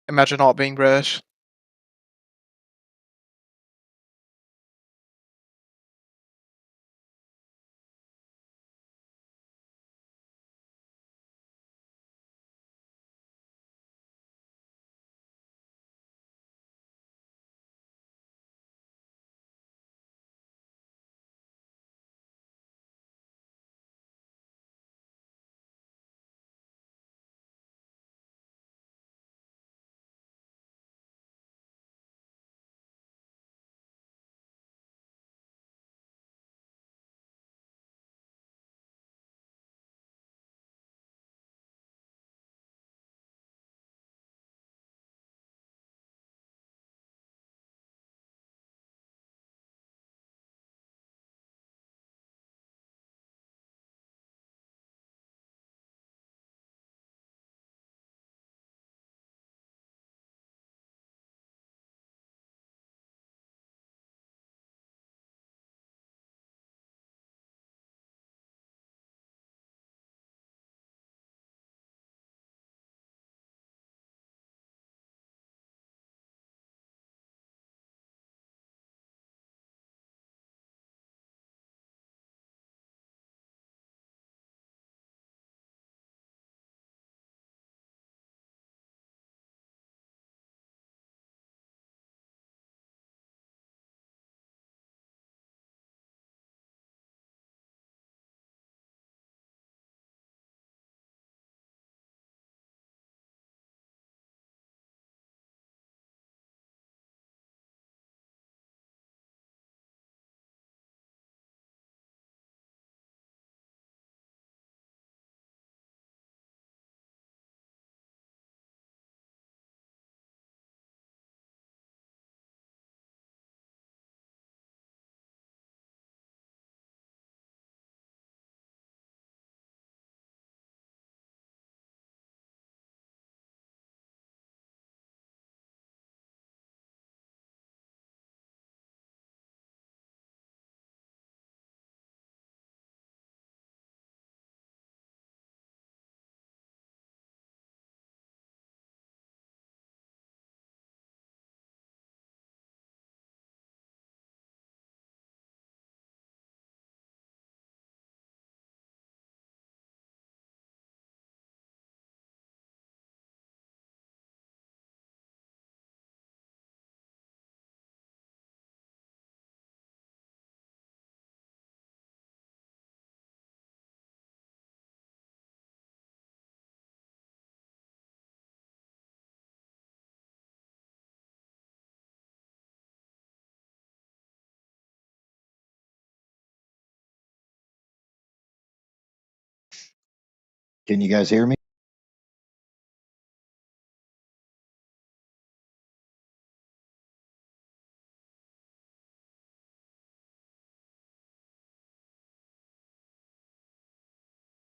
Imagine art being great. Can you guys hear me?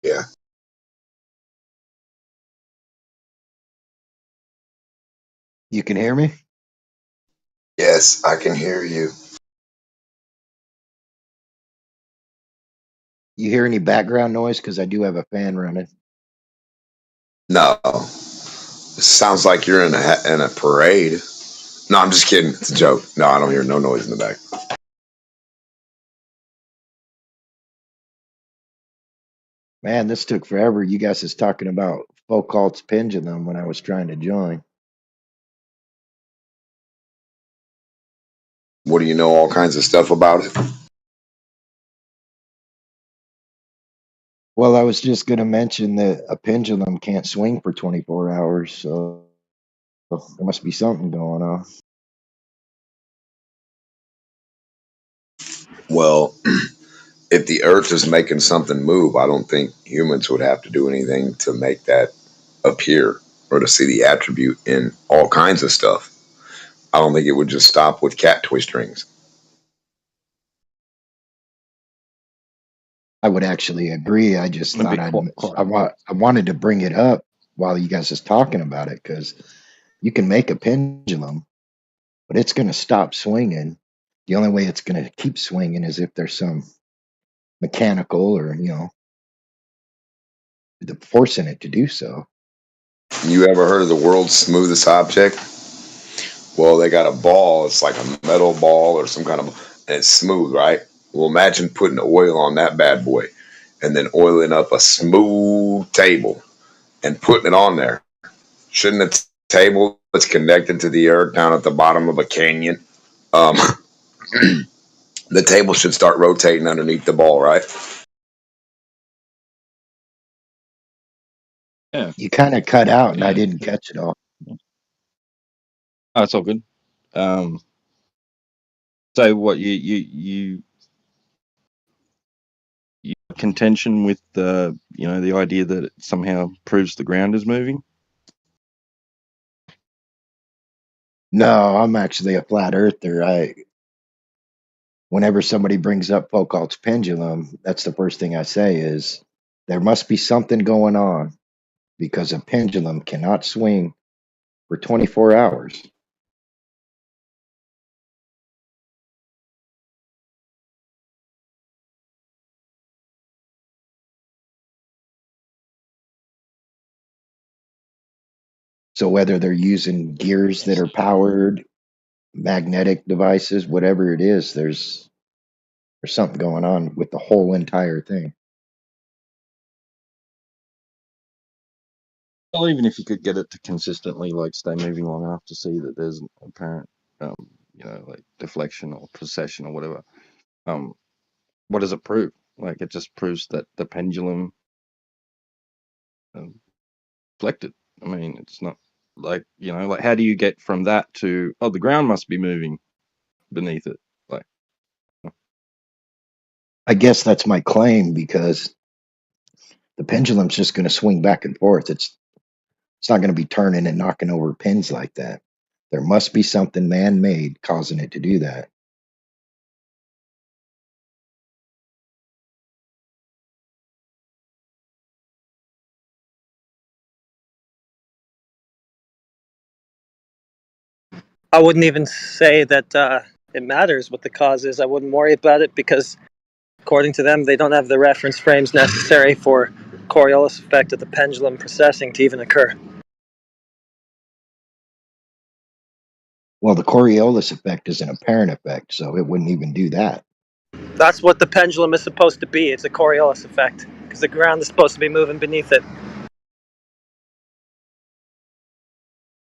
Yeah. You can hear me? Yes, I can hear you. You hear any background noise? Because I do have a fan running. No, it sounds like you're in a parade. No, I'm just kidding. It's a joke. No, I don't hear no noise in the back. Man, this took forever. You guys is talking about Foucault's pendulum when I was trying to join. What do you know? All kinds of stuff about it. Well, I was just going to mention that a pendulum can't swing for 24 hours, so there must be something going on. Well, if the Earth is making something move, I don't think humans would have to do anything to make that appear or to see the attribute in all kinds of stuff. I don't think it would just stop with cat toy strings. I would actually agree. I just It'd be thought I wanted to bring it up while you guys is talking about it because you can make a pendulum, but it's going to stop swinging. The only way it's going to keep swinging is if there's some mechanical or the forcing it to do so. You ever heard of the world's smoothest object? Well, they got a ball. It's like a metal ball or some kind of, and it's smooth, right? Well, imagine putting oil on that bad boy and then oiling up a smooth table and putting it on there. Shouldn't the table that's connected to the earth down at the bottom of a canyon, um, the table should start rotating underneath the ball, right? Yeah. You kind of cut out, and I Yeah. didn't catch it all. Oh, it's all good. So what you contention with the the idea that it somehow proves the ground is moving? No, I'm actually a flat earther. Whenever somebody brings up Foucault's pendulum, that's the first thing I say is there must be something going on because a pendulum cannot swing for 24 hours. So whether they're using gears that are powered, magnetic devices, whatever it is, there's something going on with the whole entire thing. Well, even if you could get it to consistently like stay moving long enough to see that there's an apparent like deflection or precession or whatever, what does it prove? Like it just proves that the pendulum deflected. I mean, it's not like like how do you get from that to the ground must be moving beneath it? Like I guess that's my claim because the pendulum's just going to swing back and forth. It's not going to be turning and knocking over pins like that. There must be something man-made causing it to do that. I wouldn't even say that it matters what the cause is. I wouldn't worry about it because, according to them, they don't have the reference frames necessary for Coriolis effect of the pendulum precessing to even occur. Well, the Coriolis effect is an apparent effect, so it wouldn't even do that. That's what the pendulum is supposed to be. It's a Coriolis effect because the ground is supposed to be moving beneath it.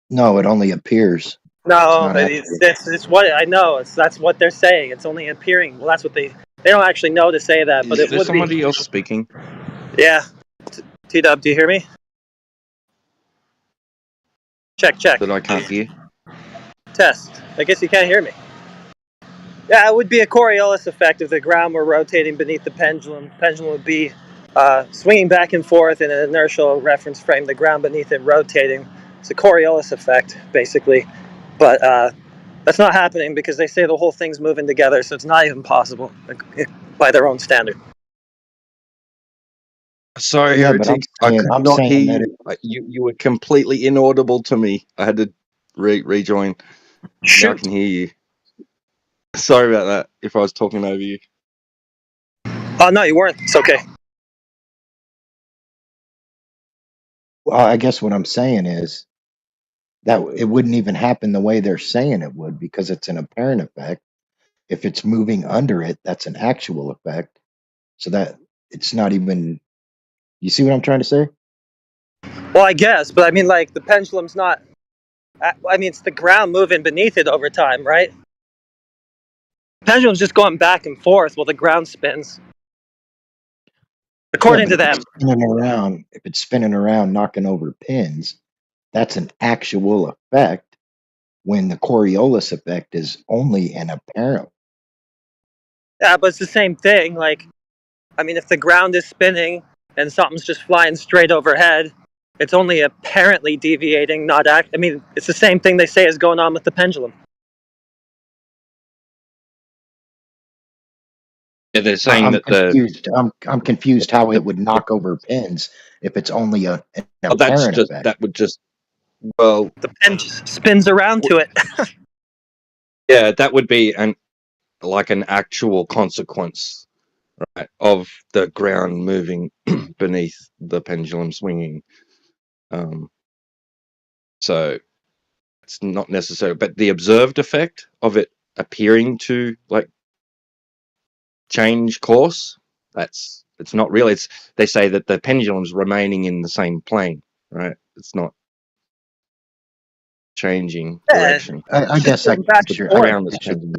No, it only appears. It's No, not actually. it's what I know. That's what they're saying. It's only appearing. Well, that's what they don't actually know to say that, but is it there would be. somebody else speaking? Yeah. T-Dub, do you hear me? Check. That I can't hear? Test. I guess you can't hear me. Yeah, it would be a Coriolis effect if the ground were rotating beneath the pendulum. Pendulum would be swinging back and forth in an inertial reference frame, the ground beneath it rotating. It's a Coriolis effect, basically. But that's not happening because they say the whole thing's moving together, so it's not even possible by their own standard. Sorry, Yeah, but Heretic. I could I'm not hear saying that you. You were completely inaudible to me. I had to rejoin. Now I Shoot. can hear you. Sorry about that if I was talking over you. Oh, no, you weren't. It's okay. well, I guess what I'm saying is that it wouldn't even happen the way they're saying it would because it's an apparent effect. If it's moving under it, that's an actual effect. So that it's not even. You see what I'm trying to say? Well, I guess, but I mean, like, the pendulum's not. I mean, it's the ground moving beneath it over time, right? The pendulum's just going back and forth while the ground spins. Yeah, According but to them. if it's spinning around, knocking over pins, that's an actual effect. When the Coriolis effect is only an apparent. Yeah, but it's the same thing. Like, I mean, if the ground is spinning and something's just flying straight overhead, it's only apparently deviating, not act. I mean, it's the same thing they say is going on with the pendulum. Yeah, they're saying I'm that the confused. I'm confused how it would knock over pins if it's only an that's apparent just effect. that would just well The pen just spins around to it. yeah that would be an actual consequence, right, of the ground moving beneath the pendulum swinging. So it's not necessary, but the observed effect of it appearing to like change course, it's not real. It's, they say that the pendulum's remaining in the same plane, right? It's not changing Yeah, direction. I it's just guess I going back It's and sure forth. around the it should. same.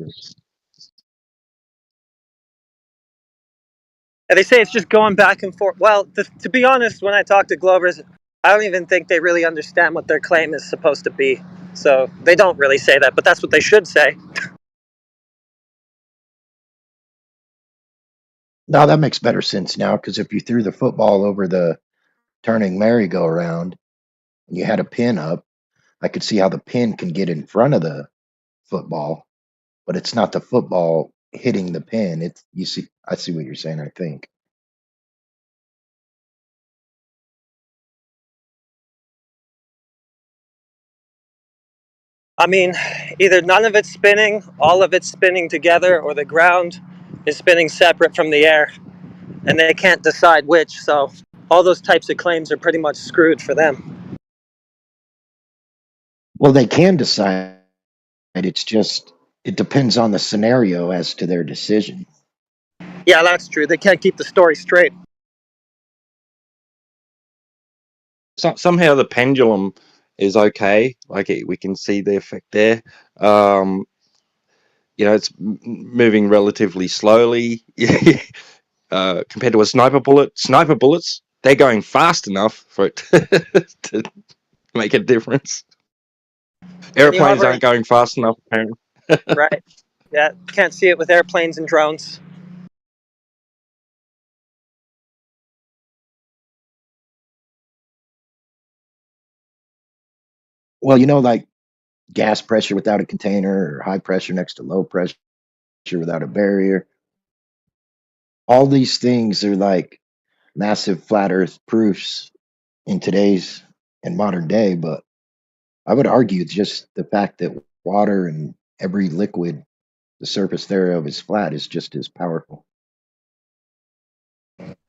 And they say it's just going back and forth. Well, to be honest, when I talk to Glovers, I don't even think they really understand what their claim is supposed to be. So they don't really say that, but that's what they should say. No, that makes better sense now because if you threw the football over the turning merry-go-round and you had a pin up, I could see how the pin can get in front of the football, but it's not the football hitting the pin. It's, you see, I see what you're saying, I think. I mean, either none of it's spinning, all of it's spinning together, or the ground is spinning separate from the air, and they can't decide which. So all those types of claims are pretty much screwed for them. Well, they can decide. It's just, it depends on the scenario as to their decision. Yeah, that's true. They can't keep the story straight. Somehow the pendulum is okay. Like we can see the effect there. You know, it's moving relatively slowly compared to a sniper bullet. Sniper bullets, they're going fast enough for it to make a difference. Airplanes aren't going fast enough, apparently. Right. Yeah, can't see it with airplanes and drones. Well, like gas pressure without a container or high pressure next to low pressure without a barrier. All these things are like massive flat earth proofs in today's and modern day, but I would argue it's just the fact that water and every liquid, the surface thereof is flat, is just as powerful.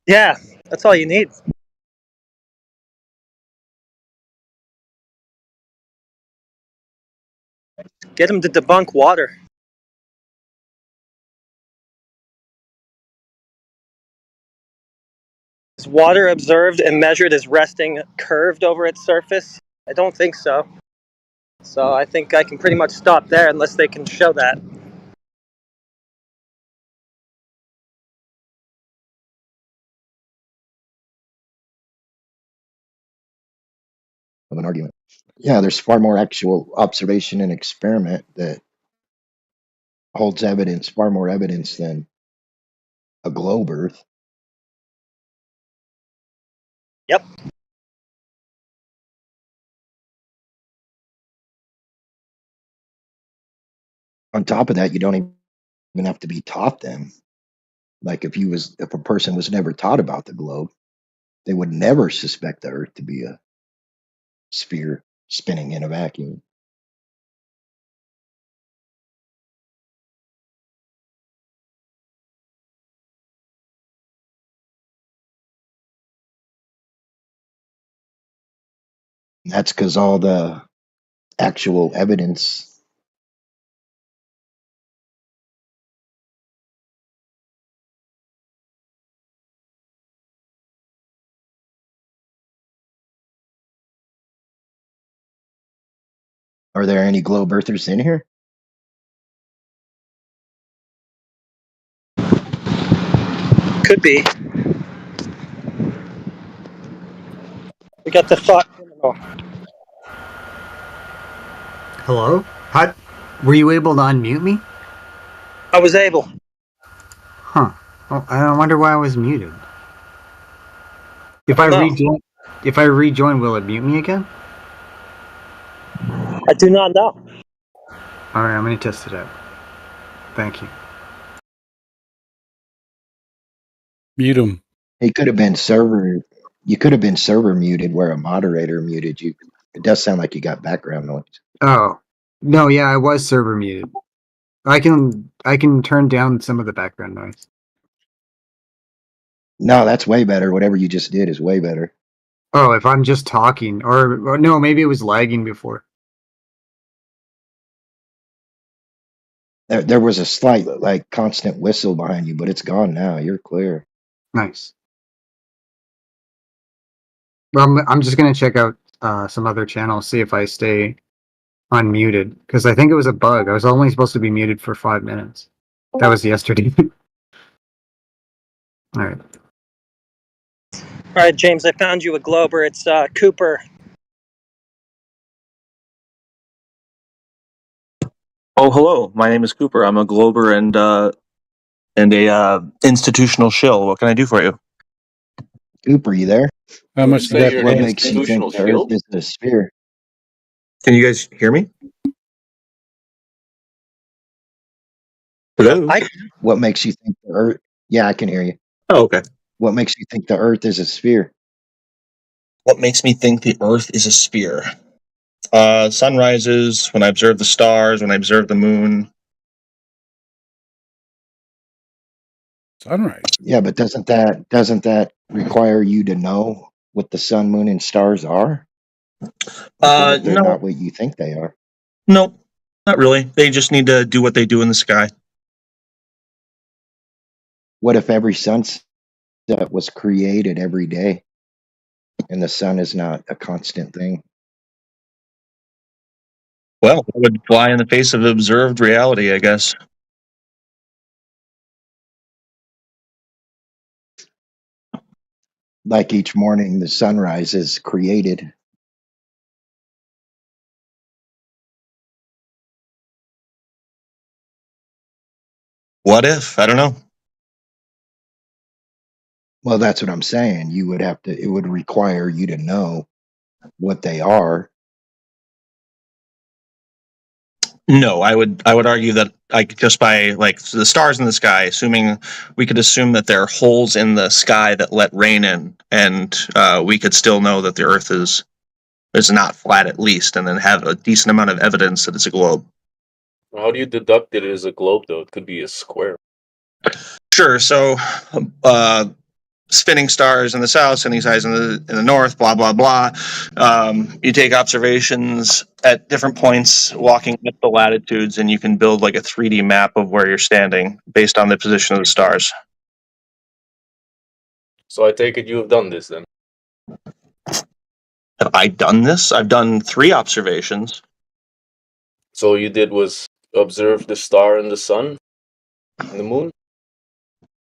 Yeah, that's all you need. Get them to debunk water. Is water observed and measured as resting curved over its surface? I don't think so. So I think I can pretty much stop there unless they can show that. Of an argument. Yeah, there's far more actual observation and experiment that holds evidence, far more evidence than a globe Earth. Yep. On top of that, you don't even have to be taught them. Like if a person was never taught about the globe, they would never suspect the Earth to be a sphere spinning in a vacuum. And that's because all the actual evidence. Are there any globe earthers in here? Could be. We got the thought criminal. Hello? How were you able to unmute me? I was able. Huh. Well, I wonder why I was muted. If I I don't know. rejoin, will it mute me again? I do not know. Alright, I'm gonna test it out. Thank you. Mute him. It could have been server. You could have been server muted where a moderator muted you. It does sound like you got background noise. Oh. No, yeah, I was server muted. I can turn down some of the background noise. No, that's way better. Whatever you just did is way better. Oh, if I'm just talking, or no, maybe it was lagging before. There was a slight, like, constant whistle behind you, but it's gone now. You're clear. Nice. Well, I'm just gonna check out some other channels, see if I stay unmuted, because I think it was a bug. I was only supposed to be muted for 5 minutes. That was yesterday. All right. All right, James, I found you a glober. It's Cooper. Oh, hello. My name is Cooper. I'm a glober and a institutional shill. What can I do for you? Cooper, you there? How much Say that you're What an makes you think institutional the Earth shield? is a sphere? Can you guys hear me? Hello? What makes you think the Earth? Yeah, I can hear you. Oh, okay. What makes you think the Earth is a sphere? What makes me think the Earth is a sphere? Sunrises, when I observe the stars, when I observe the moon. sunrise? Yeah, but doesn't that require you to know what the sun, moon, and stars are? Like, what if they're No, not what you think they are? no, not really. They just need to do what they do in the sky. What if every sunset was created every day and the sun is not a constant thing? Well, it would fly in the face of observed reality, I guess. Like each morning, the sunrise is created. What if? I don't know. Well, that's what I'm saying. You would have to, it would require you to know what they are. No, I would argue that just by like the stars in the sky, assuming we could assume that there are holes in the sky that let rain in, and we could still know that the Earth is not flat at least, and then have a decent amount of evidence that it's a globe. How do you deduct that it is a globe, though? It could be a square. Sure. So, spinning stars in the south, spinning stars in the north, blah blah blah. You take observations at different points, walking up the latitudes, and you can build like a 3D map of where you're standing based on the position of the stars. So I take it you have done this then. Have I done this? I've done 3 observations. So all you did was observe the star and the sun and the moon,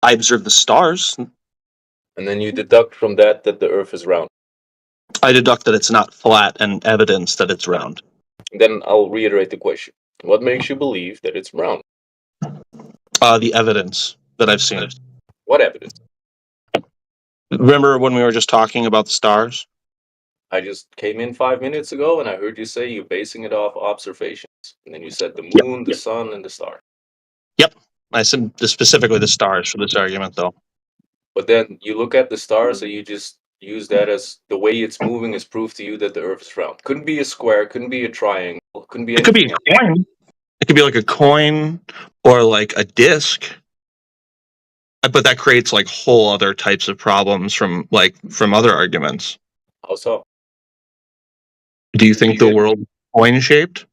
I observed the stars. and then you deduct from that the Earth is round. I deduct that it's not flat and evidence that it's round. Then I'll reiterate the question. What makes you believe that it's round? The evidence that I've seen. What evidence? Remember when we were just talking about the stars? I just came in 5 minutes ago and I heard you say you're basing it off observations. And then you said the moon, the sun, and the star. Yep. I said specifically the stars for this argument, though. But then you look at the stars and you just use that as the way it's moving is proof to you that the Earth is round. Couldn't be a square, couldn't be a triangle, couldn't be It could be anything a coin. It could be like a coin or like a disc. But that creates like whole other types of problems from other arguments. How so? Do you think the world is coin shaped?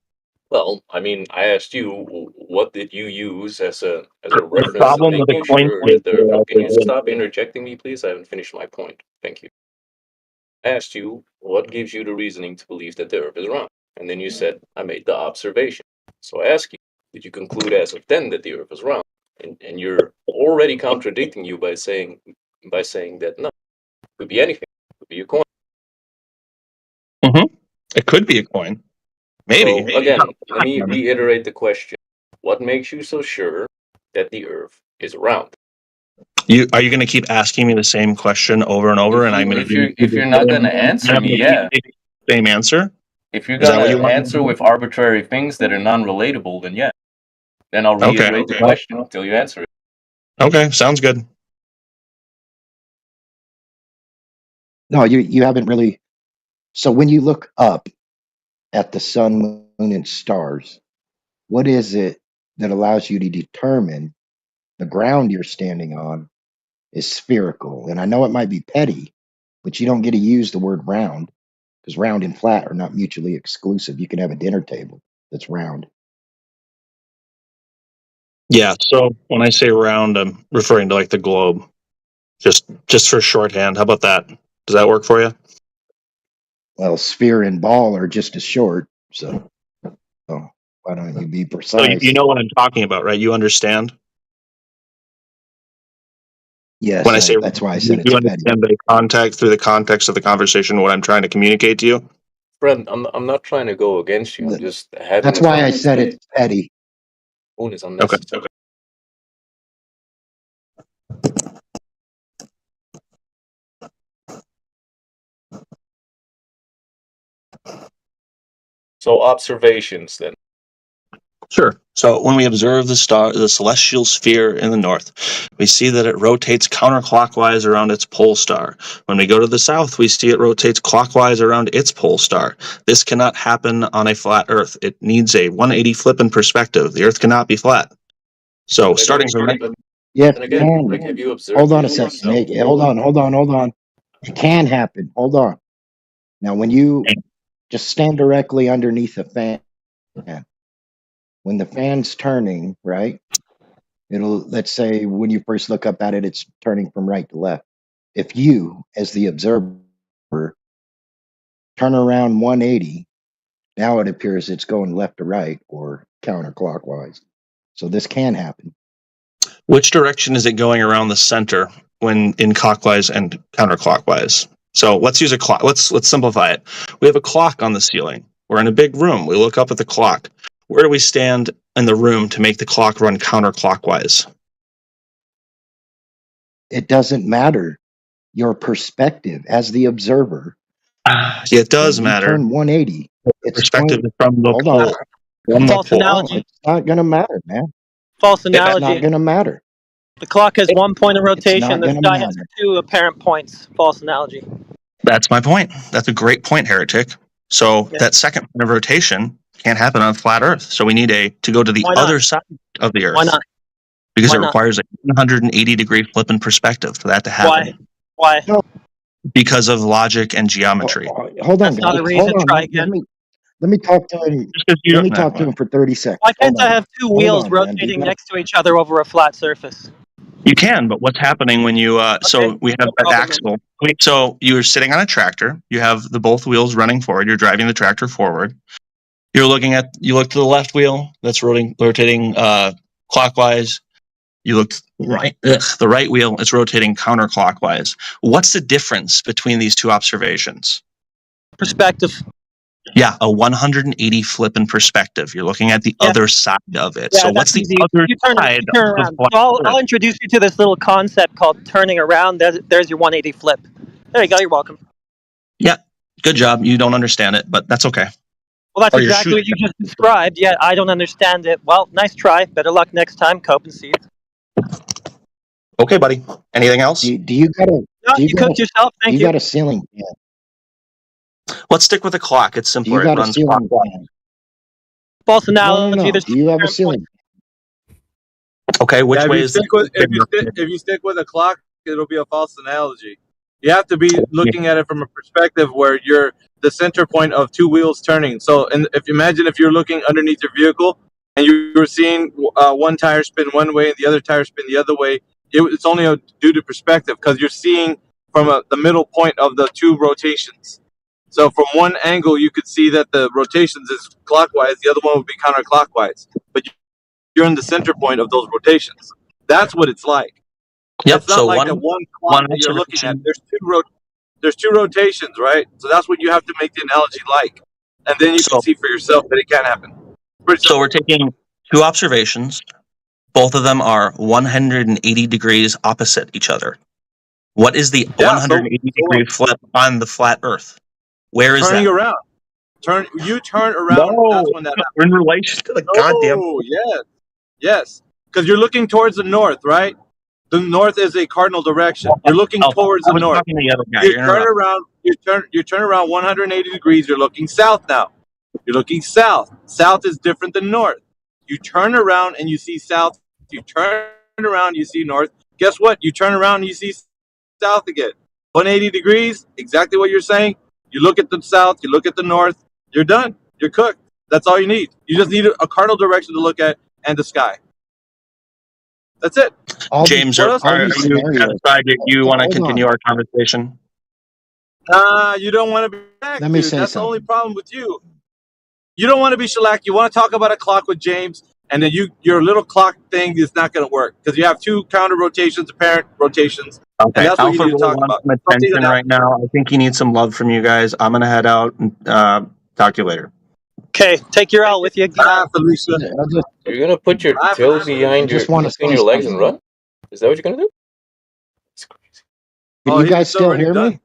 Well, I mean, I asked you, what did you use as a reference to problem with a making coin sure that the Earth? shaped Can you stop interjecting me, please? I haven't finished my point. Thank you. I asked you, what gives you the reasoning to believe that the Earth is round? And then you said, I made the observation. So I ask you, did you conclude as of then that the Earth is round? And you're already contradicting you by saying that no, it could be anything. It could be a coin. Mm-hmm. It could be a coin. Maybe. So again, let me reiterate the question. What makes you so sure that the Earth is round? Are you going to keep asking me the same question over and over, and I'm going to if you're not going to answer me, yeah. Same answer? If you're Is that what going you to want? answer with arbitrary things that are non-relatable, then yeah. Then I'll reiterate the question until you answer it. Okay, sounds good. No, you haven't really. So when you look up at the sun, moon, and stars, what is it that allows you to determine the ground you're standing on is spherical? And I know it might be petty, but you don't get to use the word round because round and flat are not mutually exclusive. You can have a dinner table that's round. Yeah. So when I say round, I'm referring to like the globe, just for shorthand. How about that? Does that work for you? Well, sphere and ball are just as short, so why don't you be So precise? you know what I'm talking about, right? You understand Yes, when I say that's why I said you it's petty. understand through the context of the conversation what I'm trying to communicate to you. Friend, I'm not trying to go against you. I'm just having That's a why I said it's petty. Phone is Okay. unnecessary. So observations then. Sure. So when we observe the celestial sphere in the north, we see that it rotates counterclockwise around its pole star. When we go to the south, we see it rotates clockwise around its pole star. This cannot happen on a flat Earth. It needs a 180 flip in perspective. The Earth cannot be flat. So starting from that, Yes, And it again, can. like, have you observed Hold on a these second. yourself? Hold on. It can happen. Hold on. Now, when you just stand directly underneath a fan, when the fan's turning, right? Let's say when you first look up at it, it's turning from right to left. If you, as the observer, turn around 180, now it appears it's going left to right or counterclockwise. So this can happen. which direction is it going around the center when in clockwise and counterclockwise? So let's use a clock. Let's simplify it. We have a clock on the ceiling. We're in a big room. We look up at the clock. Where do we stand in the room to make the clock run counterclockwise? It doesn't matter your perspective as the observer. It does When you matter. turn 180, it's Perspective going. is from the Hold pole. on. From the False pole. No, analogy. it's not going to matter, man. False It's not analogy. going to matter. The clock has one point of It's rotation. not The going to sky has matter. 2 apparent points. False analogy. That's my point. That's a great point, Heretic. So Yeah. that second point of rotation can't happen on flat Earth. So we need to go to the Why not? other side of the Earth. Why not? Because Why it not? requires a 180 degree flip in perspective for that to happen. Why? No. Because of logic and geometry. Hold on, That's not guys. a reason. Hold on. Try again. Let me talk to him. Just 'cause you Let me don't talk to him for 30 seconds. Why can't Hold I on. have 2 Hold wheels on, man. rotating next to each other over a flat surface? You can, but what's happening when you so we have no that problem. axle. So you're sitting on a tractor, you have the both wheels running forward, you're driving the tractor forward. You look to the left wheel that's rotating clockwise. You look the right wheel, it's rotating counterclockwise. What's the difference between these two observations? Perspective. Yeah, a 180 flip in perspective. You're looking at the other side of it. Yeah, So what's that's the easy. other You turn side of around. the So flat I'll introduce you to this little concept called turning around. There's your 180 flip. There you go. You're welcome. Yeah, good job. You don't understand it, but that's okay. Well, that's Or you're exactly what you just described. Yeah, I don't understand it. Well, nice try. Better luck next time. Cope and see you. Okay, buddy. Anything else? Do you got a? No, Do you you got cooked a? yourself. Do Thank you you. got a ceiling fan? Let's stick with the clock. It's Do simpler. you It got a runs ceiling clockwise. fan? False analogy. No. There's Do you have a apparent ceiling? Okay, which Yeah, way is the if you stick with a clock, it'll be a false analogy. You have to be looking at it from a perspective where you're the center point of 2 wheels turning. So, if you're looking underneath your vehicle and you're seeing one tire spin one way and the other tire spin the other way, it's only due to perspective because you're seeing from the middle point of the 2 rotations. So, from one angle, you could see that the rotations is clockwise, the other one would be counterclockwise. But you're in the center point of those rotations. That's what it's like. Yep. It's not So like a one clock that you're looking at. There's two rotations, right? So that's what you have to make the analogy like, and then you can see for yourself that it can happen. So we're taking 2 observations. Both of them are 180 degrees opposite each other. What is the 180 degree flip on the flat Earth? Where is turning that? around. You turn around. No, that's when that happens. in relation to the goddamn. Oh, yes, because you're looking towards the north, right? The north is a cardinal direction. You're looking towards the north. Talking to the other guy. You turn around. You turn around 180 degrees. You're looking south now. You're looking south. South is different than north. You turn around and you see south. You turn around, you see north. Guess what? You turn around and you see south again. 180 degrees, exactly what you're saying. You look at the south, you look at the north, you're done. You're cooked. That's all you need. You just need a cardinal direction to look at and the sky. That's it. All these, James, What are, else? all are these you scenarios. satisfied? You want to Hold continue on. our conversation? You don't want to be back, Let me dude. say That's the only something. problem with you. You don't want to be shellac. You want to talk about a clock with James, and then your little clock thing is not going to work because you have two counter rotations, apparent rotations, and Okay, that's what you Alpha need to really talk wants about. some Something attention that right now. I think he needs some love from you guys. I'm gonna head out and talk to you later. Okay, take your L with you. Felicia. You're gonna put your Bye, tail Felicia. behind I your just want to between say your legs and something. run? Is that what you're gonna do? It's crazy. Can Oh, you he's guys still already hear done. me?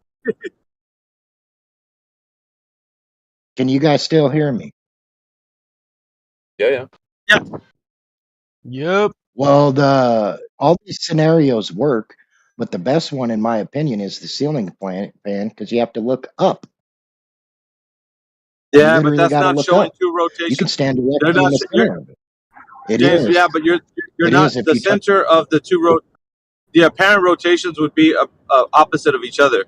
Can you guys still hear me? Yeah. Yep. Well, all these scenarios work, but the best one, in my opinion, is the ceiling fan because you have to look up. You Yeah, but literally that's got to not look showing up. two You can rotations. stand They're directly in not. the center of it. It James, is. yeah, but you're It not is if the you turn. center of the two the apparent rotations would be opposite of each other,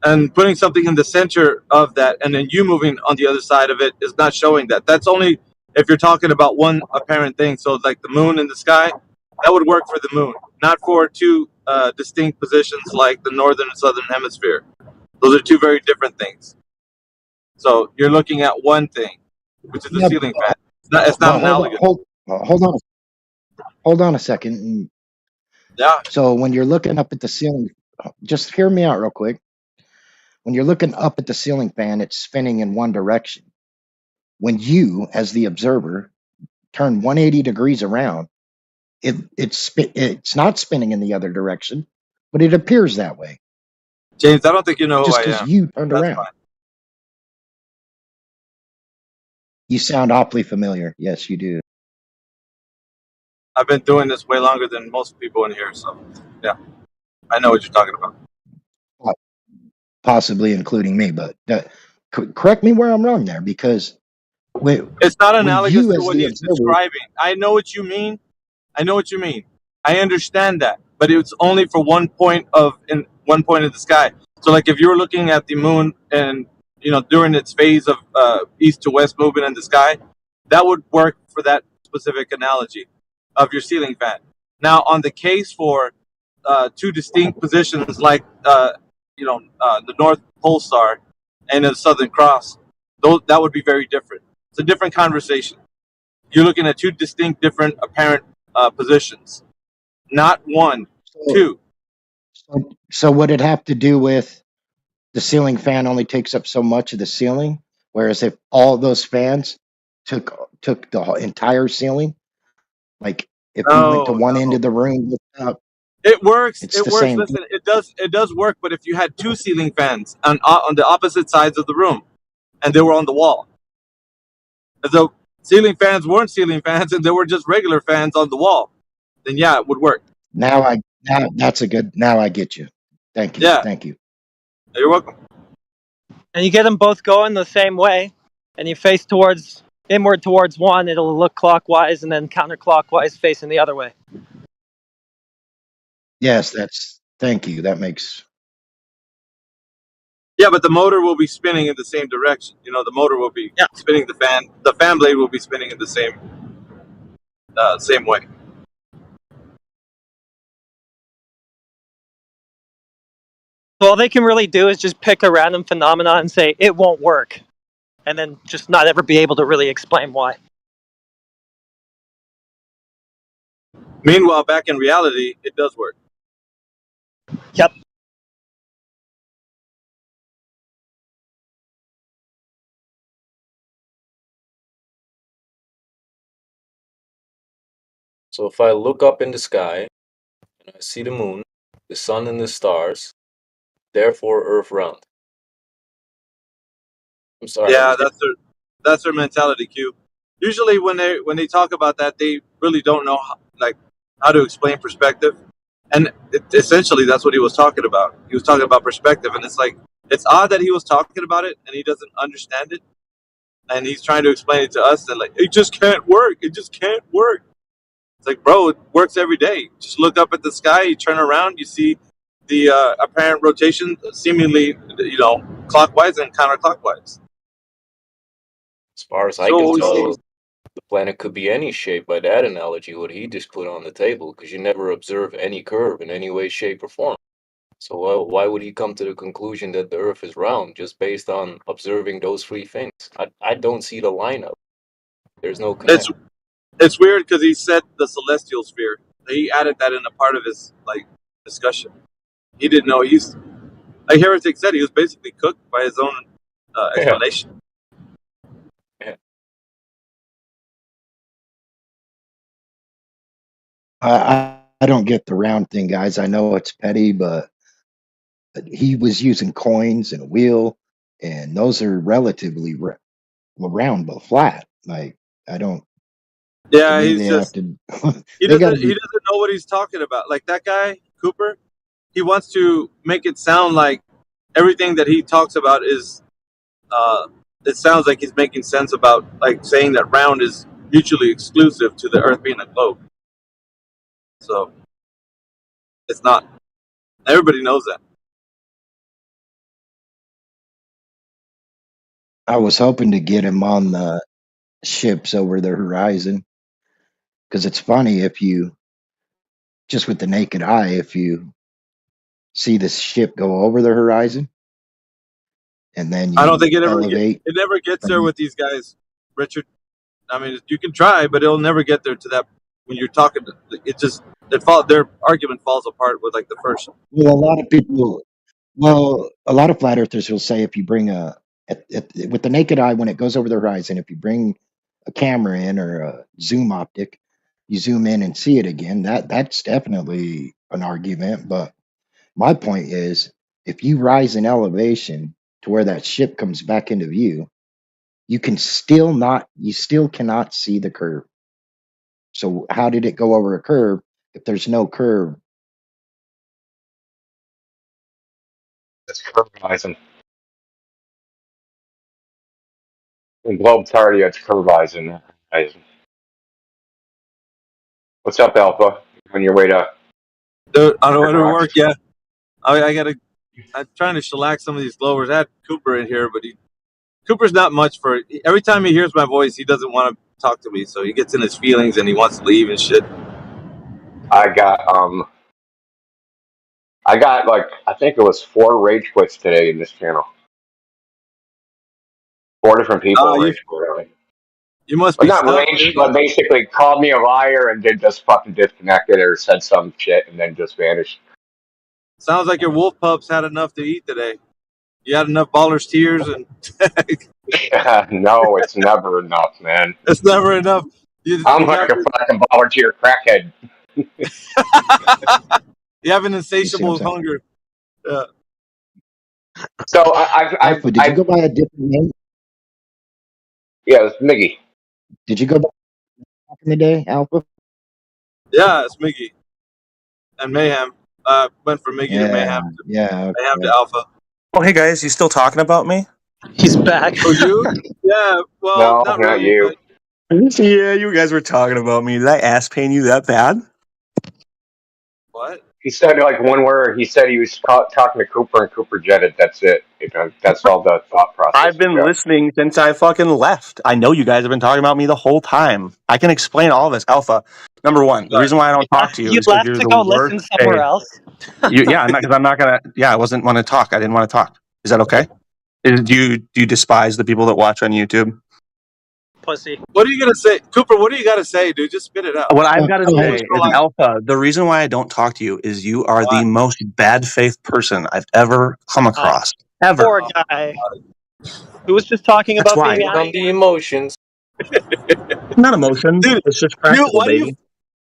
and putting something in the center of that and then you moving on the other side of it is not showing that. That's only if you're talking about one apparent thing. So like the moon in the sky, that would work for the moon, not for two distinct positions like the northern and southern hemisphere. Those are two very different things. So you're looking at one thing, which is the Yeah, ceiling fan. It's not but hold on, analogous. hold on a second. Yeah. So when you're looking up at the ceiling, just hear me out real quick. When you're looking up at the ceiling fan, it's spinning in one direction. When you, as the observer, turn 180 degrees around, it's not spinning in the other direction, but it appears that way James, I don't think you know who just I because am. you turned That's around. fine. You sound awfully familiar. Yes, you do. I've been doing this way longer than most people in here, so yeah, I know what you're talking about. Possibly including me, but correct me where I'm wrong there, because It's not when analogous you, to as what the he's observer, describing. I know what you mean. I know what you mean. I understand that, but it's only for one point of the sky. So, like if you're looking at the moon and during its phase of east to west movement in the sky, that would work for that specific analogy of your ceiling fan. Now, on the case for two distinct positions, like the North Pole Star and the Southern Cross, that would be very different. It's a different conversation. You're looking at two distinct, different apparent positions, not one, so, two. so would it have to do with the ceiling fan only takes up so much of the ceiling, whereas if all those fans took the entire ceiling, like if you went to No, one end no. of the room, looked up, It works. it's It the works. same thing. Listen, it does work. But if you had two ceiling fans on the opposite sides of the room, and they were on the wall, if the ceiling fans weren't ceiling fans and they were just regular fans on the wall, then yeah, it would work. Now that's a good. Now I get you. Thank you. Yeah, Thank you. you're welcome. And you get them both going the same way, and you face inward towards one, it'll look clockwise, and then counterclockwise facing the other way. Yes, thank you. That makes. Yeah, but the motor will be spinning in the same direction. The motor will be spinning the fan. The fan blade will be spinning in the same way. So all they can really do is just pick a random phenomenon and say it won't work, and then just not ever be able to really explain why. Meanwhile, back in reality, it does work. Yep. So if I look up in the sky and I see the moon, the sun, and the stars, therefore Earth round. I'm sorry. Yeah, that's their mentality, Q. Usually, when they talk about that, they really don't know how to explain perspective, and essentially that's what he was talking about. He was talking about perspective, and it's odd that he was talking about it and he doesn't understand it, and he's trying to explain it to us, and it just can't work. It just can't work. It's like, bro, it works every day. Just look up at the sky, you turn around, you see the apparent rotation, seemingly, clockwise and counterclockwise. As far as I So can what we see. tell, the planet could be any shape by that analogy, what he just put on the table, because you never observe any curve in any way, shape, or form. So why would he come to the conclusion that the Earth is round just based on observing those three things? I don't see the lineup. There's no It's connection. it's weird because he said the celestial sphere. He added that in a part of his discussion. He didn't know he's like Heretic said. He was basically cooked by his own explanation. Yeah. I don't get the round thing, guys. I know it's petty, but he was using coins and a wheel, and those are relatively round but flat. Like, I don't. To Yeah, me, he's they have just to. he They got to doesn't be. know what he's talking about. Like that guy Cooper, he wants to make it sound like everything that he talks about is. It sounds like he's making sense about like saying that round is mutually exclusive to the Earth being a globe. So it's not. Everybody knows that. I was hoping to get him on the ships over the horizon, because it's funny if you just with the naked eye, if you see this ship go over the horizon and then I don't you think elevate it never gets there from. with these guys, Richard. I mean, you can try, but it'll never get there to that. When you're talking, their argument falls apart with like the first. Well, a lot of flat earthers will say if you bring with the naked eye, when it goes over the horizon, if you bring a camera in or a zoom optic, you zoom in and see it again. That's definitely an argument. But my point is, if you rise in elevation to where that ship comes back into view, you still cannot see the curve. So how did it go over a curve if there's no curve? That's curve horizon. In globe tardy, it's curve horizon. What's up, Alpha? On your way to Dude, I don't want to Rocks? work. Yeah, I gotta. I'm trying to shellac some of these glowers. I had Cooper in here, but Cooper's not much for. Every time he hears my voice, he doesn't want to talk to me, so he gets in his feelings and he wants to leave and shit. I got like I think it was 4 rage quits today in this channel. 4 different people You rage quit. you must Well, be not stuck, rage, dude. but basically called me a liar and then just fucking disconnected or said some shit and then just vanished. Sounds like your wolf pups had enough to eat today. You had enough baller's tears, and No, it's never enough, man. it's never enough. I'm You like have a fucking volunteer crackhead. you have an You see what I'm insatiable saying? hunger. So Alpha, did you go by a different name? yeah, it's Miggy. Did you go back in the day, Alpha? Yeah, it's Miggy and Mayhem. Went from Miggy to Yeah, Mayhem yeah. Mayhem to Okay. Alpha. Oh, hey guys, you still talking about me? He's back. Oh, you? Yeah. Well, No, not not really, you. but Yeah, you guys were talking about me. Did I ass pain you that bad? what? He said like one word. He said he was talking to Cooper and Cooper jetted. That's it. That's all the thought process I've he been got. listening since I fucking left. I know you guys have been talking about me the whole time. I can explain all of this. Alpha, number one, the reason why I don't talk to you You is because left you're to the go worst. listen somewhere else. Yeah, I'm not gonna. Yeah, I wasn't want to talk. I didn't want to talk. Is that okay? Do you despise the people that watch on YouTube? Pussy. What are you gonna say, Cooper? What do you gotta say, dude? Just spit it out. What I've got to Go ahead. say is, Alpha, the reason why I don't talk to you is you are Why? the most bad faith person I've ever come across. Ever. Poor guy. Who was just talking That's about why. being From the emotions. Not emotions. Dude, It's just practical, baby.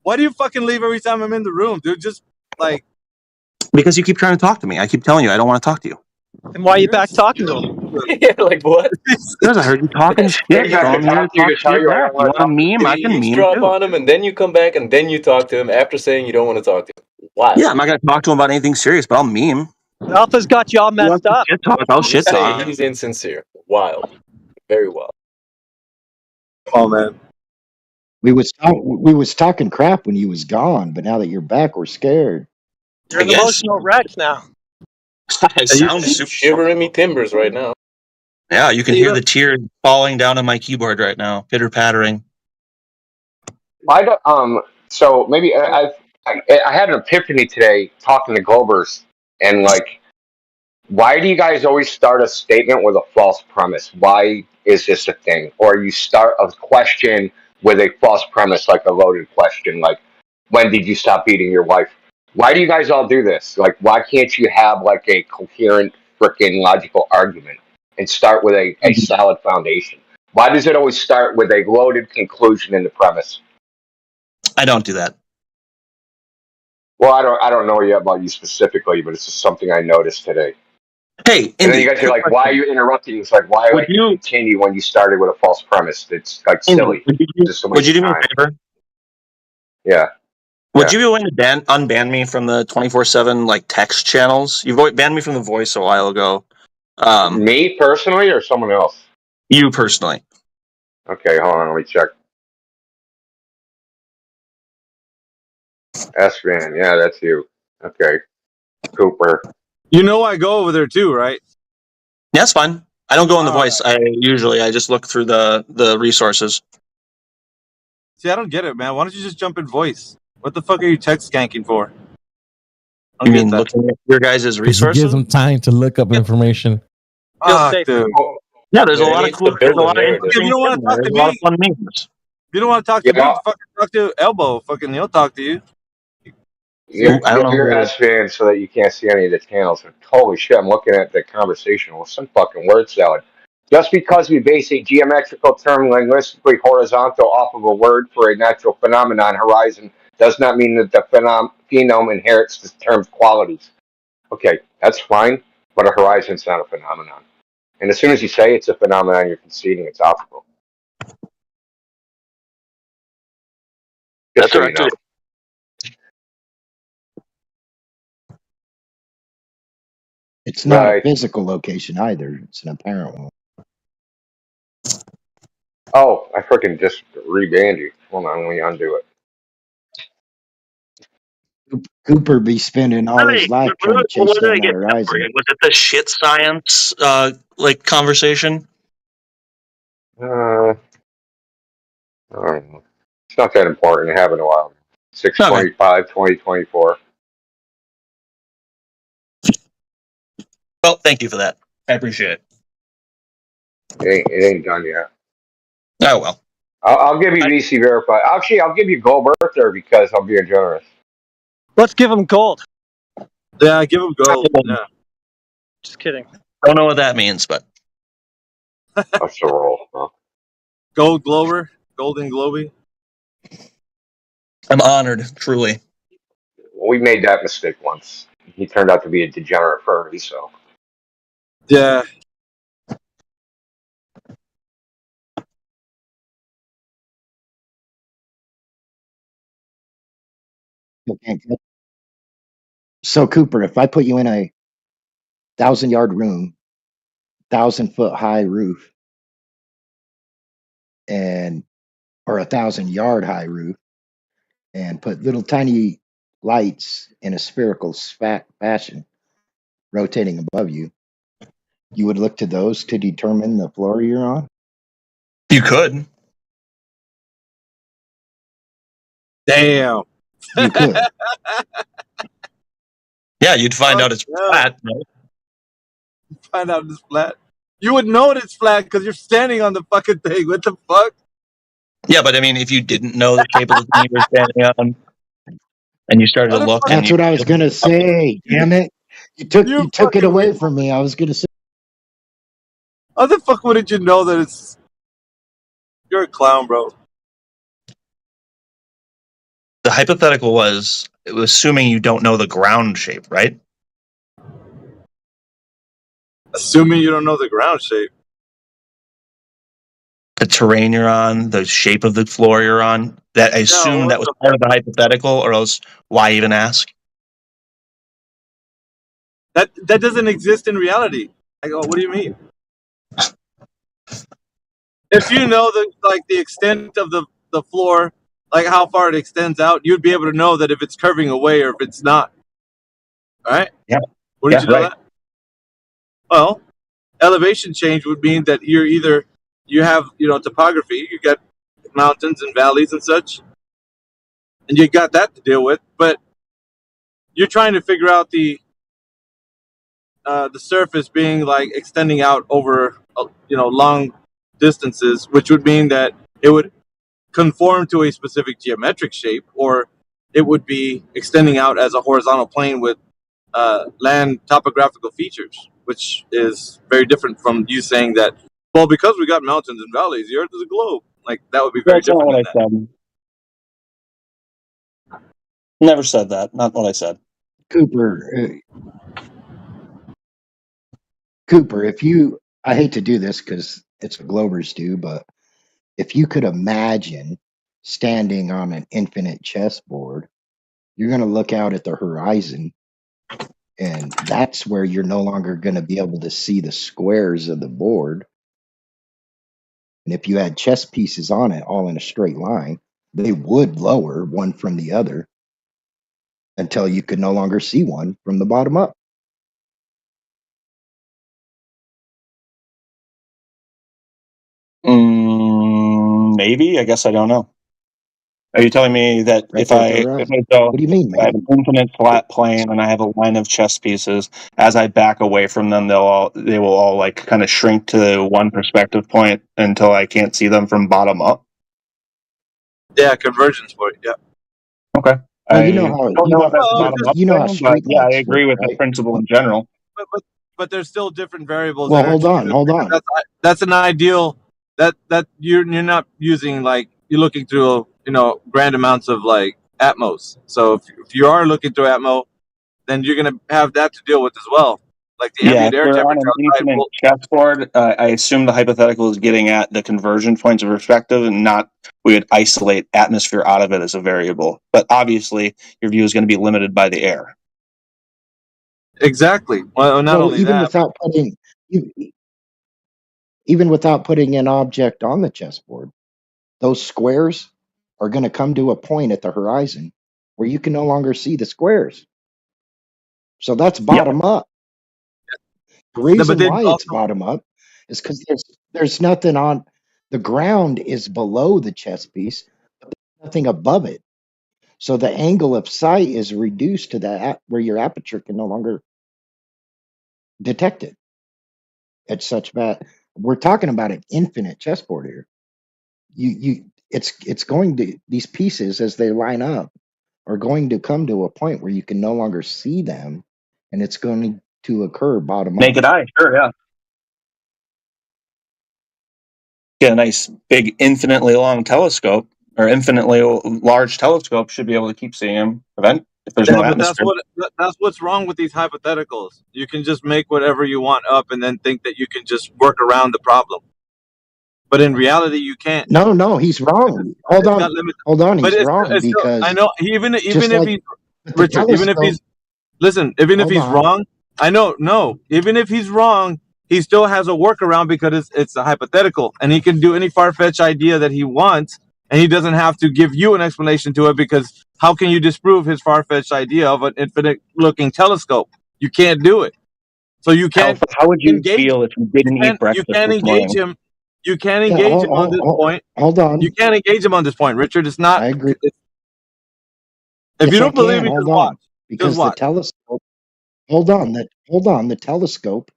why do you fucking leave every time I'm in the room, dude? Just like Because you keep trying to talk to me. I keep telling you I don't want to talk to you. And why are you back talking to him? Yeah, like what? Because I heard you talking shit. Because I So I'm can here to talk to you talk to tell shit you I back. don't You want to want talk to to you. meme? I You can meme eavesdrop too. on him, and then you come back, and then you talk to him after saying you don't want to talk to him. Why? Yeah, I'm not going to talk to him about anything serious, but I'll meme. Alpha's got you all messed up. Shit talk, I'll You shit say talk. he's insincere. Wild. Very wild. oh man. We was talking crap when you was gone, but now that you're back, we're scared. You're an emotional wreck now. I sound You super. shivering me timbers right now. Yeah, you can hear the tears falling down on my keyboard right now, pitter pattering. I don't, so maybe I had an epiphany today talking to Globers, and like, why do you guys always start a statement with a false premise? Why is this a thing? Or you start a question with a false premise, like a loaded question, like, when did you stop beating your wife? Why do you guys all do this? Like, why can't you have like a coherent, freaking logical argument and start with a solid foundation? Why does it always start with a loaded conclusion in the premise? I don't do that. Well, I don't know yet about you specifically, but it's just something I noticed today. Hey, And then Indy, you guys are like, why are you interrupting? It's like, why would would you continue when you started with a false premise? It's like silly. Would you do me a favor? Yeah. Would you be willing to unban me from the 24/7 like text channels? You've banned me from the voice a while ago. Me personally or someone else? You personally. Okay, hold on, let me check. S-Van, yeah, that's you. Okay. Cooper. You know I go over there too, right? Yeah, that's fine. I don't go in the voice. I just look through the resources. See, I don't get it, man. Why don't you just jump in voice? What the fuck are you text skanking for? You mean looking at your guys' resources? It gives them time to look up information. Dude. Yeah, there's a lot of cool. There's a lot of If you don't want to talk to me, a lot of fun memes. if you don't want to talk to me, fucking talk to Elbow. Fucking he'll talk to you. You're S-Van so that you can't see any of the channels. Holy shit, I'm looking at the conversation with some fucking word salad. Just because we base a geometrical term linguistically horizontal off of a word for a natural phenomenon horizon does not mean that the phenome inherits the term's qualities. Okay, that's fine, but a horizon's not a phenomenon. And as soon as you say it's a phenomenon, you're conceding it's optical. Just so you know. It's not a physical location either. It's an apparent one. Oh, I freaking just rebanned you. Hold on, let me undo it. Cooper be spending all his life trying to chase down that horizon. Was it the shit science like conversation? I don't know. It's not that important. It happened a while. 6/25/2024. Well, thank you for that. I appreciate it. It ain't done yet. Oh well. I'll give you VC verified. Actually, I'll give you gold birthday because I'm being generous. Let's give him gold. Yeah, give him gold. Yeah. Just kidding. Don't know what that means, but that's the roll. Huh? Gold Glober, Golden Globey. I'm honored, truly. We made that mistake once. He turned out to be a degenerate furry, so. Yeah. So Cooper, if I put you in a 1,000-yard room, 1,000-foot high roof, or 1,000-yard high roof, and put little tiny lights in a spherical fashion rotating above you, you would look to those to determine the floor you're on? You could. Damn. You could. Yeah, you'd find out it's flat. Right? Find out it's flat. You would know it's flat because you're standing on the fucking thing. What the fuck? Yeah, but I mean, if you didn't know the shape of the thing you were standing on, and you started to look, that's what I was gonna say. Damn it! You took it away from me. I was gonna say. How the fuck wouldn't you know that it's? You're a clown, bro. The hypothetical was assuming you don't know the ground shape, right? Assuming you don't know the ground shape. The terrain you're on, the shape of the floor you're on. That I assume that was part of the hypothetical, or else why even ask? That doesn't exist in reality. I go, what do you mean? If you know the extent of the floor, like how far it extends out, you'd be able to know that if it's curving away or if it's not. All right. Yeah. Wouldn't Yeah, you know right. that? Well, elevation change would mean that you have topography. You got mountains and valleys and such, and you got that to deal with. But you're trying to figure out the surface being like extending out over long distances, which would mean that it would conform to a specific geometric shape, or it would be extending out as a horizontal plane with land topographical features, which is very different from you saying that, well, because we got mountains and valleys, the Earth is a globe. Like, that would be very That's not different what than I that. said. Never said that. Not what I said. Cooper, I hate to do this because it's what Globers do, but if you could imagine standing on an infinite chessboard, you're going to look out at the horizon, and that's where you're no longer going to be able to see the squares of the board. And if you had chess pieces on it all in a straight line, they would lower one from the other until you could no longer see one from the bottom up. Maybe. I guess I don't know. Are you telling me that Right if there at I the horizon. so What do you mean, I have an maybe? infinite flat plane and I have a line of chess pieces, as I back away from them, they will all like kind of shrink to one perspective point until I can't see them from bottom up? Yeah, convergence point. Yeah. Okay. Well, I don't know if that's a Well, bottom up you know how thing, but yeah, I streetlights agree work, with the right? principle in general. but there's still different variables Well, that are hold on, introduced, hold because on. that's an ideal that you're not using, like, you're looking through grand amounts of like Atmos. So if you are looking through Atmos, then you're gonna have that to deal with as well. Like, the Yeah, ambient if air we're on temperature an outside infinite will. chessboard, I assume the hypothetical is getting at the conversion points of perspective, and not we would isolate atmosphere out of it as a variable. But obviously, your view is going to be limited by the air. Exactly. Well, not Well, only that, but e- even without putting an object on the chessboard, those squares are going to come to a point at the horizon where you can no longer see the squares. So that's Yep. bottom up. The but reason then why it's also, bottom up is because there's nothing on the ground is below the chess piece, but there's nothing above it. So the angle of sight is reduced to that where your aperture can no longer detect it. It's such bad. We're talking about an infinite chessboard here. It's going to, these pieces as they line up are going to come to a point where you can no longer see them, and it's going to occur bottom up. Naked eye, sure, yeah. Get a nice big infinitely long telescope, or infinitely large telescope should be able to keep seeing them if there's no yeah, but atmosphere. that's what's wrong with these hypotheticals. You can just make whatever you want up and then think that you can just work around the problem. But in reality, you can't. No, he's wrong. Hold It's got on, limits. hold on, But he's wrong it's still, I because know, even just if like he's with the Richard, even if telescope, he's even if hold he's on. wrong, I know, no, even if he's wrong, he still has a workaround, because it's a hypothetical, and he can do any far-fetched idea that he wants, and he doesn't have to give you an explanation to it, because how can you disprove his far-fetched idea of an infinite-looking telescope? You can't do it. So you can't Alpha, how would you engage. feel if you didn't eat You breakfast can't this engage morning? him. You can't Yeah, engage him on this point. hold You on. can't engage him on this point, Richard. It's I not. agree. If you Yes, I don't believe can. me, just Hold watch. on, Just because the watch. telescope. Hold on. The telescope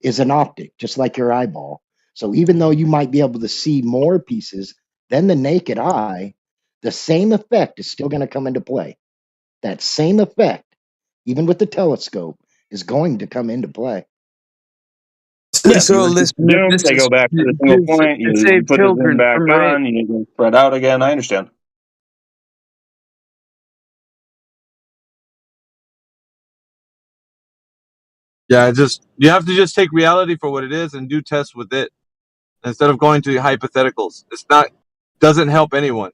is an optic, just like your eyeball. So even though you might be able to see more pieces than the naked eye, the same effect is still going to come into play. That same effect, even with the telescope, is going to come into play. Yeah, So viewers get listen, zoomed, this they is go back to the single to point, you save put the zoom children back from rape. on, you spread out again. I understand. Yeah, you have to just take reality for what it is and do tests with it instead of going to hypotheticals. It's not doesn't help anyone,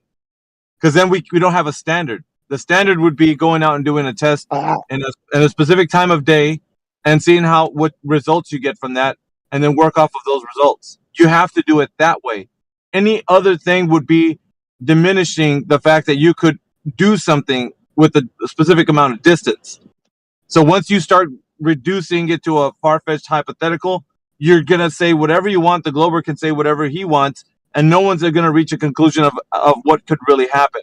because then we don't have a standard. The standard would be going out and doing a test Uh, in a specific time of day and seeing what results you get from that, and then work off of those results. You have to do it that way. Any other thing would be diminishing the fact that you could do something with a specific amount of distance. So once you start reducing it to a far-fetched hypothetical, you're going to say whatever you want. The Glober can say whatever he wants, and no one's going to reach a conclusion of what could really happen.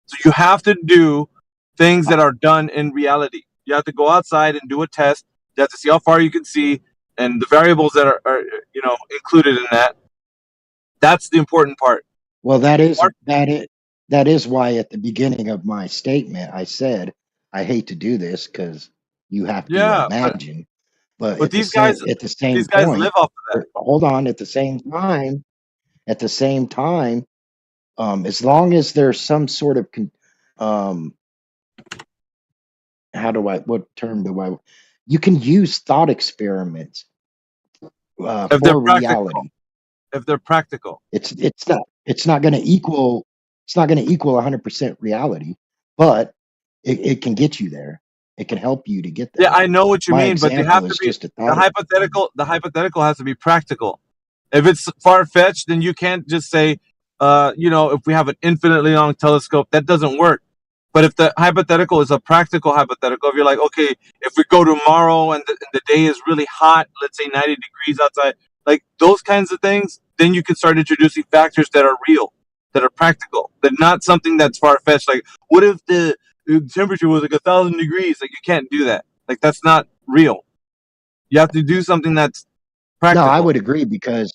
So you have to do things that are done in reality. You have to go outside and do a test. You have to see how far you can see and the variables that are included in that. That's the important part. Well, that is why at the beginning of my statement I said I hate to do this because you have to Yeah, imagine. But but at the these guys same live point, off of that. hold on. At the same time, as long as there's some sort of um, what term do I? You can use thought experiments If they're for practical, reality. It's not going to equal 100% reality, but it can get you there. It can help you to get Yeah, there. I know what you My mean, but they example have to is be just a thought experiment. the hypothetical has to be practical. If it's far-fetched, then you can't just say, if we have an infinitely long telescope, that doesn't work. But if the hypothetical is a practical hypothetical, if you're like, okay, if we go tomorrow and the day is really hot, let's say 90 degrees outside, like those kinds of things, then you can start introducing factors that are real, that are practical, that not something that's far-fetched. Like, what if the temperature was like 1,000 degrees? Like, you can't do that. Like, that's not real. You have to do something that's No, I practical. would agree because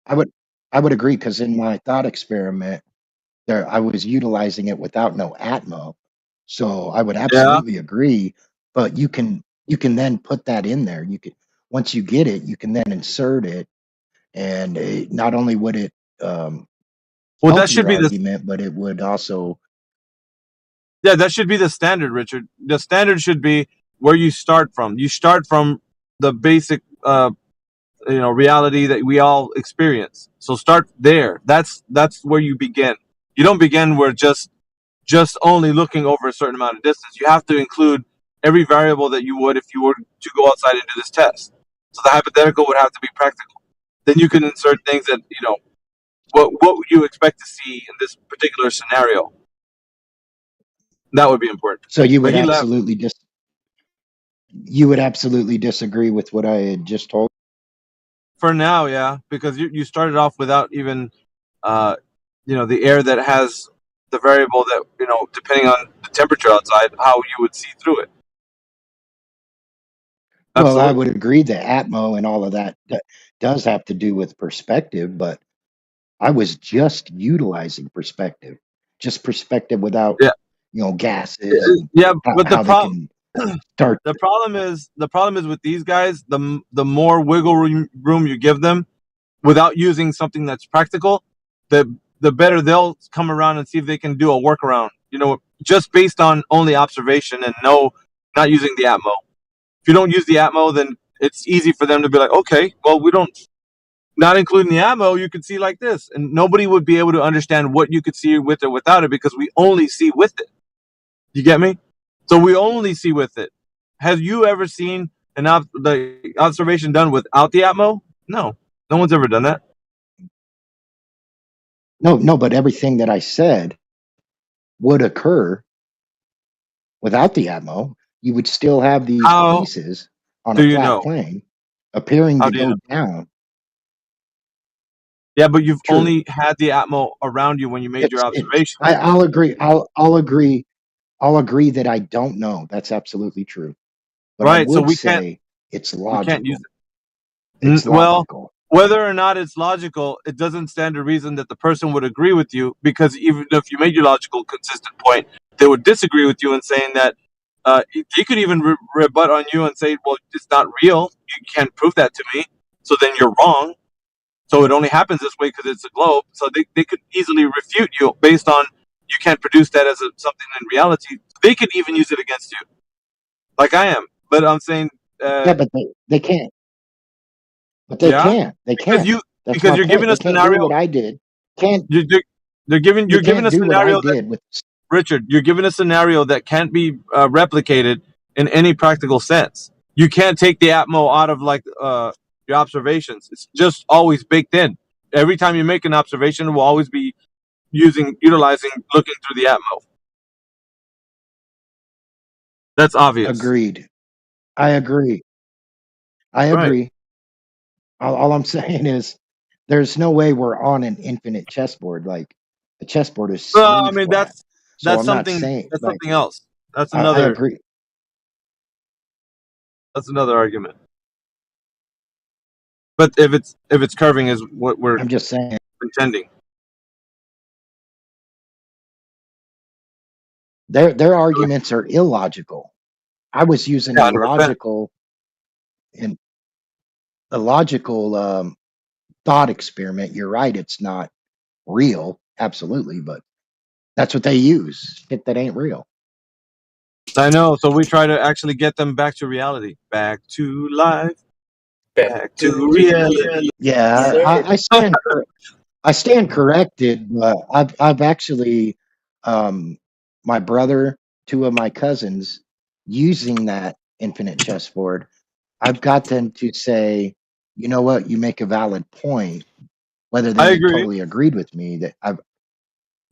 I would I would agree because in my thought experiment there I was utilizing it without no atmo. So I would Yeah. absolutely agree, but you can then put that in there. You could once you get it, you can then insert it and not only would it Well, that help should your be the argument, but it would also yeah, that should be the standard, Richard. The standard should be where you start from. You start from the basic, reality that we all experience. So start there. That's where you begin. You don't begin where just only looking over a certain amount of distance. You have to include every variable that you would if you were to go outside and do this test. So the hypothetical would have to be practical. Then you can insert things that what would you expect to see in this particular scenario. That would be important. so But he left. you would absolutely disagree with what I had just told. For now, yeah, because you started off without even, uh, the air that has the variable that depending on the temperature outside, how you would see through it. Well, I Absolutely. would agree that atmo and all of that does have to do with perspective, but I was just utilizing perspective, just perspective without, Yeah, gases and yeah. how, But the how they problem can start. the problem is with these guys, the more wiggle room you give them, without using something that's practical, the better they'll come around and see if they can do a workaround. Just based on only observation and not using the atmo. If you don't use the atmo, then it's easy for them to be like, okay, well, we don't, not including the atmo, you could see like this, and nobody would be able to understand what you could see with or without it because we only see with it. You get me? So we only see with it. Have you ever seen the observation done without the atmo? No, no one's ever done that. No, but everything that I said would occur without the atmo. You would still have these How pieces on do a you flat know? plane appearing How to do you know? go down. Yeah, but you've True. only had the atmo around you when you made your observation. I'll agree. I'll agree that I don't know. That's absolutely true. But I Right, so would we can't say it's use logical. it. It's Well, logical. whether or not it's logical, it doesn't stand to reason that the person would agree with you, because even if you made your logical, consistent point, they would disagree with you and saying that they could even rebut on you and say, well, it's not real. You can't prove that to me. So then you're wrong. So it only happens this way because it's a globe. So they could easily refute you based on you can't produce that as something in reality. They could even use it against you, like I am. But I'm saying, Yeah, but they can't. But they yeah, can't. They because can't. you That's because my you're point. giving a They can't do scenario. what I did. Can't You're, they you're giving can't a do what I scenario that, did with Richard, you're given a scenario that can't be replicated in any practical sense. You can't take the atmo out of your observations. It's just always baked in. Every time you make an observation, it will always be utilizing looking through the atmo. That's obvious. agreed. I agree. I Right. agree. All I'm saying is there's no way we're on an infinite chessboard. Like a chessboard is Well, I semi mean flat. So that's I'm not something saying that's like something else. That's I another agree. argument. But if it's curving is what we're I'm just saying contending. their arguments are illogical. I was using Yeah, 100%. in a logical thought experiment. You're right, it's not real, absolutely, but that's what they use. Shit that ain't real. I know. So we try to actually get them back to reality, back to life, back to reality. Yeah, Sir. I stand corrected, but I've actually um my brother, two of my cousins using that infinite chessboard, I've got them to say, you know what, you make a valid point, whether I they agree. totally agreed with me that I've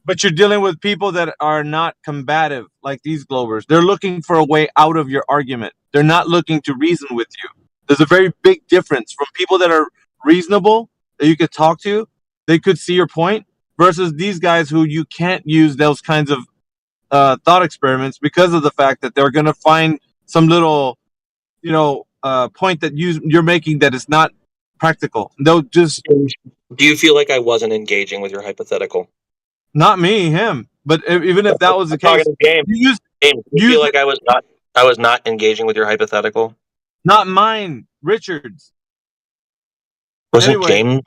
But you're dealing with people that are not combative like these Globers. They're looking for a way out of your argument. They're not looking to reason with you. There's a very big difference from people that are reasonable that you could talk to, they could see your point, versus these guys who you can't use those kinds of thought experiments because of the fact that they're going to find some little, point that you're making that is not practical. They'll just Do you feel like I wasn't engaging with your hypothetical? not me, him. But even if that was the I'm talking case, to James. you James, do you use feel like I was not engaging with your hypothetical? not mine, Richard's. Wasn't Anyway, James?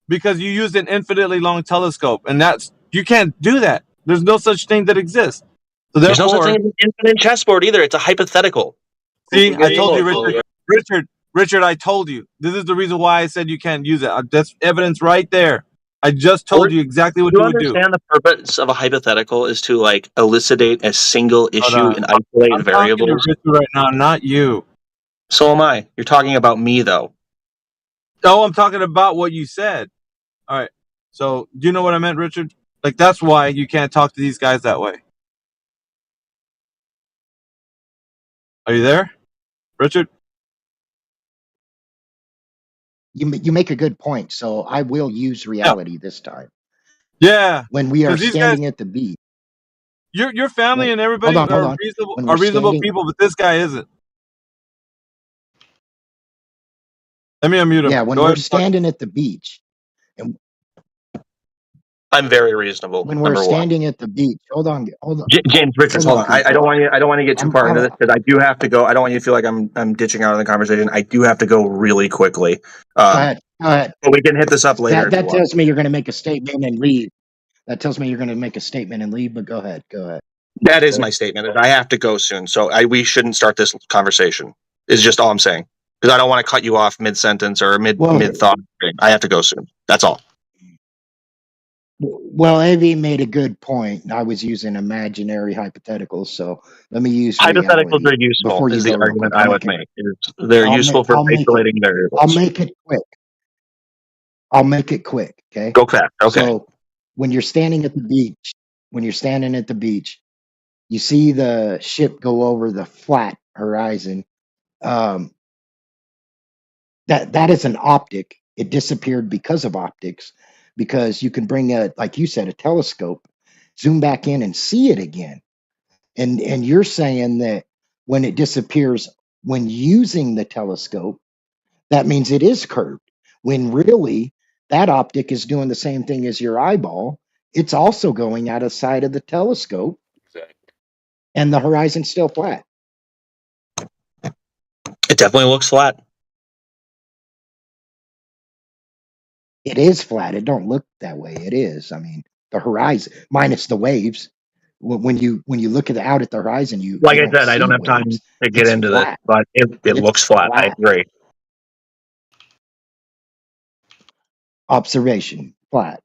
because you used an infinitely long telescope, and you can't do that. There's no such thing that exists. So There's no such thing therefore, as an infinite chessboard either. It's a hypothetical. see, I Getting told you, emotional, Richard, I told you. This is the reason why I said you can't use it. That's evidence right there. I just told you exactly what Do you you would do. understand the purpose of a hypothetical is to like elucidate a single Hold issue on. and isolate I'm talking to variables? Richard right now, not you. So am I. You're talking about me though. Oh, I'm talking about what you said. All right. So, do you know what I meant, Richard? Like, that's why you can't talk to these guys that way. Are you there, Richard? you make a good point. So I will use Yeah. reality this time. Yeah. When we are Because these guys, standing at the beach. your family When, and everybody hold are on. When we're reasonable standing, people, but this guy isn't. Let me unmute him. yeah, when Go we're ahead. standing at the beach, and I'm very reasonable. when we're Number one. standing at the beach, hold on, James Richards, hold on. I Cooper. don't want you. I don't want to get too I'm, far into I'm, this because I do have to go. I don't want you to feel like I'm ditching out of the conversation. I do have to go really quickly. Go ahead. But we can hit this up later. That tells me you're going to make a statement and leave. That tells me you're going to make a statement and leave. But go ahead. That is my statement. I have to go soon, so we shouldn't start this conversation. Is just all I'm saying because I don't want to cut you off mid sentence or mid thought. I have to go soon. That's all. Well, Avi made a good point. I was using imaginary hypotheticals, so let me use Hypotheticals reality are useful. before you Is go the real argument quick. I would make? They're useful for isolating variables. I'll make it quick. Okay. Go fast. Okay. So when you're standing at the beach, you see the ship go over the flat horizon. Um, that is an optic. It disappeared because of optics, because you can bring like you said, a telescope, zoom back in and see it again. And you're saying that when it disappears when using the telescope, that means it is curved. When really that optic is doing the same thing as your eyeball. It's also going out of side of the telescope, Exactly. and the horizon's still flat. It definitely looks flat. It is flat. It don't look that way. It is. I mean, the horizon minus the waves. When you look out at the horizon, you Like you I said, I don't see have time waves. to get It's into this, flat. but it It's looks flat. I agree. Observation, flat.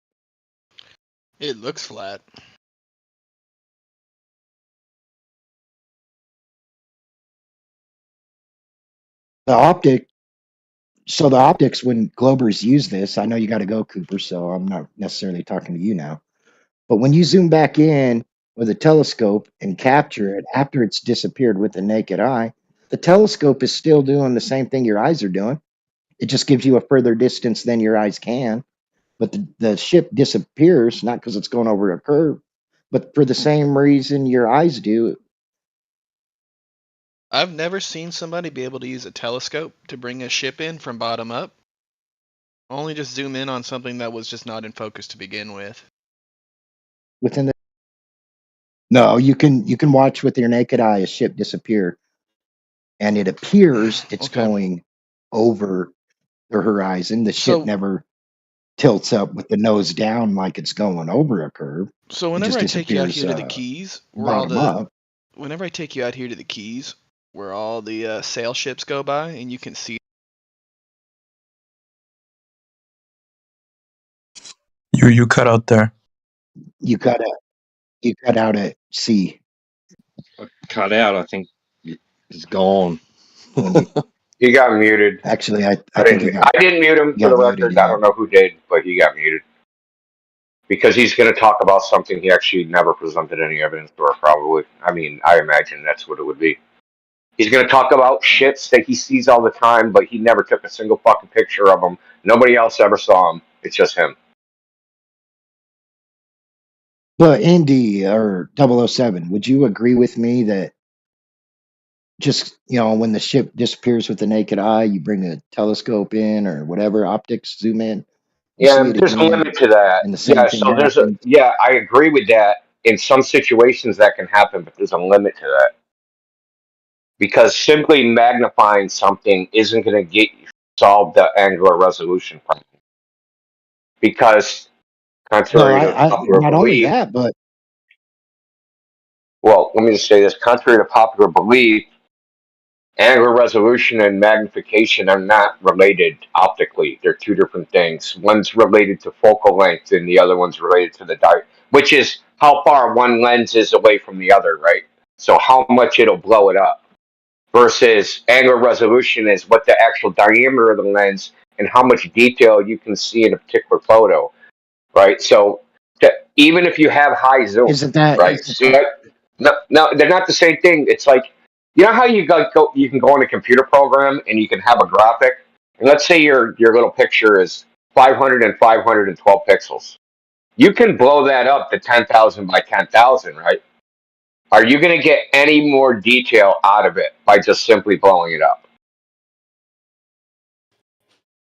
It looks flat. The optic. So the optics, when Globers use this, I know you got to go, Cooper. So I'm not necessarily talking to you now. But when you zoom back in with a telescope and capture it after it's disappeared with the naked eye, The telescope is still doing the same thing your eyes are doing. It just gives you a further distance than your eyes can. But the ship disappears, not because it's going over a curve, but for the same reason your eyes do. I've never seen somebody be able to use a telescope to bring a ship in from bottom up. Only just zoom in on something that was just not in focus to begin with. Within the No, you can watch with your naked eye a ship disappear, and it appears it's Okay. going over the horizon. The ship So never tilts up with the nose down like it's going over a curve. so It whenever just I take you out disappears here to the Keys, where all bottom the up. whenever I take you out here to the Keys, where all the sail ships go by, and you can see. You cut out there. You cut out at sea. Cut out. I think it's gone. When He got muted. actually, I I think he didn't. I didn't mute him for the got muted. record. I Yeah, don't know who did, but he got muted because he's going to talk about something he actually never presented any evidence for. Probably. I mean, I imagine that's what it would be. He's going to talk about shits that he sees all the time, but he never took a single fucking picture of them. Nobody else ever saw him. It's just him. but Indy or 007, would you agree with me that just when the ship disappears with the naked eye, you bring a telescope in or whatever optics, zoom in, you see Yeah, it there's a again, limit to that. and the same Yeah, thing so there's a happens? yeah, I agree with that. In some situations that can happen, but there's a limit to that. Because simply magnifying something isn't going to get you solve the angular resolution problem. Because No, contrary to I popular not only belief, that, but well, let me just say this: contrary to popular belief, angular resolution and magnification are not related optically. They're two different things. One's related to focal length, and the other one's related to the which is how far one lens is away from the other, right? So how much it'll blow it up. Versus angular resolution is what the actual diameter of the lens and how much detail you can see in a particular photo, right? So even if you have high zoom, isn't that right? No, they're not the same thing. It's like how you can go in a computer program and you can have a graphic, and let's say your little picture is 500 and 512 pixels. You can blow that up to 10,000 by 10,000, right? Are you going to get any more detail out of it by just simply blowing it up?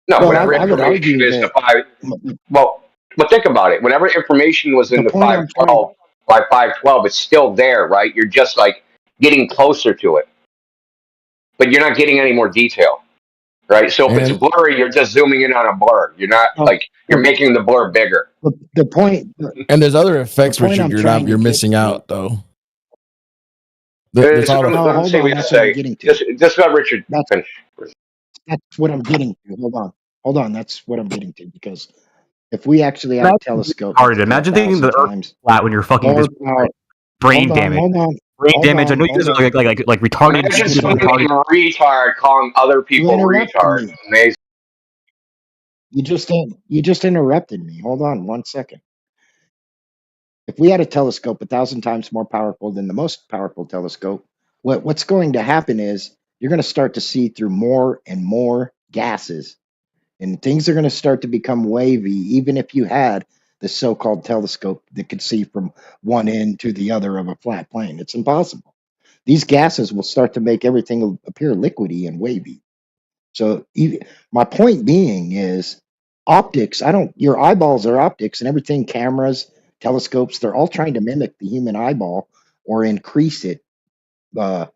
No, well, whatever I would information argue is the that five. Well, think about it. Whenever information was in the the point I'm trying 512 by 512, it's still there, right? You're just like getting closer to it, but you're not getting any more detail, right? So if it's And blurry, you're just zooming in on a blur. You're not oh, like you're making the blur bigger. the point and there's other the effects which point I'm trying to you're get missing to. out though. There's all No, Let me hold say what on. you have to That's what I'm say. getting to. Just let Richard That's finish. that's what I'm getting to. Hold on. That's what I'm getting to because if we actually had a Imagine telescope that hard. could do Imagine thinking 1,000 the Earth times is flat when you're fucking more this power. brain damage. Brain damage. I know you guys are like retarded. Imagine Just some hold fucking on. retard calling other You people interrupted retards. me. Amazing. You just interrupted me. Hold on 1 second. If we had a telescope 1,000 times more powerful than the most powerful telescope, what's going to happen is you're going to start to see through more and more gases, and things are going to start to become wavy, even if you had the so-called telescope that could see from one end to the other of a flat plane. It's impossible. These gases will start to make everything appear liquidy and wavy. So my point being is optics. Your eyeballs are optics and everything, cameras, telescopes, they're all trying to mimic the human eyeball or increase it. Uh,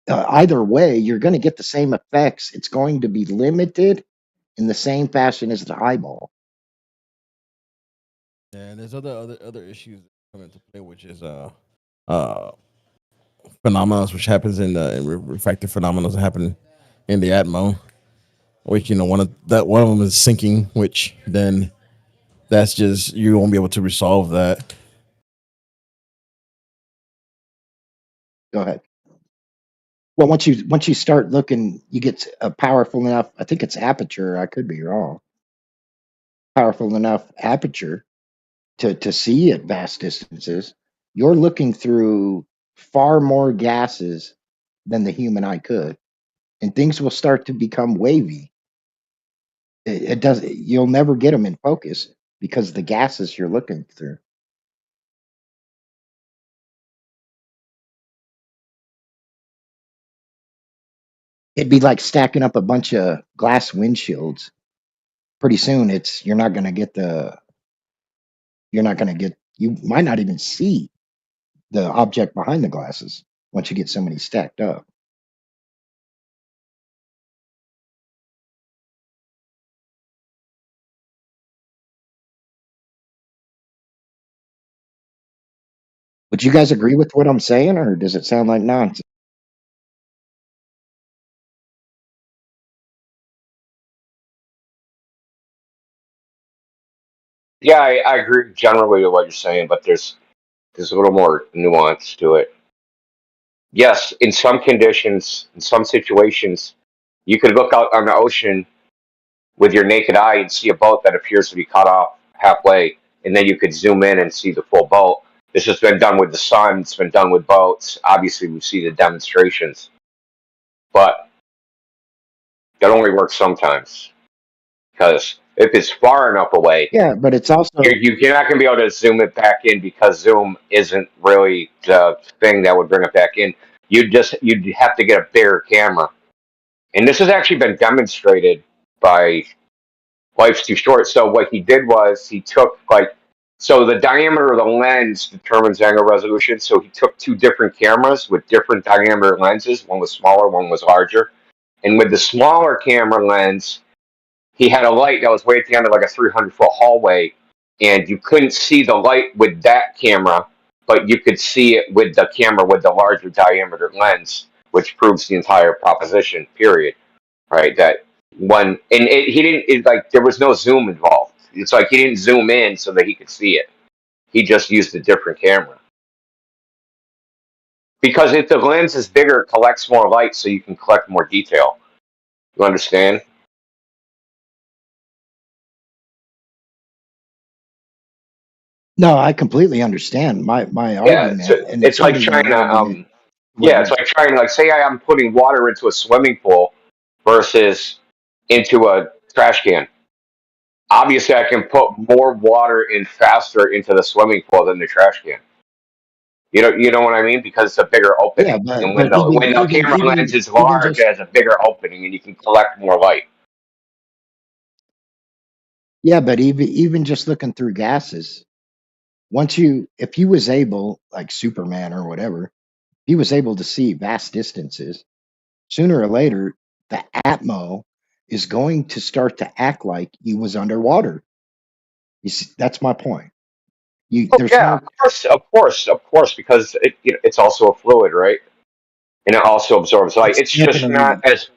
Either way, you're going to get the same effects. It's going to be limited in the same fashion as the eyeball. and there's other issues that come into play, which is phenomena which happens in the refractive phenomena that happen in the atmo, which one of them is sinking, which then that's just you won't be able to resolve that. Go ahead. Well, once you start looking, you get a powerful enough. I think it's aperture. I could be wrong. Powerful enough aperture to see at vast distances. You're looking through far more gases than the human eye could. and things will start to become wavy. It does. You'll never get them in focus because the gases you're looking through. It'd be like stacking up a bunch of glass windshields. Pretty soon, you're not going to get you might not even see the object behind the glasses once you get so many stacked up. Would you guys agree with what I'm saying, or does it sound like nonsense? Yeah, I agree generally with what you're saying, but there's a little more nuance to it. Yes, in some conditions, in some situations, you could look out on the ocean with your naked eye and see a boat that appears to be cut off halfway, and then you could zoom in and see the full boat. This has been done with the sun, it's been done with boats. Obviously, we see the demonstrations, but that only works sometimes because if it's far enough away, Yeah, but it's also you're not going to be able to zoom it back in because zoom isn't really the thing that would bring it back in. You'd have to get a bigger camera, and this has actually been demonstrated by Life's Too Short. So what he did was he took so the diameter of the lens determines angle resolution. So he took two different cameras with different diameter lenses. One was smaller, one was larger. And with the smaller camera lens, he had a light that was way at the end of like a 300-foot hallway, and you couldn't see the light with that camera, but you could see it with the camera with the larger diameter lens, which proves the entire proposition. Period. Right? That one, and he didn't there was no zoom involved. It's like he didn't zoom in so that he could see it. He just used a different camera. Because if the lens is bigger, it collects more light, so you can collect more detail. You understand? no, I completely understand my Yeah, argument, and it's it's like not even trying an to argument. yeah, What it's like trying say I'm putting water into a swimming pool versus into a trash can. Obviously, I can put more water in faster into the swimming pool than the trash can. You know what I mean? Because it's a bigger Yeah, opening, and but when the camera lens is even large, it just has a bigger opening, and you can collect more light. yeah, but even just looking through gases, if he was able, like Superman or whatever, he was able to see vast distances. Sooner or later, the atmo is going to start to act like he was underwater. You see, that's my point. Oh There's yeah, no, of course, of course, because it's also a fluid, right? And it also absorbs light. it's It's not just going to.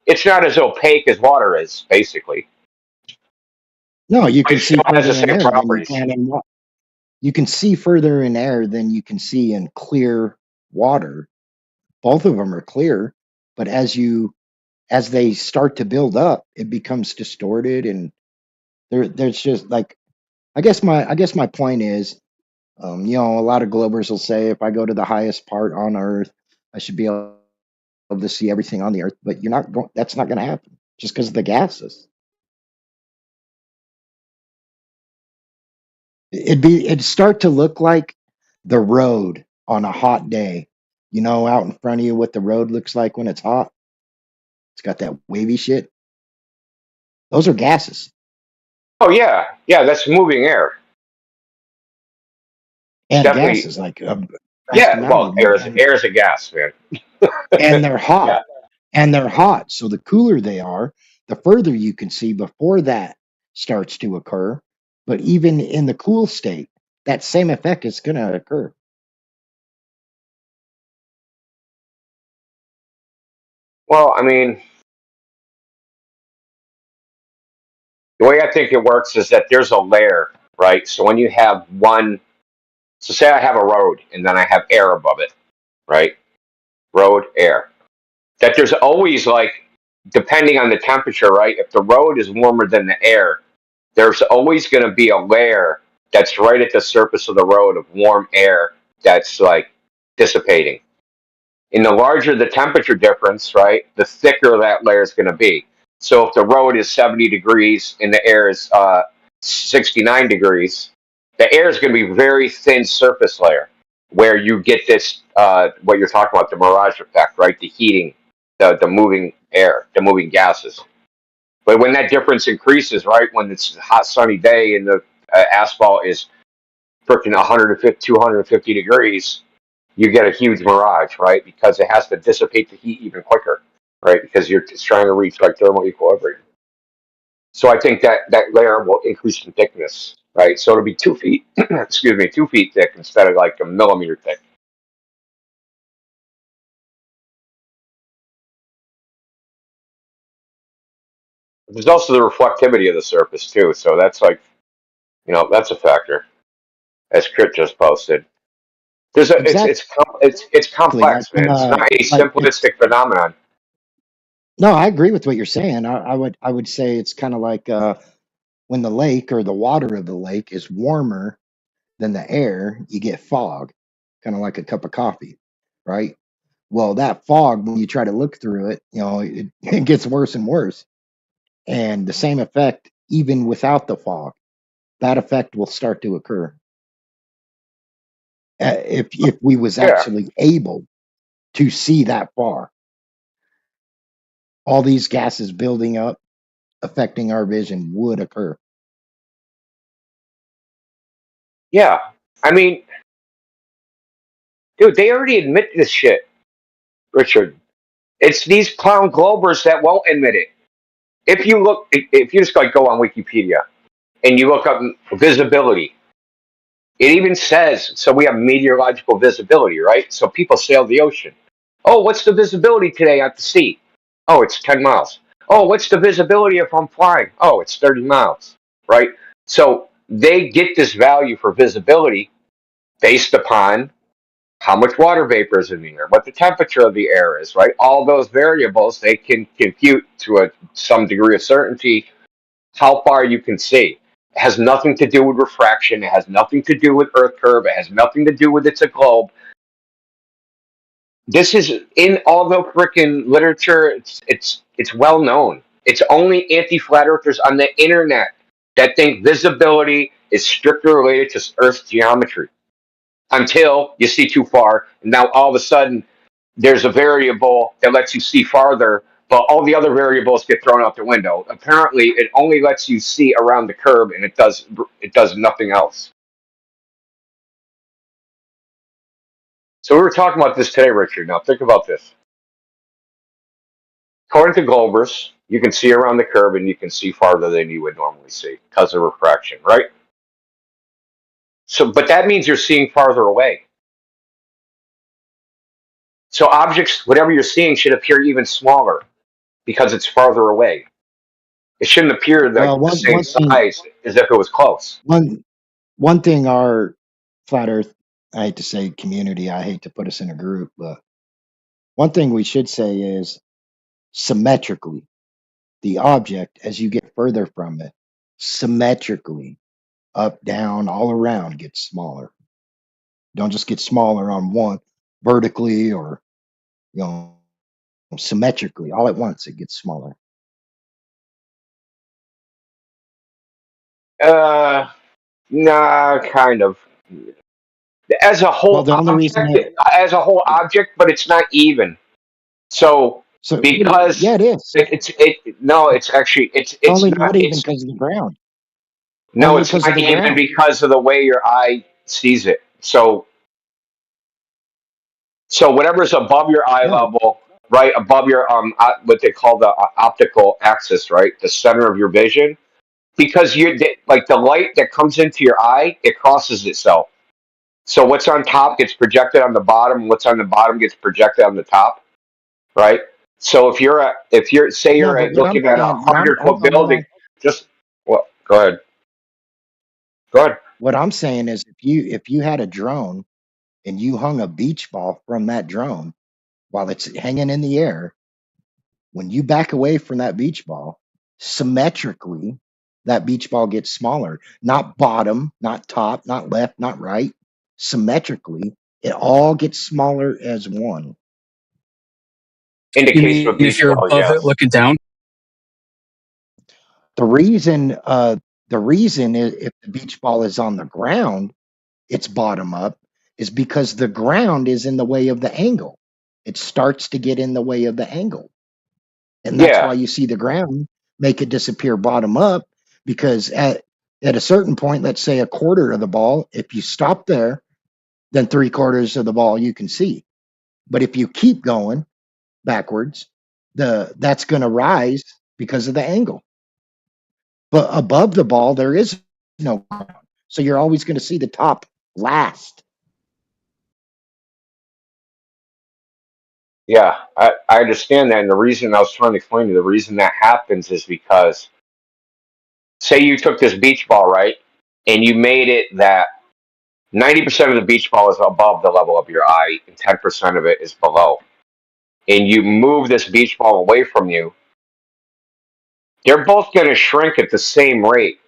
it's not as opaque as water is, basically. No, you But can it still see has the further in same air than you properties. can in water. You can see further in air than you can see in clear water. Both of them are clear, but as they start to build up, it becomes distorted, and there's just like I guess my point is, a lot of globers will say if I go to the highest part on Earth, I should be able to see everything on the Earth, but you're not going. That's not going to happen just because of the gases. It'd start to look like the road on a hot day. Out in front of you, what the road looks like when it's hot. It's got that wavy shit. Those are gases Oh yeah, yeah, that's moving air. and Definitely. gases like vast Yeah, amount well, of them, and air is a gas, man. and they're hot. Yeah. And they're hot. So the cooler they are, the further you can see before that starts to occur. But even in the cool state, that same effect is going to occur. Well, I mean, the way I think it works is that there's a layer, right? So when you have so say I have a road and then I have air above it, right? Road, air. That there's always depending on the temperature, right? If the road is warmer than the air, there's always going to be a layer that's right at the surface of the road of warm air that's dissipating. And the larger the temperature difference, right, the thicker that layer is going to be. So if the road is 70 degrees and the air is 69 degrees, the air is going to be very thin surface layer where you get this, what you're talking about, the mirage effect, right? The heating, the moving air, the moving gases. But when that difference increases, right, when it's a hot sunny day and the asphalt is freaking 150, 250 degrees, you get a huge mirage, right? Because it has to dissipate the heat even quicker, right? Because you're just trying to reach like thermal equilibrium. So I think that that layer will increase in thickness, right? So it'll be 2 feet, excuse me, 2 feet thick instead of like a millimeter thick. There's also the reflectivity of the surface too. So that's like, that's a factor, as Crit just posted. There's a, Exactly. it's complex, man. And It's not a like simplistic phenomenon. no, I agree with what you're saying. I would say it's kind of like when the lake or the water of the lake is warmer than the air, you get fog, kind of like a cup of coffee, right? Well, that fog, when you try to look through it, it gets worse and worse. And the same effect, even without the fog, that effect will start to occur. If we was Yeah. actually able to see that far, all these gases building up, affecting our vision would occur. Yeah. I mean, dude, they already admit this shit, Richard. It's these clown globers that won't admit it. If you just like go on Wikipedia and you look up visibility, it even says, so we have meteorological visibility, right? So people sail the ocean. Oh, what's the visibility today at the sea? Oh, it's 10 miles. Oh, what's the visibility if I'm flying? Oh, it's 30 miles, right? So they get this value for visibility based upon how much water vapor is in the air, what the temperature of the air is, right? All those variables, they can compute to some degree of certainty how far you can see. It has nothing to do with refraction. It has nothing to do with Earth curve. It has nothing to do with it's a globe. This is in all the freaking literature. It's well known. It's only anti-flat earthers on the internet that think visibility is strictly related to Earth's geometry. Until you see too far, and now all of a sudden there's a variable that lets you see farther, but all the other variables get thrown out the window. Apparently, it only lets you see around the curb, and it does nothing else. So we were talking about this today, Richard. Now think about this. According to Globers, you can see around the curb, and you can see farther than you would normally see because of refraction, right? So, but that means you're seeing farther away. So objects, whatever you're seeing, should appear even smaller because it's farther away. It shouldn't appear like Well, the same one thing, size as if it was close. one thing our flat Earth, I hate to say community, I hate to put us in a group, but one thing we should say is symmetrically, the object, as you get further from it, symmetrically, up, down, all around, gets smaller. Don't just get smaller on one vertically or you know symmetrically. All at once, it gets smaller. Nah, kind of. As a Well, whole the only reason object, as a whole object, but it's not even. So so because yeah, it is. no, it's actually it's Only not not even it's because of the ground. no, Only it's because of not the even ground. because of the way your eye sees it. So whatever's above your eye Yeah. level, right above your what they call the optical axis, right, the center of your vision, because like the light that comes into your eye, it crosses itself. So what's on top gets projected on the bottom, and what's on the bottom gets projected on the top, right? So if you're say No, you're but what I'm looking at a saying, what I'm 100-foot hold building, on. just what? Go ahead. Go ahead. What I'm saying is if you had a drone and you hung a beach ball from that drone while it's hanging in the air, when you back away from that beach ball, symmetrically, that beach ball gets smaller. Not bottom, not top, not left, not right. Symmetrically, it all gets smaller as one. indicates to a beach if you're ball, above it yes. looking down? The reason if the beach ball is on the ground, it's bottom up, is because the ground is in the way of the angle. It starts to get in the way of the angle. And that's Yeah, why you see the ground make it disappear bottom up, because at a certain point, let's say a quarter of the ball, if you stop there, then 3/4 of the ball you can see. But if you keep going backwards, that's going to rise because of the angle. But above the ball, there is no ground. So you're always going to see the top last. yeah, I understand that. And the reason I was trying to explain to you, the reason that happens is because, say you took this beach ball, right? And you made it that 90% of the beach ball is above the level of your eye and 10% of it is below. And you move this beach ball away from you, they're both going to shrink at the same rate,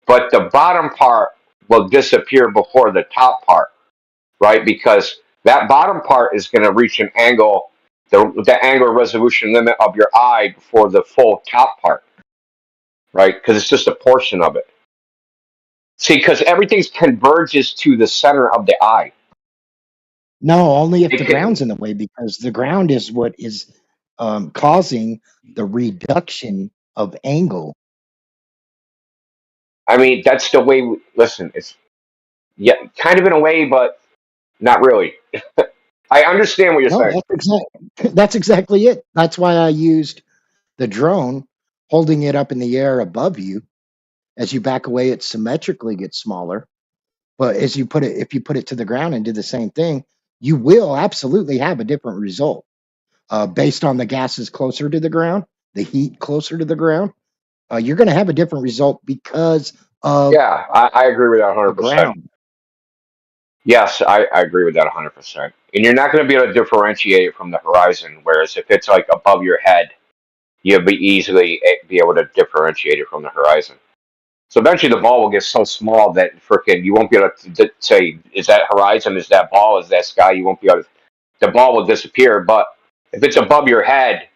but the bottom part will disappear before the top part, right? Because that bottom part is going to reach an angle, the angular resolution limit of your eye before the full top part, right? Because it's just a portion of it. See, because everything converges to the center of the eye. No, only if It the can, ground's in the way, because the ground is what is causing the reduction of angle. I mean, that's the way. Listen, it's yeah, kind of in a way, but not really. I understand what you're No, saying. that's exactly it. That's why I used the drone, holding it up in the air above you. As you back away, it symmetrically gets smaller. But as you put it, if you put it to the ground and do the same thing, you will absolutely have a different result based on the gases closer to the ground, the heat closer to the ground. You're going to have a different result because of Yeah, I agree with that the 100%. ground. Yes, I agree with that 100%. And you're not going to be able to differentiate it from the horizon. Whereas if it's like above your head, you'll be easily be able to differentiate it from the horizon. So eventually the ball will get so small that frickin' you won't be able to say, is that horizon, is that ball, is that sky? You won't be able to, the ball will disappear. But if it's above your head,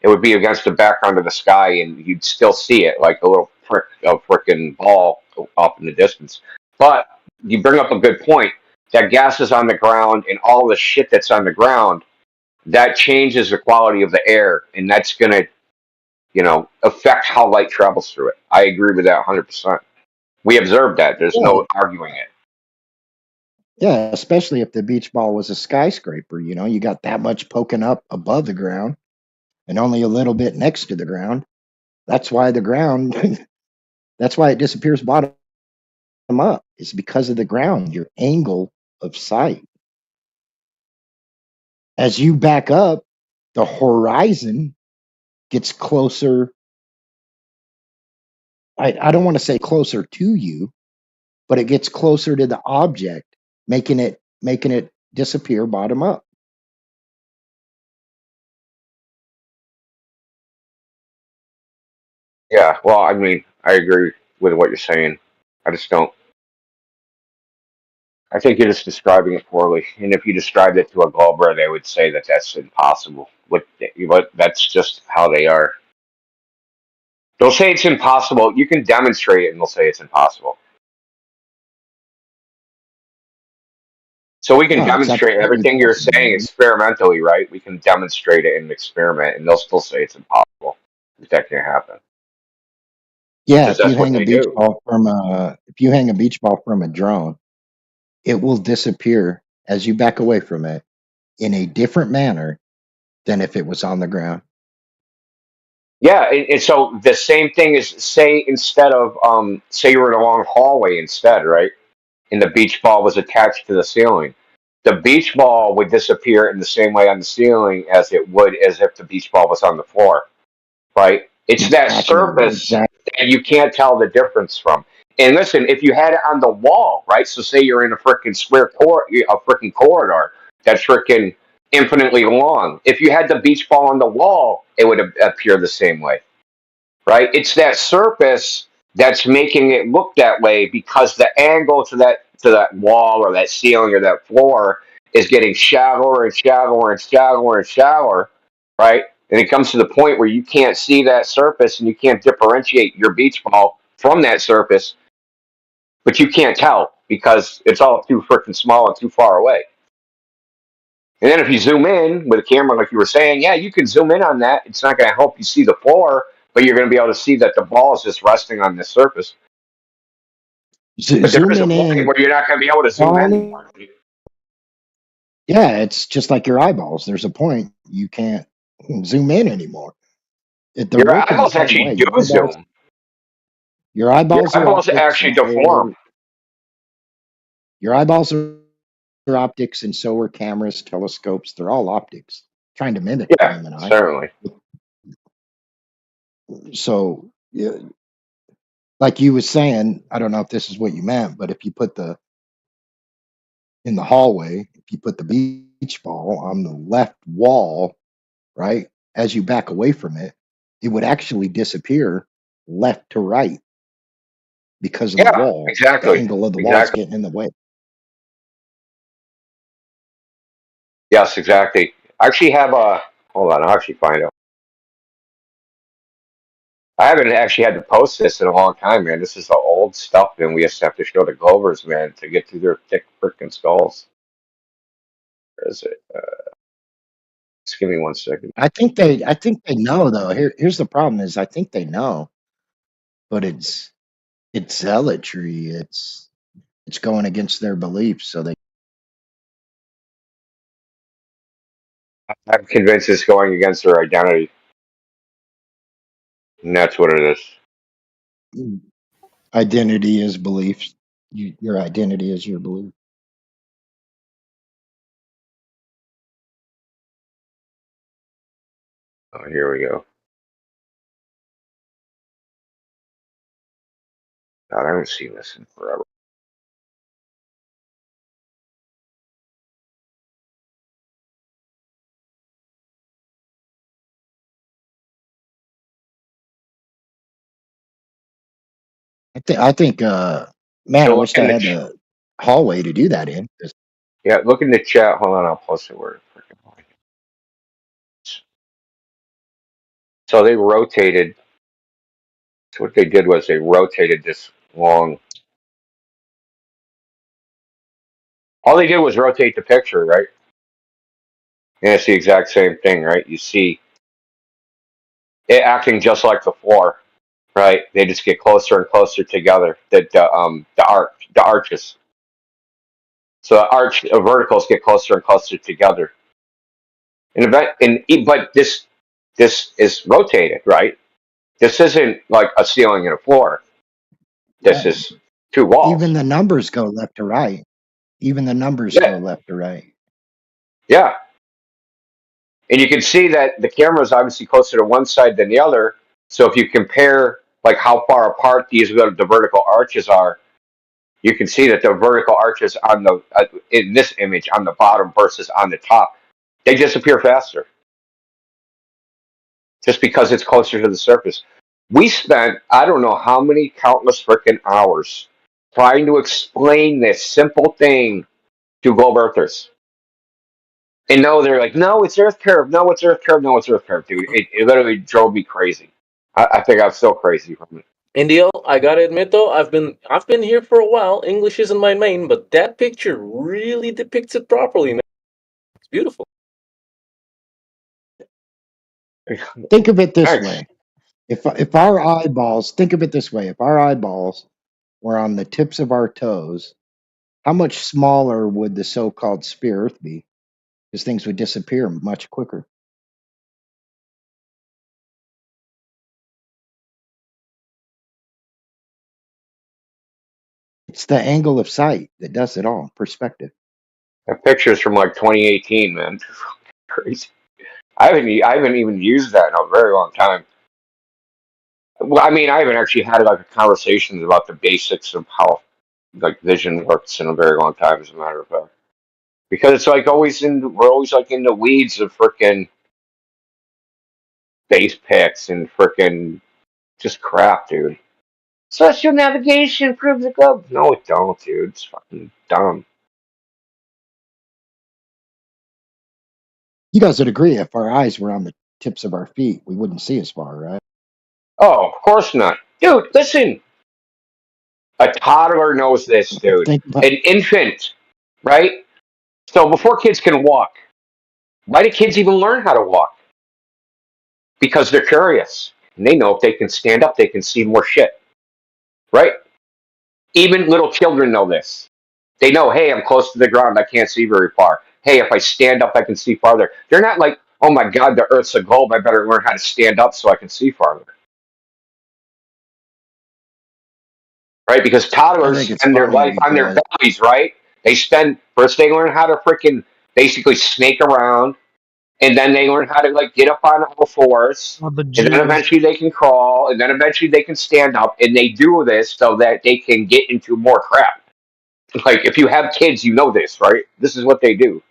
it would be against the background of the sky and you'd still see it like a little prick of frickin' ball off in the distance. But you bring up a good point. That gas is on the ground and all the shit that's on the ground, that changes the quality of the air. And that's going to, affect how light travels through it. I agree with that 100%. We observed that. There's Yeah, no arguing it. yeah, especially if the beach ball was a skyscraper. You got that much poking up above the ground and only a little bit next to the ground. That's why the ground, that's why it disappears bottom up. It's because of the ground, your angle of sight. As you back up, the horizon gets closer. I don't want to say closer to you, but it gets closer to the object, making it disappear bottom up. Yeah, well, I mean, I agree with what you're saying. I just don't. I think you're just describing it poorly. And if you described it to a Glober, they would say that that's impossible. But that's just how they are. They'll say it's impossible. You can demonstrate it, and they'll say it's impossible. So we can No, it's demonstrate absolutely everything you're saying possible. experimentally, right? We can demonstrate it in an experiment, and they'll still say it's impossible. That can't happen Yeah, because that's what they do. if you hang a beach ball from a drone, it will disappear as you back away from it in a different manner than if it was on the ground. Yeah, and so the same thing is, say instead of say you were in a long hallway instead, right? And the beach ball was attached to the ceiling. The beach ball would disappear in the same way on the ceiling as it would as if the beach ball was on the floor, right? It's that surface Exactly. that you can't tell the difference from. And listen, if you had it on the wall, right? So say you're in a freaking a freaking corridor that's freaking infinitely long. If you had the beach ball on the wall, it would appear the same way, right? It's that surface that's making it look that way because the angle to that wall or that ceiling or that floor is getting shallower and shallower and shallower and shallower. right? And it comes to the point where you can't see that surface and you can't differentiate your beach ball from that surface, but you can't tell because it's all too freaking small and too far away. And then if you zoom in with a camera, like you were saying, yeah, you can zoom in on that. It's not going to help you see the floor, but you're going to be able to see that the ball is just resting on this surface. But there is a Zooming point in, where you're not going to be able to zoom in. yeah, it's just like your eyeballs. There's a point you can't zoom in anymore. They're Your working the eyeballs same actually way. do zoom. Your Your eyeballs are eyeballs optics, actually and so deform. your eyeballs are optics, and so are cameras, telescopes. They're all optics, trying to mimic the Yeah, human eye. certainly. So, yeah, like you was saying, I don't know if this is what you meant, but if you put in the hallway, if you put the beach ball on the left wall, right, as you back away from it, it would actually disappear left to right because of the Yeah, wall. The exactly. angle of the wall's Exactly. getting in the way. Yes, exactly. I actually have a, hold on, I'll actually find out. I haven't actually had to post this in a long time, man. This is the old stuff, and we just have to show the Glovers, man, to get through their thick freaking skulls. Where is it? Just give me 1 second. I think they know though. Here's the problem is I think they know, but it's zealotry. It's going against their beliefs. So I'm convinced it's going against their identity, and that's what it is. identity is beliefs. Your identity is your belief. Oh, here we go. God, I haven't seen this in forever. I think man, Hey, I look wished in I the had the hallway to do that in. yeah, look in the chat. Hold on, I'll post it where. So they rotated. So what they did was they rotated this long. All they did was rotate the picture, right? And it's the exact same thing, right? You see it acting just like the floor, right? They just get closer and closer together. The arches. So the verticals get closer and closer together. But this is rotated, right? This isn't like a ceiling and a floor. Yeah. This is two walls. Even the numbers go left to right. Even the numbers Yeah, go left to right. yeah. And you can see that the camera is obviously closer to one side than the other. So if you compare like how far apart the vertical arches are, you can see that the vertical arches on the in this image on the bottom versus on the top, they disappear faster just because it's closer to the surface. We spent I don't know how many countless freaking hours trying to explain this simple thing to globe earthers. And no, they're like, no, it's Earth curve. No, it's Earth curve. No, it's Earth curve, dude. It literally drove me crazy. I think I'm still crazy from it. Indio, I gotta admit though, I've been here for a while. English isn't my main, but that picture really depicts it properly, man. It's beautiful. Think of it this Thanks. way. If our eyeballs, think of it this way, if our eyeballs were on the tips of our toes, how much smaller would the so-called sphere Earth be? Because things would disappear much quicker. It's the angle of sight that does it all. Perspective. That picture's from like 2018, man. Crazy. I haven't even used that in a very long time. Well, I mean, I haven't actually had like conversations about the basics of how like vision works in a very long time, as a matter of fact. Because it's like we're always like in the weeds of freaking base picks and freaking just crap, dude. Circumnavigation proves the globe. No, it don't, dude. It's fucking dumb. You guys would agree if our eyes were on the tips of our feet, we wouldn't see as far, right? Oh, of course not. Dude, listen. A toddler knows this, dude. Think about An infant, right? So before kids can walk, why do kids even learn how to walk? Because they're curious. And they know if they can stand up, they can see more shit, right? Even little children know this. They know, hey, I'm close to the ground. I can't see very far. Hey, if I stand up, I can see farther. They're not like, oh my God, the Earth's a globe. I better learn how to stand up so I can see farther. Right? Because I toddlers think it's spend their funny life on their because bellies, right? First they learn how to freaking basically snake around, and then they learn how to like get up on all fours, Oh, the and then Jews. eventually they can crawl, and then eventually they can stand up, and they do this so that they can get into more crap. Like if you have kids, you know this, right? This is what they do.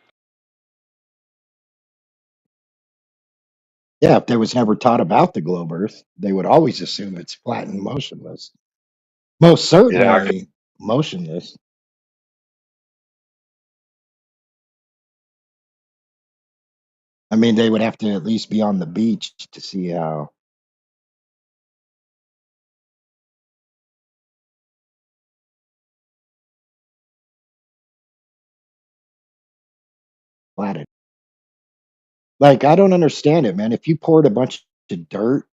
yeah, if they was never taught about the globe Earth, they would always assume it's flat and motionless. Most Exactly. certainly motionless. I mean, they would have to at least be on the beach to see how flat it. Like, I don't understand it, man. If you poured a bunch of dirt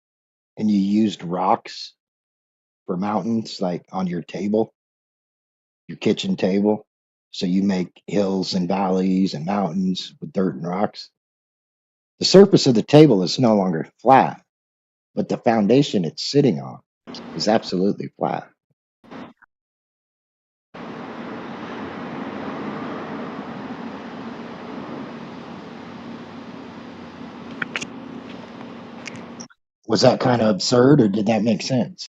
and you used rocks for mountains, like on your table, your kitchen table, so you make hills and valleys and mountains with dirt and rocks, the surface of the table is no longer flat, but the foundation it's sitting on is absolutely flat. Was that kind of absurd or did that make sense?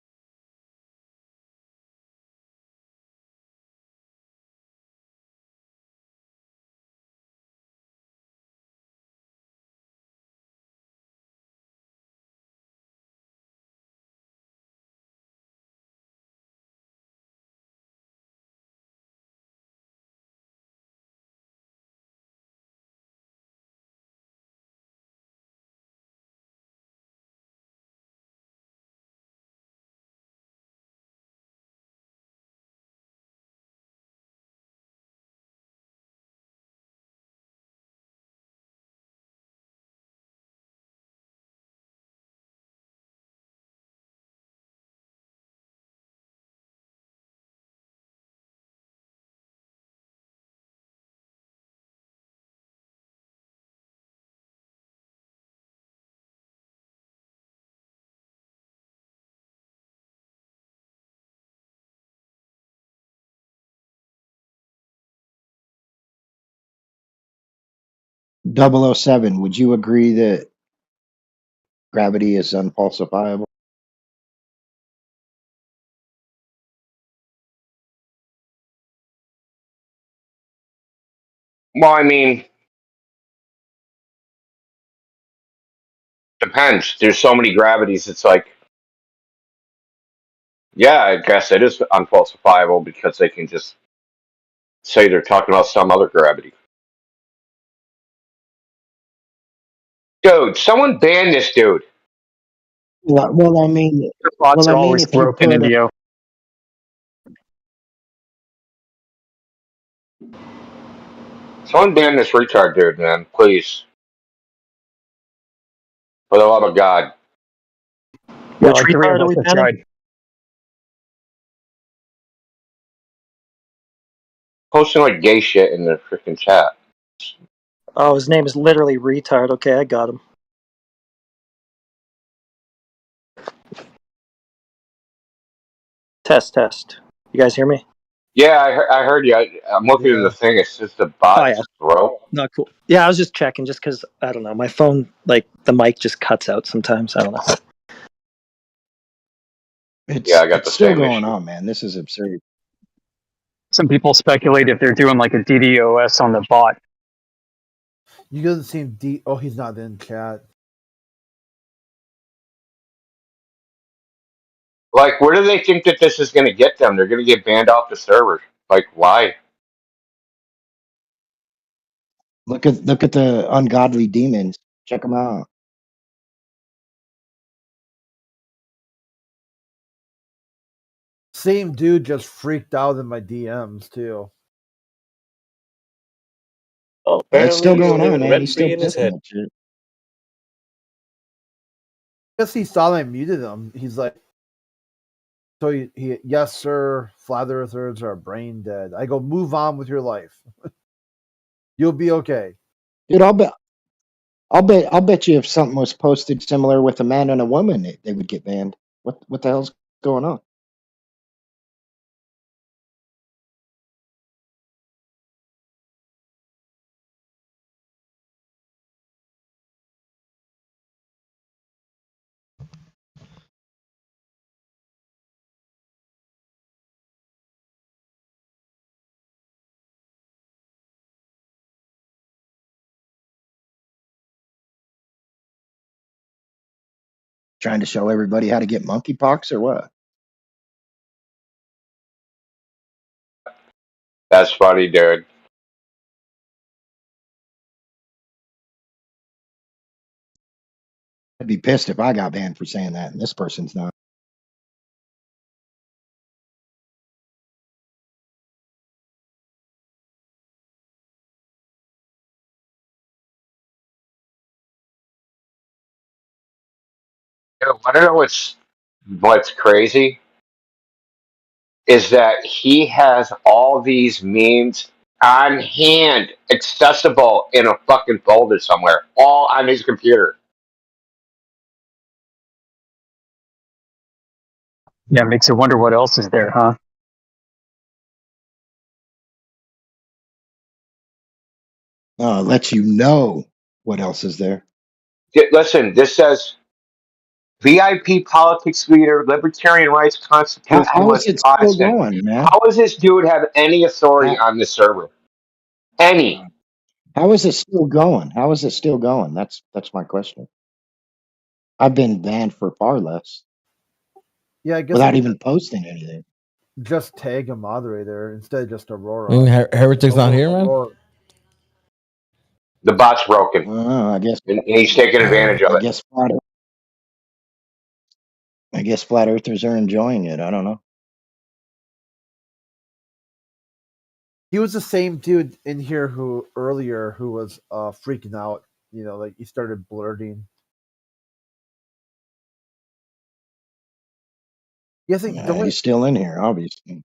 Double O Seven. Would you agree that gravity is unfalsifiable? Well, I mean, depends. There's so many gravities. It's like, yeah, I guess it is unfalsifiable because they can just say they're talking about some other gravity. Dude, someone ban this dude. Well, I mean, Your bots are always if you broken put into you. Someone ban this retard dude, man. Please. For the love of God. Yeah, Which like three of retard are us we have banning? tried. Posting like gay shit in the freaking chat. Oh, his name is literally retard. Okay, I got him. Test, test. You guys hear me? Yeah, I heard you. I'm looking at the yeah. thing. It's just a Oh yeah, bot's throat. not cool. Yeah, I was just checking, just because I don't know. My phone, like the mic, just cuts out sometimes. I don't know. Yeah, I got It's the still same going issue. on, man. This is absurd. Some people speculate if they're doing like a DDoS on the bot. You doesn't seem deep. Oh, he's not in chat. Like, where do they think that this is going to get them? They're going to get banned off the server. Like, why? Look at the ungodly demons. Check them out. same dude just freaked out in my DMs too. Oh, It's still apparently you're going on, living man. rent He's still free in his posting head. that shit. Guess he saw that I muted him. He's like, so he yes, sir, flat earthers are brain dead. I go, move on with your life. You'll be okay. Dude, I'll bet you if something was posted similar with a man and a woman, they would get banned. What the hell's going on? Trying to show everybody how to get monkeypox or what? That's funny, dude. I'd be pissed if I got banned for saying that, and this person's not. Dude, want to know what's crazy? Is that he has all these memes on hand, accessible in a fucking folder somewhere, all on his computer. Yeah, makes you wonder what else is there, huh? It lets you know what else is there. Listen, this says VIP politics leader, libertarian rights How is constitutionalist it still Protestant. going, man? How does this dude have any authority How, on this server? Any? how is it still going? How is it still going? That's my question. I've been banned for far less Yeah, I guess without you even posting anything. just tag a moderator instead of just Aurora. Heretic's not here, man. Aurora. The bot's broken, I guess and he's taking advantage of I it. guess flat earthers are enjoying it. I don't know. He was the same dude in here who was freaking out. You know, like he started blurting. Yeah, I think He's still in here, obviously.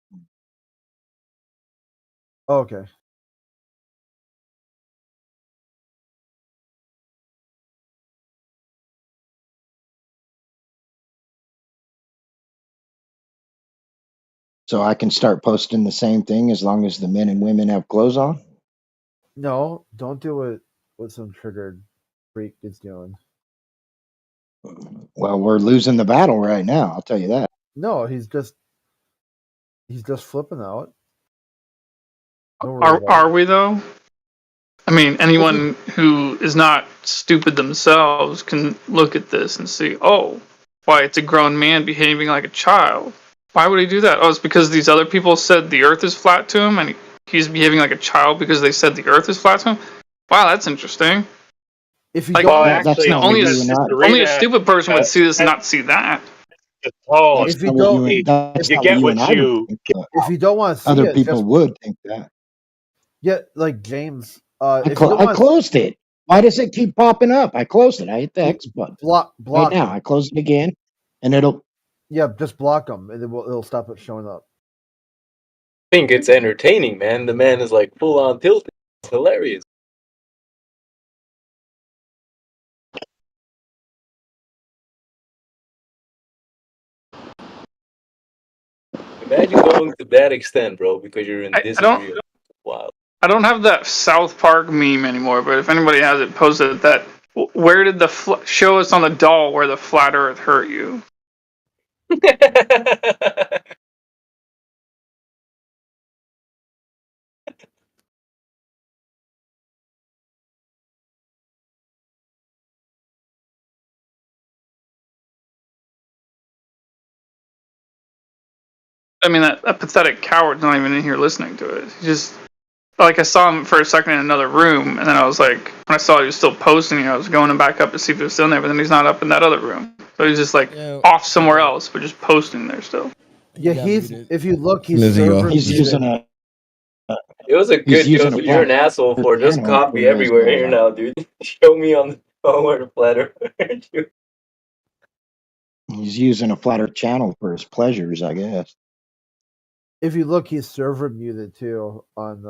Oh, okay. So I can start posting the same thing as long as the men and women have clothes on? No, don't do what some triggered freak is doing. Well, we're losing the battle right now, I'll tell you that. No, he's just flipping out. Don't worry about Are we though? I mean, anyone who is not stupid themselves can look at this and see, oh, why, it's a grown man behaving like a child. Why would he do that? Oh, it's because these other people said the earth is flat to him, and he's behaving like a child because they said the earth is flat to him? Wow, that's interesting. If you like, don't, actually, only a stupid person would see this and not see that. Oh, if you don't, you get what you. If you don't want to see other it, people just, would think that. Yeah, like James. I closed it. Why does it keep popping up? I closed it. I hit the X button. Block right now. them. I closed it again, and it'll. Yeah, just block them, and it'll stop it showing up. I think it's entertaining, man. The man is like full on tilted. It's hilarious. Imagine going to that extent, bro, because you're in disagreement. Wow. I don't have that South Park meme anymore, but if anybody has it, post it. That where did the show us on the doll where the flat Earth hurt you? I mean, that pathetic coward's not even in here listening to it. He just, like, I saw him for a second in another room, and then I was like, when I saw he was still posting, I was going back up to see if he was still in there, but then he's not up in that other room. So he's just, like, off somewhere else, but just posting there still. Yeah, got he's. muted. If you look, Soon he's as he server He's muted. using a It was a he's good using joke, a but you're an flat asshole for it. Just channel copy for his everywhere here now, dude. Show me on the phone where the flat earth. he's using a flatter channel for his pleasures, I guess. If you look, he's server muted too on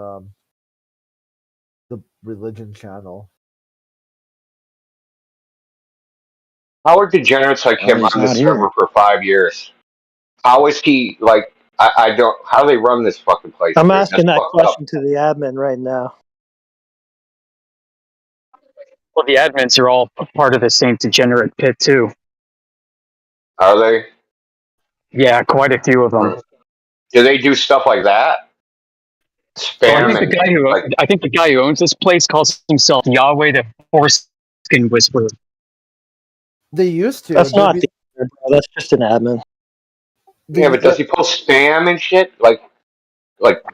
the religion channel. How are degenerates like Well, him he's on the not here. server for 5 years? How is he like? I don't. How do they run this fucking place, I'm dude? That's asking that fucked up. question to the admin right now. Well, the admins are all part of the same degenerate pit too. Are they? Yeah, quite a few of them. Do they do stuff like that? Well, I think Spamming, like the guy who owns this place calls himself Yahweh the Foreskin Whisperer. They used to. That's not the bro. That's just an admin. yeah, but does he post spam and shit? Like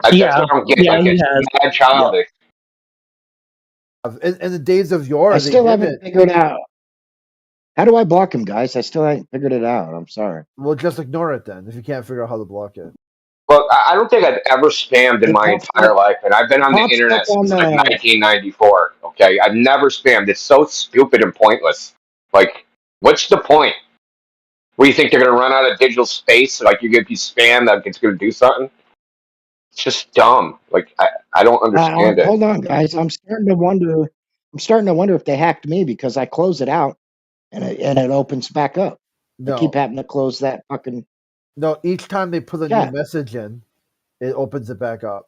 that's Yeah, what I'm getting. yeah, Like he it's has. mad childish. In the days of yore, I they still did haven't it. figured out. How do I block him, guys? I still haven't figured it out. I'm sorry. Well, just ignore it then if you can't figure out how to block it. Well, I don't think I've ever spammed in It my pops entire up. life, and I've been on the Pops up internet on since like the. 1994. Okay, I've never spammed. It's so stupid and pointless. Like, what's the point? What do you think they're gonna run out of digital space? Like, you're gonna be spam that it's gonna do something? It's just dumb. Like, I don't understand it. Hold on, guys. I'm starting to wonder. I'm starting to wonder if they hacked me because I close it out and it opens back up. I keep No, having to close that fucking no. Each time they put a new chat. message in, it opens it back up.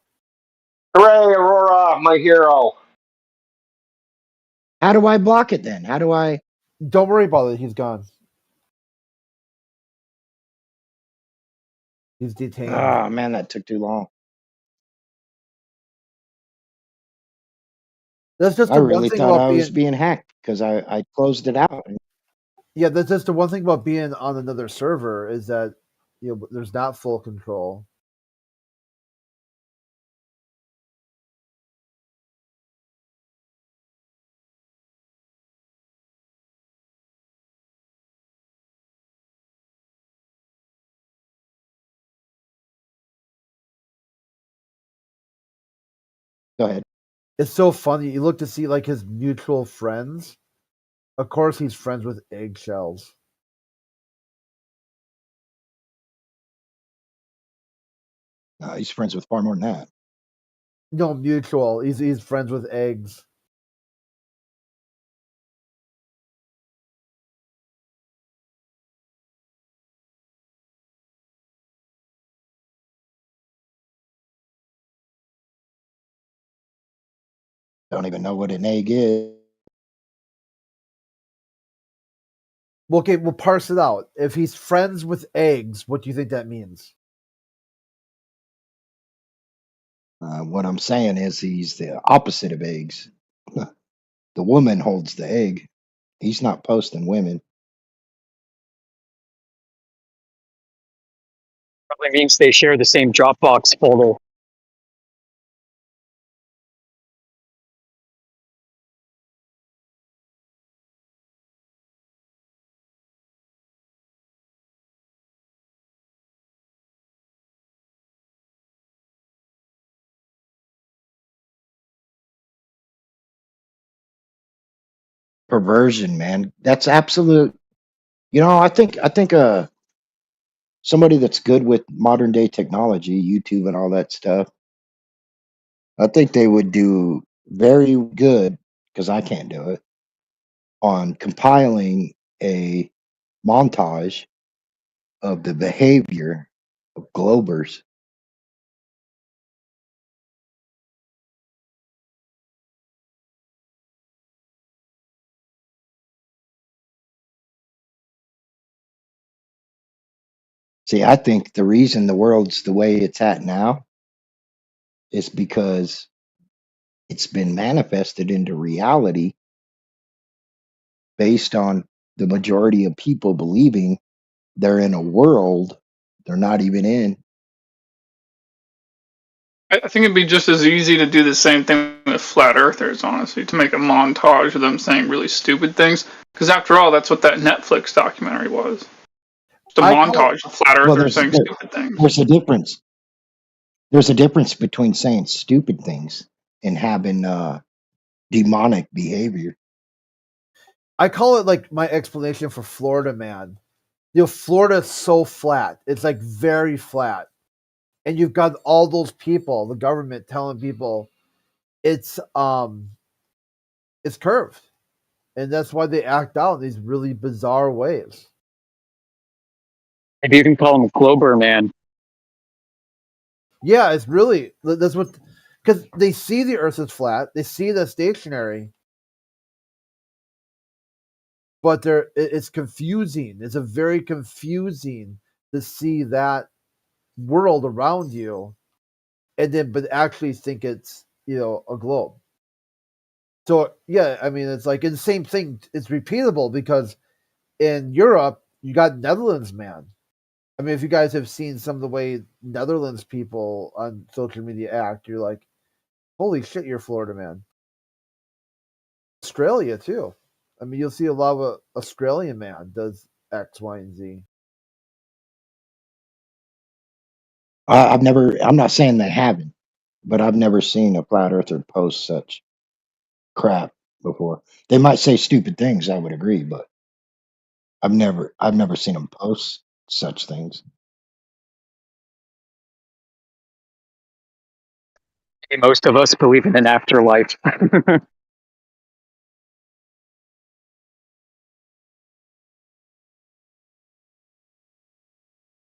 Hooray, Aurora, my hero! How do I block it then? How do I? Don't worry about it. He's gone. He's detained. Oh man, that took too long. That's just I the one really thing thought about I was being. being hacked because I closed it out. Yeah, that's just the one thing about being on another server is that there's not full control. Go ahead. It's so funny. You look to see like his mutual friends. Of course, he's friends with eggshells. He's friends with far more than that. No, mutual. He's friends with eggs. Don't even know what an egg is. Well, okay, we'll parse it out. If he's friends with eggs, what do you think that means? What I'm saying is he's the opposite of eggs. The woman holds the egg. He's not posting women. Probably means they share the same Dropbox folder. Perversion, man. That's absolute. I think somebody that's good with modern day technology, YouTube and all that stuff, I think they would do very good because I can't do it on compiling a montage of the behavior of globers. See, I think the reason the world's the way it's at now is because it's been manifested into reality based on the majority of people believing they're in a world they're not even in. I think it'd be just as easy to do the same thing with flat earthers, honestly, to make a montage of them saying really stupid things. Because after all, that's what that Netflix documentary was. It's a I call montage of flat Well, earthers saying stupid things. there's a difference. There's a difference between saying stupid things and having demonic behavior. I call it like my explanation for Florida man. You know, Florida's so flat. It's like very flat. And you've got all those people, the government telling people it's curved. And that's why they act out in these really bizarre ways. Maybe you can call him Glober Man. Yeah, it's really that's what, because they see the Earth is flat, they see the stationary, but it's confusing. It's a very confusing to see that world around you, and then but actually think it's a globe. So yeah, I mean it's like the same thing. It's repeatable because in Europe you got Netherlands man. I mean, if you guys have seen some of the way Netherlands people on social media act, you're like, holy shit, you're Florida man. Australia too. I mean, you'll see a lot of Australian man does X, Y, and Z. I'm not saying they haven't, but I've never seen a flat earther post such crap before. They might say stupid things, I would agree, but I've never seen them post such things. Most of us believe in an afterlife.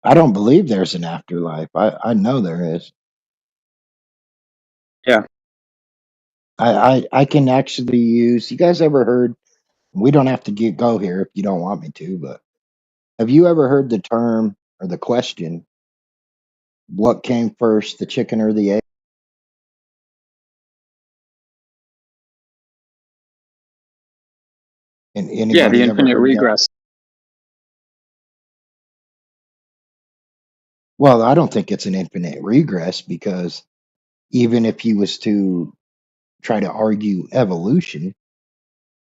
I don't believe there's an afterlife. I know there is. Yeah. I can actually use. You guys ever heard? We don't have to go here if you don't want me to, but have you ever heard the term or the question, what came first, the chicken or the egg? And Yeah, the anybody ever infinite heard that? regress. Well, I don't think it's an infinite regress because even if you was to try to argue evolution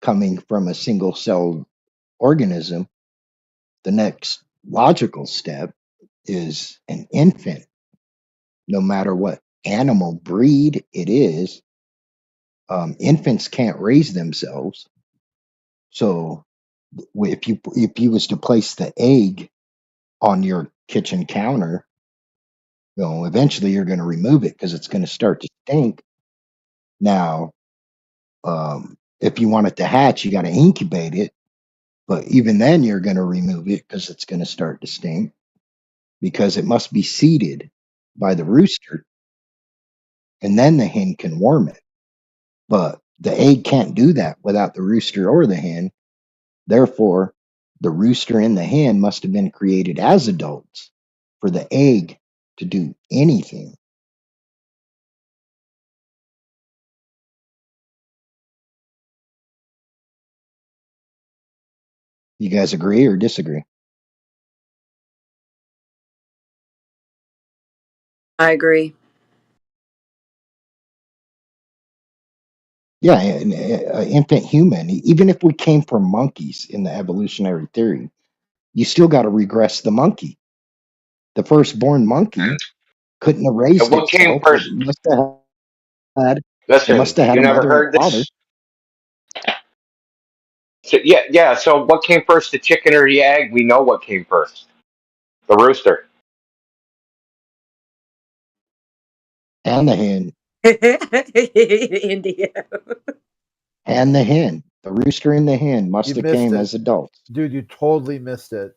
coming from a single celled organism, the next logical step is an infant. No matter what animal breed it is, infants can't raise themselves. So if you was to place the egg on your kitchen counter, eventually you're going to remove it because it's going to start to stink. Now, if you want it to hatch, you got to incubate it, but even then you're going to remove it because it's going to start to stink because it must be seeded by the rooster, and then the hen can warm it. But the egg can't do that without the rooster or the hen. Therefore, the rooster and the hen must have been created as adults for the egg to do anything. You guys agree or disagree? I agree. Yeah, an infant human, even if we came from monkeys in the evolutionary theory, you still got to regress the monkey. The firstborn monkey couldn't have And raised what came itself. first? Had it Listen, must have had you a never mother and heard a father. this? So, yeah. So, what came first, the chicken or the egg? We know what came first. The rooster. And the hen. India. And the hen. The rooster and the hen must You have missed came it, as adults. dude. You totally missed it.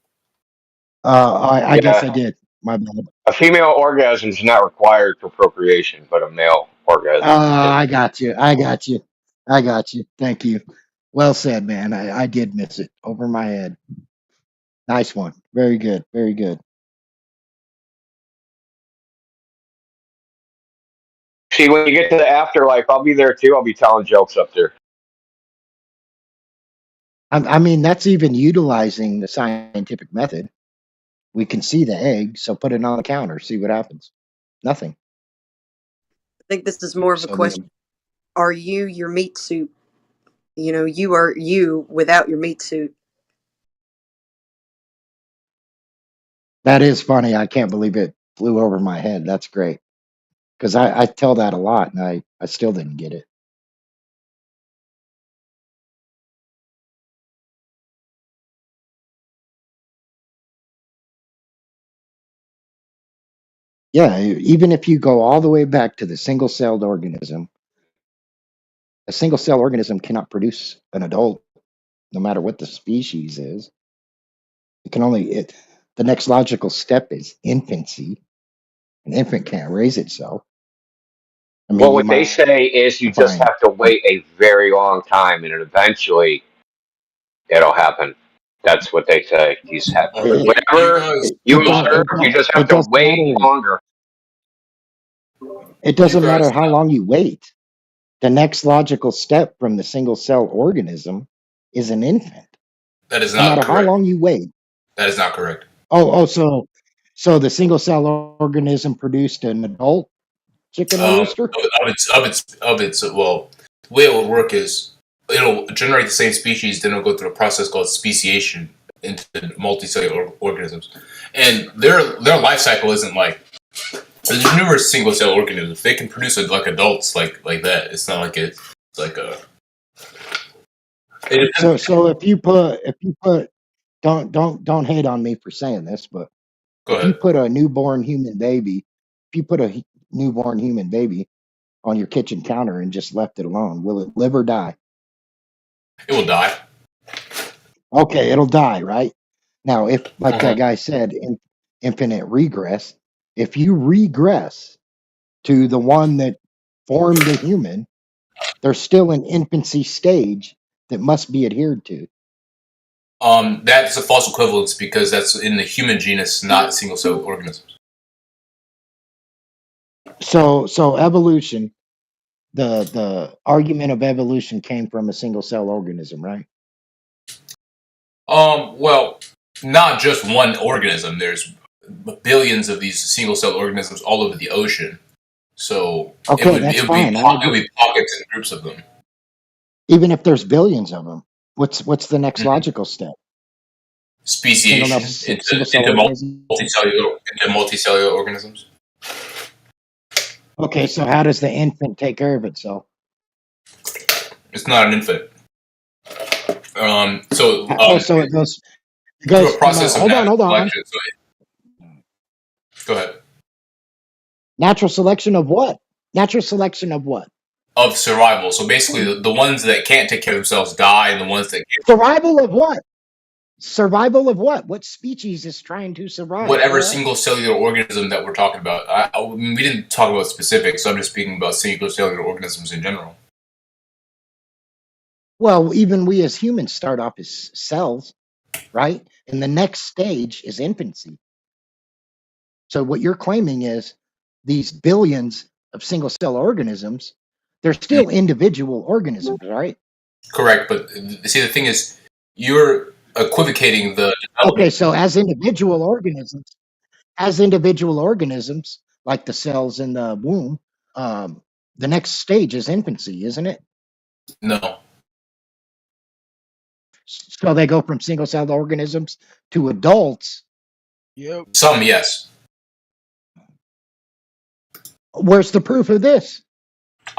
I guess I Yeah. did. My bad. A female orgasm is not required for procreation, but a male orgasm is. I got you. I got you. I got you. Thank you. Well said, man. I did miss it over my head. Nice one. Very good. Very good. See, when you get to the afterlife, I'll be there too. I'll be telling jokes up there. I mean, that's even utilizing the scientific method. We can see the egg, so put it on the counter, see what happens. Nothing. I think this is more of a So question. Are you your meat suit? You are you without your meat suit. That is funny. I can't believe it flew over my head. That's great. Because I tell that a lot and I still didn't get it. Yeah, even if you go all the way back to the single-celled organism, a single-cell organism cannot produce an adult, no matter what the species is. It can only the next logical step is infancy. An infant can't raise itself. I mean, Well, you what they might say is you just find. have to wait a very long time, and eventually it'll happen. That's what they say. You just have It, You whenever guys, you observe, you just have it to doesn't wait matter. longer. It you doesn't matter guys. how long you wait. The next logical step from the single-cell organism is an infant. That is No not matter how correct. long you wait. That is not correct. So the single-cell organism produced an adult chicken or rooster? Well, the way it would work is it'll generate the same species, then it'll go through a process called speciation into multicellular organisms, and their life cycle isn't like there's numerous single cell organisms. They can produce like adults like that. It's not like it's like a. So if you put don't hate on me for saying this, but Go if you ahead. put a newborn human baby, if you put a newborn human baby on your kitchen counter and just left it alone, will it live or die? It will die. Okay, it'll die, right? Now, if like that Uh-huh. guy said, infinite regress, if you regress to the one that formed the human, there's still an infancy stage that must be adhered to. That's a false equivalence because that's in the human genus, not single cell organisms. So evolution, the argument of evolution came from a single cell organism, right? Well, not just one organism. There's billions of these single cell organisms all over the ocean. So Okay, that's fine. I it would agree. be pockets and groups of them. Even if there's billions of them, what's the next Mhm. logical step? Speciation Single cell organism. into multicellular organisms. Okay, so how does the infant take care of itself? It's not an infant. So it goes through a process of hold natural on. selection. Go ahead. Natural selection of what? Natural selection of what? Of survival. So basically, the ones that can't take care of themselves die, and the ones that can. Survival of what? Survival of what? What species is trying to survive? Whatever single cellular organism that we're talking about. We didn't talk about specifics, so I'm just speaking about single cellular organisms in general. Well, even we as humans start off as cells, right? And the next stage is infancy. So what you're claiming is these billions of single cell organisms, they're still individual organisms, right? Correct, but see, the thing is, you're equivocating the Okay, so as individual organisms, like the cells in the womb, the next stage is infancy, isn't it? No. So they go from single celled organisms to adults. Yep. Some, yes. Where's the proof of this?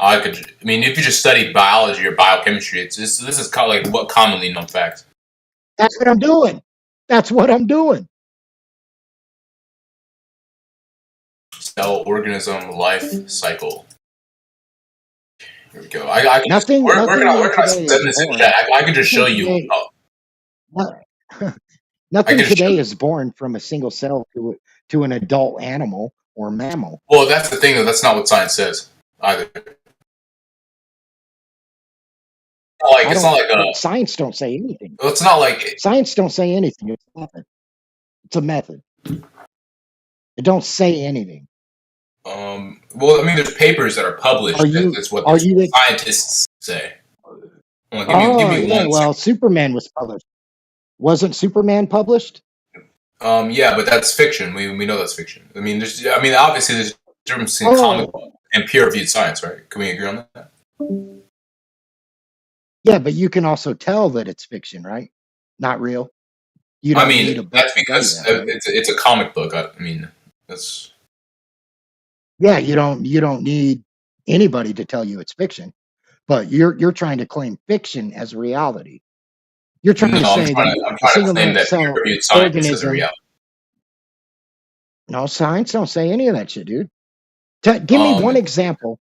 If you just study biology or biochemistry, this is kind of like what commonly known facts. That's what I'm doing. Cell organism life cycle. Here we go. I can Nothing. where Nothing can I today send this in is chat? I can just show nothing you. today- I Nothing can today show- is born from a single cell to an adult animal or mammal. Well, that's the thing, though. That's not what science says either. It's not like science don't say anything. Well, it's not like science don't say anything. It's a method. It's a method. It don't say anything. Well, I mean, there's papers that are published. That's what scientists say. Well, give me one. Well, Superman was published. Wasn't Superman published? Yeah, but that's fiction. We know that's fiction. Obviously there's a difference between comic book and peer-reviewed science, right? Can we agree on that? Yeah, but you can also tell that it's fiction, right? Not real. You I don't need mean, a book that's to tell you because that, right? it's a comic book. I mean, that's Yeah, you don't need anybody to tell you it's fiction, but you're trying to claim fiction as reality. You're trying no. to say that I'm a trying to single claim that cell peer-reviewed science is a organism. reality. No, science don't say any of that shit, dude. Give me one example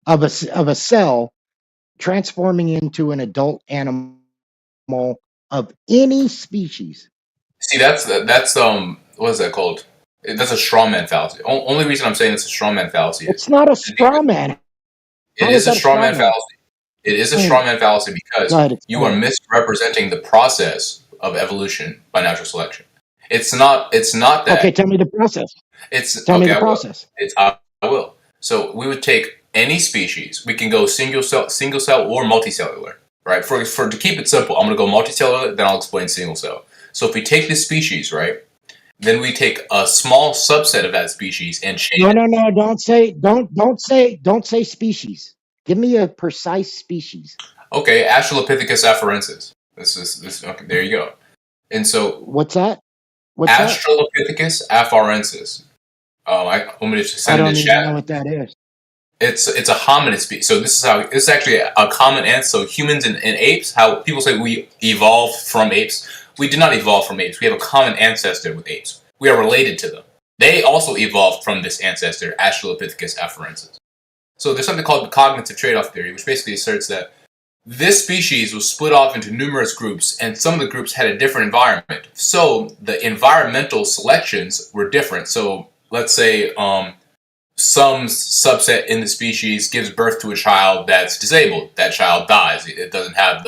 of a cell transforming into an adult animal of any species. See, that's what is that called? That's a straw man fallacy. Only reason I'm saying it's a straw man fallacy It's not a is because straw man. it How is is a that a straw straw man man? fallacy. It is a Explain straw it. man fallacy Go because ahead, you are explain it. misrepresenting the process of evolution by natural selection. It's not that. Okay, tell me the process. It's Tell me okay. the I will. process. I will. So we would take any species. We can go single cell or multicellular. Right. For to keep it simple, I'm going to go multicellular. Then I'll explain single cell. So if we take this species, right, then we take a small subset of that species and change it. No. Don't say species. Give me a precise species. Okay, Australopithecus afarensis. This. Okay, there you go. And so What's that? What's that? Australopithecus afarensis. I'm going to I send it in don't the even chat. know what that is. It's a hominid species. So this is actually a common ancestor. So humans and apes, how people say we evolved from apes. We did not evolve from apes. We have a common ancestor with apes. We are related to them. They also evolved from this ancestor, Australopithecus afarensis. So there's something called the cognitive trade-off theory, which basically asserts that this species was split off into numerous groups, and some of the groups had a different environment. So the environmental selections were different. So let's say some subset in the species gives birth to a child that's disabled. That child dies. It doesn't have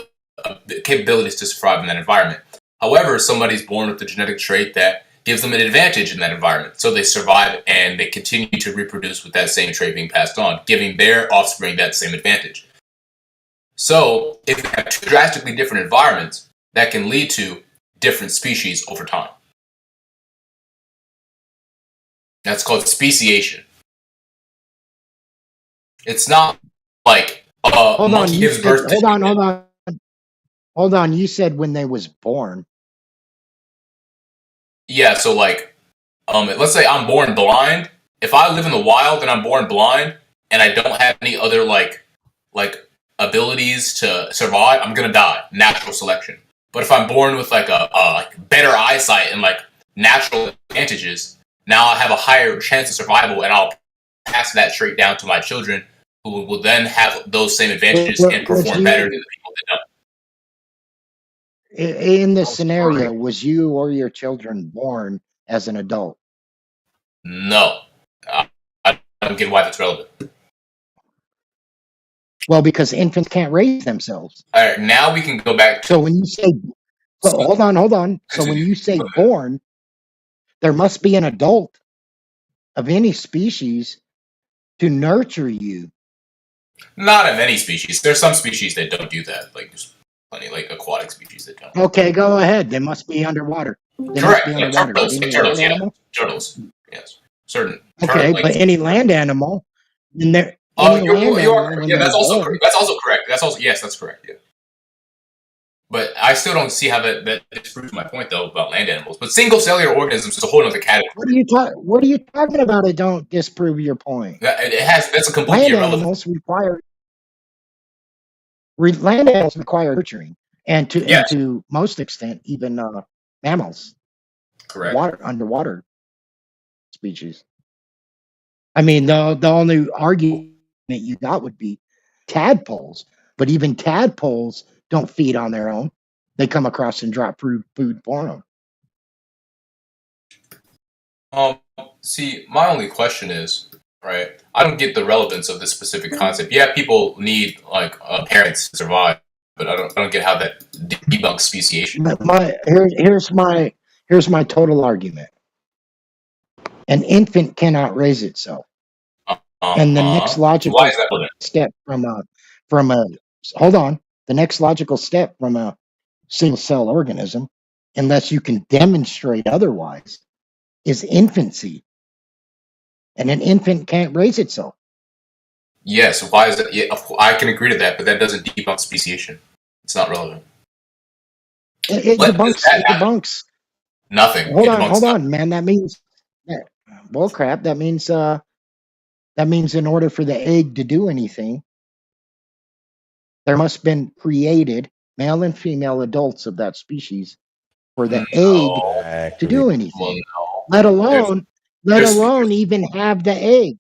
the capabilities to survive in that environment. However, somebody's born with a genetic trait that gives them an advantage in that environment. So they survive and they continue to reproduce with that same trait being passed on, giving their offspring that same advantage. So if you have two drastically different environments, that can lead to different species over time. That's called speciation. It's not like a monkey gives birth to human. Hold on. You said when they was born. Yeah, so like, let's say I'm born blind. If I live in the wild and I'm born blind and I don't have any other like abilities to survive, I'm gonna die. Natural selection. But if I'm born with like a better eyesight and like natural advantages, now I have a higher chance of survival, and I'll pass that trait down to my children, who will then have those same advantages and perform better than the people that don't. In this scenario, was you or your children born as an adult? No. I don't get why that's relevant. Well, because infants can't raise themselves. All right, now we can go back. So when you say, hold on. So when you say born, there must be an adult of any species to nurture you. Not of any species. There's some species that don't do that. Like there's plenty like aquatic species that don't. Okay, go ahead. They must be underwater. They Correct. must be Like underwater. turtles. Any Like turtles. land Yeah. animal? Turtles. Yes. Certain. Okay, but any land animal, and there any land animal when that's they're also born. that's also correct. That's also that's correct. Yeah. But I still don't see how that disproves my point though about land animals. But single cellular organisms is a whole other category. What are you talking about? It don't disprove your point. That's a completely Land irrelevant. animals land animals require nurturing, and to most extent, even mammals, correct, underwater species. I mean, the only argument you got would be tadpoles, but even tadpoles don't feed on their own. They come across and drop food for them. See, my only question is, right? I don't get the relevance of this specific concept. Yeah, people need like parents to survive, but I don't get how that debunks speciation. But here's my total argument. An infant cannot raise itself, and the next logical step from a the next logical step from a single cell organism, unless you can demonstrate otherwise, is infancy. And an infant can't raise itself. Yes, why is that? Yeah, I can agree to that, but that doesn't debunk speciation. It's not relevant. It debunks Nothing. Hold It on, debunks hold nothing. on, man. That means bull crap. That means in order for the egg to do anything, there must have been created male and female adults of that species for the egg No. to Exactly. do Well, anything. no. Let There's alone there's even have the egg.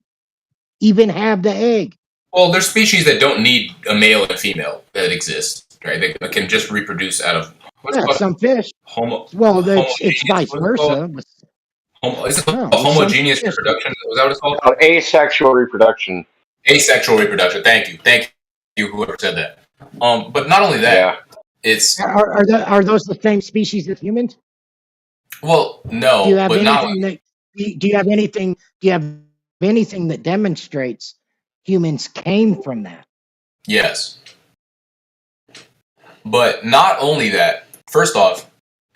Even have the egg. well, there's species that don't need a male and female that exist, right? They can just reproduce out of what's it Yeah, called? some fish. Well, it's Homogeneous. vice What's it called? versa. Is it called No, with some homogeneous fish. reproduction? Was that what it's called? Called asexual reproduction. Asexual reproduction. Thank you, whoever said that. But not only that, Yeah. it's Are those the same species as humans? well, Do you no, have but not anything that do you have anything do you have anything that demonstrates humans came from that? yes, but not only that. First off,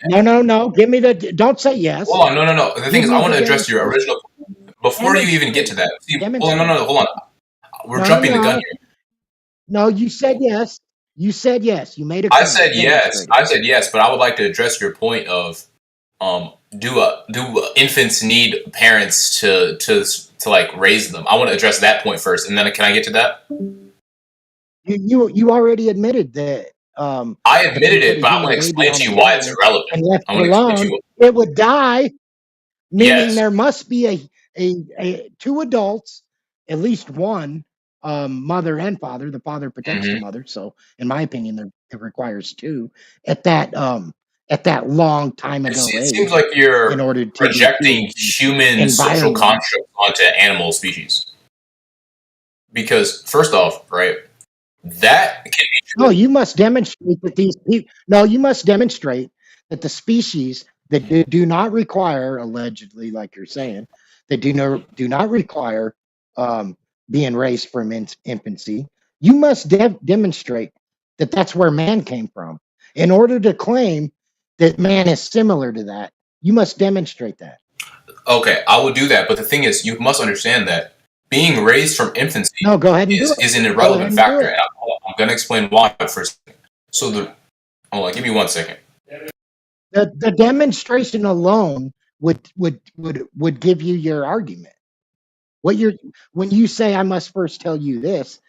No. Give me the don't say yes. hold on, no. The thing Give is, me I want the to address your demonstration. original before you even get to that. See, hold on, Demonstrate. hold on. We're No, jumping the gun no. here. No, you said yes. You said yes. You made a I claim. said yes. Demonstrate it. I said yes, but I would like to address your point of do infants need parents to like raise them? I want to address that point first, and then can I get to that? You already admitted that I if you admitted put it, a but I want human to baby explain on to the you why it's planet irrelevant. and left I it want to explain to alone, you. it would die, meaning Yes. there must be a two adults, at least one mother and father. The father protects the mother, so in my opinion, it requires two at that long time It ago seems age like in you're order to do projecting the human social environment. constructs onto animal species. Because first off, right, that can be No, true. you must demonstrate that these people. No, you must demonstrate that the species that do not require, allegedly, like you're saying, that do not require um, being raised from infancy. You must demonstrate that that's where man came from. In order to claim that man is similar to that, you must demonstrate that. Okay, I will do that. But the thing is, you must understand that being raised from infancy No, go ahead and do it. is an Go ahead irrelevant and do factor, it. and I'm going to explain why first. So hold on, give me 1 second. The demonstration alone would give you your argument. When you say I must first tell you this,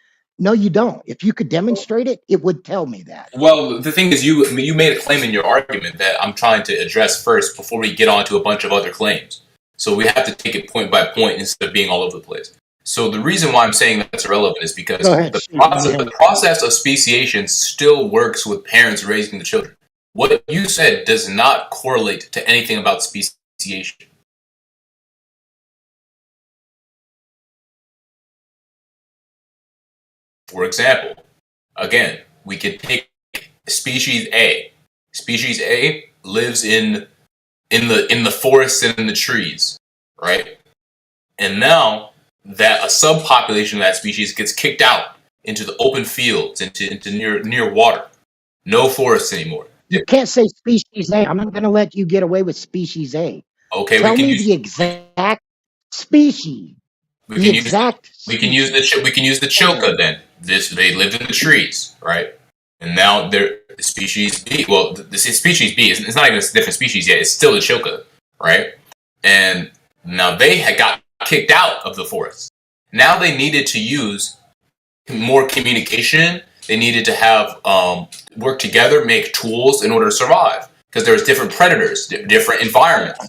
no, you don't. If you could demonstrate it, it would tell me that. Well, the thing is, you made a claim in your argument that I'm trying to address first before we get on to a bunch of other claims. So we have to take it point by point instead of being all over the place. So the reason why I'm saying that's irrelevant is because Go ahead, shoot. Let me hear the it. process of speciation still works with parents raising the children. What you said does not correlate to anything about speciation. For example, again, we could take species A. Species A lives in the forests and in the trees, right? And now that a subpopulation of that species gets kicked out into the open fields, into near water, no forests anymore. You can't say species A. I'm not going to let you get away with species A. Okay, Tell me the exact species. we can use the Go ahead. choka then. They lived in the trees, right? And now they're the species B. Well, the species B it's not even a different species yet. It's still the choka, right? And now they had got kicked out of the forest. Now they needed to use more communication. They needed to have work together, make tools in order to survive because there was different predators, different environments.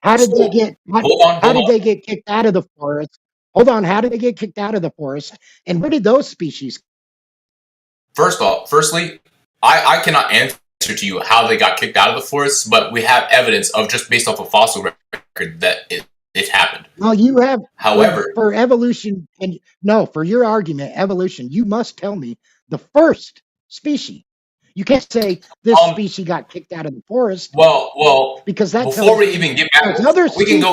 How did they get? How did on. they get kicked out of the forest? Hold on. How did they get kicked out of the forest? And where did those species? Firstly, I cannot answer to you how they got kicked out of the forest, but we have evidence of just based off a fossil record that it happened. Well, you have. However, for evolution, and no, for your argument, evolution, you must tell me the first species. You can't say this species got kicked out of the forest. Well, because that before we even get back, other we species,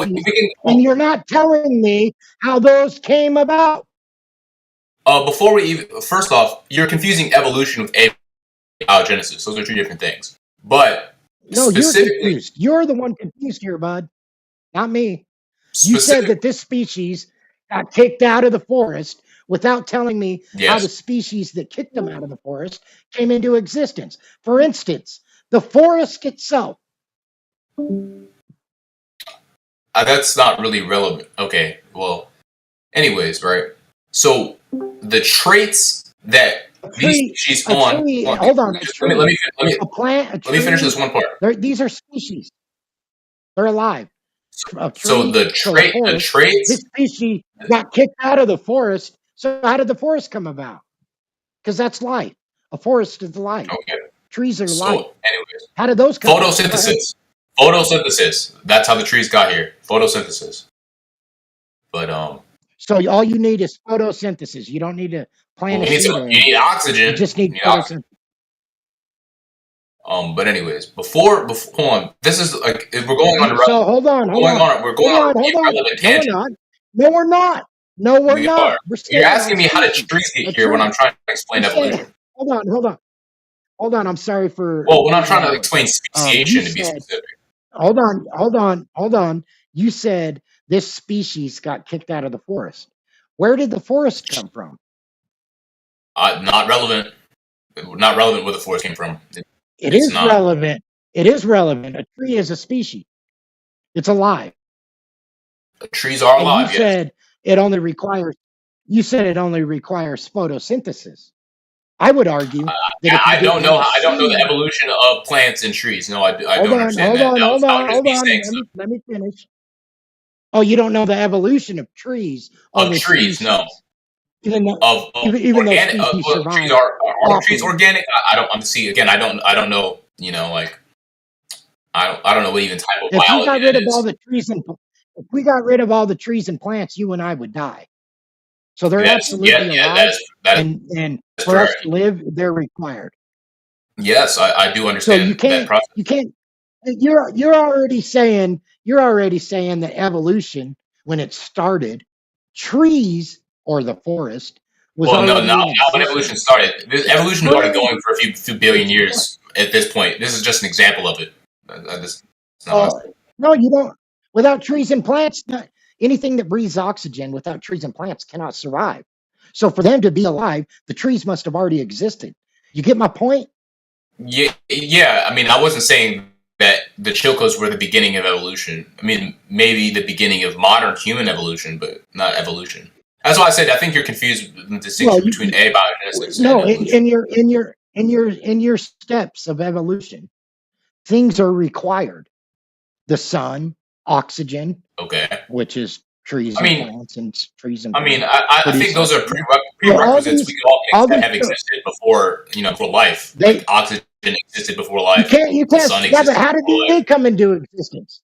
and you're not telling me how those came about. Before we even, first off, you're confusing evolution with abiogenesis. Those are two different things. But no, you're confused. You're the one confused here, bud, not me. You said that this species got kicked out of the forest without telling me how the species that kicked them out of the forest came into existence. For instance, the forest itself. That's not really relevant. Okay, well, anyways, right? So the traits that these species on. Hold on, a tree, a plant, a let me finish this tree. one part. These are species. They're alive. A So tree, the a forest. traits. This species got kicked out of the forest. So how did the forest come about? Because that's life. A forest is life. Okay. Trees are So, life. anyways, How did those come about? photosynthesis. Photosynthesis. That's how the trees got here. Photosynthesis. But So all you need is photosynthesis. You don't need to plant a seed or you need oxygen. You just need you photosynthesis. But anyways, before hold on. This is like if we're going on. So hold on, We're going on irrelevant tangent. No, we're not. No, we're We not. are. We're You're asking me how did species. trees get A here when tree. I'm trying to explain evolution. Hold on. I'm sorry for. Well, when I'm trying to explain speciation, to be specific. Hold on. You said this species got kicked out of the forest. Where did the forest come from? Not relevant. Not relevant where the forest came from. It is relevant. It is relevant. A tree is a species. It's alive. Trees are alive. And you said it only requires. You said it only requires photosynthesis. I would argue that I don't know. I don't know the evolution of plants and trees. No, I don't understand that. Hold on. Let me finish. Oh, you don't know the evolution of trees? Of trees, no. Even though, Of organic, though species survive. Trees are trees organic? I don't. See again. I don't know. You know, like I don't know what even type of biology. If we got rid of all the trees and if we got rid of all the trees and plants, you and I would die. So they're absolutely alive, and for us to live, they're required. Yes, I do understand. So you can't. You're already saying that evolution, when it started, trees or the forest was already not when evolution started. Evolution was already going for a few billion years at this point. This is just an example of it. No, you don't. Without trees and plants, anything that breathes oxygen without trees and plants cannot survive. So for them to be alive, the trees must have already existed. You get my point? Yeah. I mean, I wasn't saying that the Chilcos were the beginning of evolution. I mean, maybe the beginning of modern human evolution, but not evolution. That's why I said I think you're confused with the distinction between abiogenesis. No, in your steps of evolution, things are required. The sun, oxygen, which is trees and plants and trees and plants. I mean, I think those are prerequisites we all can have existed before, before life. Like oxygen existed before life. You can't. Yeah, but how did they come into existence?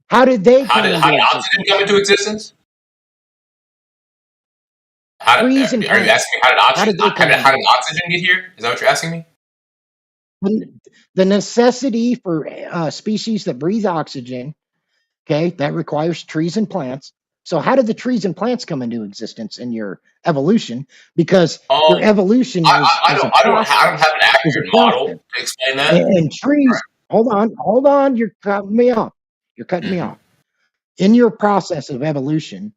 How did oxygen come into existence? Are you asking me how did oxygen get here? Is that what you're asking me? The necessity for species that breathe oxygen, that requires trees and plants. So how did the trees and plants come into existence in your evolution? Because your evolution is I don't have an accurate model to explain that. And trees, hold on, you're cutting me off. In your process of evolution,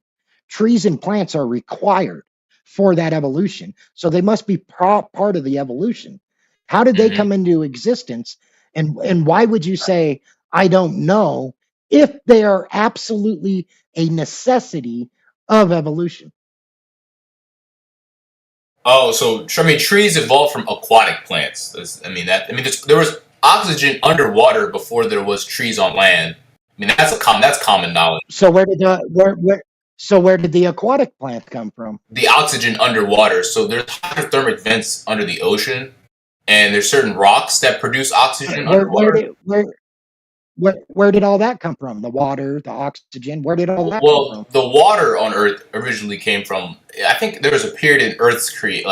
trees and plants are required for that evolution. So they must be part of the evolution. How did they come into existence? And why would you say, I don't know, if they are absolutely a necessity of evolution? Oh, so trees evolved from aquatic plants. There was oxygen underwater before there was trees on land. I mean, that's common knowledge. So where did the aquatic plant come from? The oxygen underwater. So there's hydrothermic vents under the ocean, and there's certain rocks that produce oxygen underwater. Where did all that come from? The water, the oxygen. Where did all that come from? Well, the water on Earth originally came from. I think there was a period in Earth's So Earth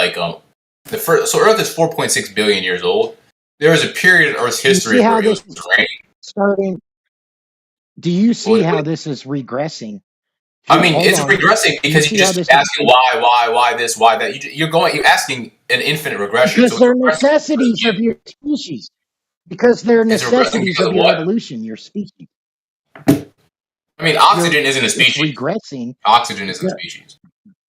is 4.6 billion years old. There was a period in Earth's history where it was raining. Do you see how this is regressing? I mean, it's regressing because you just asking why this, why that. You're asking an infinite regression. Because they're necessities of your species. Because they're necessities of your evolution, your species. I mean, oxygen isn't a species. It's regressing. Oxygen isn't a species.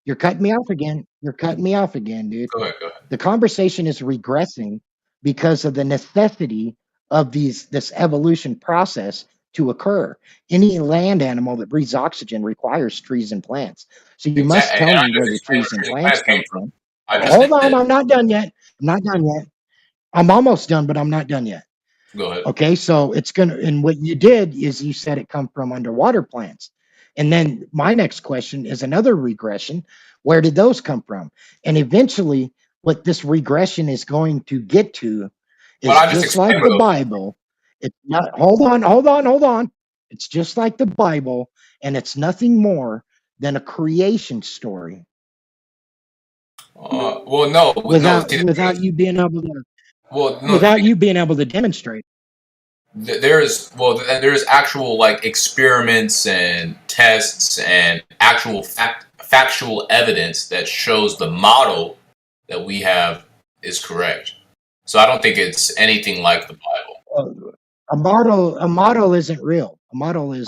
You're cutting me off again. Dude. Go ahead. The conversation is regressing because of the necessity of this evolution process to occur. Any land animal that breathes oxygen requires trees and plants. So you must Exactly. tell And I me where just the explained trees where and trees and plants plants come came from. from. I just Hold on, did. I'm not done yet. I'm not done yet. I'm almost done, but I'm not done yet. Go ahead. Okay, so it's gonna, and what you did is you said it come from underwater plants. And then my next question is another regression. Where did those come from? And eventually, what this regression is going to get to But is I just just explained like where the those came from. Bible. It's not, hold on. It's just like the Bible, and it's nothing more than a creation story Well, no. See, without you being able to well, no. without you being able to demonstrate. There's actual like experiments and tests and actual factual evidence that shows the model that we have is correct. So I don't think it's anything like the Bible. A model isn't real. A model isn't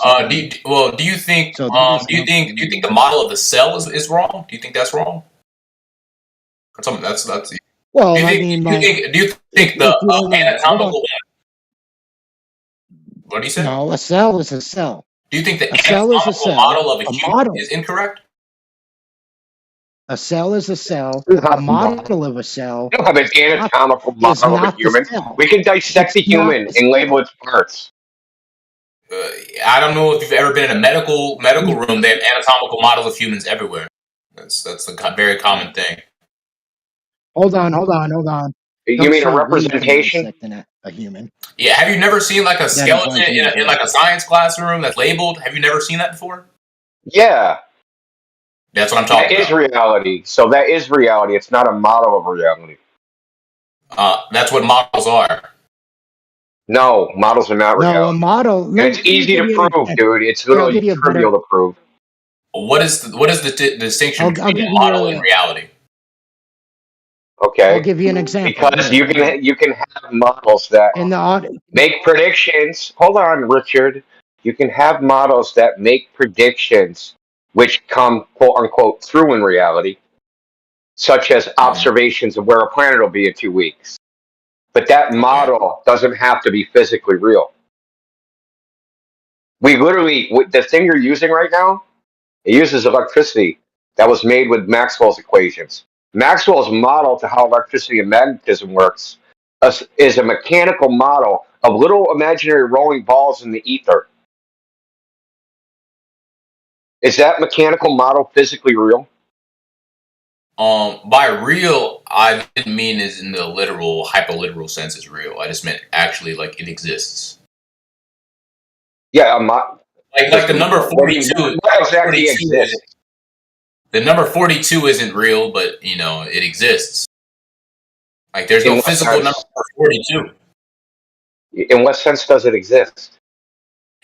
real. Do you think So that doesn't help do you think the model of the cell is wrong? Do you think that's wrong? Or something that's well, I mean, like, do you think the if you're like, hold on, anatomical what do you say? no, a cell is a cell. Do you think the A cell is a anatomical cell. model of a A human model. is incorrect? A cell is a cell. It's A not the model. model of a cell We don't have an anatomical is model of a not the human. cell. We can dissect It's a not human the and label cell. its parts. I don't know if you've ever been in a medical room. They have anatomical models of humans everywhere. That's a very common thing. Hold on. You Don't mean a say we can representation? dissect a human. Yeah, have you never seen like a That skeleton implies you in like a science classroom that's labeled? Have you never seen that before? Yeah, That's what I'm that talking is about. reality. So that is reality. It's not a model of reality. That's what models are. No, models are not No, a reality. model. And it's Let me easy give to you an prove, example. dude. It's Here, I'll literally give you a better. trivial to prove. What is the distinction I'll between give a you model and reality? I'll Okay, give you an example. because you can have models that In the audit, make predictions. Hold on, Richard. You can have models that make predictions which come quote unquote true in reality, such as observations of where a planet will be in 2 weeks. But that model doesn't have to be physically real. We literally, the thing you're using right now, it uses electricity that was made with Maxwell's equations. Maxwell's model to how electricity and magnetism works is a mechanical model of little imaginary rolling balls in the ether. Is that mechanical model physically real? By real, I didn't mean is in the literal, hyperliteral sense is real. I just meant actually like it exists. Yeah, like the number what 42. what exactly 42 exists? the number 42 isn't real, but it exists. Like there's In no what physical number sense? 42. In what sense does it exist?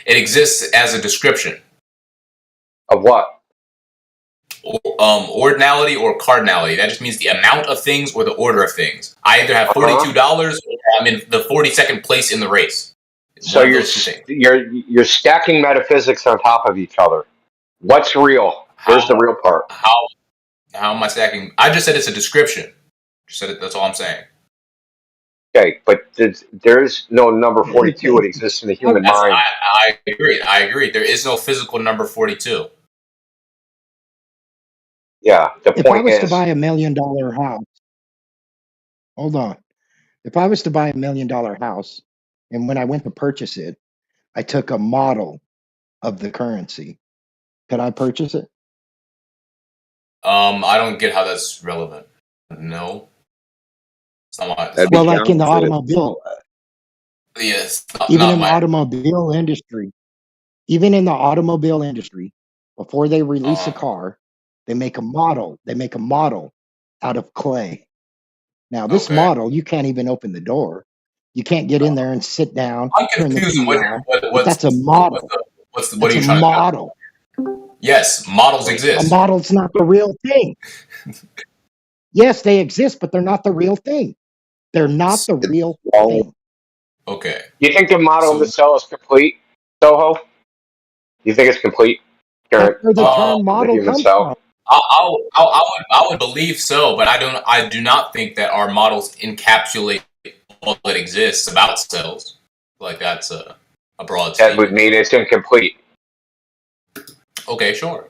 It exists as a description. Of what? Ordinality or cardinality. That just means the amount of things or the order of things. I either have $42 or I'm in the 42nd place in the race. So One of those two things. you're stacking metaphysics on top of each other. What's real? Where's the real part? How am I stacking? I just said it's a description. Just said it, that's all I'm saying. Okay, but there's no number 42 that exists in the human mind. I agree. There is no physical number 42. Yeah, the if I point was to is, buy $1 million house, hold on. If I was to buy $1 million house, and when I went to purchase it, I took a model of the currency, could I purchase it? I don't get how that's relevant. No. It's not my, that'd be Well, like in the counterfeit. automobile, yes, even not in the my. automobile industry, before they release a car, they make a model. They make a model out of clay. Now, this Okay. model, you can't even open the door. You can't get in there and sit down, I'm turn the confused. key on. But that's a model. What are That's you a trying to tell? model. Yes, models A exist. model's not the real thing. Yes, they exist, but they're not the real thing. They're not the real thing. Okay. You think the model of the cell is complete, Soho? You think it's complete? That's where the term The model human comes cell? from. I would believe so, but I do not think that our models encapsulate all that exists about cells. Like that's a broad That statement. would mean it's incomplete. Okay, sure.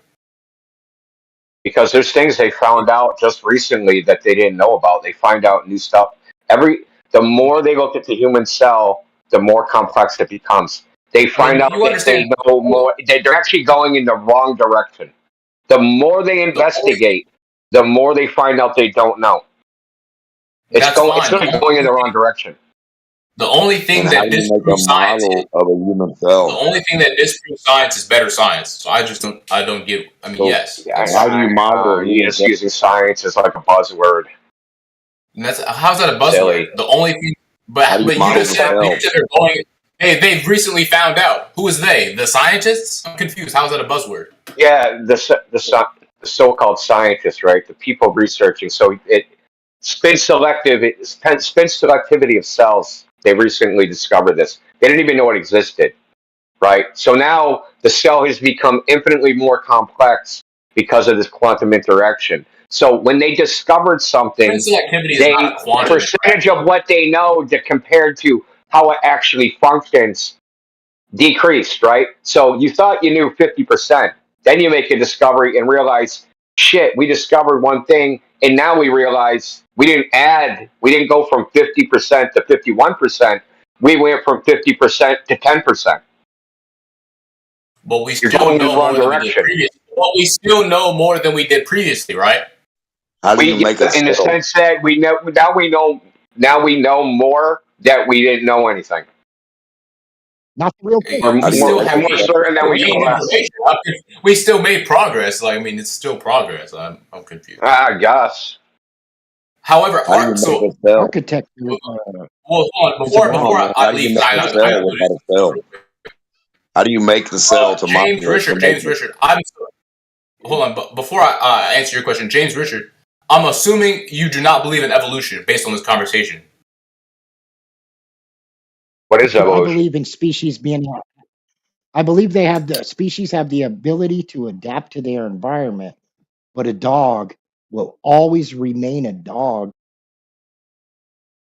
Because there's things they found out just recently that they didn't know about. They find out new stuff. The more they look at the human cell, the more complex it becomes. They find out you that understand. they know more. They're actually going in the wrong direction. The more they investigate, the more they find out they don't know. It's That's fine. going in the wrong direction. The only thing And how that do you make a disproves science is model of a human the cell? only thing that disproves science is better science. So I don't give. I mean, So yes. how do you model a You're human just cell? using science as like a buzzword. And that's how's that a buzzword? Silly. The only thing, How do you but you model just the said cell? they're going. Hey, they've recently found out. Who is they? The scientists? I'm confused. How's that a buzzword? Yeah, the so-called scientists, right? The people researching. So spin selectivity of cells. They recently discovered this. They didn't even know it existed, right? So now the cell has become infinitely more complex because of this quantum interaction. So when they discovered something, Spin selectivity is not a the quantum percentage of what they know compared to how it actually functions decreased, right? So you thought you knew 50%. Then you make a discovery and realize, shit, we discovered one thing, and now we realize we didn't go from 50% to 51%. We went from 50% to 10%. But we You're still going in the know wrong more than we did direction. previously. But we still know more than we did previously, right? How do you make a In the cell? sense that we know more that we didn't know anything. Not the real thing. We're How do you more, make we're more a cell? certain that we know less. We still made progress. Like I mean, it's still progress. I'm confused. I guess. However, How do you make a cell? Architecture well, is hold on, is a before Come on, model. man. I How do you leave, make a I cell without a cell? How do you make the cell to James Richard, make it? hold on, but before I answer your question, James Richard, I'm assuming you do not believe in evolution based on this conversation. What is I evolution? believe in species being. I believe species have the ability to adapt to their environment, but a dog will always remain a dog.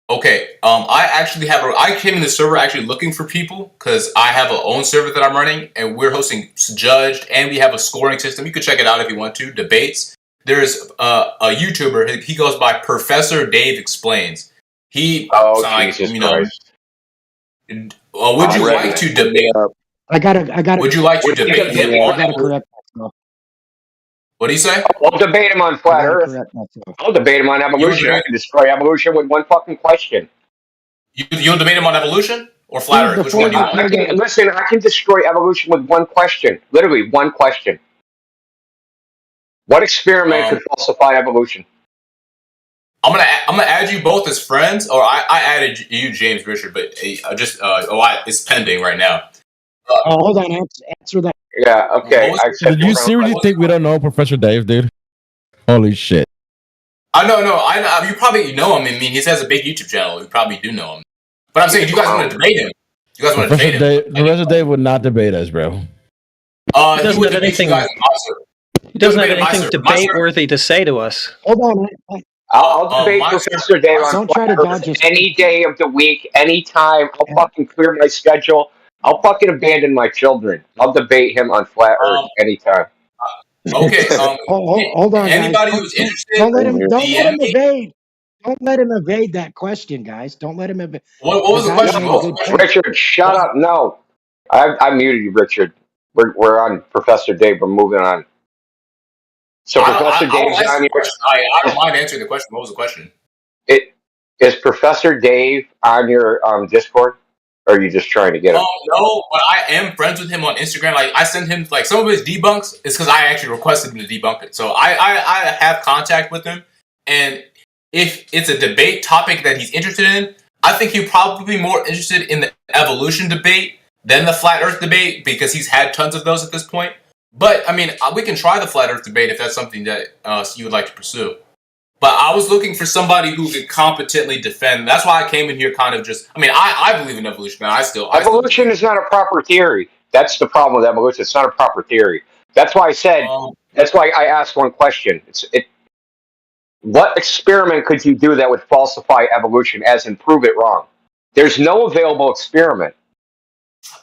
Okay, I came in the server actually looking for people because I have a own server that I'm running and we're hosting Judged and we have a scoring system. You can check it out if you want to. Debates. There's a YouTuber. He goes by Professor Dave Explains. Jesus Christ. Would you like to debate? I got. Would you like to debate him I on got to evolution? correct myself. What do you say? I'll debate him on flat Earth. I'll debate him on evolution. I can destroy evolution with one fucking question. You'll debate him on evolution or flat Earth? Which one do you want? Listen, I can destroy evolution with one question. Literally, one question. What experiment could falsify evolution? I'm gonna add you both as friends, or I added you, James Richard, but it's pending right now. Hold on, answer that. Yeah, okay. Did you seriously think we don't know Professor Dave, dude? Holy shit! I know. You probably know him. I mean, he has a big YouTube channel. You probably do know him. But I'm saying, do you guys want to debate him? You guys want to debate him? Professor Dave would not debate us, bro. He doesn't have anything. He doesn't have anything debate-worthy to say to us. Hold on. I'll debate Professor Dave on Don't try to dodge us. any day of the week, anytime. I'll fucking clear my schedule. I'll fucking abandon my children. I'll debate him on flat Earth anytime. Okay. Hold on, anybody guys. who's interested, Don't let him evade. Don't let him evade that question, guys. Don't let him evade. What was the question? Richard, shut up. No, I muted you, Richard. We're on Professor Dave. We're moving on. So Professor Dave's on your. I don't mind answering the question. What was the question? Is Professor Dave on your Discord, or are you just trying to get him? No, but I am friends with him on Instagram. Like I send him like some of his debunks. It's because I actually requested him to debunk it. So I have contact with him, and if it's a debate topic that he's interested in, I think he'd probably be more interested in the evolution debate than the flat Earth debate because he's had tons of those at this point. But I mean, we can try the flat Earth debate if that's something that you would like to pursue. But I was looking for somebody who could competently defend. That's why I came in here kind of just. I mean, I believe in evolution, man. Evolution is not a proper theory. That's the problem with evolution. It's not a proper theory. That's why I said. That's why I asked one question. What experiment could you do that would falsify evolution, as in prove it wrong? There's no available experiment.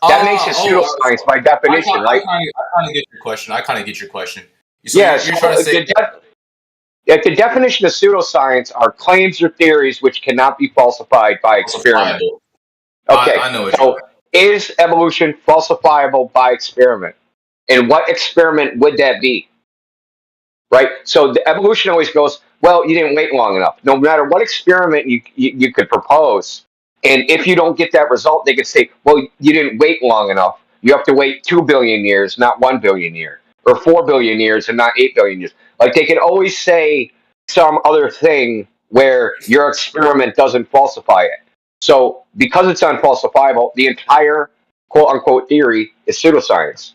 That makes it pseudoscience by definition, right? I kind of get your question. So Yeah, you're trying to say the definition of pseudoscience are claims or theories which cannot be falsified by experiment. falsifiable. Okay, I know what so is evolution falsifiable by experiment? And what experiment would that be? Right? So the evolution always goes, well, you didn't wait long enough. No matter what experiment you could propose, and if you don't get that result, they could say, well, you didn't wait long enough. You have to wait 2 billion years, not 1 billion years, or 4 billion years and not 8 billion years. Like they could always say some other thing where your experiment doesn't falsify it. So because it's unfalsifiable, the entire quote unquote theory is pseudoscience.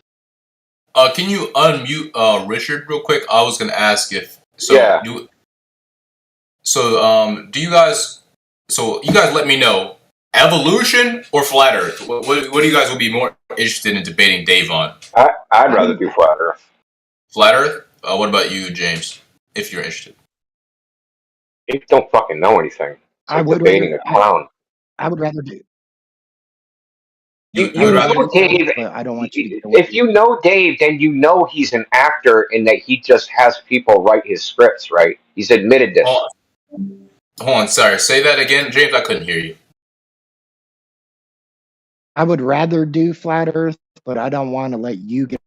Can you unmute Richard real quick? I was gonna ask if so. Yeah. Do you guys? So you guys let me know. Evolution or flat Earth? What do you guys would be more interested in debating Dave on? I'd rather do flat Earth. Flat Earth? What about you, James? If you're interested. You don't fucking know anything. I would debating a clown. I would rather do. You know Dave. I don't want you to. If you know Dave, then you know he's an actor and that he just has people write his scripts, right? He's admitted this. Hold on, sorry. Say that again, James. I couldn't hear you. I would rather do flat Earth, but I don't want to let you get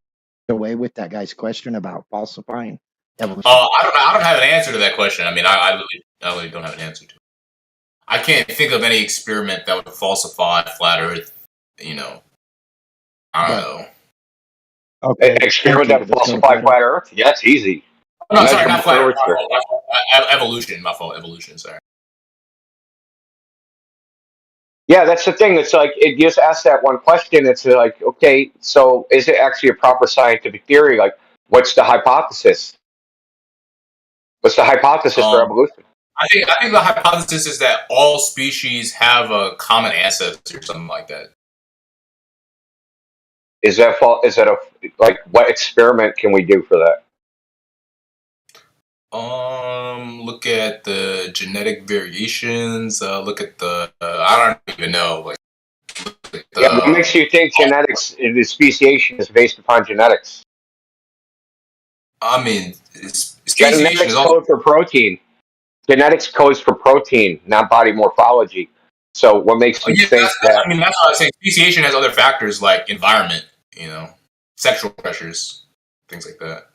away with that guy's question about falsifying evolution. I don't have an answer to that question. I mean, I really don't have an answer to it. I can't think of any experiment that would falsify flat Earth. You know, I don't know. Okay. An experiment that would falsify flat Earth? Yeah, it's easy. No, sorry, not flat Earth. Evolution. My fault. Evolution. Sorry. Yeah, that's the thing. It's like it just asks that one question. It's like, okay, so is it actually a proper scientific theory? Like, what's the hypothesis? What's the hypothesis for evolution? I think the hypothesis is that all species have a common ancestor or something like that. Is that like what experiment can we do for that? Look at the genetic variations. Look at the I don't even know. Like, what makes you think genetics, the speciation is based upon genetics? I mean, genetics code for protein. Genetics codes for protein, not body morphology. So what makes you think that? I mean, that's what I was saying. Speciation has other factors like environment, sexual pressures, things like that.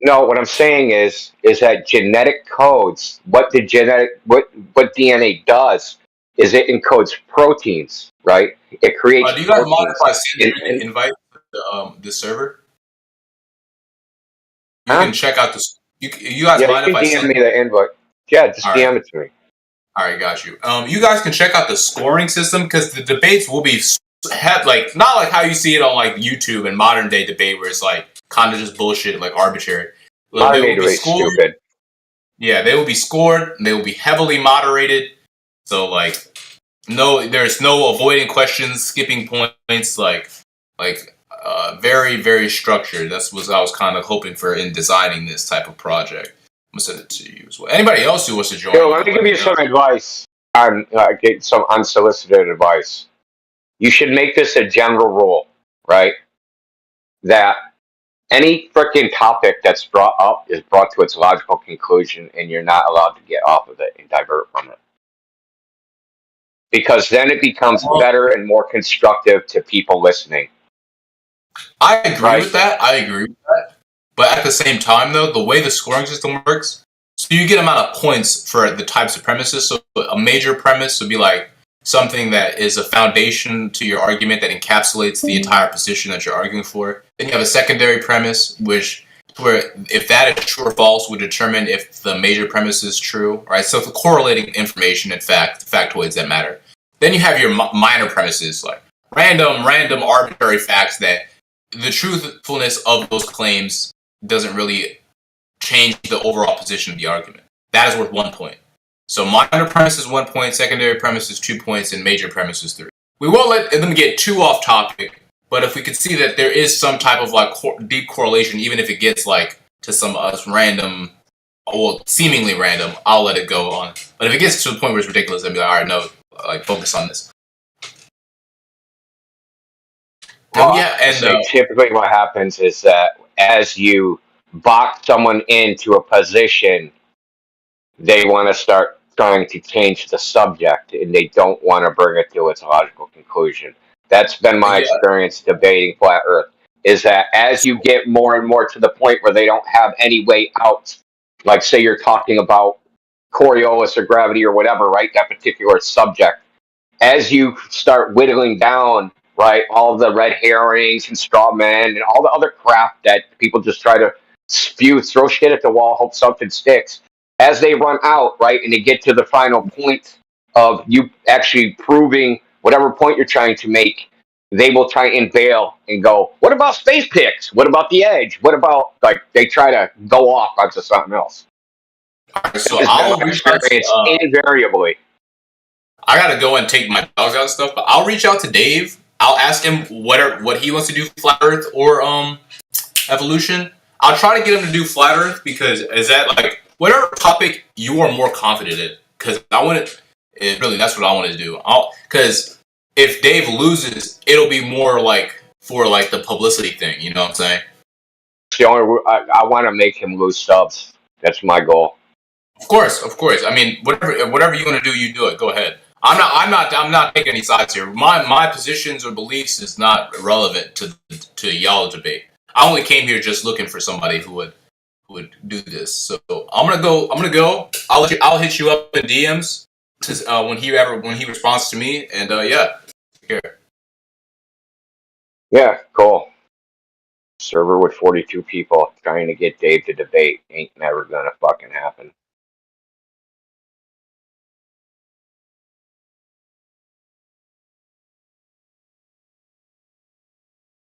No, what I'm saying is that genetic codes. What DNA does is it encodes proteins, right? It creates. Do you guys mind if I send you an invite to the server? You can check out this. You guys mind if I DM me the invite? Yeah, just DM it to me. All right, got you. You guys can check out the scoring system because the debates will be like not like how you see it on like YouTube and modern day debate where it's like kind of just bullshit, like arbitrary. Modern day debate stupid. Yeah, they will be scored. They will be heavily moderated. So like, there's no avoiding questions, skipping points. Like very very structured. That's what I was kind of hoping for in designing this type of project. I'm gonna send it to you as well. Anybody else who wants to join? Let me give you some advice. Get some unsolicited advice. You should make this a general rule, right? That any freaking topic that's brought up is brought to its logical conclusion, and you're not allowed to get off of it and divert from it. Because then it becomes better and more constructive to people listening. I agree with that. But at the same time, though, the way the scoring system works, so you get amount of points for the types of premises. So a major premise would be like something that is a foundation to your argument that encapsulates the entire position that you're arguing for. Then you have a secondary premise, where if that is true or false, would determine if the major premise is true, right? So the correlating information and factoids that matter. Then you have your minor premises, like random arbitrary facts that the truthfulness of those claims doesn't really change the overall position of the argument. That is worth 1 point. So minor premise is 1 point, secondary premise is 2 points, and major premise is 3. We won't let them get too off topic, but if we could see that there is some type of like deep correlation, even if it gets like to some random, well, seemingly random, I'll let it go on. But if it gets to the point where it's ridiculous, I'd be like, all right, no, like focus on this. Oh yeah, I and say typically what happens is that as you box someone into a position, they want to start trying to change the subject and they don't want to bring it to its logical conclusion. That's been my yeah, experience debating flat earth, is that as you get more and more to the point where they don't have any way out, like say you're talking about Coriolis or gravity or whatever, right, that particular subject, as you start whittling down, right, all the red herrings and straw men and all the other crap that people just try to spew, throw shit at the wall, hope something sticks. As they run out, right, and they get to the final point of you actually proving whatever point you're trying to make, they will try and bail and go, what about space picks? What about the edge? What about, like, they try to go off onto something else. so That has been I'll my reach out to, experience invariably. I gotta go and take my dogs out and stuff, but I'll reach out to Dave. I'll ask him what he wants to do, flat Earth or evolution. I'll try to get him to do flat Earth because is that like whatever topic you are more confident in? Because I want to really that's what I want to do. Because if Dave loses, it'll be more like for like the publicity thing. You know what I'm saying? The only I want to make him lose subs. That's my goal. Of course, of course. I mean, whatever you want to do, you do it. Go ahead. I'm not taking any sides here. My positions or beliefs is not relevant to y'all debate. I only came here just looking for somebody who would do this. So I'm gonna go. I'll hit you up in DMs to, when he responds to me. And yeah, take care. Yeah, cool. Server with 42 people trying to get Dave to debate ain't never gonna fucking happen.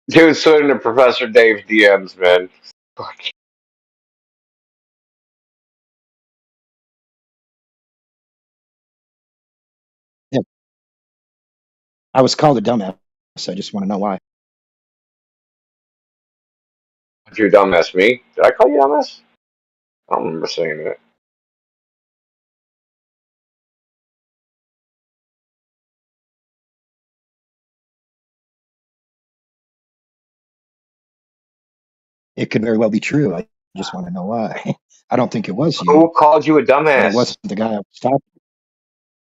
Dude, slid into Professor Dave's DMs, man. Fuck. Yeah, I was called a dumbass. I just want to know why. Did you dumbass me? Did I call you dumbass? I don't remember saying that. It could very well be true. I just want to know why. I don't think it was Who you, called you a but it dumbass? wasn't the guy I was talking.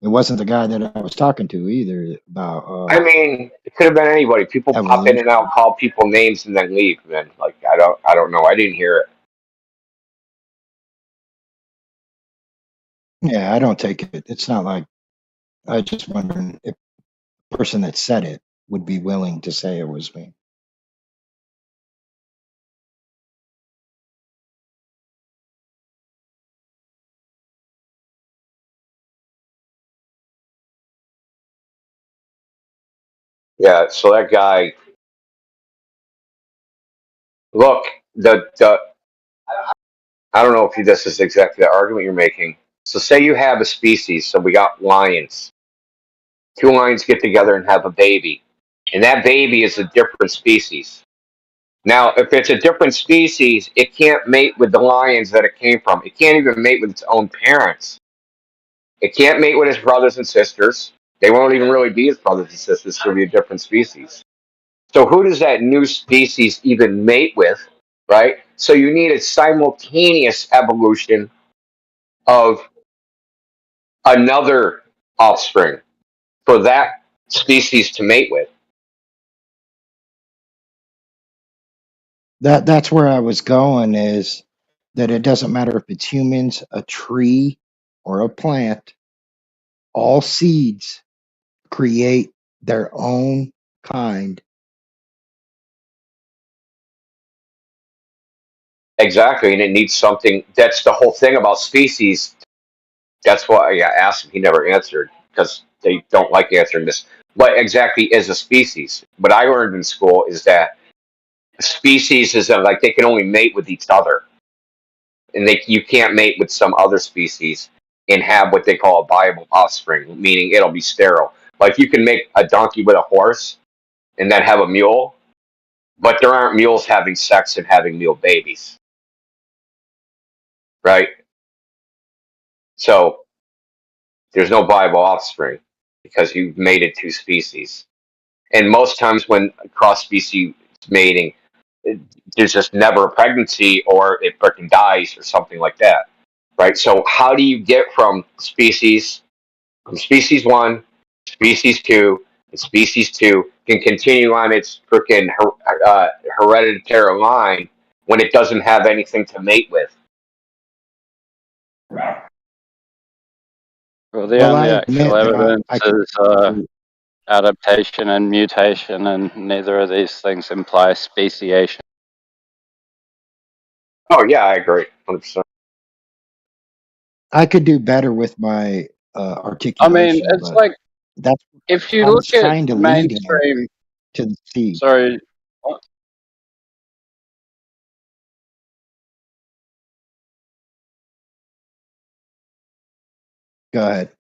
It wasn't the guy that I was talking to either about I mean, it could have been anybody. People pop in evolution. and out, call people names, and then leave, man. Like I don't know. I didn't hear it. Yeah, I don't take it. It's not like I just wondering if the person that said it would be willing to say it was me. Yeah. So that guy. Look, the I don't know if this is exactly the argument you're making. So say you have a species. So we got lions. Two lions get together and have a baby, and that baby is a different species. Now, if it's a different species, it can't mate with the lions that it came from. It can't even mate with its own parents. It can't mate with its brothers and sisters. They won't even really be its brothers and sisters. It'll be a different species. So who does that new species even mate with, right? So you need a simultaneous evolution of another offspring for that species to mate with. That's where I was going is that it doesn't matter if it's humans, a tree, or a plant. All seeds create their own kind. Exactly, and it needs something. That's the whole thing about species. That's why I asked him. He never answered because they don't like answering this. What exactly is a species? What I learned in school is that a species is that like they can only mate with each other, and you can't mate with some other species and have what they call a viable offspring, meaning it'll be sterile. Like you can make a donkey with a horse and then have a mule, but there aren't mules having sex and having mule babies, right? So there's no viable offspring because you've mated two species. And most times when cross species mating, there's just never a pregnancy, or it freaking dies or something like that, right? So how do you get from species one, species two, and species two can continue on its freaking hereditary line when it doesn't have anything to mate with? Well, the Well, only I actual admit that evidence I is adaptation and mutation, and neither of these things imply speciation. Oh yeah, I agree, 100%. I could do better with my I mean, articulation, it's but like that's if you I was look at trying to lead him mainstream. to the sea. Sorry, what? Go ahead.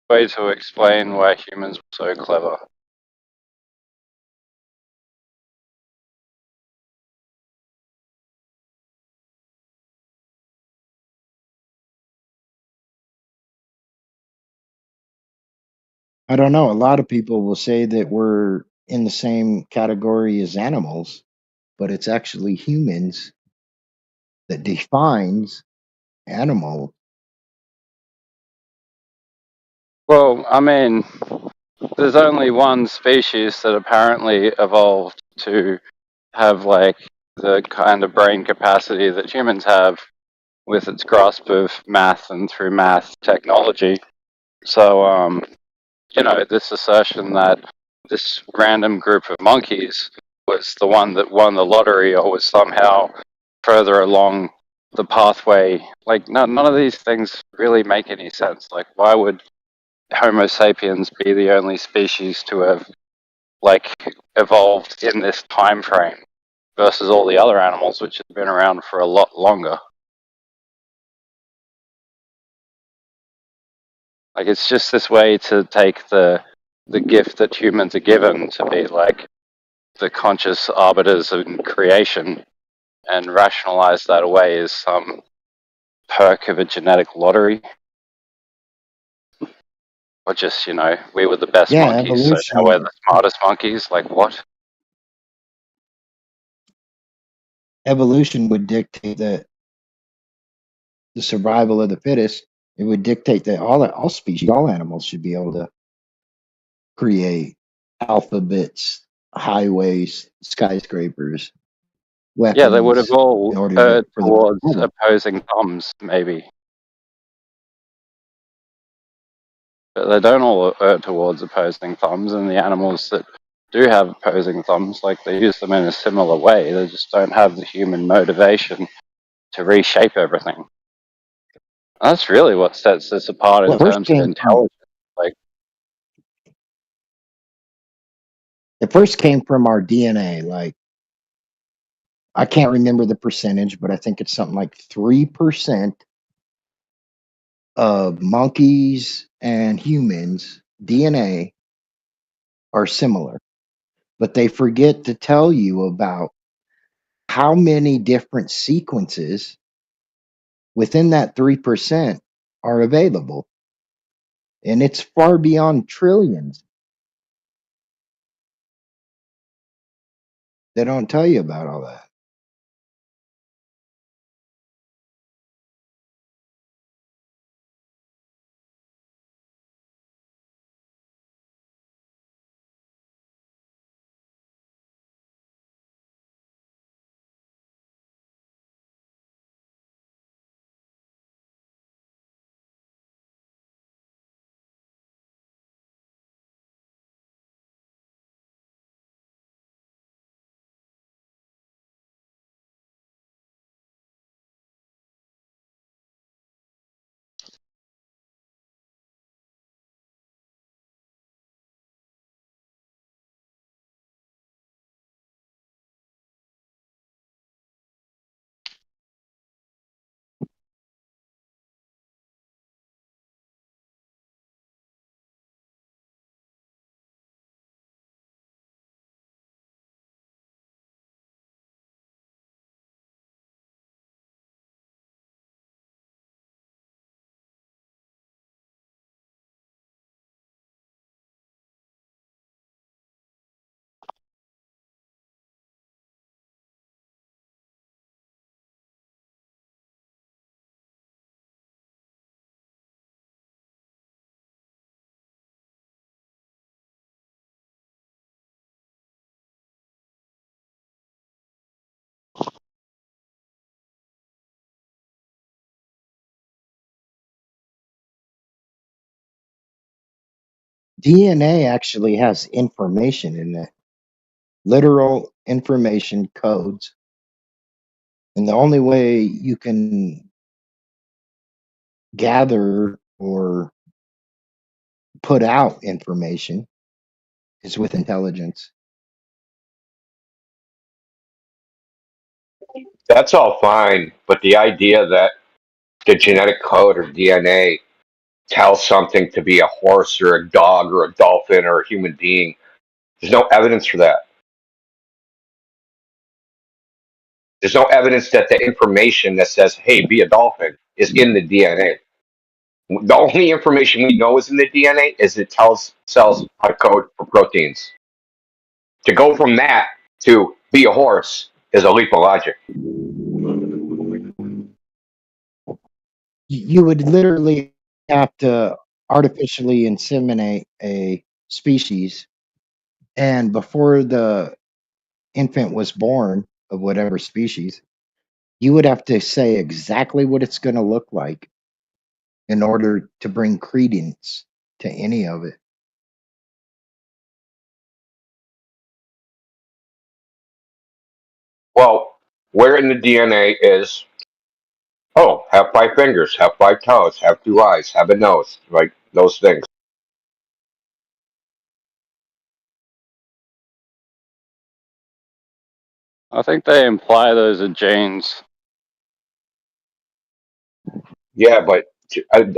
Way to explain why humans were so clever. I don't know. A lot of people will say that we're in the same category as animals, but it's actually humans that defines animal. Well, I mean, there's only one species that apparently evolved to have like the kind of brain capacity that humans have with its grasp of math and through math technology. So, this assertion that this random group of monkeys was the one that won the lottery or was somehow further along the pathway, like none of these things really make any sense. Like, why would Homo sapiens be the only species to have like evolved in this time frame versus all the other animals which have been around for a lot longer? Like, it's just this way to take the gift that humans are given to be like the conscious arbiters in creation and rationalize that away as some perk of a genetic lottery. Or just, we were the best Yeah, monkeys, so now we're evolution. the smartest monkeys. Like, what? Evolution would dictate that the survival of the fittest. It would dictate that all species, all animals, should be able to create alphabets, highways, skyscrapers, Yeah, they would have weapons all in order to erred for the towards survival. opposing thumbs, maybe. But they don't all err towards opposing thumbs, and the animals that do have opposing thumbs, like, they use them in a similar way. They just don't have the human motivation to reshape everything. That's really what sets us apart in Well, first terms of came from intelligence. Like, it first came from our DNA. Like I can't remember the percentage, but I think it's something like 3% of monkeys and humans DNA are similar, but they forget to tell you about how many different sequences within that 3% are available. And it's far beyond trillions. They don't tell you about all that. DNA actually has information in it, literal information codes. And the only way you can gather or put out information is with intelligence. That's all fine, but the idea that the genetic code or DNA tells something to be a horse or a dog or a dolphin or a human being, there's no evidence for that. There's no evidence that the information that says, hey, be a dolphin is in the DNA. The only information we know is in the DNA is it tells cells how to code for proteins. To go from that to be a horse is a leap of logic. You would literally have to artificially inseminate a species, and before the infant was born of whatever species, you would have to say exactly what it's going to look like in order to bring credence to any of it. Well, where in the DNA is, oh, have 5 fingers, have 5 toes, have 2 eyes, have a nose, like those things. I think they imply those are genes. Yeah, but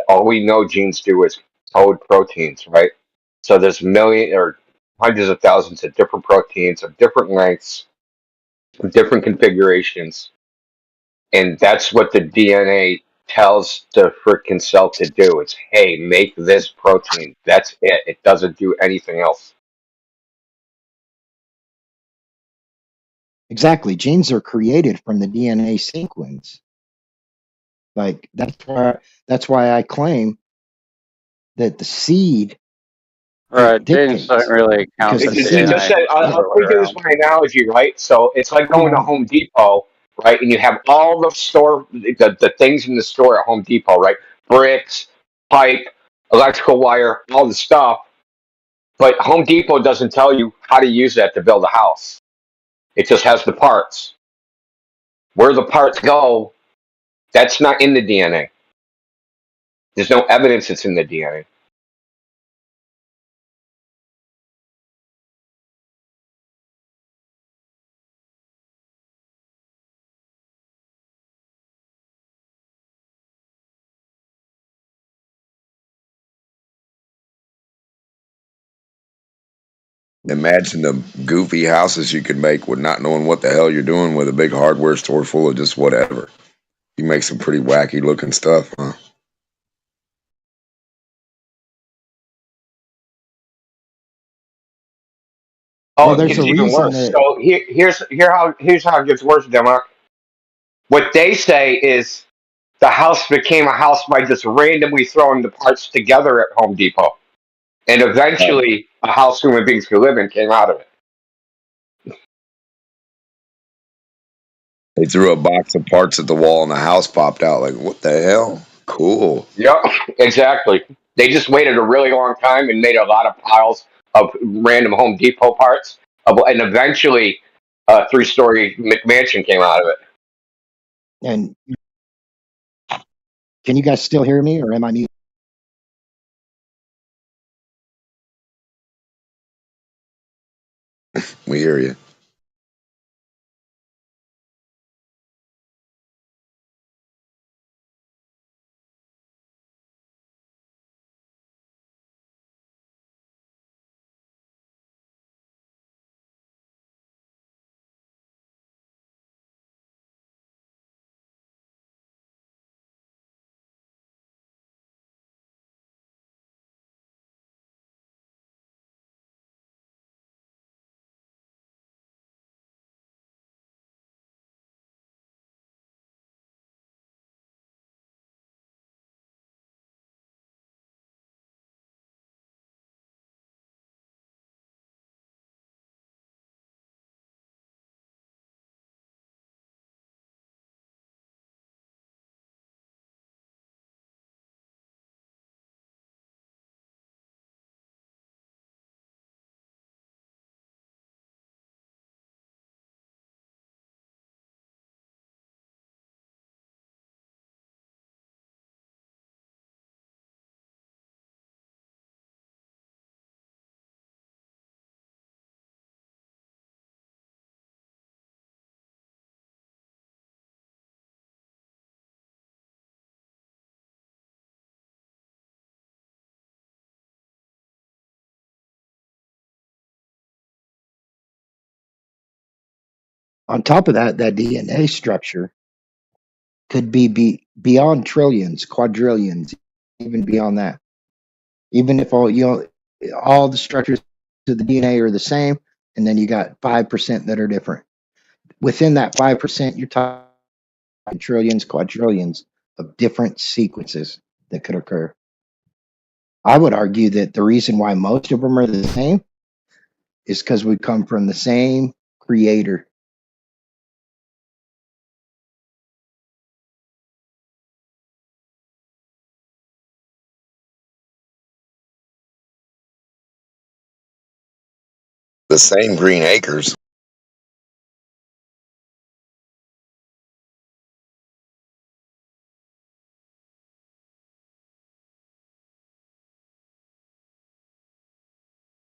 all we know genes do is code proteins, right? So there's million or hundreds of thousands of different proteins of different lengths, of different configurations, and that's what the DNA tells the frickin' cell to do. It's, hey, make this protein. That's it. It doesn't do anything else. Exactly. Genes are created from the DNA sequence. Like that's why I claim that the seed Right, genes dictates. don't really count Because as the Just DNA. say, let me do this by analogy, right? So it's like going to Home Depot, right? And you have all the things in the store at Home Depot, right? Bricks, pipe, electrical wire, all the stuff. But Home Depot doesn't tell you how to use that to build a house. It just has the parts. Where the parts go, that's not in the DNA. There's no evidence it's in the DNA. Imagine the goofy houses you could make with not knowing what the hell you're doing with a big hardware store full of just whatever. You make some pretty wacky looking stuff, huh? Well, Oh, it there's gets a even reason worse. that So here's how it gets worse, Denmark. What they say is the house became a house by just randomly throwing the parts together at Home Depot, and eventually a house human beings could live in came out of it. They threw a box of parts at the wall and the house popped out. Like, what the hell? Cool. Yep, exactly. They just waited a really long time and made a lot of piles of random Home Depot parts, and eventually a three-story McMansion came out of it. and can you guys still hear me or am I muted? We hear you. On top of that, that DNA structure could be beyond trillions, quadrillions, even beyond that. Even if all the structures of the DNA are the same, and then you got 5% that are different. Within that 5%, you're talking trillions, quadrillions of different sequences that could occur. I would argue that the reason why most of them are the same is because we come from the same creator. The same green acres.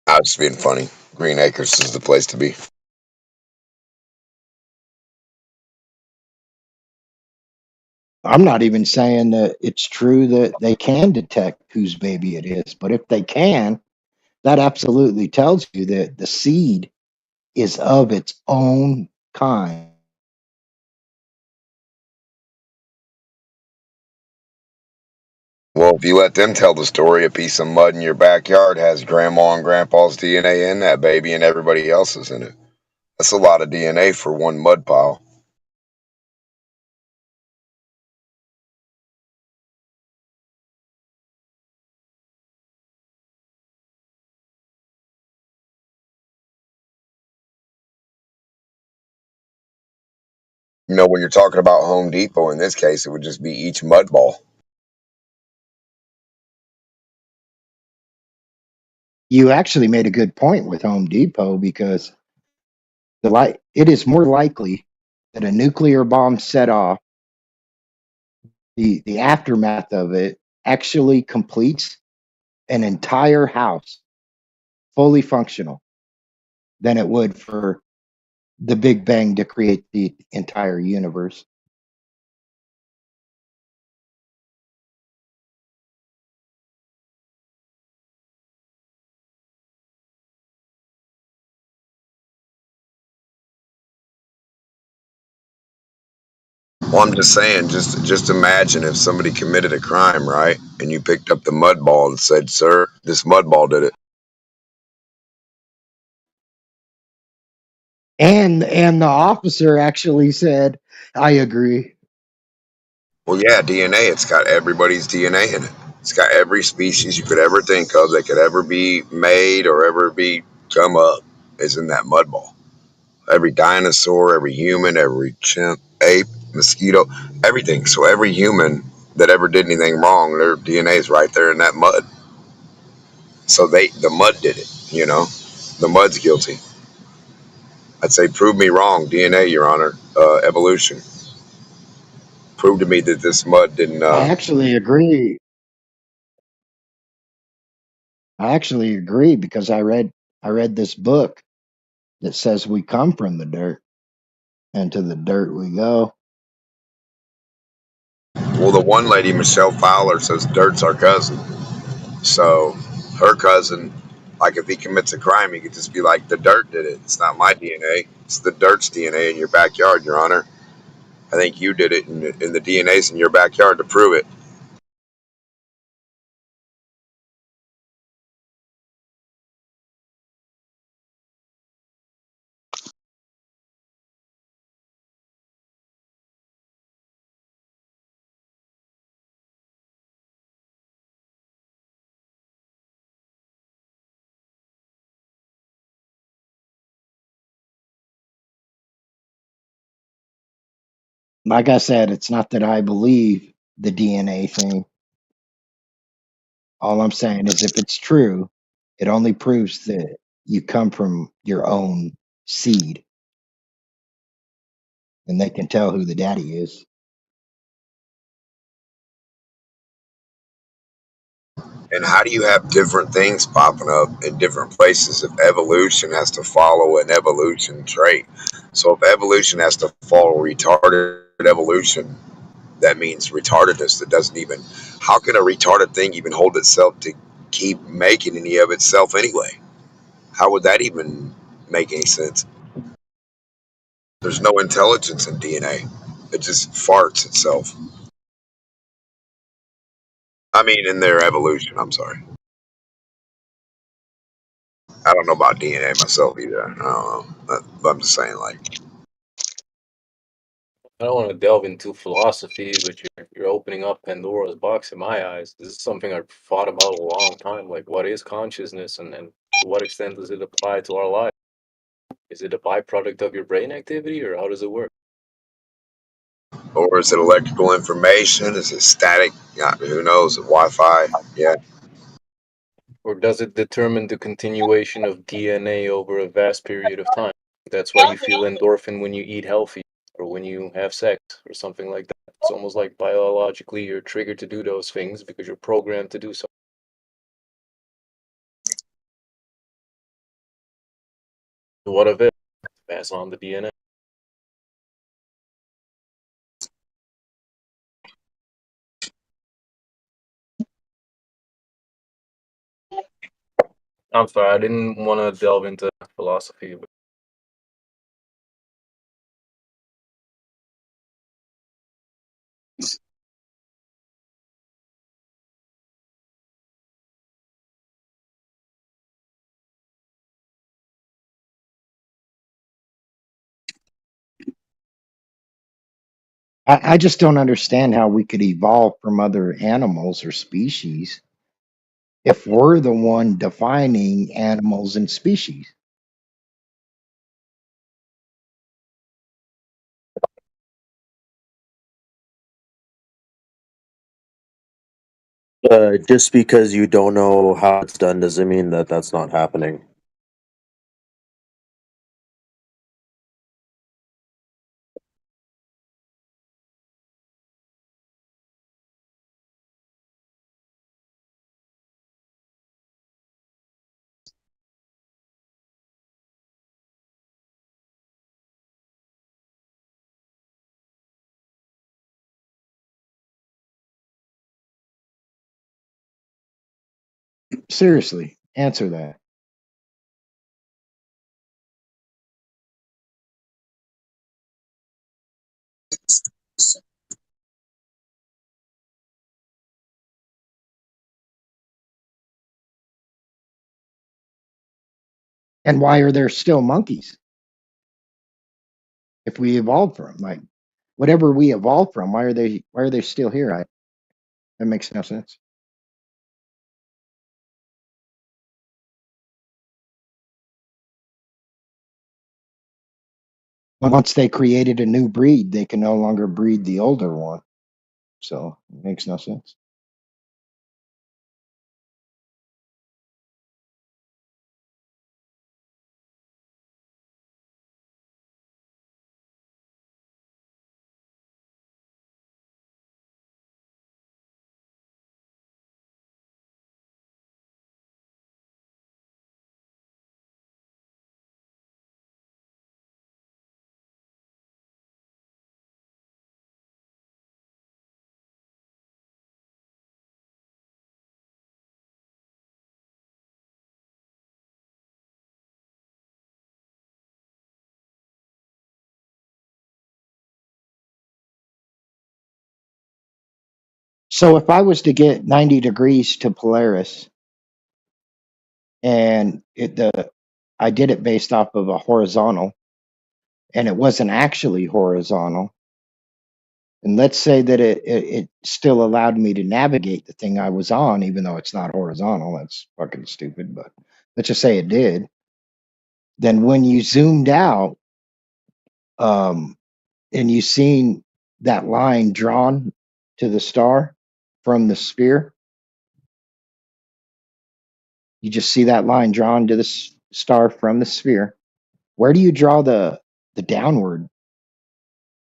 I was just being funny. Green acres is the place to be. I'm not even saying that it's true that they can detect whose baby it is, but if they can, that absolutely tells you that the seed is of its own kind. Well, if you let them tell the story, a piece of mud in your backyard has grandma and grandpa's DNA in that baby and everybody else's in it. That's a lot of DNA for one mud pile. You know, when you're talking about Home Depot, in this case, it would just be each mud ball. You actually made a good point with Home Depot because it is more likely that a nuclear bomb set off, the aftermath of it actually completes an entire house fully functional than it would for the Big Bang to create the entire universe. Well, I'm just saying, just imagine if somebody committed a crime, right? And you picked up the mud ball and said, "Sir, this mud ball did it." And the officer actually said, "I agree." Well, yeah, DNA. It's got everybody's DNA in it. It's got every species you could ever think of that could ever be made or ever be come up is in that mud ball. Every dinosaur, every human, every chimp, ape, mosquito, everything. So every human that ever did anything wrong, their DNA is right there in that mud. So the mud did it. The mud's guilty. I'd say, prove me wrong, DNA, Your Honor. Evolution. Prove to me that this mud didn't. I actually agree. I actually agree because I read this book that says we come from the dirt, and to the dirt we go. Well, the one lady, Michelle Fowler, says dirt's our cousin. So her cousin, like if he commits a crime, he could just be like, the dirt did it. It's not my DNA. It's the dirt's DNA in your backyard, Your Honor. I think you did it, and the DNA's in your backyard to prove it. Like I said, it's not that I believe the DNA thing. All I'm saying is if it's true, it only proves that you come from your own seed, and they can tell who the daddy is. And how do you have different things popping up in different places if evolution has to follow an evolution trait? So if evolution has to follow retarded evolution, that means retardedness that doesn't even. How can a retarded thing even hold itself to keep making any of itself anyway? How would that even make any sense? There's no intelligence in DNA. It just farts itself. I mean, in their evolution. I'm sorry. I don't know about DNA myself either. I don't know. But I'm just saying, like, I don't want to delve into philosophy, but you're opening up Pandora's box in my eyes. This is something I've thought about a long time. Like, what is consciousness, and to what extent does it apply to our life? Is it a byproduct of your brain activity, or how does it work? or is it electrical information? Is it static? Yeah, who knows? Wi-Fi? Yeah. Or does it determine the continuation of DNA over a vast period of time? That's why you feel endorphin when you eat healthy or when you have sex or something like that. It's almost like biologically you're triggered to do those things because you're programmed to do so. What of it? Pass on the DNA. I'm sorry, I didn't want to delve into philosophy. But I just don't understand how we could evolve from other animals or species if we're the one defining animals and species. Just because you don't know how it's done doesn't mean that that's not happening. Seriously, answer that. And why are there still monkeys? if we evolved from? Like, whatever we evolved from, why are they still here? That makes no sense. Once they created a new breed, they can no longer breed the older one. So it makes no sense. So if I was to get 90 degrees to Polaris and I did it based off of a horizontal and it wasn't actually horizontal, and let's say that it still allowed me to navigate the thing I was on, even though it's not horizontal, that's fucking stupid, but let's just say it did. Then when you zoomed out, um, and you seen that line drawn to the star from the sphere, you just see that line drawn to the star from the sphere. Where do you draw the downward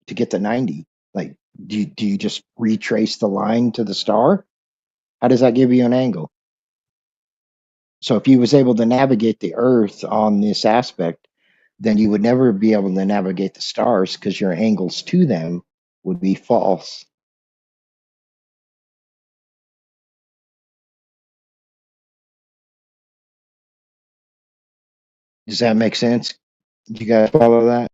to get the 90? Like, do you just retrace the line to the star? How does that give you an angle? So if you was able to navigate the Earth on this aspect, then you would never be able to navigate the stars because your angles to them would be false. Does that make sense? Do you guys follow that?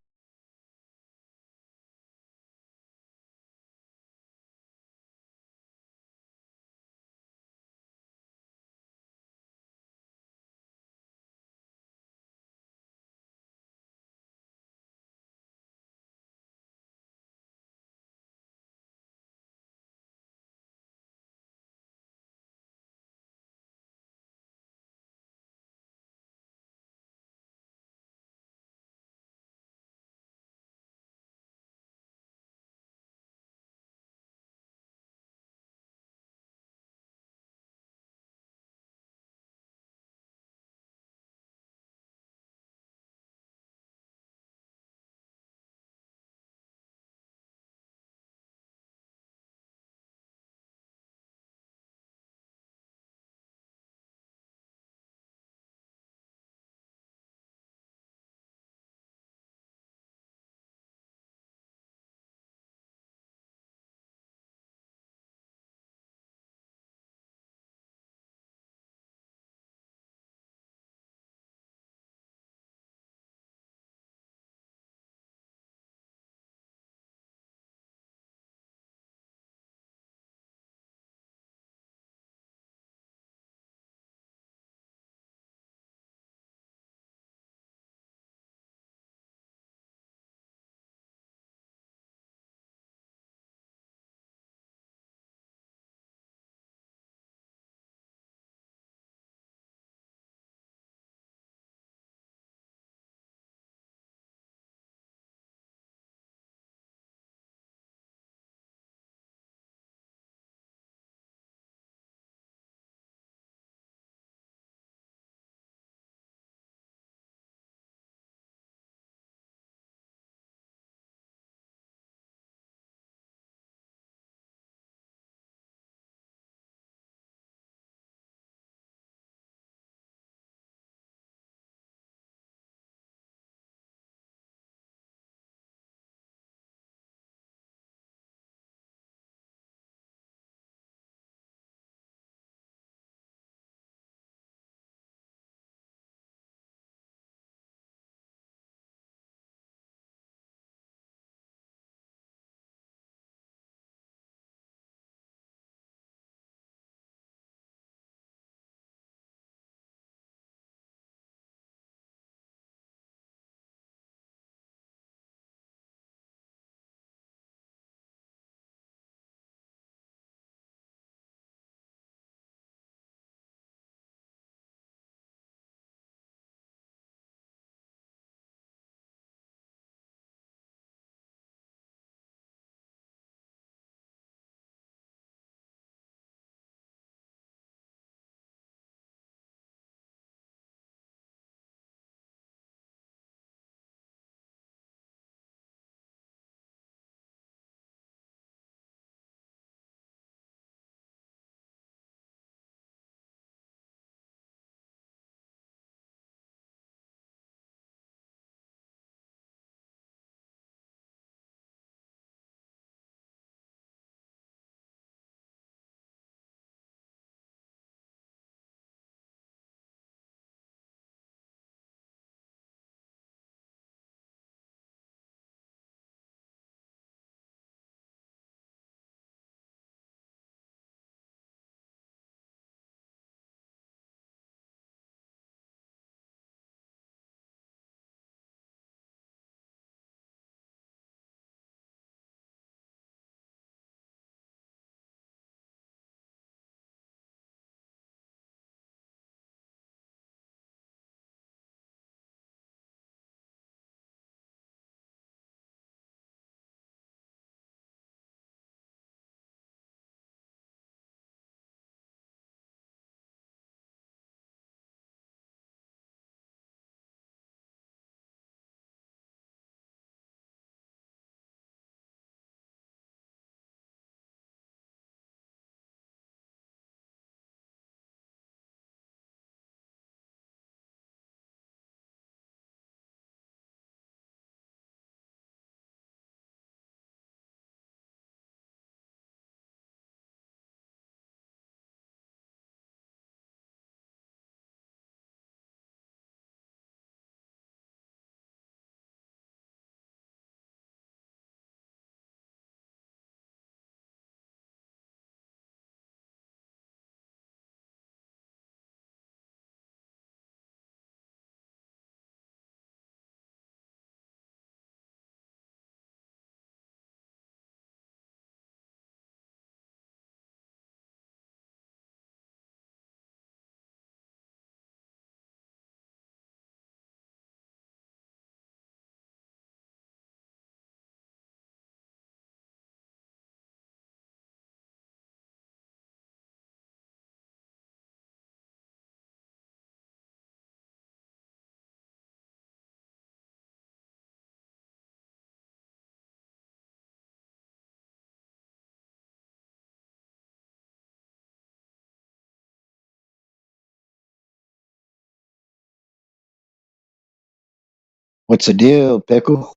What's the deal, Pickle?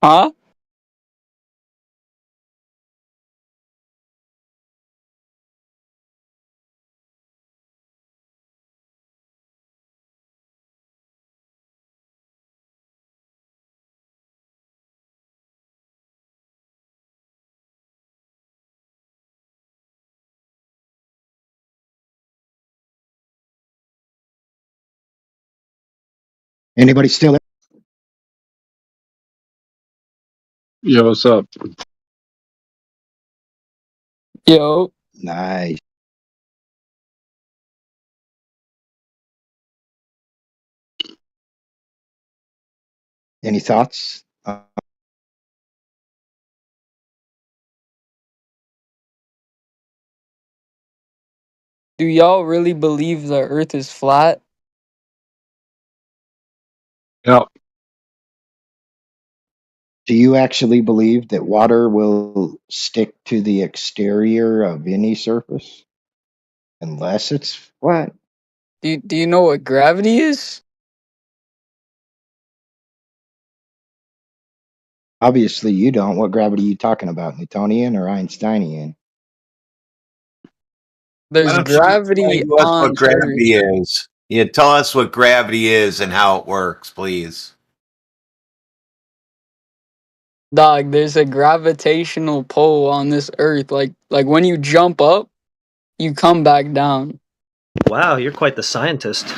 Huh? Anybody still there? Yeah, what's up? Yo. Nice. Any thoughts? Do y'all really believe the Earth is flat? Yeah. Do you actually believe that water will stick to the exterior of any surface unless it's flat? Do you know what gravity is? Obviously, you don't. What gravity are you talking about? Newtonian or Einsteinian? Why There's don't you gravity explain to us on what Earth. gravity is? Yeah, tell us what gravity is and how it works, please. Dog, there's a gravitational pull on this Earth. Like when you jump up, you come back down. Wow, you're quite the scientist.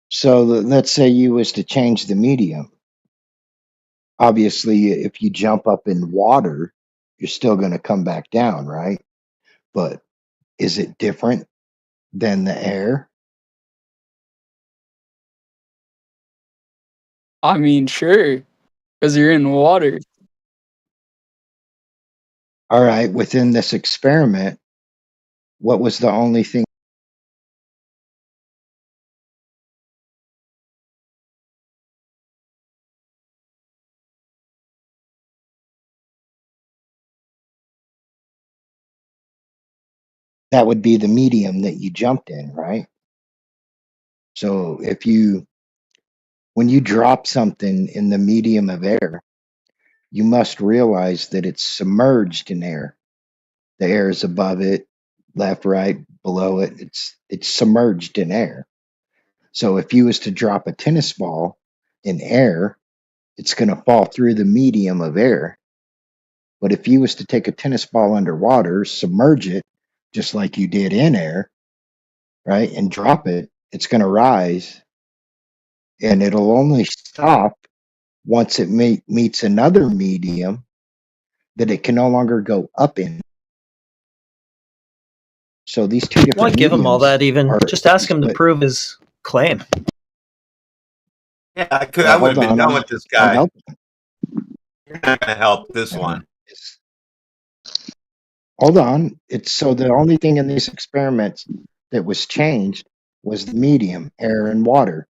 So let's say you was to change the medium. Obviously, if you jump up in water, you're still going to come back down, right? But is it different than the air? I mean, sure, because you're in water. All right, within this experiment, what was the only thing? That would be the medium that you jumped in, right? So when you drop something in the medium of air, you must realize that it's submerged in air. The air is above it, left, right, below it. It's submerged in air. So if you was to drop a tennis ball in air, it's going to fall through the medium of air. But if you was to take a tennis ball underwater, submerge it just like you did in air, right, and drop it, it's going to rise, and it'll only stop once it meets another medium that it can no longer go up in. So these two different Why give him all that even? are, Just ask him to prove his claim. Yeah, I would have been done with this I'll guy. help. You're not going to help this one. Hold on. It's so the only thing in these experiments that was changed was the medium, air and water.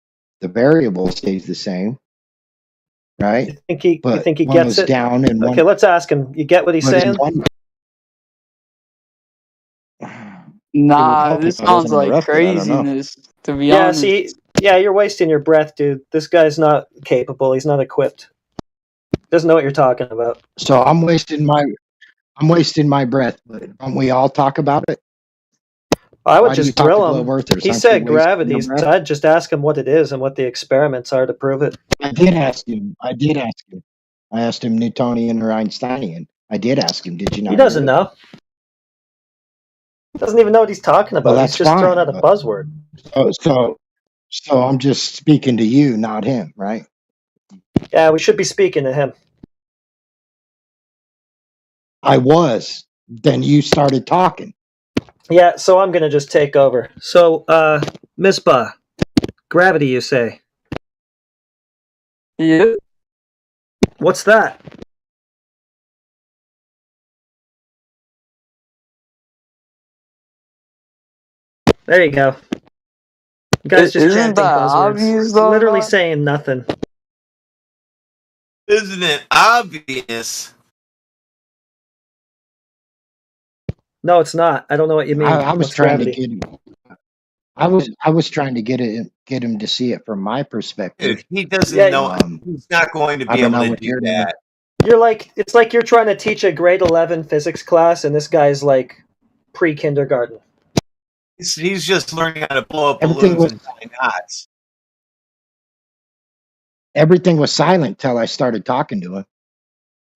The variable stays the same, right? You think he But one gets was it? down and Okay, let's ask him. You get what he's but in saying? one- Nah, help this if I wasn't sounds like interrupted. I don't know. craziness, to be Yeah, honest. see, you're wasting your breath, dude. This guy's not capable. He's not equipped. Doesn't know what you're talking about. So I'm wasting my breath, but don't we all talk about it? I would Why do you just talk to drill glow him. earthers? He Aren't you said wasting your gravity, breath? so I'd just ask him what it is and what the experiments are to prove it. I did ask him. I asked him Newtonian or Einsteinian. I did ask him. Did you not? He doesn't hear it? know. Doesn't even know what he's talking about. Well, He's that's just throwing fine. out a buzzword. So I'm just speaking to you, not him, right? Yeah, we should be speaking to him. I was. Then you started talking. Yeah, so I'm gonna just take over. So, Misbah, gravity, you say? Yeah. What's that? There you go. You guys just Isn't chanting that buzzwords. obvious, though? Literally dog? saying nothing. Isn't it obvious? No, it's not. I don't know what you mean. I was What's trying gravity? to get him. I was trying to get him to see it from my perspective. Dude, he doesn't Yeah, know. He's not going to I be don't able know to what do you're doing. that. it's like you're trying to teach a grade 11 physics class, and this guy's like pre-kindergarten. He's just learning how to blow up Everything balloons was and tie knots. everything was silent till I started talking to him.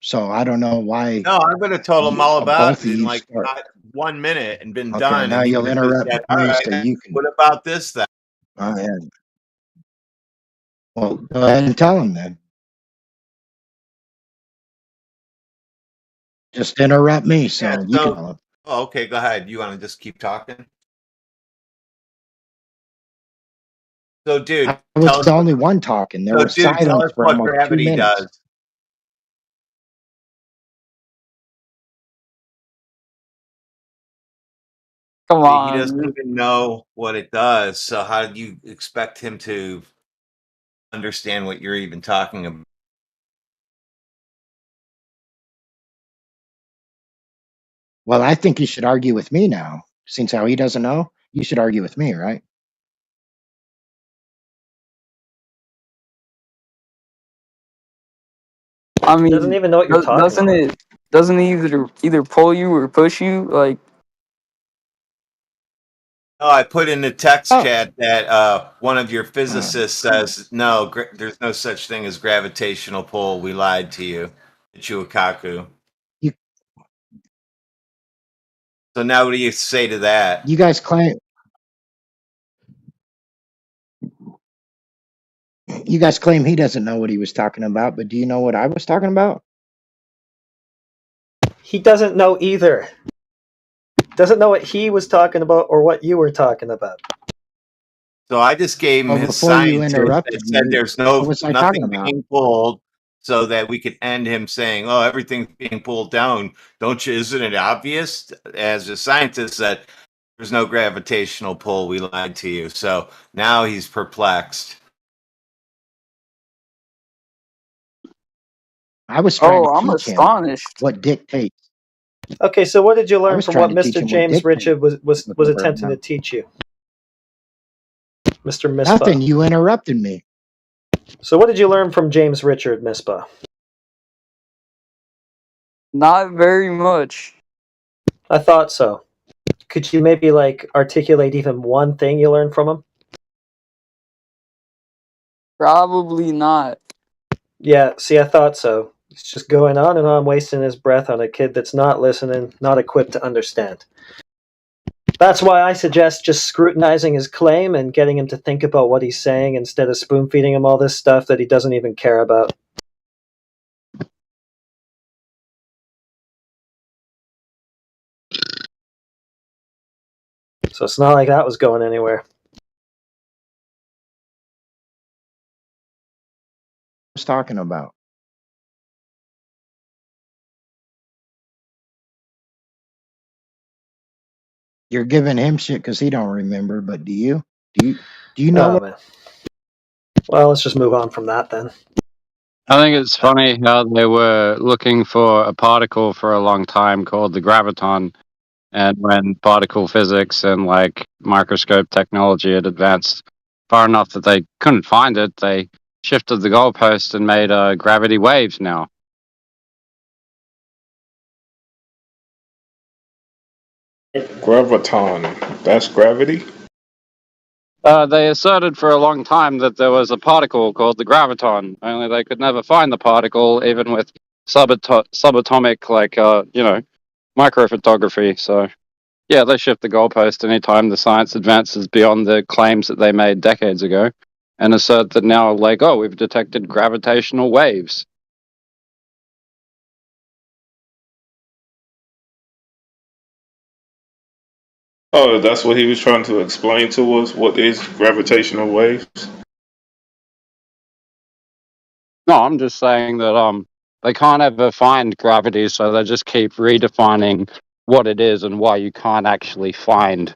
So I don't know why. No, I'm going to tell him all about both it of in you like start. 1 minute and been Okay, done. now And he you'll would have just interrupt said, all me right, so you can. what about this then? Yeah. Well, go ahead and tell him then. Just interrupt me so Yeah, you can tell him. oh, okay, go ahead. You want to just keep talking? So, dude, I was the only one talking. There was tell silence us for what almost 2 gravity minutes. does. Come He on. doesn't even know what it does. So how do you expect him to understand what you're even talking about? Well, I think you should argue with me now. Since how he doesn't know, you should argue with me, right? I mean, Doesn't even know what you're talking doesn't about. it? Doesn't it either pull you or push you? Like, Oh, I put in the text Oh, chat that one of your physicists says no. There's no such thing as gravitational pull. We lied to you, Chuikaku. you So now, what do you say to that? you guys claim he doesn't know what he was talking about, but do you know what I was talking about? He doesn't know either. Doesn't know what he was talking about or what you were talking about. So I just gave him Well, his before you scientist that interrupted said me, there's what was I talking nothing about? being pulled, so that we could end him saying, "Oh, everything's being pulled down." Don't you? Isn't it obvious? As a scientist, that there's no gravitational pull. We lied to you. So now he's perplexed. I was trying to I'm teach him astonished. what dictates. Okay, so what did you I learn was from trying what to teach Mr. him what James dictates Richard was with the word attempting no. to teach you, Mr. Mispa? Nothing. You interrupted me. So what did you learn from James Richard, Mispa? Not very much. I thought so. Could you maybe articulate even one thing you learned from him? Probably not. Yeah, see, I thought so. He's just going on and on, wasting his breath on a kid that's not listening, not equipped to understand. That's why I suggest just scrutinizing his claim and getting him to think about what he's saying instead of spoon-feeding him all this stuff that he doesn't even care about. So it's not like that was going anywhere. I was talking about. You're giving him shit because he don't remember, but do you? Do you know Oh, what? man. Well, let's just move on from that then. I think it's funny how they were looking for a particle for a long time called the graviton, and when particle physics and like microscope technology had advanced far enough that they couldn't find it, they shifted the goalpost and made gravity waves now. Graviton. That's gravity? They asserted for a long time that there was a particle called the graviton, only they could never find the particle, even with subatomic, microphotography. So, yeah, they shift the goalpost anytime the science advances beyond the claims that they made decades ago, and assert that now, we've detected gravitational waves. Oh, that's what he was trying to explain to us. What is gravitational waves? No, I'm just saying that they can't ever find gravity, so they just keep redefining what it is and why you can't actually find.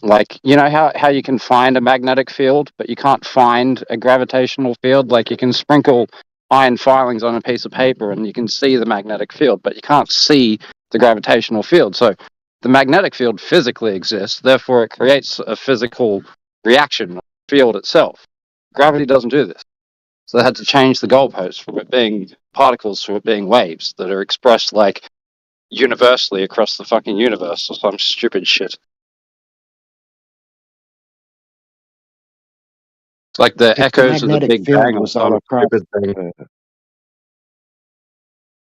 Like, you know how you can find a magnetic field, but you can't find a gravitational field? Like, you can sprinkle iron filings on a piece of paper and you can see the magnetic field, but you can't see the gravitational field. So the magnetic field physically exists, therefore it creates a physical reaction, field itself. Gravity doesn't do this. So they had to change the goalposts from it being particles to it being waves that are expressed like universally across the fucking universe or some stupid shit. It's like the If the echoes of the magnetic Big field Bang or was all some across, stupid thing.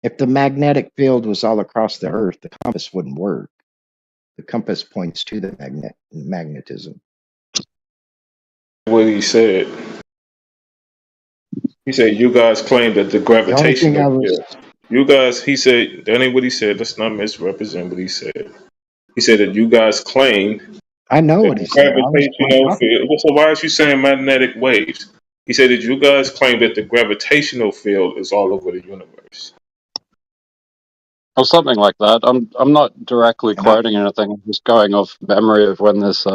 if the magnetic field was all across the Earth, the compass wouldn't work. The compass points to the magnetism. What he said. He said, you guys claim that the The only thing I gravitational was, field. You guys, he said, that ain't what he said. Let's not misrepresent what he said. He said that you guys claim I know that what he the said. I was gravitational talking. field. So why is you saying magnetic waves? He said that you guys claim that the gravitational field is all over the universe. Or something like that. I'm not directly And I, quoting anything. I'm just going off memory of when this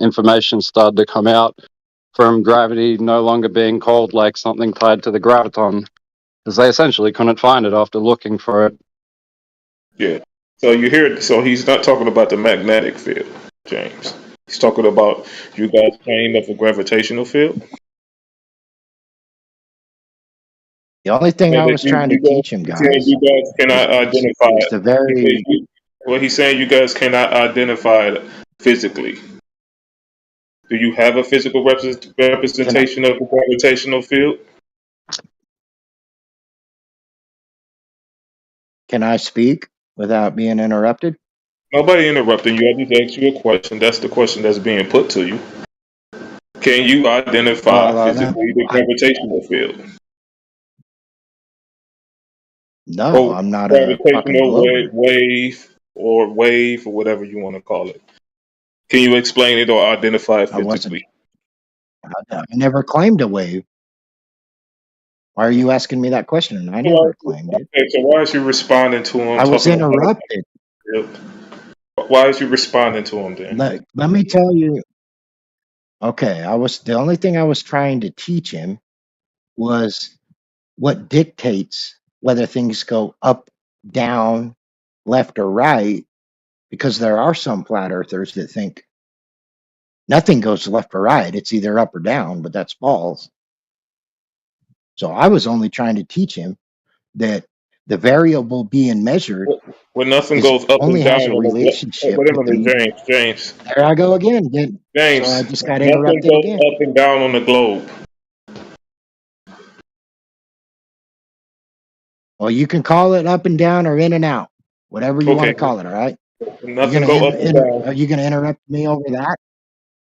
information started to come out from gravity no longer being called like something tied to the graviton, because they essentially couldn't find it after looking for it. Yeah. So you hear, so he's not talking about the magnetic field, James. He's talking about you guys claim of a gravitational field. The only thing Saying I that was trying to teach him, he's saying guys, you guys cannot identify is it. the very Well, he's saying you guys cannot identify it physically. Do you have a physical can I, representation of the gravitational field? can I speak without being interrupted? Nobody interrupting you. I just asked you a question. That's the question that's being put to you. Can you identify Well, physically the gravitational field? no, Or I'm not a fucking gravitational glober. wave or whatever you want to call it. Can you explain it or identify it I wasn't. physically? I never claimed a wave. Why are you asking me that question? I never claimed it. Okay, so why is you responding to him I was talking about interrupted. it? Why is you responding to him then? Let me tell you. Okay, the only thing I was trying to teach him was what dictates whether things go up, down, left, or right, because there are some flat earthers that think nothing goes left or right. It's either up or down, but that's false. So I was only trying to teach him that the variable being measured When nothing goes up only and down has a on the relationship wait a with minute, James. There I go again. So I James, just got nothing interrupted goes again. up and down on the globe. Well, you can call it up and down or in and out, whatever you want Okay, to call it. All right. nothing go up and down. Are you going to interrupt me over that?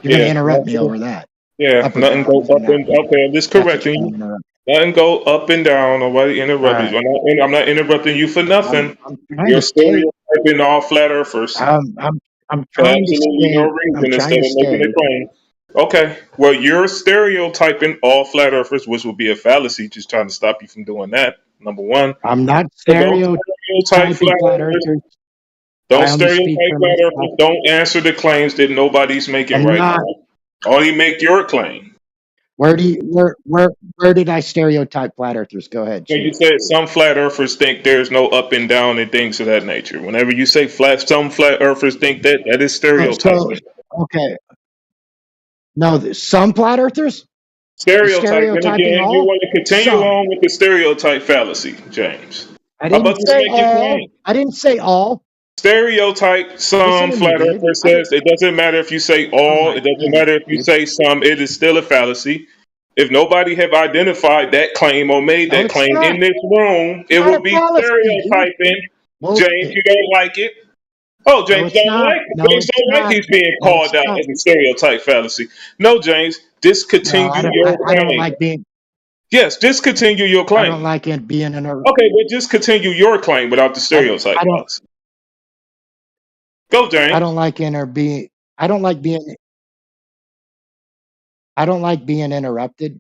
You're going to Yeah, interrupt me over that. yeah, Up or nothing down, go in up and out. and okay. I'm just That's what correcting you're you. going to interrupt. Nothing go up and down. Nobody interrupt All you. right. I'm not interrupting you for nothing. I'm trying You're to stay. stereotyping all flat earthers I'm for trying to absolutely no stay. I'm reason trying instead to of making a stay. claim. Okay, well, you're stereotyping all flat earthers, which would be a fallacy, just trying to stop you from doing that. Number one. I'm not So don't stereotype stereotyping flat flat earthers. earthers. Don't I only speak stereotype for flat myself. earthers. Don't answer the claims that nobody's making I'm right now. not. Only make your claim. Where did I stereotype flat earthers? Go ahead, So you shoot. said some flat earthers think there's no up and down and things of that nature. Whenever you say some flat earthers think that is So stereotyping. okay. No, some flat earthers? You Stereotyping stereotyping again. You all? want to continue Some. on with the stereotype fallacy, James. I How about didn't just say make your all. claim? I didn't say all. Stereotype Listen some to me, flat dude. earther says it doesn't matter if you say Oh all, my it doesn't goodness, matter if you dude. say some, it is still a fallacy. If nobody have identified that claim or made No, that it's claim not. in this room, It's it not a would be fallacy, dude. stereotyping. James, Bullshit. you don't like it. Oh, No, James it's don't not. like it. No, James it's don't like not. he's being No, called it's out not. as a stereotype fallacy. No, James, No, discontinue your I don't claim. like being. Yes, discontinue your I don't claim. like it being in a. Okay, but just continue your claim without the stereotype I don't. fallacy. Go, I James. don't like being. I don't like being. I don't like being interrupted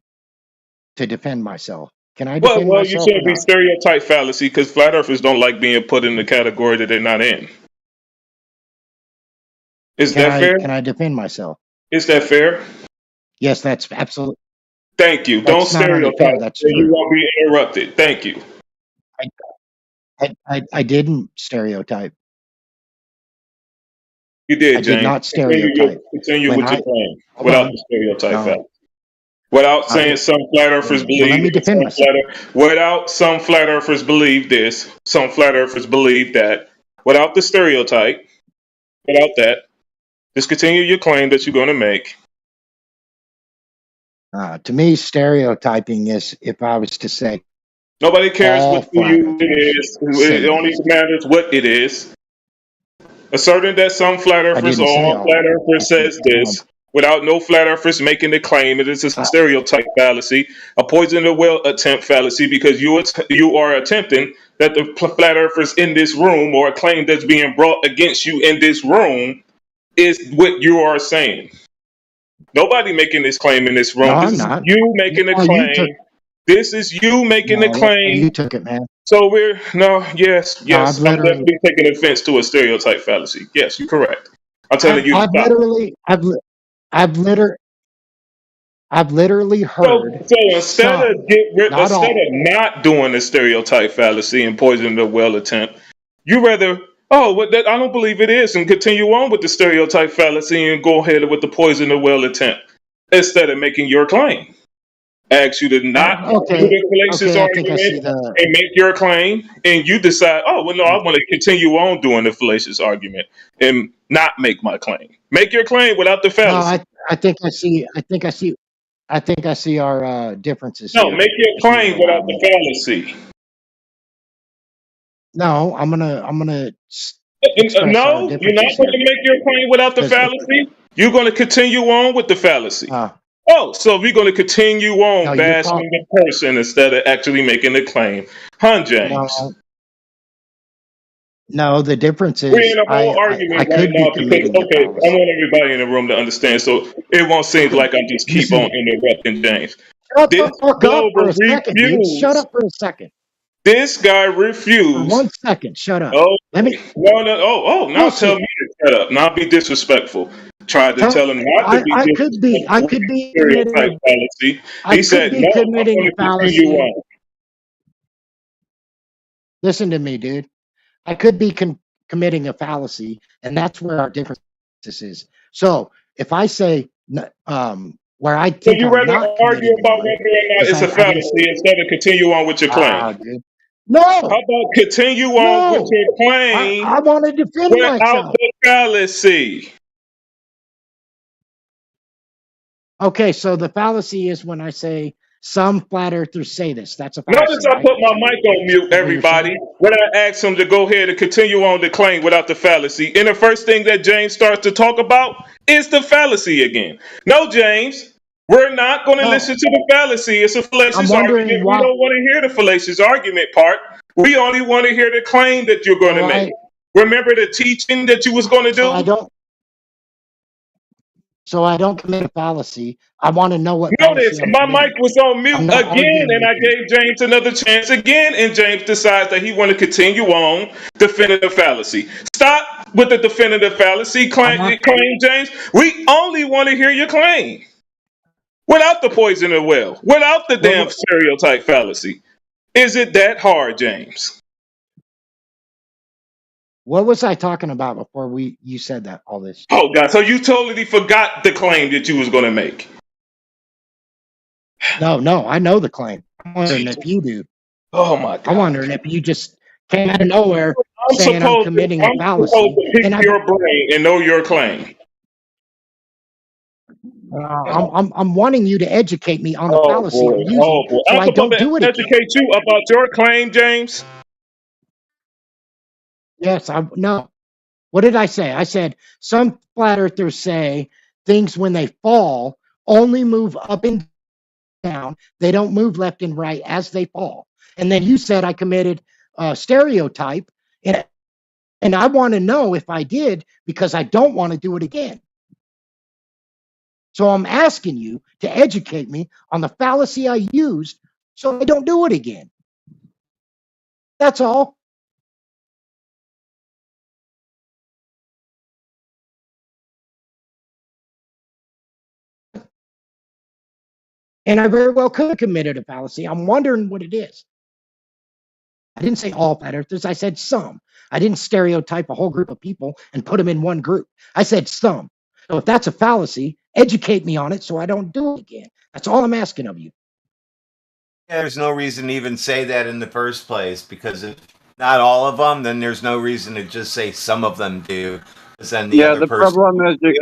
to defend myself. Can I defend Well, you myself or shouldn't be not? stereotype fallacy because flat earthers don't like being put in the category that they're not in. Is that fair? Can I defend myself? Is that fair? Yes, that's absolutely. Thank you. Don't That's not only stereotype, fair. That's or you true. won't be interrupted. Thank you. I didn't stereotype. You did, I did James. not stereotype. Continue When with your I claim hold without on, the stereotype no, fallacy. Without saying some flat earthers well, let believe me this, defend myself. without some flat earthers believe this, some flat earthers believe that. Without the stereotype, without that, just continue your claim that you're going to make. To me, stereotyping is if I was to say Nobody cares all what you flat use it earthers is. say It only this. matters what it is. Asserting that some flat I earthers didn't or say all all. flat earthers I said says some. this without no flat earthers making the claim. It is a Uh, stereotype fallacy, a poison the well attempt fallacy, because you are attempting that the flat earthers in this room or a claim that's being brought against you in this room is what you are saying. Nobody making this claim in this no, room. This I'm is not. you making the Well, you took. claim. This is you making the No, that's where claim. you took it, man. So yes, No, I've I'm literally, definitely taking offense to a stereotype fallacy. Yes, you're correct. I'm telling you to I've stop. literally, I've literally, I've literally heard So instead of some, not all. not doing the stereotype fallacy and poisoning the well attempt, you rather I don't believe it is, and continue on with the stereotype fallacy and go ahead with the poison the well attempt instead of making your claim. Ask you to not do Okay, the fallacious okay. I think I see argument the. and make your claim, and you decide, oh, well, no, I want to continue on doing the fallacious argument and not make my claim. Make your claim without the No, fallacy. I think I see. I think I see our differences No, here. make your If you would claim allow without the me. fallacy. No, I'm gonna express our No, you're not differences going here to make your claim without the because fallacy. You're going to continue on with the fallacy. uh, Oh, so we're going to continue no, on you're bashing call the person instead of actually making the claim. Huh, James? no, no. The difference We're is in a whole I argument right could be now because, committing a okay, I fallacy. want everybody in the room to understand so it won't seem Okay, like I'm just keep listen on to interrupting James. shut This the fuck up for Glover a second, dude. Shut refused. up for a second. This guy For refused. 1 second, shut up. Oh, Let me no, no, now tell bullshit. me to shut up. Not be disrespectful. Tried to Tell, tell him not to be I disrespectful with could the be stereotype committing fallacy. I He could said, be no, I'm committing going a to continue fallacy. on. Listen to me, dude. I could be committing a fallacy, and that's where our difference is. So if I say where I So think you I'm rather not argue committing about one whether or not is it's a I didn't. fallacy instead of continue on with your claim? Dude. How No, about continue on with no. your claim I want to defend without myself. the fallacy? Okay, so the fallacy is when I say some flat earthers say this. That's a Notice fallacy, I right? put my mic on Is mute, that what you're saying? everybody, when I asked him to go ahead and continue on the claim without the fallacy. And the first thing that James starts to talk about is the fallacy again. No, James, we're not going to No, listen to the fallacy. It's a I'm fallacious wondering argument. We why. don't want to hear the fallacious argument part. We only want to hear the claim that you're going to So make. Remember the teaching that you was going to so I do? don't so I don't commit a fallacy. I want to know what Notice fallacy I'm my mic committing. was on mute I'm not again, arguing and with I you. gave James another chance again, and James decides that he want to continue on defending the fallacy. Stop with the definitive fallacy I'm not. claim, James. We only want to hear your claim without the poison in the well, without the What damn stereotype fallacy. Is it that hard, James? what was I talking about before you said that all this? Oh God! So you totally forgot the claim that you was going to make. No, I know the claim. I'm wondering if you do. Oh my I'm God! wondering if you just came out of nowhere I'm saying I'm supposed to, committing a I'm supposed fallacy, to pick and I've your brain and know your claim. I'm wanting you to educate me on the Oh fallacy boy, I'm oh using boy. so I'm I supposed don't to do it again. educate you about your claim, James. Yes, I no. What did I say? I said some flat earthers say things when they fall only move up and down. They don't move left and right as they fall. And then you said I committed a stereotype, and I want to know if I did because I don't want to do it again. So I'm asking you to educate me on the fallacy I used so I don't do it again. That's all. And I very well could have committed a fallacy. I'm wondering what it is. I didn't say all flat earthers. I said some. I didn't stereotype a whole group of people and put them in one group. I said some. So if that's a fallacy, educate me on it so I don't do it again. That's all I'm asking of you. Yeah, there's no reason to even say that in the first place because if not all of them, then there's no reason to just say some of them do. Because then the Yeah, other the person, problem is the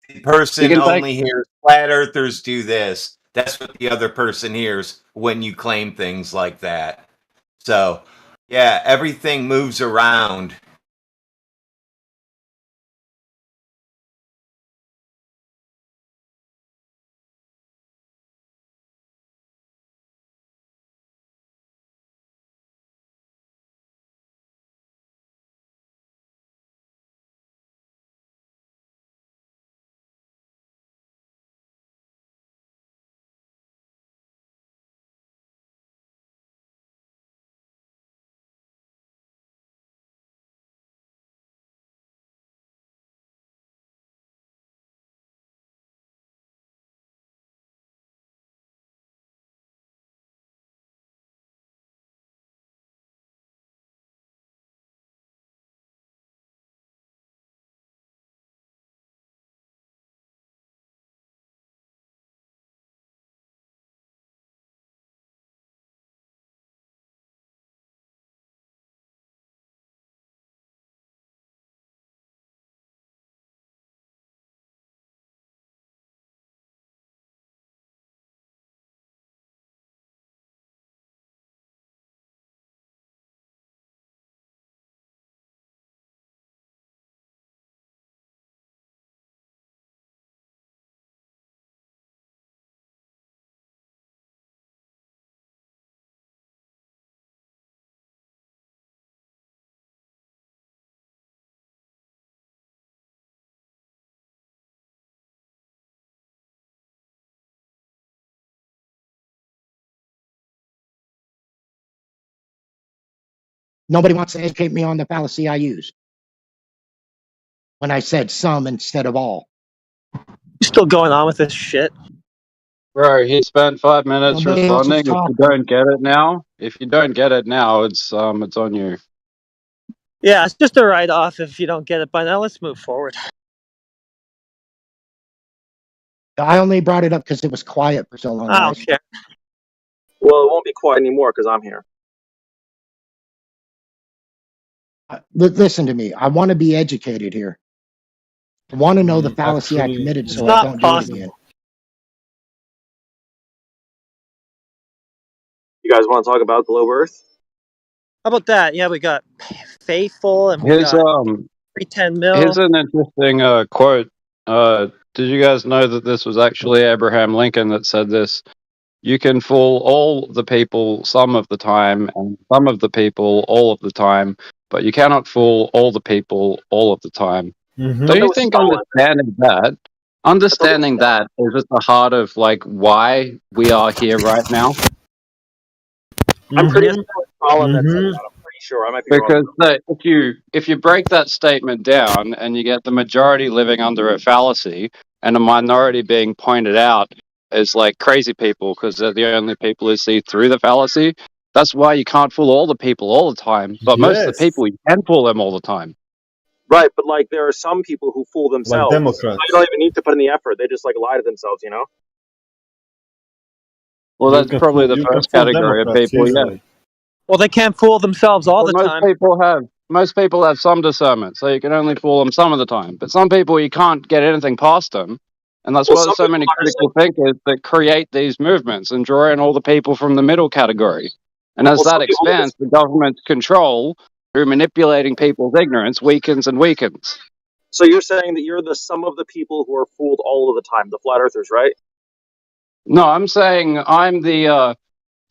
you person can take. only hears flat earthers do this. That's what the other person hears when you claim things like that. So, yeah, everything moves around. Nobody wants to educate me on the fallacy I used when I said some instead of all. You still going on with this shit? Bro, he spent 5 minutes Nobody else was responding. If you talking. don't get it now, it's on you. Yeah, it's just a write-off if you don't get it by now. Let's move forward. I only brought it up because it was quiet for so long. I don't care. Well, it won't be quiet anymore because I'm here. Listen to me. I want to be educated here. I want to know the fallacy I committed so I don't do it again. You guys want to talk about Globe Earth? How about that? Yeah, we got Faithful and we Here's got 310 mil. here's an interesting quote. Did you guys know that this was actually Abraham Lincoln that said this? You can fool all the people some of the time, and some of the people all of the time, but you cannot fool all the people all of the time. Mm-hmm. Don't you think understanding that is at the heart of like why we are here right now? I'm pretty sure it's Stalin that said that. I'm pretty sure. I might be wrong. Because if you break that statement down and you get the majority living under a fallacy and a minority being pointed out as like crazy people because they're the only people who see through the fallacy, that's why you can't fool all the people all the time. But most of the people, you can fool them all the time. Right, but like there are some people who fool themselves. Democrats. They don't even need to put in the effort. They just like lie to themselves, you know? Well, that's probably the first category of people, yeah. Well, they can't fool themselves all the time. Most people have some discernment, so you can only fool them some of the time. But some people, you can't get anything past them. And that's why there's so many critical thinkers that create these movements and draw in all the people from the middle category. And as that expands, the government's control through manipulating people's ignorance weakens and weakens. So you're saying that you're the sum of the people who are fooled all of the time, the flat earthers, right? No, I'm saying I'm the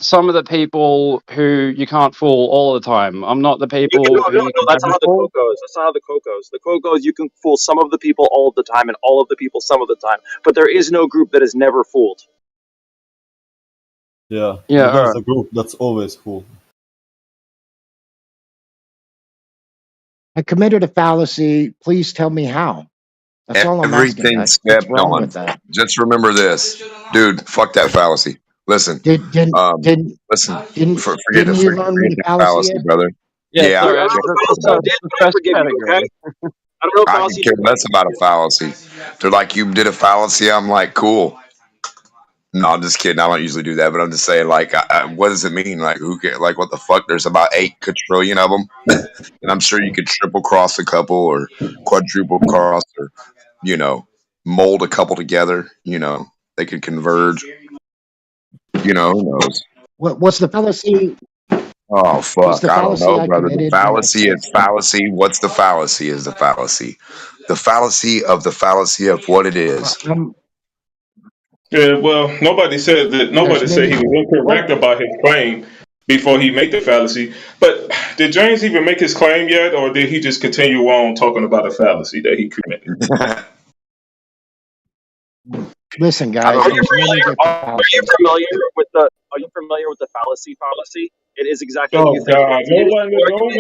some of the people who you can't fool all the time. I'm not the people who you can that's not how the fool. quote goes. That's not how the quote goes. The quote goes, you can fool some of the people all of the time and all of the people some of the time. But there is no group that is never fooled. Yeah, Yeah, there's a group that's always fooled. I committed a fallacy. Please tell me how. That's all I'm asking. Everything's What's stepped wrong on. with that? Just remember this, dude. Fuck that fallacy. Listen. Didn't forget you learn me the fallacy fallacy, yet? brother. Yeah, sorry, I could care less about a fallacy. They're like, you did a fallacy. I'm like, cool. No, I'm just kidding. I don't usually do that, but I'm just saying, like, what does it mean? Like, who cares? Like, what the fuck? There's about 8 quadrillion of them, and I'm sure you could triple cross a couple, or quadruple cross, or mold a couple together. They could converge. Who knows? What's the fallacy? Oh fuck! I don't know, brother. The committed fallacy is fallacy. What's the fallacy? Is the fallacy the fallacy of what it is? Yeah, well, nobody said that. Nobody said he was incorrect about his claim before he made the fallacy. But did James even make his claim yet, or did he just continue on talking about a fallacy that he committed? Listen, guys. Are you familiar with the fallacy? Fallacy. It is exactly what you think. God! No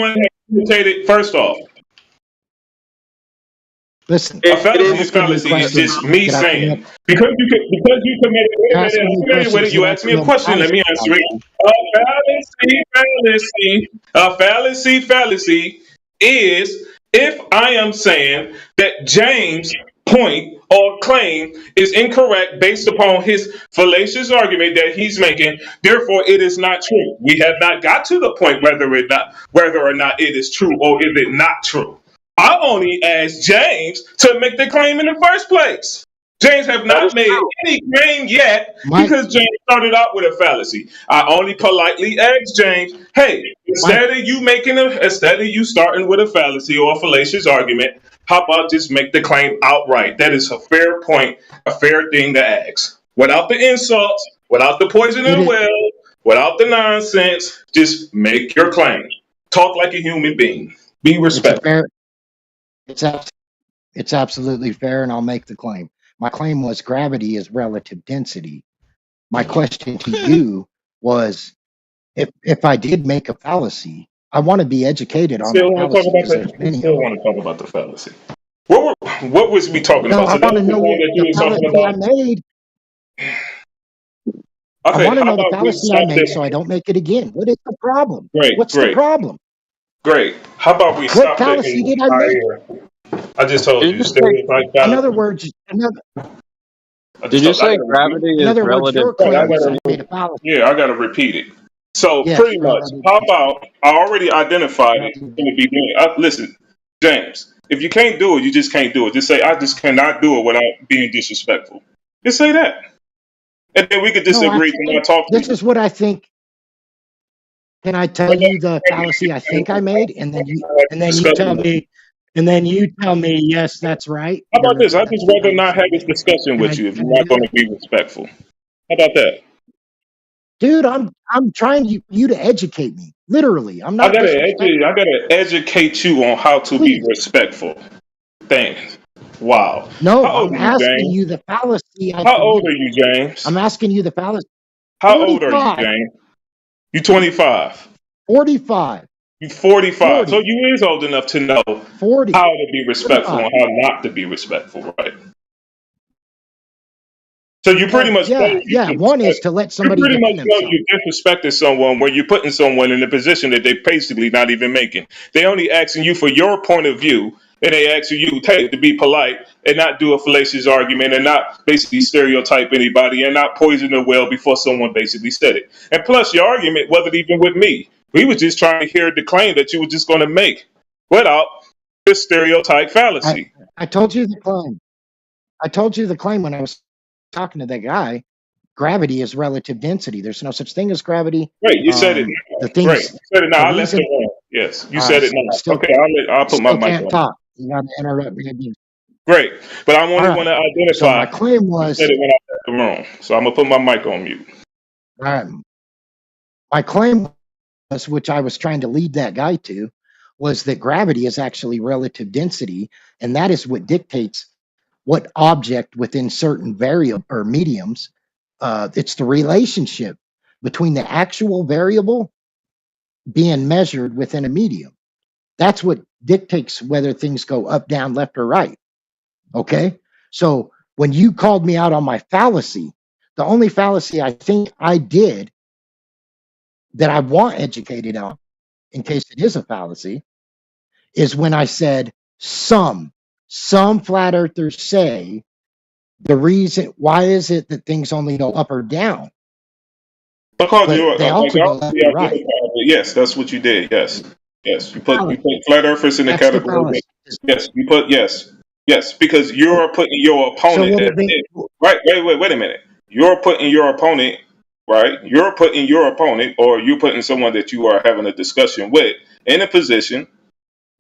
one has stated. First off, listen. A fallacy is fallacy. It's just me saying because you committed. Wait a minute, I'm familiar with it. You asked me a question. Let me answer it. A fallacy is if I am saying that James' point or claim is incorrect based upon his fallacious argument that he's making. Therefore, it is not true. We have not got to the point whether or not it is true or is it not true. I only asked James to make the claim in the first place. James have not made any claim yet because James started out with a fallacy. I only politely asked James, hey, instead of you starting with a fallacy or a fallacious argument, how about just make the claim outright? That is a fair point, a fair thing to ask. Without the insults, without the poison in the well, without the nonsense, just make your claim. Talk like a human being. Be respectful. It's absolutely fair, and I'll make the claim. My claim was gravity is relative density. My question to you was, if I did make a fallacy, I want to be educated You on the still want to talk fallacy about because there's the? You many of still them. want to talk about the fallacy? What was we talking No, about? I So that want to was the know one what that you the was talking fallacy I about. made. I Okay, want to how know the about we fallacy I stop made this? so I don't make it again. What is the problem? Great, What's the great, problem? great. How about we What stop the fallacy did I make? I just told Did you you say stereotype In other fallacy. words, I did just you told. I say gotta repeat. gravity in is other words, relative your to Right, I claim is everything? I gotta. made a fallacy. Yeah, I gotta repeat it. So Yes, pretty much, relative. how about I already identified it in the beginning. Listen, James, if you can't do it, you just can't do it. Just say I just cannot do it without being disrespectful. Just say that, and then we could No, I disagree and think not talk to this you. is what I think. Can I tell you the fallacy I think I made, and then you tell me, yes, that's right, How or about this? I that's just the rather not fallacy have I this made. discussion with you if Can you're I not do going that? to be respectful. How about that? Dude, I'm trying you to educate me. Literally, I'm I not gotta disrespectful. I gotta educate you on how to be Please. respectful. Thanks. Wow. No, How old I'm are you, asking James? you the fallacy I How old are committed. you, James? I'm asking you the fallacy. How old are you, 45, James? You 25. 45, You 45. So 40, you is old enough to know 40, how to be respectful 45. and how not to be respectful, right? So you pretty Well, much know yeah, you yeah. One is to let you somebody pretty much defend know themselves. you disrespecting someone when you're putting someone in a position that they basically not even making. They only asking you for your point of view, and they asking you, hey, to be polite and not do a fallacious argument and not basically stereotype anybody and not poison the well before someone basically said it. And plus, your argument wasn't even with me. We were just trying to hear the claim that you were just going to make without this stereotype I fallacy. I told you the claim. I told you the claim when I was talking to that guy. Gravity is relative density. There's no such thing as gravity. Great, you said it The now. Great, things, you said it the now. I left the reason room. Yes, you said it I now. still Okay, I'll put my mic can't on. talk. You got to interrupt me again. Great, but I All only want right. to So my identify. claim You was, said it when I left the room, so I'm gonna put my mic on mute. all right. My claim was, which I was trying to lead that guy to, was that gravity is actually relative density, and that is what dictates what object within certain variable or mediums. It's the relationship between the actual variable being measured within a medium. That's what dictates whether things go up, down, left, or right. Okay. So when you called me out on my fallacy, the only fallacy I think I did that I want educated on, in case it is a fallacy, is when I said some flat earthers say the reason why is it that things only go up or down, Because but you're they like also I go left already or right. identified it. Yes, that's what you did. Yes, yes, you Fallacy. put flat earthers in the That's the category. fallacy. Yes, you put yes, because you're putting your So opponent what as would be if right. Wait a minute. You're putting your opponent right. You're putting your opponent, or you're putting someone that you are having a discussion with in a position,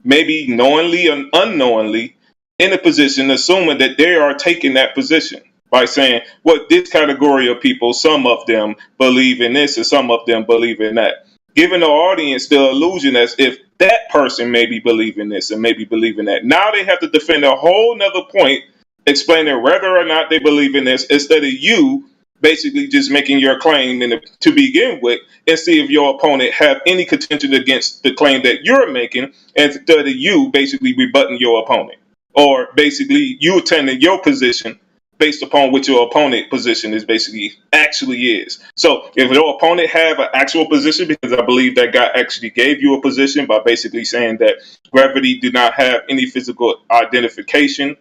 maybe knowingly or unknowingly, in a position, assuming that they are taking that position by saying, well, this category of people, some of them believe in this and some of them believe in that. Giving the audience the illusion as if that person maybe believe in this and maybe believe in that. Now they have to defend a whole nother point, explaining whether or not they believe in this, instead of you basically just making your claim to begin with and see if your opponent have any contention against the claim that you're making, instead of you basically rebutting your opponent, or basically you attending your position based upon what your opponent position is basically actually is. So if your opponent have an actual position, because I believe that guy actually gave you a position by basically saying that gravity do not have any physical identification.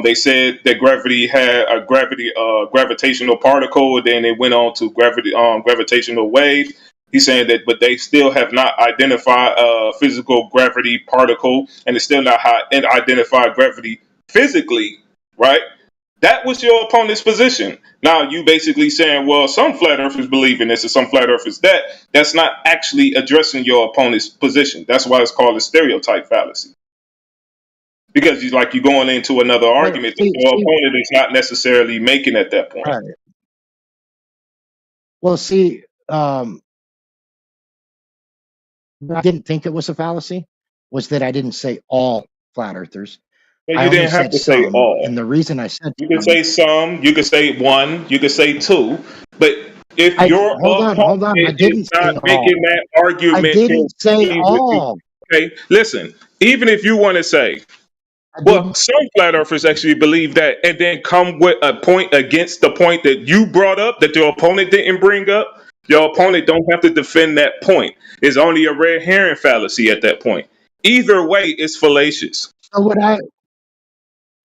They said that gravity had a gravitational particle, and then it went on to gravitational wave. He's saying that, but they still have not identified a physical gravity particle, and it's still not identified gravity physically, right? That was your opponent's position. Now you basically saying, well, some flat earthers believe in this and some flat earthers that. That's not actually addressing your opponent's position. That's why it's called a stereotype fallacy. Because you're going into another well, argument that your opponent is not necessarily making at that point. right. Well, see, I didn't think it was a fallacy was that I didn't say all flat earthers. But I you only didn't have said to say some. all. And the reason I said You could some, say some, you could say one, you could say two, but If your Hold on. I opponent is didn't not say all. making that I argument to didn't say agree with you, all. okay, listen, even if you want to say, I well, didn't. some flat earthers actually believe that, and then come with a point against the point that you brought up that your opponent didn't bring up, your opponent don't have to defend that point. It's only a red herring fallacy at that point. Either way, it's fallacious.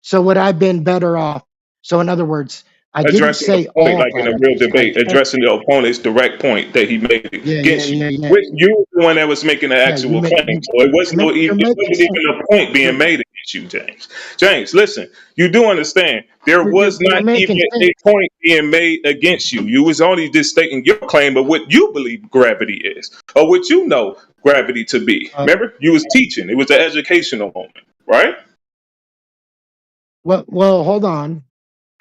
So would I been better off? So in other words, I didn't Addressing the say point all like in flat a real earthers. I debate, said, addressing the opponent's direct point that he made yeah, yeah, against you. yeah, yeah, Which you were the one that was making the yeah. actual claim. So it was no, You're it making wasn't sense. even a point being made against you, James. James, listen, you do understand there was You're not even making a sense. point being made against you. You was only just stating your claim of what you believe gravity is, or what you know gravity to be. Remember, you was teaching. It was an educational moment, right? Well, hold on,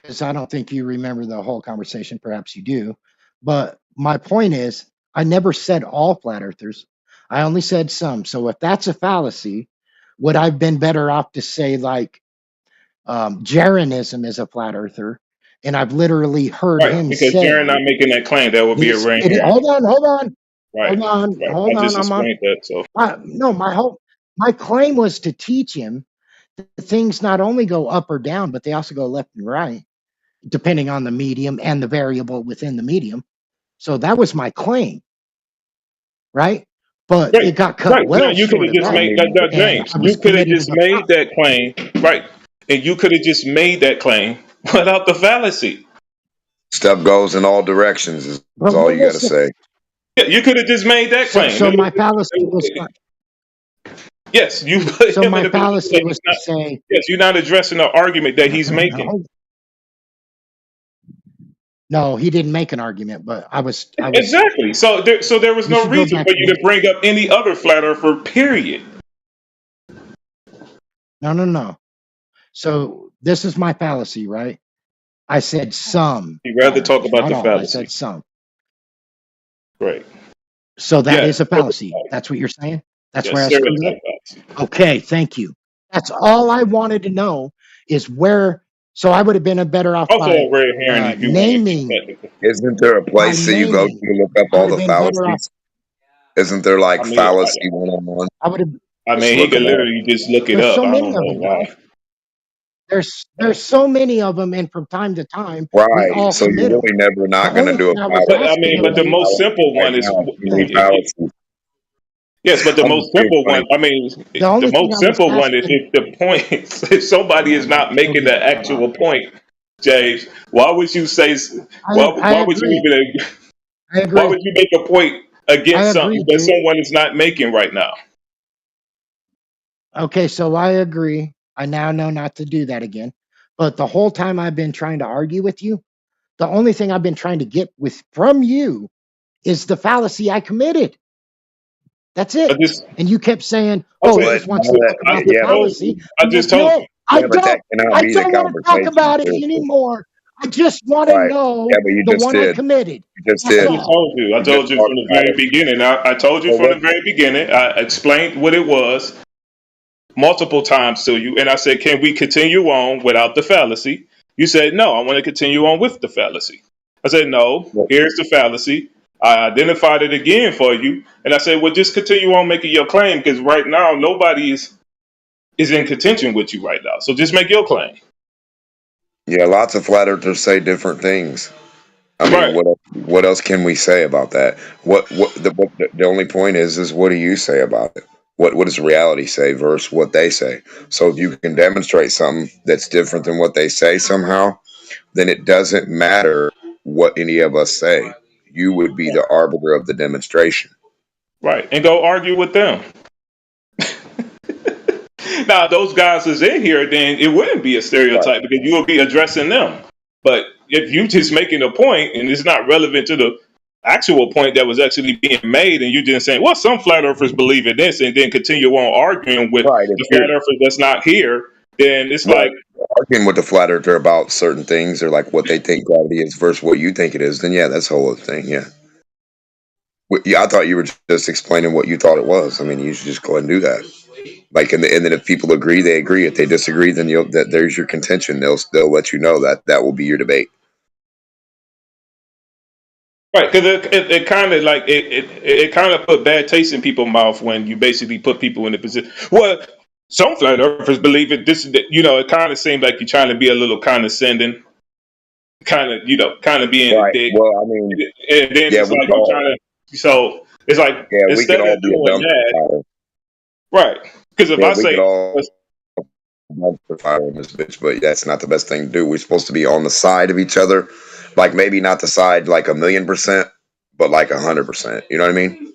because I don't think you remember the whole conversation. Perhaps you do, but my point is, I never said all flat earthers. I only said some. So if that's a fallacy, would I've been better off to say like Jeranism is a flat earther, and I've literally heard Right, him because Jaron not say making that claim, that would be a red herring. hold on, hold on, Right, right. hold I on. just explained that. So No, my claim was to teach him that things not only go up or down, but they also go left and right, depending on the medium and the variable within the medium. So that was my claim, right? But right, it got cut right. Now well you could short have of just that, made that, and James. I was You could have committed to just the made fallacy. that claim, right? And you could have just made that claim without the fallacy. Stuff goes in all directions is But all you got to listen, say. Yeah, you could have just made that claim. so my fallacy was not. Yes, you put So him in my a position fallacy that he's was to not. say, Yes, you're not addressing the argument that he's making. no, he didn't make an argument, but I was. Exactly. So there was You no should go reason back for and you to listen. bring up any other flat earther. Period. No. So this is my fallacy, right? I said some You'd flat rather talk earthers, about not the all. I fallacy. said some. Right. So that Yes. is a fallacy. That's what you're saying? That's where Yes, I screwed up? stereotype fallacy. Okay, thank you. That's all I wanted to know is where. So I would have been a better off Also by a red herring if you want to be naming, technical. Isn't there a by place that you go naming. to look up I all would have the been better off. fallacies? Isn't there I like mean, fallacy 101? I would have. I Just mean, he look could them up. literally just look it There's up. so I many don't of know them, why. right? There's so many of them, and from time to time we Right. all So commit you're them. really never The not going to only do a thing I was But I fallacy. asking mean, You're but of the doing you, most fallacy simple right one is now. Too many yeah, fallacies. yes, but the I'm just most being simple one. funny. I mean, the the only thing most I was simple one is asking. if the point, if somebody Yeah, is you're not still making the getting cut off. actual point, James. Why would you say? I Why would you agree. even? I Why agree. would you make a point I against something agree, that Drew. someone is not making right now? Okay, so I agree. I now know not to do that again. But the whole time I've been trying to argue with you, the only thing I've been trying to get with from you is the fallacy I committed. That's I it. just And you kept saying, "Oh, he okay. But just wants to talk I about the just yeah, told fallacy." you. I I'm just like, told "No, you. I yeah, but that don't. cannot I be the don't want to talk conversation. about it anymore. I just want to Right. Yeah, know but you the just one I did. committed. You just That's I did. just all." told you. I You just told you talked from the about very it. beginning. I told you Well, from what? the very beginning. I explained what it was multiple times to you, and I said, "Can we continue on without the fallacy?" You said, "No, I want to continue on with the fallacy." I said, "No, What? here's the fallacy." I identified it again for you, and I said, "Well, just continue on making your claim because right now nobody is in contention with you right now. So just make your claim." Yeah, lots of flat earthers say different things. I mean, Right. what else can we say about that? The only point is what do you say about it? What does reality say versus what they say? So if you can demonstrate something that's different than what they say somehow, then it doesn't matter what any of us say. You would be the arbiter of the demonstration. Right. And go argue with them. Now, if those guys is in here, then it wouldn't be a Right. stereotype because you would be addressing them. But if you just making a point and it's not relevant to the actual point that was actually being made, and you just saying, well, some flat earthers believe in this, and then continue on arguing with Right. If the you're flat earthers that's not here, then it's right like, arguing with the flat earther about certain things or like what they think gravity is versus what you think it is, then yeah, that's the whole other thing. Yeah. Yeah, I thought you were just explaining what you thought it was. I mean, you should just go ahead and do that. Like, and then if people agree, they agree. If they disagree, then there's your contention. They'll let you know that will be your debate. Right, because it kind of like it kind of put bad taste in people's mouth when you basically put people in the position. Well, some flat earthers believe it. It kind of seems like you're trying to be a little condescending, kind of being a Right. dick, Well, I mean, and then yeah, it's we like could I'm all, trying to. So it's like yeah, we could instead all of be a doing dumpster that, fire. right? Because if Yeah, I we could say, all dumpster fire in this bitch, but that's not the best thing to do. We're supposed to be on the side of each other, like maybe not the side like 1,000,000%, but like 100%. You know what I mean?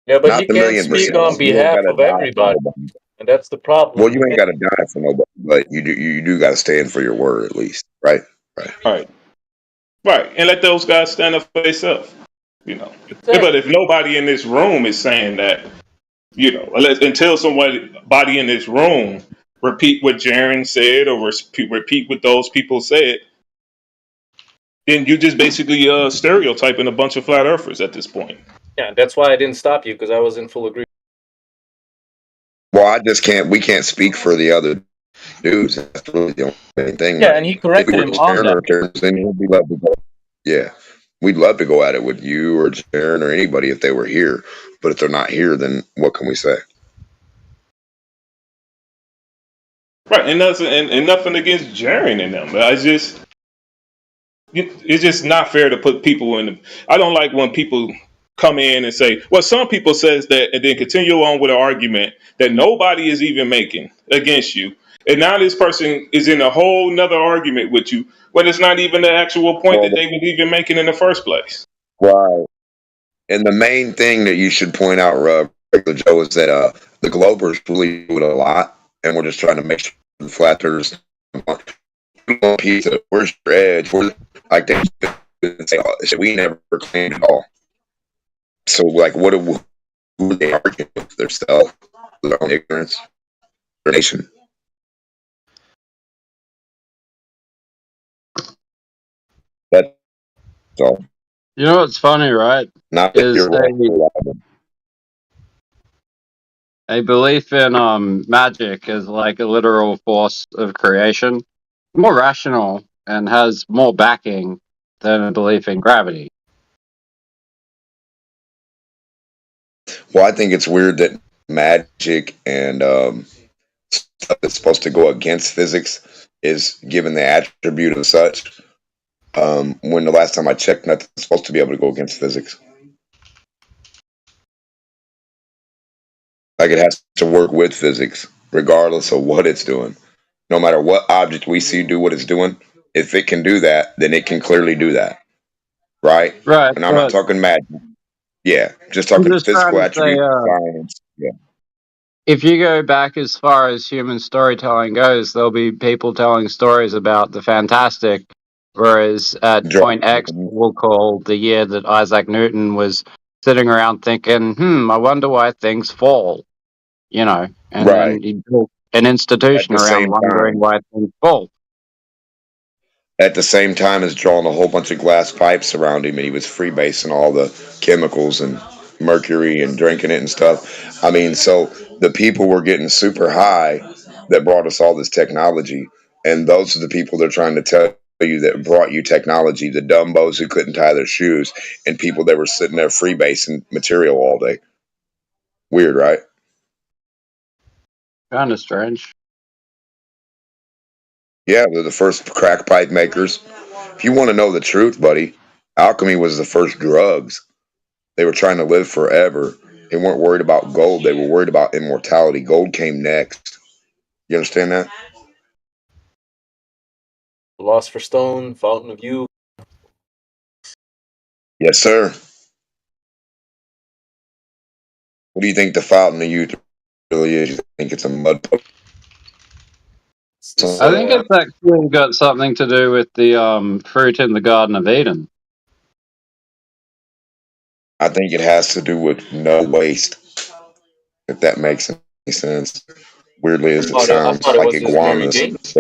Yeah, but Not you the can't million speak percent. on You ain't behalf gotta of die for everybody, nobody. and that's the Well, problem. you ain't gotta die for nobody, but you do gotta stand for your word at least, right? Right. right, and let those guys stand up for themselves. You know, Exactly. but if nobody in this room is saying that, until somebody in this room repeat what Jaren said or repeat what those people said, then you just basically stereotyping a bunch of flat earthers at this point. Yeah, that's why I didn't stop you because I was in full agreement. Well, I just can't. We can't speak for the other dudes. That's really the only thing. Yeah, Like, and he if we corrected were him on Jaron that. or Terrence, then we'd love to go. Yeah, we'd love to go at it with you or Jaron or anybody if they were here. But if they're not here, then what can we say? Right, and nothing against Jaren and them. But it's just not fair to put people in. I don't like when people come in and say, "Well, some people says that," and then continue on with an argument that nobody is even making against you, and now this person is in a whole nother argument with you when it's not even the actual point Well, that they was even making in the first place. right. And the main thing that you should point out, Regular Joe, is that the Globers really do it a lot, and we're just trying to make sure the flat earthers want pizza. Where's your edge? Like they say, oh, shit, we never claimed it all. So, like, who are they arguing with? Their self, their own ignorance, their nation. That's all. You know what's funny, right? Not that Is you're wrong. a belief in magic as like a literal force of creation more rational and has more backing than a belief in gravity. Well, I think it's weird that magic and stuff that's supposed to go against physics is given the attribute of such. When the last time I checked, nothing's supposed to be able to go against physics. Like it has to work with physics, regardless of what it's doing. No matter what object we see do what it's doing, if it can do that, then it can clearly do that, right? Right, And I'm not but talking magic. Yeah, just I'm talking just trying physical to say, attributes, science. Yeah, if you go back as far as human storytelling goes, there'll be people telling stories about the fantastic, whereas at point X, we'll call the year that Isaac Newton was sitting around thinking, I wonder why things fall, and right. then he built an At institution the around same wondering time, why things fall. at the same time as drawing a whole bunch of glass pipes around him, and he was freebasing all the chemicals and mercury and drinking it and stuff. I mean, so the people were getting super high that brought us all this technology, and those are the people they're trying to tell you that brought you technology, the dumbos who couldn't tie their shoes, and people that were sitting there freebasing material all day. Weird, right? Kind of strange. Yeah, they're the first crack pipe makers. If you want to know the truth, buddy, alchemy was the first drugs. They were trying to live forever. They weren't worried about gold. They were worried about immortality. Gold came next. You understand that? Philosopher's Stone, Fountain of Youth. Yes, sir. What do you think the fountain of youth really is? You think it's a mud puddle? I think it's actually got something to do with the fruit in the Garden of Eden. I think it has to do with no waste, if that makes any sense. Weirdly as it I sounds, thought it like was just Mary iguanas. Gates.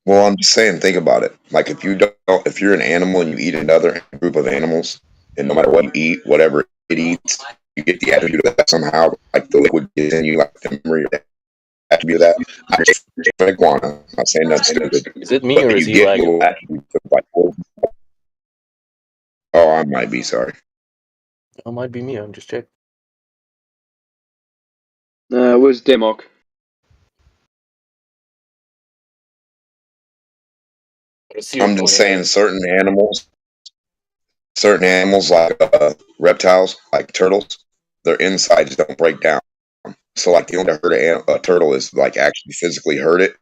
Well, I'm just saying, think about it. Like if you're an animal and you eat another group of animals, and no matter what you eat, whatever it eats, you get the attribute of that somehow. Like the liquid gets in you, like the memory of that attribute of that. I'm just an iguana. I'm not saying nothing stupid. Is it me But or is you he get lagging? little attributes of like, oh, I might be sorry. It might be me. I'm just checking. It was Demok. I'm just saying certain animals like reptiles, like turtles, their insides don't break down. So like the only way to hurt a turtle is like actually physically hurt it,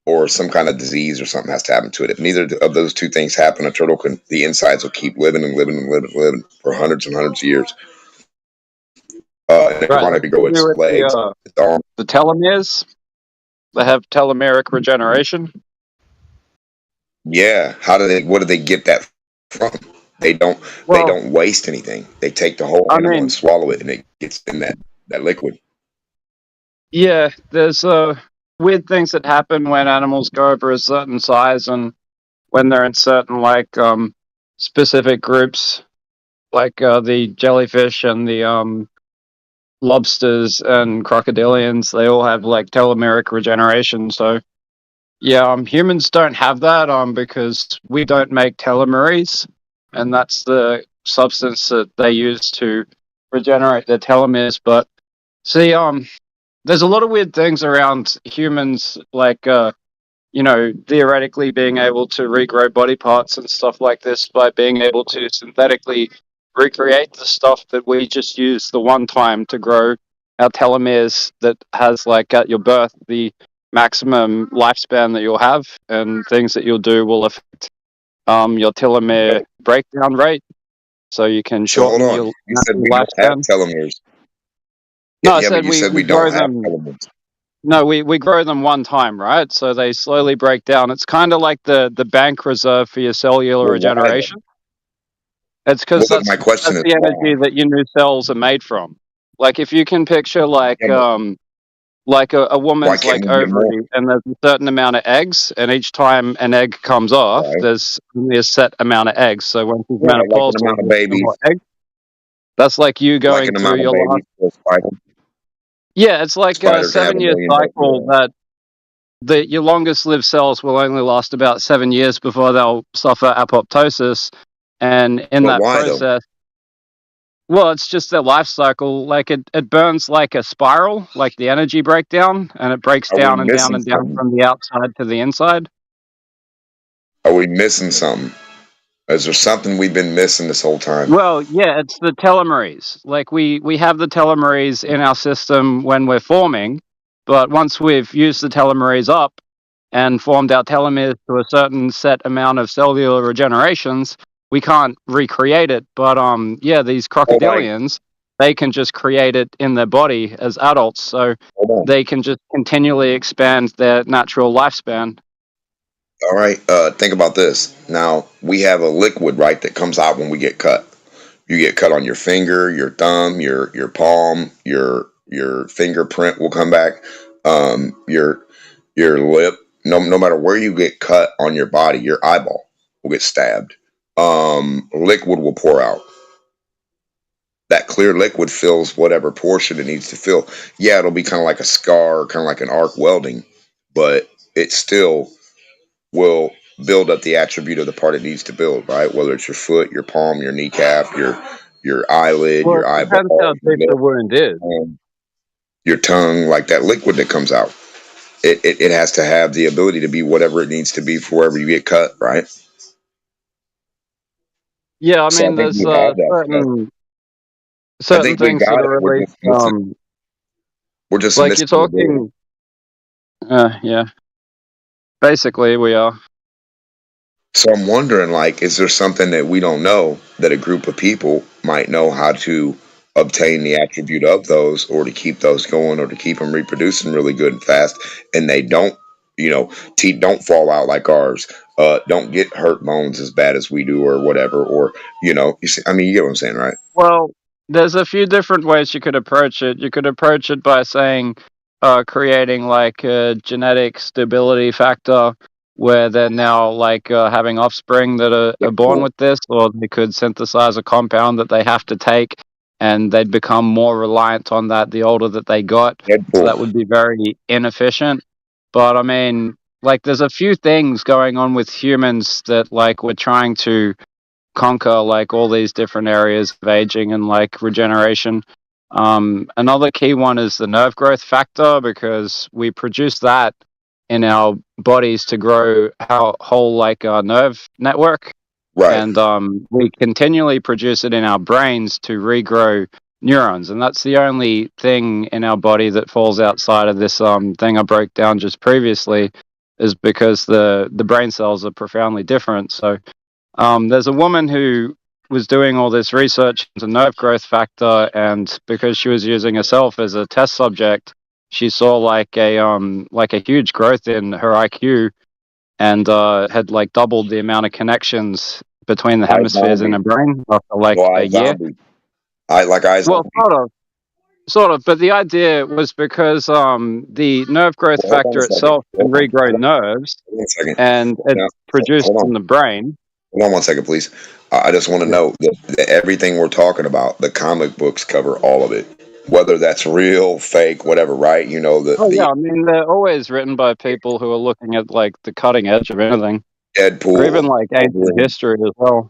or some kind of disease or something has to happen to it. If neither of those two things happen, a turtle the insides will keep living and living and living and living for hundreds and hundreds of years. And Right, iguana could grow its legs, its arms. the telomeres. They have telomeric regeneration. Yeah. What do they get that from? They don't waste anything. They take the whole animal and swallow it, and it gets in that liquid. Yeah, there's weird things that happen when animals go over a certain size and when they're in certain specific groups, like the jellyfish and the lobsters and crocodilians. They all have like telomeric regeneration. So yeah, humans don't have that because we don't make telomeres, and that's the substance that they use to regenerate their telomeres. But see, there's a lot of weird things around humans, like theoretically being able to regrow body parts and stuff like this by being able to synthetically recreate the stuff that we just use the one time to grow our telomeres, that has like at your birth the maximum lifespan that you'll have, and things that you'll do will affect your telomere breakdown rate, so you can So hold shorten on. your You said natural we don't have lifespan. telomeres. No, I Yeah, but said you said we we don't grow have them. telomeres. No, we grow them one time, right? So they slowly break down. It's kind of like the bank reserve for your cellular Well, why then? regeneration. It's because Well, my question that's is the why? energy that your new cells are made from. Like if you can picture like a Why woman's can't like we get more? ovary, and there's a certain amount of eggs, and each time an egg comes off, there's only a set amount of eggs. So when she's Right, like an menopausal, amount of there's no more babies. eggs. That's like you Like going an through amount of your last. babies for a spider. Yeah, it's like a Spider can have 7-year 1 million cycle that your longest lived cells will only last about 7 years before they'll suffer apoptosis. And in But that why though? process, well, it's just their life cycle. Like it burns like a spiral, like the energy breakdown, and it breaks Are we down and down missing and down something? from the outside to the inside. Are we missing something? Is there something we've been missing this whole time? Well, yeah, it's the telomeres. Like we have the telomeres in our system when we're forming, but once we've used the telomeres up and formed our telomeres to a certain set amount of cellular regenerations, we can't recreate it. But yeah, these crocodilians, they can just create it in their body as adults, so they can just continually expand their natural lifespan. All right. Think about this. Now we have a liquid, right, that comes out when we get cut. You get cut on your finger, your thumb, your palm, your fingerprint will come back. Your lip. No matter where you get cut on your body, your eyeball will get stabbed. Liquid will pour out. That clear liquid fills whatever portion it needs to fill. Yeah, it'll be kind of like a scar, kind of like an arc welding, but it still will build up the attribute of the part it needs to build, right? Whether it's your foot, your palm, your kneecap, your eyelid, Well, your it depends how eyeball, your deep the lip, wound is. your tongue, like that liquid that comes out. It has to have the ability to be whatever it needs to be for wherever you get cut, right? Yeah, I So I mean, think there's we have that stuff. I certain think we things that got it. are released. We're just Like you're missing the ability. talking. Yeah, basically we are. So I'm wondering, like, is there something that we don't know that a group of people might know how to obtain the attribute of those, or to keep those going, or to keep them reproducing really good and fast, and they don't, teeth don't fall out like ours, don't get hurt bones as bad as we do, or whatever, or you see, I mean, you get what I'm saying, right? Well, there's a few different ways you could approach it. You could approach it by saying, creating like a genetic stability factor where they're now like having offspring that are born with this, or they could synthesize a compound that they have to take and they'd become more reliant on that the older that they got. So that would be very inefficient. But I mean, like, there's a few things going on with humans that, like, we're trying to conquer, like all these different areas of aging and like regeneration. Another key one is the nerve growth factor, because we produce that in our bodies to grow our whole like nerve network, Right. and we continually produce it in our brains to regrow neurons, and that's the only thing in our body that falls outside of this thing I broke down just previously, is because the brain cells are profoundly different. So there's a woman who was doing all this research into nerve growth factor, and because she was using herself as a test subject, she saw like a huge growth in her IQ, and had like doubled the amount of connections between the hemispheres in her brain after like a year. Well, sort of, but the idea was because the nerve growth Well, hold on a factor second. itself can Hold on. regrow nerves, Hold on a second. and it's Now, produced hold on. in the brain. Hold on 1 second, please. I just want to know that everything we're talking about, the comic books cover all of it, whether that's real, fake, whatever, right? You know, Oh yeah, I mean they're always written by people who are looking at like the cutting edge of anything, or even Deadpool, like ancient Wolverine. history as well.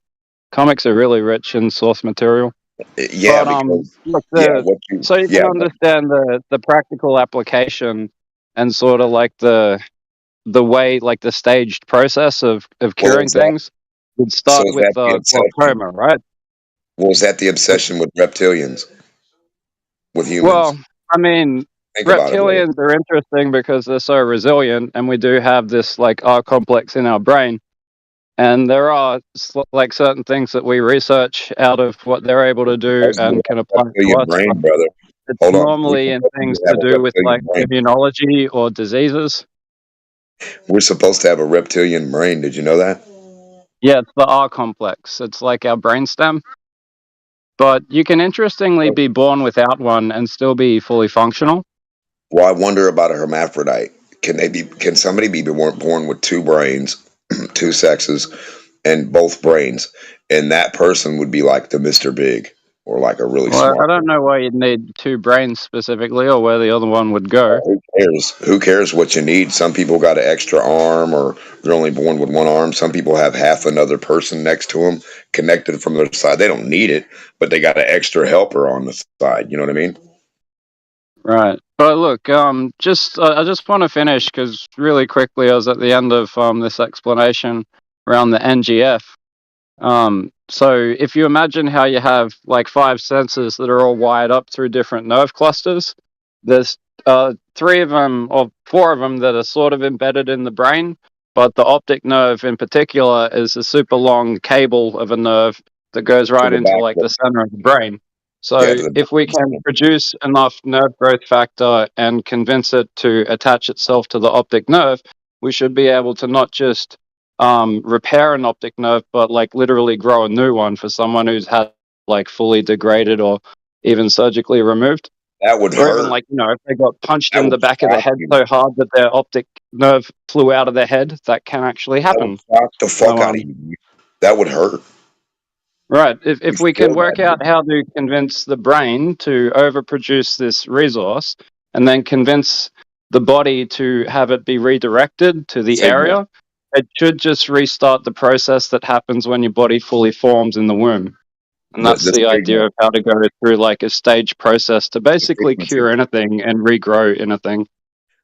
Comics are really rich in source material. Yeah, But because look, so you can yeah, understand the practical application and sort of like the way, like the staged process of curing things would so start is with that the obsession? glaucoma, right? Well, is that the obsession with reptilians, with humans? Well, I mean, Think about it, brother. reptilians are interesting because they're so resilient, and we do have this like R complex in our brain. And there are like certain things that we research out of what they're able to do and can apply to Reptilian us. brain, brother. It's Hold on. normally in things We have to a do with like reptilian brain. immunology or diseases. We're supposed to have a reptilian brain. Did you know that? Yeah, it's the R complex. It's like our brainstem. But you can interestingly be born without one and still be fully functional. Well, I wonder about a hermaphrodite. Can somebody be born with two brains, two sexes, and both brains, and that person would be like the Mr. Big, or like a really Well, I smart don't know why you'd need two brains specifically, or where the other one would go. Who cares? Who cares what you need? Some people got an extra arm, or they're only born with one arm. Some people have half another person next to them, connected from their side. They don't need it, but they got an extra helper on the side. You know what I mean? Right. But look, I just want to finish because really quickly I was at the end of this explanation around the NGF. So if you imagine how you have like 5 sensors that are all wired up through different nerve clusters, there's 3 of them or 4 of them that are sort of embedded in the brain, but the optic nerve in particular is a super long cable of a nerve that goes right into like the center of the brain. So if we can produce enough nerve growth factor and convince it to attach itself to the optic nerve, we should be able to not just repair an optic nerve, but like literally grow a new one for someone who's had like fully degraded or even surgically removed. That would Or hurt. even like, if they got punched That in the would back of the shock head you. so hard that their optic nerve flew out of their head, that can actually That happen. would shock the fuck So, out of you. That would hurt. right. If we can feel work that. out how to convince the brain to overproduce this resource and then convince the body to have it be redirected to the Signal. area, it should just restart the process that happens when your body fully forms in the womb. And that's the idea of how to go through like a stage process to basically cure anything and regrow anything.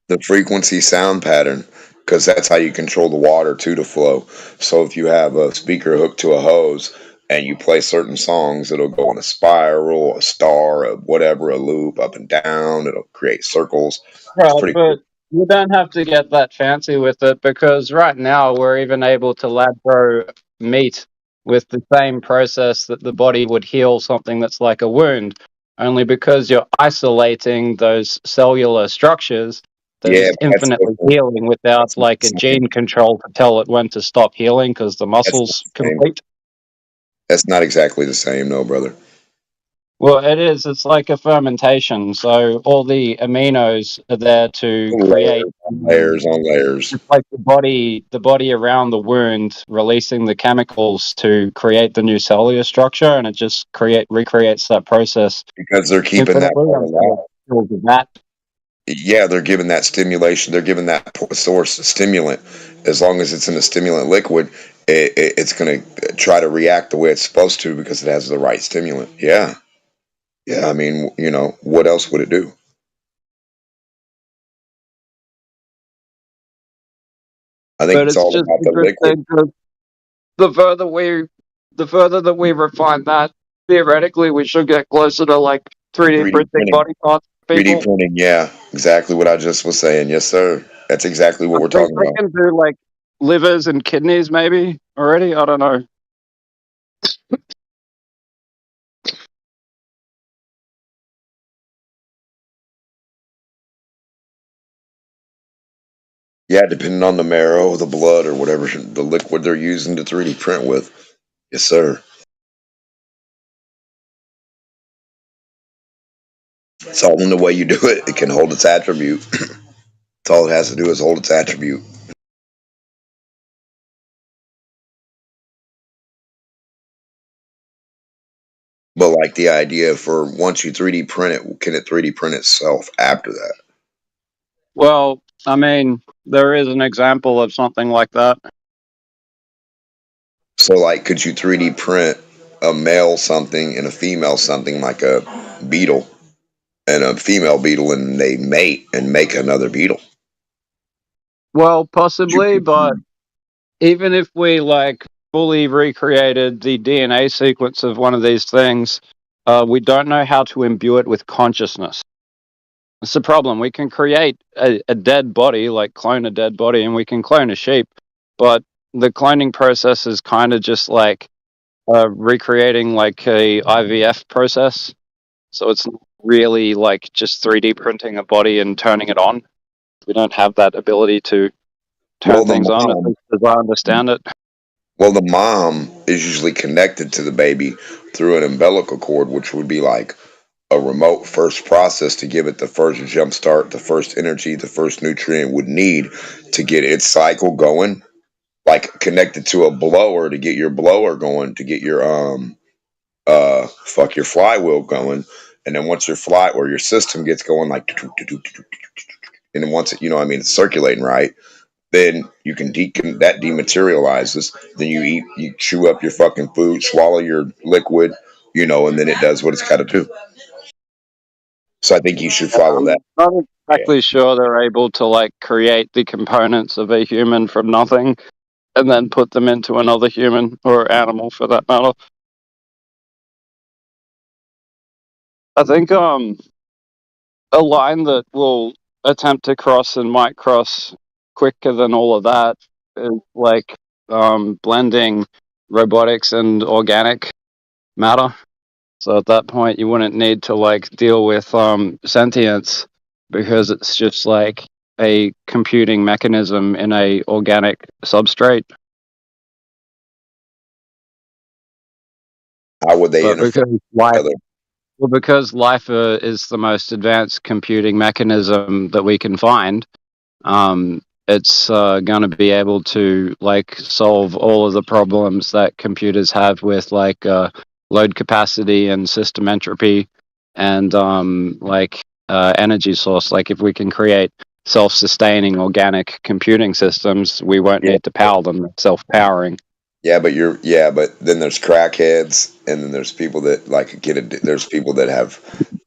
The frequency sound pattern, because that's how you control the water to flow. So if you have a speaker hooked to a hose and you play certain songs, it'll go in a spiral, a star, a whatever, a loop, up and down. It'll create circles. It's Right, pretty but you don't have to get that fancy with it, because right now we're even able to lab grow meat with the same process that the body would heal something that's like a wound, only because you're isolating those cellular structures, they're Yeah, just but that's infinitely different. healing without like a gene control to tell it when to stop healing because the That's not muscle's the same. complete. That's not exactly the same, no, brother. Well, it is. It's like a fermentation. So all the aminos are there to create. Layers on layers on layers. It's like the body around the wound releasing the chemicals to create the new cellular structure, and it just recreates that process Because they're keeping that infinitely part alive. until that. Yeah, they're giving that stimulation. They're giving that source a stimulant. As long as it's in a stimulant liquid, it's going to try to react the way it's supposed to because it has the right stimulant. Yeah. Yeah. I mean, what else would it do? I think But it's it's all just about the liquid. interesting 'cause the further that we refine that, theoretically, we should get closer to like 3D 3D printing printing. body parts for 3D people. printing. Yeah. Exactly what I just was saying. Yes, sir. That's exactly what I we're think talking they about. can do like livers and kidneys maybe already. I don't know. Yeah, depending on the marrow, the blood, or whatever the liquid they're using to 3D print with. Yes, sir. It's all in the way you do it. It can hold its attribute. That's all it has to do is hold its attribute. But like the idea for once you 3D print it, can it 3D print itself after that? Well, I mean, there is an example of something like that. So like, could you 3D print a male something and a female something like a beetle and a female beetle and they mate and make another beetle? Well, possibly, but even if we like fully recreated the DNA sequence of one of these things, we don't know how to imbue it with consciousness. It's a problem. We can create a dead body, like clone a dead body, and we can clone a sheep, but the cloning process is kind of just like recreating like a IVF process. So it's not really like just 3D printing a body and turning it on. We don't have that ability to turn things on, at least as I understand it. Well, the mom is usually connected to the baby through an umbilical cord, which would be like a remote first process to give it the first jump start, the first energy, the first nutrient it would need to get its cycle going, like connected to a blower to get your blower going, to get your your flywheel going. And then once your fly or your system gets going, like, and then once it, it's circulating right, then you can that dematerializes. Then you eat, you chew up your fucking food, swallow your liquid, and then it does what it's got to do. So I think you should follow that. I'm not exactly sure they're able to like create the components of a human from nothing and then put them into another human or animal for that matter. I think a line that will attempt to cross and might cross quicker than all of that is like blending robotics and organic matter. So at that point, you wouldn't need to like deal with sentience because it's just like a computing mechanism in a organic substrate. How would they But interface because life is the most advanced computing mechanism that we can find, it's going to be able to like solve all of the problems that computers have with like load capacity and system entropy and energy source. Like if we can create self-sustaining organic computing systems, we won't need to power them. They're self-powering. Yeah, but then there's crackheads, and then there's people that like there's people that have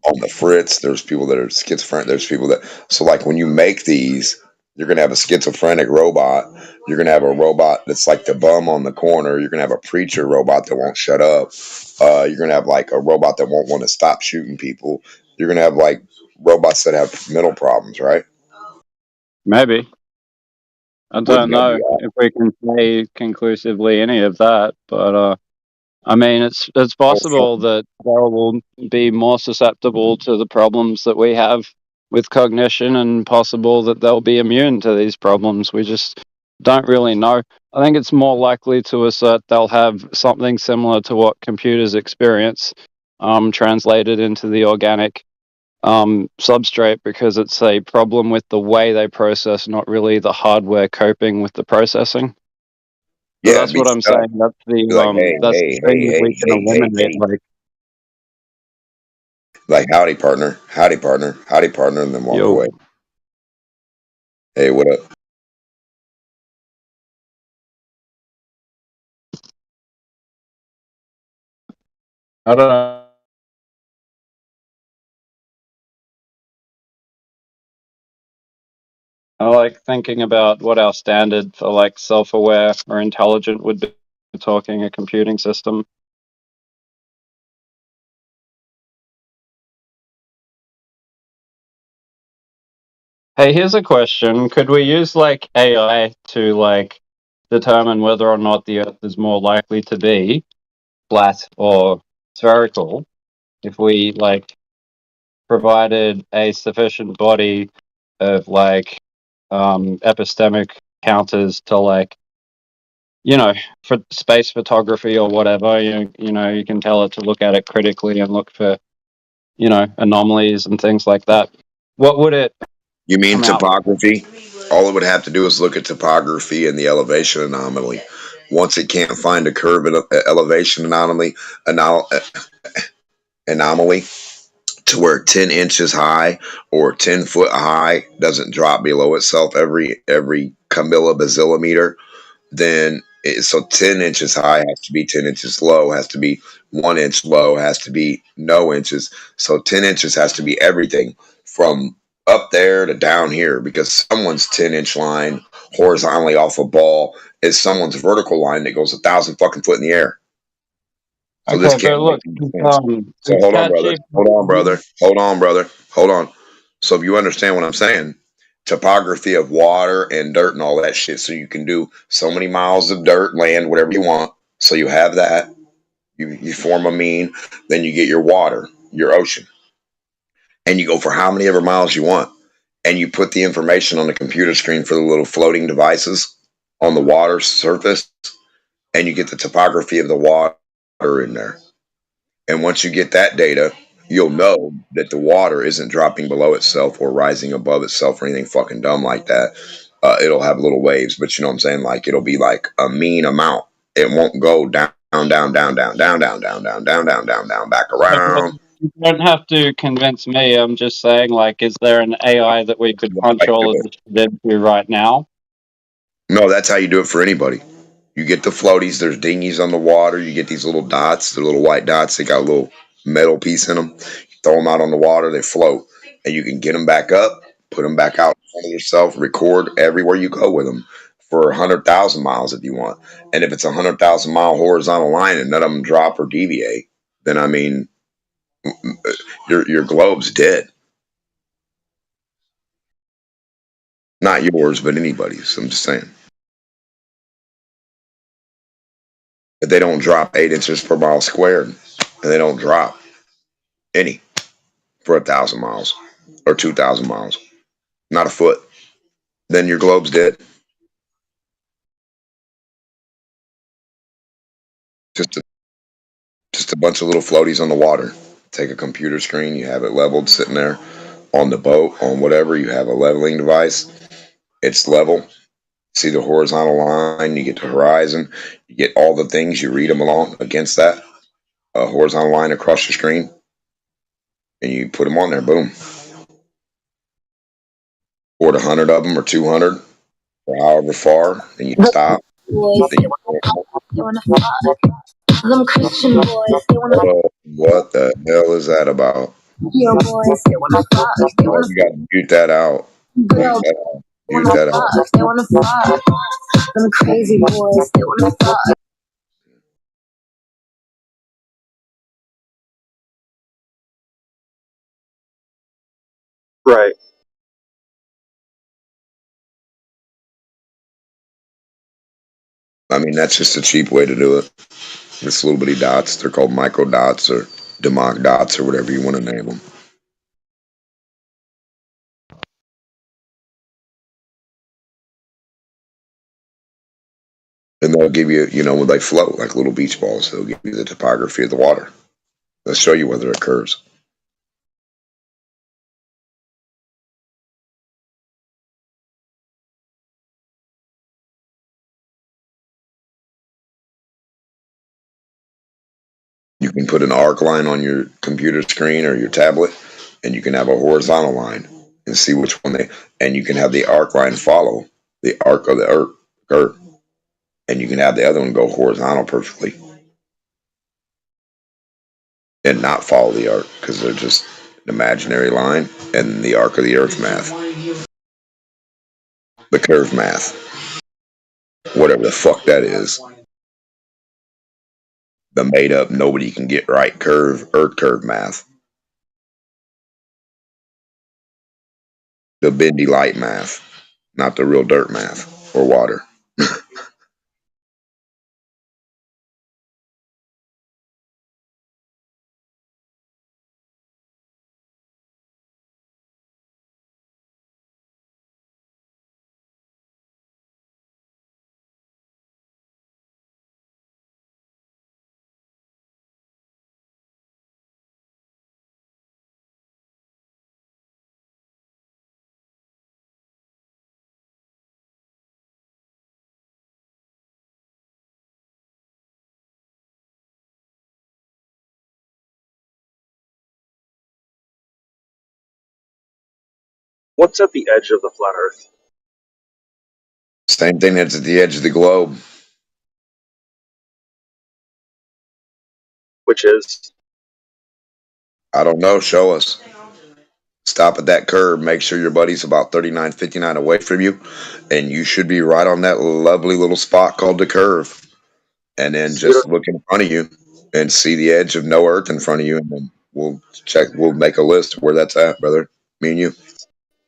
on the fritz. There's people that are schizophrenic. There's people that so like when you make these, you're gonna have a schizophrenic robot. You're gonna have a robot that's like the bum on the corner. You're gonna have a preacher robot that won't shut up. You're gonna have like a robot that won't want to stop shooting people. You're gonna have like robots that have mental problems, right? Maybe. I don't know if we can say conclusively any of that, but I mean, it's possible that they will be more susceptible to the problems that we have with cognition, and possible that they'll be immune to these problems. We just don't really know. I think it's more likely to assert they'll have something similar to what computers experience, translated into the organic substrate because it's a problem with the way they process, not really the hardware coping with the processing. So Yeah, that's what I'm saying. That's be like, hey, the hey, thing hey, that we hey, can hey, hey, eliminate. hey. Like, howdy, partner, howdy, partner, howdy, partner, and then walk Yo, away. Hey, what up? I don't know. I like thinking about what our standard for like self-aware or intelligent would be. Talking a computing system. Hey, here's a question. Could we use like AI to like determine whether or not the Earth is more likely to be flat or spherical if we like provided a sufficient body of like epistemic counters to like, you know, for space photography or whatever, you know, you can tell it to look at it critically and look for, you know, anomalies and things like that. What would it You mean come out with? topography? All it would have to do is look at topography and the elevation anomaly. Once it can't find a curve and elevation anomaly to where 10 inches high or 10 foot high doesn't drop below itself every millibazillimeter, then so 10 inches high has to be 10 inches low, has to be 1 inch low, has to be no inches. So 10 inches has to be everything from up there to down here, because someone's 10-inch line horizontally off a ball is someone's vertical line that goes 1,000 fucking foot in the air. So this Okay, can't but make look, any sense. So it's hold on, brother. Hold on, ChatGPT. brother. Hold on, brother. Hold on. So if you understand what I'm saying, topography of water and dirt and all that shit, so you can do so many miles of dirt, land, whatever you want. So you have that. You form a mean, then you get your water, your ocean, and you go for how many ever miles you want, and you put the information on the computer screen for the little floating devices on the water surface, and you get the topography of the water in there. And once you get that data, you'll know that the water isn't dropping below itself or rising above itself or anything fucking dumb like that. It'll have little waves, but you know what I'm saying? Like, it'll be like a mean amount. It won't go down, down, down, down, down, down, down, down, down, down, down, down, back around. You don't have to convince me. I'm just saying, like, is there an AI that we could punch all of this shit into right now? No, that's how you do it for anybody. You get the floaties. There's dinghies on the water. You get these little dots. They're little white dots. They got a little metal piece in them. You throw them out on the water. They float, and you can get them back up, put them back out in front of yourself, record everywhere you go with them for 100,000 miles if you want. And if it's a 100,000 mile horizontal line and none of them drop or deviate, then I mean, your globe's dead. Not yours, but anybody's. I'm just saying. If they don't drop 8 inches per mile squared, and they don't drop any for 1,000 miles or 2,000 miles, not a foot, then your globe's dead. Just a, just a bunch of little floaties on the water. Take a computer screen, you have it leveled, sitting there on the boat, on whatever. You have a leveling device. It's level. See the horizontal line. You get the horizon. You get all the things. You read them along against that horizontal line across your screen, and you put them on there. Boom. Or 100 of them or 200 or however far, and you stop. Boys, Then they wanna fuck. Them Christian boys, they wanna what the hell is that about? Yo boys, they wanna fuck. They Oh, wanna you gotta mute that out. Mute girls, that out. they Mute wanna that out. fuck. They wanna fuck. Them crazy boys, they wanna fuck. Right. I mean, that's just a cheap way to do it. It's little bitty dots. They're called micro dots or demog dots or whatever you want to name them. And they'll give you, when they float like little beach balls, they'll give you the topography of the water. Let's show you whether it curves. You can put an arc line on your computer screen or your tablet, and you can have a horizontal line and see which one and you can have the arc line follow the arc of the curve, and you can have the other one go horizontal perfectly and not follow the arc because they're just an imaginary line and the arc of the Earth math, the curve math, whatever the fuck that is. The made up, nobody can get right curve, Earth curve math. The bendy light math, not the real dirt math or water. What's at the edge of the flat Earth? Same thing that's at the edge of the globe. Which is? I don't know. Show us. Stop at that curve. Make sure your buddy's about 39.59 away from you, and you should be right on that lovely little spot called the curve. And then just look in front of you and see the edge of no Earth in front of you, and then we'll check. We'll make a list of where that's at, brother. Me and you.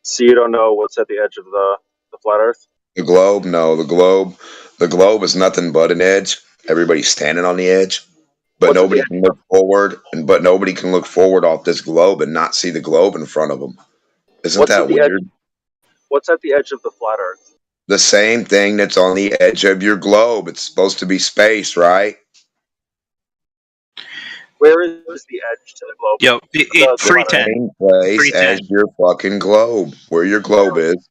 So you don't know what's at the edge of the flat Earth? The globe? No, the globe. The globe is nothing but an edge. Everybody's standing on the edge, but What's nobody can look forward. But nobody can look forward off this globe and not see the globe in front of them. Isn't that weird? What's at the edge of the flat Earth? The same thing that's on the edge of your globe. It's supposed to be space, right? Where is the edge to the globe? Yo, The 310. same place as your fucking globe. Where your globe is.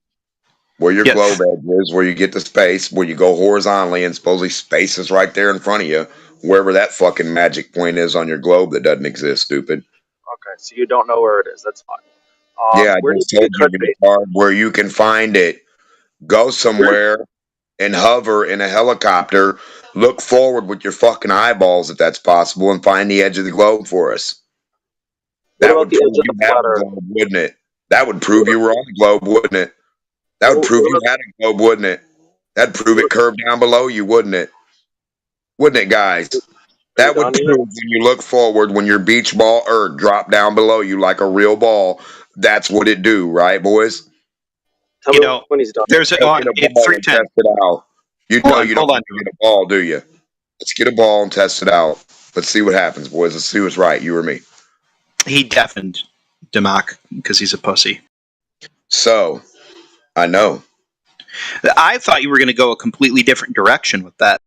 Where your globe edge is, where you get to space, where you go horizontally, and supposedly space is right there in front of you. Wherever that fucking magic point is on your globe that doesn't exist, stupid. Okay, so you don't know where it is. That's fine. Yeah, I just told you retard, where you can find it. Go somewhere and hover in a helicopter. Look forward with your fucking eyeballs if that's possible, and find the edge of the globe for us. That would prove you had a globe, wouldn't it? That would prove you were on the globe, wouldn't it? That would prove you had a globe, wouldn't it? That'd prove it curved down below you, wouldn't it? Wouldn't it, guys? That would prove when you look forward, when your beach ball Earth dropped down below you like a real ball, that's what it do, right, boys? Tell me when he's done. There's a 310. Test it out. You know you don't want to get a ball, do you? Let's get a ball and test it out. Let's see what happens, boys. Let's see what's right, you or me. He deafened Democ because he's a pussy. So, I know. I thought you were going to go a completely different direction with that.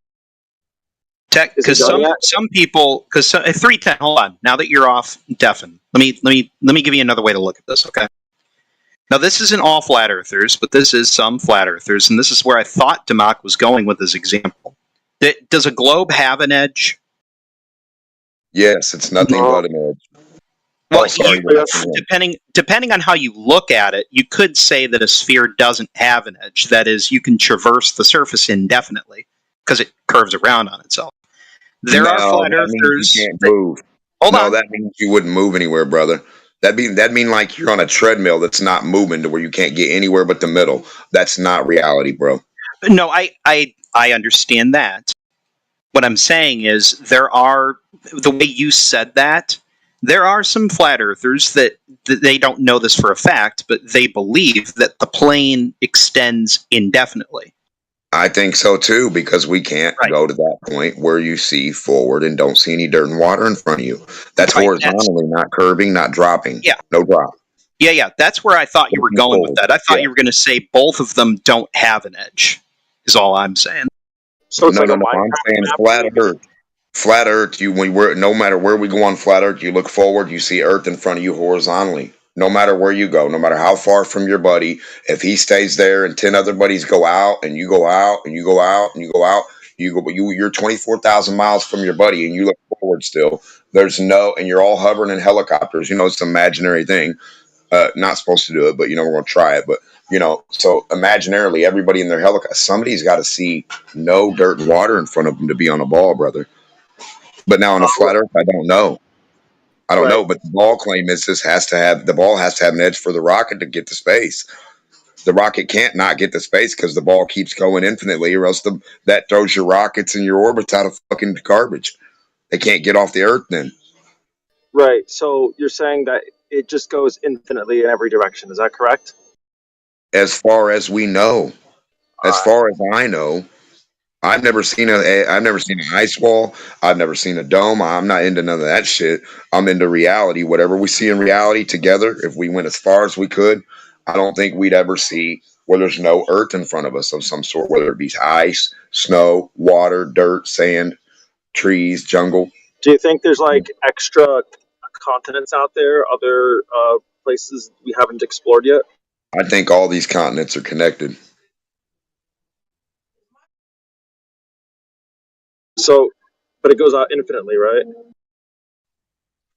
Because some people, because 310. Hold on. Now that you're off deafen, let me give you another way to look at this. Okay. Now this isn't all flat earthers, but this is some flat earthers, and this is where I thought Democ was going with his example. Does a globe have an edge? Yes, it's nothing but an edge. Well, depending on how you look at it, you could say that a sphere doesn't have an edge. That is, you can traverse the surface indefinitely because it curves around on itself. There are flat earthers. You can't move. That means you wouldn't move anywhere, brother. That mean like you're on a treadmill that's not moving to where you can't get anywhere but the middle. That's not reality, bro. No, I understand that. What I'm saying is there are, the way you said that, there are some flat earthers that they don't know this for a fact, but they believe that the plane extends indefinitely. I think so too, because we can't go to that point where you see forward and don't see any dirt and water in front of you. That's horizontally, not curving, not dropping. Yeah. No drop. Yeah. That's where I thought you were going with that. I thought you were going to say both of them don't have an edge, is all I'm saying. So no, I'm saying flat Earth. Flat Earth, no matter where we go on flat Earth, you look forward, you see Earth in front of you horizontally. No matter where you go, no matter how far from your buddy, if he stays there and 10 other buddies go out and you go out and you go out and you go out, you're 24,000 miles from your buddy and you look forward still. And you're all hovering in helicopters. It's an imaginary thing. Not supposed to do it, but we're going to try it. But so imaginarily, everybody in their helicopter, somebody's got to see no dirt and water in front of them to be on a ball, brother. But now on a flat Earth, I don't know. But the ball claim is the ball has to have an edge for the rocket to get to space. The rocket can't not get to space because the ball keeps going infinitely, or else that throws your rockets and your orbits out of fucking garbage. They can't get off the Earth then. Right. So you're saying that it just goes infinitely in every direction. Is that correct? As far as we know, as far as I know, I've never seen an ice wall. I've never seen a dome. I'm not into none of that shit. I'm into reality. Whatever we see in reality together, if we went as far as we could, I don't think we'd ever see where there's no Earth in front of us of some sort, whether it be ice, snow, water, dirt, sand, trees, jungle. Do you think there's like extra continents out there, other places we haven't explored yet? I think all these continents are connected. So, but it goes out infinitely, right?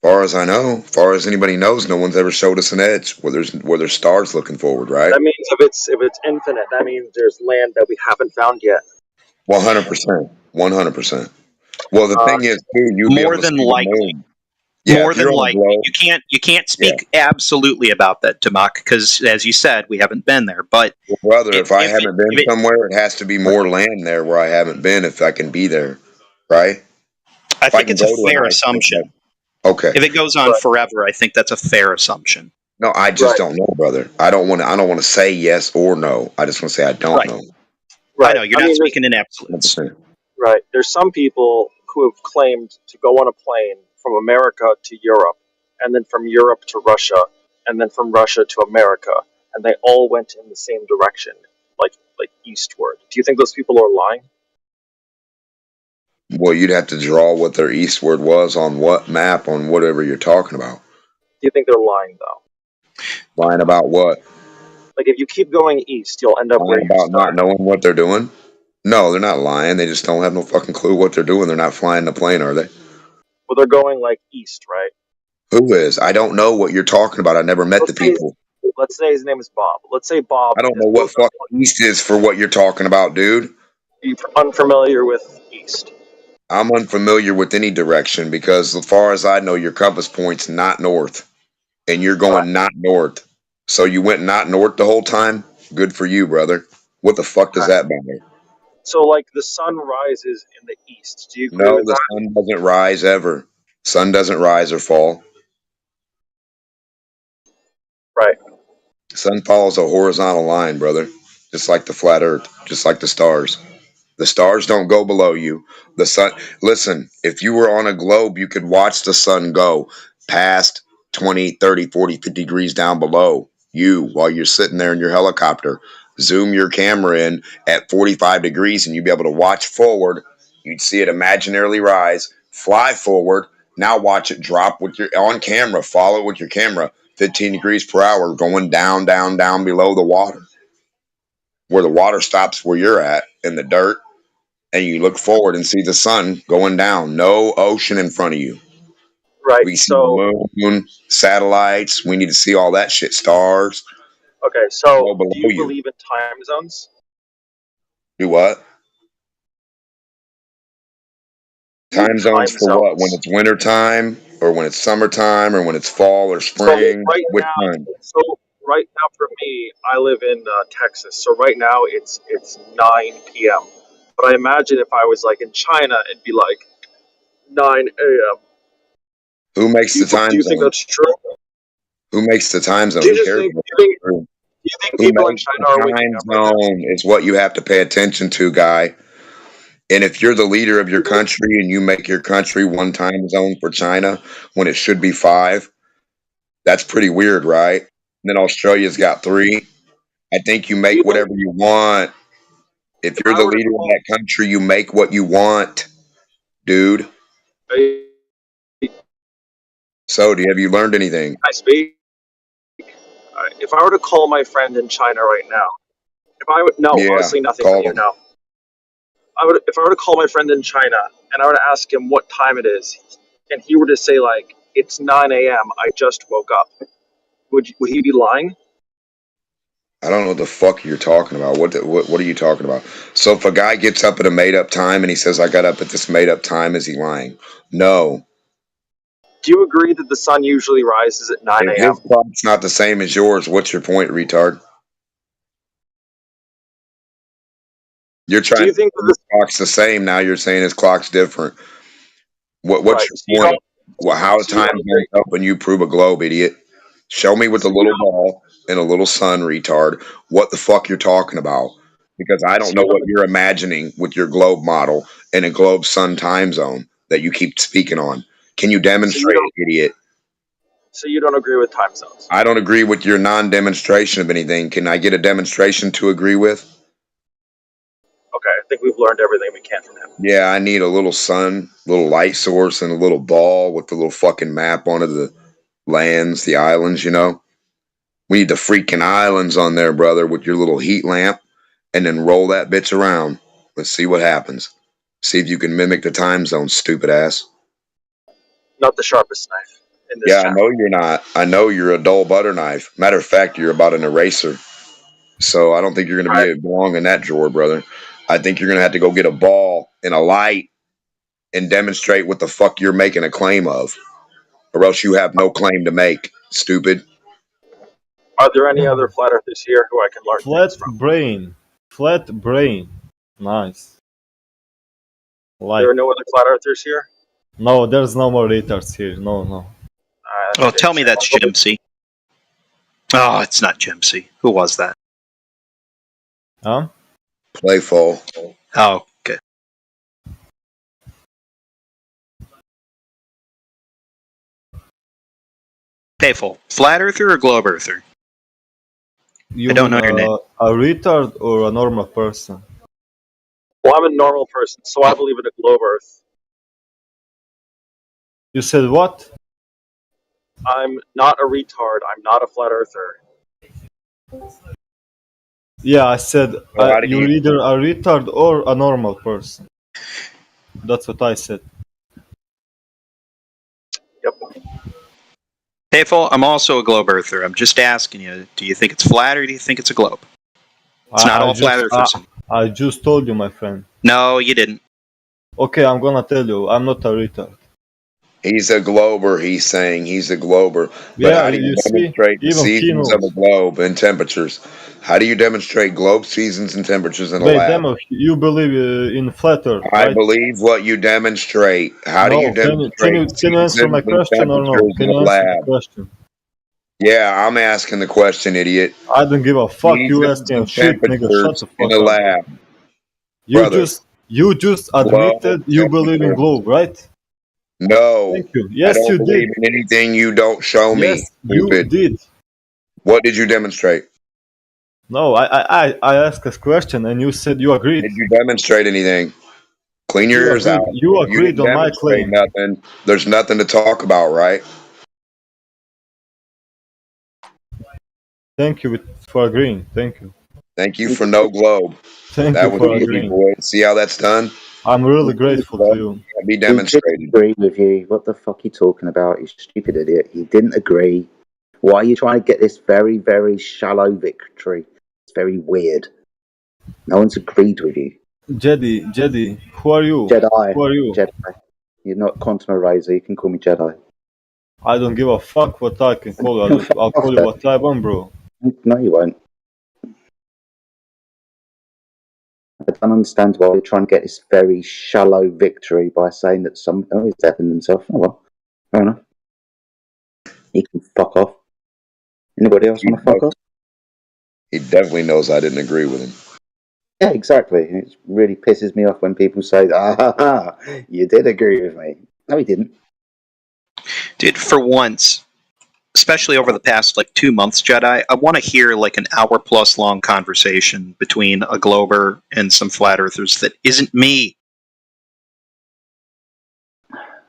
Far as I know, far as anybody knows, no one's ever showed us an edge where there's stars looking forward, right? That means if it's infinite, that means there's land that we haven't found yet. 100%. 100%. Well, the thing is, too, you'll be More able to than see likely. the moon. Yeah, More if you're than on a likely. globe, You can't speak absolutely about that, Demok, because as you said, we haven't been there. But well, brother, if I haven't been somewhere, it has to be more land there where I haven't been if I can be there, right? I If I think can it's a go to an fair ice assumption. Okay. If it goes on forever, I think that's a fair assumption. No, I just don't know, brother. I don't want to say yes or no. I just want to say I don't know. I know you're not speaking in absolutes. 100%. Right. There's some people who have claimed to go on a plane from America to Europe, and then from Europe to Russia, and then from Russia to America, and they all went in the same direction, like eastward. Do you think those people are lying? Well, you'd have to draw what their eastward was on what map on whatever you're talking about. Do you think they're lying though? Lying about what? Like if you keep going east, you'll end up where Lying you about started. not knowing what they're doing? No, they're not lying. They just don't have no fucking clue what they're doing. They're not flying the plane, are they? Well, they're going like east, right? Who is? I don't know what you're talking about. I never met the people. Let's say his name is Bob. Let's say Bob. I don't know what fucking east is for what you're talking about, dude. Are you unfamiliar with east? I'm unfamiliar with any direction because as far as I know, your compass point's not north. And you're going not north. So you went not north the whole time? Good for you, brother. What the fuck does that matter? So, like, the sun rises in the east. Do you agree No, with the that? sun doesn't rise ever. Sun doesn't rise or fall. Right. Sun follows a horizontal line, brother. Just like the flat earth, just like the stars. The stars don't go below you. The sun, listen, if you were on a globe, you could watch the sun go past 20, 30, 40, 50 degrees down below you while you're sitting there in your helicopter. Zoom your camera in at 45 degrees and you'd be able to watch forward. You'd see it imaginarily rise, fly forward. Now watch it drop with your on camera. Follow it with your camera. 15 degrees per hour going down, down, down below the water. Where the water stops where you're at in the dirt. And you look forward and see the sun going down. No ocean in front of you. Right. We see the moon, satellites. We need to see all that shit. Stars. Okay, so Go below do you you. believe in time zones? Do what? Time zones for what? When it's winter time, or when it's summertime, or when it's fall or spring? So right Which now, time? right now for me, I live in Texas. So right now it's 9 p.m. But I imagine if I was like in China, it'd be like 9 a.m. Who makes the time Do you zone? think that's true? Who makes the time zone? Do you Who just cares think, about do you that? think, do you think Who people in makes China are the waking time up right now? zone is what you have to pay attention to, guy. And if you're the leader of your country and you make your country one time zone for China when it should be 5, that's pretty weird, right? And then Australia's got 3. I think you make whatever you want. If you're the leader of that country, you make what you want, dude. So, have you learned anything? I speak. If I were to call my friend in China right now, Yeah, honestly, nothing from call you him. now. If I were to call my friend in China and I were to ask him what time it is, and he were to say like it's 9 a.m. I just woke up, would he be lying? I don't know what the fuck you're talking about. What are you talking about? So if a guy gets up at a made up time and he says I got up at this made up time, is he lying? No. Do you agree that the sun usually rises at 9 If a.m.? his clock's not the same as yours, what's your point, retard? You're Do trying you to think say that his clock's the same. Now you're saying his clock's different. What's right? your So you point? don't. How So you time don't agree. goes up when you prove a globe, idiot? Show me with a So you little don't. ball and a little sun, retard, what the fuck you're talking about. Because I don't So know you what don't. you're imagining with your globe model in a globe sun time zone that you keep speaking on. Can you So you demonstrate don't. it, idiot? So you don't agree with time zones. I don't agree with your non-demonstration of anything. Can I get a demonstration to agree with? Okay, I think we've learned everything we can from him. Yeah, I need a little sun, little light source, and a little ball with the little fucking map on it, the lands, the islands, you know? We need the freaking islands on there, brother, with your little heat lamp, and then roll that bitch around. Let's see what happens. See if you can mimic the time zone, stupid ass. Not the sharpest knife in this Yeah, I channel. know you're not. I know you're a dull butter knife. Matter of fact, you're about an eraser. So I don't think you're going to be belong in that drawer, brother. I think you're going to have to go get a ball and a light and demonstrate what the fuck you're making a claim of, or else you have no claim to make, stupid. Are there any other flat earthers here who I can learn things Flat from? brain. Flat brain. Nice. There Like. are no other flat earthers here. No, there's no more retards here. No, no. Oh, tell me that's Jimsy. Oh, it's not Jimsy. Who was that? Huh? Playful. Oh, okay. Payful. Flat earther or globe earther? You I don't mean know your name. a retard or a normal person? Well, I'm a normal person, so I believe in a globe Earth. You said what? I'm not a retard. I'm not a flat earther. Yeah, I said How do you're you- either a retard or a normal person. That's what I said. Yep. Payful, I'm also a globe earther. I'm just asking you, do you think it's flat or do you think it's a globe? It's not all flat earthers. I just told you, my friend. No, you didn't. Okay, I'm gonna tell you. I'm not a retard. He's a glober, he's saying. He's a glober. But Yeah, how do you you see? demonstrate the Even he seasons of knows. a globe and temperatures? How do you demonstrate globe seasons and temperatures in a Wait, lab? Demo, you believe in flat Earth, I right? believe what you demonstrate. How do you No, can demonstrate you answer my seasons and question or no? temperatures Can in a you answer the lab? question? Yeah, I'm asking the question, idiot. I don't give a fuck. You Seasons asking and shit, nigga. Shut temperatures the in fuck a up. lab. You Brother, just admitted globe you believe in temperatures. globe, right? No, Thank you. I Yes, don't you did. believe in anything you don't show me, Yes, you stupid. did. What did you demonstrate? No, I asked a question and you said you agreed. Did you demonstrate anything? Clean your You ears agreed. out. You If you agreed didn't on my demonstrate claim. nothing, there's nothing to talk about, right? Thank you for agreeing. Thank you. Thank you for no globe. Thank That you was for easy, agreeing. boy. See how that's done? I'm really grateful to you. Be He didn't demonstrated. agree with you. What the fuck are you talking about, you stupid idiot? He didn't agree. Why are you trying to get this very, very shallow victory? It's very weird. No one's agreed with you. Jedi, who are you? Jedi. Who are you? Jedi. You're not Quantum Eraser. You can call me Jedi. I don't give a fuck what I can call you. I'll call you what I want, bro. No, you won't. I don't understand why you're trying to get this very shallow victory by saying that he's tapping himself. Oh well, fair enough. He can fuck off. Anybody else want to fuck off? He definitely knows I didn't agree with him. Yeah, exactly. It really pisses me off when people say, you did agree with me. No, he didn't. Dude, for once, especially over the past 2 months, Jedi, I want to hear an hour-plus long conversation between a glober and some flat earthers that isn't me.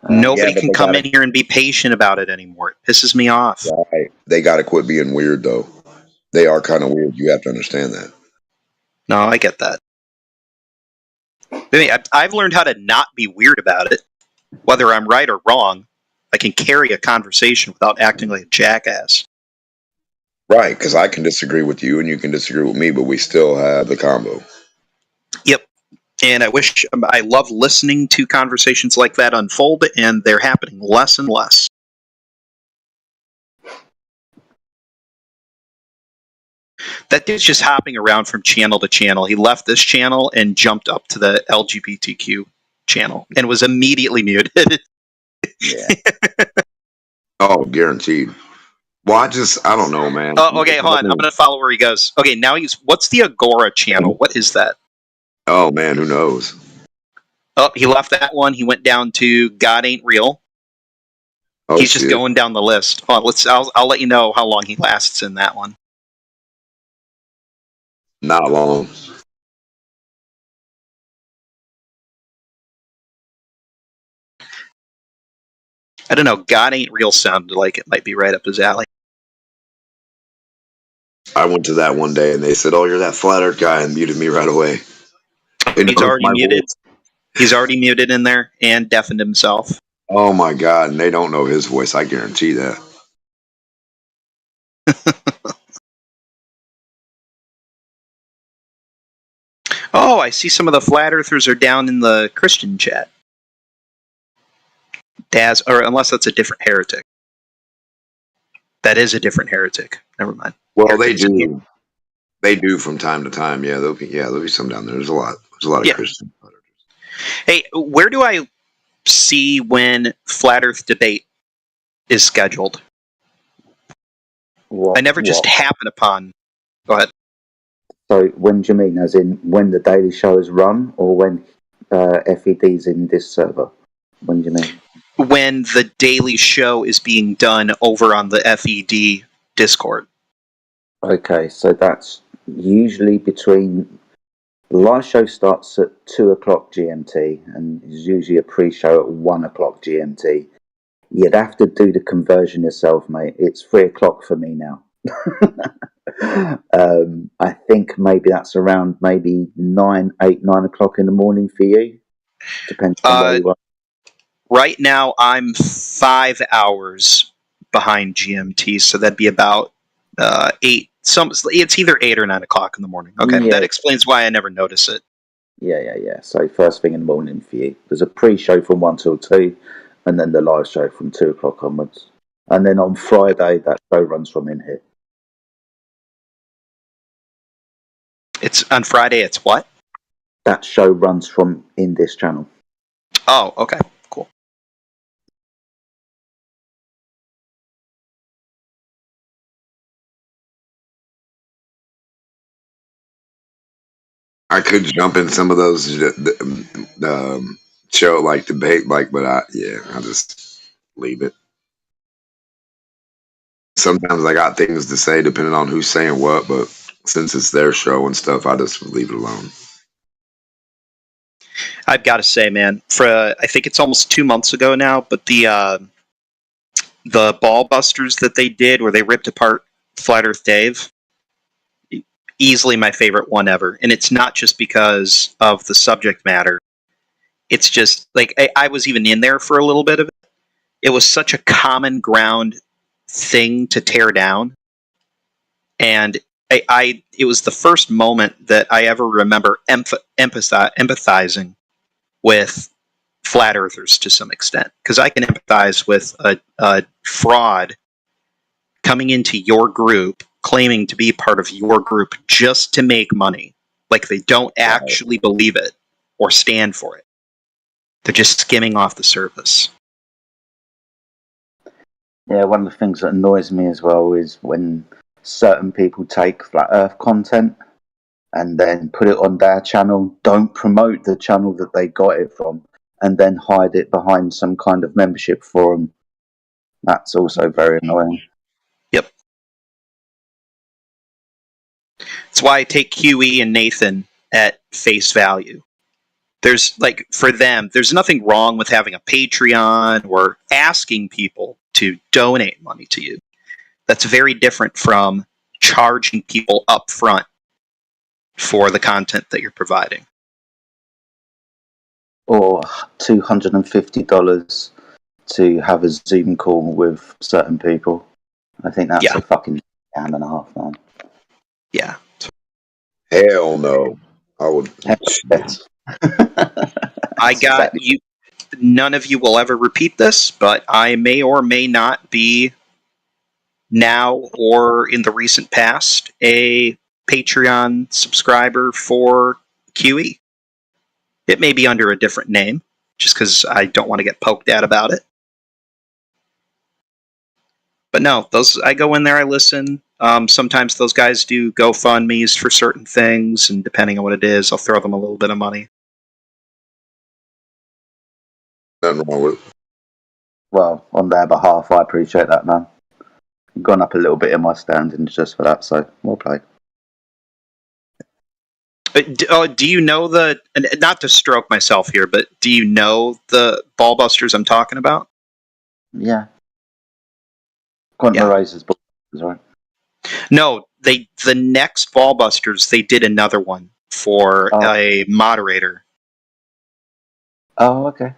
Nobody Yeah, but can they come gotta in here and be patient about it anymore. It pisses me off. right. They gotta quit being weird though. They are kind of weird. You have to understand that. No, I get that. I mean, I've learned how to not be weird about it. Whether I'm right or wrong, I can carry a conversation without acting like a jackass. Right, because I can disagree with you and you can disagree with me, but we still have the combo. Yep. And I love listening to conversations like that unfold, and they're happening less and less. That dude's just hopping around from channel to channel. He left this channel and jumped up to the LGBTQ channel and was immediately muted. Yeah. Oh, guaranteed. Well, I don't know, man. Oh, okay, hold on. I'm going to follow where he goes. Okay, now what's the Agora channel? What is that? Oh, man, who knows? Oh, he left that one. He went down to God Ain't Real. Oh, he's just going down the list. I'll let you know how long he lasts in that one. Not long. I don't know. God Ain't Real sounded like it might be right up his alley. I went to that one day and they said, "Oh, you're that flat Earth guy," and muted me right away. He's already muted. He's already muted in there and deafened himself. Oh my god! And they don't know his voice. I guarantee that. Oh, I see some of the flat earthers are down in the Christian chat. Daz, or unless that's a different heretic. That is a different heretic. Never mind. Well, Heretics they do. They do from time to time. Yeah, there'll be some down there. There's a lot of Christian. Hey, where do I see when Flat Earth debate is scheduled? I never just happen upon. Go ahead. So when do you mean? As in when the Daily Show is run, or when FED's in this server? When do you mean? When the Daily Show is being done over on the FED Discord. Okay, so that's usually between. The live show starts at 2:00 GMT and is usually a pre-show at 1:00 GMT. You'd have to do the conversion yourself, mate. It's 3:00 for me now. I think maybe that's around maybe 9 o'clock in the morning for you. Depends on where you are. Right now, I'm 5 hours behind GMT, so that'd be about 8. It's either 8 or 9 o'clock in the morning. Okay, Yeah. that explains why I never notice it. Yeah. So first thing in the morning for you. There's a pre-show from 1 till 2, and then the live show from 2:00 onwards. And then on Friday, that show runs from in here. It's on Friday. It's what? That show runs from in this channel. Oh, okay, cool. I could jump in some of those show like debate, but I'll just leave it. Sometimes I got things to say depending on who's saying what, but since it's their show and stuff, I just leave it alone. I've got to say, man, I think it's almost 2 months ago now, but the ball busters that they did where they ripped apart Flat Earth Dave, easily my favorite one ever. And it's not just because of the subject matter. It's just like I was even in there for a little bit of it. It was such a common ground thing to tear down. And it was the first moment that I ever remember empathizing with flat earthers to some extent, because I can empathize with a fraud coming into your group claiming to be part of your group just to make money, like they don't actually believe it or stand for it. They're just skimming off the surface. Yeah, one of the things that annoys me as well is when certain people take flat earth content and then put it on their channel, don't promote the channel that they got it from, and then hide it behind some kind of membership forum. That's also very annoying. Yep. That's why I take QE and Nathan at face value. There's like, for them, there's nothing wrong with having a Patreon or asking people to donate money to you. That's very different from charging people up front for the content that you're providing. Or $250 to have a Zoom call with certain people. I think that's a fucking hand and a half, man. Yeah. Hell no. I would. I got you. None of you will ever repeat this, but I may or may not be now or in the recent past a Patreon subscriber for QE. It may be under a different name, just because I don't want to get poked at about it. But no, I go in there, I listen. Sometimes those guys do GoFundMes for certain things, and depending on what it is, I'll throw them a little bit of money. Nothing wrong with it. Well, on their behalf, I appreciate that, man. I've gone up a little bit in my standings just for that, so well played. Do you know not to stroke myself here, but do you know the ballbusters I'm talking about? Yeah. Quantum Erasers ballbusters, right? No, the next ballbusters, they did another one for a moderator. Oh, okay.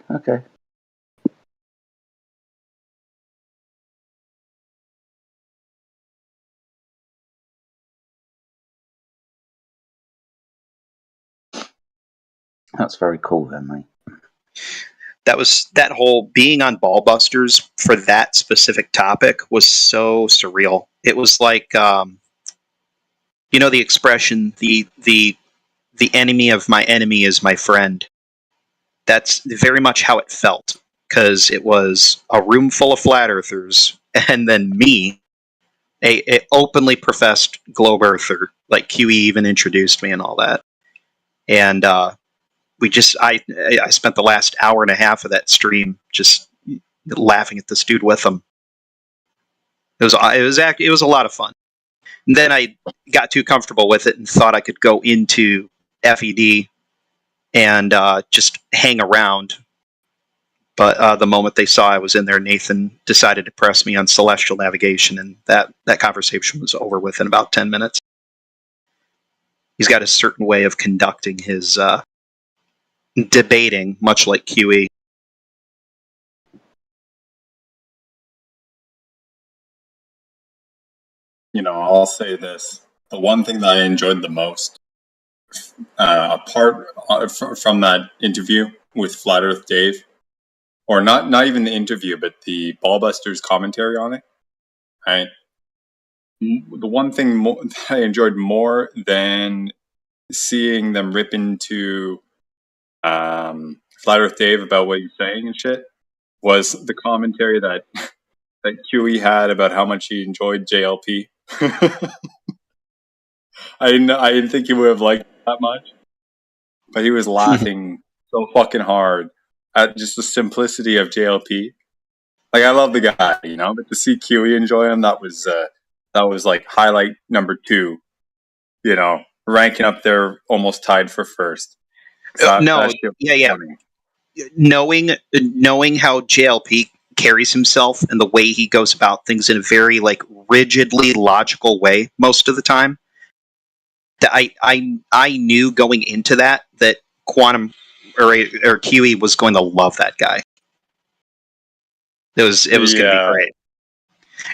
That's very cool then, mate. That whole being on Ballbusters for that specific topic was so surreal. It was like, you know, the expression, the enemy of my enemy is my friend. That's very much how it felt, because it was a room full of flat earthers, and then me, a openly professed globe earther, like QE even introduced me and all that. And I spent the last hour and a half of that stream just laughing at this dude with him. It was a lot of fun. And then I got too comfortable with it and thought I could go into FED and just hang around. But the moment they saw I was in there, Nathan decided to press me on celestial navigation, and that conversation was over within about 10 minutes. He's got a certain way of conducting his debating, much like QE. You know, I'll say this. The one thing that I enjoyed the most, apart from that interview with Flat Earth Dave, or not even the interview, but the Ballbusters commentary on it, right? The one thing that I enjoyed more than seeing them rip into Flat Earth Dave about what he's saying and shit was the commentary that QE had about how much he enjoyed JLP. I didn't think he would have liked it that much, but he was laughing so fucking hard at just the simplicity of JLP. Like, I love the guy, you know, but to see QE enjoy him, that was like highlight number 2. You know, ranking up there, almost tied for first. Knowing how JLP carries himself and the way he goes about things in a very like rigidly logical way most of the time, that I knew going into that Quantum or QE was going to love that guy. It was going to be great.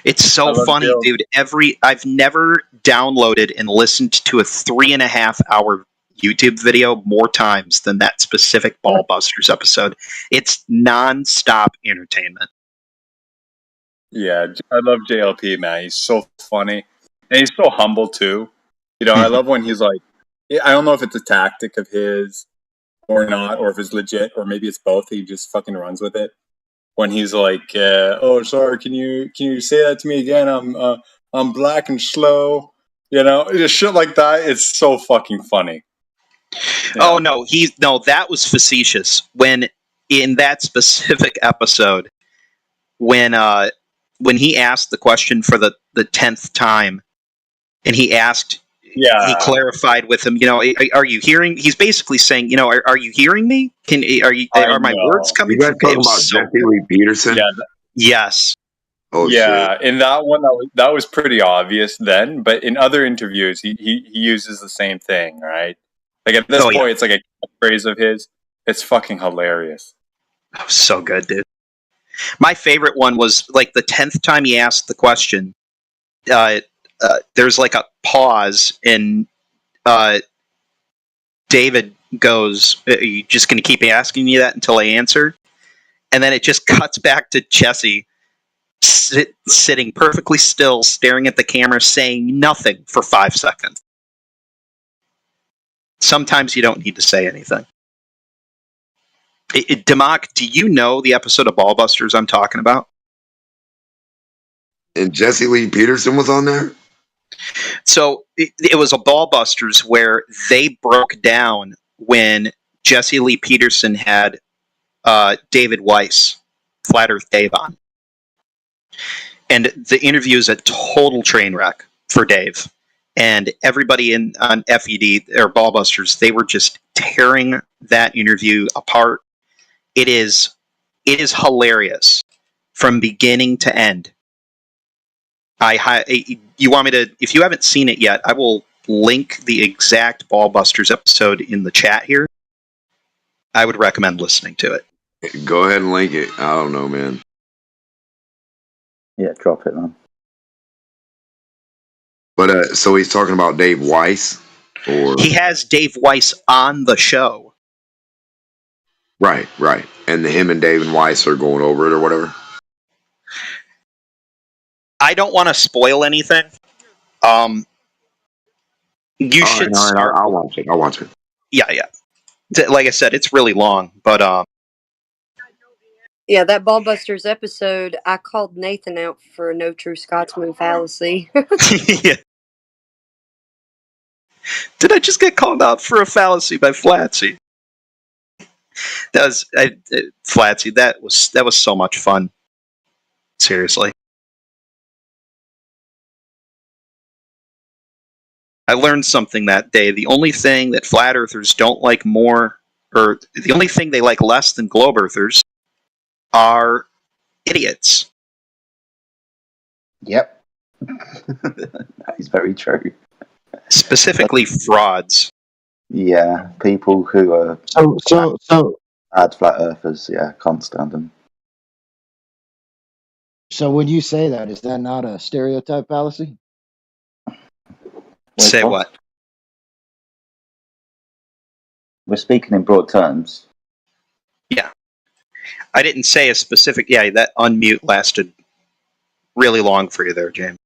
It's so funny, dude. I've never downloaded and listened to a 3.5 hour YouTube video more times than that specific Ballbusters episode. It's non-stop entertainment. Yeah, I love JLP, man. He's so funny. And he's so humble, too. You know, I love when he's like, I don't know if it's a tactic of his or not, or if it's legit, or maybe it's both. He just fucking runs with it. When he's like, "Oh, sorry, can you say that to me again? I'm black and slow." You know, just shit like that. It's so fucking funny. Yeah. Oh no, that was facetious. When in that specific episode, when he asked the question for the 10th time, and he asked he clarified with him, are you hearing? He's basically saying, are you hearing me? Are my words coming You guys through? talking It was about so Jesse Lee Peterson? Yeah, yes. Oh yeah. shit! In that one, that was pretty obvious then. But in other interviews, he uses the same thing, right? Like at this point, it's like a phrase of his. It's fucking hilarious. That was so good, dude. My favorite one was like the 10th time he asked the question. There's like a pause, and David goes, "Are you just going to keep asking me that until I answer?" And then it just cuts back to Jesse sitting perfectly still, staring at the camera, saying nothing for 5 seconds. Sometimes you don't need to say anything. Democ, do you know the episode of Ballbusters I'm talking about? And Jesse Lee Peterson was on there? So it was a Ballbusters where they broke down when Jesse Lee Peterson had David Weiss, Flat Earth Dave, on. And the interview is a total train wreck for Dave. And everybody on FED, or Ballbusters, they were just tearing that interview apart. It is hilarious from beginning to end. You want me to? If you haven't seen it yet, I will link the exact Ballbusters episode in the chat here. I would recommend listening to it. Go ahead and link it. I don't know, man. Yeah, drop it, man. But so he's talking about Dave Weiss, or he has Dave Weiss on the show. Right, and him and Dave and Weiss are going over it or whatever. I don't want to spoil anything. You should start. I'll watch it. I'll watch it. Yeah. Like I said, it's really long, but yeah, that Ballbusters episode, I called Nathan out for a no true Scotsman fallacy. Yeah. Did I just get called out for a fallacy by Flatsy? That was Flatsy. That was so much fun. Seriously. I learned something that day. The only thing that flat earthers don't like more, or the only thing they like less than globe earthers, are idiots. Yep. That is very true. Specifically frauds. Yeah, people who are bad flat earthers, yeah, can't stand them. So when you say that, is that not a stereotype fallacy? Say what? We're speaking in broad terms. Yeah. I didn't say a specific... Yeah, that unmute lasted really long for you there, James.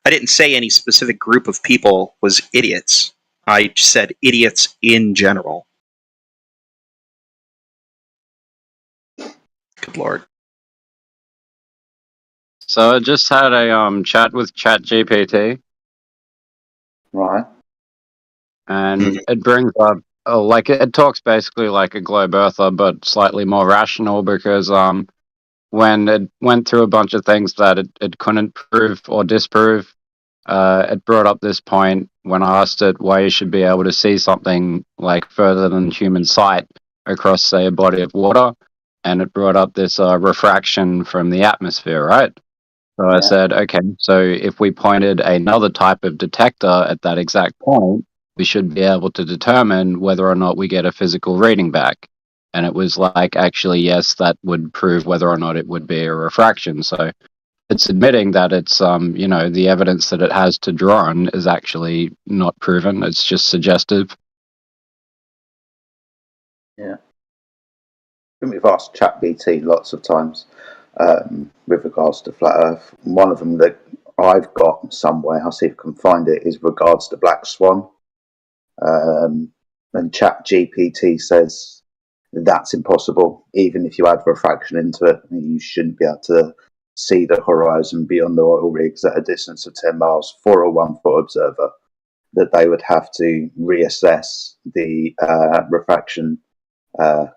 I didn't say any specific group of people was idiots. I said idiots in general. Good Lord. So I just had a chat with ChatGPT. Right. And it brings up, it talks basically like a globe earther, but slightly more rational, because when it went through a bunch of things that it couldn't prove or disprove, it brought up this point when I asked it why you should be able to see something like further than human sight across, say, a body of water, and it brought up this refraction from the atmosphere, right? So I said, okay, so if we pointed another type of detector at that exact point, we should be able to determine whether or not we get a physical reading back. And it was like, actually, yes, that would prove whether or not it would be a refraction. So it's admitting that it's, the evidence that it has to draw on is actually not proven. It's just suggestive. Yeah. We've asked ChatGPT lots of times with regards to flat Earth. One of them that I've got somewhere, I'll see if I can find it, is regards to black swan. And ChatGPT says that's impossible. Even if you add refraction into it, you shouldn't be able to see the horizon beyond the oil rigs at a distance of 10 miles for a 1-foot observer. That they would have to reassess the refraction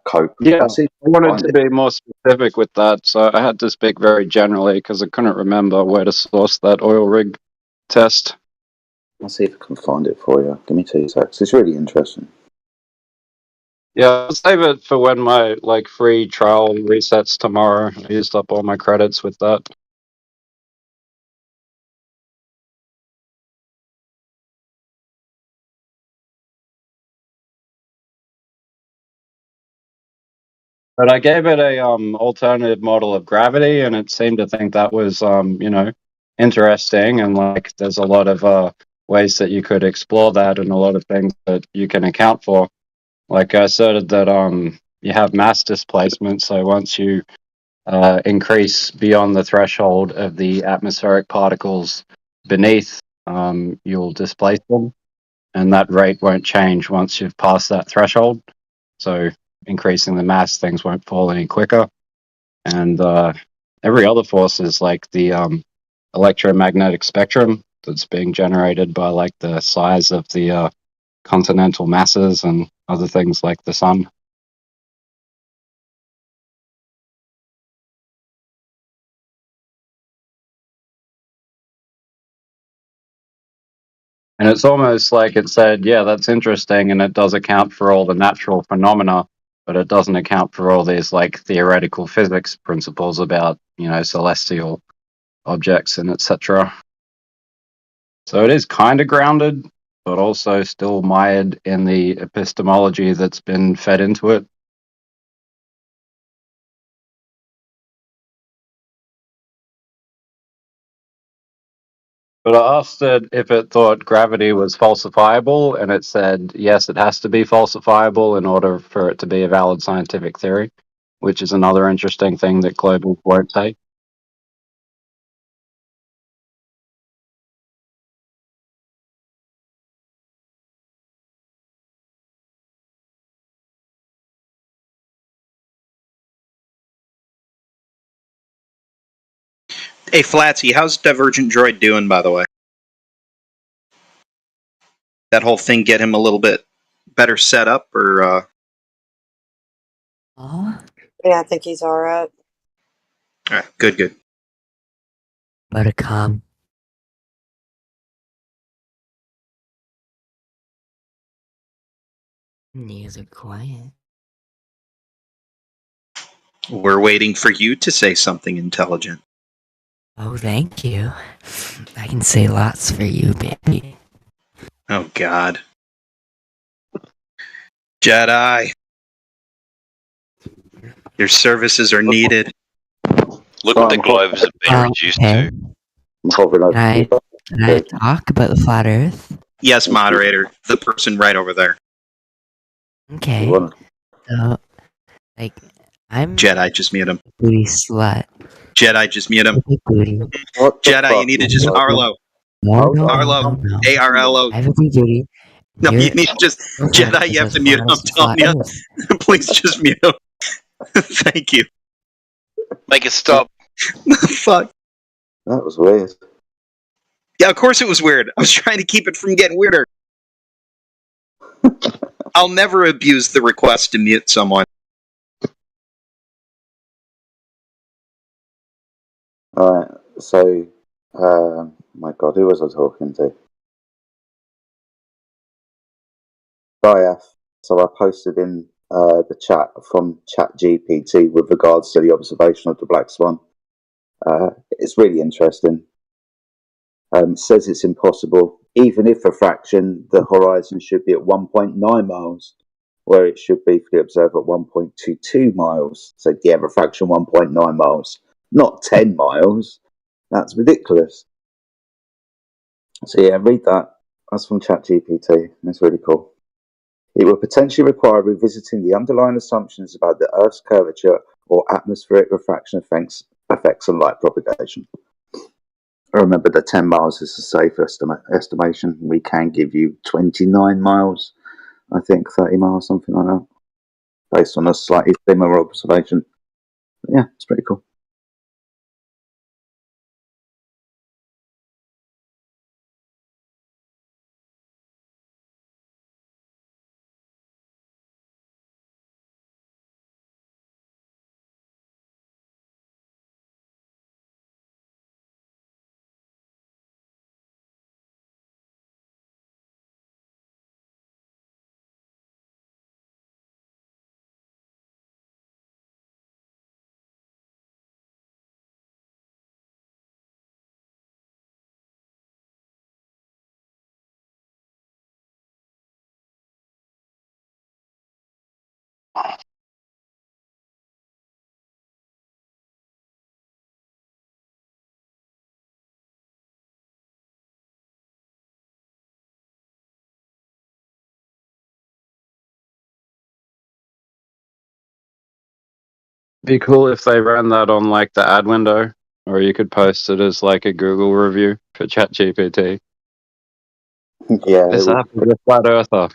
cope. Yeah, I wanted to be more specific with that, so I had to speak very generally because I couldn't remember where to source that oil rig test. I'll see if I can find it for you. Give me 2 seconds. It's really interesting. Yeah, I'll save it for when my free trial resets tomorrow. I used up all my credits with that. But I gave it a alternative model of gravity, and it seemed to think that was interesting, and there's a lot of ways that you could explore that, and a lot of things that you can account for. Like I asserted that you have mass displacement, so once you increase beyond the threshold of the atmospheric particles beneath, you'll displace them, and that rate won't change once you've passed that threshold. So increasing the mass, things won't fall any quicker. And every other force is like the electromagnetic spectrum that's being generated by the size of the continental masses and other things like the sun. And it's almost like it said, yeah, that's interesting, and it does account for all the natural phenomena, but it doesn't account for all these theoretical physics principles about celestial objects and etc. So it is kind of grounded, but also still mired in the epistemology that's been fed into it. But I asked it if it thought gravity was falsifiable, and it said, yes, it has to be falsifiable in order for it to be a valid scientific theory, which is another interesting thing that global won't say. Hey, Flatsy, how's Divergent Droid doing, by the way? That whole thing get him a little bit better set up, or? Yeah, I think he's all right. All right, good. Buttercom. Knees are quiet. We're waiting for you to say something intelligent. Oh, thank you. I can say lots for you, baby. Oh, God. Jedi. Your services are needed. Look what the globes have been reduced to. Can I talk about the flat Earth? Yes, moderator. The person right over there. Okay. So, I'm Jedi, just mute him. booty slut. Jedi, just mute him. Booty. Jedi, you need to just Arlo. No. Arlo. A-R-L-O. I have a big booty. No, you need to just Jedi. You have to mute him. I'm telling you. Please just mute him. Thank you. Make it stop. Fuck. That was weird. Yeah, of course it was weird. I was trying to keep it from getting weirder. I'll never abuse the request to mute someone. Alright, so, my God, who was I talking to? Diaf. So I posted in the chat from ChatGPT with regards to the observation of the black swan. It's really interesting. Says it's impossible, even if a fraction, the horizon should be at 1.9 miles, where it should be for the observer at 1.22 miles. So the other fraction 1.9 miles, not 10 miles. That's ridiculous. So yeah, read that. That's from ChatGPT. It's really cool. It would potentially require revisiting the underlying assumptions about the Earth's curvature or atmospheric refraction effects on light propagation. Remember that 10 miles is a safe estimation. We can give you 29 miles, I think 30 miles, something like that, based on a slightly similar observation. But yeah, it's pretty cool. Be cool if they ran that on like the ad window, or you could post it as like a Google review for ChatGPT. Yeah. This app is a flat earther.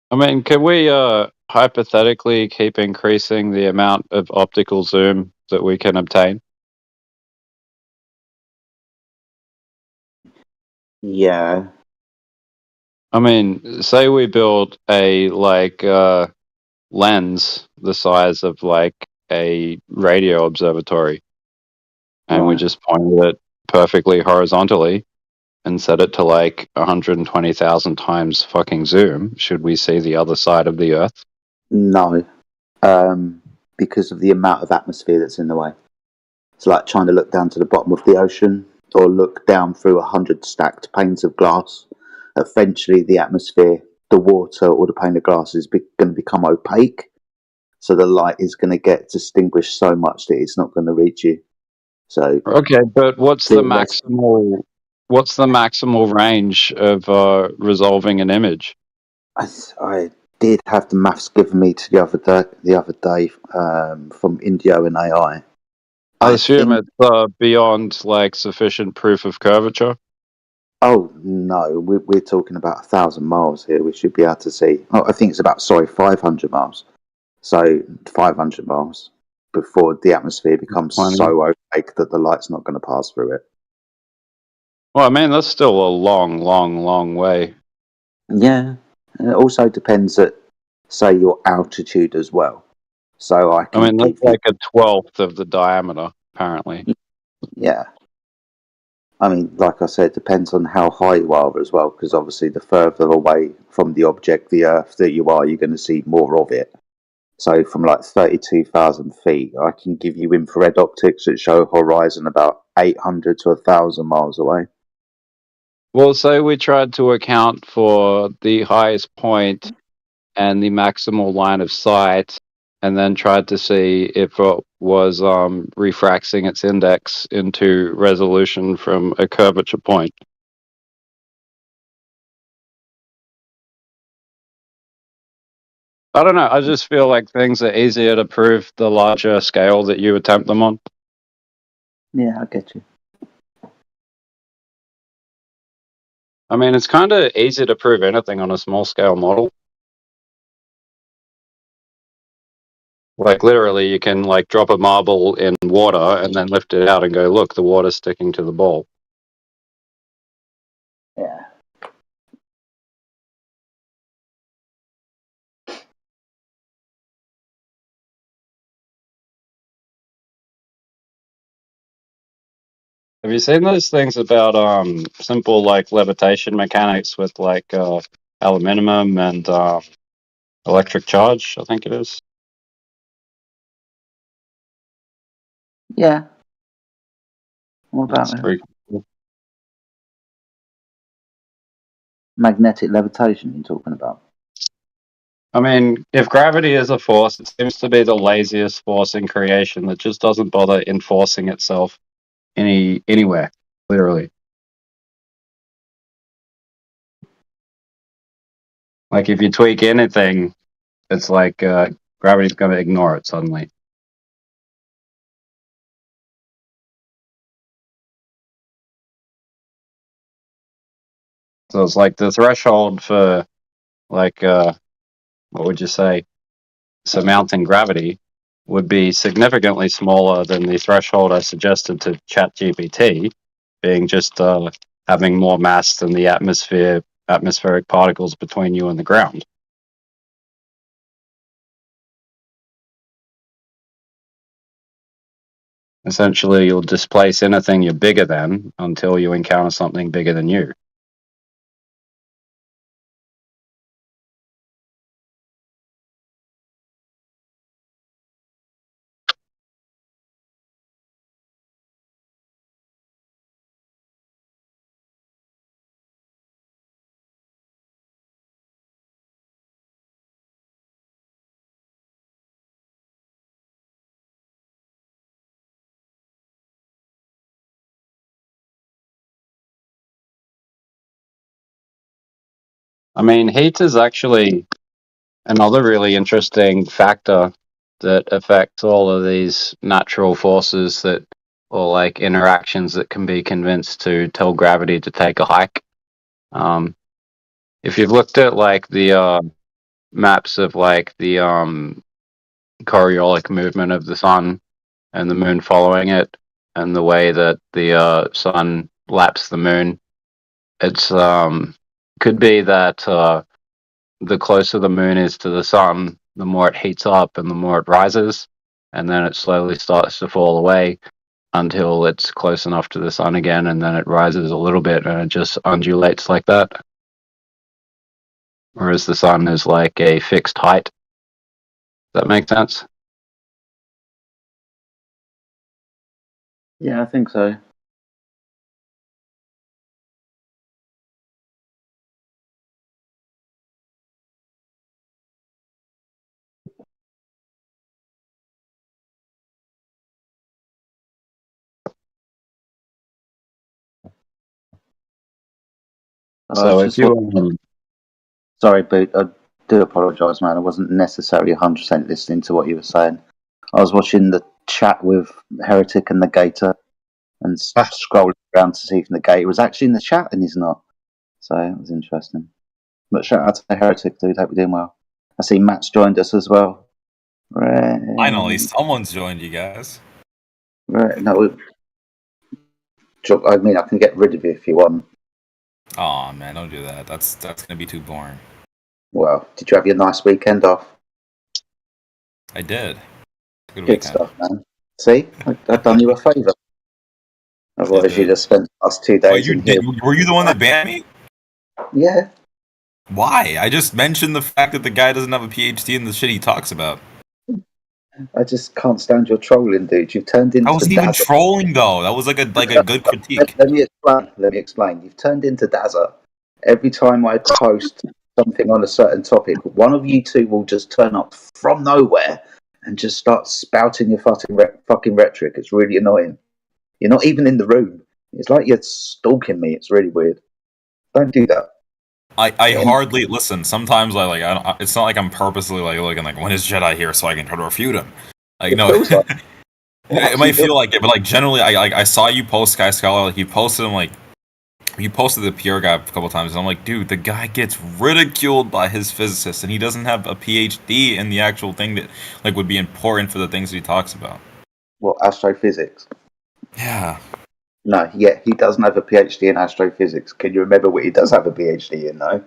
I mean, can we hypothetically keep increasing the amount of optical zoom that we can obtain? Yeah. I mean, say we build a like lens the size of like a radio observatory, and we Right. just pointed it perfectly horizontally and set it to like 120,000 times fucking zoom. Should we see the other side of the Earth? No. Because of the amount of atmosphere that's in the way. It's like trying to look down to the bottom of the ocean or look down through 100 stacked panes of glass. Eventually, the atmosphere, the water, or the pane of glass is going to become opaque. So the light is going to get distinguished so much that it's not going to reach you. So Okay, but what's the theoretically, maximal range of resolving an image? I did have the maths given me to the other day from Indio and AI. I I assume think. it's beyond like sufficient proof of curvature. Oh no, we're talking about 1,000 miles here. We should be able to see. Oh, I think it's about 500 miles. So 500 miles before the atmosphere becomes 20. so opaque that the light's not going to pass through it. Well, I mean, that's still a long, long, long way. Yeah, and it also depends at, say, your altitude as well. So I I can mean, that's give you, like a 12th of the diameter, apparently. yeah. I mean, like I said, it depends on how high you are as well, because obviously the further away from the object, the Earth, that you are, you're going to see more of it. So from like 32,000 feet, I can give you infrared optics that show a horizon about 800 to 1,000 miles away. Well, say we tried to account for the highest point and the maximal line of sight, and then tried to see if it was refracting its index into resolution from a curvature point. I don't know. I just feel like things are easier to prove the larger scale that you attempt them on. Yeah, I get you. I mean, it's kind of easy to prove anything on a small scale model. Like literally, you can like drop a marble in water and then lift it out and go, look, the water's sticking to the ball. Yeah. Have you seen those things about simple like levitation mechanics with like aluminum and electric charge? I think it is. Yeah. What about It's pretty cool. magnetic levitation you're talking about? I mean, if gravity is a force, it seems to be the laziest force in creation that just doesn't bother enforcing itself anywhere, literally. Like if you tweak anything, it's like gravity's going to ignore it suddenly. So it's like the threshold for, like, what would you say, surmounting gravity would be significantly smaller than the threshold I suggested to ChatGPT, being just having more mass than the atmospheric particles between you and the ground. Essentially, you'll displace anything you're bigger than until you encounter something bigger than you. I mean, heat is actually another really interesting factor that affects all of these natural forces that, or like interactions that can be convinced to tell gravity to take a hike. If you've looked at like the maps of like the Coriolis movement of the sun and the moon following it, and the way that the sun laps the moon, it's could be that the closer the moon is to the sun, the more it heats up and the more it rises, and then it slowly starts to fall away until it's close enough to the sun again, and then it rises a little bit and it just undulates like that. Whereas the sun is like a fixed height. Does that make sense? Yeah, I think so. So if you Sorry, but I do apologise, man. I wasn't necessarily 100% listening to what you were saying. I was watching the chat with Heretic and the Gator and scrolling around to see if the Gator was actually in the chat, and he's not. So it was interesting. But shout out to the Heretic, dude. Hope you're doing well. I see Matt's joined us as well. Finally, someone's joined you guys. Right, no, I mean, I can get rid of you if you want. Oh man, don't do that. That's gonna be too boring. Well, did you have your nice weekend off? I did. Good Good stuff, man. See, I've done you a favour. Otherwise, you'd have spent the last 2 days in here. Were you the one that banned me? Yeah. Why? I just mentioned the fact that the guy doesn't have a PhD in the shit he talks about. I just can't stand your trolling, dude. You've turned into. I wasn't even trolling though. That was like a good critique. Let me explain. You've turned into Dazza. Every time I post something on a certain topic, one of you two will just turn up from nowhere and just start spouting your fucking rhetoric. It's really annoying. You're not even in the room. It's like you're stalking me. It's really weird. Don't do that. I hardly listen. Sometimes it's not like I'm purposely like looking like when is Jedi here so I can try to refute him. Like no, it might feel like it, but like generally, I saw you post Sky Scholar. Like you posted him like you posted the PR guy a couple times, and I'm like, dude, the guy gets ridiculed by his physicists, and he doesn't have a PhD in the actual thing that like would be important for the things that he talks about. What, astrophysics? Yeah. No, yeah, he doesn't have a PhD in astrophysics. Can you remember what he does have a PhD in, though?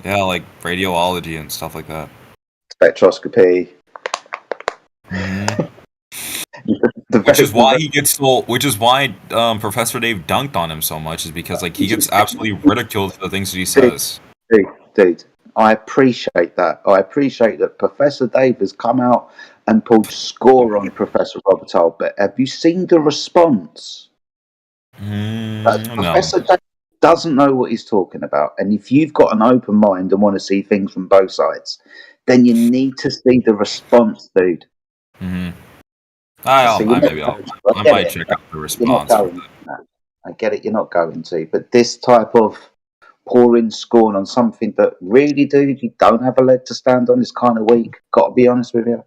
Yeah, like radiology and stuff like that. Spectroscopy. Mm-hmm. Which is why Professor Dave dunked on him so much, is because like he gets absolutely ridiculed for the things that he says. Dude, I appreciate that. I appreciate that Professor Dave has come out and pulled score on Professor Robertal, but have you seen the response? No. Professor Dave doesn't know what he's talking about, and if you've got an open mind and want to see things from both sides, then you need to see the response, dude. Mm-hmm. So I might check out the response. I get it, you're not going to, but this type of pouring scorn on something that really, dude, you don't have a leg to stand on is kind of weak. Got to be honest with you.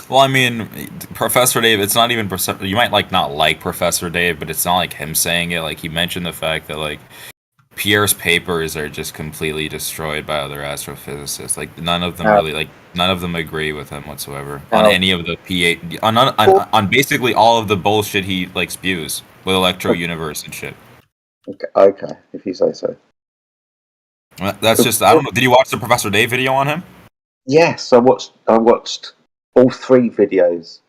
Well, I mean, Professor Dave, it's not even you might like not like Professor Dave, but it's not like him saying it. Like he mentioned the fact that like Pierre's papers are just completely destroyed by other astrophysicists. Like none of them none of them agree with him whatsoever on any of the on basically all of the bullshit he like spews with electro universe and shit. Okay, if you say so. That's just I don't know. Did you watch the Professor Dave video on him? Yes, I watched all 3 videos.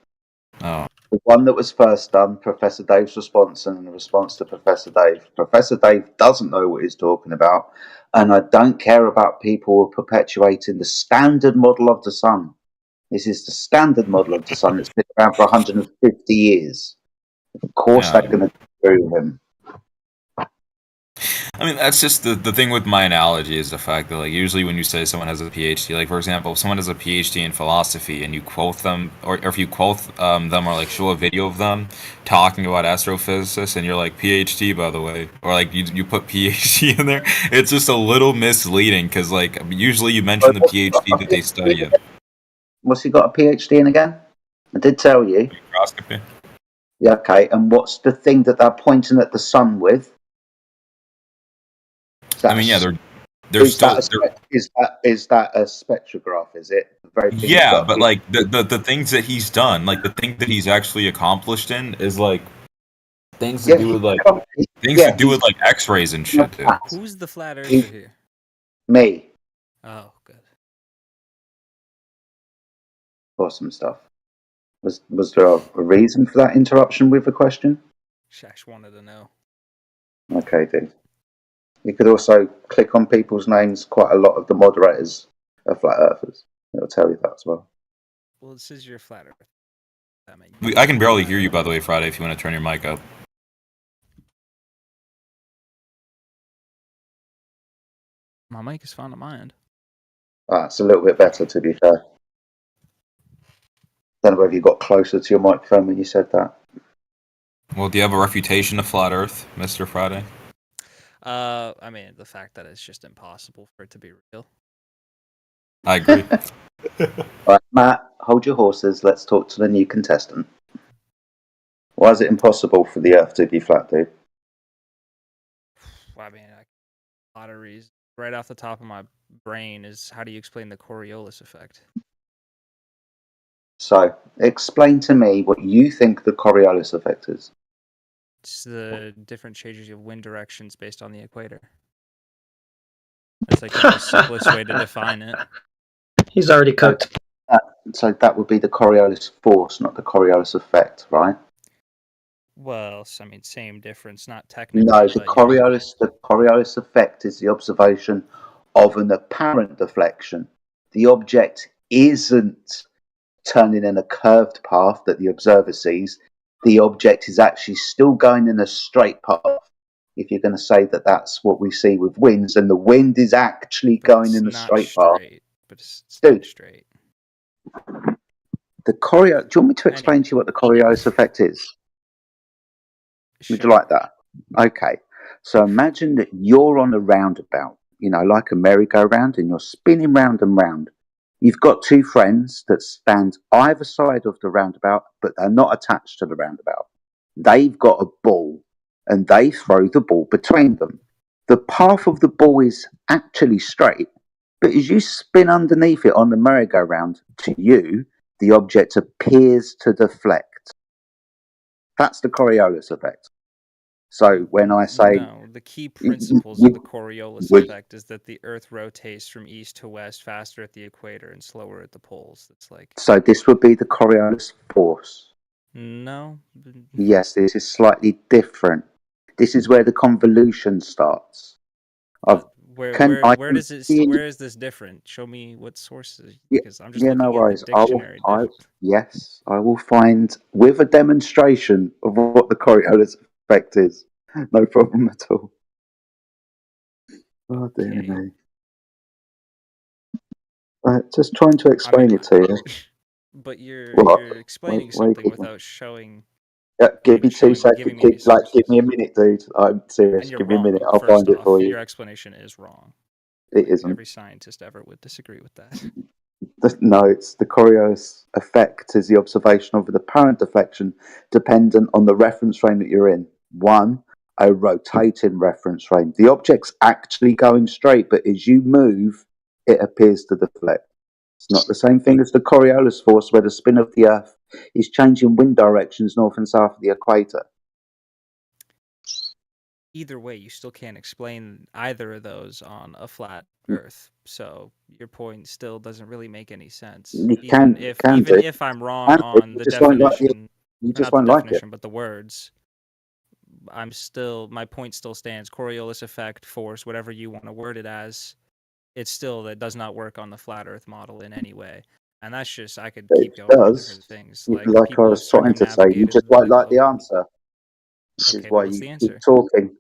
Oh. The one that was first done, Professor Dave's response, and the response to Professor Dave. Professor Dave doesn't know what he's talking about, and I don't care about people perpetuating the standard model of the sun. This is the standard model of the sun. It's been around for 150 years. Of course, they're going to agree with him. I mean, that's just the thing with my analogy is the fact that, like, usually when you say someone has a PhD, like, for example, if someone has a PhD in philosophy and you quote them, or if you quote them or, like, show a video of them talking about astrophysicists and you're like, PhD, by the way, or, like, you put PhD in there, it's just a little misleading because, like, usually you mention the PhD that they study in. What's he got a PhD in again? I did tell you. Microscopy. Yeah, okay. And what's the thing that they're pointing at the sun with? I mean, yeah, they're still. Is that a spectrograph? Is it? Yeah, but like the things that he's done, like the thing that he's actually accomplished in, is like things to do with like X-rays and shit. Dude. Who's the flat earther here? Me. Oh, good. Awesome stuff. Was there a reason for that interruption with a question? Shash wanted to know. Okay, dude. You could also click on people's names. Quite a lot of the moderators are flat earthers. It'll tell you that as well. Well, it says you're a flat earther. I can barely hear you, by the way, Friday, if you want to turn your mic up. My mic is fine on my end. It's a little bit better, to be fair. Don't know whether you got closer to your microphone when you said that. Well, do you have a refutation of flat Earth, Mr. Friday? I mean, the fact that it's just impossible for it to be real. I agree. Right, Matt, hold your horses. Let's talk to the new contestant. Why is it impossible for the Earth to be flat, dude? Well, I mean, a lot of reasons. Right off the top of my brain is how do you explain the Coriolis effect? So, explain to me what you think the Coriolis effect is. It's the different changes of wind directions based on the equator. That's like the simplest way to define it. He's already cooked. So that would be the Coriolis force, not the Coriolis effect, right? Well, I mean, same difference, not technically. No, the Coriolis effect is the observation of an apparent deflection. The object isn't turning in a curved path that the observer sees. The object is actually still going in a straight path. If you're going to say that that's what we see with winds, and the wind is actually going in a straight path. But it's Dude, straight. The Coriolis. Do you want me to explain to you what the Coriolis effect is? Would you like that? Okay. So imagine that you're on a roundabout, like a merry-go-round, and you're spinning round and round. You've got two friends that stand either side of the roundabout, but they're not attached to the roundabout. They've got a ball, and they throw the ball between them. The path of the ball is actually straight, but as you spin underneath it on the merry-go-round, to you, the object appears to deflect. That's the Coriolis effect. So when I say... No, the key principles of the Coriolis effect is that the Earth rotates from east to west faster at the equator and slower at the poles. It's like... So this would be the Coriolis force. No. Yes, this is slightly different. This is where the convolution starts. Where is this different? Show me what sources, because I'm just looking at the dictionary. Yes, I will find with a demonstration of what the Coriolis effect is. No problem at all. Oh dear me. Just trying to explain it to you. But you're What? explaining Why something keep- without showing. give me 2 seconds. Giving me any Give me a minute, dude. I'm serious. And you're Give me a minute. wrong. I'll First find it off, for you. your explanation is wrong. It isn't. Every scientist ever would disagree with that. No, it's the Coriolis effect is the observation of an apparent deflection dependent on the reference frame that you're in. One, a rotating reference frame. The object's actually going straight, but as you move, it appears to deflect. It's not the same thing as the Coriolis force, where the spin of the Earth is changing wind directions north and south of the equator. Either way, you still can't explain either of those on a flat Earth. So your point still doesn't really make any sense. You Even can if do. if I'm wrong on You the just won't like definition, you just not the won't like it. definition, but the words, my point still stands. Coriolis effect, force, whatever you want to word it as, it's still that does not work on the flat Earth model in any way. And that's just, I could keep It going with does. different things. Like Like I people have was trying to say, you circumnavigated just won't like the answer. This is Okay, why what's you the keep answer? talking.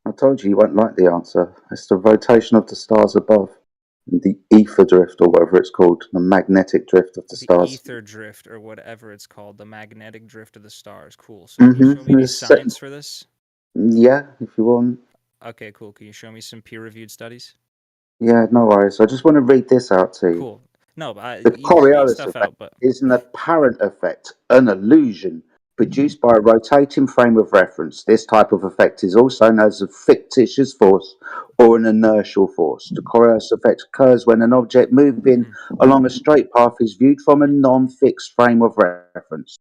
I told you won't like the answer. It's the rotation of the stars above. The ether drift, or whatever it's called, the magnetic drift of the The stars. ether drift, or whatever it's called, the magnetic drift of the stars. Cool. So can you show me any science for this? Yeah, if you want. Okay, cool. Can you show me some peer-reviewed studies? Yeah, no worries. I just want to read this out to you. Cool. No, but The you can read Coriolis stuff effect out, but is an apparent effect, an illusion, produced by a rotating frame of reference. This type of effect is also known as a fictitious force or an inertial force. The Coriolis effect occurs when an object moving along a straight path is viewed from a non-fixed frame of reference.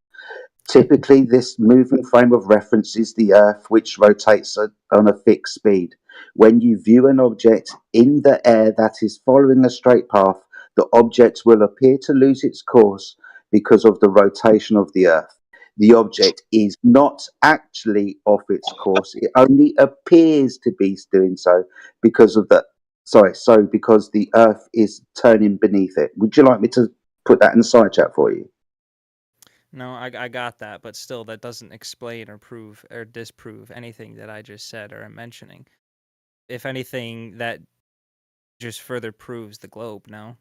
Typically, this moving frame of reference is the Earth, which rotates on a fixed speed. When you view an object in the air that is following a straight path, the object will appear to lose its course because of the rotation of the Earth. The object is not actually off its course; it only appears to be doing so because of because the Earth is turning beneath it. Would you like me to put that in the side chat for you? no, I got that, but still, that doesn't explain or prove or disprove anything that I just said or am mentioning. If anything, that just further proves the globe. No.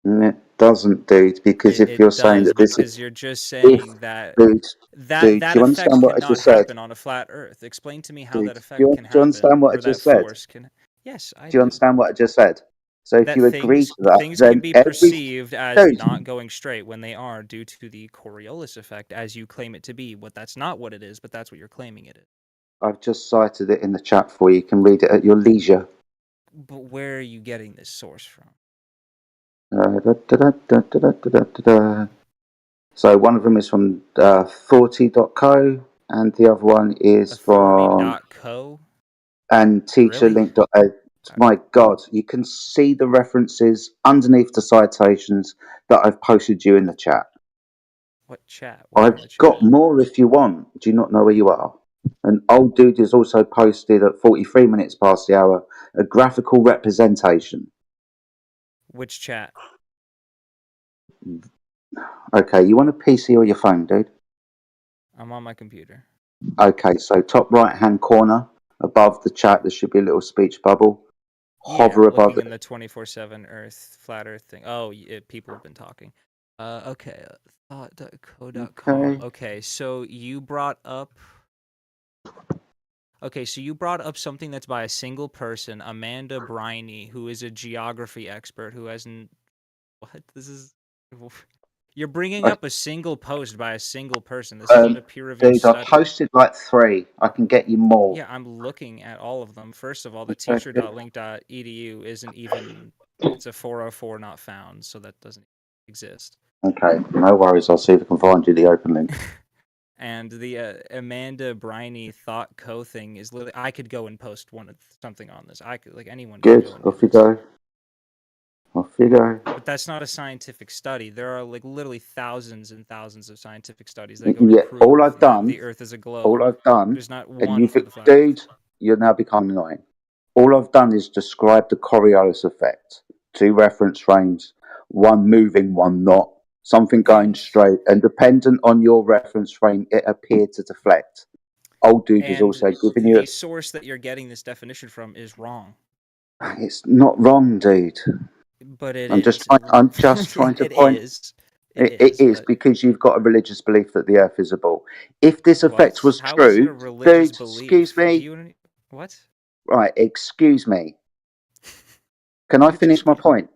It doesn't, dude, because if you're saying that this because is, you're just saying that dude, that do you effect understand what I cannot just said? happen on a flat Earth. Explain to me how Dude, that effect can do you understand happen, what I or that just said? force can. Yes, I Do you understand what I just said? So if That you agree to that, things then can be every perceived as dude, not going straight when they are due to the Coriolis effect, as you claim it to be. What that's not what it is, but that's what you're claiming it is. I've just cited it in the chat for you. You can read it at your leisure. But where are you getting this source from? So one of them is from authority.co, and the other one is from Authority.co? and teacherlink.a. My God, you can see the references underneath the citations that I've posted you in the chat. What chat? Where in I've the chat? got more if you want. Do you not know where you are? An old dude is also posted at 43 minutes past the hour a graphical representation. Which chat? Okay, you want a PC or your phone, dude? I'm on my computer. Okay, so top right hand corner above the chat, there should be a little speech bubble. Hover yeah, above looking it. in the 24/7 Earth, flat Earth thing. Oh, people have been talking. Okay, thought.co.com. Okay, so you brought up. Okay, so you brought up something that's by a single person, Amanda Briney, who is a geography expert who hasn't. What? This is. You're bringing up a single post by a single person. This isn't a peer-reviewed Dude, study. I've posted like 3. I can get you more. Yeah, I'm looking at all of them. First of all, the Okay. teacher.link.edu isn't even. It's a 404 not found, so that doesn't exist. Okay, no worries. I'll see if I can find you the open link. And the Amanda Briney Thought Co thing is literally. I could go and post something on this. I could, like, anyone Good, could go and off you go. Off you go. But that's not a scientific study. There are, like, literally thousands and thousands of scientific studies that go to prove all I've done, that the Earth is a globe. all I've done, There's not and one you for think, the flat Earth. dude, you're now becoming annoying. All I've done is describe the Coriolis effect. 2 reference frames, one moving, one not. Something going straight, and dependent on your reference frame, it appeared to deflect. Old dude is And also giving you. the source that you're getting this definition from is wrong. It's not wrong, dude. But it I'm is. just trying to It point. is. It is because you've got a religious belief that the Earth is a ball. If this effect What? was How is it a true, religious dude, belief? excuse Do me. you what? Right, excuse me. Can I finish my point?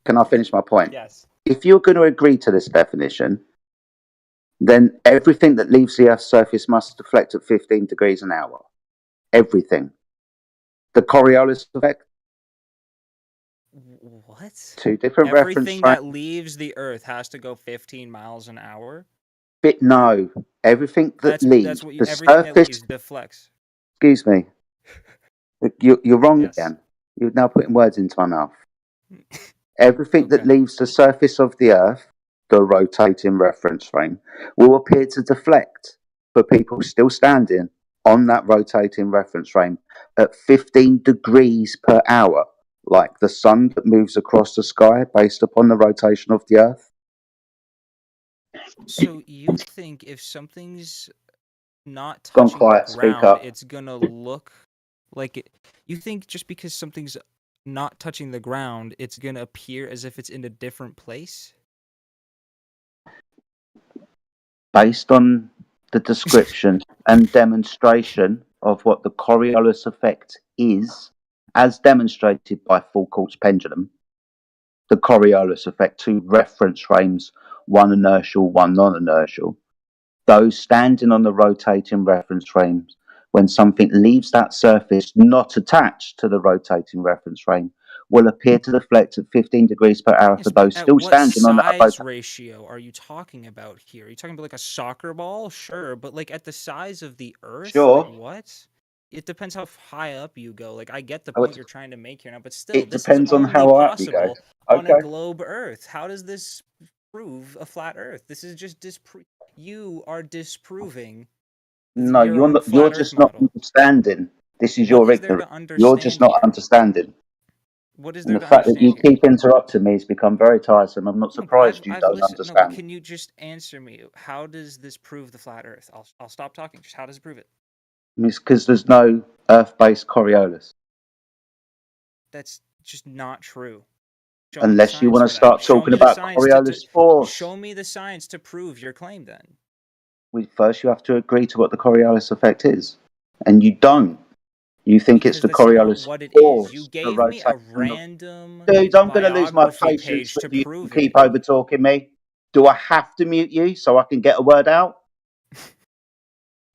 Can I finish my point? Yes. If you're going to agree to this definition, then everything that leaves the Earth's surface must deflect at 15 degrees an hour. Everything. The Coriolis effect. What? Two different Everything reference that frames. leaves the Earth has to go 15 miles an hour. But no, everything that leaves That's what the everything that surface. leaves deflects. Excuse me. You're wrong Yes. again. You're now putting words into my mouth. Everything that leaves the surface of the Earth, the rotating reference frame, will appear to deflect for people still standing on that rotating reference frame at 15 degrees per hour, like the sun that moves across the sky based upon the rotation of the Earth. So you think if something's not Gone touching quiet, the speak ground, up. it's gonna look like it? You think just because something's not touching the ground, it's gonna appear as if it's in a different place? Based on the description and demonstration of what the Coriolis effect is, as demonstrated by Foucault's pendulum, the Coriolis effect, two reference frames, one inertial, one non-inertial, those standing on the rotating reference frames, when something leaves that surface not attached to the rotating reference frame, will appear to deflect at 15 degrees per hour for those At still what standing on that size rotating. ratio are you talking about here? Are you talking about like a soccer ball? Sure, but like at the size of the Earth? Sure. Like what? It depends how high up you go. Like I get the Oh, point you're trying to make here now, but still, it this is depends on only how high up you go. possible on a Okay. globe Earth. How does this prove a flat Earth? This is just you are disproving No, your you're own not. You're flat Earth just not model. understanding. This is What your is there ignorance. to You're just understand not here? understanding. What is And there the to fact that you understand here? keep interrupting me has become very tiresome. I'm not No, but surprised you I've don't listened. No, but understand. can you just answer me? How does this prove the flat Earth? I'll stop talking. Just how does it prove it? It's because there's no Earth-based Coriolis. That's just not true. Show me the Unless you science want for to that. start Show talking me the about science Coriolis force. show me the science to prove your claim. Then First, you have to agree to what the Coriolis effect is, and you don't. You think it's because the that's not Coriolis what it force. is. You The gave me a rotation of... random Dude, I'm going to lose my biography patience page with to you. prove Keep it. over talking me. Do I have to mute you so I can get a word out?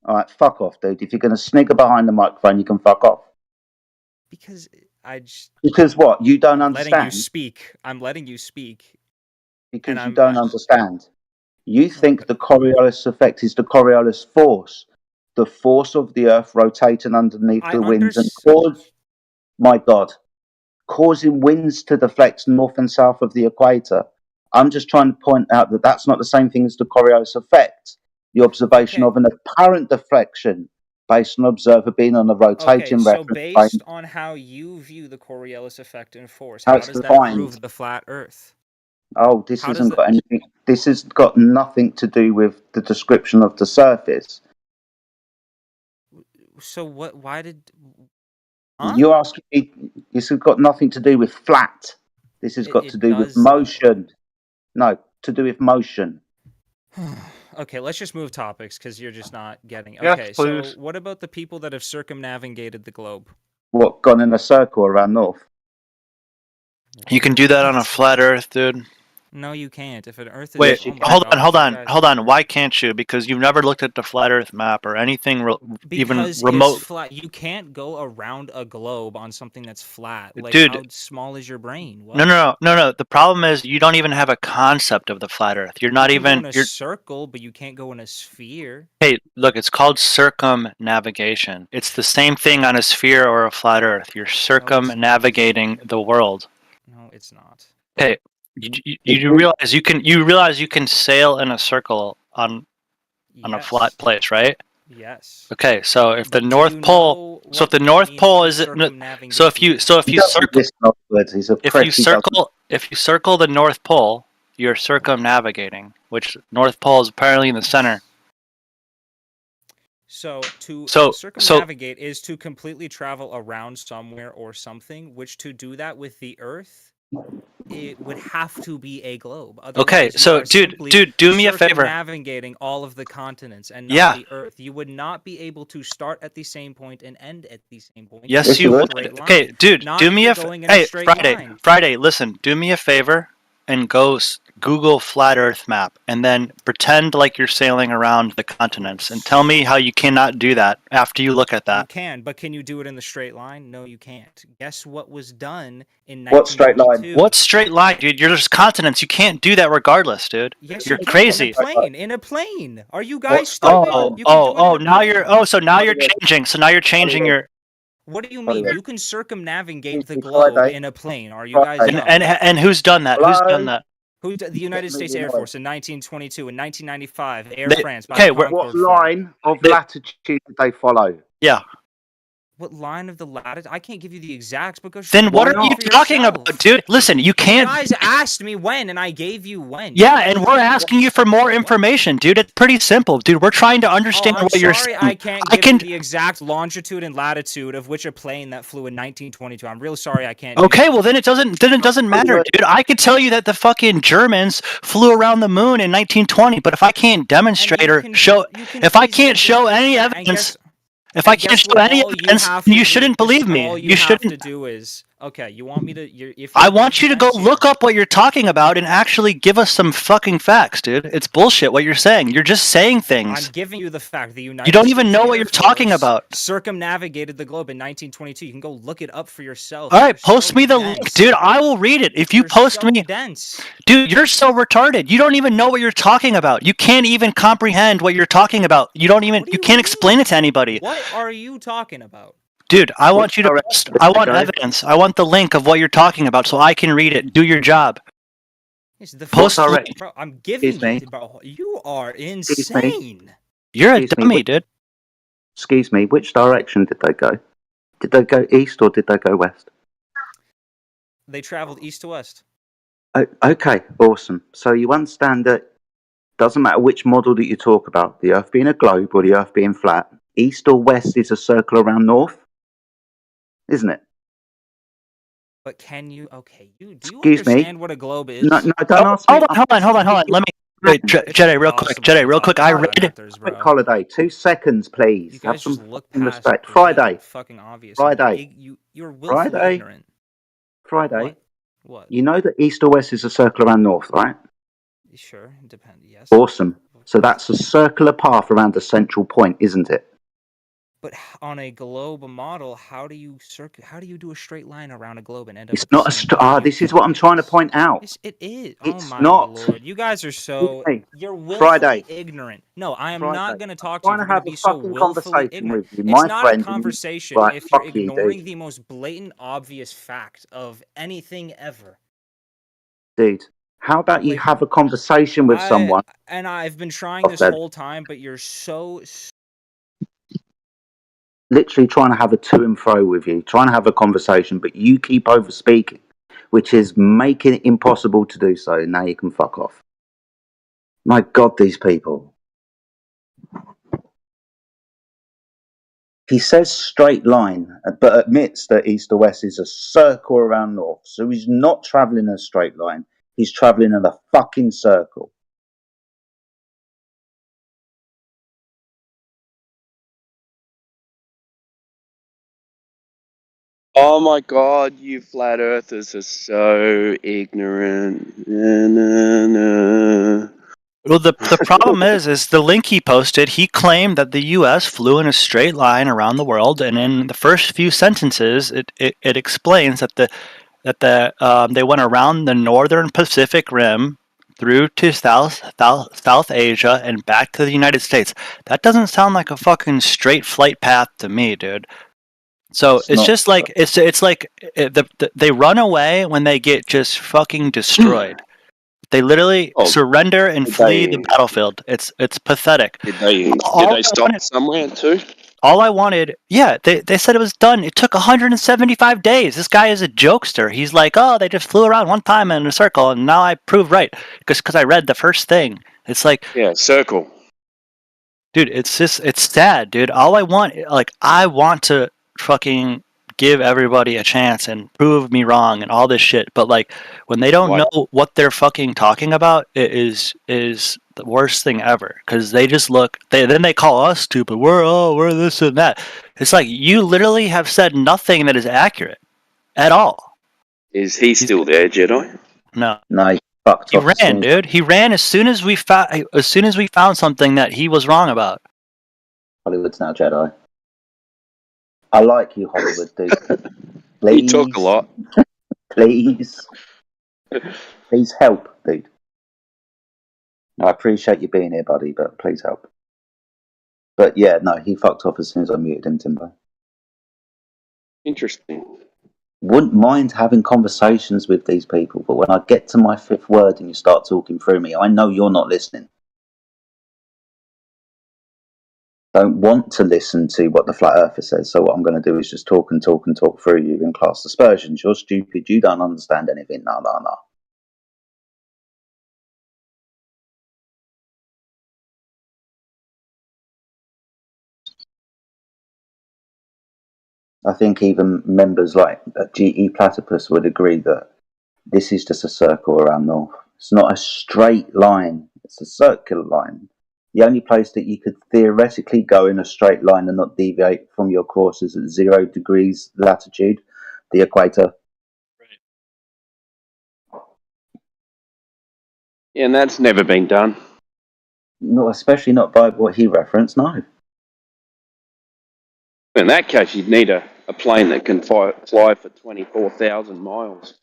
All right, fuck off, dude. If you're going to snigger behind the microphone, you can fuck off. Because I just... Because what? You don't understand? Letting you speak. I'm letting you speak. Because you don't understand. You No, think but... the Coriolis effect is the Coriolis force, the force of the Earth rotating underneath the winds and causing winds to deflect north and south of the equator. I'm just trying to point out that that's not the same thing as the Coriolis effect. The observation of an apparent deflection based on an observer being on a rotating so reference based frame. on how you view the Coriolis effect and force, How how it's does that defined. prove the flat Earth? Oh, this How does hasn't got anything. This has got nothing to do with the description of the surface. So what? Why did? You asking me? This has got nothing to do with flat. This has got to do with motion. No, to do with motion. Okay, let's just move topics because you're just not getting. Yes, Okay, please. so what about the people that have circumnavigated the globe? What, gone in a circle around north? You can do that on a flat Earth, dude. No, you can't. If an Earth is... Wait, oh my hold gosh, you guys... on. Why can't you? Because you've never looked at the flat Earth map or anything even Because remote. it's flat. You can't go around a globe on something that's flat. Like, Dude. how small is your brain? What? No. The problem is you don't even have a concept of the flat Earth. You're not you can even. go in a circle, but you can't go in a sphere. Hey, look, it's called circumnavigation. It's the same thing on a sphere or a flat Earth. You're circumnavigating the world. No, it's not. Hey, you realize you can sail in a circle on a flat place, right? Yes. Okay, so if the But do North you Pole, know so if what the it North means Pole to is circumnavigate so if you He doesn't circle listen to words. He's a prick. if you circle the North Pole, you're circumnavigating, which North Pole is apparently in the center. So to So circumnavigate is to completely travel around somewhere or something, which to do that with the Earth, it would have to be a globe. okay, Otherwise, you so are simply dude, do me a favor. circumnavigating all of the continents and not Yeah. the Earth. You would not be able to start at the same point and end at the same point. Yes, in you a would. straight Okay, line, dude, not do if me you're a going in a straight line. Friday. Listen, do me a favor and go Google flat Earth map and then pretend like you're sailing around the continents and tell me how you cannot do that after you look at You that. can, but can you do it in the straight line? No, you can't. Guess what was done in What straight line? 1922? What straight line, dude? You're just continents. You can't do that regardless, dude. Yes, You're you can. crazy. In a plane. Are you guys stupid? Oh, You can do it in a now plane. you're so now you're changing. So now you're changing your What do you mean? You can circumnavigate the Friday. globe in a plane. Are you guys Friday. dumb? and who's done that? Who's done that? The United States Air annoyed. Force in 1922 and 1995, Air They- France. By okay, the we're- What Concorde flight. line of latitude did they follow? Yeah. What line of the latitude? I can't give you the exacts because. Then what are you talking yourself. about, dude? Listen, you can't. You guys asked me when, and I gave you when. Yeah, and we're asking you for more information, dude. It's pretty simple, dude. We're trying to understand I'm what you're sorry, saying. I can't give you the exact longitude and latitude of which a plane that flew in 1922. I'm real sorry, I can't. Okay, well then it doesn't matter, dude. I could tell you that the fucking Germans flew around the moon in 1920, but if I can't demonstrate or show, if I can't show any evidence. If I can't show any evidence, you shouldn't believe me. You shouldn't. To do is okay. You want me to? I want you to go look up what you're talking about and actually give us some fucking facts, dude. It's bullshit what you're saying. You're just saying things. I'm giving you the fact. The United You don't even States know Air what you're Force talking about. Circumnavigated the globe in 1922. You can go look it up for yourself. All right, post me the link, dude. I will read it. If you post me, dude, you're so retarded. You don't even know what you're talking about. You can't even comprehend what you're talking about. You can't explain it to anybody. What are you talking about? Dude, I want you to post. I want evidence. I want the link of what you're talking about so I can read it. Do your job. Post the link. Bro, I'm giving you, bro. You are Excuse me. insane. You're a dummy, dude. Excuse me, which direction did they go? Did they go east or did they go west? They traveled east to west. Oh, okay, awesome. So you understand that doesn't matter which model that you talk about, the Earth being a globe or the Earth being flat, east or west is a circle around north, isn't it? But can you? Okay, do you Excuse me. understand what a globe is? No, don't ask me. Hold on. Let me. Wait, Jedi, real quick. I read. Quick holiday. 2 seconds, please. You guys Have some just look fucking past respect. it. Friday. Fucking obvious. Friday. You're willfully Friday. ignorant. Friday. What? You know that east or west is a circle around north, right? Sure, depends. Yes. Awesome. So that's a circular path around a central point, isn't it? But on a globe model, how do you do a straight line around a globe and end up? It's not a this is what I'm trying to point out. Yes, it is. It's oh my not. lord, you guys are so you're willfully Friday. ignorant. No, I am Friday. not going to talk I'm to you. trying to You're have gonna a be so fucking willfully conversation ignorant. with you, It's my not friend. a conversation Right, if you're fuck you, ignoring dude. the most blatant, obvious fact of anything ever. Dude, how about you have a conversation with someone? And I've been trying this Then. whole time, but you're so. Literally trying to have a to and fro with you, trying to have a conversation, but you keep over speaking, which is making it impossible to do so. Now you can fuck off. My God, these people. He says straight line, but admits that east to west is a circle around north. So he's not travelling in a straight line. He's travelling in a fucking circle. Oh my god, you flat earthers are so ignorant. Well, the problem is the link he posted. He claimed that the U.S. flew in a straight line around the world, and in the first few sentences, it explains that they went around the northern Pacific Rim through to South Asia and back to the United States. That doesn't sound like a fucking straight flight path to me, dude. So it's just like it's like they run away when they get just fucking destroyed. They literally surrender and flee the battlefield. It's pathetic. Did they stop somewhere too? All I wanted, yeah, they said it was done. It took 175 days. This guy is a jokester. He's like, oh, they just flew around one time in a circle, and now I proved right because I read the first thing. It's like, yeah, circle. Dude, it's sad, dude. All I want to fucking give everybody a chance and prove me wrong and all this shit. But like, when they don't know what they're fucking talking about, it is the worst thing ever. Because they just then they call us stupid. We're this and that. It's like you literally have said nothing that is accurate at all. Is he still there, Jedi? No. No, he fucked off. He ran, dude. He ran as soon as we found something that he was wrong about. Hollywood's now Jedi. I like you, Hollywood, dude. Please. You talk a lot. Please. Please help, dude. I appreciate you being here, buddy, but please help. But yeah, no, he fucked off as soon as I muted him, Timbo. Interesting. Wouldn't mind having conversations with these people, but when I get to my fifth word and you start talking through me, I know you're not listening. Don't want to listen to what the flat earther says, so what I'm going to do is just talk and talk and talk through you in class dispersions. You're stupid, you don't understand anything. No. I think even members like GE Platypus would agree that this is just a circle around north. It's not a straight line, it's a circular line. The only place that you could theoretically go in a straight line and not deviate from your course is at 0 degrees latitude, the equator. Yeah, and that's never been done. No, especially not by what he referenced, no. In that case, you'd need a plane that can fly for 24,000 miles.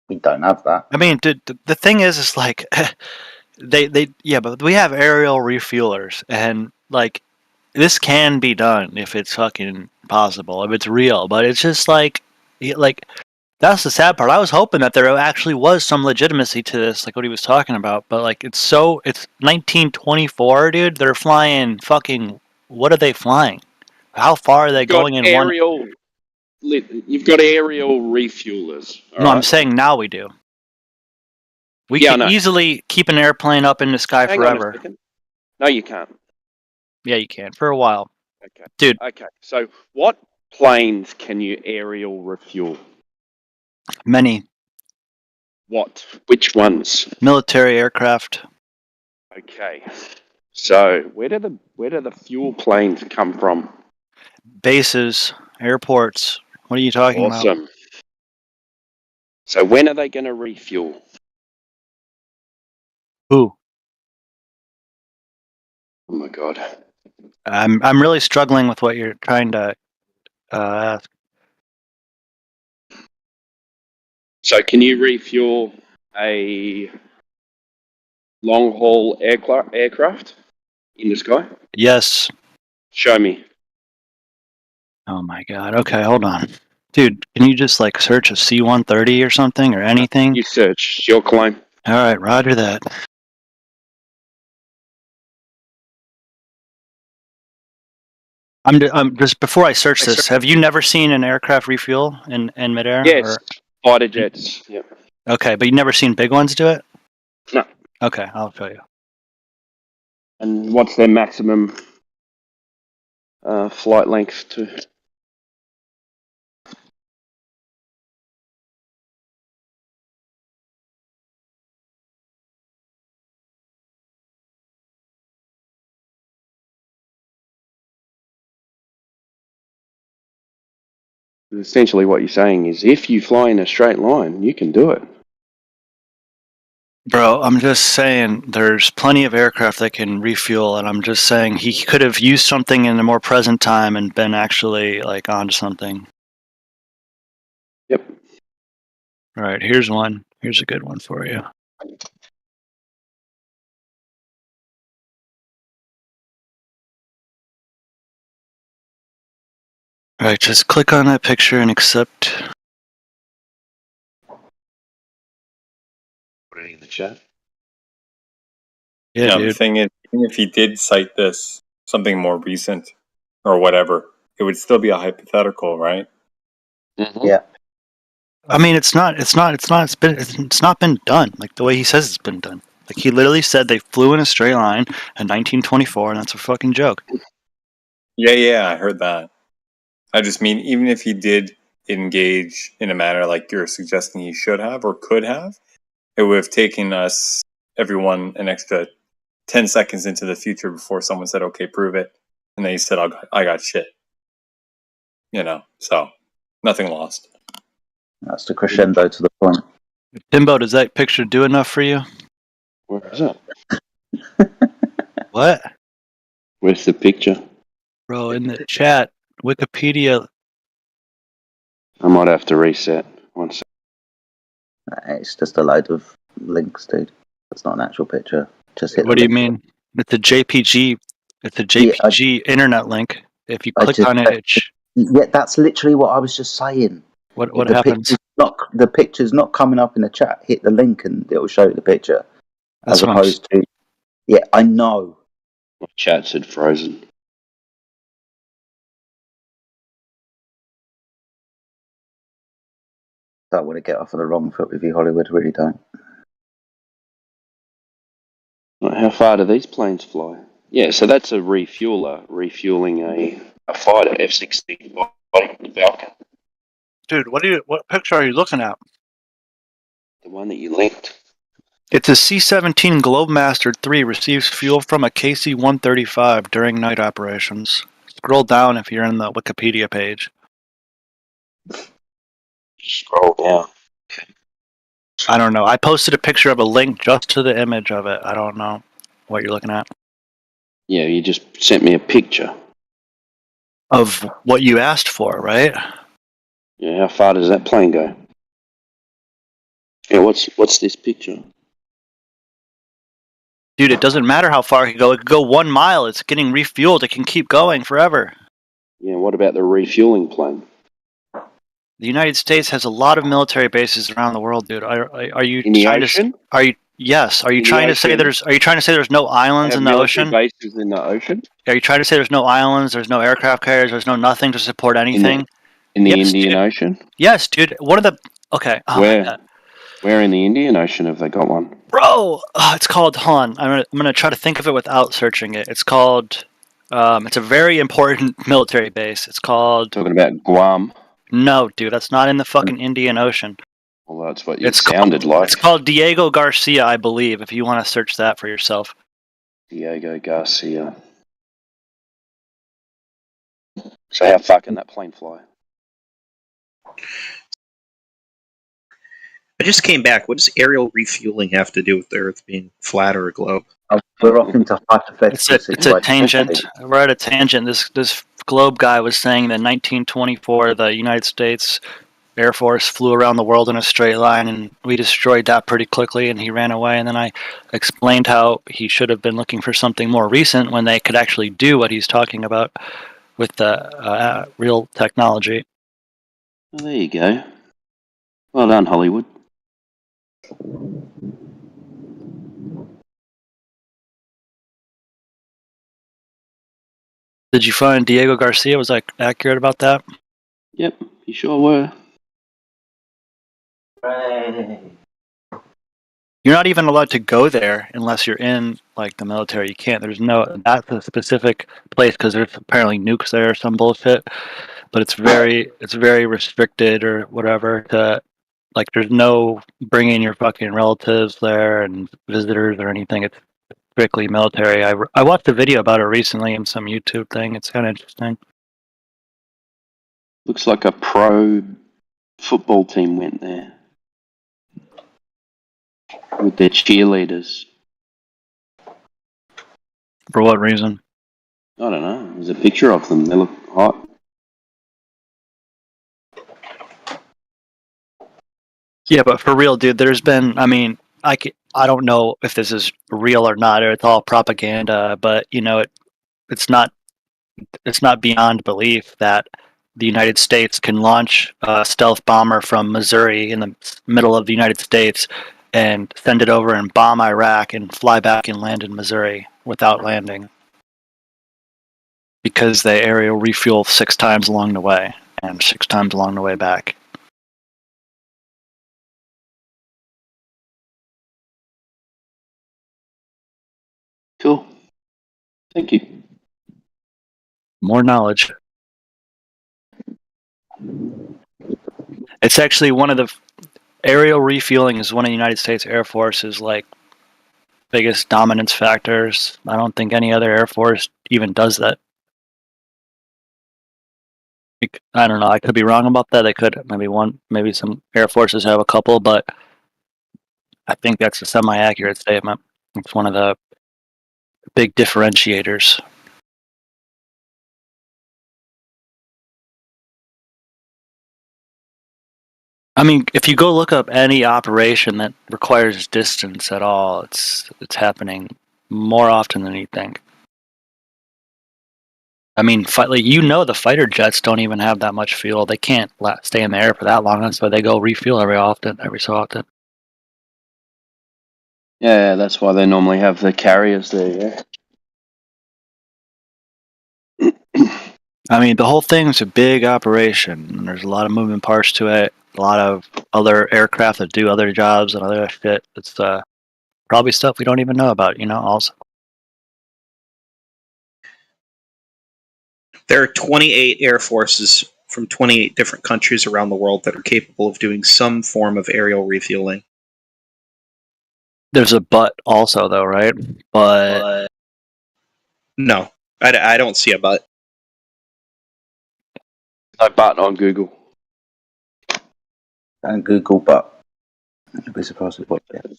We don't have that. I mean, the thing is like, but we have aerial refuelers, and like, this can be done if it's fucking possible, if it's real. But it's just like that's the sad part. I was hoping that there actually was some legitimacy to this, like what he was talking about. But like, it's 1924, dude. They're flying fucking. What are they flying? How far are they going in aerial, You've got aerial refuelers. No, I'm saying now we do. We can easily keep an airplane up in the sky forever. No, you can't. Yeah, you can. For a while. Okay. Dude. Okay, so what planes can you aerial refuel? Many. What? Which ones? Military aircraft. Okay. So where do the fuel planes come from? Bases, airports. What are you talking about? Awesome. So when are they going to refuel? Who? Oh my god. I'm really struggling with what you're trying to ask. So can you refuel a long-haul aircraft in the sky? Yes. Show me. Oh my god. Okay, hold on. Dude, can you just like search a C-130 or something or anything? You search. Your claim. Alright, roger that. I'm just before I search this, have you never seen an aircraft refuel in midair? Yes. Fighter jets. Yep. Okay, but you've never seen big ones do it? No. Okay, I'll show you. And what's their maximum flight length to? Essentially what you're saying is if you fly in a straight line, you can do it. Bro, I'm just saying there's plenty of aircraft that can refuel, and I'm just saying he could have used something in a more present time and been actually like onto something. Yep. All right, here's one. Here's a good one for you. All right, just click on that picture and accept. Put it in the chat. Yeah, The dude. thing is, even if he did cite this, something more recent or whatever, it would still be a hypothetical, right? Mm-hmm. Yeah. I mean, it's not been done like the way he says it's been done. Like, he literally said they flew in a straight line in 1924, and that's a fucking joke. Yeah, I heard that. I just mean, even if he did engage in a manner like you're suggesting he should have or could have, it would have taken us, everyone, an extra 10 seconds into the future before someone said, okay, prove it. And then he said, I got shit. So nothing lost. That's the crescendo to the point. Timbo, does that picture do enough for you? Where is it? What? Where's the picture? Bro, in the chat, Wikipedia. I might have to reset. One sec. It's just a load of links, dude. It's not an actual picture. Just hit. What do you mean? It's a JPG. It's a JPG internet link. If you click on it, yeah, that's literally what I was just saying. What happens? The picture's not coming up in the chat. Hit the link and it will show you the picture. That's as opposed to. Yeah, I know. My chat said frozen. Don't want to get off on the wrong foot with you, Hollywood. Really don't. How far do these planes fly? Yeah, so that's a refueler refueling a fighter F-16 Falcon. Dude, what picture are you looking at? The one that you linked. It's a C-17 Globemaster III receives fuel from a KC-135 during night operations. Scroll down if you're in the Wikipedia page. Scroll down. I don't know. I posted a picture of a link just to the image of it. I don't know what you're looking at. Yeah, you just sent me a picture. Of what you asked for, right? Yeah, how far does that plane go? Yeah, what's this picture? Dude, it doesn't matter how far it could go. It could go 1 mile. It's getting refueled. It can keep going forever. Yeah, what about the refueling plane? The United States has a lot of military bases around the world, dude. Are you in the trying ocean? Are you? Yes. Are you trying to say there's? Are you trying to say there's no islands in the ocean? Bases in the ocean? Are you trying to say there's no islands? There's no aircraft carriers. There's no nothing to support anything. In the Indian Ocean? Yes, dude. One of the Where in the Indian Ocean have they got one? Bro, it's called. Hold on. I'm gonna try to think of it without searching it. It's called. It's a very important military base. It's called. Talking about Guam. No, dude, that's not in the fucking Indian Ocean. Well, that's what you sounded like. It's called Diego Garcia, I believe, if you want to search that for yourself. Diego Garcia. So how far can that plane fly? I just came back. What does aerial refueling have to do with the Earth being flat or a globe? We're off into hypothetical It's a tangent. We're at a tangent. This globe guy was saying that in 1924, the United States Air Force flew around the world in a straight line, and we destroyed that pretty quickly, and he ran away. And then I explained how he should have been looking for something more recent when they could actually do what he's talking about with the real technology. Well, there you go. Well done, Hollywood. Did you find Diego Garcia was accurate about that? Yep, you sure were. You're not even allowed to go there unless you're in like the military. You can't. That's a specific place because there's apparently nukes there or some bullshit. But it's very restricted or whatever. There's no bringing your fucking relatives there and visitors or anything. It's strictly military. I watched a video about it recently in some YouTube thing. It's kind of interesting. Looks like a pro football team went there with their cheerleaders. For what reason? I don't know. There's a picture of them. They look hot. Yeah, but for real, dude, there's been. I mean, I don't know if this is real or not, or it's all propaganda. But it's not beyond belief that the United States can launch a stealth bomber from Missouri in the middle of the United States and send it over and bomb Iraq and fly back and land in Missouri without landing. Because they aerial refuel 6 times along the way and 6 times along the way back. Cool. Thank you. More knowledge. It's actually one of the aerial refueling is one of the United States Air Force's like biggest dominance factors. I don't think any other Air Force even does that. I don't know. I could be wrong about that. They could maybe some Air Forces have a couple, but I think that's a semi-accurate statement. It's one of the big differentiators. I mean, if you go look up any operation that requires distance at all, it's happening more often than you think. I mean, the fighter jets don't even have that much fuel. They can't stay in the air for that long. That's why they go refuel every so often. Yeah, that's why they normally have the carriers there, yeah. I mean, the whole thing's a big operation. There's a lot of moving parts to it. A lot of other aircraft that do other jobs and other shit. It's probably stuff we don't even know about, also. There are 28 air forces from 28 different countries around the world that are capable of doing some form of aerial refueling. There's a but also, though, right? But no, I don't see a but. No button on Google. And Google, but you'll be surprised with what you get.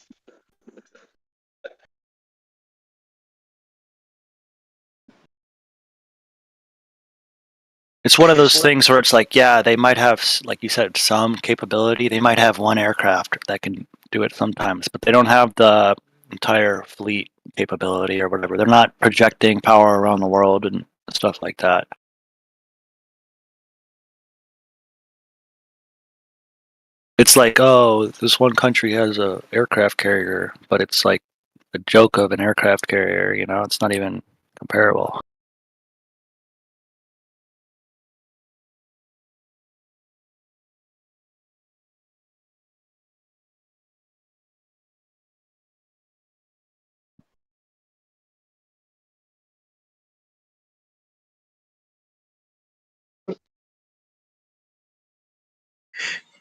it's one of those things where it's like, yeah, they might have, like you said, some capability. They might have one aircraft that can do it sometimes, but they don't have the entire fleet capability or whatever. They're not projecting power around the world and stuff like that. It's like, oh, this one country has a aircraft carrier, but it's like a joke of an aircraft carrier, it's not even comparable.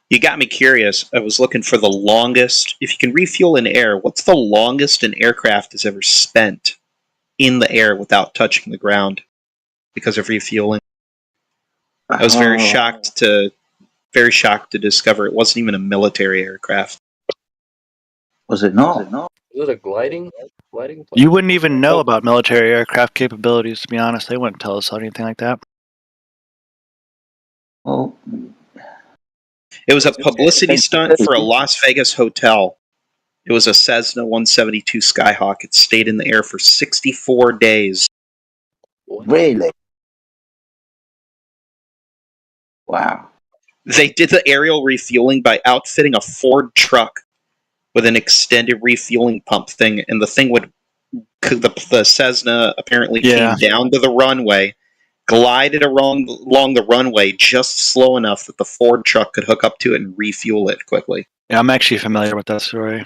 You got me curious. I was looking for the longest. If you can refuel in air, what's the longest an aircraft has ever spent in the air without touching the ground because of refueling? I was very shocked to discover it wasn't even a military aircraft. Was it not? Is it a gliding plane? You wouldn't even know about military aircraft capabilities, to be honest. They wouldn't tell us anything like that. Well, it was a publicity stunt for a Las Vegas hotel. It was a Cessna 172 Skyhawk. It stayed in the air for 64 days. Really? Wow. They did the aerial refueling by outfitting a Ford truck with an extended refueling pump thing, and the thing would... The Cessna apparently came down to the runway, glided along the runway just slow enough that the Ford truck could hook up to it and refuel it quickly. Yeah, I'm actually familiar with that story.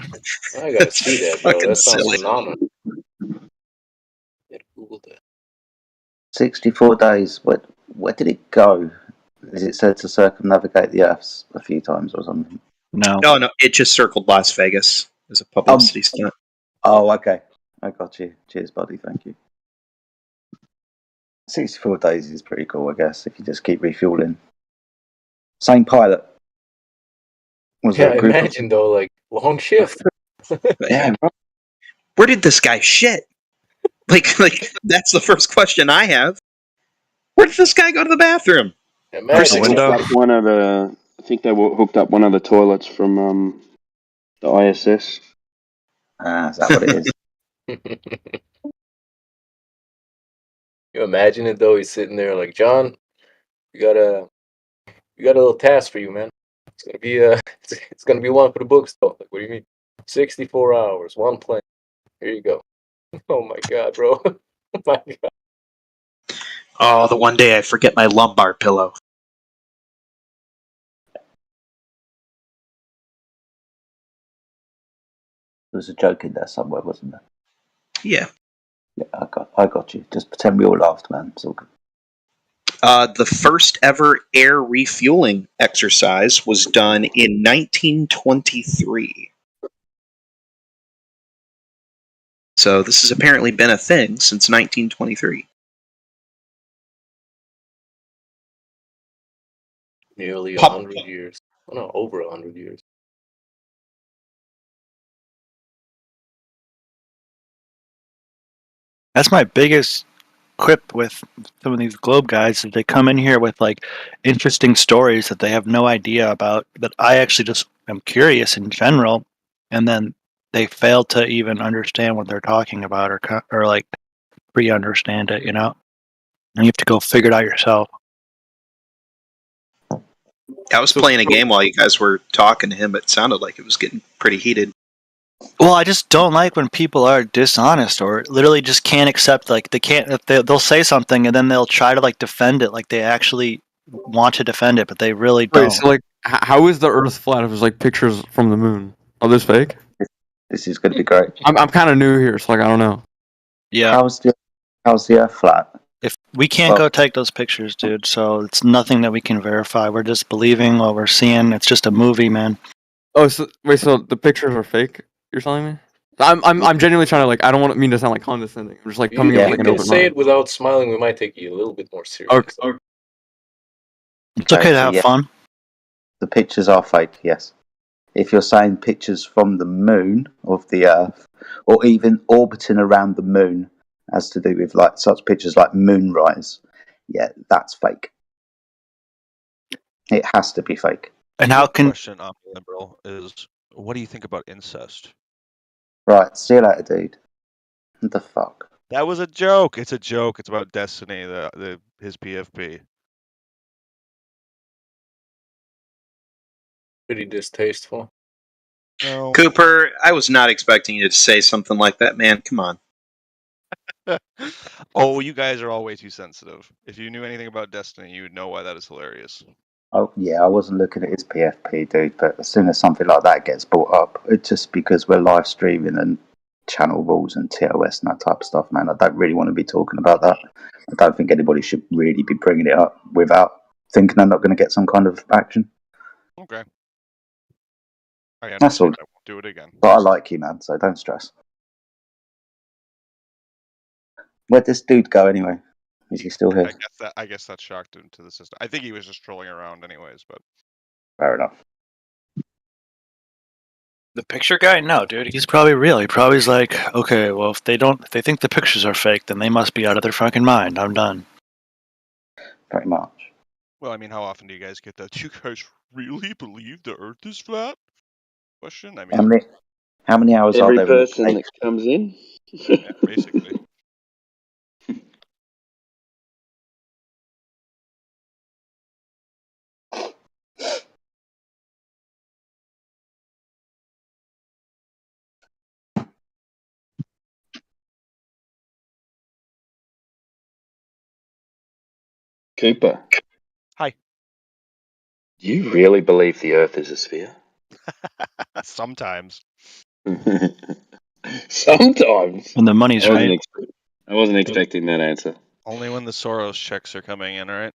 I gotta see that, bro. That sounds silly. phenomenal. Google that. 64 days. Where did it go? Is it said to circumnavigate the Earth a few times or something? No. No, it just circled Las Vegas as a publicity stunt. Oh, okay. I got you. Cheers, buddy. Thank you. 64 days is pretty cool, I guess, if you just keep refueling. Same pilot. I imagine, though, like, long shift. Yeah, bro. Where did this guy shit? Like that's the first question I have. Where did this guy go to the bathroom? I think they hooked up one of the toilets from the ISS. Is that what it is? You imagine it though? He's sitting there like, John, we got a little task for you, man. It's gonna be it's gonna be one for the books though. Like, what do you mean? 64 hours, one plane. Here you go. Oh my god, bro. Oh my god. Oh, the one day I forget my lumbar pillow. There was a joke in there somewhere, wasn't there? Yeah. Yeah, I got you. Just pretend we all laughed, man. It's all good. The first ever air refueling exercise was done in 1923. So this has apparently been a thing since 1923. Nearly 100 years. Oh, no, over 100 years. That's my biggest quip with some of these globe guys, that they come in here with like interesting stories that they have no idea about, that I actually just am curious in general, and then they fail to even understand what they're talking about, or like pre-understand it, and you have to go figure it out yourself. I was playing a game while you guys were talking to him, but it sounded like it was getting pretty heated. Well, I just don't like when people are dishonest or literally just can't accept, like they can't, if they'll say something and then they'll try to like defend it, like they actually want to defend it, but they really don't. Wait, so like, how is the Earth flat if there's like pictures from the moon? Are those fake? This is going to be great. I'm kind of new here, so like I don't know. Yeah. How's the Earth flat? If we can't go take those pictures, dude, so it's nothing that we can verify. We're just believing what we're seeing. It's just a movie, man. Oh, so wait, so the pictures are fake? You're telling me? I'm genuinely trying to, like, I don't want me to sound like condescending. I'm just like coming You up like an can open say mind. it without smiling. We might take you a little bit more serious. Okay. It's okay to have fun. The pictures are fake, yes. If you're saying pictures from the moon of the Earth, or even orbiting around the moon, has to do with like such pictures like moonrise, yeah, that's fake. It has to be fake. And how can question, liberal, is what do you think about incest? Right, see you later, dude. What the fuck? That was a joke. It's a joke. It's about Destiny, his PFP. Pretty distasteful. No. Cooper, I was not expecting you to say something like that, man. Come on. Oh, you guys are all way too sensitive. If you knew anything about Destiny, you would know why that is hilarious. Oh yeah, I wasn't looking at his PFP, dude. But as soon as something like that gets brought up, it's just because we're live streaming and channel rules and TOS and that type of stuff, man. I don't really want to be talking about that. I don't think anybody should really be bringing it up without thinking I'm not going to get some kind of action. Okay. That's all. I won't do it again. But I like you, man, so don't stress. Where'd this dude go anyway? Is he still here? I guess that shocked him to the system. I think he was just trolling around anyways, but Fair enough. the picture guy? No, dude, he's probably real. He probably's like, okay, well, if they think the pictures are fake, then they must be out of their fucking mind. I'm done. Pretty much. well, I mean, how often do you guys get that? Do you guys really believe the Earth is flat? Question. I mean, How many hours Every are there? person that comes in. yeah, basically. Cooper. Hi. Do you really believe the Earth is a sphere? Sometimes. Sometimes. When the money's right. I wasn't expecting that answer. Only when the Soros checks are coming in, right?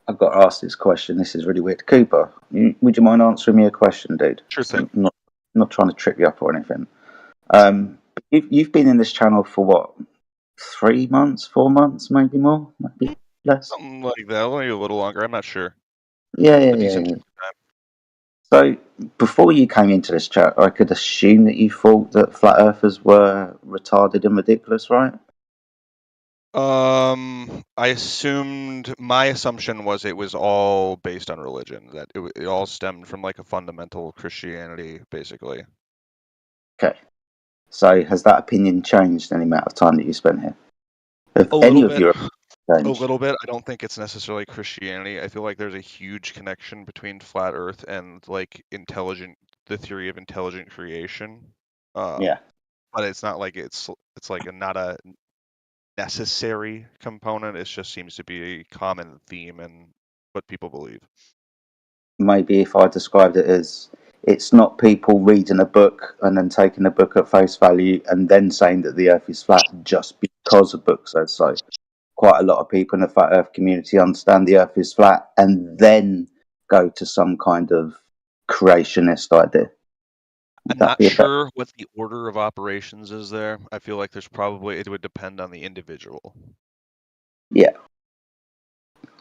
I've got to ask this question. This is really weird. Cooper, would you mind answering me a question, dude? Sure thing. I'm not trying to trip you up or anything. You've been in this channel for what? 3 months, 4 months, maybe more, maybe less. Something like that. Maybe a little longer. I'm not sure. Yeah. So before you came into this chat, I could assume that you thought that flat earthers were retarded and ridiculous, right? My assumption was it was all based on religion. That it all stemmed from like a fundamental Christianity, basically. Okay. So has that opinion changed any amount of time that you spent here? Have A any little of bit. your A changed? little bit. I don't think it's necessarily Christianity. I feel like there's a huge connection between flat Earth and like the theory of intelligent creation. Yeah. But it's not like it's like not a necessary component. It just seems to be a common theme in what people believe. Maybe if I described it as it's not people reading a book and then taking a book at face value and then saying that the Earth is flat just because a book says so. Quite a lot of people in the flat Earth community understand the Earth is flat and then go to some kind of creationist idea. I'm not sure what the order of operations is there. I feel like there's probably, it would depend on the individual. Yeah,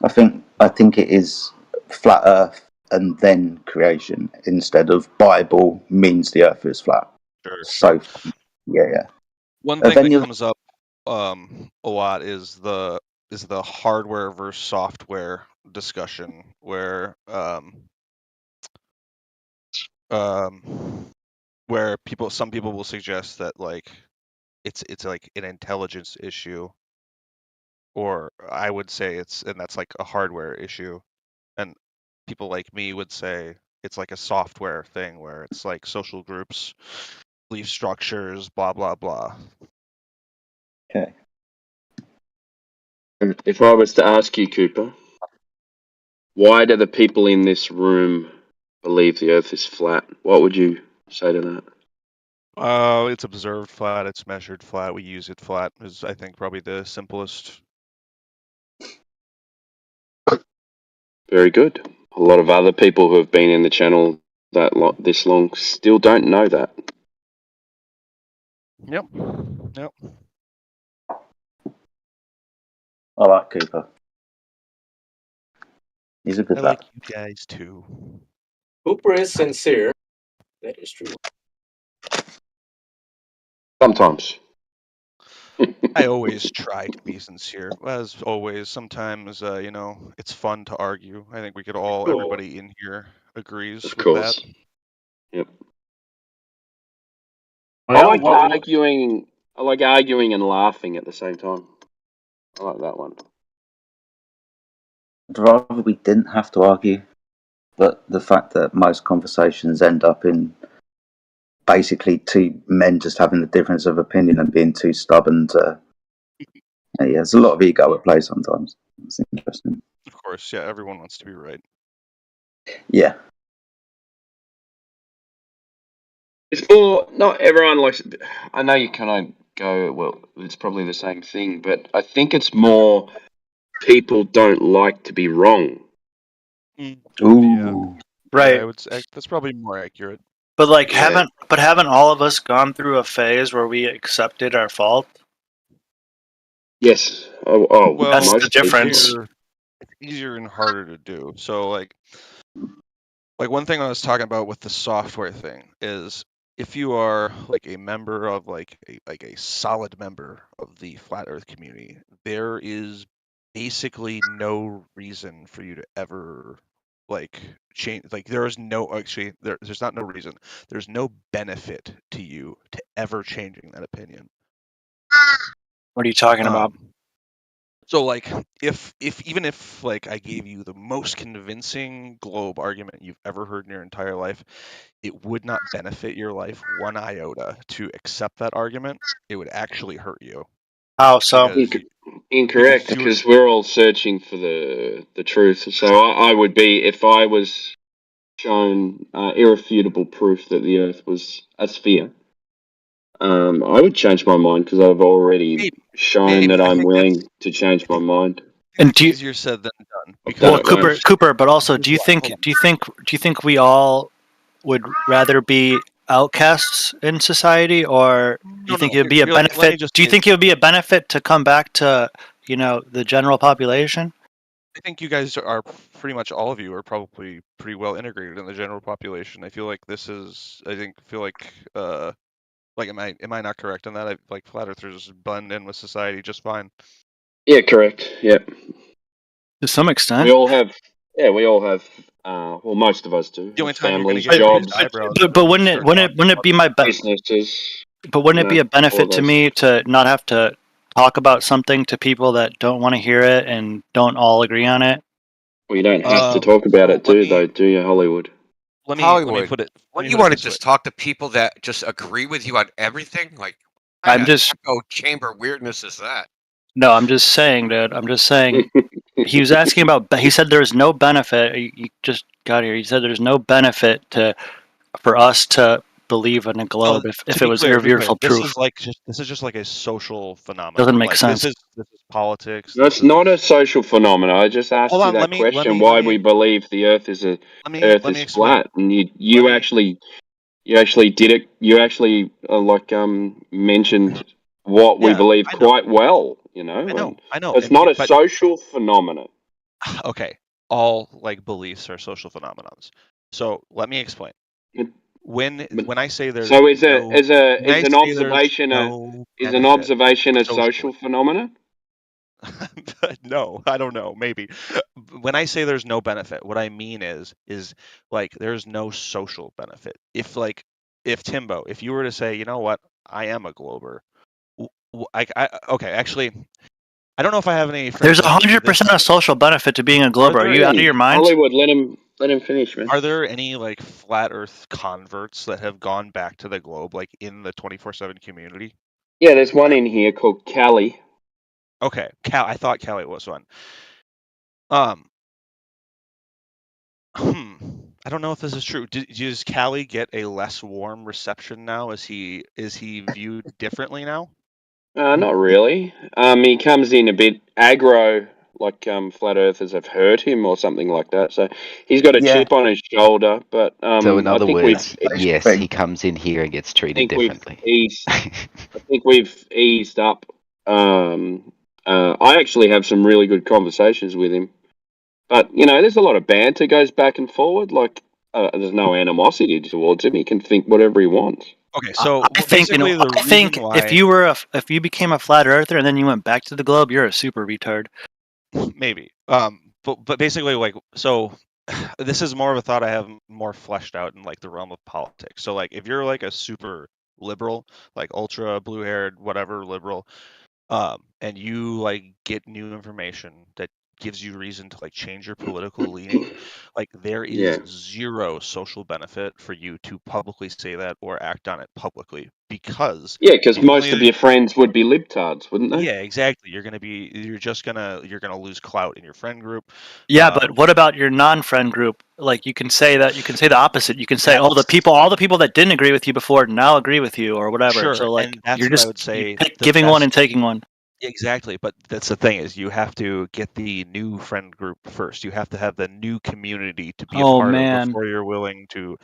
I think it is flat Earth and then creation instead of Bible means the Earth is flat. Sure. Yeah. One thing that comes up a lot is the hardware versus software discussion, where some people will suggest that like it's like an intelligence issue, or I would say that's like a hardware issue, and people like me would say it's like a software thing where it's like social groups, belief structures, blah blah blah. Okay. If I was to ask you, Cooper, why do the people in this room believe the Earth is flat? What would you say to that? It's observed flat, it's measured flat, we use it flat is, I think, probably the simplest. Very good. A lot of other people who have been in the channel this long still don't know that. Yep. I like Cooper. He's a good I lad. like you guys too. Cooper is sincere. That is true. Sometimes. I always try to be sincere. As always, sometimes, it's fun to argue. I think everybody in here agrees with that. Yep. Well, I like arguing and laughing at the same time. I like that one. I'd rather we didn't have to argue, but the fact that most conversations end up in basically two men just having the difference of opinion and being too stubborn to... Yeah, there's a lot of ego at play sometimes. It's interesting. Of course, yeah, everyone wants to be right. Yeah. Not everyone likes. I know you kind of go, well, it's probably the same thing, but I think it's more people don't like to be wrong. Ooh. Right. Yeah, I would say that's probably more accurate. But like, haven't all of us gone through a phase where we accepted our fault? Yes. Well, That's the difference. It's easier and harder to do. So, like one thing I was talking about with the software thing is, if you are like a member of a solid member of the flat Earth community, there is basically no reason for you to ever change. Like, there is there's not no reason. There's no benefit to you to ever changing that opinion. What are you talking about? So, like, if I gave you the most convincing globe argument you've ever heard in your entire life, it would not benefit your life one iota to accept that argument. It would actually hurt you. How so? Incorrect, because we're all searching for the truth. So I would be, if I was shown irrefutable proof that the Earth was a sphere, I would change my mind, because I've already shown that I'm willing to change my mind. And easier said than done. Well, Cooper, but also, do you think we all would rather be outcasts in society, or do you think it would be a benefit? Do you think it would be a benefit to come back to the general population? I think you guys are pretty much, all of you are probably pretty well integrated in the general population. I feel like am I not correct on that? I like flat earthers blend in with society just fine. Yeah, correct. Yep. To some extent. We all have, well, most of us do. The only time families, you're gonna jobs, but wouldn't it be my businesses? But wouldn't it be a benefit to me to not have to talk about something to people that don't want to hear it and don't all agree on it? Well, you don't have to talk about it, do you, Hollywood? Hollywood. Let me you want to just talk to people that just agree with you on everything? Like, I'm just echo chamber weirdness is that? No, I'm just saying, dude. I'm just saying. He was asking about. He said there's no benefit. You just got here. He said there's no benefit to for us to believe in a Oh, globe if to it be was clear, irrefutable this proof. is just like a social phenomenon. Doesn't make Like sense. this is politics. That's not a social phenomenon. I just asked Hold you on, that let question: me why we believe the Earth is let me explain. flat, and you actually did it. You actually mentioned what we Yeah, believe I know. quite well. You know, I know. So it's and not a but social phenomenon. okay, all like beliefs are social phenomenons. So let me explain. When I say there's So is no, when I an say there's observation no is an benefit observation a socially, social phenomenon? no, I don't know, maybe. When I say there's no benefit, what I mean is like there's no social benefit. If Timbo, if you were to say, you know what, I am a glober, okay, actually, I don't know if I have any friends. There's Like, 100% of social benefit to being a glober. Are you out of your mind? Hollywood, let him finish, man. Are there any like flat Earth converts that have gone back to the globe, like in the 24/7 community? Yeah, there's one in here called Callie. Okay, I thought Callie was one. I don't know if this is true. Does Callie get a less warm reception now? Is he viewed differently now? Not really. He comes in a bit aggro, like flat earthers have hurt him or something like that. So he's got a Yeah. chip on his shoulder. But So in I other think words, we've yes, he comes in here and gets treated differently. I think we've eased up. I actually have some really good conversations with him. But there's a lot of banter goes back and forward. Like there's no animosity towards him. He can think whatever he wants. Okay, so I think if you became a flat earther and then you went back to the globe, you're a super retard. Maybe. But basically, like, so this is more of a thought I have more fleshed out in like the realm of politics. So like, if you're like a super liberal, like ultra blue-haired, whatever liberal, and you like get new information that gives you reason to like change your political leaning, like there is zero social benefit for you to publicly say that or act on it publicly because because most of your friends would be libtards, wouldn't they? Yeah, exactly. You're gonna lose clout in your friend group. Yeah, but what about your non-friend group? Like you can say the opposite. You can say, all the people that didn't agree with you before now agree with you or whatever. Sure, So like and that's you're what I just would say. giving one and taking one. Exactly, but that's the thing is you have to get the new friend group first. You have to have the new community to be a part of before you're willing to.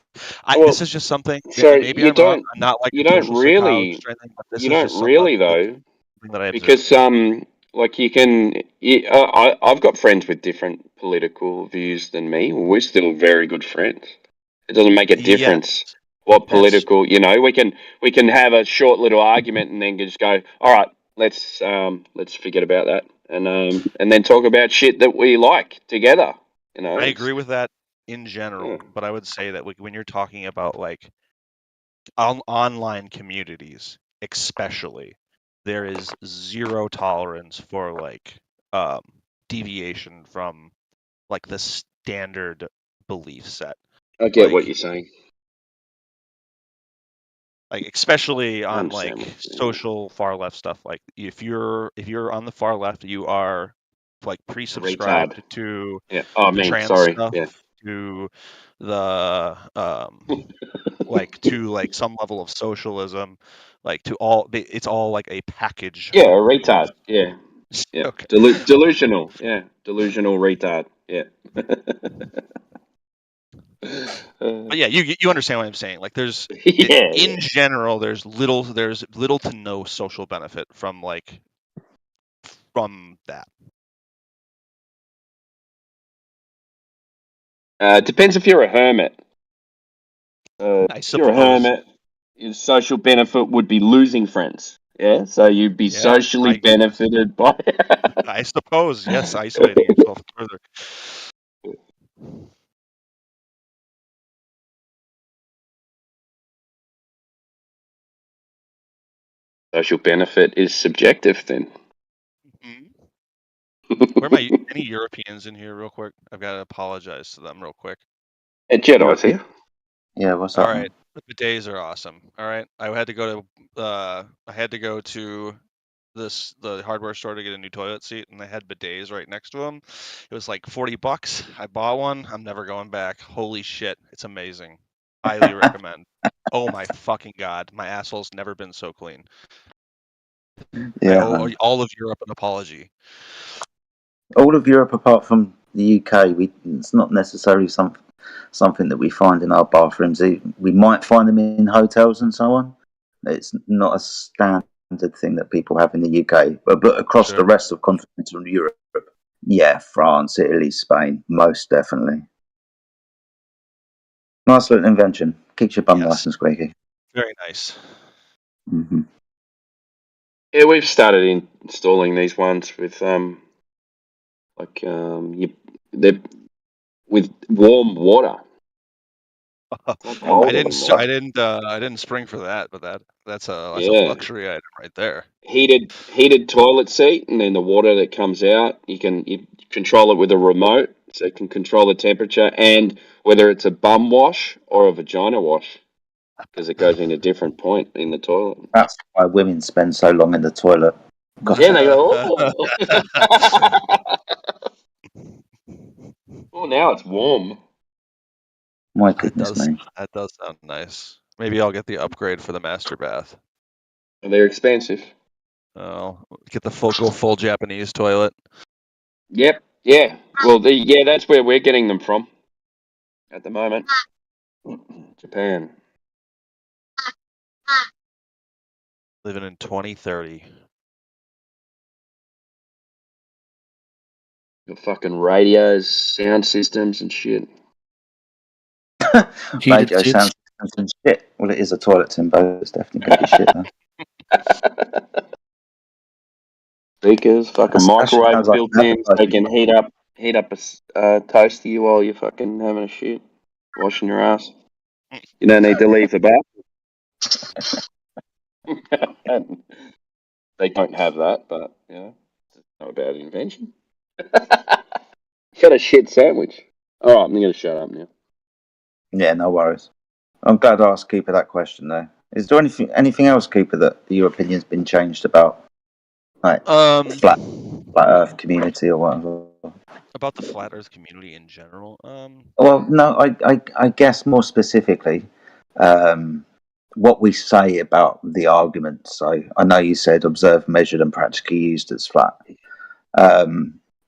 This is just something. Maybe I'm wrong. I'm not like a social psychologist or anything, but this is just something that I observed. Because like I've got friends with different political views than me. We're still very good friends. It doesn't make a difference what political. We can have a short little argument and then just go, all right, let's forget about that and then talk about shit that we like together. I agree with that in general, but I would say that when you're talking about like online communities, especially, there is zero tolerance for like deviation from like the standard belief set. I get what you're saying. Like especially on like social far left stuff. Like if you're on the far left, you are like pre-subscribed to the trans stuff, to the like to like some level of socialism, like to all. It's all like a package. Yeah, a retard. Yeah. Okay. Delusional. Yeah, delusional retard. Yeah. But yeah, you understand what I'm saying. Like there's in general there's little to no social benefit from that. Depends if you're a hermit. If you're a hermit, your social benefit would be losing friends. Yeah, so you'd be socially benefited by. I suppose, yes, isolating yourself further. Social benefit is subjective, then. Where am I? Any Europeans in here, real quick? I've got to apologize to them, real quick. Jedi's here. Yeah, what's up? All right, the bidets are awesome. All right, I had to go to the hardware store to get a new toilet seat, and they had bidets right next to them. It was like $40. I bought one. I'm never going back. Holy shit, it's amazing. Highly recommend. Oh my fucking god, my asshole's never been so clean. I Yeah, owe man. all of Europe an apology. All of Europe apart from the UK, it's not necessarily something that we find in our bathrooms. We might find them in hotels and so on. It's not a standard thing that people have in the UK. But across the rest of continental Europe, yeah, France, Italy, Spain, most definitely. Nice little invention. Keeps your bum nice and squeaky. Very nice. Mm-hmm. Yeah, we've started installing these ones with they're with warm water. I didn't spring for that, but that's a luxury item right there. Heated toilet seat, and then the water that comes out, you control it with a remote, so it can control the temperature and whether it's a bum wash or a vagina wash, because it goes in a different point in the toilet. That's why women spend so long in the toilet. God. Yeah, and they go, oh. Oh, now it's warm. My goodness me. That does sound nice. Maybe I'll get the upgrade for the master bath. And they're expensive. Oh, get the full Japanese toilet. Yep. Yeah. Well, that's where we're getting them from at the moment. Japan. Living in 2030. The fucking radios, sound systems, and shit. Radio sound systems and shit. Well, it is a toilet, Timbo. It's definitely going to be shit, though. Speakers, fucking microwave built in, so they can heat up a toasty while you're fucking having a shit, washing your ass. You don't need to leave the bathroom. They don't have that, but it's not a bad invention. Got a shit sandwich. All right, I'm gonna shut up now. Yeah, no worries. I'm glad I asked Cooper that question, though. Is there anything else, Cooper, that your opinion's been changed about, like flat Earth community or whatever? About the flat Earth community in general. Well, no, I guess more specifically, what we say about the argument. So I know you said observed, measured, and practically used as flat.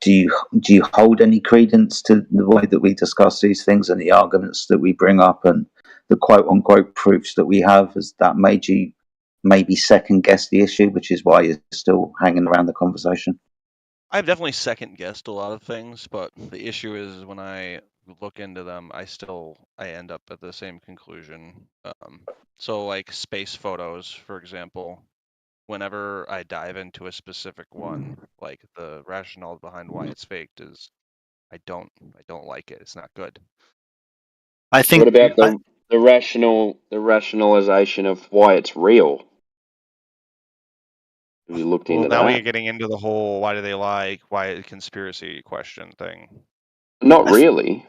Do you hold any credence to the way that we discuss these things and the arguments that we bring up and the quote unquote proofs that we have? Has that made you maybe second guess the issue, which is why you're still hanging around the conversation? I've definitely second guessed a lot of things, but the issue is when I look into them, I end up at the same conclusion. So like space photos, for example, whenever I dive into a specific one, like the rationale behind why it's faked is I don't like it. It's not good. I think. What about the rationalization of why it's real? Have you looked into now that? we're getting into the whole why do they lie, why conspiracy question thing. Not really.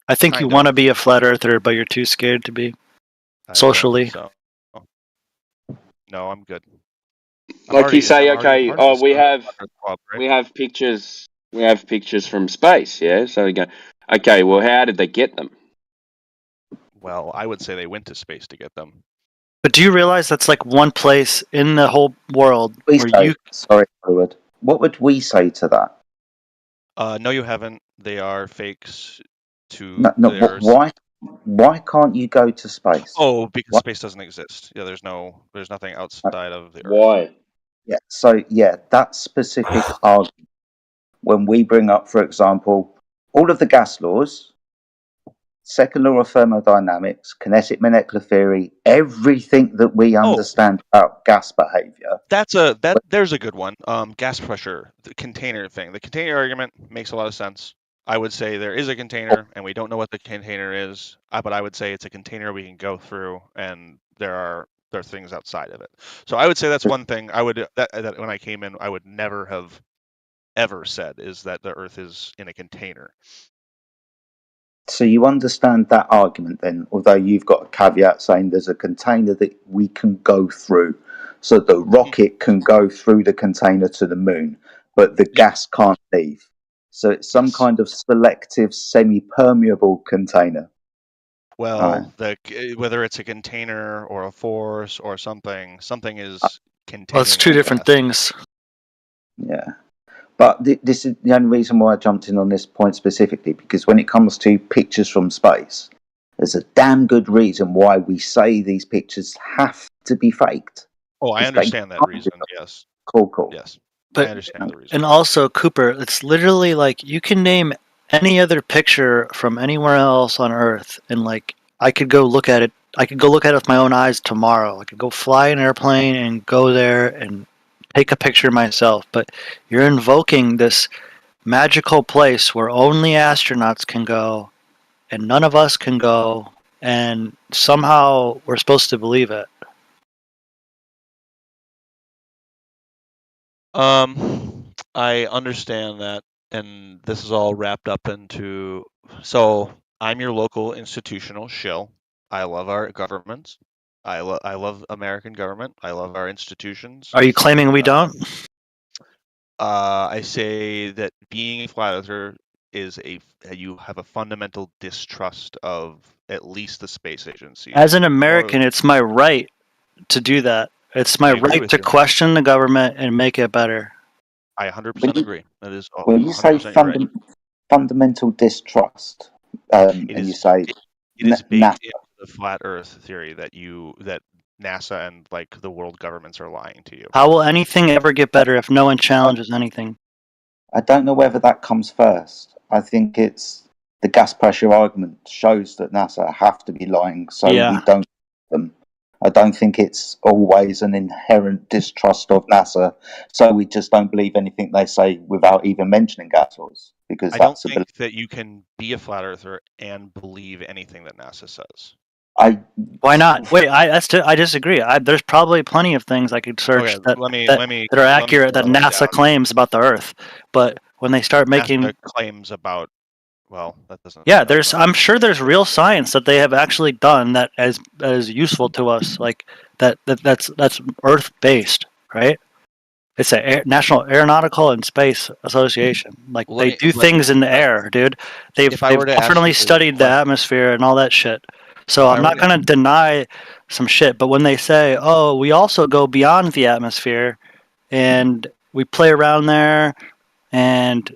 I think you want to be a flat earther, but you're too scared to be socially. So. No, I'm good. Like you say, okay, we have pictures. We have pictures from space, yeah. So we go, okay, well, how did they get them? Well, I would say they went to space to get them. But do you realize that's like one place in the whole world where you? Sorry, Hollywood. What would we say to that? No, you haven't. They are fakes. Why can't you go to space? Oh, because space doesn't exist. Yeah, there's nothing outside of the Earth. Why? Yeah. So that specific argument. When we bring up, for example, all of the gas laws, second law of thermodynamics, kinetic molecular theory, everything that we understand about gas behavior. There's a good one. Gas pressure, the container thing. The container argument makes a lot of sense. I would say there is a container, and we don't know what the container is. But I would say it's a container we can go through, and there are things outside of it. So I would say that's one thing. I would that when I came in, I would never have ever said is that the Earth is in a container. So you understand that argument then, although you've got a caveat saying there's a container that we can go through. So the rocket can go through the container to the moon, but the gas can't leave. So it's some kind of selective, semi-permeable container. Well, whether it's a container or a force or something is containing. Well, it's two that different gas. things. Yeah. But this is the only reason why I jumped in on this point specifically, because when it comes to pictures from space, there's a damn good reason why we say these pictures have to be faked. Oh, I understand that reason. Yes. Cool. Yes. But, I understand the reason. and also, Cooper, it's literally like you can name any other picture from anywhere else on Earth, and like I could go look at it. I could go look at it with my own eyes tomorrow. I could go fly an airplane and go there and take a picture myself. But you're invoking this magical place where only astronauts can go, and none of us can go, and somehow we're supposed to believe it. I understand that, and this is all wrapped up into. So I'm your local institutional shill. I love our governments. I love American government. I love our institutions. Are you claiming we don't? I say that being a flat earther is you have a fundamental distrust of at least the space agency. As an American, it's my right to do that. It's my right to question the government and make it better. I 100% agree. That is When you say fundamental distrust, and you say it is baked into the flat Earth theory that NASA and like the world governments are lying to you. How will anything ever get better if no one challenges anything? I don't know whether that comes first. I think it's the gas pressure argument shows that NASA have to be lying, so we don't believe them. I don't think it's always an inherent distrust of NASA, so we just don't believe anything they say without even mentioning gas laws. Because I don't think that you can be a flat earther and believe anything that NASA says. Why not? Wait, I disagree. There's probably plenty of things I could search that are accurate that NASA claims about the Earth, but when they start making NASA claims about, well, that doesn't. Yeah, I'm sure there's real science that they have actually done that is useful to us, like that's Earth based, right? It's a National Aeronautical and Space Association. Like they do things in the air, dude. They've definitely studied the atmosphere and all that shit. So I'm not going to deny some shit, but when they say, "Oh, we also go beyond the atmosphere and we play around there, and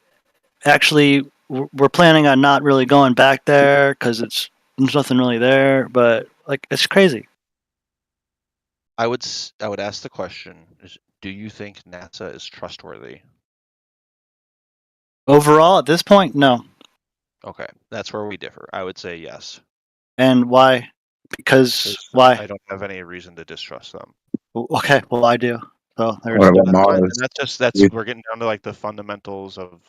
actually we're planning on not really going back there because there's nothing really there," but like it's crazy. I would ask the question: do you think NASA is trustworthy? Overall, at this point, no. Okay, that's where we differ. I would say yes. And why? Because why? I don't have any reason to distrust them. Okay, well I do. So there's What about Mars? We're getting down to like the fundamentals of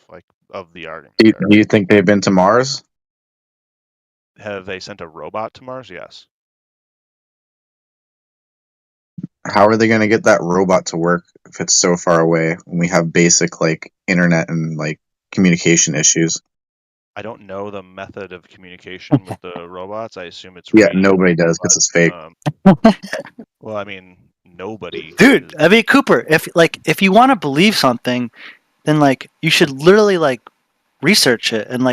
the argument. Do you think they've been to Mars? Have they sent a robot to Mars? Yes. How are they going to get that robot to work if it's so far away when we have basic like internet and like communication issues? I don't know the method of communication with the robots. I assume it's nobody does because it's fake. Well, I mean, nobody. Dude, I mean, Cooper, if you want to believe something, then like you should literally like research it and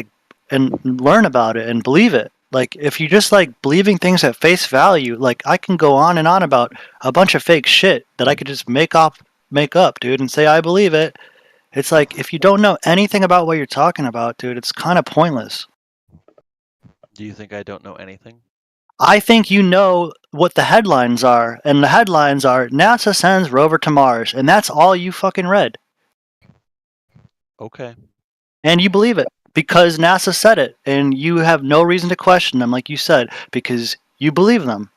learn about it and believe it. Like if you just like believing things at face value, like I can go on and on about a bunch of fake shit that I could just make up, dude, and say I believe it. It's like if you don't know anything about what you're talking about, dude, it's kind of pointless. Do you think I don't know anything? I think you know what the headlines are, and the headlines are NASA sends rover to Mars, and that's all you fucking read. Okay. And you believe it because NASA said it, and you have no reason to question them, like you said, because you believe them.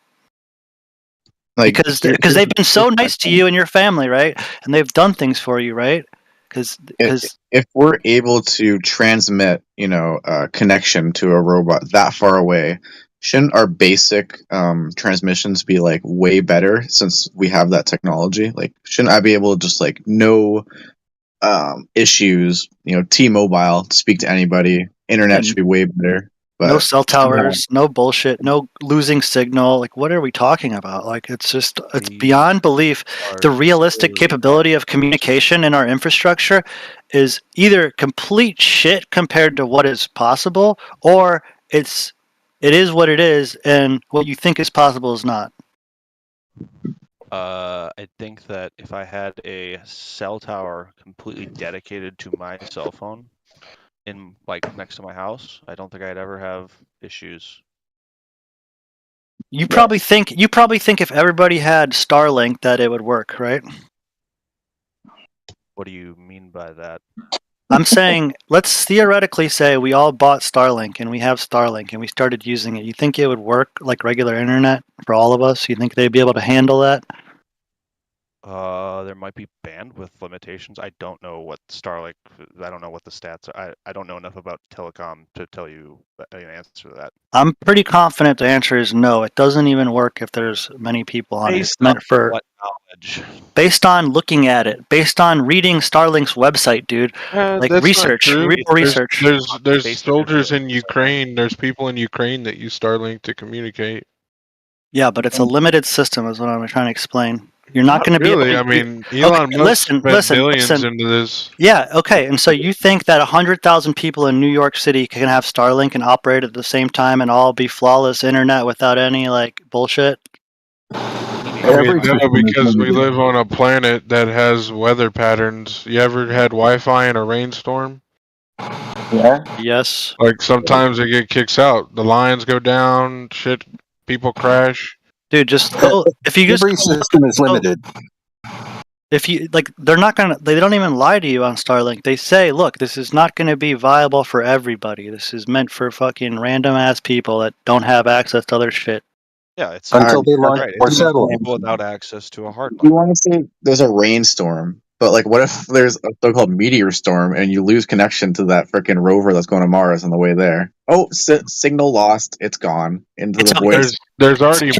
Like, because they've been so nice to you and your family, right? And they've done things for you, right? Because if we're able to transmit, connection to a robot that far away, shouldn't our basic transmissions be like way better since we have that technology? Like, shouldn't I be able to just like no issues, T-Mobile to speak to anybody? Internet should be way better. But no cell towers, no bullshit, no losing signal. Like, what are we talking about? Like, it's beyond belief. The realistic capability of communication in our infrastructure is either complete shit compared to what is possible, or it's it is what it is, and what you think is possible is not. I think that if I had a cell tower completely dedicated to my cell phone in like next to my house, I don't think I'd ever have issues. You probably think if everybody had Starlink that it would work, right? What do you mean by that? I'm saying, let's theoretically say we all bought Starlink and we have Starlink and we started using it. You think it would work like regular internet for all of us? You think they'd be able to handle that? There might be bandwidth limitations. I don't know what Starlink. I don't know what the stats are. I don't know enough about telecom to tell you an answer to that. I'm pretty confident the answer is no. It doesn't even work if there's many people on it. It's meant for what knowledge? based on looking at it, based on reading Starlink's website, dude. Like That's research, not true. real research. There's soldiers in Ukraine. There's people in Ukraine that use Starlink to communicate. Yeah, but it's a limited system, is what I'm trying to explain. You're not going to be able Really, to. I mean, Elon Musk spent billions into this. Yeah, okay. And so you think that 100,000 people in New York City can have Starlink and operate at the same time and all be flawless internet without any like bullshit? I mean, no, because we live on a planet that has weather patterns. You ever had Wi-Fi in a rainstorm? Yeah. Yes. Like sometimes it get kicks out. The lines go down. Shit, people crash. Dude, just go. If you just every system is limited. If you like, they're not gonna. They don't even lie to you on Starlink. They say, "Look, this is not going to be viable for everybody. This is meant for fucking random ass people that don't have access to other shit." Yeah, it's Until they launch right. more It's satellites. people without access to a hard You want to say there's a rainstorm, but like, what if there's a so-called meteor storm and you lose connection to that freaking rover that's going to Mars on the way there? Oh, signal lost. It's gone into the void. There's already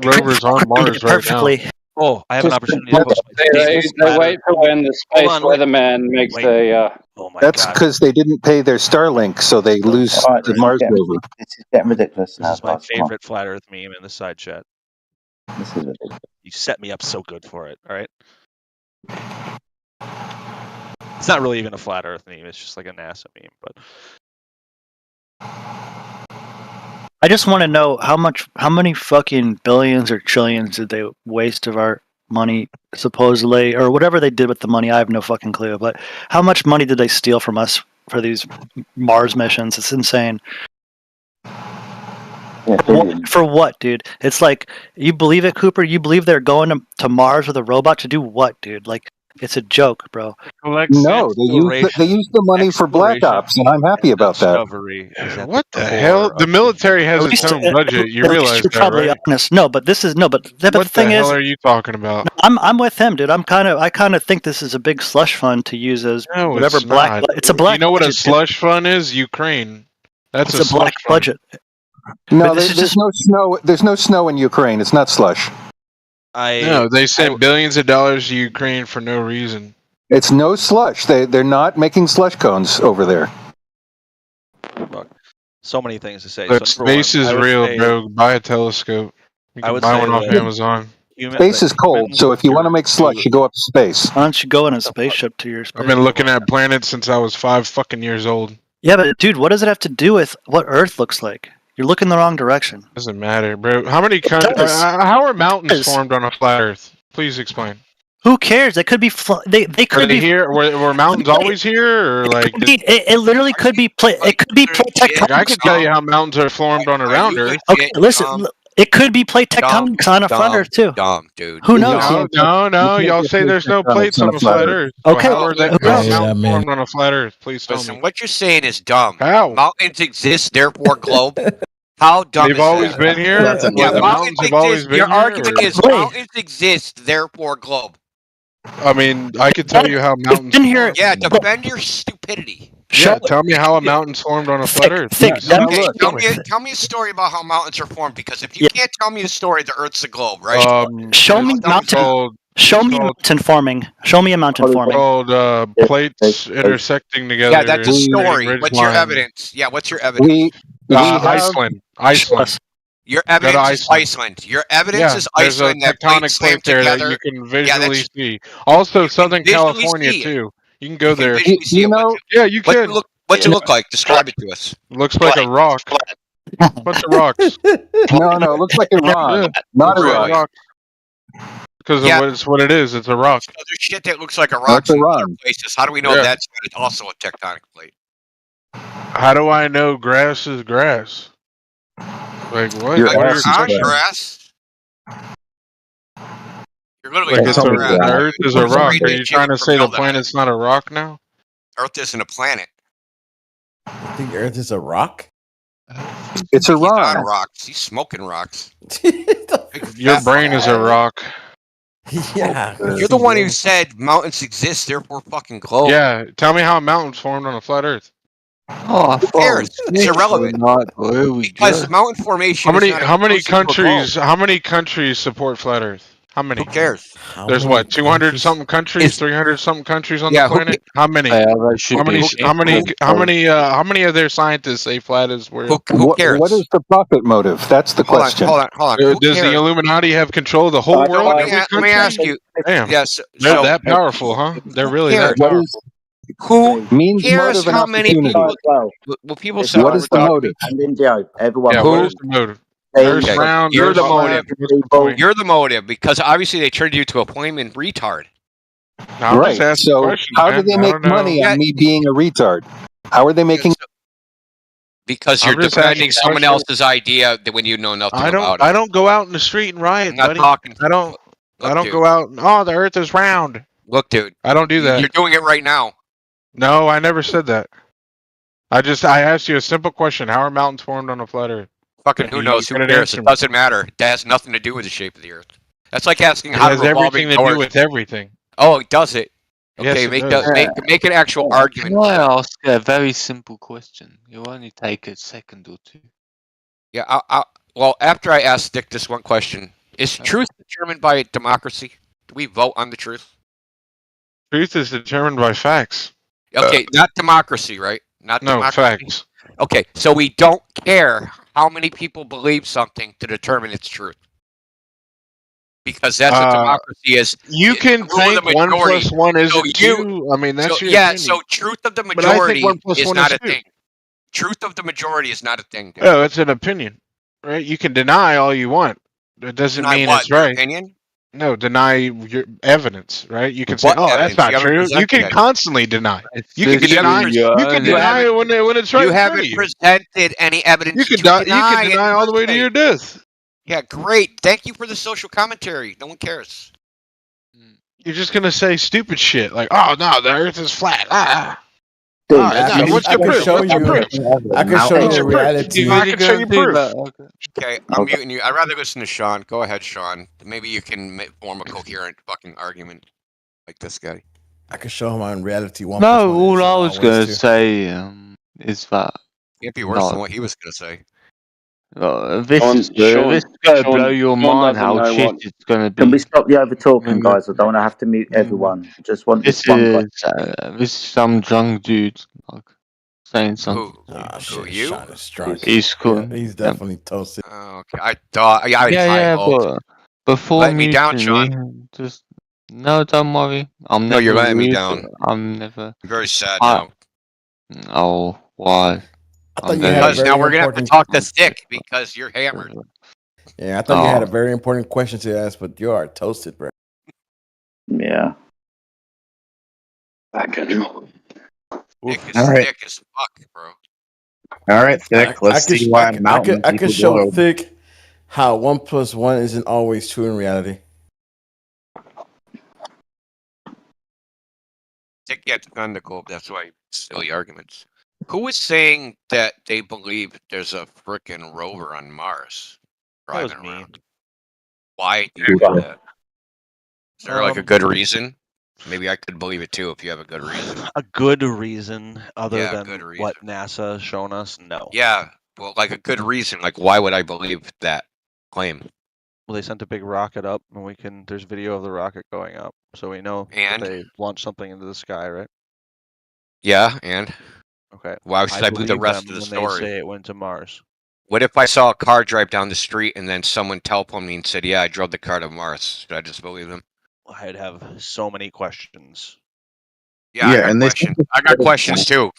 rovers on Mars right now. Oh, I have an opportunity to post my They thesis. wait for when the space weatherman makes a. Oh my That's God. because they didn't pay their Starlink, so they lose the Mars rover. This is getting ridiculous This now, is my guys. Come on. favorite flat Earth meme in the side chat. This is ridiculous. You set me up so good for it. All right. It's not really even a flat Earth meme. It's just like a NASA meme, but. I just want to know how many fucking billions or trillions did they waste of our money, supposedly, or whatever they did with the money. I have no fucking clue. But how much money did they steal from us for these Mars missions? It's insane. For what, dude? It's like, you believe it, Cooper? You believe they're going to Mars with a robot to do what, dude? Like, it's a joke, bro. No, they use the money for Black Ops, and I'm happy about that. What the hell? The military has its own budget. You realize You're that, probably right? honest. No, but this is but the What thing the hell is, are you talking about? I'm with him, dude. I kind of think this is a big slush fund to use as No, whatever it's black. not. It's a black. You know what a budget, dude. slush fund is? Ukraine. That's It's a black slush fund. budget. No, But this is there's just- no snow. There's no snow in Ukraine. It's not slush. No, they sent billions of dollars to Ukraine for no reason. It's no slush. They're not making slush cones over there. Look, so many things to say. But So number space one, is I would real, say- bro. Buy a telescope. You I can would buy say one off that- Amazon. Space is cold, so if you want to make slush, you go up to space. Why don't you go in a spaceship to your space? I've been looking at planets since I was 5 fucking years old. Yeah, but dude, what does it have to do with what Earth looks like? You're looking the wrong direction. Doesn't matter, bro. How many how are mountains formed on a flat Earth? Please explain. Who cares? It could be. They could Are they be here? Were mountains always here, or like? It literally could be. It could be plate tectonics. I could tell you how mountains are formed on a round Earth. Okay, listen. It could be plate tectonics on a flat Earth too. Dumb, dude. Who knows? No. Y'all say there's no plates on a flat Earth. Okay. How are they Who knows? mountains formed on a flat Earth? Please tell Listen, me. what you're saying is dumb. How? Mountains exist, therefore globe. How dumb They've is always that? been here. That's a Yeah, lie. The mountains have always been Your here. argument or- is mountains exist, therefore globe. I mean, I could tell you how mountains. been here. Yeah, defend your stupidity. Yeah, tell me how a mountain's formed on a flat Earth. Thick, please. dumb- Okay, look. tell me a story about how mountains are formed, because if you can't tell me a story, the Earth's a globe, right? Show me it's mountain. called- Show me a mountain forming. Show me a mountain forming. called plates intersecting together. Yeah, that's a in story. ridge What's your line. evidence? Yeah, what's your evidence? Iceland. Your Go to evidence is Iceland. Your evidence is there's a Iceland that tectonic plates slam plate there that together. you can Yeah, visually that's- see. Also, Southern visually California see it. too. You can go there. visually see it. Yeah, you What's can. it look like? Describe it to us. Looks like a rock. Bunch of rocks. No, it looks like Iran, not Iraq. Because Yeah. of what it is. It's a rock. So there's shit that looks like a rock That's in other Iran. places. How do we know Yeah. that's also a tectonic plate? How do I know grass is grass? Like what? Your Like, What are ass your is on questions? grass. You're literally Like just it's on the grass. Earth is a rock. Are you trying to say the Propel that. planet's not a rock now? Earth isn't a planet. I think Earth is a rock. It's He's on Iran. rocks. He's smoking rocks. Your brain is a rock. Yeah. You're the one who said mountains exist, therefore fucking globe. Yeah. Tell me how a mountain's formed on a flat Earth. Oh, Who cares? It's irrelevant. Because mountain formation. How many countries support flat Earth? How many? Who cares? There's what, 200 something countries, 300 something countries on the planet? How many? How many of their scientists say flat is where? Who cares? What is the profit motive? That's the question. Hold on. Who Does cares? the Illuminati have control of the whole world? Let me ask you. Damn. Yes. They're that powerful, huh? They're really that cares? powerful. Who means cares motive and how many people? opportunity. Well, people say What is the motive? And Indio, everyone. Yeah, what is the motive? Okay. You're the Earth's motive. round, what's the point? You're the motive because obviously they turned you to a appointment retard. Right. So how do they make money on me being a retard? How are they making? Because I'm you're just defending asking someone questions. else's idea that when you know nothing I about it. don't go out in the street and riot, I'm not buddy. talking. I don't dude. go out and, oh, the Earth is round. Look, dude. I don't do that. You're doing it right now. No, I never said that. I asked you a simple question. How are mountains formed on a flat Earth? Fucking who knows? Who cares? It doesn't matter. That has nothing to do with the shape of the Earth. That's like asking It how has to revolving everything to door. do with everything. Oh, it does it. Yes, Okay, it does. make an actual argument. Can I ask a very simple question? You'll only take a second or two. Yeah. Well, after I ask Dick this one question, is truth determined by democracy? Do we vote on the truth? Truth is determined by facts. Okay, not democracy, right? Not No, democracy. facts. Okay, so we don't care how many people believe something to determine its truth. Because that's what democracy is. You can think 1 + 1 isn't 2. I mean, that's your opinion. So truth of the But I think majority 1 + is 1 not is a 2. thing. Truth of the majority is not a thing. Dude. Oh, it's an opinion, right? You can deny all you want. It doesn't Deny mean what, it's your right. opinion? No, deny your evidence, right? You can say, What "Oh, evidence? that's not You haven't true." You presented can that. constantly deny. You can You deny. haven't- You can you deny it when it's right You in front of haven't you. presented any evidence. You can to deny. You deny can it deny in all the the way to first your place. death. Yeah, great. Thank you for the social commentary. No one cares. You're just gonna say stupid shit like, "Oh no, the Earth is flat." Dude, no, I what's your can proof? show What's your you. proof? I can show What's you your proof? reality. I can show you proof. Okay, I'm muting you. I'd rather listen to Sean. Go ahead, Sean. Maybe you can form a coherent fucking argument like this guy. I can show him on reality 1 + 1 No, is all I was always going to 2. say is that. It'd be worse than what he was going to say. This is going to blow your mind how know shit what- it's going to be. Can we stop the over talking, guys? I don't want to have to mute everyone. I just want This this one guy. is this is some drunk dude like saying something. Ah, shit, you? Sean is drunk. He's cool. Yeah, he's definitely toasted. Okay, I thought. Yeah, Yeah, but before Let me down, muting just no, don't worry. I'm No, never you're letting me rude. down. I'm never. I'm very sad I- now. Oh, why? thought you had a Because very now we're gonna have to important- talk to Stick because you're hammered. Yeah, I thought you had a Oh. very important question to ask, but you are toasted, bro. Yeah. Stick is All right. thick as fuck, bro. All right, Thick. Let's see why mountains I could equal show globe. Thick how 1 + 1 isn't always true in reality. Stick gets defend the globe. That's why silly arguments. Who is saying that they believe there's a frickin' rover on Mars driving around? Why do you do that? Is there like a good reason? Maybe I could believe it too if you have a good reason. A good reason other Yeah, than good reason. what NASA has shown us? No. Yeah, well, like a good reason. Like, why would I believe that claim? Well, they sent a big rocket up, and there's video of the rocket going up, so we know And? that they launched something into the sky, right? Yeah, and Okay. why should I believe the rest them of the when story? They say it went to Mars. What if I saw a car drive down the street and then someone telephoned me and said, "Yeah, I drove the car to Mars"? Should I just believe them? I'd have so many questions. Yeah, I got and they questions. I got questions too.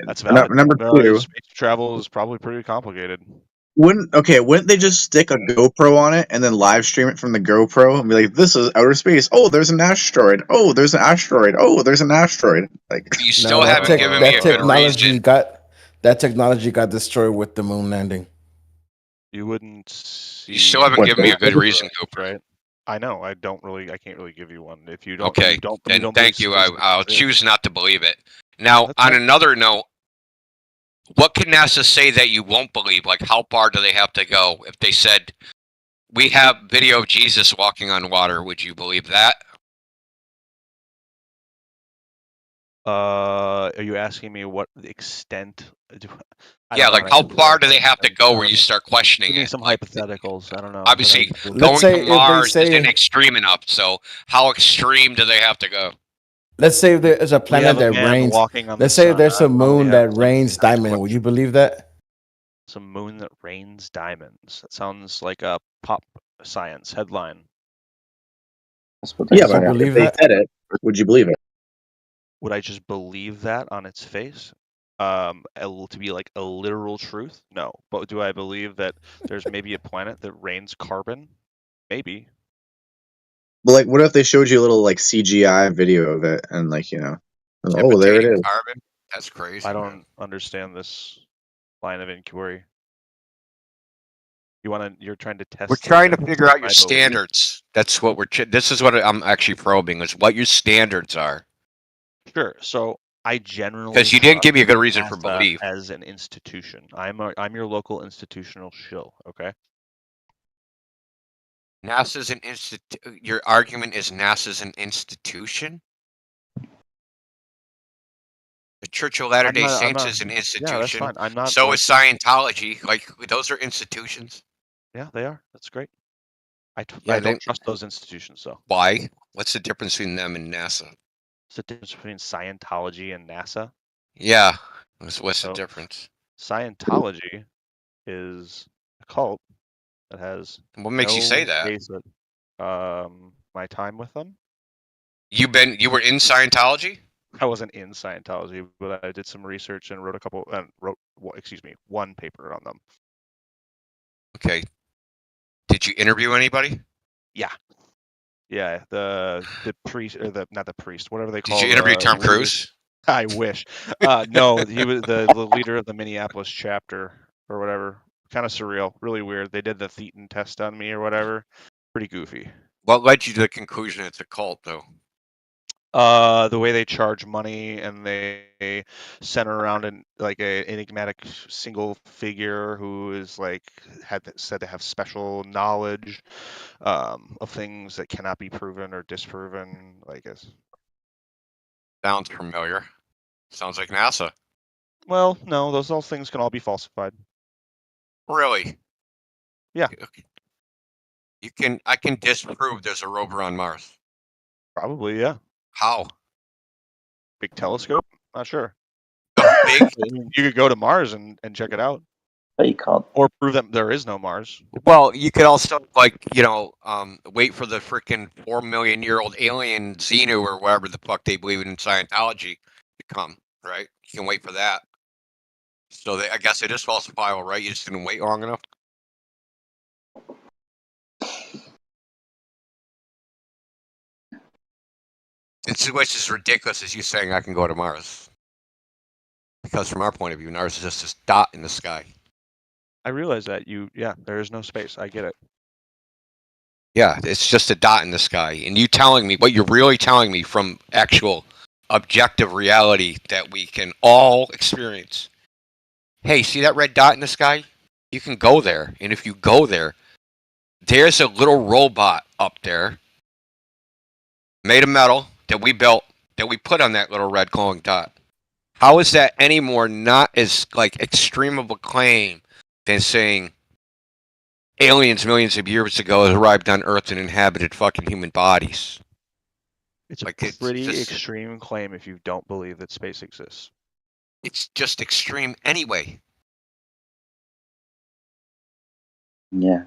That's valid. Number two, space travel is probably pretty complicated. Wouldn't they just stick a GoPro on it and then live stream it from the GoPro and be like, "This is outer space. Oh, there's an asteroid. Oh, there's an asteroid. Oh, there's an asteroid." Like you still haven't given me a good reason. That technology got destroyed with the moon landing. You wouldn't see. You still haven't given me a good reason, Cooper. Right? I know. I can't really give you one. If you don't, okay, then thank you. I'll choose not to believe it. Now, on another note, what can NASA say that you won't believe? Like, how far do they have to go? If they said, we have video of Jesus walking on water, would you believe that? Are you asking me what the extent? Yeah, like how far do they have to go where you start questioning Give me it? some hypotheticals. I don't know. Obviously, going to Mars isn't extreme enough, so how extreme do they have to go? Let's say there's a planet that rains. Let's say there's a moon that rains diamond. Would you believe that? Some moon that rains diamonds. That sounds like a pop science headline. Yeah, but if they said it, would you believe it? Would I just believe that on its face? To be like a literal truth? No. But do I believe that there's maybe a planet that rains carbon? Maybe. But like, what if they showed you a little like CGI video of it and like oh, there it is. Carbon? That's crazy. I don't understand this line of inquiry. You're trying to test. We're trying to figure out your standards. That's what this is what I'm actually probing, is what your standards are. Sure. So I generally, because you didn't give me a good reason for belief as an institution. I'm your local institutional shill. Okay. NASA's an Your argument is NASA's an institution. The Church of Latter-day Saints is an institution. Yeah, that's fine. I'm not. So is Scientology. Like, those are institutions. Yeah, they are. That's great. I don't trust those institutions, though. Why? What's the difference between them and NASA? What's the difference between Scientology and NASA? Yeah. What's the difference? Scientology is a cult that has. What makes you say that? My time with them. You were in Scientology? I wasn't in Scientology, but I did some research and wrote one paper on them. Okay. Did you interview anybody? Yeah. Yeah, the priest, or not the priest, whatever they call it. Did you interview Tom Cruise? I wish. No, he was the leader of the Minneapolis chapter or whatever. Kind of surreal, really weird. They did the Thetan test on me or whatever. Pretty goofy. What led you to the conclusion it's a cult, though? The way they charge money and they center around an enigmatic single figure who is said to have special knowledge of things that cannot be proven or disproven. Sounds familiar. Sounds like NASA. Well, no, those things can all be falsified. Really? Yeah. I can disprove there's a rover on Mars. Probably, yeah. How? Big telescope? Not sure. Big? You could go to Mars and check it out. No, you can't. Or prove that there is no Mars. Well, you could also, wait for the freaking 4 million year old alien Xenu or whatever the fuck they believe in Scientology to come, right? You can wait for that. So I guess it is falsifiable, right? You just didn't wait long enough. It's what's as ridiculous as you saying I can go to Mars. Because from our point of view, Mars is just this dot in the sky. I realize that there is no space. I get it. Yeah, it's just a dot in the sky. And you telling me, what you're really telling me from actual objective reality that we can all experience. Hey, see that red dot in the sky? You can go there. And if you go there, there's a little robot up there made of metal that we built, that we put on that little red glowing dot. How is that any more not as extreme of a claim than saying aliens millions of years ago arrived on Earth and inhabited fucking human bodies? It's a pretty extreme claim if you don't believe that space exists. It's just extreme anyway. Yeah.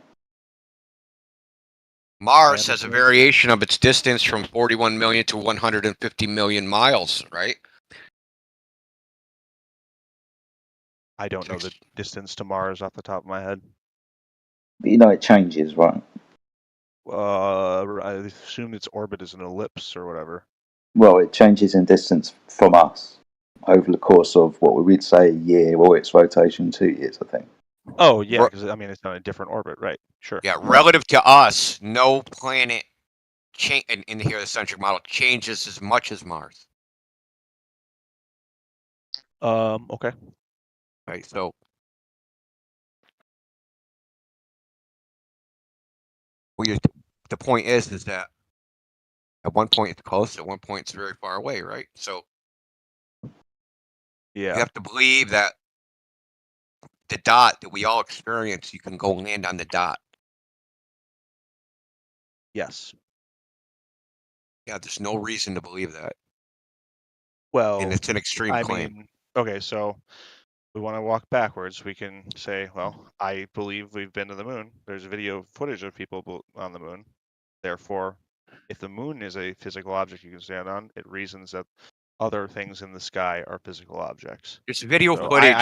Mars has a variation of its distance from 41 million to 150 million miles, right? I don't know the distance to Mars off the top of my head. But you know it changes, right? I assume its orbit is an ellipse or whatever. Well, it changes in distance from us over the course of what we would say a year, or its rotation 2 years, I think. Oh yeah, because I mean it's on a different orbit, right? Sure. Yeah, relative to us, no planet in the heliocentric model changes as much as Mars. Okay. Right. So. The point is that at one point it's close, at one point it's very far away, right? So yeah, you have to believe that the dot that we all experience, you can go land on the dot. Yes. Yeah, there's no reason to believe that. Well, and it's an extreme claim. Mean, okay, so we want to walk backwards. We can say, well, I believe we've been to the moon. There's video footage of people on the moon. Therefore, if the moon is a physical object you can stand on, it reasons that other things in the sky are physical objects. There's video footage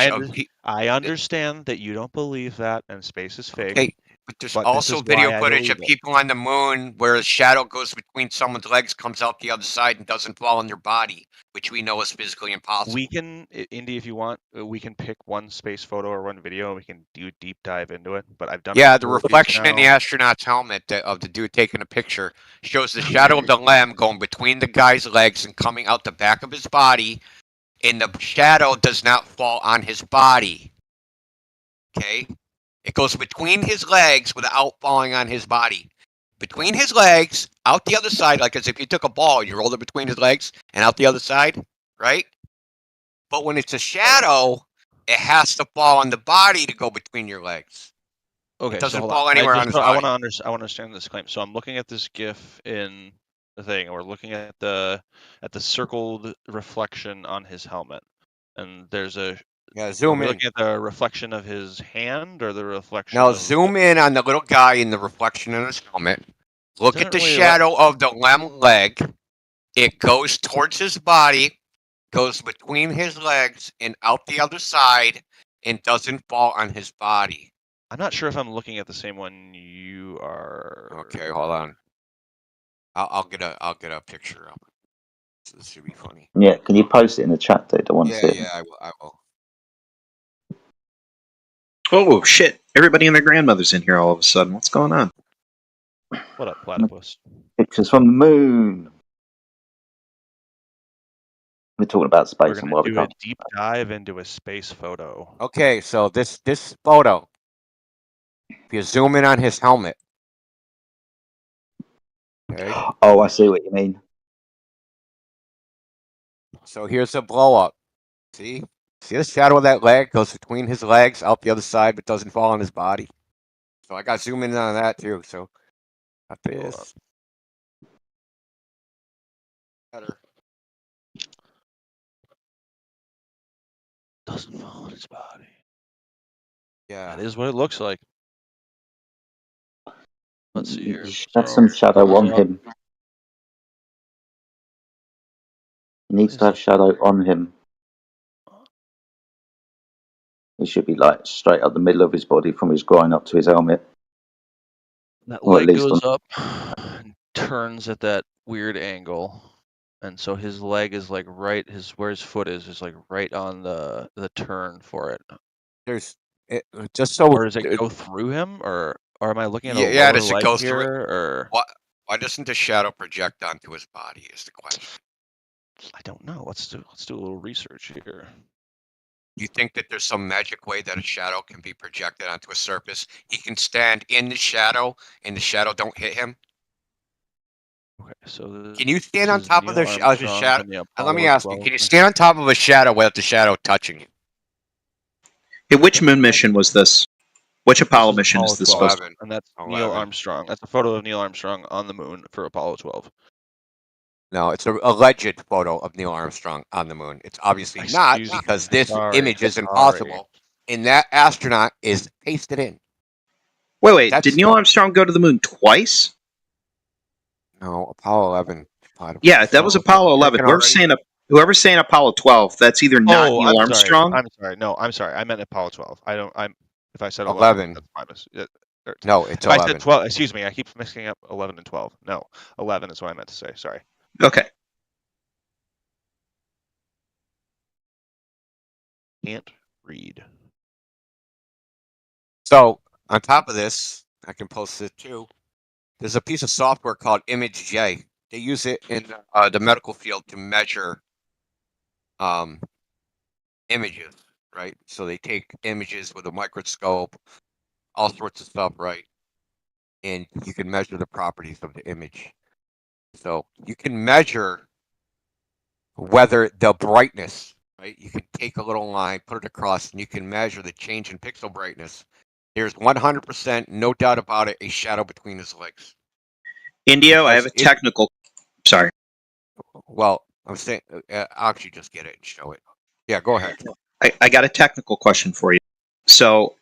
I understand that you don't believe that and space is fake. Okay, but there's also video footage of people on the moon where a shadow goes between someone's legs, comes out the other side, and doesn't fall on their body, which we know is physically impossible. We can, Indy, if you want, we can pick one space photo or one video and we can do a deep dive into it. But I've done the reflection in the astronaut's helmet of the dude taking a picture shows the shadow of the lamb going between the guy's legs and coming out the back of his body, and the shadow does not fall on his body. Okay? It goes between his legs without falling on his body. Between his legs, out the other side, like as if you took a ball, you rolled it between his legs and out the other side, right? But when it's a shadow, it has to fall on the body to go between your legs. Okay, it doesn't so fall anywhere on his body. I want to understand this claim. So I'm looking at this GIF in the thing, and we're looking at the circled reflection on his helmet, and there's a zoom in. Looking at the reflection of his hand or the reflection. Now zoom in on the little guy in the reflection in his helmet. Look at the shadow of the lemon leg. It goes towards his body, goes between his legs and out the other side, and doesn't fall on his body. I'm not sure if I'm looking at the same one you are. Okay, hold on. I'll get a picture of it. So this should be funny. Yeah, can you post it in the chat, dude? I want to see it. Yeah, I will. Oh shit! Everybody and their grandmother's in here all of a sudden. What's going on? What up, platypus? Pictures from the moon. We're talking about space and what we do a deep dive into a space photo. Okay, so this photo. If you zoom in on his helmet. Okay. Oh, I see what you mean. So here's a blow up. See the shadow of that leg goes between his legs, out the other side, but doesn't fall on his body. So I got zoom in on that too. So got this. Better. Doesn't fall on his body. Yeah, that is what it looks like. Let's see here. That's some shadow on him. He needs to have shadow on him. It should be like straight up the middle of his body from his groin up to his helmet. That leg goes up and turns at that weird angle. And so his leg is like where his foot is like right on the turn for it. There's it just so. Or does it go through him, or am I looking at a yeah? lower Does it leg go here, through? Or why doesn't the shadow project onto his body? Is the question. I don't know. Let's do a little research here. You think that there's some magic way that a shadow can be projected onto a surface? He can stand in the shadow, and the shadow don't hit him. Okay, so can you stand on top of the shadow? Let me ask you: can you stand on top of a shadow without the shadow touching you? Hey, which moon mission was this? Which Apollo mission is this supposed to be? And that's Neil Armstrong. That's a photo of Neil Armstrong on the moon for Apollo 12. No, it's an alleged photo of Neil Armstrong on the moon. It's obviously not, because this image is impossible. And that astronaut is pasted in. Wait. Did Neil Armstrong go to the moon twice? No, Apollo 11. Yeah, that was Apollo 11. We're saying Whoever's saying Apollo 12, that's either not Neil I'm Armstrong. Sorry. I'm sorry. No, I'm sorry. I meant Apollo 12. If I said 11. that's my mistake. No, it's if 11. I said 12, excuse me. I keep mixing up 11 and 12. No, 11 is what I meant to say. Sorry. Okay. Can't read. So on top of this, I can post it too. There's a piece of software called ImageJ. They use it in the medical field to measure images, right? So they take images with a microscope, all sorts of stuff, right? And you can measure the properties of the image. So you can measure whether the brightness, right? You can take a little line, put it across, and you can measure the change in pixel brightness. There's 100%, no doubt about it, a shadow between his legs. Indio, I have a technical. Sorry. Well, I'm saying, I'll actually just get it and show it. Yeah, go ahead. I got a technical question for you. So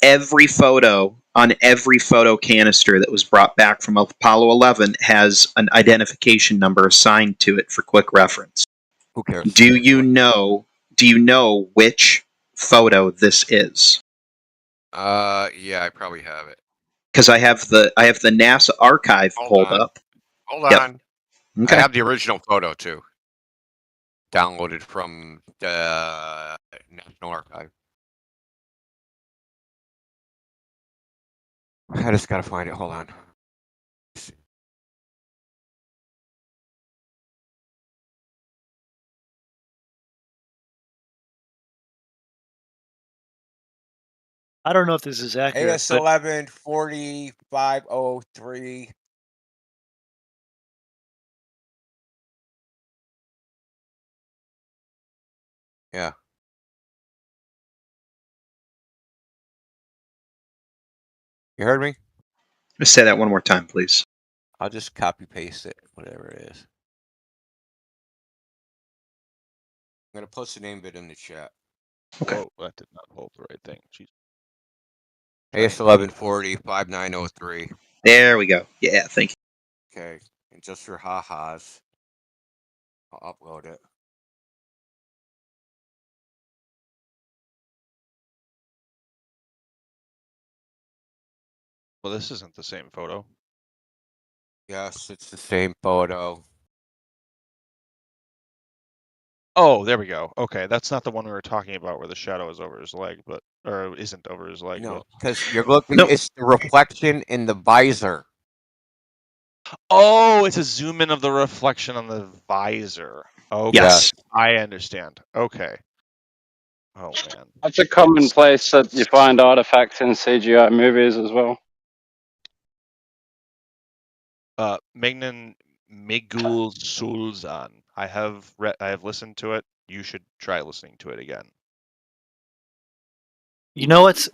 every photo on every photo canister that was brought back from Apollo 11 has an identification number assigned to it for quick reference. Who cares? Do you know which photo this is? Yeah, I probably have it. Because I have the NASA archive pulled up. Hold on. Okay. I have the original photo too. Downloaded from the National Archive. I just gotta find it. Hold on. I don't know if this is accurate. AS 11 4503. Yeah. You heard me? Let's say that one more time, please. I'll just copy paste it, whatever it is. I'm gonna post the name of it in the chat. Okay. Whoa, that did not hold the right thing. Jeez. AS 1140 5903. There we go. Yeah, thank you. Okay, and just for ha-has, I'll upload it. Well, this isn't the same photo. Yes, it's the same photo. Oh, there we go. Okay, that's not the one we were talking about where the shadow is over his leg, or isn't over his leg. No, because you're looking. It's the reflection in the visor. Oh, it's a zoom in of the reflection on the visor. Okay. Yes. I understand. Okay. Oh man. That's a common place that you find artifacts in CGI movies as well. Magnan Migul Sulzan. I have listened to it. You should try listening to it again. You know what's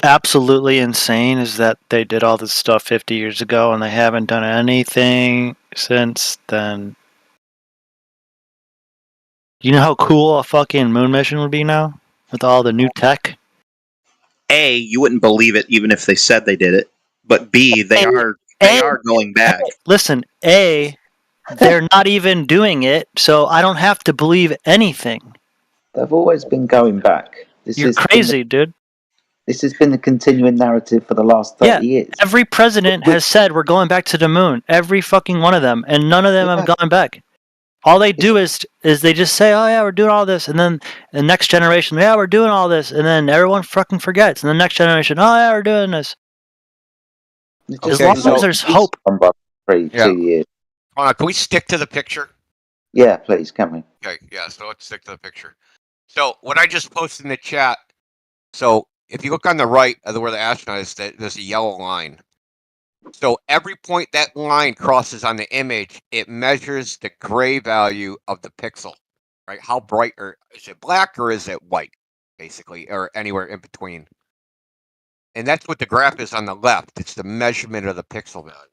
absolutely insane is that they did all this stuff 50 years ago and they haven't done anything since then. You know how cool a fucking moon mission would be now with all the new tech? A, you wouldn't believe it even if they said they did it. But B, they are going back. Listen, A, they're not even doing it, so I don't have to believe anything. They've always been going back. You're crazy, dude. This has been the continuing narrative for the last 30 years. Every president has said we're going back to the moon. Every fucking one of them. And none of them have gone back. All they do is they just say, oh yeah, we're doing all this. And then the next generation, yeah, we're doing all this. And then everyone fucking forgets. And the next generation, oh yeah, we're doing this. As long as there's hope. 2 years. Hold on, can we stick to the picture? Yeah, please, can we? Okay, yeah, so let's stick to the picture. So what I just posted in the chat, so if you look on the right of where the astronaut is, there's a yellow line. So every point that line crosses on the image, it measures the gray value of the pixel, right? How bright, or is it black or is it white, basically, or anywhere in between? And that's what the graph is on the left. It's the measurement of the pixel value.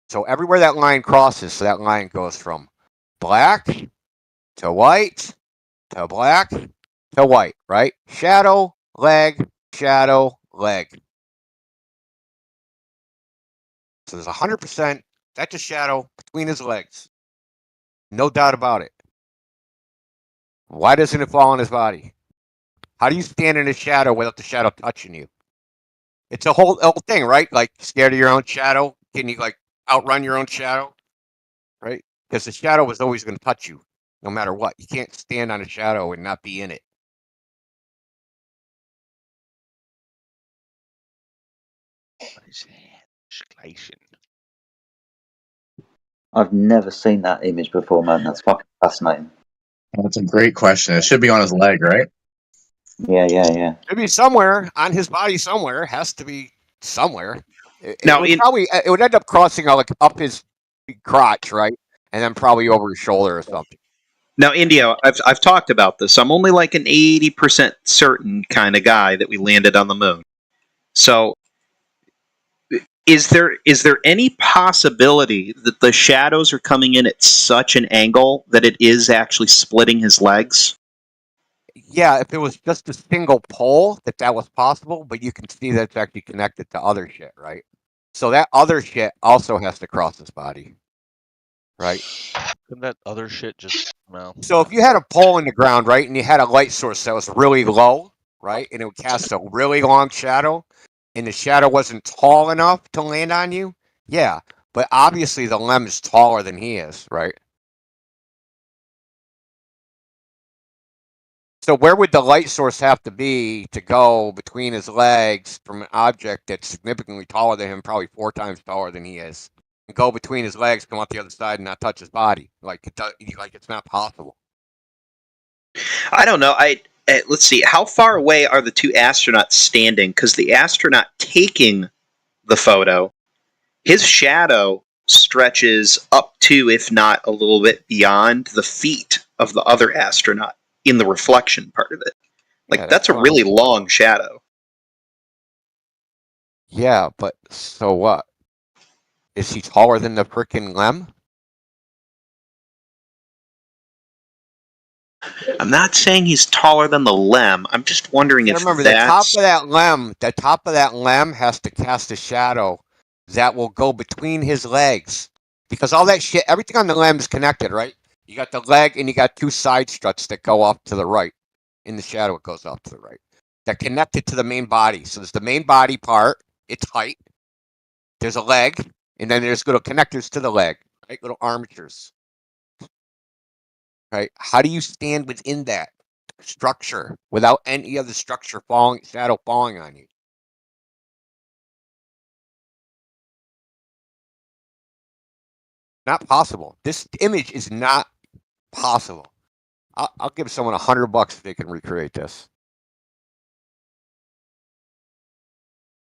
So everywhere that line crosses, so that line goes from black to white to black to white, right? Shadow, leg, shadow, leg. So there's 100%, that's a shadow between his legs. No doubt about it. Why doesn't it fall on his body? How do you stand in a shadow without the shadow touching you? It's a whole thing, right? Like, scared of your own shadow? Can you, like, outrun your own shadow? Right? Because the shadow is always going to touch you, no matter what. You can't stand on a shadow and not be in it. What is legislation? I've never seen that image before, man. That's fucking fascinating. That's a great question. It should be on his leg, right? Yeah. Should be somewhere on his body. Somewhere has to be somewhere. Now, it would end up crossing up his crotch, right, and then probably over his shoulder or something. Now, Indio, I've talked about this. I'm only like an 80% certain kind of guy that we landed on the moon. So, is there any possibility that the shadows are coming in at such an angle that it is actually splitting his legs? Yeah, if it was just a single pole, that was possible, but you can see that it's actually connected to other shit, right? So that other shit also has to cross his body, right? Couldn't that other shit just So if you had a pole in the ground, right, and you had a light source that was really low, right, and it would cast a really long shadow, and the shadow wasn't tall enough to land on you, yeah, but obviously the lem is taller than he is, right? So where would the light source have to be to go between his legs from an object that's significantly taller than him, probably 4 times taller than he is, and go between his legs, come out the other side, and not touch his body? Like it's not possible. I don't know. Let's see. How far away are the two astronauts standing? Because the astronaut taking the photo, his shadow stretches up to, if not a little bit beyond, the feet of the other astronaut in the reflection part of it. Like, Yeah, that's a really long shadow. Yeah, but so what? Is he taller than the frickin' lem? I'm not saying he's taller than the lem. I'm just wondering if Remember, that's... the top of that lem has to cast a shadow that will go between his legs. Because all that shit, everything on the lem is connected, right? You got the leg and you got 2 side struts that go off to the right. In the shadow, it goes off to the right. They're connected to the main body. So there's the main body part, its height. There's a leg, and then there's little connectors to the leg, right? Little armatures. Right? How do you stand within that structure without any other structure shadow falling on you? Not possible. This image is not possible. I'll give someone $100 if they can recreate this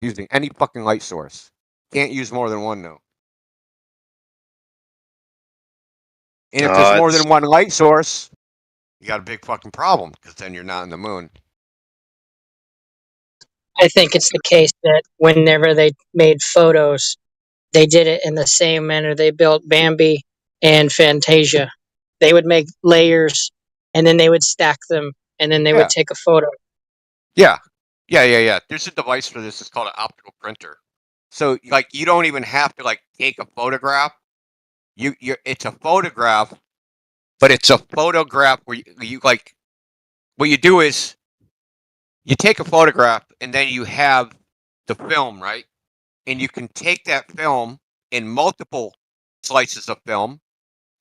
using any fucking light source. Can't use more than one though. And if there's more than one light source, you got a big fucking problem because then you're not on the moon. I think it's the case that whenever they made photos, they did it in the same manner they built Bambi and Fantasia. They would make layers, and then they would stack them, and then they would take a photo. Yeah. There's a device for this. It's called an optical printer. So, like, you don't even have to like take a photograph. It's a photograph, but it's a photograph where you like, what you do is you take a photograph and then you have the film, right? And you can take that film in multiple slices of film,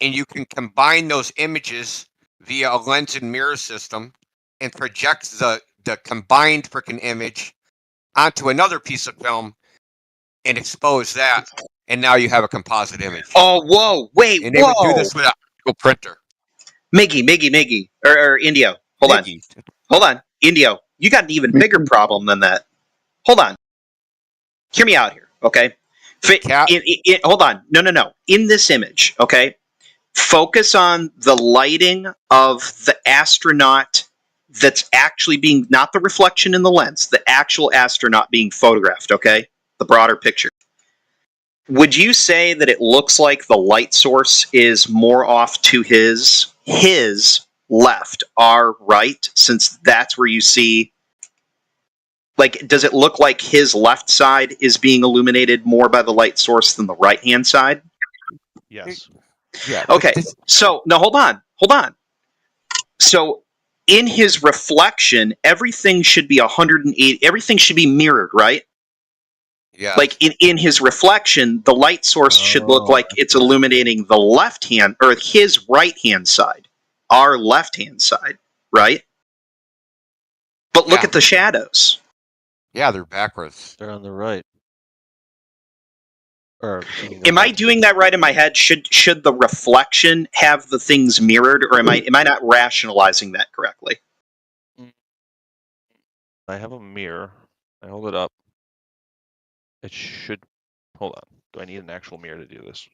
and you can combine those images via a lens and mirror system and project the combined freaking image onto another piece of film and expose that, and now you have a composite image. Oh, whoa, wait, and they would do this with an optical printer. Miggy, or Indio. Hold on, Indio. You got an even bigger problem than that. Hold on. Hear me out here, okay? Hold on. No. In this image, okay? Focus on the lighting of the astronaut that's actually being, not the reflection in the lens, the actual astronaut being photographed, okay? The broader picture. Would you say that it looks like the light source is more off to his left, our right, since that's where you see, like, does it look like his left side is being illuminated more by the light source than the right-hand side? Yes. Yeah. Okay, so, no, hold on. So, in his reflection, everything should be 180. Everything should be mirrored, right? Yeah. Like in his reflection, the light source should look like it's illuminating the left hand or his right hand side, our left hand side, right? But look at the shadows. Yeah, they're backwards. They're on the right. Or am I doing that right in my head? Should the reflection have the things mirrored, or am I not rationalizing that correctly? I have a mirror. I hold it up. It should. Hold on. Do I need an actual mirror to do this?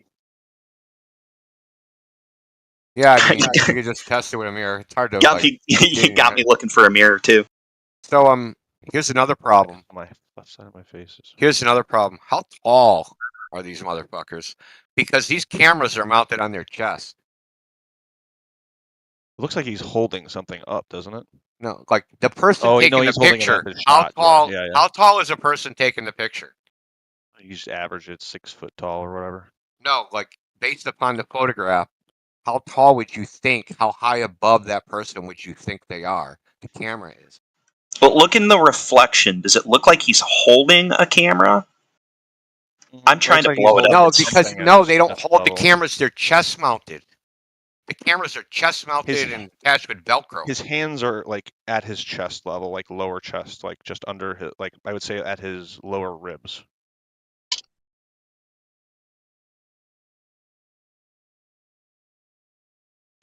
Yeah, I mean, you could just test it with a mirror. It's hard to. You got me looking for a mirror too. So here's another problem. My left side of my face is. Here's another problem. How tall are these motherfuckers? Because these cameras are mounted on their chest. It looks like he's holding something up, doesn't it? No, like the person taking the picture. How tall? How tall is a person taking the picture? You just average it 6 foot tall or whatever. No, like based upon the photograph, how tall would you think? How high above that person would you think they are? The camera is. But look in the reflection. Does it look like he's holding a camera? I'm trying to blow it up. No, because they don't hold the cameras. They're chest mounted. The cameras are chest mounted and attached with Velcro. His hands are like at his chest level, like lower chest, like just under his, like I would say at his lower ribs.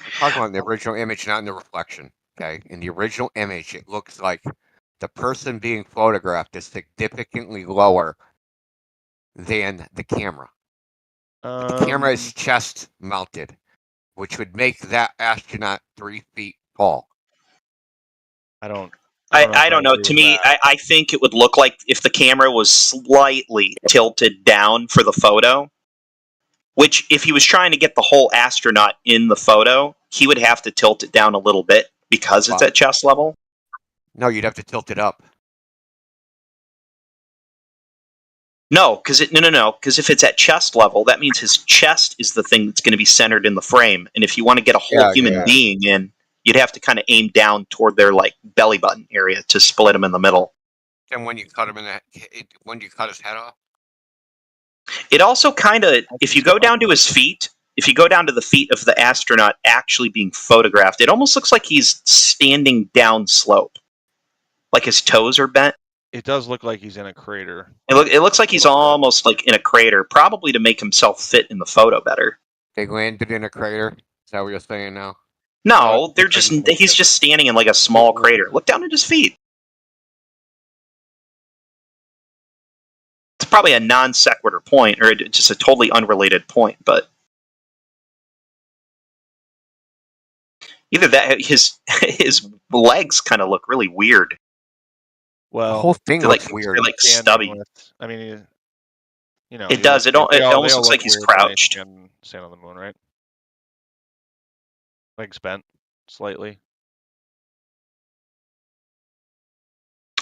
I'm talking about the original image, not in the reflection. Okay, in the original image, it looks like the person being photographed is significantly lower than the camera. The camera is chest mounted, which would make that astronaut 3 feet tall. I don't know. To me, I think it would look like if the camera was slightly tilted down for the photo, which if he was trying to get the whole astronaut in the photo, he would have to tilt it down a little bit because it's at chest level. No, you'd have to tilt it up. No, because if it's at chest level, that means his chest is the thing that's going to be centered in the frame. And if you want to get a whole human being in, you'd have to kind of aim down toward their like belly button area to split him in the middle. And when you cut him when you cut his head off, it also kind of, if you go down to his feet, if you go down to the feet of the astronaut actually being photographed, it almost looks like he's standing down slope, like his toes are bent. It does look like he's in a crater. It looks like he's almost like in a crater, probably to make himself fit in the photo better. They landed in a crater. Is that what you're saying now? No, he's just standing in like a small crater. Look down at his feet. It's probably a non sequitur point, or just a totally unrelated point, but either that his legs kind of look really weird. Well, the whole thing looks weird. They're like stubby. I mean, it does. It almost looks like he's crouched. Stand on the moon, right? Legs bent slightly.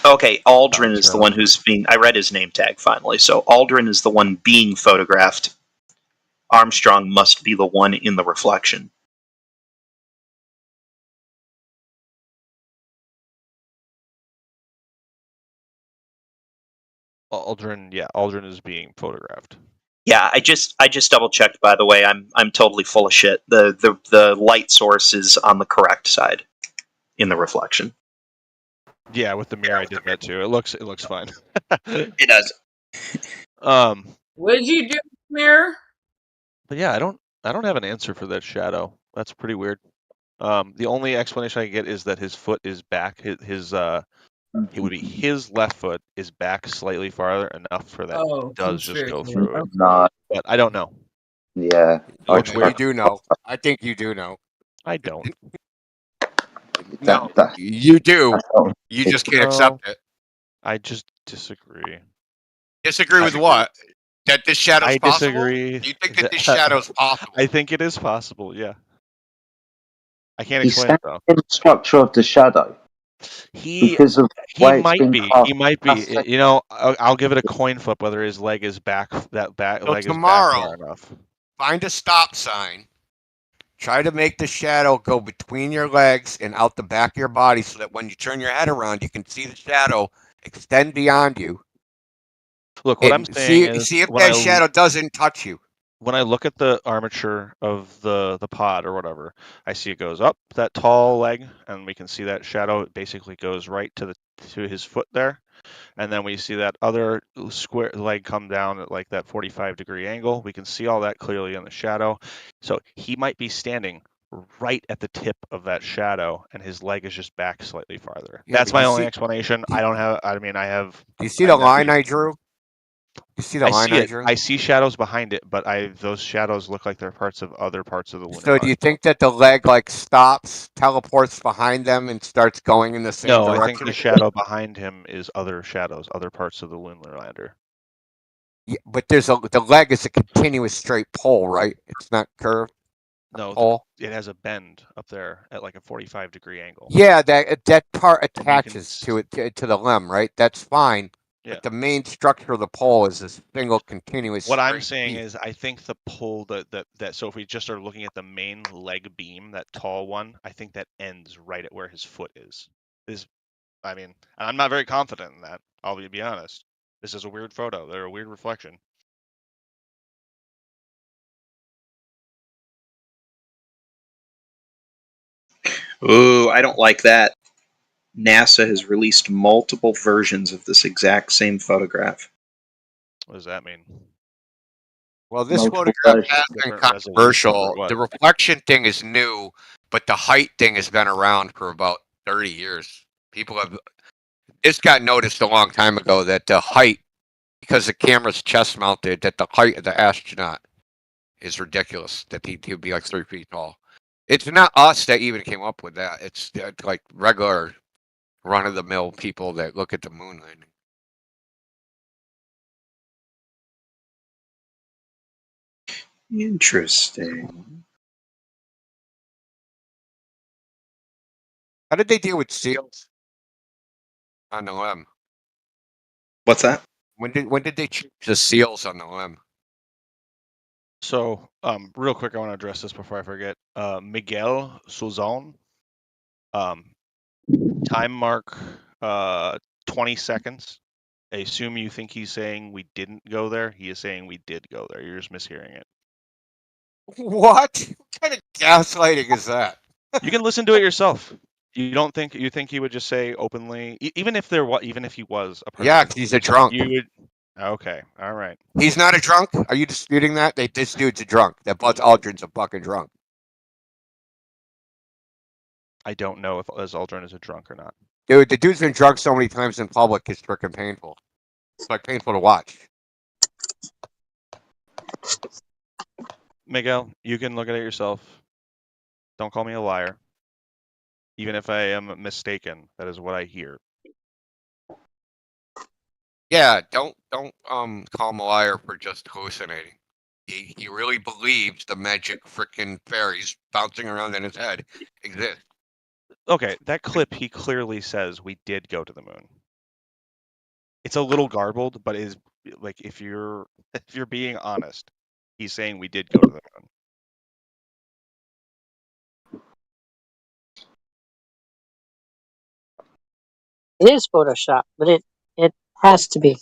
Okay, Aldrin is the one who's being. I read his name tag finally. So Aldrin is the one being photographed. Armstrong must be the one in the reflection. Aldrin is being photographed. Yeah, I just double checked. By the way, I'm totally full of shit. The light source is on the correct side in the reflection. Yeah, with the mirror, I did that too. It looks fine. It does. What did you do, mirror? But yeah, I don't have an answer for that shadow. That's pretty weird. The only explanation I get is that his foot is back. It would be his left foot is back slightly farther enough for that does just go through it. No. But I don't know. Yeah. You do know. I think you do know. I don't. No, you do. You just can't accept it. I just disagree. Disagree with what? That this shadow's possible? I disagree. You think that this shadow's possible? I think it is possible, yeah. I can't explain it, though. In the structure of the shadow. He might be. He might be. You know, I'll give it a coin flip whether his leg is back. That back So leg tomorrow, is back far enough. Find a stop sign, Try to make the shadow go between your legs and out the back of your body so that when you turn your head around, you can see the shadow extend beyond you. Look, what I'm saying is, see if that shadow doesn't touch you. When I look at the armature of the pod or whatever, I see it goes up that tall leg, and we can see that shadow basically goes right to his foot there. And then we see that other square leg come down at like that 45-degree angle. We can see all that clearly in the shadow. So he might be standing right at the tip of that shadow, and his leg is just back slightly farther. Yeah, that's my only explanation. I don't have. I mean, I have. Do you see the line I drew? You see the line I drew? I see shadows behind it, but those shadows look like they're parts of other parts of the lunar. So do you think that the leg like stops, teleports behind them, and starts going in the same direction? No, I think the shadow behind him is other shadows, other parts of the lunar lander. Yeah, but the leg is a continuous straight pole, right? It's not curved. No, it has a bend up there at like a 45-degree angle. Yeah, that part attaches to the limb, right? That's fine. Yeah. But the main structure of the pole is this single continuous. What I'm saying is, I think the pole that so if we just are looking at the main leg beam, that tall one, I think that ends right at where his foot is. I mean, I'm not very confident in that. I'll be honest. This is a weird photo. They're a weird reflection. Ooh, I don't like that. NASA has released multiple versions of this exact same photograph. What does that mean? Well, this photograph has been controversial. The reflection thing is new, but the height thing has been around for about 30 years. This got noticed a long time ago that the height, because the camera's chest mounted, that the height of the astronaut is ridiculous, that he would be like 3 feet tall. It's not us that even came up with that. It's like regular run-of-the-mill people that look at the moon landing. Interesting. How did they deal with seals on the limb? What's that? When did they choose the seals on the limb? So, real quick, I want to address this before I forget. Miguel Suzon, time mark 20 seconds. I assume you think he's saying we didn't go there. He is saying we did go there. You're just mishearing it. What kind of gaslighting is that? You can listen to it yourself. You think he would just say openly, even if he was a person? Yeah, he's a drunk. You would. Okay, all right. He's not a drunk? Are you disputing that? This dude's a drunk. That Buzz Aldrin's a fucking drunk. I don't know if Buzz Aldrin is a drunk or not. Dude, the dude's been drunk so many times in public, it's freaking painful. It's like painful to watch. Miguel, you can look at it yourself. Don't call me a liar. Even if I am mistaken, that is what I hear. Yeah, don't call him a liar for just hallucinating. He really believes the magic frickin' fairies bouncing around in his head exist. Okay, that clip, he clearly says we did go to the moon. It's a little garbled, but is like if you're being honest, he's saying we did go to the moon. It is Photoshop, but it has to be.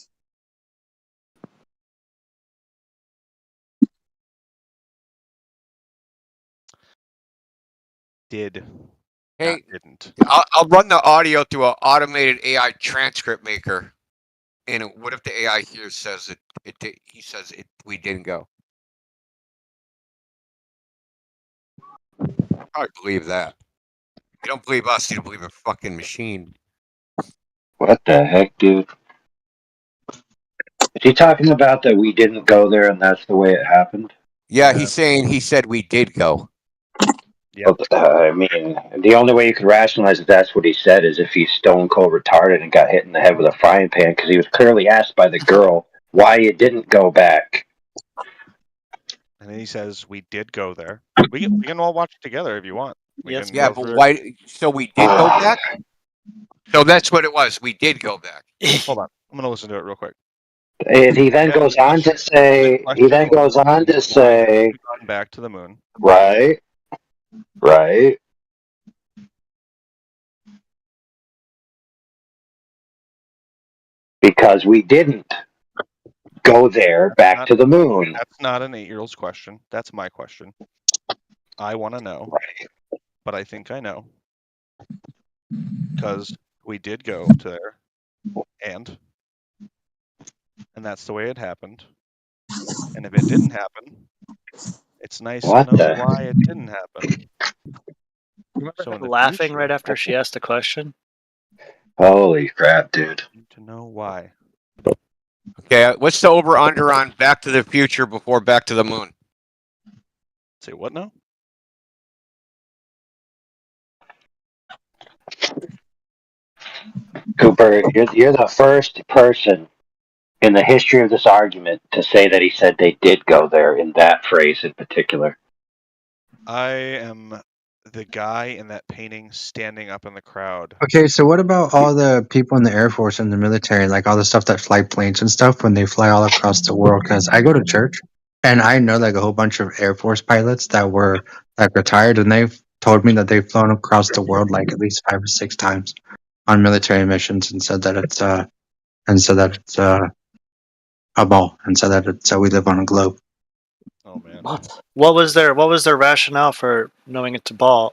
Did. Hey, didn't. I'll run the audio through an automated AI transcript maker. And what if the AI here says he says we didn't go? I believe that. You don't believe us, you don't believe a fucking machine. What the heck, dude? Is he talking about that we didn't go there and that's the way it happened? Yeah, he's saying he said we did go. Yep. I mean, the only way you could rationalize that that's what he said is if he's stone cold retarded and got hit in the head with a frying pan, because he was clearly asked by the girl why you didn't go back. And then he says we did go there. We can all watch it together if you want. Yes. Yeah, but why? So we did go back. So that's what it was. We did go back. Hold on, I'm gonna listen to it real quick. And he then goes on to say, gone back to the moon, right? Right. Because we didn't go there back to the moon. That's not an 8-year-old's question. That's my question. I want to know. Right. But I think I know. Because we did go to there. And that's the way it happened. And if it didn't happen, it's nice to know why it didn't happen. Remember him laughing right after she asked the question? Holy crap, dude. To know why. Okay, what's the over-under on Back to the Future before Back to the Moon? Say what now? Cooper, you're the first person in the history of this argument to say that he said they did go there in that phrase in particular. I am the guy in that painting standing up in the crowd. Okay, so what about all the people in the Air Force and the military, like all the stuff that fly planes and stuff when they fly all across the world? Because I go to church and I know like a whole bunch of Air Force pilots that were like retired, and they've told me that they've flown across the world like at least 5 or 6 times on military missions, and said that it's a ball, and said that it's we live on a globe. Oh man. What was their rationale for knowing it's a ball?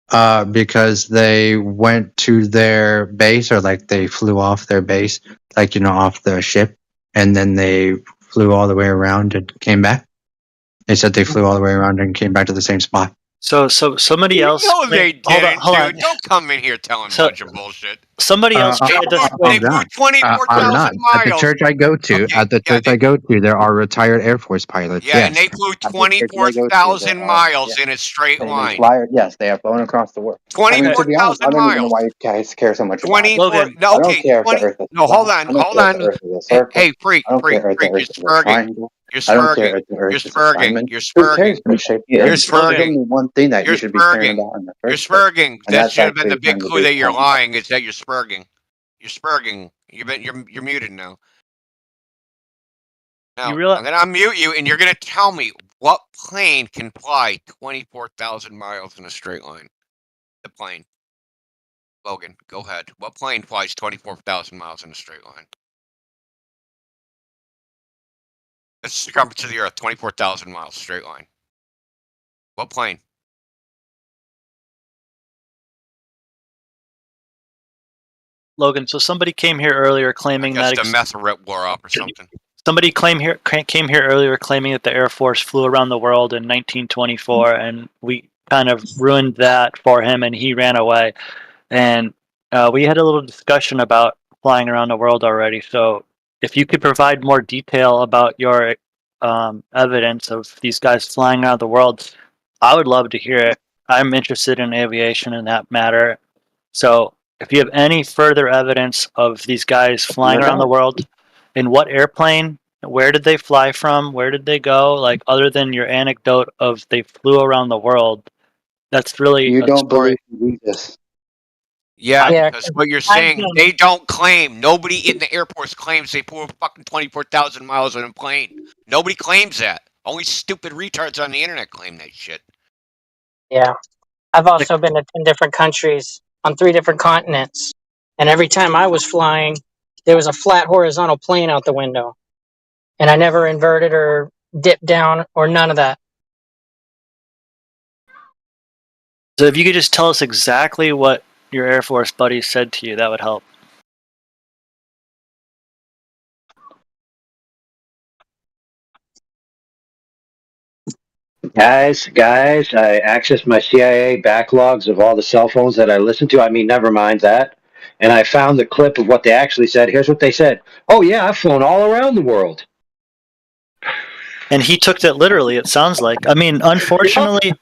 Because they went to their base, or like they flew off their base, like, you know, off the ship, and then they flew all the way around and came back. They said they flew all the way around and came back to the same spot. So somebody else. No, they didn't, hold on. dude. Don't come in here telling a bunch of bullshit. Somebody else tried to. They flew 24,000 miles. At the church I go to, there are retired Air Force pilots. Yeah, yes. and they flew 24,000 miles in a straight line. Yes, they have flown across the world. 24,000 miles. I don't even know why you guys care so much about it. 24. I don't care if the Earth is no, hold flat. on, I don't hold care on. if the Earth is a circle. Hey, freak, I don't freak, care if the freak. Earth is a triangle. You're I don't care spurging. if the Earth You're is a spurging. diamond. You're Who cares spurging. what shape the You're Earth is? There's spurging. only one thing that You're you should be caring spurging. about in the You're first place. spurging. And That that's should have been the actually big kind of clue the that big you're point. lying. Is that you're spurging. You're spurging. You're muted now. Now I'm gonna unmute you, and you're gonna tell me what plane can fly 24,000 miles in a straight line. The plane. Logan, go ahead. What plane flies 24,000 miles in a straight line? The circumference of the Earth, 24,000 miles, straight line. What plane? Logan, so somebody came here earlier claiming that the meth wore up or something. Somebody came here earlier claiming that the Air Force flew around the world in 1924, and we kind of ruined that for him, and he ran away. And we had a little discussion about flying around the world already. So if you could provide more detail about your evidence of these guys flying around the world, I would love to hear it. I'm interested in aviation in that matter. So if you have any further evidence of these guys flying around the world, in what airplane, where did they fly from, where did they go, like other than your anecdote of they flew around the world, that's really You a don't story. believe Jesus. Yeah, because what you're saying, they don't claim. Nobody in the Air Force claims they flew fucking 24,000 miles on a plane. Nobody claims that. Only stupid retards on the internet claim that shit. Yeah. I've also been to 10 different countries on 3 different continents. And every time I was flying, there was a flat horizontal plane out the window. And I never inverted or dipped down or none of that. So if you could just tell us exactly what your Air Force buddy said to you, that would help. Guys, I accessed my CIA backlogs of all the cell phones that I listened to. I mean, never mind that. And I found the clip of what they actually said. Here's what they said. Oh, yeah, I've flown all around the world. And he took that literally, it sounds like. I mean, unfortunately,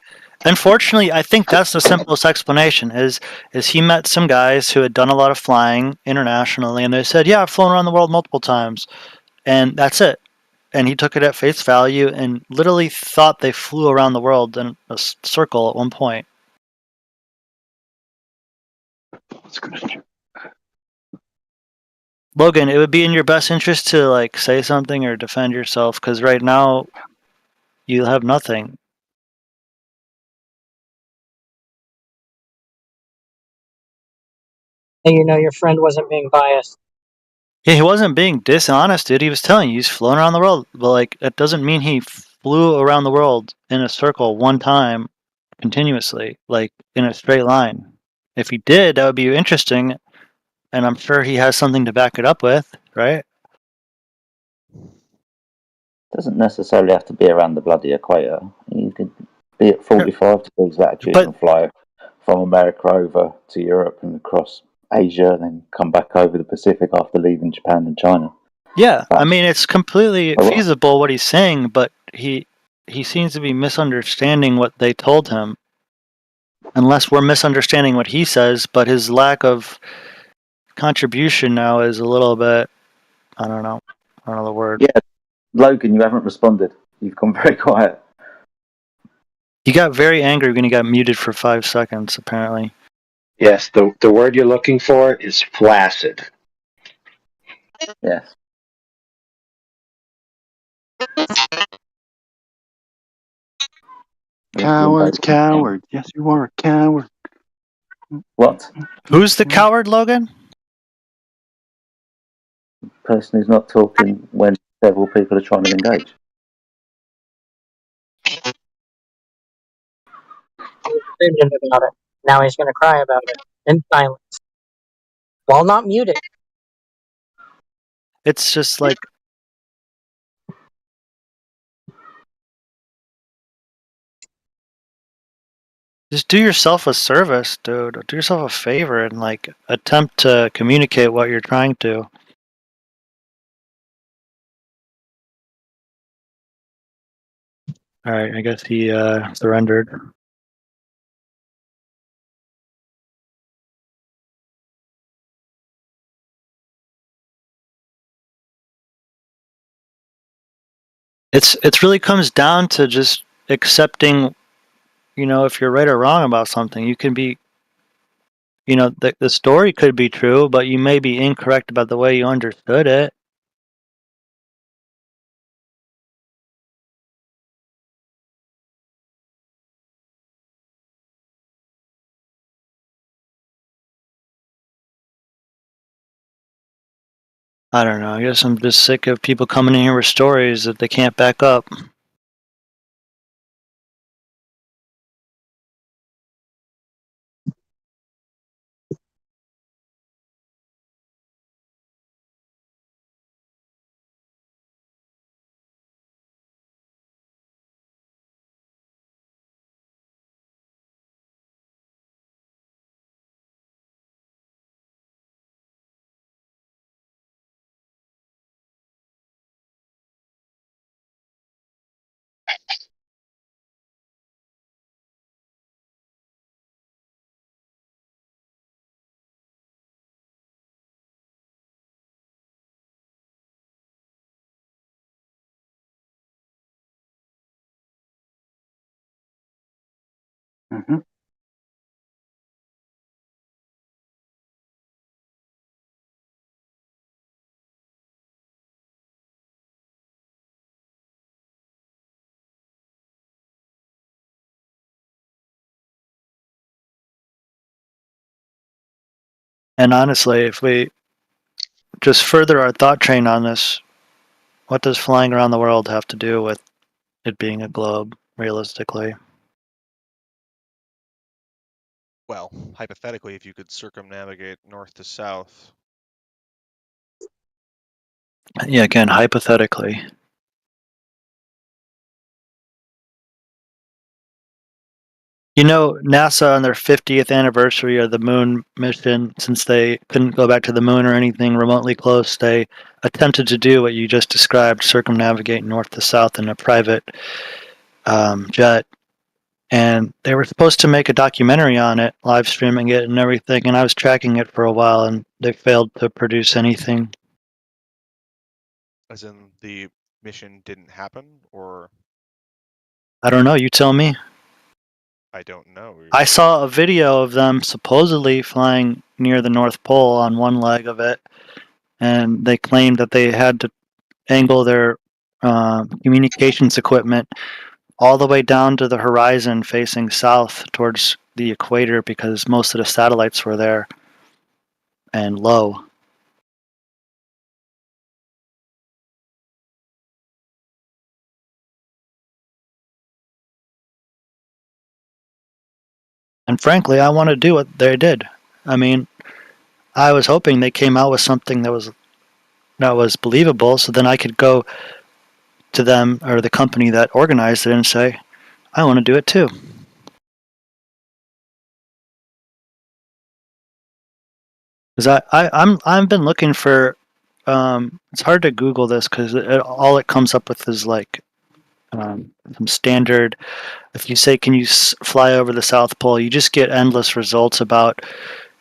I think that's the simplest explanation is he met some guys who had done a lot of flying internationally, and they said, yeah, I've flown around the world multiple times. And that's it. And he took it at face value and literally thought they flew around the world in a circle at one point. Logan, it would be in your best interest to like say something or defend yourself, because right now you have nothing. And you know your friend wasn't being biased. Yeah, he wasn't being dishonest, dude. He was telling you he's flown around the world, but like that doesn't mean he flew around the world in a circle one time continuously, like in a straight line. If he did, that would be interesting, and I'm sure he has something to back it up with, right? Doesn't necessarily have to be around the bloody equator. You could be at 45 degrees latitude and fly from America over to Europe and across Asia, and then come back over the Pacific after leaving Japan and China. Yeah, I mean it's completely feasible what he's saying, but he seems to be misunderstanding what they told him. Unless we're misunderstanding what he says, but his lack of contribution now is a little bit, I don't know the word. Yeah, Logan, you haven't responded. You've gone very quiet. He got very angry when he got muted for 5 seconds, apparently. Yes, the word you're looking for is flaccid. Yes. Coward. Yes, you are a coward. What? Who's the coward, Logan? The person who's not talking when several people are trying to engage. About it. Now he's going to cry about it in silence while not muted. It's just like just do yourself a service, dude. Do yourself a favor and like attempt to communicate what you're trying to. All right, I guess he surrendered. It's really comes down to just accepting, if you're right or wrong about something. You can be, the story could be true, but you may be incorrect about the way you understood it. I don't know. I guess I'm just sick of people coming in here with stories that they can't back up. Mm-hmm. And honestly, if we just further our thought train on this, what does flying around the world have to do with it being a globe, realistically? Well, hypothetically, if you could circumnavigate north to south. Yeah, again, hypothetically. NASA on their 50th anniversary of the moon mission, since they couldn't go back to the moon or anything remotely close, they attempted to do what you just described, circumnavigate north to south in a private jet. And they were supposed to make a documentary on it, live streaming it and everything, and I was tracking it for a while, and they failed to produce anything. As in the mission didn't happen, or? I don't know, you tell me. I don't know. I saw a video of them supposedly flying near the North Pole on one leg of it, and they claimed that they had to angle their communications equipment all the way down to the horizon facing south towards the equator because most of the satellites were there. and low. And frankly, I want to do what they did. I mean, I was hoping they came out with something that was believable, so then I could go to them or the company that organized it and say, I want to do it too. Because I've been looking for. It's hard to Google this because all it comes up with is like some standard. If you say, "Can you fly over the South Pole?" you just get endless results about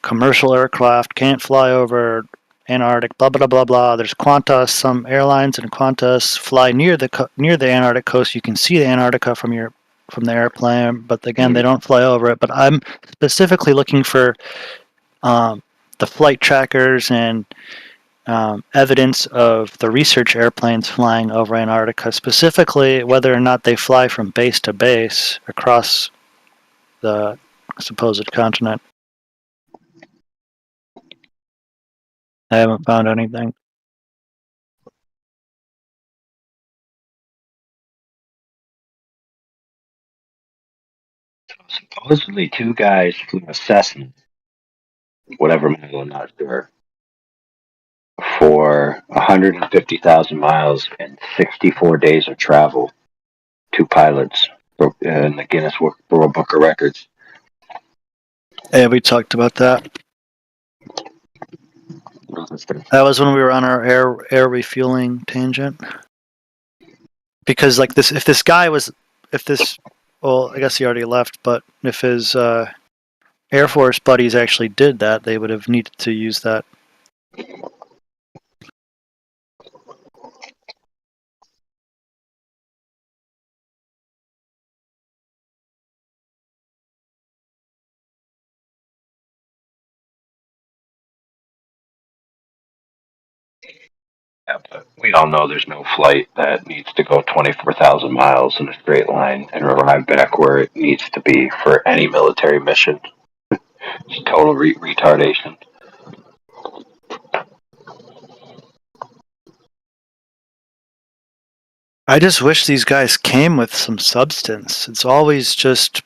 commercial aircraft can't fly over Antarctic. Blah blah blah blah. There's Qantas. Some airlines and Qantas fly near the Antarctic coast. You can see the Antarctica from the airplane, but again, they don't fly over it. But I'm specifically looking for the flight trackers and evidence of the research airplanes flying over Antarctica, specifically whether or not they fly from base to base across the supposed continent. I haven't found anything. Supposedly, two guys flew a Cessna, whatever model, I'm not sure, for 150,000 miles and 64 days of travel. Two pilots broke in the Guinness World Book of Records. Yeah, we talked about that. That was when we were on our air refueling tangent. Because like this, well, I guess he already left, but if his Air Force buddies actually did that, they would have needed to use that. Yeah, but we all know there's no flight that needs to go 24,000 miles in a straight line and arrive back where it needs to be for any military mission. It's total retardation. I just wish these guys came with some substance. It's always just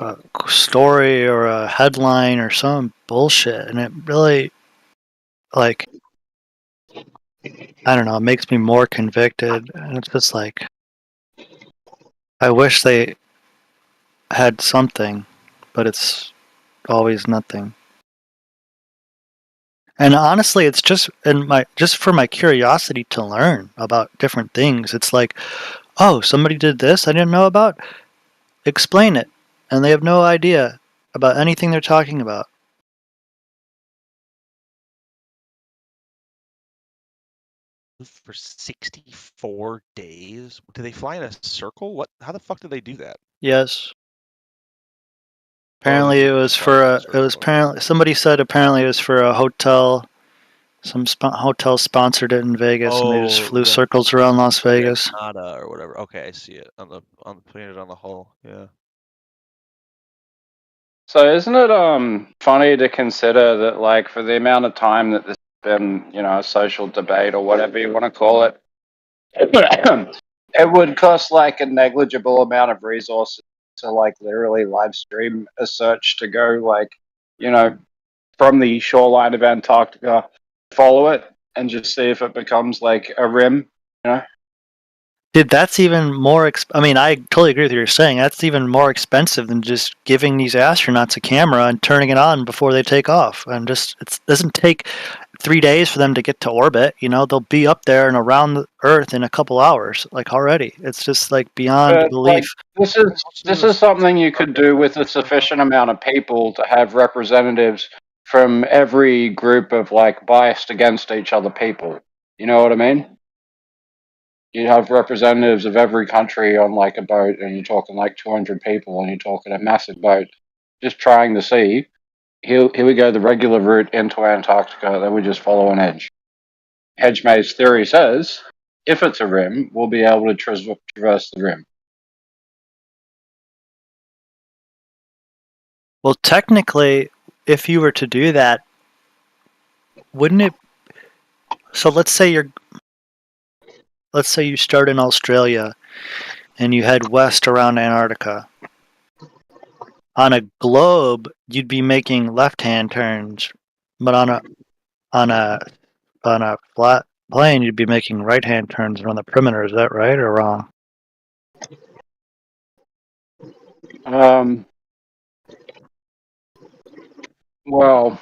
a story or a headline or some bullshit, and it really, like, I don't know, it makes me more convicted, and it's just like, I wish they had something, but it's always nothing. And honestly, it's just for my curiosity to learn about different things. It's like, oh, somebody did this I didn't know about? Explain it. And they have no idea about anything they're talking about. For 64 days? Do they fly in a circle? What? How the fuck do they do that? Yes. Apparently it was for somebody said apparently it was for a hotel. Some hotel sponsored it in Vegas, and they just flew circles around Las Vegas. Or whatever. Okay, I see it on the planet on the hull. Yeah. So isn't it funny to consider that, like, for the amount of time that there's been, a social debate or whatever you want to call it, it would cost like a negligible amount of resources to like literally live stream a search to go like, from the shoreline of Antarctica, follow it and just see if it becomes like a rim, Dude, that's even more. I mean, I totally agree with what you're saying. That's even more expensive than just giving these astronauts a camera and turning it on before they take off. And just it doesn't take 3 days for them to get to orbit. They'll be up there and around the Earth in a couple hours, like already. It's just like beyond belief. Like, this is something you could do with a sufficient amount of people to have representatives from every group of like biased against each other people. You know what I mean? You have representatives of every country on like a boat, and you're talking like 200 people, and you're talking a massive boat, just trying to see. Here we go, the regular route into Antarctica. Then we just follow an edge. Hedgemey's theory says, if it's a rim, we'll be able to traverse the rim. Well, technically, if you were to do that, wouldn't it? So let's say you start in Australia and you head west around Antarctica. On a globe, you'd be making left-hand turns, but on a flat plane, you'd be making right-hand turns around the perimeter. Is that right or wrong? Well,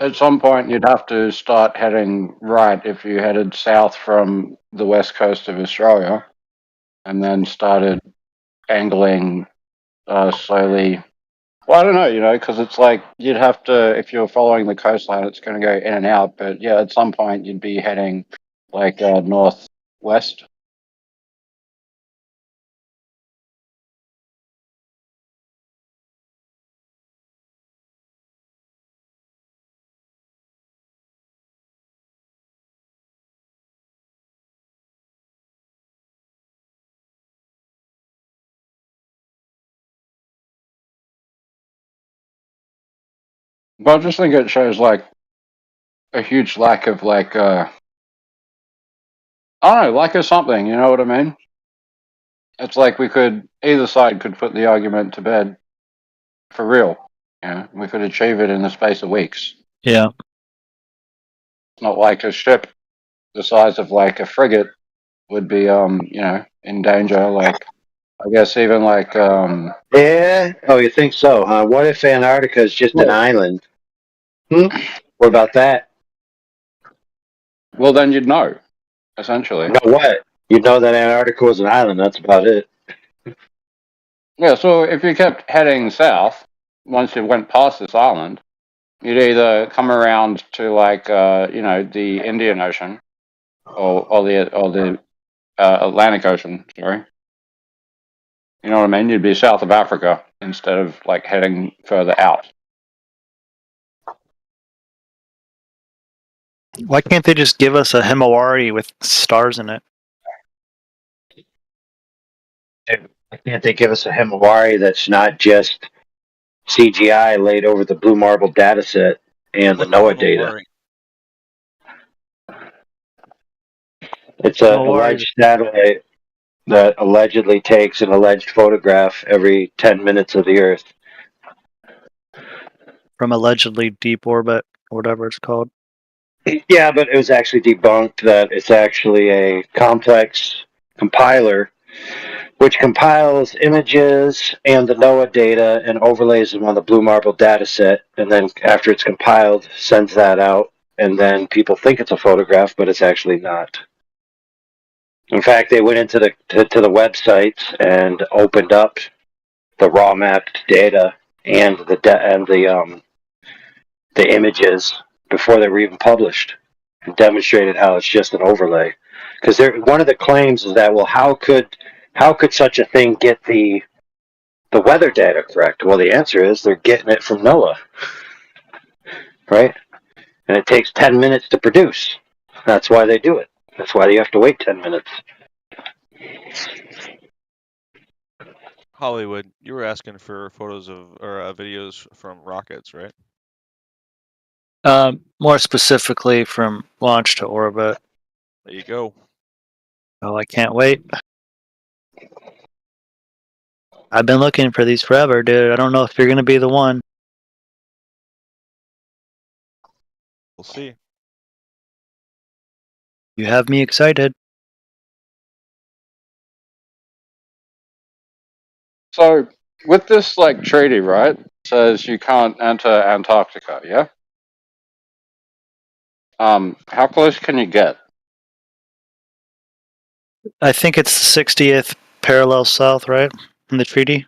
at some point you'd have to start heading right if you headed south from the west coast of Australia, and then started angling slowly. Well, I don't know, because it's like you'd have to, if you're following the coastline, it's going to go in and out. But yeah, at some point you'd be heading like northwest. But I just think it shows like a huge lack of like, I don't know, lack of something. You know what I mean? It's like either side could put the argument to bed for real. We could achieve it in the space of weeks. Yeah. It's not like a ship the size of like a frigate would be, in danger. Like, I guess even like, Yeah. Oh, you think so, huh? What if Antarctica is just an island? What about that? Well, then you'd know, essentially. Know what? You know that Antarctica was an island. That's about it. Yeah. So if you kept heading south, once you went past this island, you'd either come around to like, the Indian Ocean, or the Atlantic Ocean. Sorry. You know what I mean? You'd be south of Africa instead of like heading further out. Why can't they just give us a Himawari with stars in it? Why can't they give us a Himawari that's not just CGI laid over the blue marble data set and the NOAA data? It's an alleged satellite that allegedly takes an alleged photograph every 10 minutes of the Earth. From allegedly deep orbit, or whatever it's called. Yeah, but it was actually debunked that it's actually a complex compiler which compiles images and the NOAA data and overlays them on the blue marble data set, and then after it's compiled, sends that out, and then people think it's a photograph, but it's actually not. In fact, they went into the website and opened up the raw mapped data and the images before they were even published, and demonstrated how it's just an overlay. Because one of the claims is that, well, how could such a thing get the weather data correct? Well, the answer is they're getting it from NOAA, right? And it takes 10 minutes to produce. That's why they do it. That's why you have to wait 10 minutes. Hollywood, you were asking for photos of or videos from rockets, right? More specifically from launch to orbit. There you go. Oh, I can't wait. I've been looking for these forever, dude. I don't know if you're gonna be the one. We'll see. You have me excited. So with this like treaty, right, says you can't enter Antarctica, yeah? How close can you get? I think it's the 60th parallel south, right? In the treaty.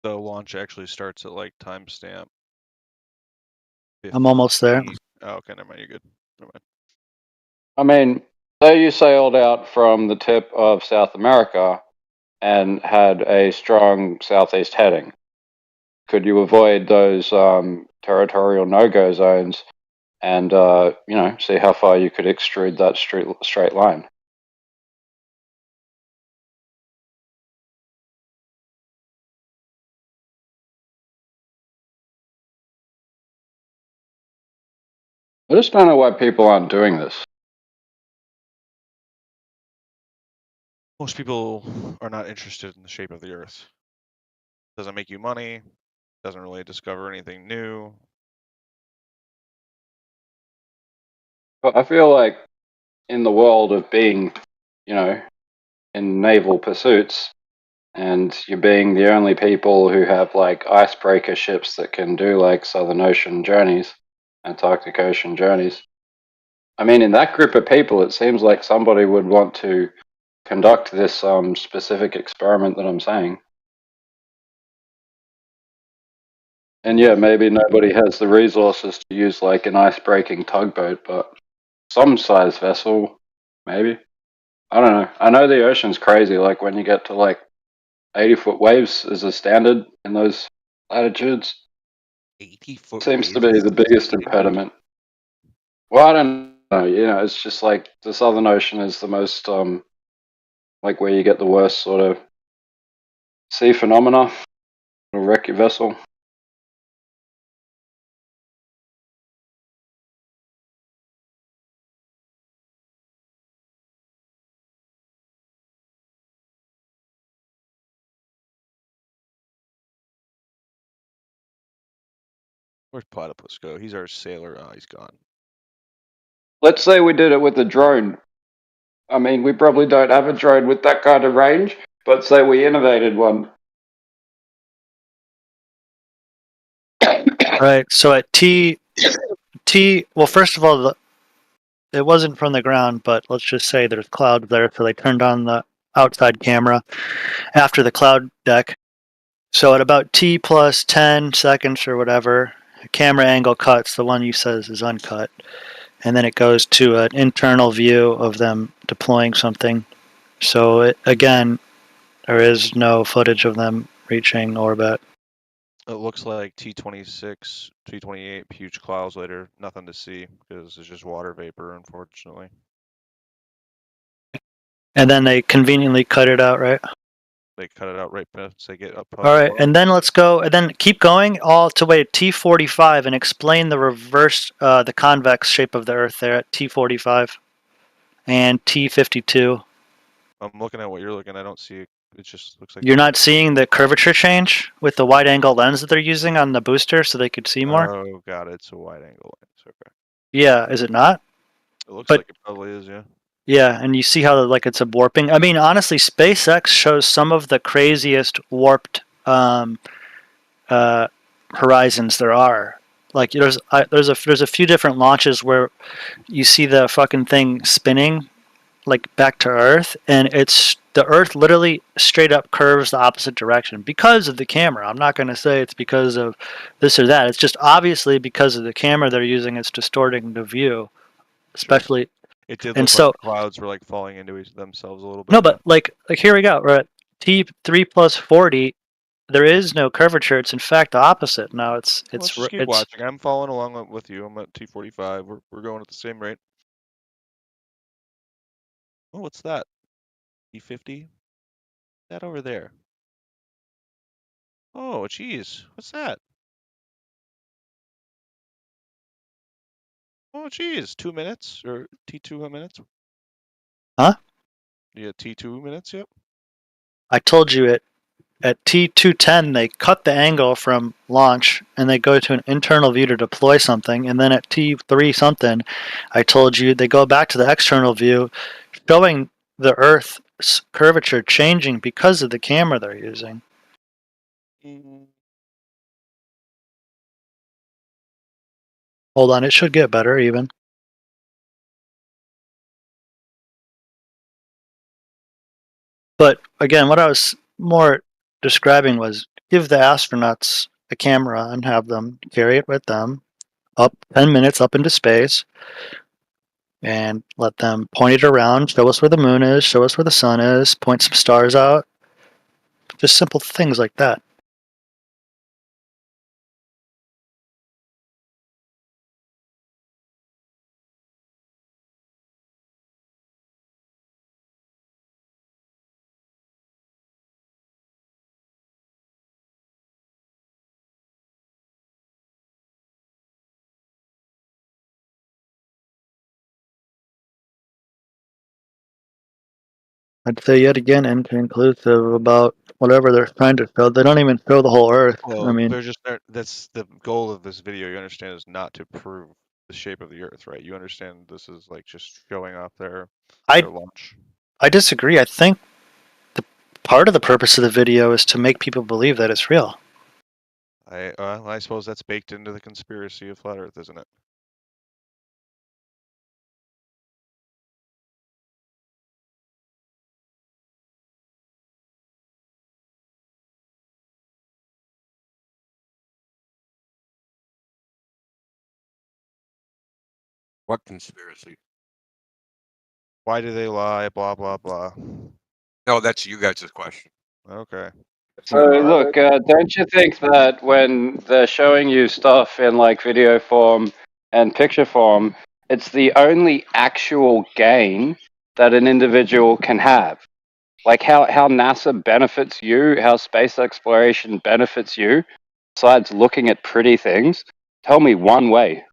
The launch actually starts at like timestamp. I'm almost there. Oh, okay, never mind. You're good. Never mind. I mean, say you sailed out from the tip of South America and had a strong southeast heading. Could you avoid those territorial no-go zones and see how far you could extrude that straight line? I just don't know why people aren't doing this. Most people are not interested in the shape of the Earth. Doesn't make you money. Doesn't really discover anything new. But I feel like in the world of being, you know, in naval pursuits, and you being the only people who have like icebreaker ships that can do like Southern Ocean journeys, Antarctic Ocean journeys. I mean, in that group of people, it seems like somebody would want to conduct this specific experiment that I'm saying. And yeah, maybe nobody has the resources to use like an ice-breaking tugboat, but some size vessel, maybe. I don't know. I know the ocean's crazy. Like when you get to like 80-foot waves is a standard in those latitudes. 80-foot seems to be the biggest impediment. Well, I don't know. You know, it's just like the Southern Ocean is the most like where you get the worst sort of sea phenomena. It'll wreck your vessel. Where's Platypus go? He's our sailor. Oh, he's gone. Let's say we did it with a drone. I mean, we probably don't have a drone with that kind of range, but say we innovated one. Right. So at well, first of all, it wasn't from the ground, but let's just say there's cloud there, so they turned on the outside camera after the cloud deck. So at about T plus 10 seconds or whatever, camera angle cuts, the one you says is uncut, and then it goes to an internal view of them deploying something. So again, there is no footage of them reaching orbit. It looks like T26, T28, huge clouds later. Nothing to see because it's just water vapor, unfortunately. And then they conveniently cut it out, right? They cut it out right as they get up. All right, and then let's go, and then keep going all to way T45 and explain the reverse, the convex shape of the Earth there at T45 and T52. I'm looking at what you're looking. I don't see it. It just looks like You're not seeing the curvature change with the wide-angle lens that they're using on the booster, so they could see more. Oh, got it. It's a wide-angle lens. Okay. Yeah, is it not? It looks like it probably is. Yeah. Yeah, and you see how like it's a warping. I mean, honestly, SpaceX shows some of the craziest warped horizons there are. Like there's a few different launches where you see the fucking thing spinning like back to Earth, and it's the Earth literally straight up curves the opposite direction because of the camera. I'm not going to say it's because of this or that. It's just obviously because of the camera they're using. It's distorting the view, especially. Sure. It did and look so, like clouds were like falling into themselves a little bit. No, but like here we go. We're at T3 plus 40. There is no curvature. It's in fact the opposite. Now it's Let's just keep watching. I'm following along with you. I'm at T45. We're going at the same rate. Oh, what's that? T50? That over there. Oh, geez. What's that? Oh, geez. 2 minutes or T2 minutes? Huh? Yeah, T2 minutes. Yep. I told you at T210 they cut the angle from launch and they go to an internal view to deploy something, and then at T3 something I told you they go back to the external view showing the Earth's curvature changing because of the camera they're using. Hold on, it should get better even. But again, what I was more describing was give the astronauts a camera and have them carry it with them up 10 minutes up into space and let them point it around, show us where the moon is, show us where the sun is, point some stars out. Just simple things like that. I'd say yet again inconclusive about whatever they're trying to show. They don't even show the whole Earth. Well, I mean, they're just that's the goal of this video. You understand is not to prove the shape of the Earth, right? You understand this is like just showing off their launch. I disagree. I think the part of the purpose of the video is to make people believe that it's real. I suppose that's baked into the conspiracy of flat Earth, isn't it? What conspiracy? Why do they lie? Blah blah blah. No, that's you guys' question. Okay. So look, don't you think that when they're showing you stuff in like video form and picture form, it's the only actual gain that an individual can have? Like how NASA benefits you, how space exploration benefits you, besides looking at pretty things? Tell me one way.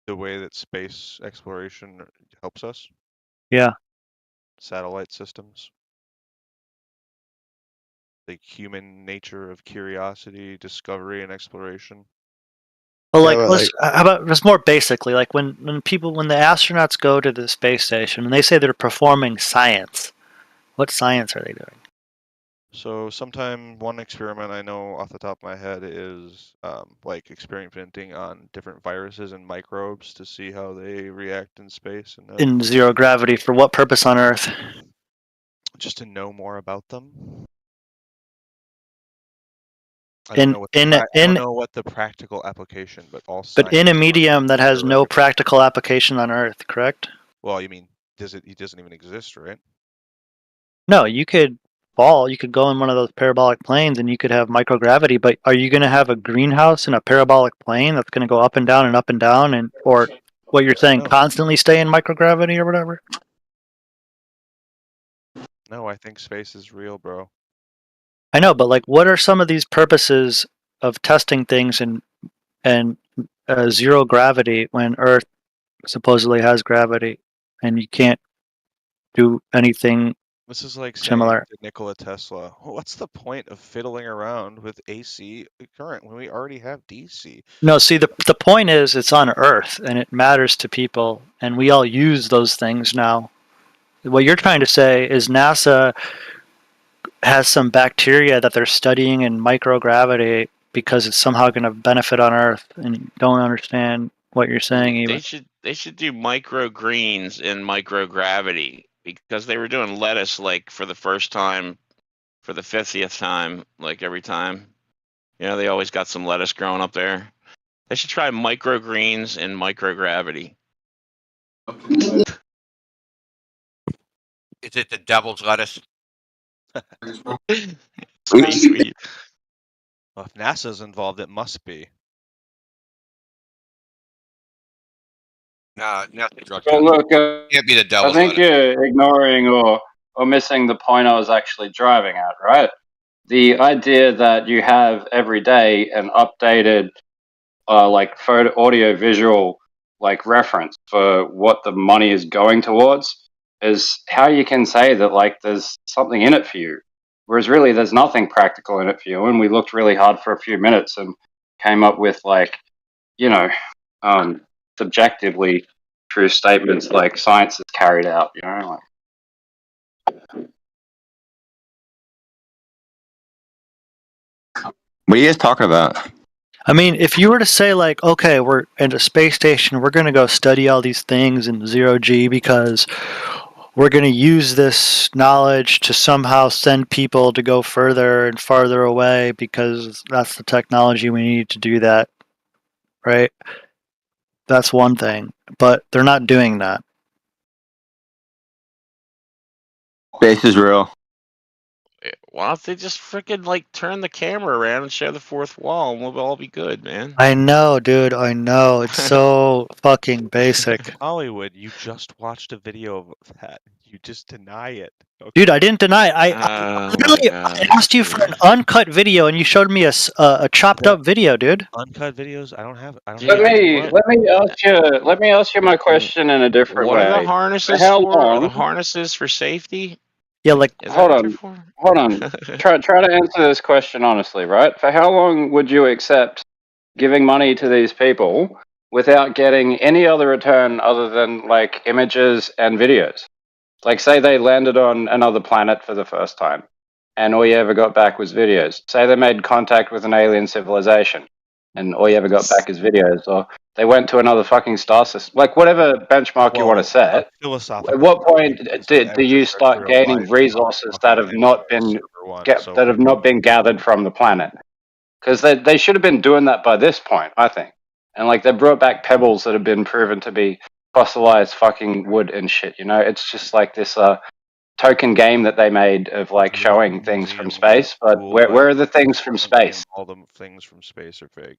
The way that space exploration helps us? Yeah. Satellite systems. The human nature of curiosity, discovery, and exploration. Well, how about just more basically, like when the astronauts go to the space station and they say they're performing science, what science are they doing? So sometime one experiment I know off the top of my head is like experimenting on different viruses and microbes to see how they react in space. And In zero gravity, for what purpose on Earth? Just to know more about them. I don't know what the practical application, but all. But in a medium that has no practical application on Earth, correct? Well, you mean it doesn't even exist, right? No, you could fall. You could go in one of those parabolic planes, and you could have microgravity. But are you going to have a greenhouse in a parabolic plane that's going to go up and down and up and down, and or what you're saying, constantly stay in microgravity or whatever? No, I think space is real, bro. I know, but like, what are some of these purposes of testing things and zero gravity when Earth supposedly has gravity, and you can't do anything? This is like similar. saying to Nikola Tesla, what's the point of fiddling around with AC current when we already have DC? No, see, the point is it's on Earth, and it matters to people, and we all use those things now. What you're trying to say is NASA has some bacteria that they're studying in microgravity because it's somehow going to benefit on Earth, and you don't understand what you're saying even. They should do microgreens in microgravity, because they were doing lettuce like for the first time, for the 50th time, like every time. You know, they always got some lettuce growing up there. They should try microgreens in microgravity. Is it the devil's lettuce? Sweet. Well, if NASA's involved, it must be. Nothing. Well, look, Can't be the I think you're ignoring or missing the point I was actually driving at, right? The idea that you have every day an updated, like photo, audio, visual, like reference for what the money is going towards is how you can say that like there's something in it for you, whereas really there's nothing practical in it for you. And we looked really hard for a few minutes and came up with like, you know, subjectively true statements like science is carried out, you know, like. What are you guys talking about? I mean, if you were to say like, okay, we're at a space station, we're going to go study all these things in zero G because we're going to use this knowledge to somehow send people to go further and farther away because that's the technology we need to do that, right? That's one thing, but they're not doing that. Space is real. Why don't they just freaking like turn the camera around and show the fourth wall, and we'll all be good, man? I know, dude. I know. It's so fucking basic. Hollywood, you just watched a video of that. You just deny it. Okay? Dude, I didn't deny it. I asked you for an uncut video, and you showed me a chopped up video, dude. Uncut videos? I don't have. Let me ask you my question in a different What way. are the harnesses How for? Are the long? harnesses for safety? Yeah, like Hold on. Try to answer this question honestly, right? For how long would you accept giving money to these people without getting any other return other than like images and videos? Like, say they landed on another planet for the first time, and all you ever got back was videos. Say they made contact with an alien civilization, and all you ever got back is videos. Or they went to another fucking star system. Like, whatever benchmark you want to set. At what point do you start gaining resources that have not been gathered from the planet? Because they should have been doing that by this point, I think. And like, they brought back pebbles that have been proven to be fossilized fucking wood and shit. You know, it's just like this token game that they made of like showing things from space. But where are the things from space? All the things from space are fake.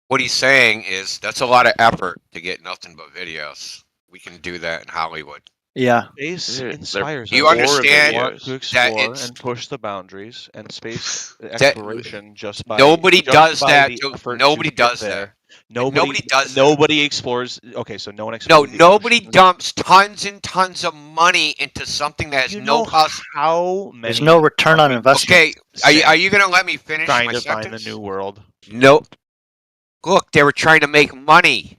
What he's saying is that's a lot of effort to get nothing but videos. We can do that in Hollywood. Yeah. Space inspires you us. understand To explore that and push the boundaries and space exploration just by nobody does that. Nobody does that. Nobody does that. Nobody explores. Okay, so no one No, explores. nobody dumps tons and tons of money into something that has no cost. How many? There's no return on investment. Okay, are you gonna let me finish trying my to sentence? find the new world? No. Look, they were trying to make money.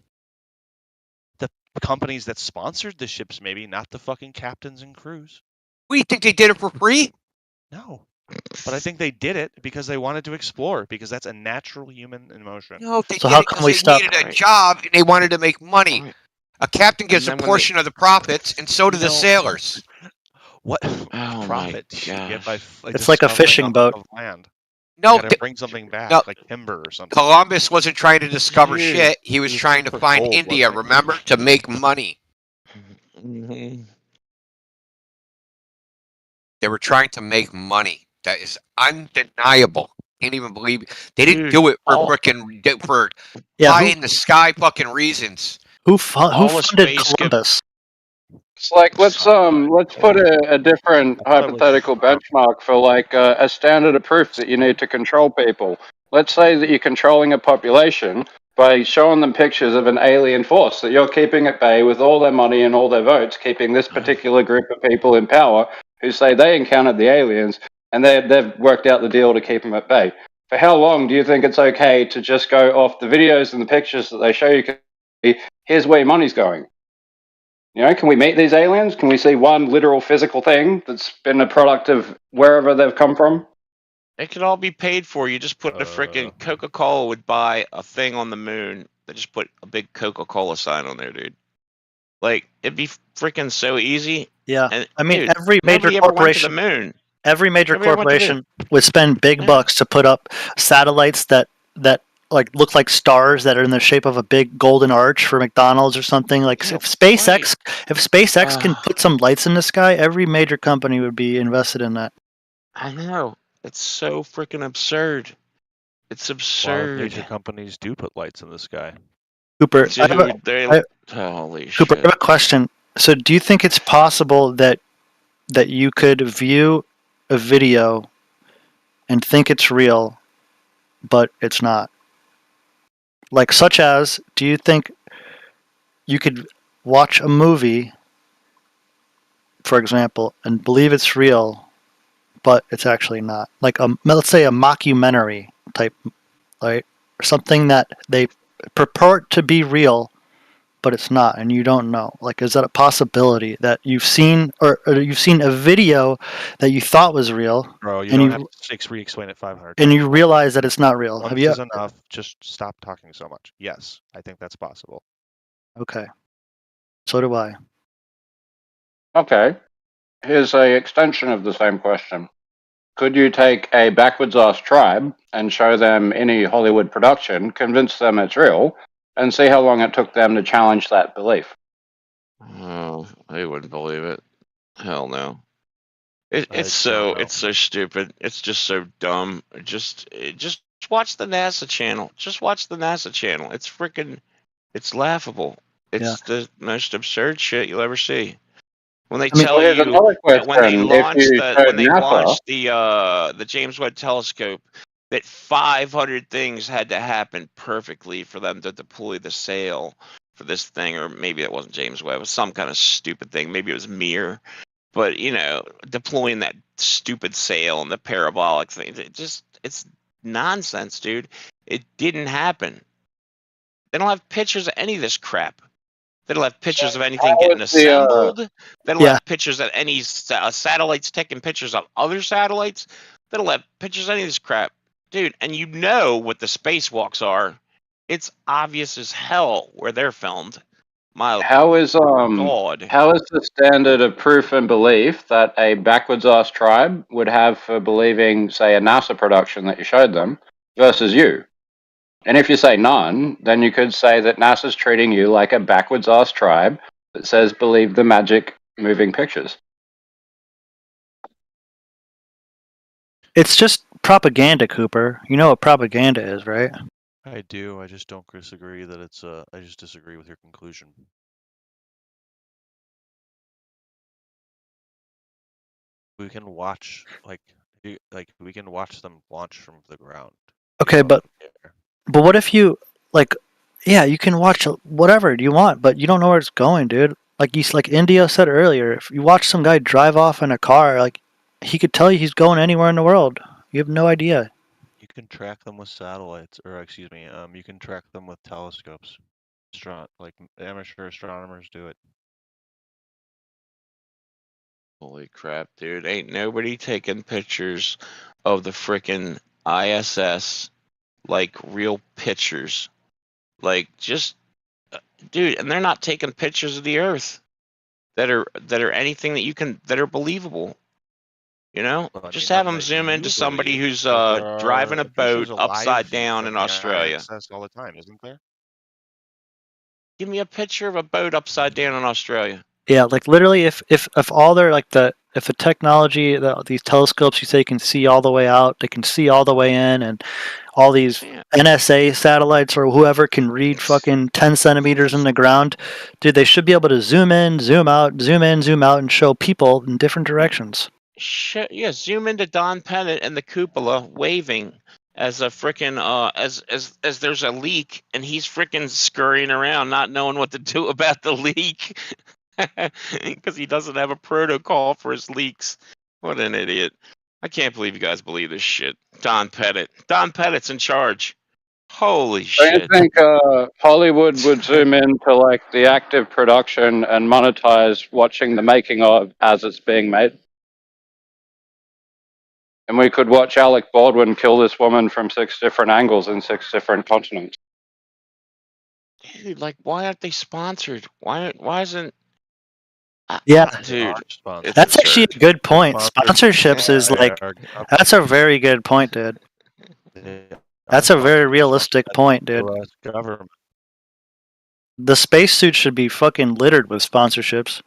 The companies that sponsored the ships, maybe not the fucking captains and crews. We think they did it for free? No, but I think they did it because they wanted to explore, because that's a natural human emotion. No, they did it because they needed a job and they wanted to make money. A captain gets a portion of the profits, and so do the sailors. What profit do you get by it's like a fishing boat. Of land? No, you gotta bring something back, like timber or something. Columbus wasn't trying to discover shit. He was trying to find India, remember? To make money. They were trying to make money. That is undeniable. Can't even believe it. They didn't do it for freaking pie in the sky fucking reasons. Who funded Columbus? It's like let's put a different hypothetical benchmark for like a standard of proof that you need to control people. Let's say that you're controlling a population by showing them pictures of an alien force that you're keeping at bay with all their money and all their votes, keeping this particular group of people in power who say they encountered the aliens and they've worked out the deal to keep them at bay. For how long do you think it's okay to just go off the videos and the pictures that they show you? Here's where your money's going. You know, can we meet these aliens? Can we see one literal physical thing that's been a product of wherever they've come from? It could all be paid for. You just put a freaking Coca-Cola would buy a thing on the moon. They just put a big Coca-Cola sign on there, dude. Like, it'd be freaking so easy. Yeah, and, I mean, dude, every major corporation, every major corporation would spend big bucks to put up satellites that like look like stars that are in the shape of a big golden arch for McDonald's or something. Like if SpaceX can put some lights in the sky, every major company would be invested in that. I know. It's so freaking absurd. It's absurd. Major companies do put lights in the sky. Cooper, Dude, holy Cooper, shit. I have a question. So do you think it's possible that you could view a video and think it's real, but it's not? Like, such as, do you think you could watch a movie, for example, and believe it's real, but it's actually not? Like, let's say a mockumentary type, right? Or something that they purport to be real, but it's not, and you don't know. Like, is that a possibility that you've seen, or you've seen a video that you thought was real, Bro, you and don't have to re-explain it 500 and you realize that it's not real? Once Have you? is enough. Just stop talking so much. Yes, I think that's possible. Okay. So do I. Okay. Here's a extension of the same question. Could you take a backwards-ass tribe and show them any Hollywood production, convince them it's real, and see how long it took them to challenge that belief? Oh, they wouldn't believe it. Hell no. It's so stupid. It's just so dumb. Just watch the NASA channel. Just watch the NASA channel. It's laughable. It's the most absurd shit you'll ever see. When they tell here's you another that when they question. If launched you showed NASA, the James Webb Telescope, that 500 things had to happen perfectly for them to deploy the sail for this thing, or maybe it wasn't James Webb, it was some kind of stupid thing. Maybe it was Mir. But deploying that stupid sail and the parabolic thing, it's nonsense, dude. It didn't happen. They don't have pictures of any of this crap. They don't have pictures of anything getting assembled. They don't have pictures of any satellites taking pictures of other satellites. They don't have pictures of any of this crap, dude. And you know what the spacewalks are. It's obvious as hell where they're filmed. how is the standard of proof and belief that a backwards ass tribe would have for believing, say, a NASA production that you showed them versus you? And if you say none, then you could say that NASA's treating you like a backwards ass tribe that says believe the magic moving pictures. It's just propaganda, Cooper. You know what propaganda is, right? I do. I just don't disagree that it's. I just disagree with your conclusion. We can watch we can watch them launch from the ground. Okay, but what if you you can watch whatever you want, but you don't know where it's going, dude. Like India said earlier, if you watch some guy drive off in a car, like he could tell you he's going anywhere in the world. You have no idea. You can track them with satellites, or excuse me, you can track them with telescopes. Like amateur astronomers do it. Holy crap, dude. Ain't nobody taking pictures of the frickin' ISS like real pictures. Like just dude, and they're not taking pictures of the Earth that are anything that are believable. Just have them zoom into somebody who's driving a boat upside down in Australia. All the time, isn't there? Give me a picture of a boat upside down in Australia. Yeah, like literally, if all their if the technology, these telescopes you say can see all the way out, they can see all the way in, and all these NSA satellites or whoever can read fucking 10 centimeters in the ground, dude, they should be able to zoom in, zoom out, zoom in, zoom out, and show people in different directions. Zoom into Don Pennant and the cupola waving as a frickin' as there's a leak and he's frickin' scurrying around not knowing what to do about the leak because he doesn't have a protocol for his leaks. What an idiot. I can't believe you guys believe this shit. Don Pettit's in charge. Holy shit. Do you think Hollywood would zoom into like the active production and monetize watching the making of as it's being made? And we could watch Alec Baldwin kill this woman from 6 different angles in 6 different continents. Dude, like, why aren't they sponsored? Why isn't... Yeah, dude, that's actually a good point. Sponsorships is like, that's a very good point, dude. That's a very realistic point, dude. The spacesuit should be fucking littered with sponsorships.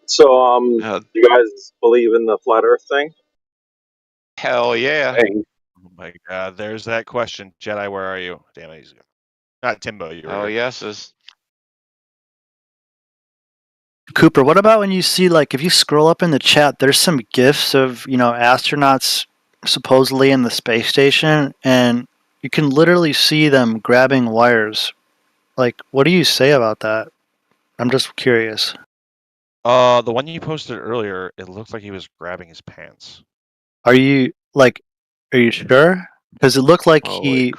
So, you guys believe in the flat Earth thing? Hell yeah! Oh my god, there's that question, Jedi. Where are you? Damn it, he's not Timbo. You. Oh yeses. Cooper, what about when you see, like, if you scroll up in the chat, there's some GIFs of, astronauts supposedly in the space station, and you can literally see them grabbing wires. Like, what do you say about that? I'm just curious. The one you posted earlier, it looked like he was grabbing his pants. Are you sure? Because it looked like he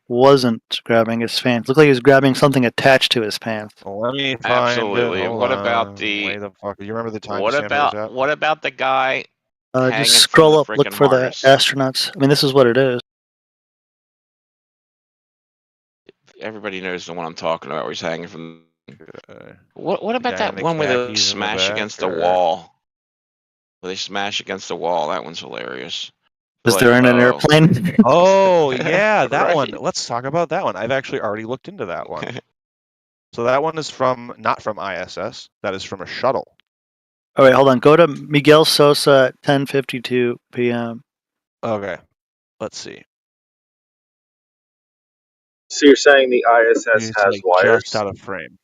wasn't grabbing his pants. It looked like he was grabbing something attached to his pants. Let me find Absolutely. It. What about the? Way the fuck? You remember the time? What about the guy? Just scroll up, look for the astronauts. I mean, this is what it is. Everybody knows the one I'm talking about, where he's hanging from. What about that one where they smash against the wall? Where they smash against the wall? That one's hilarious. Was there in an airplane? Oh yeah, that one. Let's talk about that one. I've actually already looked into that one. So that one is not from ISS. That is from a shuttle. All right, hold on. Go to Miguel Sosa at 10:52 p.m. Okay, let's see. So you're saying the ISS It's has like wires? just out of frame.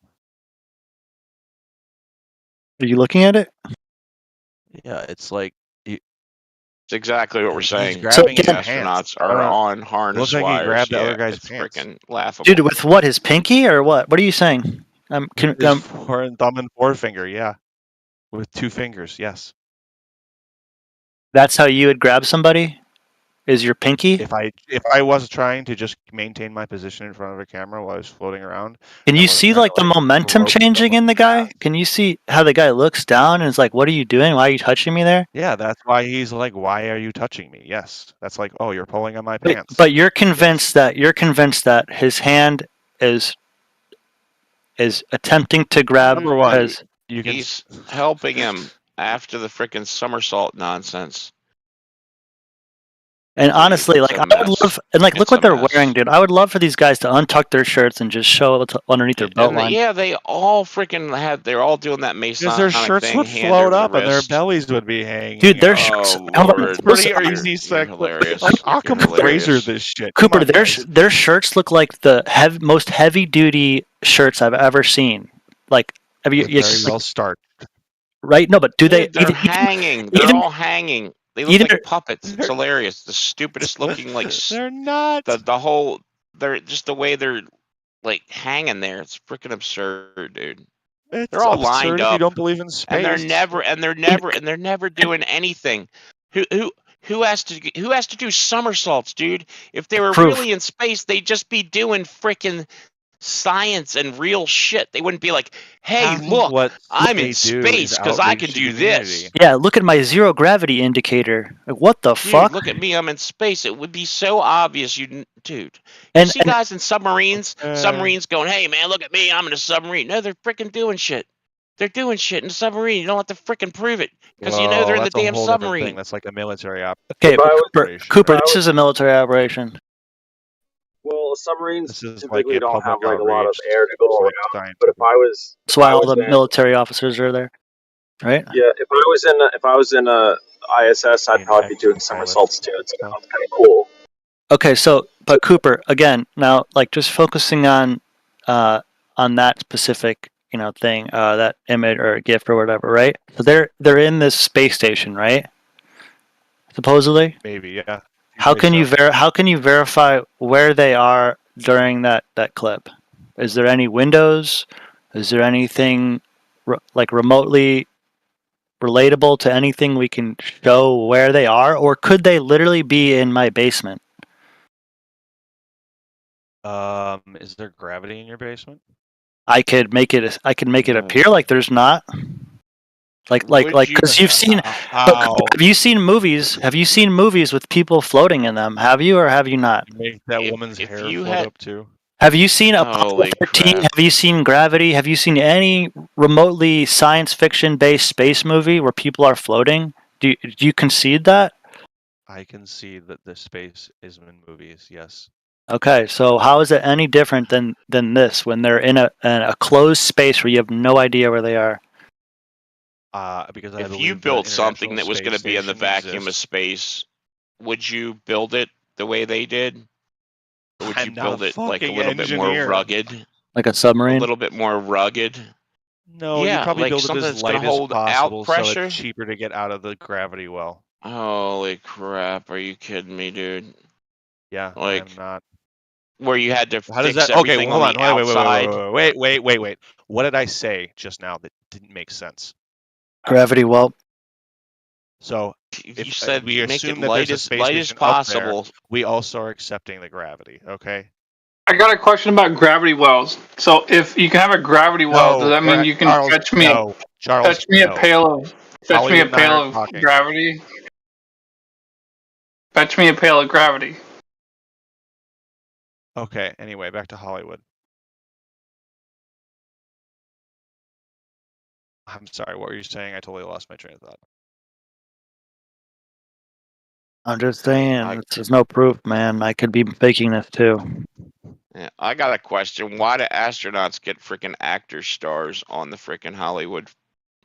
Are you looking at it? Yeah, it's like It's exactly what we're saying. grabbing These his astronauts pants. are on harness Looks like he wires. grabbed the other Yeah, guy's it's pants. freaking laughable. Dude, with what? His pinky or what? What are you saying? His thumb and forefinger, yeah. With 2 fingers, yes. That's how you would grab somebody? Is your pinky? If I was trying to just maintain my position in front of a camera while I was floating around. Can you see like the momentum changing in the guy? Can you see how the guy looks down and is like, "What are you doing? Why are you touching me there?" Yeah, that's why he's like, "Why are you touching me?" Yes, that's like, "Oh, you're pulling on my pants." But you're convinced that his hand is attempting to grab Number one, his. He's helping him after the freaking somersault nonsense. And honestly, like I would love, and like look what they're wearing, dude. I would love for these guys to untuck their shirts and just show what's underneath their belt line. Yeah, they all freaking they're all doing that because Masonic their shirts thing, would hand float over up the and their wrist. bellies would be hanging. Dude, their out. shirts. Lord, pretty you're easy. hilarious. I'll come razor this shit. Cooper, Come on, their shirts look like the most heavy duty shirts I've ever seen. Like, have you? Very well starched. Right? No, but do Dude, they? they're hanging. They're all hanging. They look like puppets. It's hilarious. The stupidest looking, like they're not. The whole. They're just the way they're like hanging there. It's freaking absurd, dude. It's They're all absurd lined if up. you don't believe in space. And they're never doing anything. Who has to do somersaults, dude? If they were really in space, they'd just be doing freaking science and real shit. They wouldn't be like, "Hey, look, I'm in space because I can do this." Yeah, look at my zero gravity indicator. Like, what the Dude, fuck? look at me, I'm in space. It would be so obvious, dude. You And- see guys in submarines going, "Hey, man, look at me, I'm in a submarine." No, they're freaking doing shit. They're doing shit in a submarine. You don't have to freaking prove it because you know they're in the that's a damn whole different submarine. thing. That's like a military operation. Okay, Cooper, this is a military operation. Well, submarines This is typically like a don't have public like a lot of outreach. air to go It's like around. But if I was, That's why all the military officers are there, right? Yeah, if I was in a ISS, I'd probably be doing somersaults too. It's kind of cool. Okay, so but Cooper, again, now like just focusing on that specific thing, that image or GIF or whatever, right? So they're in this space station, right? Supposedly. Maybe, yeah. How can you verify where they are during that clip? Is there any windows? Is there anything like remotely relatable to anything we can show where they are, or could they literally be in my basement? Is there gravity in your basement? I could make it appear like there's not. Like because you've seen. Have you seen movies? Have you seen movies with people floating in them? Have you or have you not? Make that woman's hair float up too. Have you seen Apollo 13? Have you seen Gravity? Have you seen any remotely science fiction based space movie where people are floating? Do you concede that? I can see that the space is in movies. Yes. Okay, so how is it any different than this when they're in a closed space where you have no idea where they are? Because if you built something that was going to be in the vacuum of space, would you build it the way they did? Or would you build it like a little bit more rugged? Like a submarine? A little bit more rugged? No, yeah, you'd probably like build it as light as possible so it's cheaper to get out of the gravity well. Holy crap, are you kidding me, dude? Yeah, like, I'm not. Where you had to How does fix that? Okay, everything hold on. Wait. What did I say just now that didn't make sense? Gravity well. So if you said we make assume it that light there's a as space light as station up there, possible, we also are accepting the gravity. Okay. I got a question about gravity wells. So if you can have a gravity well, does that mean you can fetch me a pail of gravity? Fetch me a pail of gravity. Okay. Anyway, back to Hollywood. I'm sorry. What were you saying? I totally lost my train of thought. I'm just saying, there's no proof, man. I could be faking this too. Yeah, I got a question. Why do astronauts get freaking actor stars on the freaking Hollywood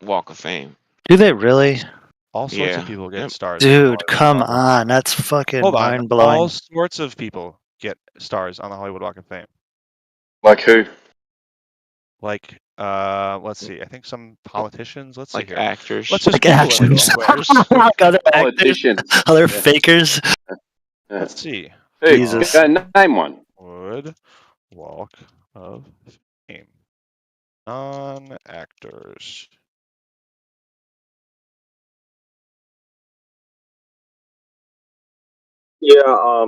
Walk of Fame? Do they really? All sorts of people get stars. Dude, come on. That's fucking mind-blowing. All sorts of people get stars on the Hollywood Walk of Fame. Like who? Like, let's see. I think some politicians. Let's see Like here. actors. Let's just Like Google it real actors. quick. Other Politicians. actors. Other fakers. Let's see. Hey, Jesus. name one. Would Walk of Fame. Non-actors. Yeah, I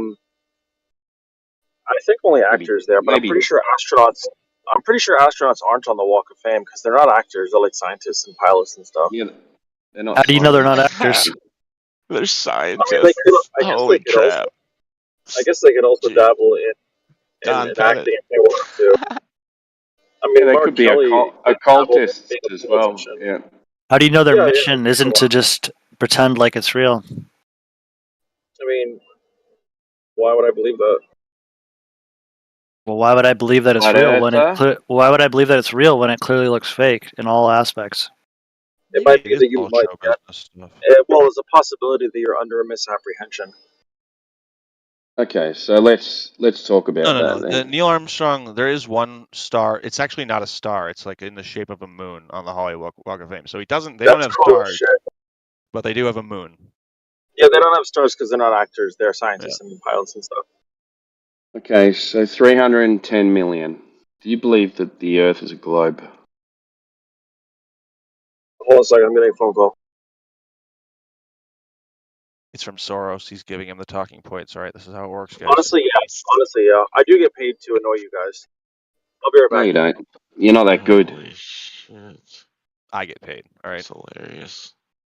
think only actors there, but maybe. I'm pretty sure astronauts. I'm pretty sure astronauts aren't on the Walk of Fame because they're not actors. They're like scientists and pilots and stuff. Yeah, they're not. How do you know they're not actors? They're scientists. I mean, Holy crap. I guess they could also dabble in acting if they want to. I mean, they Mark could be Kelly occultists dabbled in as well. politician. Yeah. How do you know their Yeah, yeah. mission isn't to just pretend like it's real? I mean, why would I believe that? Well, why would I believe that it's Flat real when Earther? it? Why would I believe that it's real when it clearly looks fake in all aspects? It might be that you might get. Well, there's a possibility that you're under a misapprehension. Okay, so let's talk about No. that then. Neil Armstrong, there is one star. It's actually not a star. It's like in the shape of a moon on the Hollywood Walk of Fame. So they don't have stars, but they do have a moon. Yeah, they don't have stars because they're not actors. They're scientists and pilots and stuff. Okay, so 310 million. Do you believe that the Earth is a globe? Hold on a second, I'm getting a phone call. It's from Soros. He's giving him the talking points. All right, this is how it works, guys. Honestly, yeah. I do get paid to annoy you guys. I'll be right back. No, you don't. You're not that good. I get paid. All right. That's hilarious.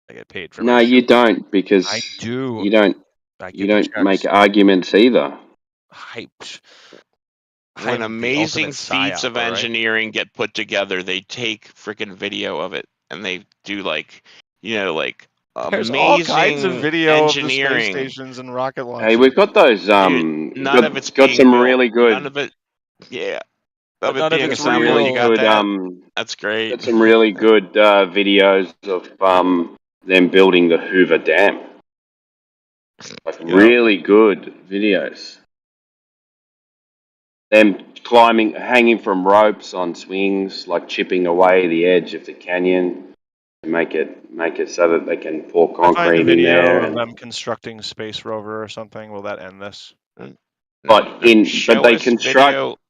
I get paid for. No, you don't, because I do. You don't. You don't make arguments either. When amazing feats of engineering get put together, they take freaking video of it and they do There's amazing all kinds of video engineering. of the space stations and rocket launches. Hey, we've got those. Dude, none of it's got being some built. really good. None of it. Yeah. None of it's some real. really good. Good, That's great. Got some really good videos of them building the Hoover Dam. Like really good videos. Them climbing, hanging from ropes on swings, like chipping away the edge of the canyon to make it so that they can pour I find concrete a in video there. of them constructing space rover or something. Will that end this? But they construct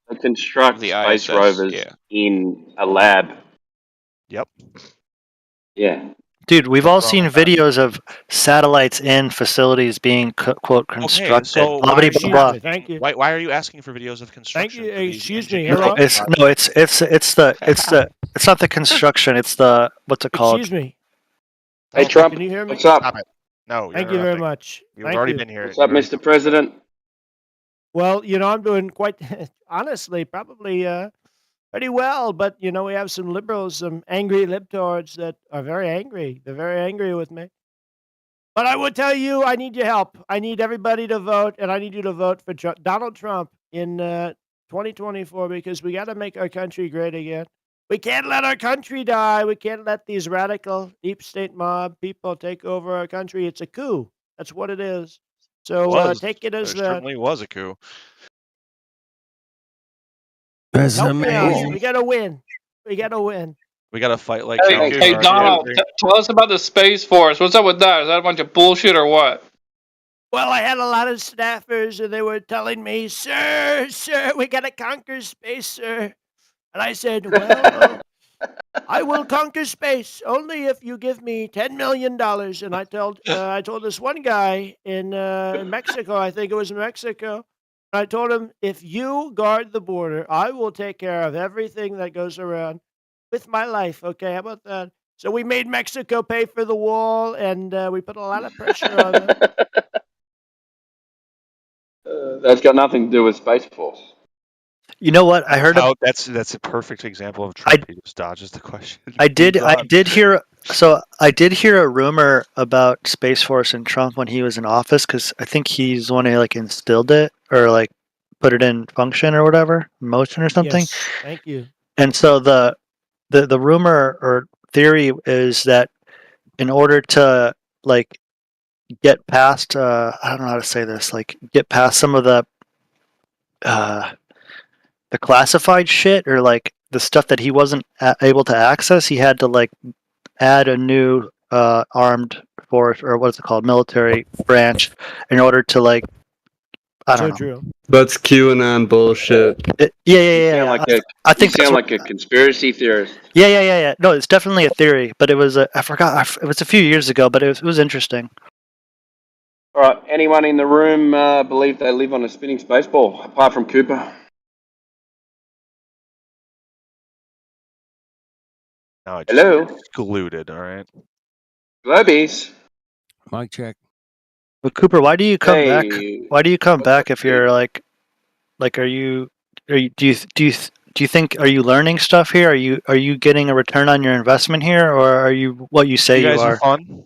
the space ISS, rovers in a lab. Yep. Yeah. Dude, we've all seen videos of satellites in facilities being quote constructed. So Blah, blah, blah, blah. Thank you. Why are you asking for videos of construction? Thank you. Excuse me. No, Hello. It's not the construction. It's the what's it called? Excuse me. Hey Trump, Can you hear me? what's up? Stop it. No. Thank you very much. You've Thank already you. been here. What's up, Mr. President? Well, I'm doing quite honestly, probably pretty well, but we have some liberals, some angry libtards that are very angry. They're very angry with me. But I would tell you, I need your help. I need everybody to vote, and I need you to vote for Donald Trump in 2024 because we got to make our country great again. We can't let our country die. We can't let these radical deep state mob people take over our country. It's a coup. That's what it is. So take it as that. It certainly was a coup. That's amazing. We gotta win. We gotta win. We gotta fight like. Hey Donald, tell us about the Space Force. What's up with that? Is that a bunch of bullshit or what? Well, I had a lot of staffers, and they were telling me, "Sir, we gotta conquer space, sir." And I said, "Well, I will conquer space only if you give me $10 million." And I told this one guy in Mexico, I think it was Mexico. I told him, if you guard the border, I will take care of everything that goes around with my life. Okay, how about that? So we made Mexico pay for the wall, and we put a lot of pressure on them. That's got nothing to do with Space Force. You know what? I heard. That's a perfect example of Trump. He just dodges the question. I did hear. So I did hear a rumor about Space Force and Trump when he was in office, because I think he's the one who instilled it or put it in function or whatever, motion or something. Yes, thank you. And so the rumor or theory is that in order to like get past I don't know how to say this, like get past some of the classified shit or like the stuff that he wasn't able to access. He had to like add a new armed force, or what's it called, military branch, in order to like I don't know. That's QAnon bullshit. Yeah. I think you sound like a conspiracy theorist. Yeah. No, it's definitely a theory, but it was I forgot. It was a few years ago, but it was interesting. All right. Anyone in the room believe they live on a spinning space ball, apart from Cooper? No, Hello. Excluded. All right. Globies. Mic check. But Cooper, why do you come back? Hey, Why do you come back if you're like are you do you think, are you learning stuff here? Are you getting a return on your investment here, or are you what you say You guys you are fun.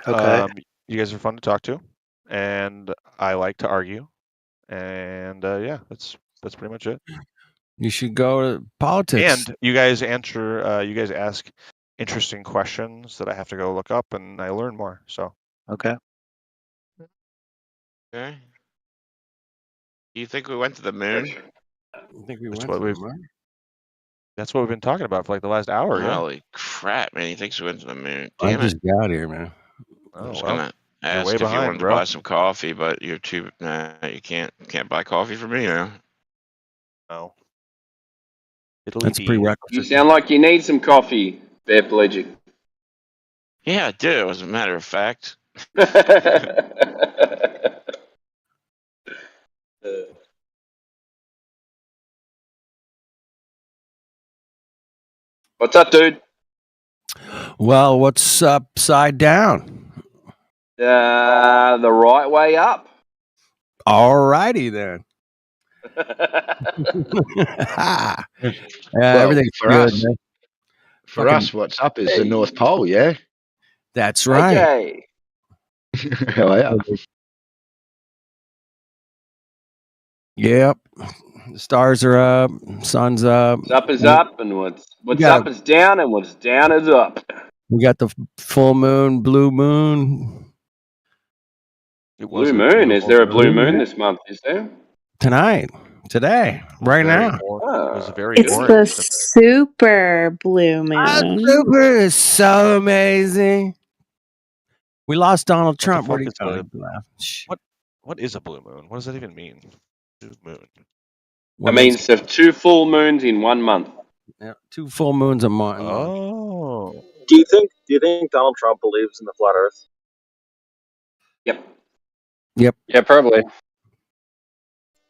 Okay. You guys are fun to talk to, and I like to argue, and yeah, that's pretty much it. You should go to politics. And you guys answer. You guys ask interesting questions that I have to go look up, and I learn more. So okay. Okay. Do you think we went to the moon? I think we that's went what to we've. the moon. That's what we've been talking about for like the last hour. Yeah. Holy crap, man! He thinks we went to the moon. I Damn it! just got here, man. Oh, I was well, gonna you're ask way if you behind, wanted bro. to buy some coffee, but you're too. Nah, you can't buy coffee from me now. No. That's a prerequisite. You sound like you need some coffee, paraplegic. Yeah, I do. As a matter of fact. What's up, dude? Well, what's upside down? The right way up. Alrighty then. Everything's for good, us, man. For us, what's up is the North Pole, yeah? That's right. Okay. Oh, yeah. Yep. The stars are up, sun's up. What's up is up, and what's up is down, and what's down is up. We got the full moon, blue moon. Blue moon? Is there a blue moon this month? Is there? Today, right now. It was very It's the super blue moon. Super is so amazing. We lost Donald Trump. What What the do fuck you is what is a blue moon? What does that even mean? Blue moon. That means there's 2 full moons in 1 month. Yeah, 2 full moons a month. Oh. Do you think Donald Trump believes in the flat Earth? Yep. Yeah, probably.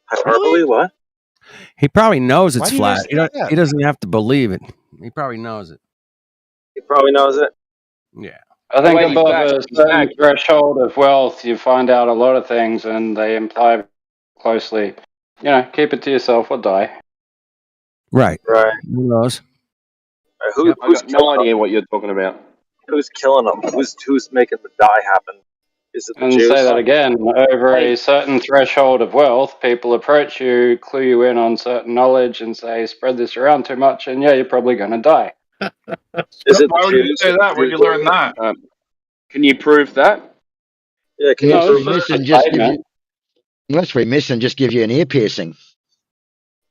Hyperbole? What? He probably knows Why it's do you flat. guys think that? He doesn't have to believe it. He probably knows it. He probably knows it. Yeah. I think Wait, above he's a back. certain threshold of wealth, you find out a lot of things, and they imply closely. Keep it to yourself or die. Right. Right. Who knows? Who's I got no idea what you're talking about. Who's killing them? Who's making the die happen? Is it the And Jews? say that again, over a certain threshold of wealth, people approach you, clue you in on certain knowledge, and say, spread this around too much, and yeah, you're probably going to die. Is it Why would you say that? Where'd you learn that? Can you prove that? Yeah, can Unless you we prove miss that? and just give you, unless we miss and just give you an ear piercing.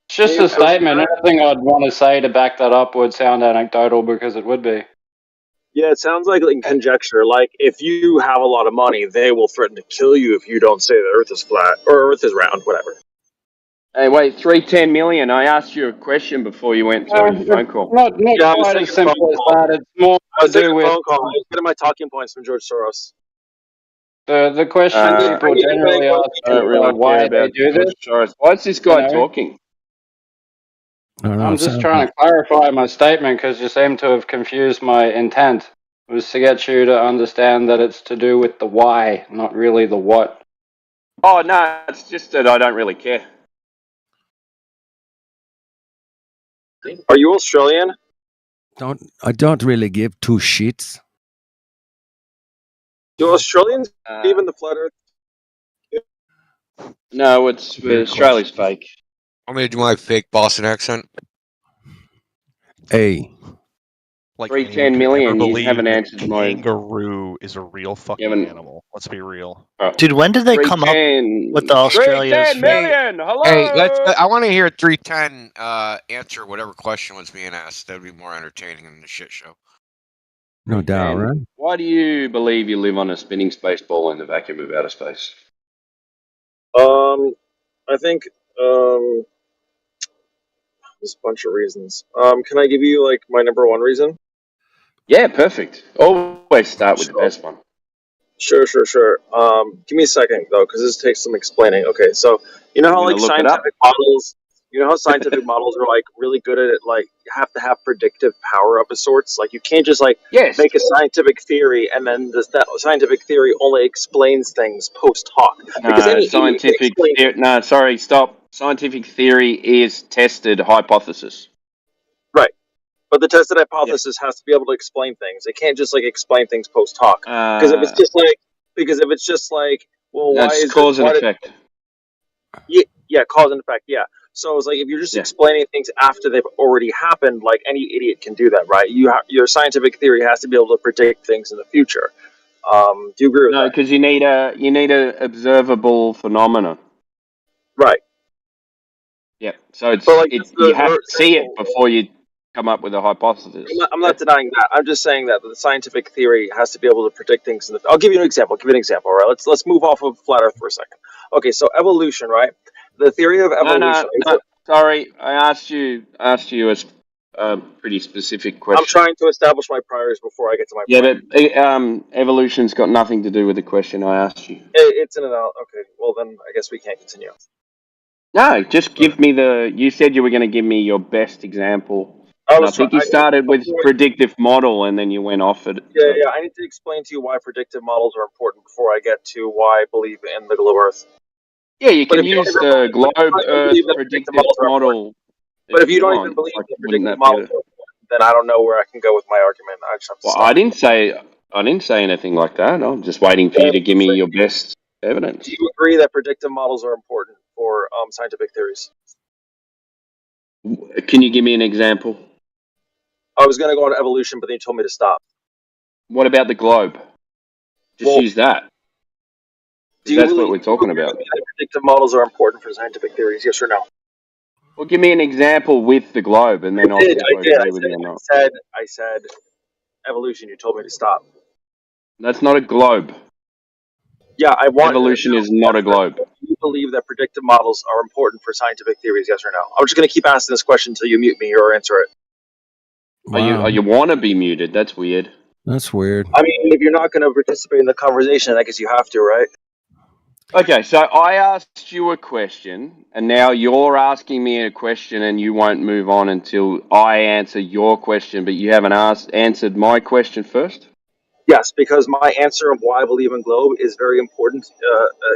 It's just a statement. Anything I'd want to say to back that up would sound anecdotal because it would be. Yeah, it sounds like conjecture. Like, if you have a lot of money, they will threaten to kill you if you don't say the Earth is flat or Earth is round, whatever. Hey, wait, 310 million. I asked you a question before you went to your phone call. Not Yeah, I was quite taking as simple a phone as call. that. It's more I was to taking do a with phone call. I was getting my talking points from George Soros. the question people generally ask I don't really why care they about do this. George Soros. Why is this guy You know? talking? I don't know. I'm just trying to clarify my statement because you seem to have confused my intent. It was to get you to understand that it's to do with the why, not really the what. Oh, no, it's just that I don't really care. Are you Australian? I don't really give 2 shits. Do Australians believe in the flat Earth? No, it's Australia's fake. I'm gonna do my fake Boston accent. Hey, Like 310 million. You haven't a answered my. kangaroo is a real fucking animal. Let's be real. Dude, when did they come up with the Australia's? 310 million. Hello. Hey, I want to hear 310 answer whatever question was being asked. That would be more entertaining than the shit show. No doubt, right? Why do you believe you live on a spinning space ball in the vacuum of outer space? I think there's a bunch of reasons. Can I give you like my number one reason? Yeah, perfect. Always start with the best one. Sure. Give me a second though, because this takes some explaining. Okay, so you know how like scientific models, are like really good at it. Like you have to have predictive power of a sorts. Like you can't just like make a scientific theory and then that scientific theory only explains things post hoc. Because Scientific theory is tested hypothesis. Right. But the tested hypothesis has to be able to explain things. It can't just like explain things post hoc. Because if it's just like, well, why is cause and effect? Yeah, cause and effect. Yeah. So it's like if you're just explaining things after they've already happened, like any idiot can do that, right? Your scientific theory has to be able to predict things in the future. Do you agree with that? No, because you need a observable phenomenon. Right. Yeah. So you have to see it before you come up with a hypothesis. I'm not denying that. I'm just saying that the scientific theory has to be able to predict things. I'll give you an example. Right? Let's move off of flat Earth for a second. Okay, so evolution, right? The theory of evolution. No, sorry, I asked you a pretty specific question. I'm trying to establish my priorities before I get to my point. Yeah, but evolution's got nothing to do with the question I asked you. It's an analogy. Okay, well then I guess we can't continue. No, just give me you said you were going to give me your best example. I think you started with predictive model and then you went off it. Yeah, I need to explain to you why predictive models are important before I get to why I believe in the globe Earth. Yeah, you can use the globe Earth predictive model. But if you don't even believe in predictive models, then I don't know where I can go with my argument. I just have to I didn't say anything like that. I'm just waiting for you to give me your best evidence. Do you agree that predictive models are important for scientific theories? Can you give me an example? I was going to go on evolution, but then you told me to stop. What about the globe? Just use that. That's what we're talking about. Predictive models are important for scientific theories, yes or no? Well, give me an example with the globe, and then I'll see if I agree with you or not. I said evolution. You told me to stop. That's not a globe. Yeah, evolution is not a globe. Do you believe that predictive models are important for scientific theories, yes or no? I'm just going to keep asking this question until you mute me or answer it. Wow. You want to be muted? That's weird. That's weird. I mean, if you're not going to participate in the conversation, I guess you have to, right? Okay, so I asked you a question, and now you're asking me a question, and you won't move on until I answer your question, but you haven't answered my question first? Yes, because my answer of why I believe in globe is very important,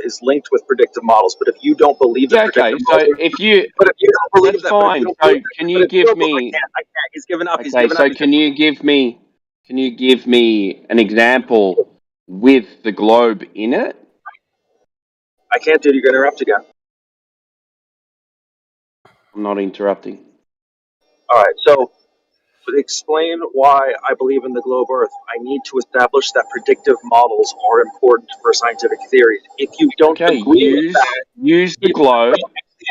is linked with predictive models. But if you don't believe that predictive models... if you don't believe that... Fine, so can you give me... I can't. He's given up. Okay, so can you give me an example with the globe in it? I can't, dude. You're going to interrupt again. I'm not interrupting. All right, so to explain why I believe in the globe Earth, I need to establish that predictive models are important for scientific theory. If you don't agree with that... Use the globe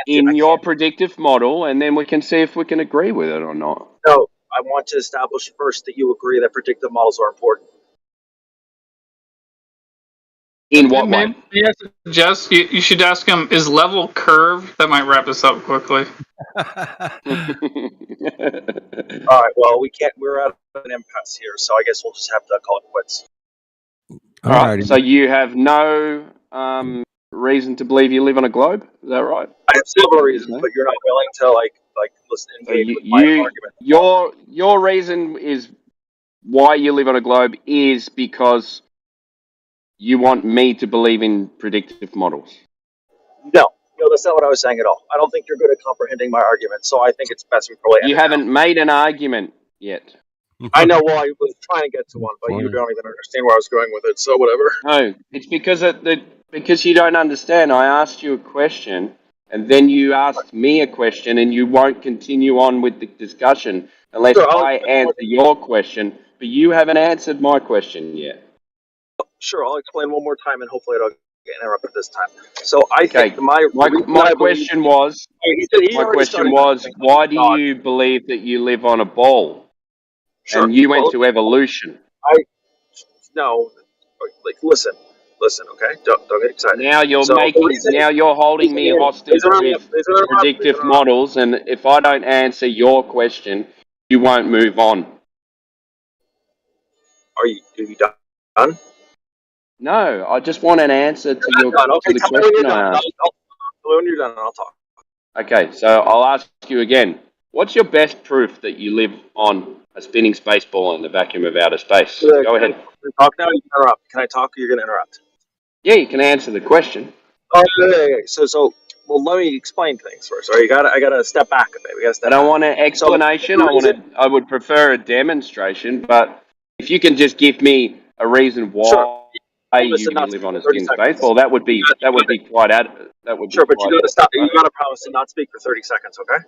in your predictive model, and then we can see if we can agree with it or not. No, I want to establish first that you agree that predictive models are important. In what way? Suggest you should ask him, is level curve? That might wrap us up quickly. All right, well, we can't. We're at an impasse here, so I guess we'll just have to call it quits. All right. So you have no reason to believe you live on a globe? Is that right? I have several reasons, but you're not willing to like listen and engage with my argument. Your reason is why you live on a globe is because you want me to believe in predictive models. No, that's not what I was saying at all. I don't think you're good at comprehending my argument, so I think it's best we probably. You haven't made an argument yet. I know. Well, I was trying to get to one, but you don't even understand where I was going with it. So whatever. No, it's because you don't understand. I asked you a question, and then you asked me a question, and you won't continue on with the discussion unless I answer your question. But you haven't answered my question yet. Sure, I'll explain one more time, and hopefully I don't get interrupted this time. So I think my question was, why do you believe that you live on a ball? Sure. And you went to evolution. Listen, okay? Don't get excited. Now you're holding me hostage with predictive models, and if I don't answer your question, you won't move on. Are you done? No, I just want an answer to your to the question I asked. When you're done, I'll talk. Okay, so I'll ask you again. What's your best proof that you live on a spinning space ball in the vacuum of outer space? Go ahead. Can I talk now? You can interrupt. Can I talk, or you're going to interrupt? Yeah, you can answer the question. Oh, yeah. So, well, let me explain things first. All right, I gotta step back a bit. We gotta step I don't want an explanation. I would prefer a demonstration. But if you can just give me a reason why you live on a spinning space ball, that would be quite Sure, but you gotta stop. You gotta promise to not speak for 30 seconds, okay?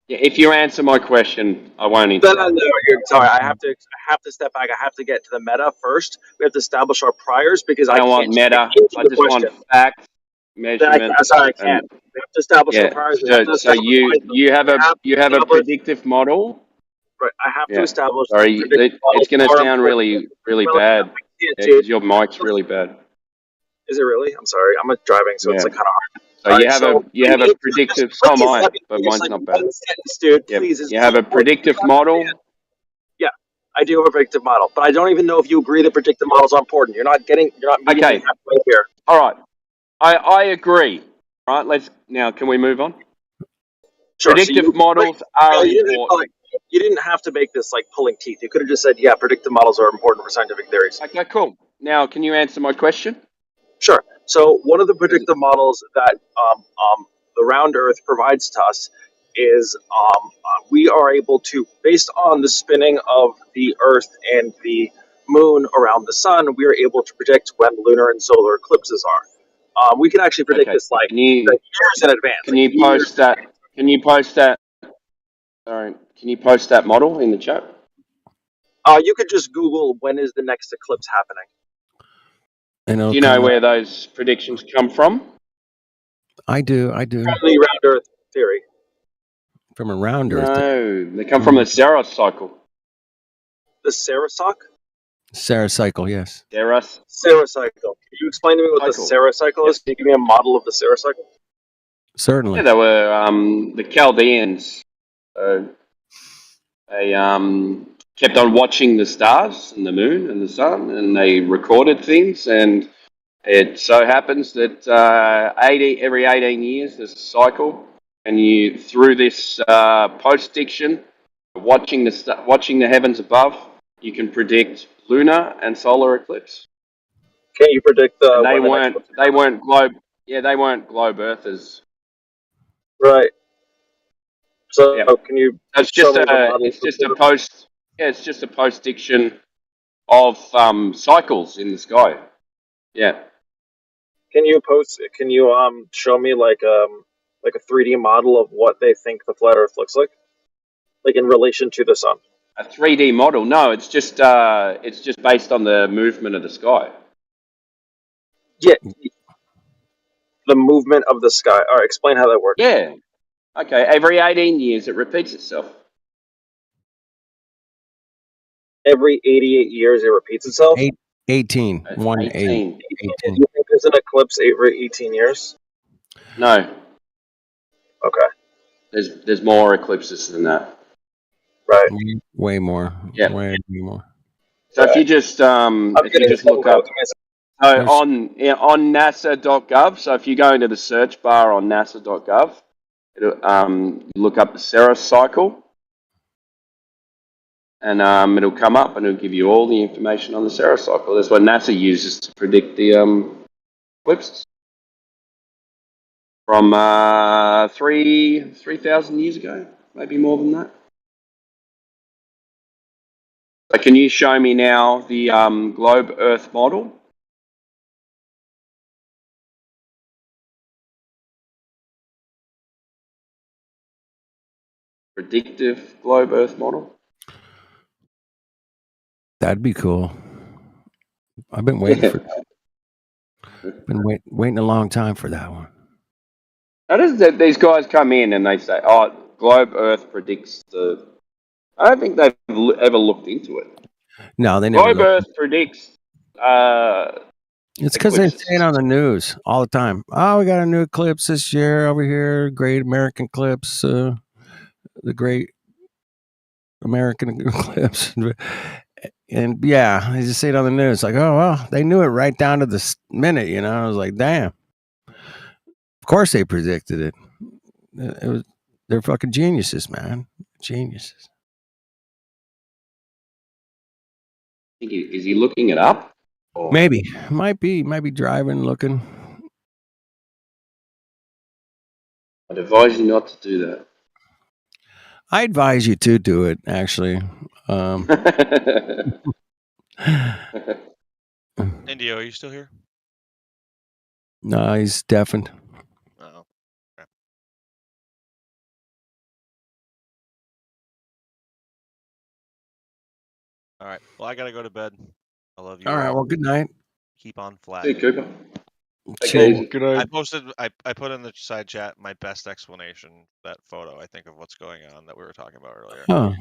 Yeah, if you answer my question, I won't interrupt. No, sorry, I have to step back. I have to get to the meta first. We have to establish our priors because I don't want meta. I just want facts, measurement. Sorry, I can't. We have to establish our priors. So you have a predictive model. Right, I have to establish. Sorry, it's going to sound really bad because your mic's really bad. Is it really? I'm sorry. I'm driving, so it's like kind of hard. So you have a predictive. So am I, but mine's not bad. Dude, please. You have a predictive model. Yeah, I do have a predictive model, but I don't even know if you agree that predictive models are important. You're not meeting me halfway here. All right, I agree. All right, can we move on? Sure. Predictive models are important. You didn't have to make this like pulling teeth. You could have just said, yeah, predictive models are important for scientific theories. Okay, cool. Now, can you answer my question? Sure. So one of the predictive models that the round Earth provides to us is we are able to, based on the spinning of the Earth and the Moon around the Sun, we are able to predict when lunar and solar eclipses are. We can actually predict this years in advance. Can you post that? Can you post that? Sorry, can you post that model in the chat? You could just Google when is the next eclipse happening. Do you know where those predictions come from? I do. From the round Earth theory. From a round Earth. No, they come from the Saros cycle. The Saros cycle? Saros cycle, yes. Saros cycle. Can you explain to me what the Saros cycle is? Can you give me a model of the Saros cycle? Certainly. Yeah, they were the Chaldeans. They kept on watching the stars and the moon and the sun, and they recorded things. And it so happens that every 18 years there's a cycle, and you through this post-diction, watching the heavens above, you can predict lunar and solar eclipse. Can you predict the? And they weren't globe earthers. Right. So can you? It's just a post-diction of cycles in the sky. Yeah. Can you show me like a 3D model of what they think the flat Earth looks like in relation to the sun? A 3D model? No, it's just based on the movement of the sky. Yeah. The movement of the sky. All right, explain how that works. Yeah. Okay, every 18 years it repeats itself. Every 88 years it repeats itself? 18. 1 8. 18. Do you think there's an eclipse every 18 years? No. Okay. There's more eclipses than that. Right. Way more. Yeah. Way more. So if you just look up on NASA.gov, so if you go into the search bar on NASA.gov, it'll look up the Saros cycle, and it'll come up and it'll give you all the information on the Saros cycle. That's what NASA uses to predict the eclipses from 3,000 years ago, maybe more than that. So can you show me now the globe Earth model? predictive globe Earth model? That'd be cool. I've been waiting for. Waiting a long time for that one. How does these guys come in and they say, "Oh, globe Earth predicts the"? I don't think they've ever looked into it. No, they never. Globe Earth predicts. It's because they say it on the news all the time. Oh, we got a new eclipse this year over here. Great American eclipse. The Great American eclipse. And yeah, they just say it on the news. Like, oh, well, they knew it right down to the minute, you know. I was like, damn. Of course they predicted it. They're fucking geniuses, man. Geniuses. Is he looking it up? Or? Maybe. Might be driving, looking. I'd advise you not to do that. I advise you to do it, actually. Indio, are you still here? No, he's deafened. Oh. Okay. All right. Well, I gotta go to bed. I love you. All right. Well, good night. Keep on flat. See you, Cooper. Good night. I put in the side chat my best explanation, that photo, I think, of what's going on that we were talking about earlier. Oh,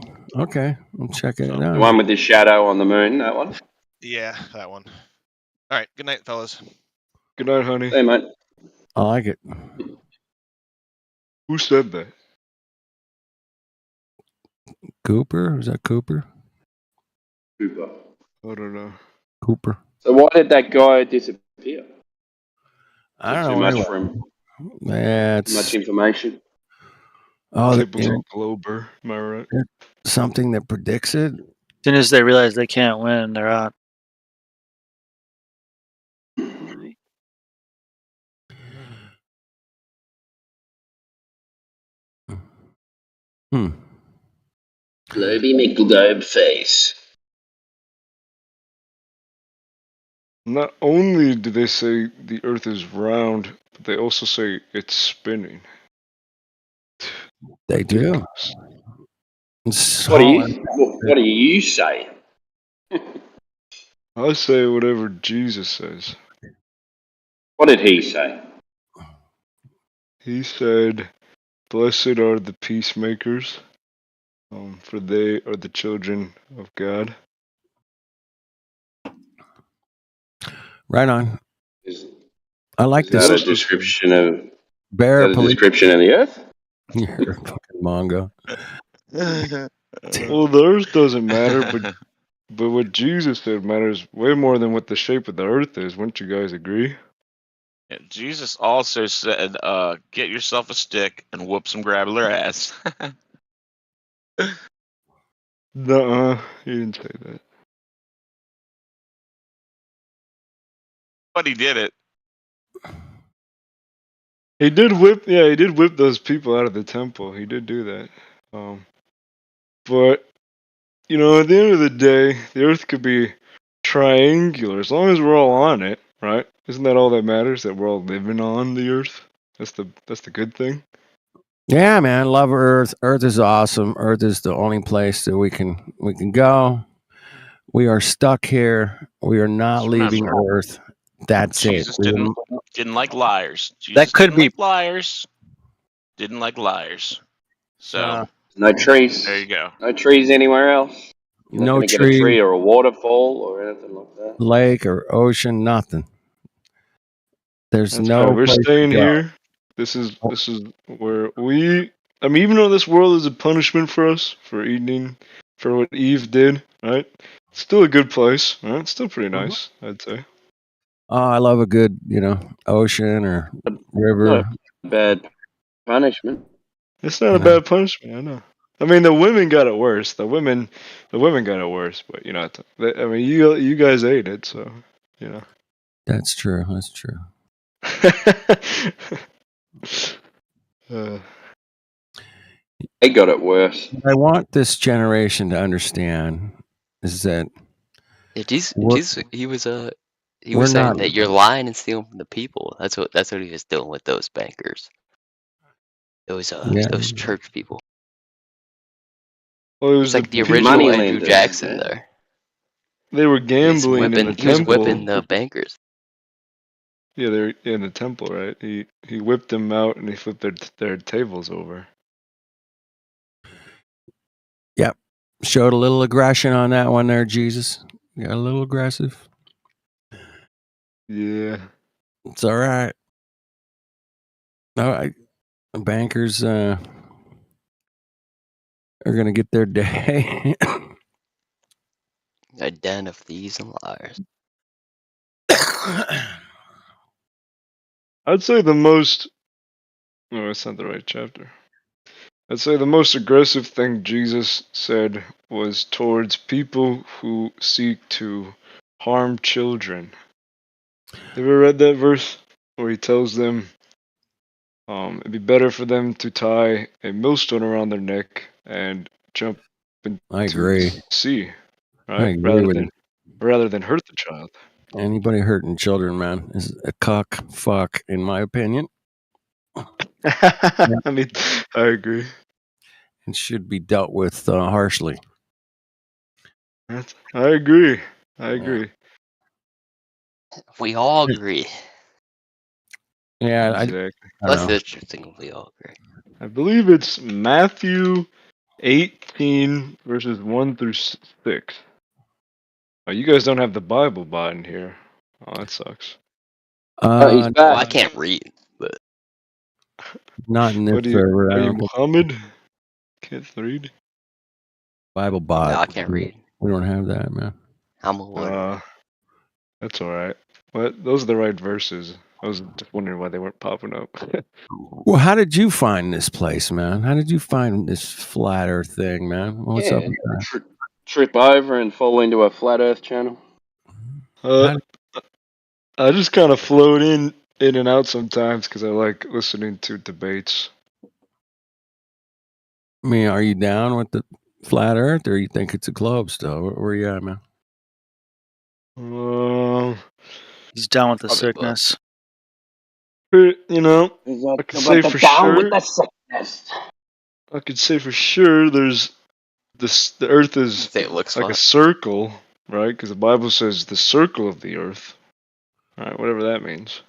okay. I'm checking it out. The one with the shadow on the moon, that one? Yeah, that one. All right. Good night, fellas. Good night, honey. Hey, mate. I like it. Who said that? Cooper? Is that Cooper? Cooper. I don't know. Cooper. So why did that guy disappear? I don't know. Too much for him. Yeah, Too much information. Oh, typical Glober. Am I right? Something that predicts it. As soon as they realize they can't win, they're out. Globy McGlobe face. Not only do they say the Earth is round, but they also say it's spinning. They do. What do you say? I say whatever Jesus says. What did he say? He said, "Blessed are the peacemakers, for they are the children of God." Right on. I like this. Is that a description of the Earth? You're a fucking Mongo. Well, the Earth doesn't matter, but what Jesus said matters way more than what the shape of the Earth is. Wouldn't you guys agree? Yeah, Jesus also said, "Get yourself a stick and whoop some grabbler ass." Nuh-uh, he didn't say that. But he did it. He did whip those people out of the temple. He did do that. But, you know, at the end of the day, the Earth could be triangular as long as we're all on it, right? Isn't that all that matters? That we're all living on the Earth? That's the good thing. Yeah, man, love Earth. Earth is awesome. Earth is the only place that we can go. We are stuck here. We are not leaving Earth. That's Jesus it. didn't like liars. Jesus that could be like liars. Didn't like liars. So no trees. There you go. No trees anywhere else. You're No not gonna get a tree or a waterfall or anything like that. Lake or ocean, nothing. There's That's no. right. We're staying here. This is where we. I mean, even though this world is a punishment for us for eating, for what Eve did, right? It's still a good place, right? It's still pretty nice, I'd say. Oh, I love a good, ocean or river. Not bad punishment. It's not a bad punishment. I know. I mean, the women got it worse. The women got it worse. But I mean, you guys ate it, so That's true. That's true. They got it worse. What I want this generation to understand is that Jesus, he was saying that you're lying and stealing from the people. That's what he was doing with those bankers. Those church people. Well, it's like the original Andrew Jackson there. They were gambling in the temple. He was whipping the bankers. Yeah, they're in the temple, right? He whipped them out and he flipped their tables over. Yep. Showed a little aggression on that one there, Jesus. Got a little aggressive. Yeah. It's all right. All right. The bankers are going to get their day. A den of thieves and liars. I'd say the most... No, that's not the right chapter. I'd say the most aggressive thing Jesus said was towards people who seek to harm children. You ever read that verse where he tells them it'd be better for them to tie a millstone around their neck and jump into the sea, right? I agree rather than hurt the child. Anybody hurting children, man, is a cock fuck, in my opinion. I mean, I agree. It should be dealt with harshly. I agree. I agree. We all agree. Yeah, exactly. That's the interesting. We all agree. I believe it's Matthew 18 verses 1 through 6. Oh, you guys don't have the Bible bot in here. Oh, that sucks. He's back. Well, I can't read, but not in this What are you Muhammad? Can't read. Bible bot. No, I can't read. We don't have that, man. I'm a lawyer. That's all right. But those are the right verses. I was just wondering why they weren't popping up. Well, how did you find this place, man? How did you find this flat Earth thing, man? What's up with that? Trip over and fall into a flat Earth channel. I just kind of float in and out sometimes because I like listening to debates. I mean, are you down with the flat Earth, or you think it's a globe still? Where you at, man? He's down with the sickness. You know, I could say for sure. I could say for sure there's this. The Earth is like a circle, right? Because the Bible says the circle of the Earth. All right, whatever that means.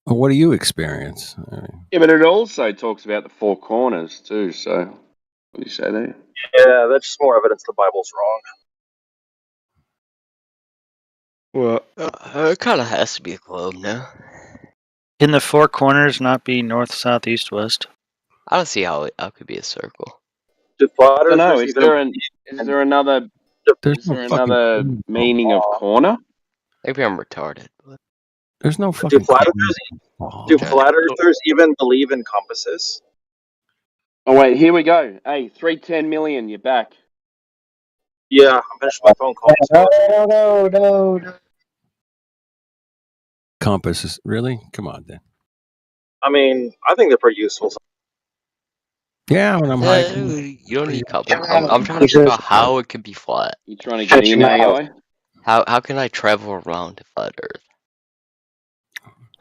Well, what do you experience? Yeah, but it also talks about the four corners too. So, what do you say there? Yeah, that's just more evidence the Bible's wrong. Well, it kind of has to be a globe now. Can the four corners not be north, south, east, west? I don't see how it could be a circle. Is there another meaning of corner? Maybe I'm retarded. But... There's no fucking. Do flat earthers even believe in compasses? Oh wait, here we go. Hey, 310 million, you're back. Yeah, I'm finished my phone call. No. Compasses, really? Come on, then. I mean, I think they're pretty useful. Yeah, when I'm hiking. You don't need compass. I'm trying to figure out how it could be flat. You trying to get in AI? How can I travel around the flat Earth?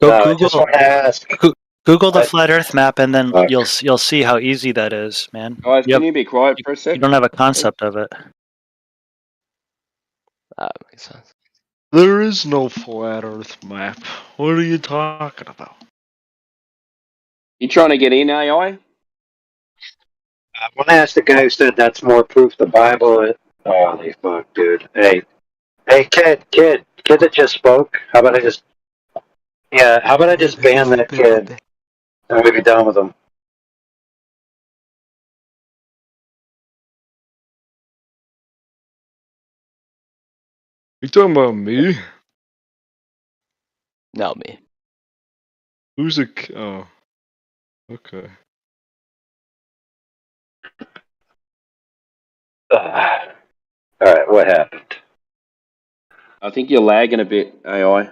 Go Google the flat Earth map, and then you'll see how easy that is, man. Guys, can you be quiet for a second? You don't have a concept of it. That makes sense. There is no flat Earth map. What are you talking about? You trying to get in AI? I want to ask the guy who said that's more proof the Bible. Holy fuck, dude. Hey, kid that just spoke. How about I just ban that kid and we'll be done with him. You talking about me? Not me. Who's the? Oh, okay. All right, what happened? I think you're lagging a bit, AI.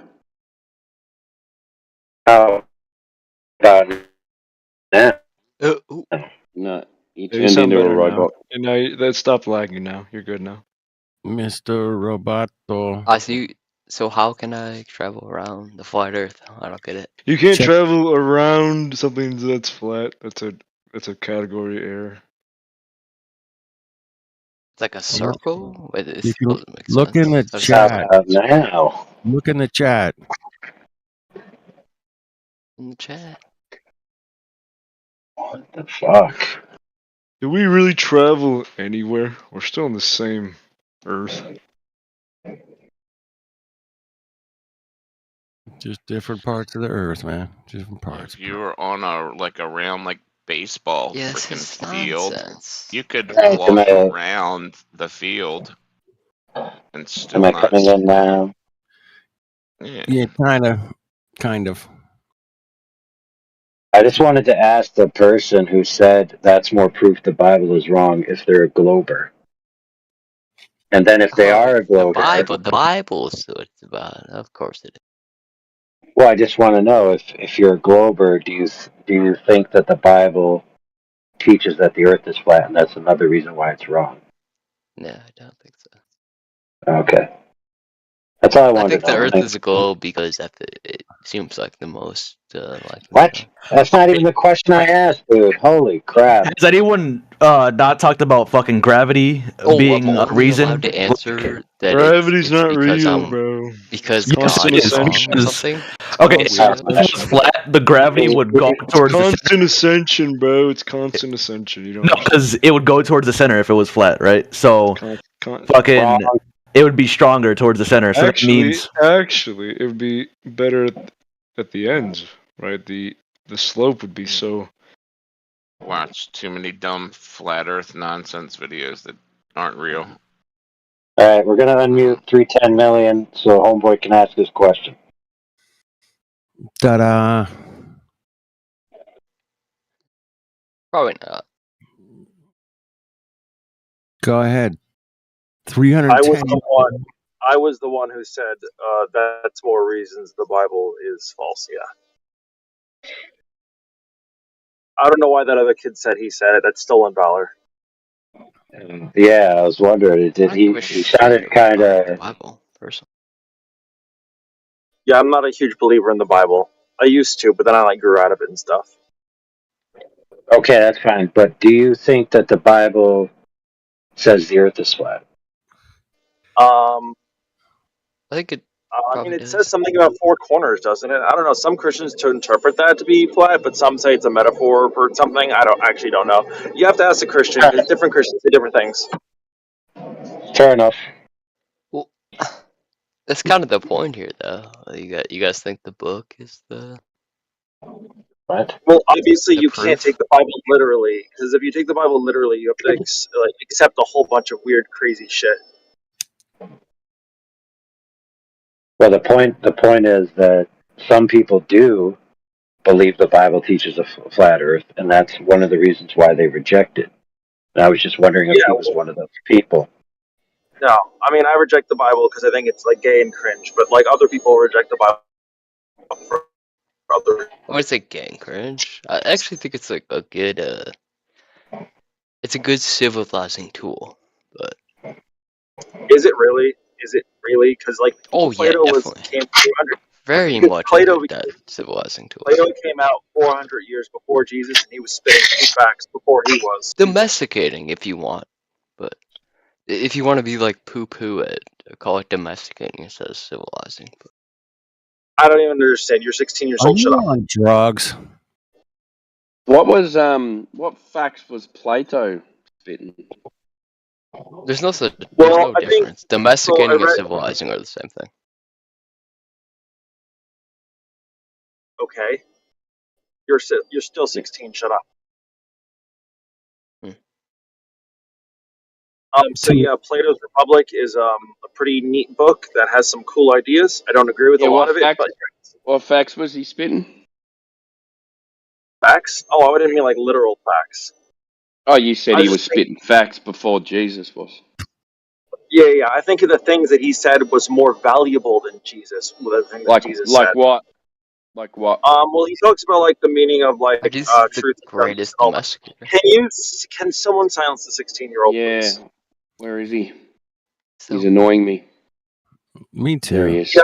How about now? No, you Yeah, turned into a robot. Now that stopped lagging. Now you're good now. Mr. Roboto. I see. So how can I travel around the flat Earth? I don't get it. You can't travel around something that's flat. That's a category error. It's like a circle? Wait, You this can doesn't make look sense. in the chat. Now. Look in the chat. In the chat. What the fuck? Do we really travel anywhere? We're still on the same Earth. Just different parts of the earth, man. Different parts. If you were on a round like baseball freaking field, nonsense. you could Hey, walk around the field and still Am I not. coming in now? Yeah, kind of. I just wanted to ask the person who said that's more proof the Bible is wrong if they're a glober. And then if they are a glober... The Bible is what it's about. Of course it is. Well, I just want to know, if you're a glober, do you think that the Bible teaches that the earth is flat, and that's another reason why it's wrong? No, I don't think so. Okay. That's all I wanted I think to the know. Earth is a globe because it seems like the most likely. What? That's not even the question I asked, dude. Holy crap. Has anyone not talked about fucking gravity being I'm a only reason? allowed to answer that Gravity's not because real, bro. Because Constant God is wrong ascension. or something. Okay, if it was flat, the gravity would go towards the constant ascension, bro. It's constant ascension. You don't. No, because it would go towards the center if it was flat, right? So fucking, Wrong. it would be stronger towards the center. So that means Actually, it would be better at the ends, right? The slope would be so. Watch too many dumb flat Earth nonsense videos that aren't real. Alright, we're going to unmute 310 million so Homeboy can ask his question. Ta-da. Probably not. Go ahead. I 310. was the one who said that's more reasons the Bible is false. Yeah. I don't know why that other kid said he said it. That's stolen valor. Yeah, I was wondering. He sounded kind of... Bible person. Yeah, I'm not a huge believer in the Bible. I used to, but then I grew out of it and stuff. Okay, that's fine. But do you think that the Bible says the earth is flat? I think it. I mean, it says something about four corners, doesn't it? I don't know. Some Christians to interpret that to be flat, but some say it's a metaphor for something. I don't know. You have to ask a Christian. Because different Christians say different things. Fair enough. Well, that's kind of the point here, though. You guys think the book is the. What? Well, obviously, you proof? can't take the Bible literally, because if you take the Bible literally, you have to accept a whole bunch of weird, crazy shit. Well, the point is that some people do believe the Bible teaches a flat earth, and that's one of the reasons why they reject it. And I was just wondering if he was one of those people. No, I mean, I reject the Bible because I think it's gay and cringe, but other people reject the Bible for other. I would say gay and cringe. I actually think it's a good. It's a good civilizing tool, but. Is it really? Because Plato yeah, came 400. Very much Plato, that civilizing tool. Plato came out 400 years before Jesus, and he was spitting facts before he was. Domesticating, if you want, but if you want to be poo-poo it, call it domesticating instead of civilizing. But. I don't even understand. You're 16 years Are old. you Shut up. on drugs? What facts was Plato spitting? There's no difference. Domesticating and civilizing are the same thing. Okay. You're still 16. Shut up. So yeah, Plato's Republic is a pretty neat book that has some cool ideas. I don't agree with a lot of it, but what facts was he spitting? Facts? Oh, I didn't mean literal facts. Oh, you said he was spitting facts before Jesus was. Yeah. I think the things that he said was more valuable than Jesus. The things that Jesus said. What? Like what? Well, he talks about the meaning of truth. The greatest domesticator. Can someone silence the 16-year-old? Yeah. Please? Where is he? He's annoying me. Me too. There he is. Yeah.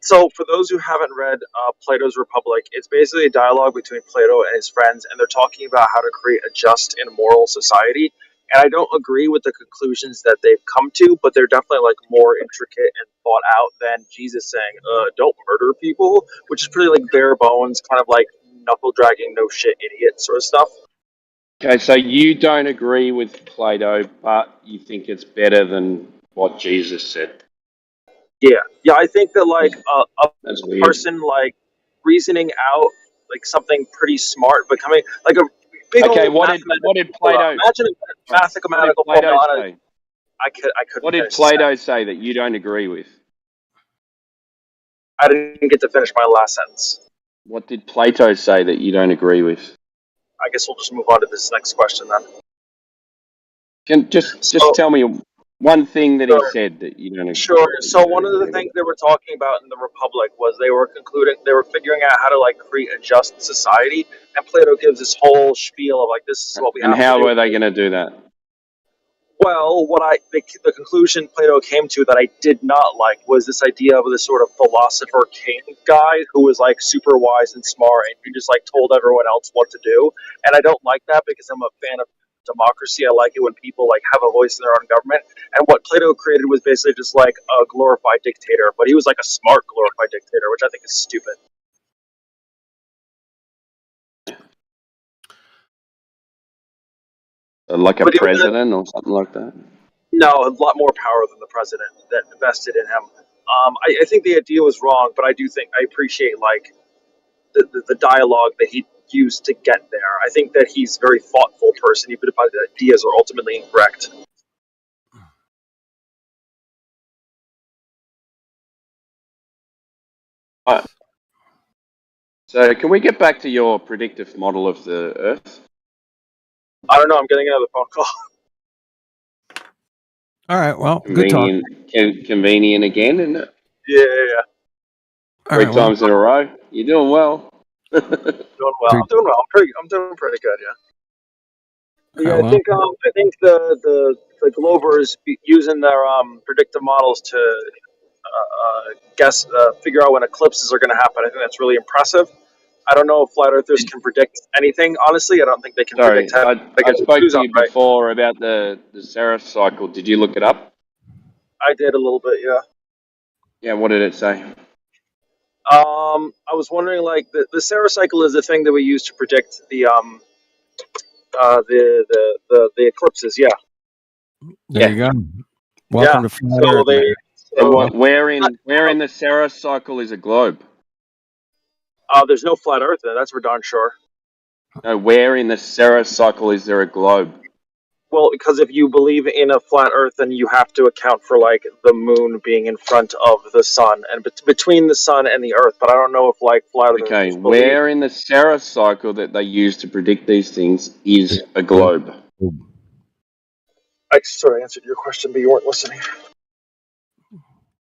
So, for those who haven't read Plato's Republic, it's basically a dialogue between Plato and his friends, and they're talking about how to create a just and moral society. And I don't agree with the conclusions that they've come to, but they're definitely like more intricate and thought out than Jesus saying, "Don't murder people," which is pretty like bare bones, kind of like knuckle dragging, no shit, idiot sort of stuff. Okay, so you don't agree with Plato, but you think it's better than what Jesus said. Yeah, I think that like a That's weird. person like reasoning out like something pretty smart, becoming like a big Okay, old what did Plato? imagine a mathematical What did Plato formula. say? I couldn't. What did finish the Plato sentence. say that you don't agree with? I didn't get to finish my last sentence. What did Plato say that you don't agree with? I guess we'll just move on to this next question then. Can just tell me one thing that he said that you don't agree. Sure. So one of the things they were talking about in the Republic was they were figuring out how to like create a just society, and Plato gives this whole spiel of like this is what we have And to how do. were they going to do that? Well, the conclusion Plato came to that I did not like was this idea of this sort of philosopher king guy who was like super wise and smart and who just like told everyone else what to do. And I don't like that because I'm a fan of democracy. I like it when people like have a voice in their own government. And what Plato created was basically just like a glorified dictator, but he was like a smart glorified dictator, which I think is stupid. Like a president or something like that? No, a lot more power than the president that vested in him. I think the idea was wrong, but I appreciate like the dialogue that he used to get there. I think that he's a very thoughtful person, even if the ideas are ultimately incorrect. So can we get back to your predictive model of the Earth? I don't know. I'm getting another phone call. All right. Well, good talk. Convenient again, isn't it? Yeah. Three times in a row. You're doing well. Doing well. I'm doing well. I'm doing pretty good. Yeah. I think the Glovers using their predictive models to figure out when eclipses are going to happen. I think that's really impressive. I don't know if flat earthers can predict anything. Honestly, I don't think they can predict. I spoke to you before about the Saros cycle. Did you look it up? I did a little bit, yeah. Yeah, what did it say? I was wondering, like the Saros cycle is the thing that we use to predict the eclipses. Yeah. There you go. Welcome to Flat Earth. Where in the Saros cycle is a globe? There's no flat Earth there. That's for darn sure. No, where in the Saros cycle is there a globe? Well, because if you believe in a flat Earth, then you have to account for like the moon being in front of the sun and between the sun and the Earth. But I don't know if like flat Earth. Okay, where in the Saros cycle that they use to predict these things is a globe? I sort of answered your question, but you weren't listening.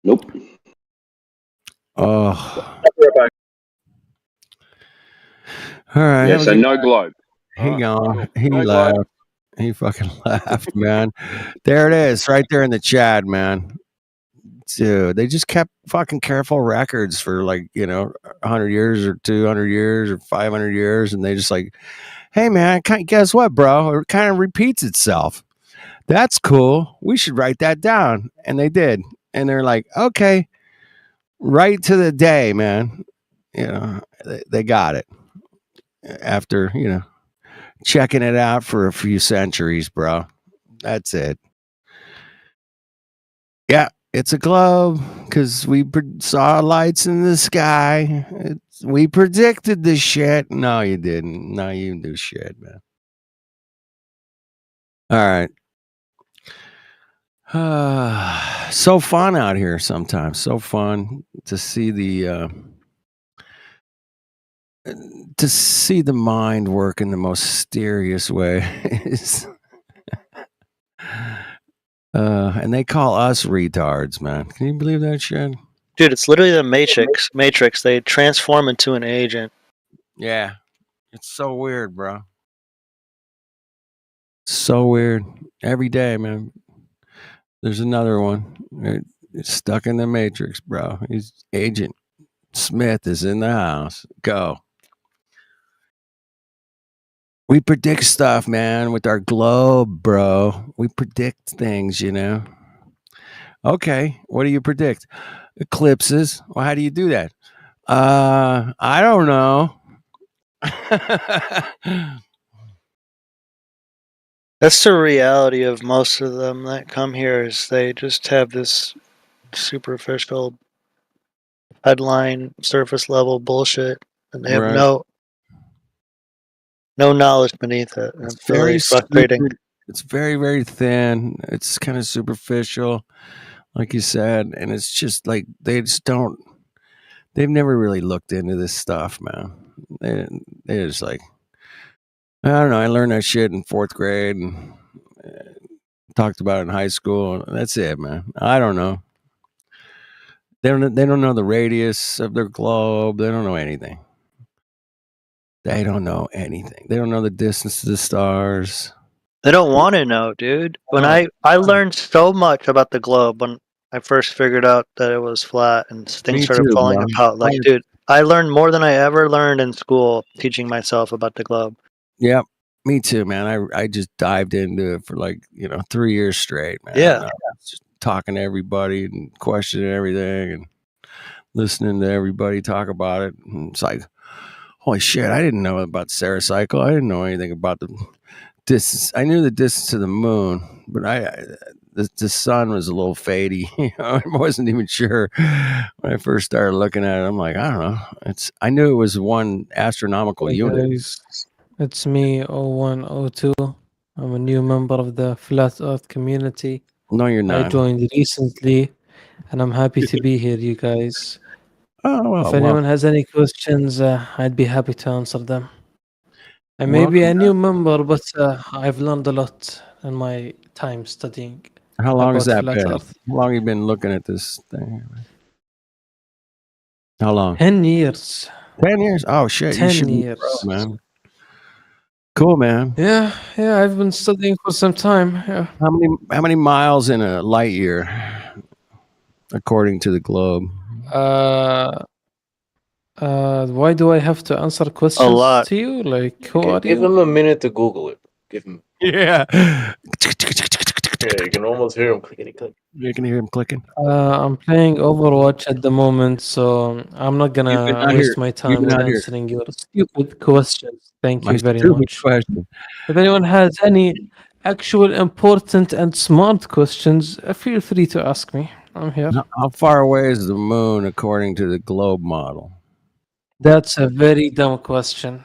Nope. Oh. I'll be right back. All right. Yeah, so no globe. He gone. He laughed. He fucking laughed, man. There it is, right there in the chat, man. Dude, they just kept fucking careful records for like, 100 years or 200 years or 500 years. And they just like, hey, man, guess what, bro? It kind of repeats itself. That's cool. We should write that down. And they did. And they're like, okay, right to the day, man. They got it after, checking it out for a few centuries, bro. That's it. Yeah, it's a globe because we saw lights in the sky. We predicted this shit. No, you didn't. No, you didn't do shit, man. All right. So fun out here sometimes. So fun to see the mind work in the most mysterious ways. And they call us retards, man. Can you believe that shit? Dude, it's literally the Matrix. They transform into an agent. Yeah. It's so weird, bro. So weird. Every day, man. There's another one. It's stuck in the Matrix, bro. He's Agent Smith is in the house. Go. We predict stuff, man, with our globe, bro. We predict things, you know. Okay, what do you predict? Eclipses. Well, how do you do that? I don't know. That's the reality of most of them that come here is they just have this superficial headline, surface level bullshit, and they have no knowledge beneath it. It's really frustrating. Stupid. It's very, very thin. It's kind of superficial, like you said, and it's just like they just don't. They've never really looked into this stuff, man. They're just like, I don't know. I learned that shit in 4th grade and talked about it in high school. And that's it, man. I don't know. They don't know the radius of their globe. They don't know anything. They don't know anything. They don't know the distance to the stars. They don't want to know, dude. When I learned so much about the globe when I first figured out that it was flat and things started falling apart. Like, dude, I learned more than I ever learned in school teaching myself about the globe. Yep. Me too, man. I just dived into it for 3 years straight, man. Yeah. Just talking to everybody and questioning everything and listening to everybody talk about it. And it's like, holy shit, I didn't know about Saracycle. I didn't know anything about the distance. I knew the distance to the moon, but the sun was a little fadey. I wasn't even sure when I first started looking at it. I'm like, I don't know. I knew it was one astronomical unit. Guys, it's me, 0102. I'm a new member of the Flat Earth community. No, you're not. I joined recently, and I'm happy to be here, you guys. Oh, well, if anyone has any questions, I'd be happy to answer them. I may be a new member, but I've learned a lot in my time studying. How long has that Flat been? Earth. How long have you been looking at this thing? How long? 10 years. 10 years? Oh, shit. 10 years. Man. Cool, man. Yeah, I've been studying for some time. Yeah. How many miles in a light year, according to the globe? Why do I have to answer questions to you? Like, who are Give you? him a minute to Google it. Give him. Yeah. Yeah, you can almost hear him clickety click. You can hear him clicking. I'm playing Overwatch at the moment, so I'm not gonna waste my time with answering your stupid questions. Thank you very much. Question. If anyone has any actual important and smart questions, feel free to ask me. I'm here. How far away is the moon according to the globe model? That's a very dumb question.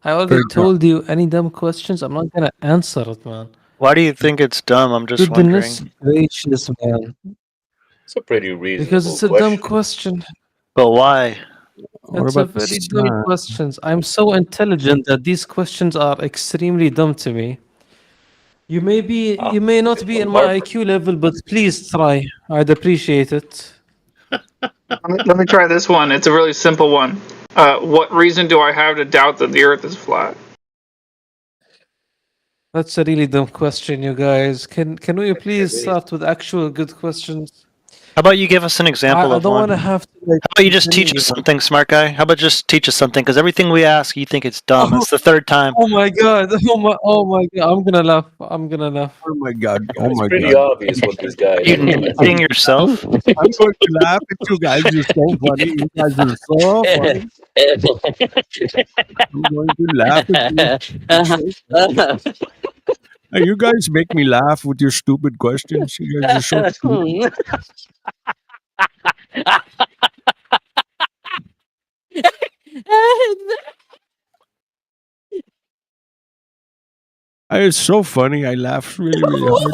I already told you any dumb questions, I'm not gonna answer it, man. Why do you think it's dumb? I'm just Goodness wondering. gracious, man. It's a pretty reasonable Because it's a dumb question. But why? It's a very dumb question. I'm so intelligent that these questions are extremely dumb to me. You may not be in my IQ level, but please try. I'd appreciate it. Let me try this one. It's a really simple one. What reason do I have to doubt that the Earth is flat? That's a really dumb question, you guys. Can we please start with actual good questions? How about you give us an example I of don't one? want to have to. How about you just teach us something, smart guy? How about just teach us something? Because everything we ask, you think it's dumb. It's the third time. Oh my god! Oh my god! I'm gonna laugh. Oh my god! It's pretty obvious what this guy You seeing yourself? I'm going to laugh at you guys. You're so funny. You guys are so funny. I'm going to laugh at you. Hey, you guys make me laugh with your stupid questions. You guys are so stupid. It's so funny. I laughed really, really hard.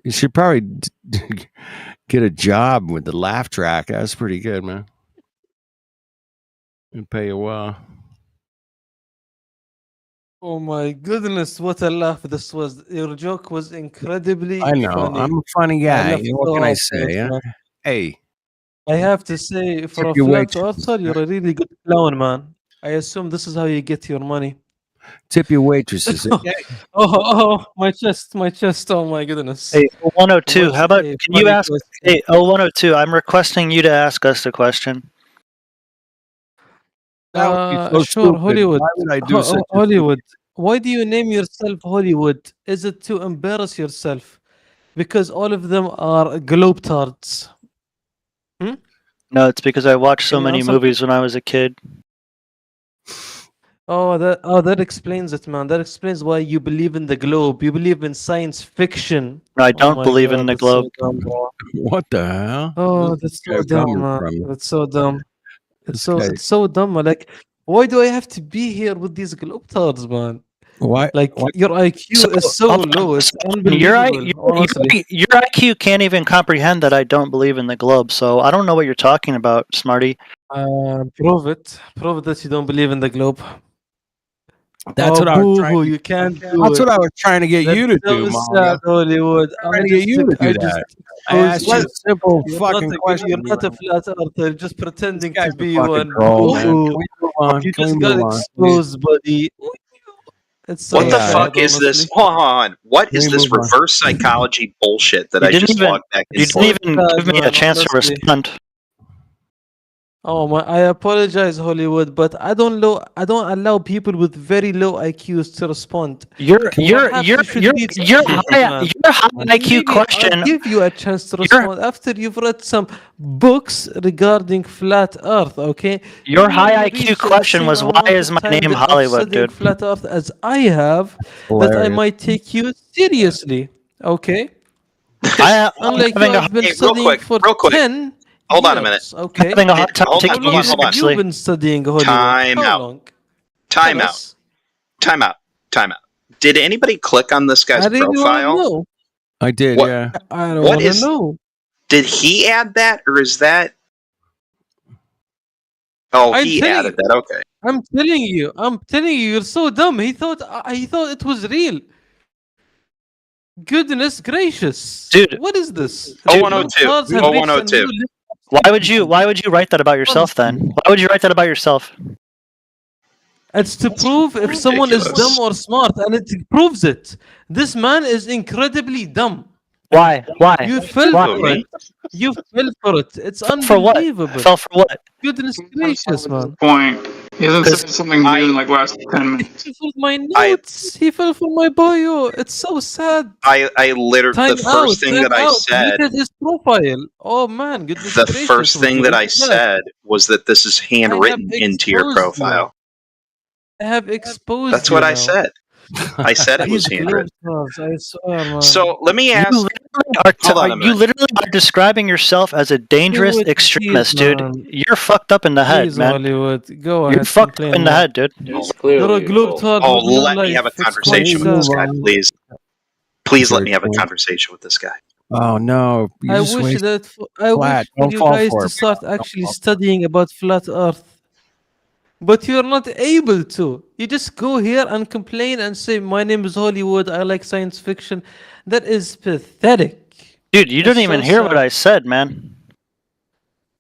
You should probably get a job with the laugh track. That's pretty good, man. And pay you well. Oh my goodness! What a laugh this was. Your joke was incredibly I know. funny. I'm a funny guy. What can I say? Man. Hey. I have to say, for a flat earther, you're a really good clown, man. I assume this is how you get your money. Tip your waitresses. Oh, my chest. Oh my goodness. Hey, 102. How about can you ask? Hey, 102. I'm requesting you to ask us a question. That would be so Sure, stupid. Hollywood. Why would I do such a Hollywood. Why do you name yourself Hollywood? Is it to embarrass yourself? Because all of them are globetards. Hmm? No, it's because I watched so Can you many answer? movies when I was a kid. That explains it, man. That explains why you believe in the globe. You believe in science fiction. No, I Oh don't my believe in God, the that's so globe. dumb, bro. What the hell? Oh, Where's that's this guy so dumb, coming man. from? That's so dumb. This guy. It's so dumb, man. Like, why do I have to be here with these globetards, man? Why? Like, your IQ is so hold on, low. It's your, unbelievable, honestly. your IQ can't even comprehend that I don't believe in the globe. So I don't know what you're talking about, Smarty. Prove it. Prove that you don't believe in the globe. That's what I was trying. You can't do That's it. what I was trying to get That's you to so do, sad, Malia. Hollywood. Trying to get you to do that. I asked you a simple fucking question. You're not a flat earther. Just pretending to be fucking one. troll, man. Can we move on? You Can we just got move on? exposed, buddy. It's so What the sad, fuck is honestly. this? Hold on. What Can is we this move on? reverse psychology bullshit that You I didn't just even logged back you into? didn't even give me a man, chance to honestly. respond. Oh my! I apologize, Hollywood, but I don't allow people with very low IQs to respond. Your Perhaps you should read something, man. high And IQ maybe question. I'll give you a chance to respond after you've read some books regarding flat Earth. Okay. Your Maybe high you'll IQ reach the question same was, why amount is of my time name of Hollywood, studying dude? flat Earth as I have, that I Hilarious. might take you seriously. Okay. I'm Unlike you, having a I've been Hey, studying for real quick. 10 Hold on a years, minute. Okay. having a hard time Hold on, taking hold you on, hold on. seriously. You've been studying Hollywood. Time How out. long? Time Tell out. us. Time out. Time out. Did anybody click on this guy's I really want to profile? know. I did, What- yeah. I don't What want to is- know. Did he add that, or is that? Oh, I'm he telling added that. Okay. I'm telling you, you're so dumb. He thought it was real. Goodness gracious, Dude. what is this? 0102. Stars have reached a 0102. new Why would you write that about yourself then? Why would you write that about yourself? It's to prove if someone is dumb or smart, and it proves it. This man is incredibly dumb. Why? Why? You fell Why? for it. You fell for it. It's For what? unbelievable. Fell for what? Goodness gracious, man. Point. He hasn't said something new in like last 10 minutes. He fell for my notes. He fell for my bio. It's so sad. I literally Time the first thing time that I out. said. Look at his profile. Oh man, goodness The gracious. first thing that I Look at that. said was that this is handwritten into your exposed you. profile. I have exposed That's you what I now. said. I said it was These handwritten. globetrotters, I swear, man. So let me You ask. literally are describing yourself as a dangerous Hollywood, extremist, please, dude. man. You're fucked up in the head, Please, man. Hollywood, go You're ahead. fucked up complain in the more. head, dude. You're a globetrot Oh, with no let me life. have a It's quite conversation with this guy, sad. please. Please let Very me have a cool. conversation with this guy. Oh no! You I just wish wasted that I wish flat. for Don't you fall guys for to it. start Don't actually fall. studying about flat Earth. But you're not able to. You just go here and complain and say, "My name is Hollywood. I like science fiction." That is pathetic. Dude, you didn't That's even so hear sad. what I said, man.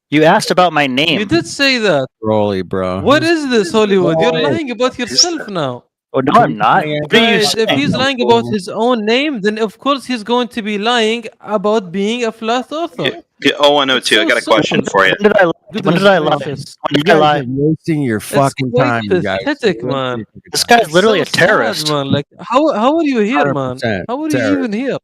You asked about my name. You did say that. Rolly, bro. What is this, Hollywood? You're Why? lying about yourself now. Oh, no, I'm not. What are you Guys, if saying? he's lying about his own name, then of course he's going to be lying about being a flat earther. Yeah, 0102, I got a question for you. When did I lie? When did I lie? gracious. When You did I guys lie? are wasting your It's fucking quite time, you guys. pathetic, man. This guy's literally a It's so sad, terrorist. man. Like, how are you here, man? 100% How are you even terrorist. here?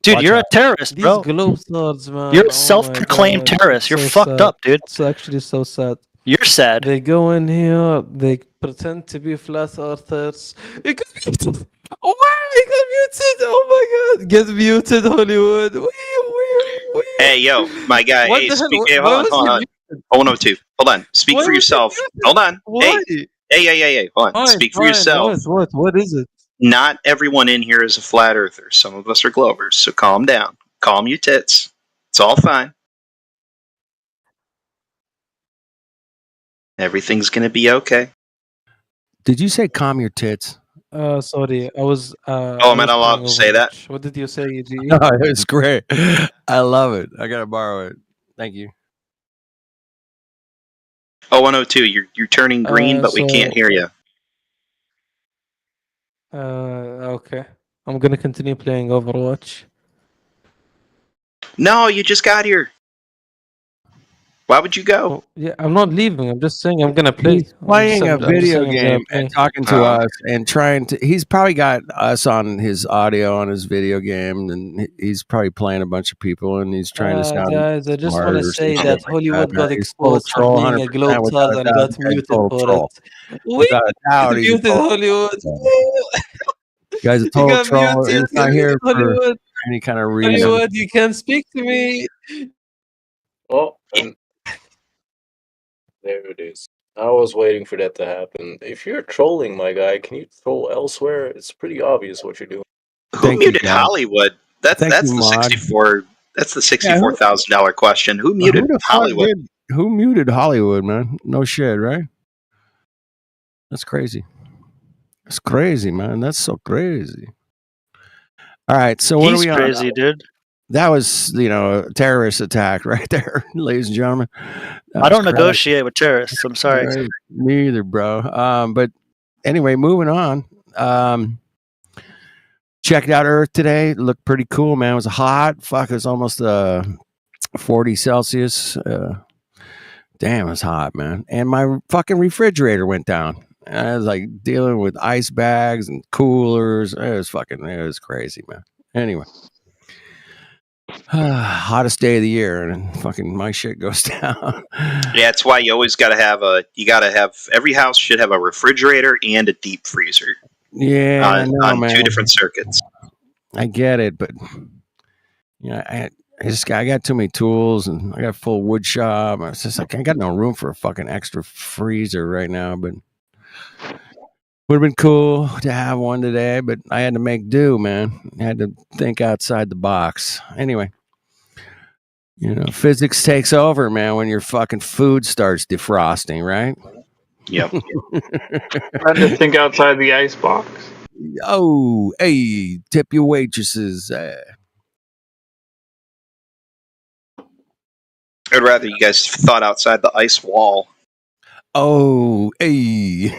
Dude, Watch you're out. a terrorist, These bro. globetrotters, man. You're a Oh my self-proclaimed God. terrorist. You're So fucked sad. up, dude. It's actually so sad. You're sad. They go in here, they pretend to be flat earthers. It got muted. Oh my, it got muted. Oh my God. Get muted, Hollywood. Wee. Hey, yo, my guy. What Hey, the hell? speak. Why Hey, hold on, was hold he on. muted? 0102. Hold on. Speak Why for was he yourself. muted? Hold on. Why? Hey. Hold on. Fine, Speak for fine. yourself. What is it? Not everyone in here is a flat earther. Some of us are Glovers, so calm down. Calm your tits. It's all fine. Everything's gonna be okay. Did you say calm your tits? Sorry, I was. Oh, am I not allowed to say that? What did you say, EG? No, it's great. I love it. I gotta borrow it. Thank you. 0102, you're turning green, but we can't hear you. Okay. I'm gonna continue playing Overwatch. No, you just got here. Why would you go? Oh, yeah, I'm not leaving. I'm just saying I'm gonna play. He's playing a I'm just video saying I'm gonna game play. and talking to us and trying to. He's probably got us on his audio on his video game, and he's probably playing a bunch of people, and he's trying to sound Guys, I just smart want to or say some that shit like Hollywood that. got He's full of exposed for troll, being a 100% without globetrotter a and doubt. got This guy's muted full of for troll. it. Without a doubt, he's a Muted total Hollywood. guy's a He total got troll. muted. He's not here for Hollywood. any kind of reason. Hollywood, you can't speak to me. Oh, and there it is. I was waiting for that to happen. If you're trolling, my guy, can you troll elsewhere? It's pretty obvious what you're doing. Who muted Hollywood? That's you, the Mod. 64. That's the $64,000 question. Who muted Who the Hollywood? Who muted Hollywood, man? No shit, right? That's crazy. That's crazy, man. That's so crazy. All right, so what He's are we on? crazy, dude. That was, a terrorist attack right there, ladies and gentlemen. I don't negotiate with terrorists. I'm sorry. Right. Me either, bro. But anyway, moving on. Checked out Earth today. It looked pretty cool, man. It was hot. Fuck, it was almost 40 Celsius. Damn, it was hot, man. And my fucking refrigerator went down. I was like dealing with ice bags and coolers. It was crazy, man. Anyway. Hottest day of the year, and fucking my shit goes down. Yeah, that's why you always got to have every house should have a refrigerator and a deep freezer. Yeah, on man. 2 different circuits. I get it, but I got too many tools, and I got a full wood shop. It's just like I got no room for a fucking extra freezer right now, but would have been cool to have one today, but I had to make do, man. I had to think outside the box. Anyway, physics takes over, man, when your fucking food starts defrosting, right? Yep. I had to think outside the ice box. Oh, hey, tip your waitresses. I'd rather you guys thought outside the ice wall. Oh, hey.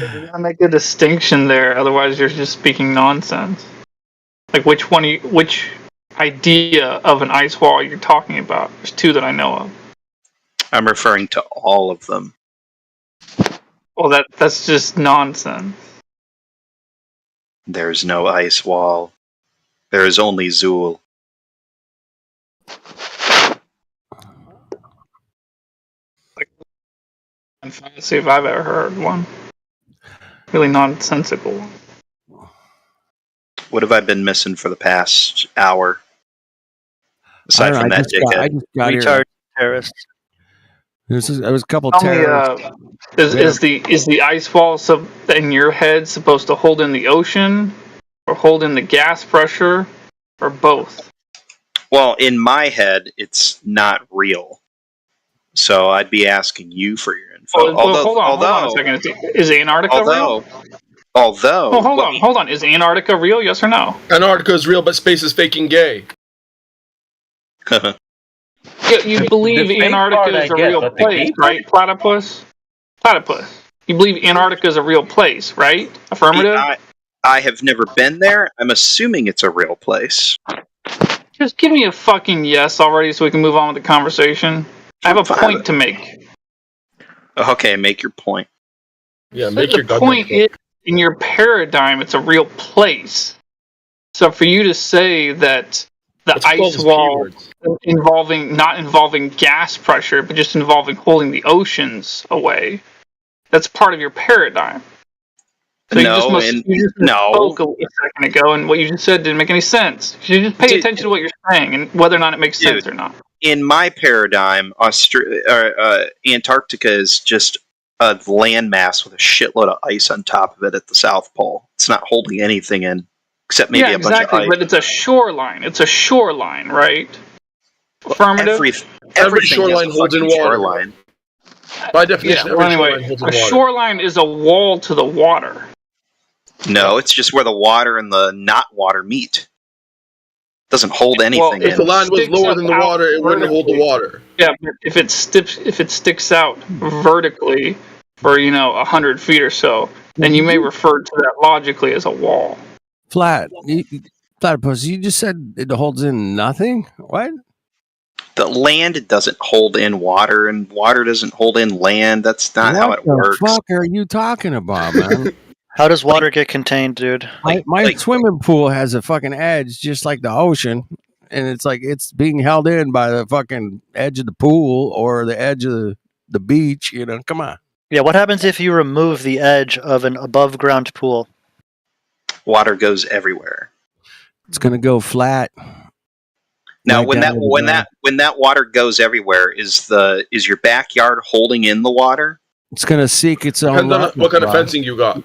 You gotta make a distinction there, otherwise you're just speaking nonsense. Like which idea of an ice wall you're talking about? There's 2 that I know of. I'm referring to all of them. Well, that's just nonsense. There's no ice wall. There is only Zool. And Fallacy, if I've ever heard one. Really nonsensical one. What have I been missing for the past hour? Aside from that dickhead. Retard terrorists. There was a couple Tell me, terrorists. is the ice wall in your head supposed to hold in the ocean, or hold in the gas pressure, or both? Well, in my head, it's not real. So I'd be asking you for your info. Hold on a second. Is Antarctica real? Although, hold on. Is Antarctica real? Yes or no? Antarctica is real, but space is faking gay. You believe Antarctica is a real place, right? Platypus. You believe Antarctica is a real place, right? Affirmative. I have never been there. I'm assuming it's a real place. Just give me a fucking yes already, so we can move on with the conversation. I have a point to make. Okay, make your point. Yeah, make your point. In your paradigm, it's a real place. So for you to say that the ice wall not involving gas pressure, but just involving holding the oceans away, that's part of your paradigm. So you just spoke a second ago, and what you just said didn't make any sense. You just pay attention to what you're saying and whether or not it makes sense or not. In my paradigm, Antarctica is just a landmass with a shitload of ice on top of it at the South Pole. It's not holding anything in, except maybe a bunch of ice. But it's a shoreline. It's a shoreline, right? Affirmative? Every shoreline holds in water. Shoreline. By definition, shoreline holds in water. A shoreline is a wall to the water. No, it's just where the water and the not water meet. It doesn't hold anything in. If the land was lower than the water, it wouldn't hold the water. Yeah, but if it sticks out vertically for 100 feet or so, then you may refer to that logically as a wall. Platypus, you just said it holds in nothing? What? The land doesn't hold in water, and water doesn't hold in land. That's not how it works. What the fuck are you talking about, man? How does water get contained, dude? My swimming pool has a fucking edge, just like the ocean, and it's like it's being held in by the fucking edge of the pool or the edge of the beach. You know, come on. Yeah, what happens if you remove the edge of an above ground pool? Water goes everywhere. It's gonna go flat. Now, Right when down that to the water goes everywhere, is your backyard holding in the water? It's gonna seek its own. Depends on what kind of fencing you got.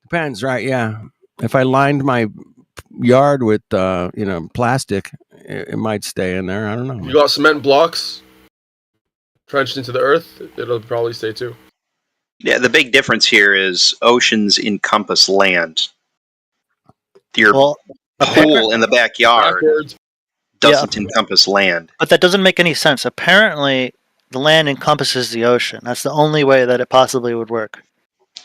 Depends, right? Yeah. If I lined my yard with plastic, it might stay in there. I don't know. You got cement blocks trenched into the earth, it'll probably stay too. Yeah, the big difference here is oceans encompass land. Your pool in the backyard doesn't encompass land. But that doesn't make any sense. Apparently, the land encompasses the ocean. That's the only way that it possibly would work.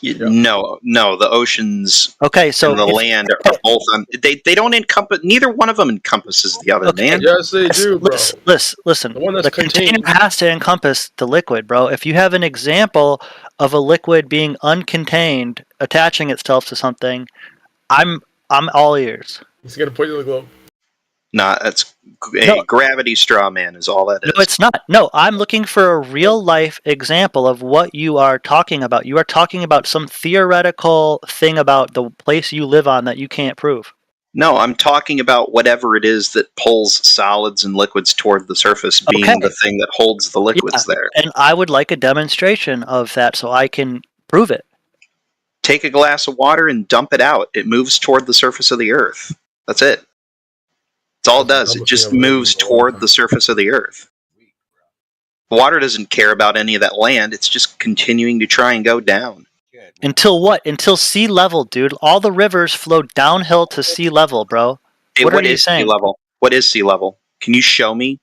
No, the oceans so and the land are both on. They don't encompass. Neither one of them encompasses the other, man. Yes, they do, bro. Listen. The container has to encompass the liquid, bro. If you have an example of a liquid being uncontained, attaching itself to something, I'm all ears. He's gonna point you to the globe. Nah, that's a gravity straw man is all that is. No, it's not. No, I'm looking for a real life example of what you are talking about. You are talking about some theoretical thing about the place you live on that you can't prove. No, I'm talking about whatever it is that pulls solids and liquids toward the surface, being the thing that holds the liquids there. And I would like a demonstration of that so I can prove it. Take a glass of water and dump it out. It moves toward the surface of the earth. That's it. That's all it does. It just moves toward the surface of the earth. Water doesn't care about any of that land. It's just continuing to try and go down. Until what? Until sea level, dude. All the rivers flow downhill to sea level, bro. What are you saying? Sea level? What is sea level? Can you show me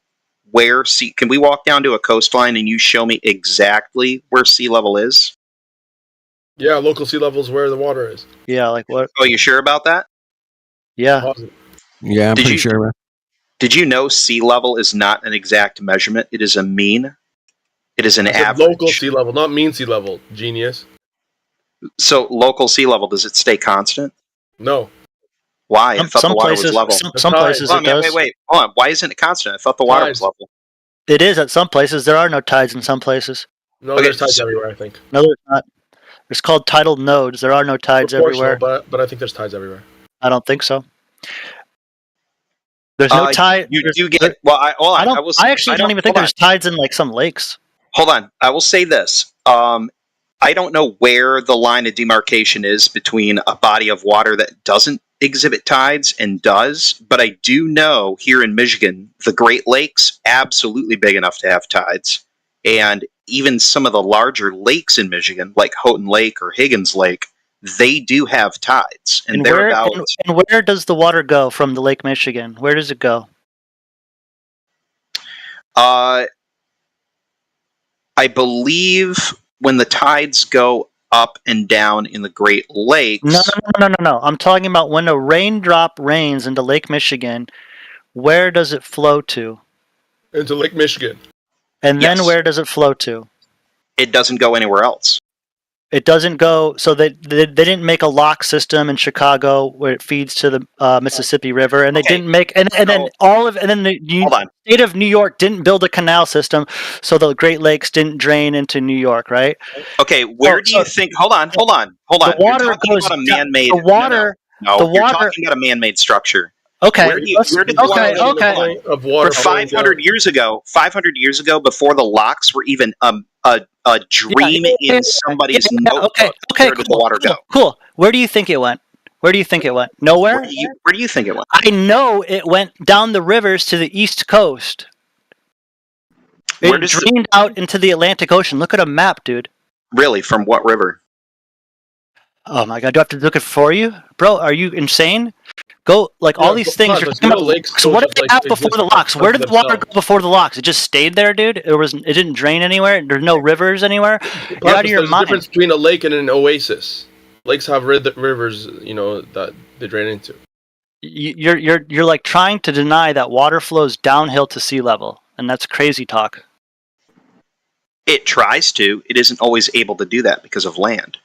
where sea? Can we walk down to a coastline and you show me exactly where sea level is? Yeah, local sea level is where the water is. Yeah, like what? Oh, you sure about that? Yeah. Yeah, I'm pretty sure. Did you know sea level is not an exact measurement? It is a mean. It is an average. Local sea level, not mean sea level. Genius. So local sea level, does it stay constant? No. Why? I thought the water was level. Some places it does. Wait. Hold on. Why isn't it constant? I thought the water was level. It is at some places. There are no tides in some places. No, there's tides everywhere, I think. No, there's not. It's called tidal nodes. There are no tides everywhere. But I think there's tides everywhere. I don't think so. There's no tide. You do get. Well, I actually don't even think there's tides in like some lakes. Hold on. I will say this. I don't know where the line of demarcation is between a body of water that doesn't exhibit tides and does, but I do know here in Michigan, the Great Lakes, absolutely big enough to have tides. And even some of the larger lakes in Michigan, like Houghton Lake or Higgins Lake, they do have tides. And where does the water go from the Lake Michigan? Where does it go? I believe when the tides go up and down in the Great Lakes. No. I'm talking about when a raindrop rains into Lake Michigan, where does it flow to? Into Lake Michigan. And then where does it flow to? It doesn't go anywhere else. It doesn't go. So they didn't make a lock system in Chicago where it feeds to the Mississippi River, and they didn't make and then the state of New York didn't build a canal system, so the Great Lakes didn't drain into New York, right? Okay, where do you think? Hold on. The water you're talking goes about a man-made. The water. You're talking about a man-made structure. Okay. Where did the water of water for 500 years ago? 500 years ago, before the locks were even a dream in somebody's notebook. Okay. Where did the water go? Cool. Where do you think it went? Nowhere. Where do you think it went? I know it went down the rivers to the East Coast. It drained out into the Atlantic Ocean. Look at a map, dude. Really? From what river? Oh my god, do I have to look it for you? Bro, are you insane? Go, all these things are coming up. So what did they have before the locks? Where did the water go before the locks? It just stayed there, dude? It didn't drain anywhere? There's no rivers anywhere? You're out of your mind. There's a difference between a lake and an oasis. Lakes have rivers, that they drain into. You're like trying to deny that water flows downhill to sea level, and that's crazy talk. It tries to. It isn't always able to do that because of land.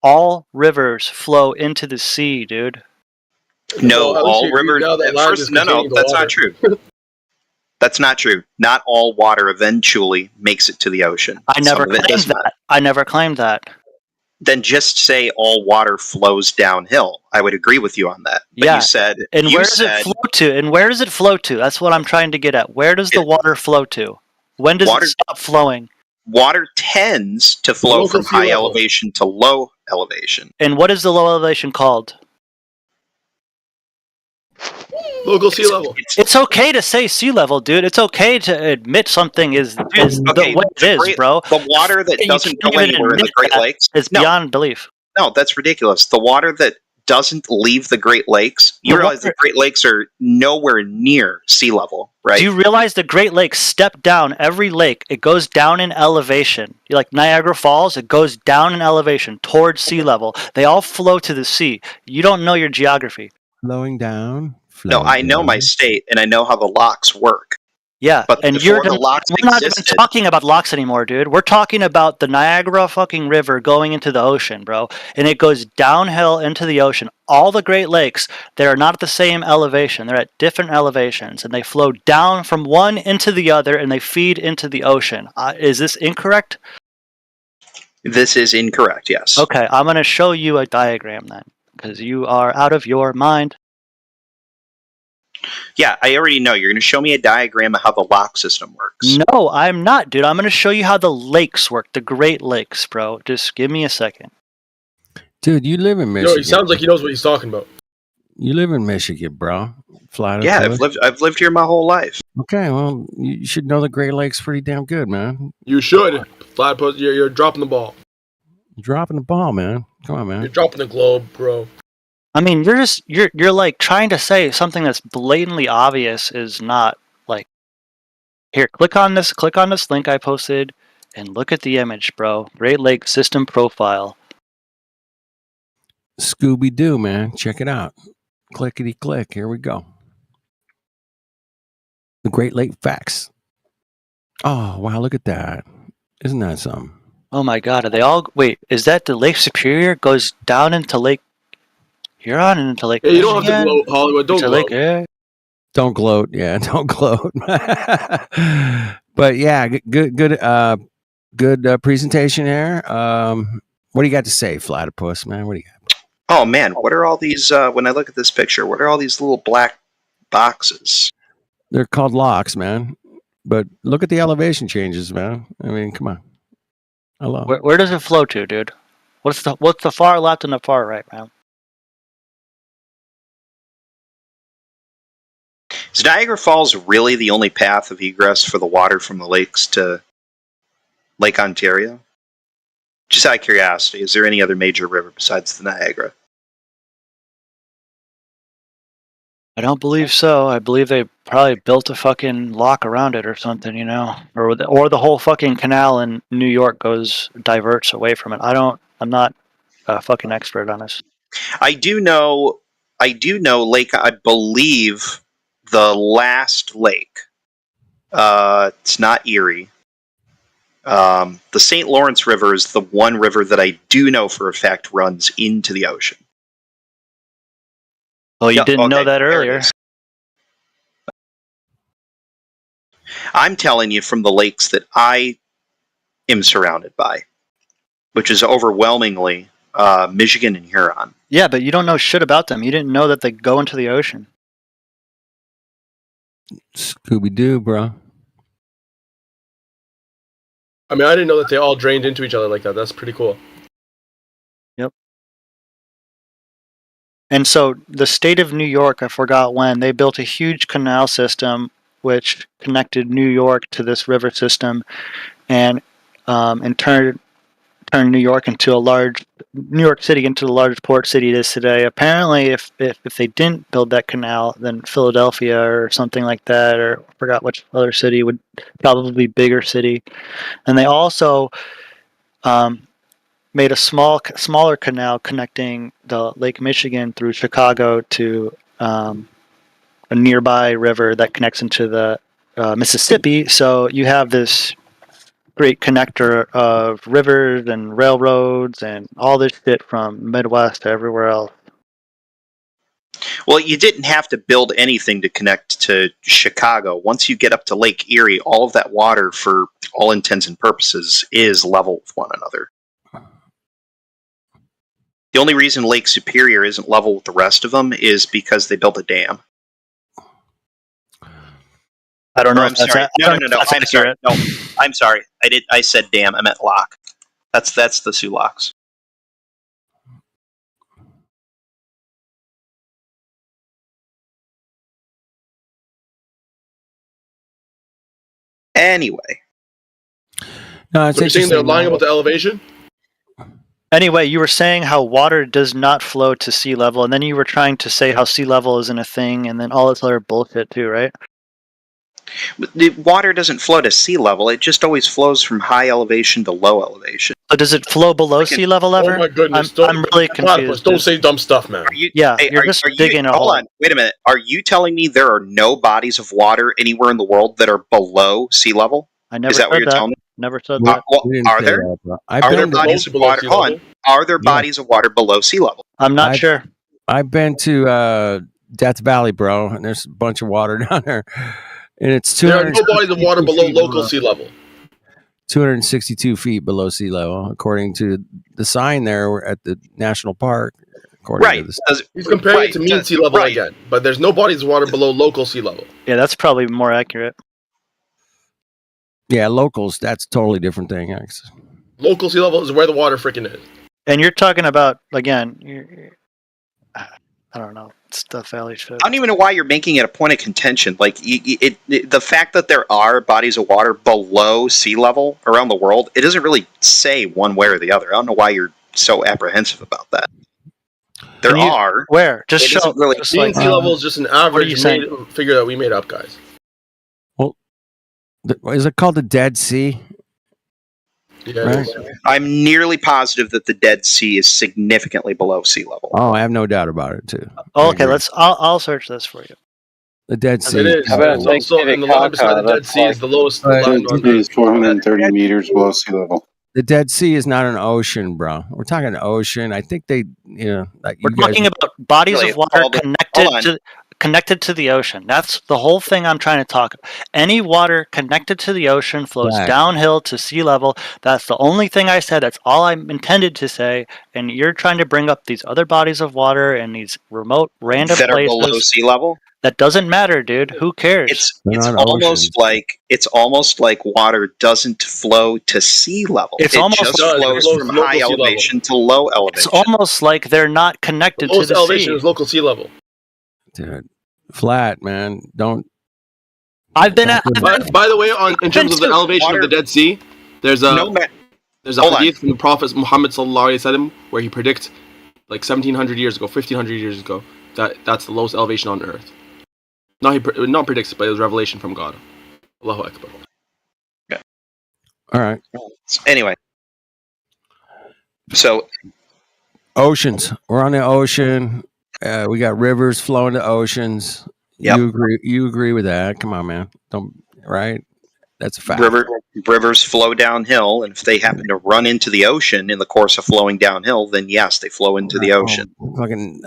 All rivers flow into the sea, dude. No, Well, all rivers. now that land is No, containing the that's water. not true. That's not true. Not all water eventually makes it to the ocean. I never Some of it claimed does that. not. I never claimed that. Then just say all water flows downhill. I would agree with you on that. But Yeah. you said And where does it flow to? And where does it flow to? That's what I'm trying to get at. Where does the water flow to? When does it stop flowing? Water tends to flow Local from sea high level. elevation to low elevation. And what is the low elevation called? Local sea level. It's okay to say sea level, dude. It's okay to admit something is the way it is, bro. The water that You doesn't can't go even anywhere in the admit Great that. Lakes It's beyond belief. No, that's ridiculous. The water that doesn't leave the Great Lakes, you realize the Great Lakes are nowhere near sea level, right? Do you realize the Great Lakes step down every lake? It goes down in elevation. Like Niagara Falls, it goes down in elevation towards sea level. They all flow to the sea. You don't know your geography. Flowing down. No, I know my state and I know how the locks work. Yeah, But and before the locks we're not even existed, talking about locks anymore, dude. We're talking about the Niagara fucking River going into the ocean, bro. And it goes downhill into the ocean. All the Great Lakes, they're not at the same elevation. They're at different elevations, and they flow down from one into the other, and they feed into the ocean. Is this incorrect? this is incorrect, yes. Okay, I'm going to show you a diagram then, because you are out of your mind. Yeah, I already know. You're going to show me a diagram of how the lock system works. No, I'm not, dude. I'm going to show you how the lakes work, the Great Lakes, bro. Just give me a second. Dude, you live in Michigan. No, he sounds like he knows what he's talking about. You live in Michigan, bro. Yeah, I've lived here my whole life. Okay, well, you should know the Great Lakes pretty damn good, man. You should. Platypus, you're dropping the ball. You're dropping the ball, man. Come on, man. You're dropping the globe, bro. I mean, you're like trying to say something that's blatantly obvious is not like. Here, click on this link I posted, and look at the image, bro. Great Lake System Profile. Scooby Doo, man. Check it out. Clickety click. Here we go. The Great Lake Facts. Oh, wow. Look at that. Isn't that something? Oh my God, are they all? Wait, is that the Lake Superior goes down into Lake Huron and into Lake? Hey, you don't have to gloat, Hollywood. Don't gloat. Don't gloat. Yeah, don't gloat. But yeah, good presentation here. What do you got to say, Platypus, man? What do you got? Oh man, what are all these? When I look at this picture, what are all these little black boxes? They're called locks, man. But look at the elevation changes, man. I mean, come on. Hello. Where does it flow to, dude? What's the far left and the far right, man? Is Niagara Falls really the only path of egress for the water from the lakes to Lake Ontario? Just out of curiosity, is there any other major river besides the Niagara? I don't believe so. I believe they probably built a fucking lock around it or something, you know, or the whole fucking canal in New York diverts away from it. I'm not a fucking expert on this. I do know Lake. I believe the last lake. It's not Erie. The St. Lawrence River is the one river that I do know for a fact runs into the ocean. Well, you didn't know that earlier. I'm telling you from the lakes that I am surrounded by, which is overwhelmingly Michigan and Huron. Yeah, but you don't know shit about them. You didn't know that they go into the ocean. Scooby Doo, bro. I mean, I didn't know that they all drained into each other like that. That's pretty cool. Yep. And so the state of New York, I forgot when, they built a huge canal system which connected New York to this river system, and turned New York City into the large port city it is today. Apparently, if they didn't build that canal, then Philadelphia or something like that, or I forgot which other city, would probably be bigger city. And they also made a smaller canal connecting the Lake Michigan through Chicago to a nearby river that connects into the Mississippi. So you have this great connector of rivers and railroads and all this shit from Midwest to everywhere else. Well, you didn't have to build anything to connect to Chicago. Once you get up to Lake Erie, all of that water, for all intents and purposes, is level with one another. The only reason Lake Superior isn't level with the rest of them is because they built a dam. I don't know. I'm sorry. No. I'm sorry. No, I'm sorry. I said dam. I meant lock. That's the Sioux locks. Anyway. No, it's so you're saying they're lying about the elevation? Anyway, you were saying how water does not flow to sea level, and then you were trying to say how sea level isn't a thing, and then all this other bullshit too, right? The water doesn't flow to sea level. It just always flows from high elevation to low elevation. So does it flow below sea level ever? Oh my goodness! I'm really confused. Don't say dumb stuff, man. You're just digging a hole. Hold on. Wait a minute. Are you telling me there are no bodies of water anywhere in the world that are below sea level? I never Is that what you're telling me? Never said that. Are there? Are there bodies of water? Hold on. Are there bodies of water below sea level? I'm not sure. I've been to Death Valley, bro, and there's a bunch of water down there. And it's there are no bodies of water below local sea level. 262 feet below sea level, according to the sign there at the national park. Right. He's comparing it to mean sea level again, but there's no bodies of water below local sea level. Yeah, that's probably more accurate. Yeah, locals, that's a totally different thing, actually. Local sea level is where the water freaking is. And you're talking about, again, I don't know, it's the valley shit. I don't even know why you're making it a point of contention. Like, the fact that there are bodies of water below sea level around the world, it doesn't really say one way or the other. I don't know why you're so apprehensive about that. There are. Where? Just show. Really, mean sea level is just an average figure that we made up, guys. Well, is it called the Dead Sea? Yeah, right? I'm nearly positive that the Dead Sea is significantly below sea level. Oh, I have no doubt about it too. Okay, I'll search this for you. The Dead Sea. It is. Also, in the line beside the Dead Sea is the lowest. It is 430 meters below sea level. The Dead Sea is not an ocean, bro. We're talking ocean. I think they, like we're talking about bodies of water connected to the ocean. That's the whole thing I'm trying to talk about. Any water connected to the ocean flows downhill to sea level. That's the only thing I said. That's all I intended to say. And you're trying to bring up these other bodies of water and these remote, random that places. Are below sea level? That doesn't matter, dude. Who cares? It's almost like water doesn't flow to sea level. It just flows from high elevation to low elevation. It's almost like they're not connected to the elevation sea. is local sea level. Dude, flat, man. Don't. I've been at. By the way, in terms of the elevation of the Dead Sea, there's a hadith from the Prophet Muhammad sallallahu alaihi wasallam where he predicts, like 1700 years ago, 1500 years ago, that's the lowest elevation on Earth. No, he not predicts it, but it was revelation from God. Allahu Akbar. Yeah. All right. Anyway, so oceans. We're on the ocean. We got rivers flowing to oceans. Yep. You agree with that? Come on, man. Right? That's a fact. Rivers flow downhill, and if they happen to run into the ocean in the course of flowing downhill, then yes, they flow into the ocean.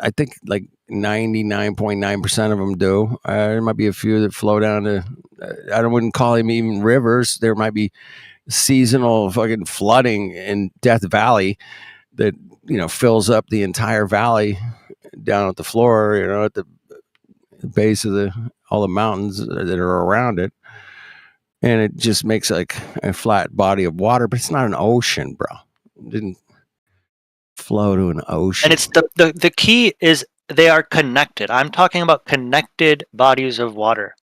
I think like 99.9% of them do. There might be a few that flow down to. I wouldn't call them even rivers. There might be seasonal fucking flooding in Death Valley that fills up the entire valley down at the floor. At the base of all the mountains that are around it. And it just makes like a flat body of water, but it's not an ocean, bro. It didn't flow to an ocean. And it's the key is they are connected. I'm talking about connected bodies of water.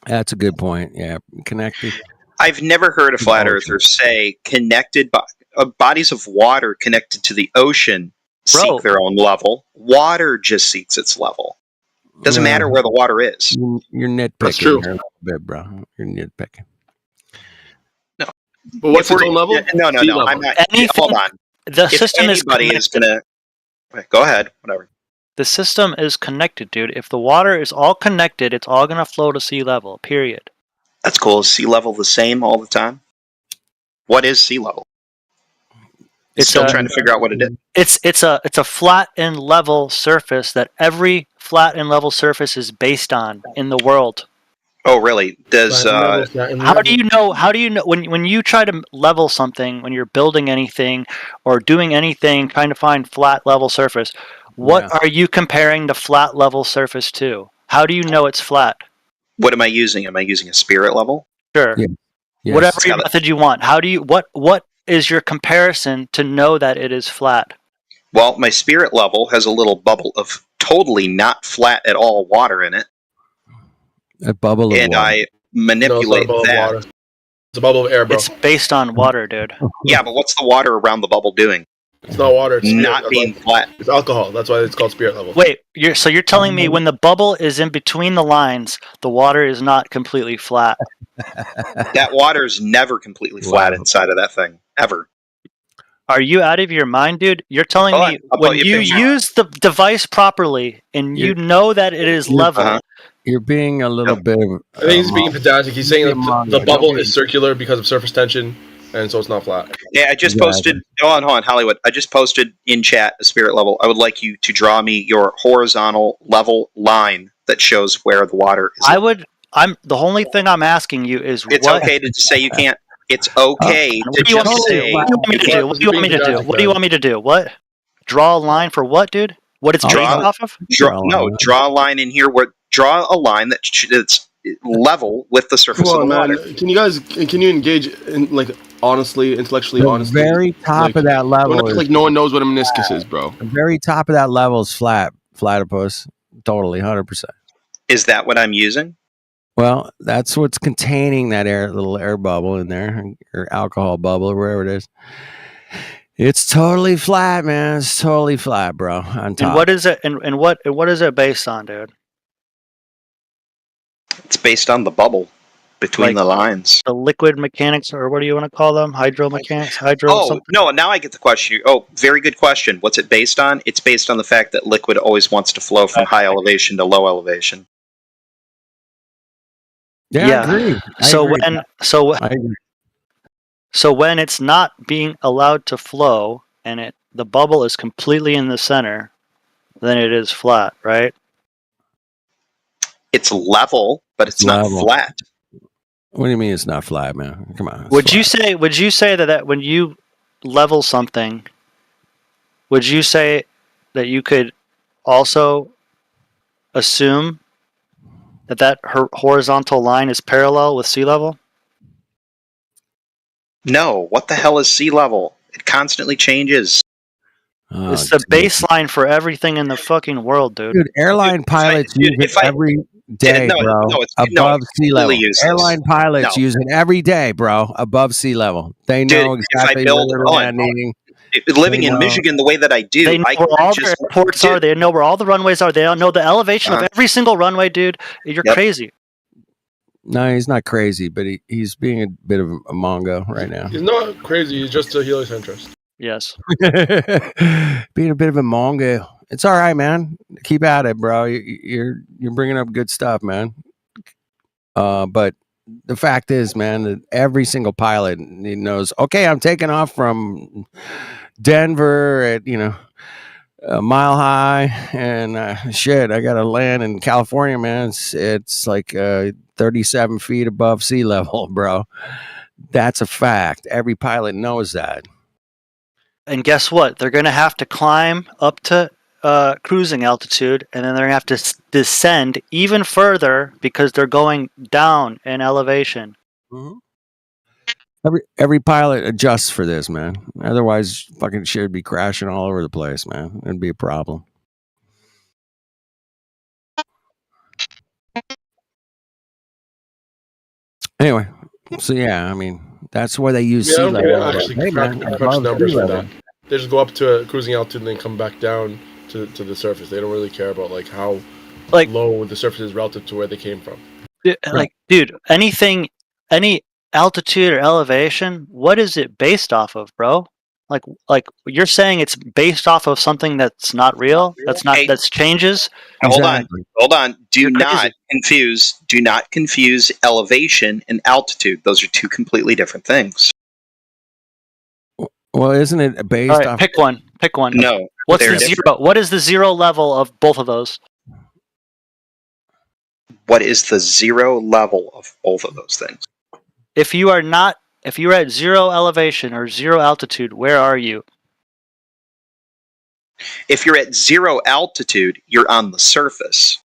That's a good point. Yeah, connected. I've never heard a flat earther say connected bodies of water connected to the ocean seek their own level. Water just seeks its level. Doesn't matter where the water is. You're nitpicking. That's true. Here a little bit, bro. You're nitpicking. No. But what's its own level? No. I'm not. Hold on. The if system anybody is gonna go ahead, whatever. The system is connected, dude. If the water is all connected, it's all gonna flow to sea level. Period. That's cool. Is sea level the same all the time? What is sea level? It's still trying to figure out what it is. It's a flat and level surface that every flat and level surface is based on in the world. Oh, really? Does how do you know when you try to level something, when you're building anything or doing anything, trying to find flat level surface, what are you comparing the flat level surface to? How do you know it's flat? What am I using? Am I using a spirit level? Sure. Yes. Whatever method you want. How do you what is your comparison to know that it is flat? Well, my spirit level has a little bubble of totally not flat at all water in it. A bubble of and water. I manipulate that. It's a bubble of air, bro. It's based on water, dude. Yeah, but what's the water around the bubble doing? It's not water. It's not being flat. It's alcohol. That's why it's called spirit level. Wait, you're telling me when the bubble is in between the lines, the water is not completely flat? That water is never completely flat inside of that thing, ever. Are you out of your mind, dude? You're telling me when you use the device properly and you know that it is level. You're being a little bit of... I think he's being pedantic. He's saying that the bubble is circular because of surface tension, and so it's not flat. Yeah, I just posted... Hold on, Hollywood. I just posted in chat a spirit level. I would like you to draw me your horizontal level line that shows where the water is. The only thing I'm asking you is it's okay to say you can't... It's okay to just say... What do you want me to do? What do you want me to do? What? Draw a line for what, dude? What it's based off of? Draw a line in here where... Draw a line that's level with the surface of the water. Can you engage in honestly, intellectually, honestly? The very top of that level is no one knows what a meniscus is, bro. The very top of that level is flat. Flatopus. Totally, 100%. Is that what I'm using? Well, that's what's containing that little air bubble in there, or alcohol bubble, or wherever it is. It's totally flat, man. It's totally flat, bro. On top. And what is it? And what is it based on, dude? It's based on the bubble between the lines. The liquid mechanics, or what do you want to call them? Hydromechanics? Oh, no, now I get the question. Oh, very good question. What's it based on? It's based on the fact that liquid always wants to flow from high elevation to low elevation. Yeah. I agree. So when it's not being allowed to flow and the bubble is completely in the center, then it is flat, right? It's level, but it's not flat. What do you mean it's not flat, man? Come on. Would you say that when you level something, would you say that you could also assume that horizontal line is parallel with sea level? No. What the hell is sea level? It constantly changes. It's the baseline for everything in the fucking world, dude. Dude, airline pilots use it every day, bro. Above sea level. Airline pilots use it every day, bro. Above sea level. They know exactly where they're landing. Living in Michigan the way that I do, they know where all the airports are. They know where all the runways are. They know the elevation of every single runway, dude. You're crazy. No, he's not crazy, but he's being a bit of a Mongo right now. He's not crazy. He's just a heliocentrist. Yes. Being a bit of a Mongo. It's all right, man. Keep at it, bro. You're bringing up good stuff, man. But the fact is, man, that every single pilot knows, okay, I'm taking off from Denver at, a mile high, and shit, I got to land in California, man. It's like 37 feet above sea level, bro. That's a fact. Every pilot knows that. And guess what? They're going to have to climb up to cruising altitude, and then they're going to have to descend even further because they're going down in elevation. Mm-hmm. Every pilot adjusts for this, man. Otherwise, fucking shit would be crashing all over the place, man. It'd be a problem. Anyway, so yeah, I mean, that's where they use sea level. Actually, crunch numbers for that. They just go up to a cruising altitude and then come back down to the surface. They don't really care about how low the surface is relative to where they came from. Dude, any altitude or elevation, what is it based off of, bro? Like you're saying it's based off of something that's not real. That's changes. Hold on. Do not confuse elevation and altitude. Those are two completely different things. Well, isn't it based All right, off? Pick one. No. What's the zero? What is the zero level of both of those? What is the zero level of both of those things? If you're at zero elevation or zero altitude, where are you? If you're at zero altitude, you're on the surface.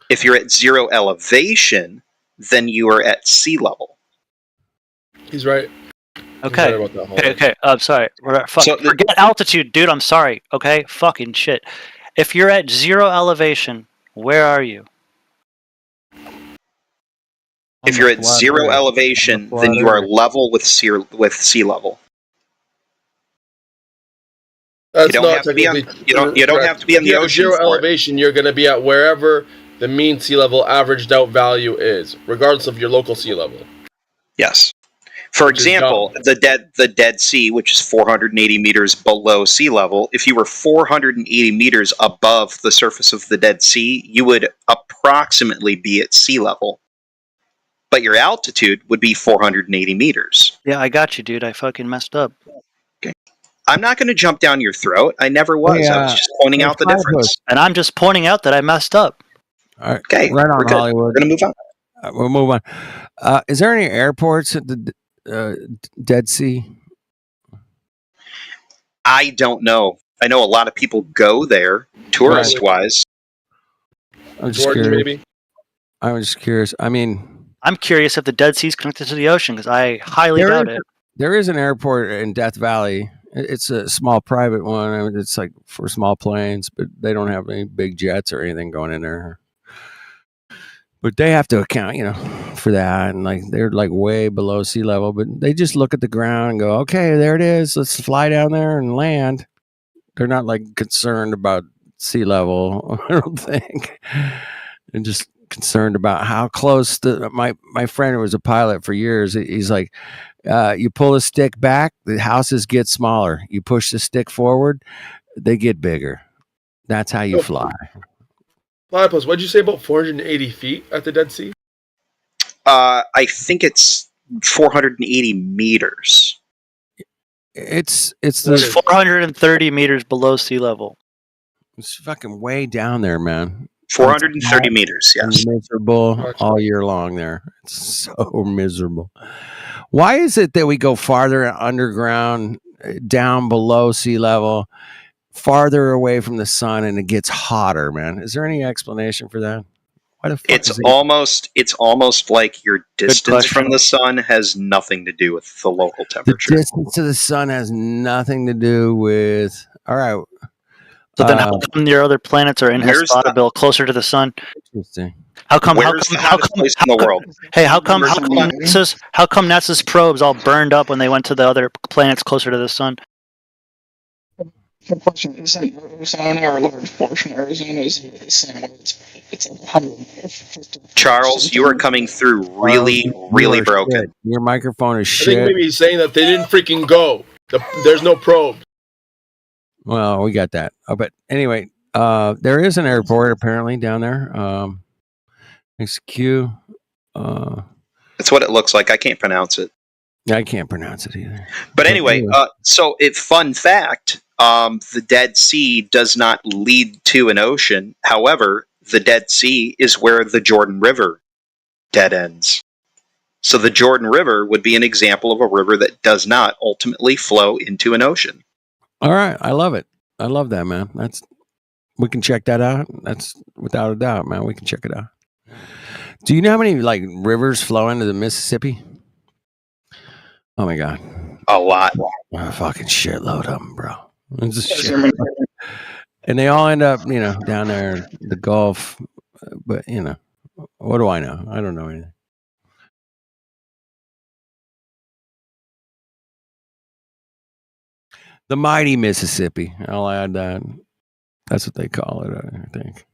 If you're at zero elevation, then you are at sea level. He's right. Okay. Okay. I'm sorry. Forget altitude, dude. I'm sorry. Okay. Fucking shit. If you're at zero elevation, where are you? If you're at zero elevation, then you are level with sea level. That's you don't have to be on. You don't have to be in the ocean. Zero elevation, you're going to be at wherever the mean sea level averaged out value is, regardless of your local sea level. Yes. For example, the Dead Sea, which is 480 meters below sea level, if you were 480 meters above the surface of the Dead Sea, you would approximately be at sea level. But your altitude would be 480 meters. Yeah, I got you, dude. I fucking messed up. Okay. I'm not going to jump down your throat. I never was. I was just pointing out the difference. And I'm just pointing out that I messed up. All right. Okay. Right on, we're good. Hollywood. We're going to move on. We'll move on. Is there any airports at the Dead Sea? I don't know. I know a lot of people go there, tourist-wise. I'm just curious. Maybe? I was just curious. I mean... I'm curious if the Dead Sea is connected to the ocean, because I highly doubt it. There is an airport in Death Valley. It's a small private one. I mean, it's like for small planes, but they don't have any big jets or anything going in there. But they have to account, for that. And like they're like way below sea level, but they just look at the ground and go, okay, there it is. Let's fly down there and land. They're not like concerned about sea level, I don't think. And just concerned about how close my friend who was a pilot for years. He's like, you pull a stick back, the houses get smaller. You push the stick forward, they get bigger. That's how you fly. Platypus, what'd you say about 480 feet at the Dead Sea? I think it's 480 meters. It's 430 meters below sea level. It's fucking way down there, man. 430 meters, yes. Miserable all year long there. It's so miserable. Why is it that we go farther underground, down below sea level, farther away from the sun, and it gets hotter, man? Is there any explanation for that? Why the fuck it's almost like your distance from the sun has nothing to do with the local temperature. The distance to the sun has nothing to do with... All right. So then how come your other planets are inhospitable, closer to the sun? Interesting. How come in the world? Hey, how come NASA's probes all burned up when they went to the other planets closer to the sun? The question isn't Arizona or a large portion of Arizona is the same way. It's 150. Charles, you are coming through really broken. Shit. Your microphone is I shit. think maybe he's saying that they didn't freaking go. There's no probe. Well, we got that. But anyway, there is an airport apparently down there. XQ. That's what it looks like. I can't pronounce it. I can't pronounce it either. But anyway, fun fact, the Dead Sea does not lead to an ocean. However, the Dead Sea is where the Jordan River dead ends. So the Jordan River would be an example of a river that does not ultimately flow into an ocean. All right. I love it. I love that, man. We can check that out. That's without a doubt, man. We can check it out. Do you know how many rivers flow into the Mississippi? Oh my God. A lot. A fucking shitload of them, bro. It's a shit. And they all end up, down there in the Gulf. But, what do I know? I don't know anything. The mighty Mississippi. I'll add that. That's what they call it, I think.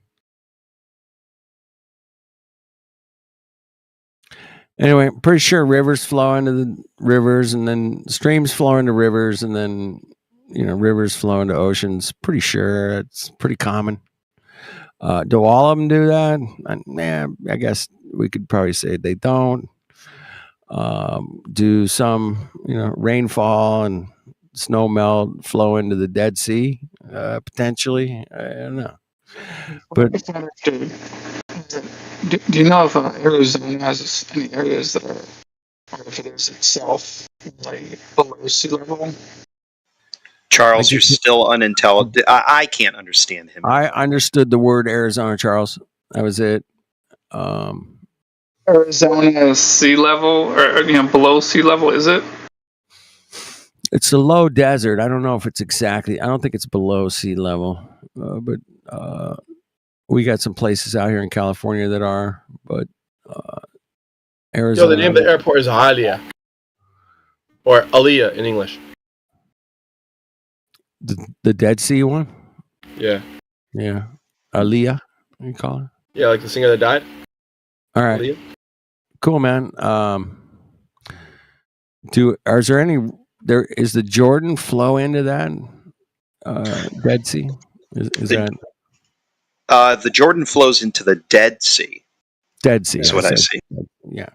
Anyway, I'm pretty sure rivers flow into the rivers, and then streams flow into rivers, and then rivers flow into oceans. Pretty sure it's pretty common. Do all of them do that? I guess we could probably say they don't. Do some, rainfall and snow melt flow into the Dead Sea? Potentially, I don't know. But do you know if Arizona has any areas that are, or if it is itself like below sea level? Charles, you're still unintelligent. I can't understand him. I understood the word Arizona, Charles. That was it. Arizona is sea level, or below sea level, is it? It's a low desert. I don't know if it's exactly. I don't think it's below sea level, but we got some places out here in California that are. But Arizona. The name of the airport is Aliyah, or Aliyah in English. The Dead Sea one. Yeah. Yeah. Aliyah, you call it? Yeah, like the singer that died. All right. Aliyah. Cool, man. Is the Jordan flow into that Dead Sea? Is that the Jordan flows into the Dead Sea? Dead Sea. Is what I see. Yeah.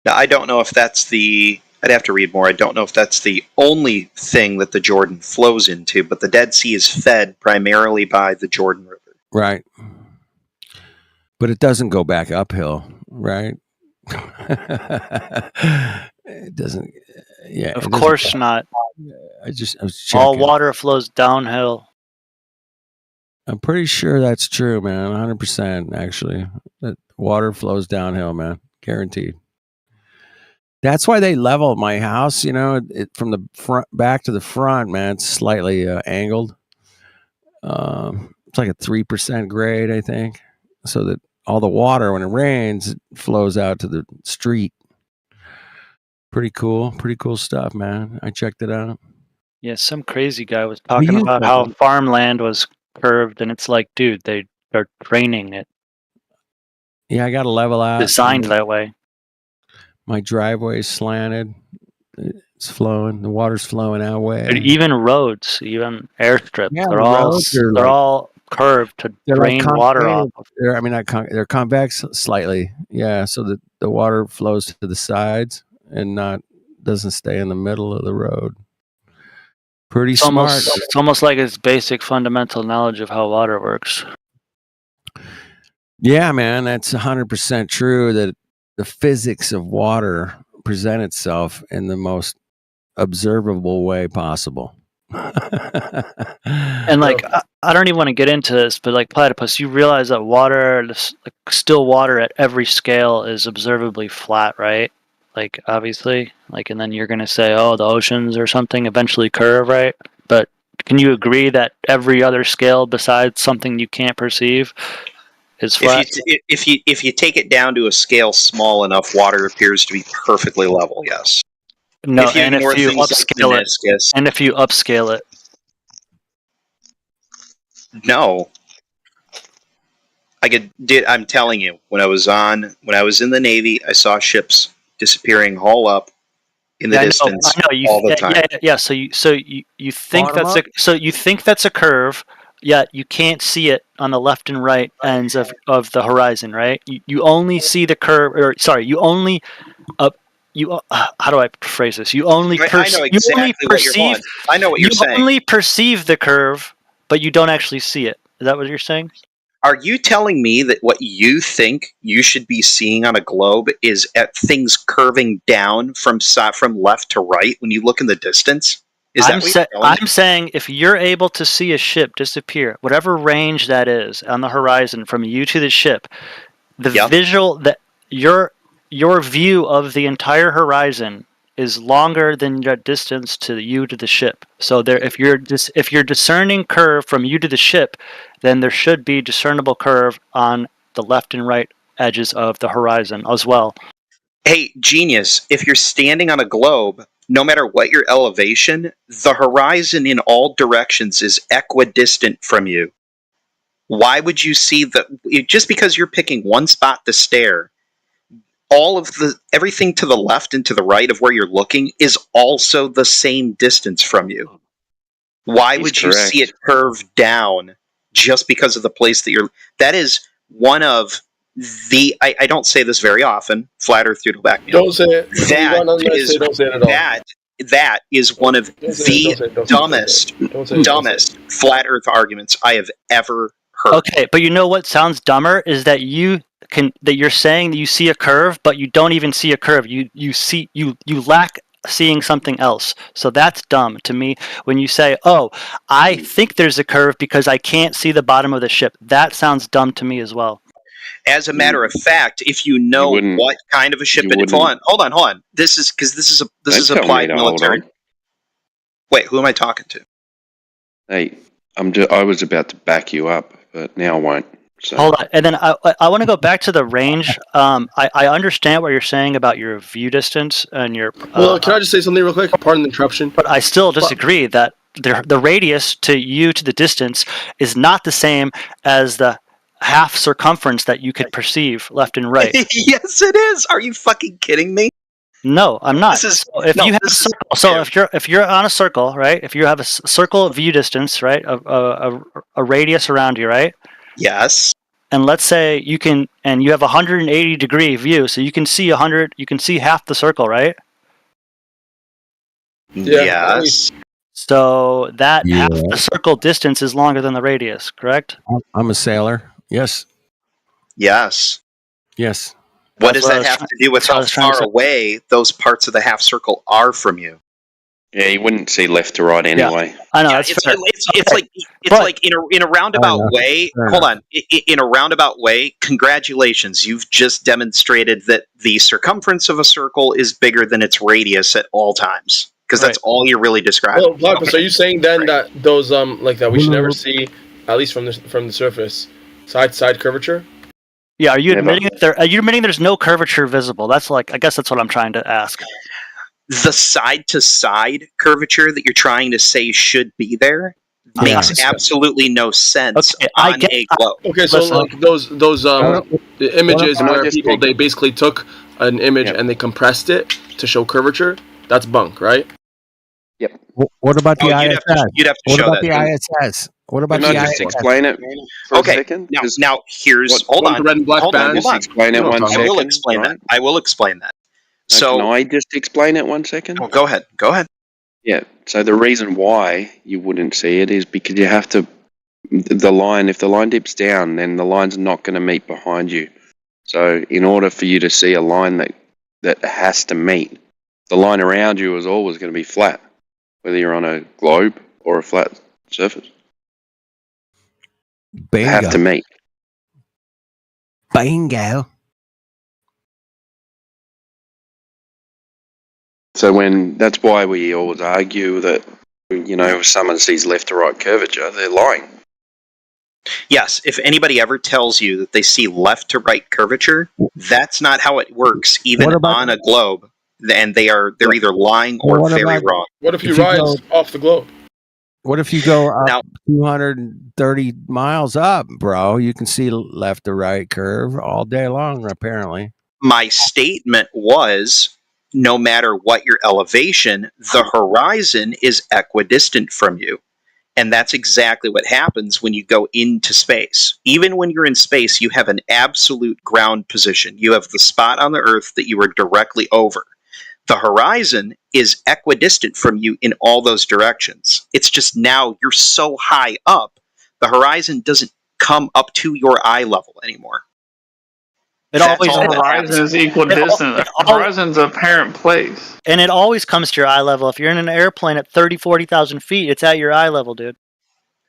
Now I don't know if that's the. I'd have to read more. I don't know if that's the only thing that the Jordan flows into, but the Dead Sea is fed primarily by the Jordan River. Right. But it doesn't go back uphill, right? It doesn't. Yeah. Of course not. I was checking. All water flows downhill. I'm pretty sure that's true, man. 100%, actually. That water flows downhill, man. Guaranteed. That's why they leveled my house, from the front back to the front, man. It's slightly angled. It's like a 3% grade, I think, so that all the water, when it rains, it flows out to the street. Pretty cool stuff, man. I checked it out. Yeah, some crazy guy was talking about how farmland was curved, and it's like, dude, they're draining it. Yeah, I got to level out. Designed that way. My driveway is slanted. It's flowing. The water's flowing our way. And even roads, even airstrips, Yeah, they're all curved to drain water off. They're convex slightly. Yeah, so that the water flows to the sides and doesn't stay in the middle of the road. Pretty smart. It's almost like it's basic fundamental knowledge of how water works. Yeah, man, that's 100% true that the physics of water present itself in the most observable way possible. And I don't even want to get into this, but like Platypus, you realize that water, like still water at every scale is observably flat, right? Like obviously, and then you're going to say, oh, the oceans or something eventually curve, right? But can you agree that every other scale besides something you can't perceive is flat? If you take it down to a scale small enough, water appears to be perfectly level. Yes. No, if you upscale it. No. I'm telling you, when I was in the Navy, I saw ships disappearing hull up in the distance all the time. Yeah. So you think that's a curve, yet you can't see it on the left and right ends of the horizon, right? You only see the curve, you only how do I phrase this? You only I know exactly what you're saying. I know what you're saying. You only perceive the curve, but you don't actually see it. Is that what you're saying? Are you telling me that what you think you should be seeing on a globe is at things curving down from left to right when you look in the distance? I'm saying if you're able to see a ship disappear, whatever range that is on the horizon from you to the ship, visual that your view of the entire horizon is longer than your distance to you to the ship. So if you're discerning curve from you to the ship, then there should be discernible curve on the left and right edges of the horizon as well. Hey, genius, if you're standing on a globe, no matter what your elevation, the horizon in all directions is equidistant from you. Why would you see just because you're picking one spot to stare, everything to the left and to the right of where you're looking is also the same distance from you. Why would you see it curve down just because of the place that you're? That is one of the. I don't say this very often. Flat Earth, you back me up. Don't say it. Don't say it at all. That is one of the dumbest flat Earth arguments I have ever heard. Okay, but you know what sounds dumber is that you're saying that you see a curve, but you don't even see a curve. You lack seeing something else. So that's dumb to me when you say, "Oh, I think there's a curve because I can't see the bottom of the ship." That sounds dumb to me as well. As a matter of fact, if you know what kind of a ship it is, hold on. This is applied military. Wait, who am I talking to? Hey, I was about to back you up, but now I won't. So. Hold on, and then I want to go back to the range. I understand what you're saying about your view distance and your. Well, can I just say something real quick? Pardon the interruption. But I still disagree that the radius to the distance is not the same as the half circumference that you could perceive left and right. Yes, it is. Are you fucking kidding me? No, I'm not. If you're on a circle, right? If you have a circle view distance, right, a radius around you, right? Yes. And let's say you have 180 degree view, so you can see half the circle, right? Yes. So that half the circle distance is longer than the radius, correct? I'm a sailor. Yes. Yes. Yes. What does that have to do with how far away those parts of the half circle are from you? Yeah, you wouldn't see left to right anyway. Yeah, I know. Yeah, it's like in a roundabout way. Hold on. In a roundabout way, congratulations. You've just demonstrated that the circumference of a circle is bigger than its radius at all times. Because that's all you're really describing. Well, Blackpus, are you saying then that those that we should never see, at least from the surface, side to side curvature? Yeah, are you admitting there's no curvature visible? I guess that's what I'm trying to ask. The side to side curvature that you're trying to say should be there makes absolutely no sense on a globe. Okay, so like those the images where people they basically took an image and they compressed it to show curvature. That's bunk, right? Yep. What about the ISS? You'd have to show that. ISS? What about Can the I ISS? just explain it for a second? Now here's hold on. Red and black bands. Explain it 1 second. I will explain that. I will explain that. So can I just explain it 1 second? Well, go ahead. Go ahead. Yeah. So the reason why you wouldn't see it is because you have to if the line dips down, then the line's not going to meet behind you. So in order for you to see a line that has to meet, the line around you is always going to be flat, whether you're on a globe or a flat surface. Bingo. They have to meet. Bingo. So that's why we always argue that, if someone sees left to right curvature, they're lying. Yes, if anybody ever tells you that they see left to right curvature, that's not how it works, even on a globe. And they're either lying or very wrong. What if you rise off the globe? What if you go up 230 miles up, bro? You can see left to right curve all day long, apparently. My statement was, no matter what your elevation, the horizon is equidistant from you. And that's exactly what happens when you go into space. Even when you're in space, you have an absolute ground position. You have the spot on the Earth that you are directly over. The horizon is equidistant from you in all those directions. It's just now you're so high up, the horizon doesn't come up to your eye level anymore. The horizon is equidistant. The horizon's a parent place. And it always comes to your eye level. If you're in an airplane at 40,000 feet, it's at your eye level, dude.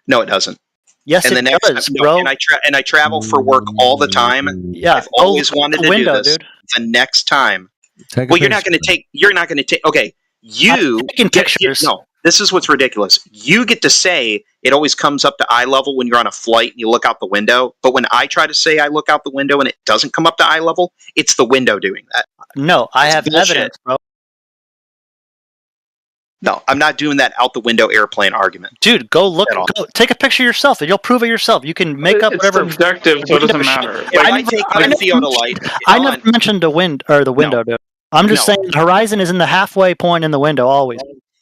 No, it doesn't. Yes, and it does, bro. And I travel for work all the time. Yeah, I've always wanted to do this. Dude. The next time. You're not going to take. Okay, you taking pictures. No, this is what's ridiculous. You get to say it always comes up to eye level when you're on a flight and you look out the window. But when I try to say I look out the window and it doesn't come up to eye level, it's the window doing that. No, I have evidence, bro. No, I'm not doing that out the window airplane argument. Dude, go take a picture yourself, and you'll prove it yourself. You can make up whatever. It's subjective, so it doesn't matter. If I take out a theodolite, I never mentioned the window, dude. I'm just saying the horizon is in the halfway point in the window always.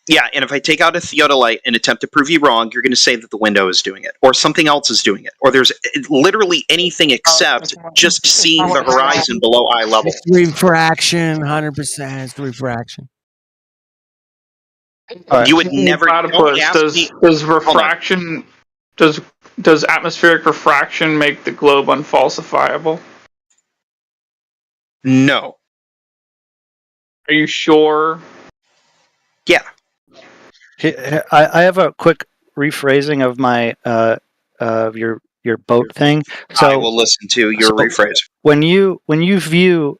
Yeah, and if I take out a theodolite and attempt to prove you wrong, you're going to say that the window is doing it, or something else is doing it, or there's literally anything except just seeing the horizon below eye level. It's refraction, 100%. It's refraction. You would never. Does refraction? Does atmospheric refraction make the globe unfalsifiable? No. Are you sure? Yeah. I have a quick rephrasing of my of your boat thing. So I will listen to your rephrase. When you view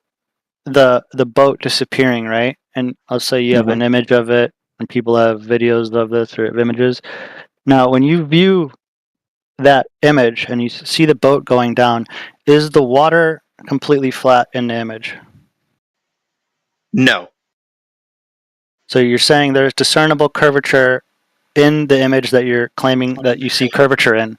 the boat disappearing, right? And let's say you have an image of it, and people have videos of this or images. Now, when you view that image and you see the boat going down, is the water completely flat in the image? No. So you're saying there's discernible curvature in the image that you're claiming that you see curvature in?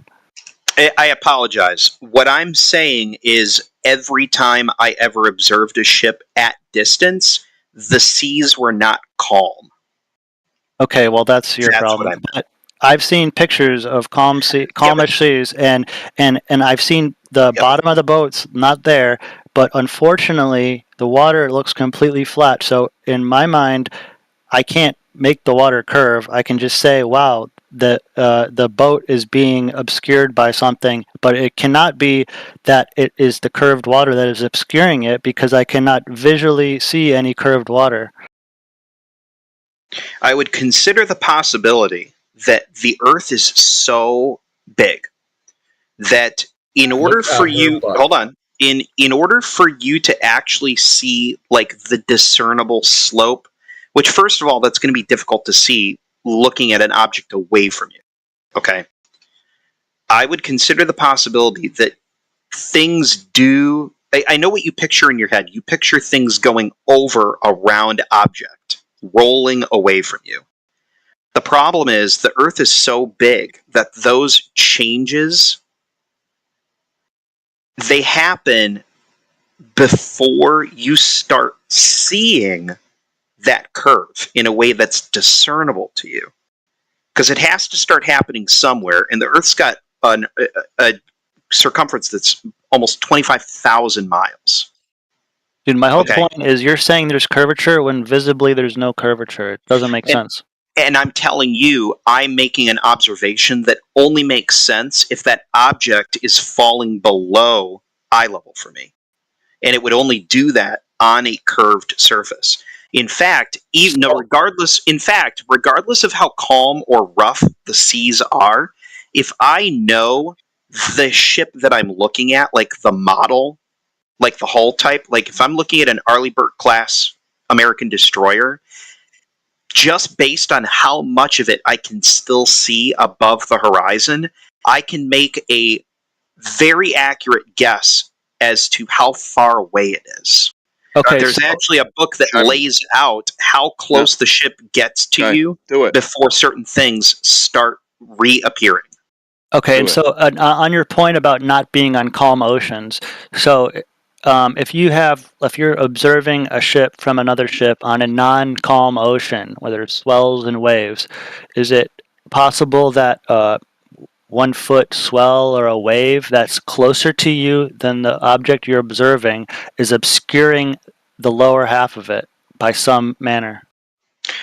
I apologize. What I'm saying is every time I ever observed a ship at distance, the seas were not calm. Okay, well that's your problem. But I've seen pictures of calmish seas, and I've seen the bottom of the boats not there, but unfortunately the water looks completely flat. So in my mind, I can't make the water curve. I can just say, wow, the boat is being obscured by something, but it cannot be that it is the curved water that is obscuring it, because I cannot visually see any curved water. I would consider the possibility that the Earth is so big that in order for you, in order for you to actually see like the discernible slope, which first of all, that's going to be difficult to see looking at an object away from you. Okay. I would consider the possibility that things do. I know what you picture in your head. You picture things going over a round object, rolling away from you. The problem is the Earth is so big that those changes, they happen before you start seeing that curve in a way that's discernible to you. Because it has to start happening somewhere, and the Earth's got a circumference that's almost 25,000 miles. Dude, my whole point is you're saying there's curvature when visibly there's no curvature. It doesn't make sense. And I'm telling you, I'm making an observation that only makes sense if that object is falling below eye level for me. And it would only do that on a curved surface. In fact, regardless of how calm or rough the seas are, if I know the ship that I'm looking at, like the model, like the hull type, like if I'm looking at an Arleigh class American destroyer, just based on how much of it I can still see above the horizon, I can make a very accurate guess as to how far away it is. Okay, there's actually a book that lays out how close the ship gets to you before certain things start reappearing. Okay, and so on your point about not being on calm oceans, so if you're observing a ship from another ship on a non-calm ocean, whether it's swells and waves, is it possible that 1 foot swell or a wave that's closer to you than the object you're observing is obscuring the lower half of it by some manner?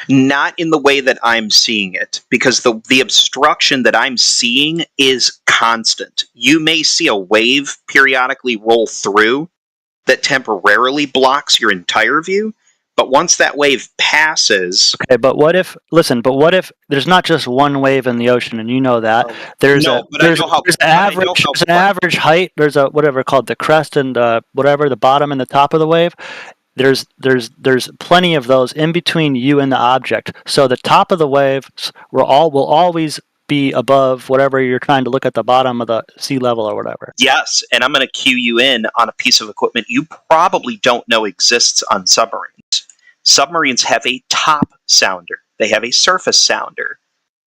Not in the way that I'm seeing it, because the obstruction that I'm seeing is constant. You may see a wave periodically roll through that temporarily blocks your entire view, but once that wave passes... Okay, but what if there's not just one wave in the ocean, and you know that. There's an average height, there's a whatever called the crest and whatever, the bottom and the top of the wave. There's plenty of those in between you and the object. So the top of the wave will always be above whatever you're trying to look at the bottom of the sea level or whatever. Yes, and I'm going to cue you in on a piece of equipment you probably don't know exists on submarines. Submarines have a top sounder. they have a surface sounder.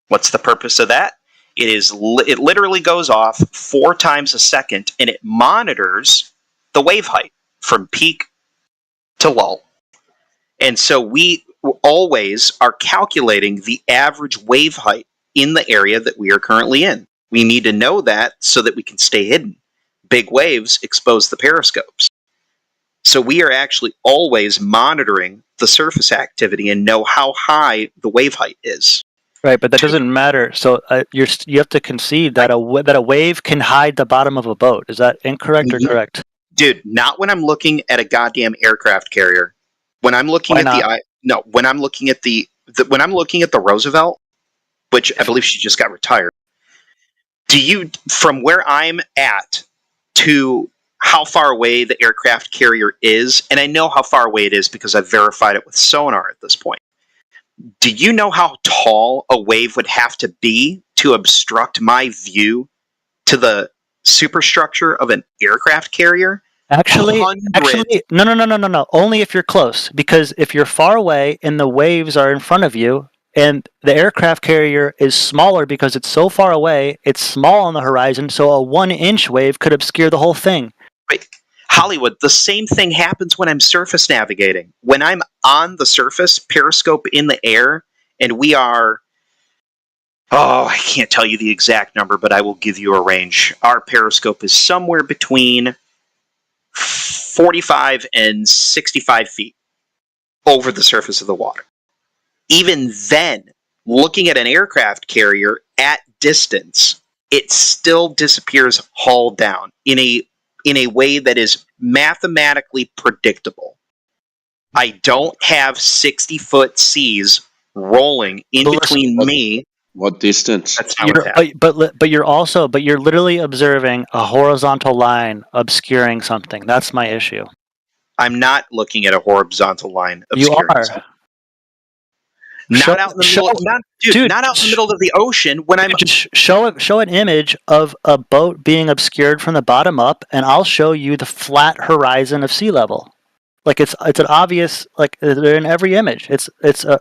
What's the purpose of that? It literally goes off 4 times a second, and it monitors the wave height from peak to lull. And so we always are calculating the average wave height in the area that we are currently in. We need to know that so that we can stay hidden. Big waves expose the periscopes. So we are actually always monitoring the surface activity and know how high the wave height is. Right, but that doesn't matter. So you have to concede that a wave can hide the bottom of a boat. Is that incorrect or correct? Dude, not when I'm looking at a goddamn aircraft carrier. When I'm looking when I'm looking at the Roosevelt, which I believe she just got retired. From where I'm at to how far away the aircraft carrier is, and I know how far away it is because I've verified it with sonar at this point. Do you know how tall a wave would have to be to obstruct my view to the superstructure of an aircraft carrier? Actually, no. Only if you're close. Because if you're far away and the waves are in front of you, and the aircraft carrier is smaller because it's so far away, it's small on the horizon, so a 1-inch wave could obscure the whole thing. Right. Hollywood, the same thing happens when I'm surface navigating. When I'm on the surface, periscope in the air, and we are... I can't tell you the exact number, but I will give you a range. Our periscope is somewhere between 45 and 65 feet over the surface of the water. Even then, looking at an aircraft carrier at distance, it still disappears hull down in a way that is mathematically predictable. I don't have 60-foot seas rolling in between me. What distance? That's not what happened. But you're literally observing a horizontal line obscuring something. That's my issue. I'm not looking at a horizontal line obscuring something. Not out in the middle of the ocean when I'm show an image of a boat being obscured from the bottom up, and I'll show you the flat horizon of sea level. Like it's an obvious, like they're in every image. It's a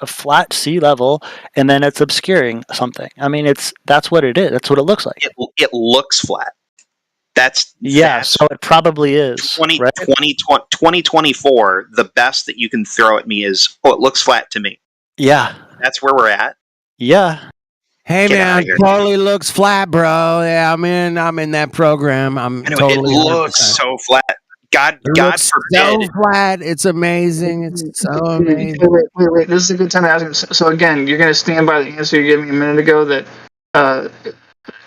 flat sea level, and then it's obscuring something. I mean, that's what it is. That's what it looks like. It looks flat. So it probably is. 2024, the best that you can throw at me is, it looks flat to me. Yeah. That's where we're at. Yeah. Hey man, totally looks flat, bro. Yeah, I'm in that program. Totally it looks 100%. So flat. God forbid. So flat. It's amazing. It's so amazing. Wait. This is a good time to ask him. So again, you're going to stand by the answer you gave me a minute ago that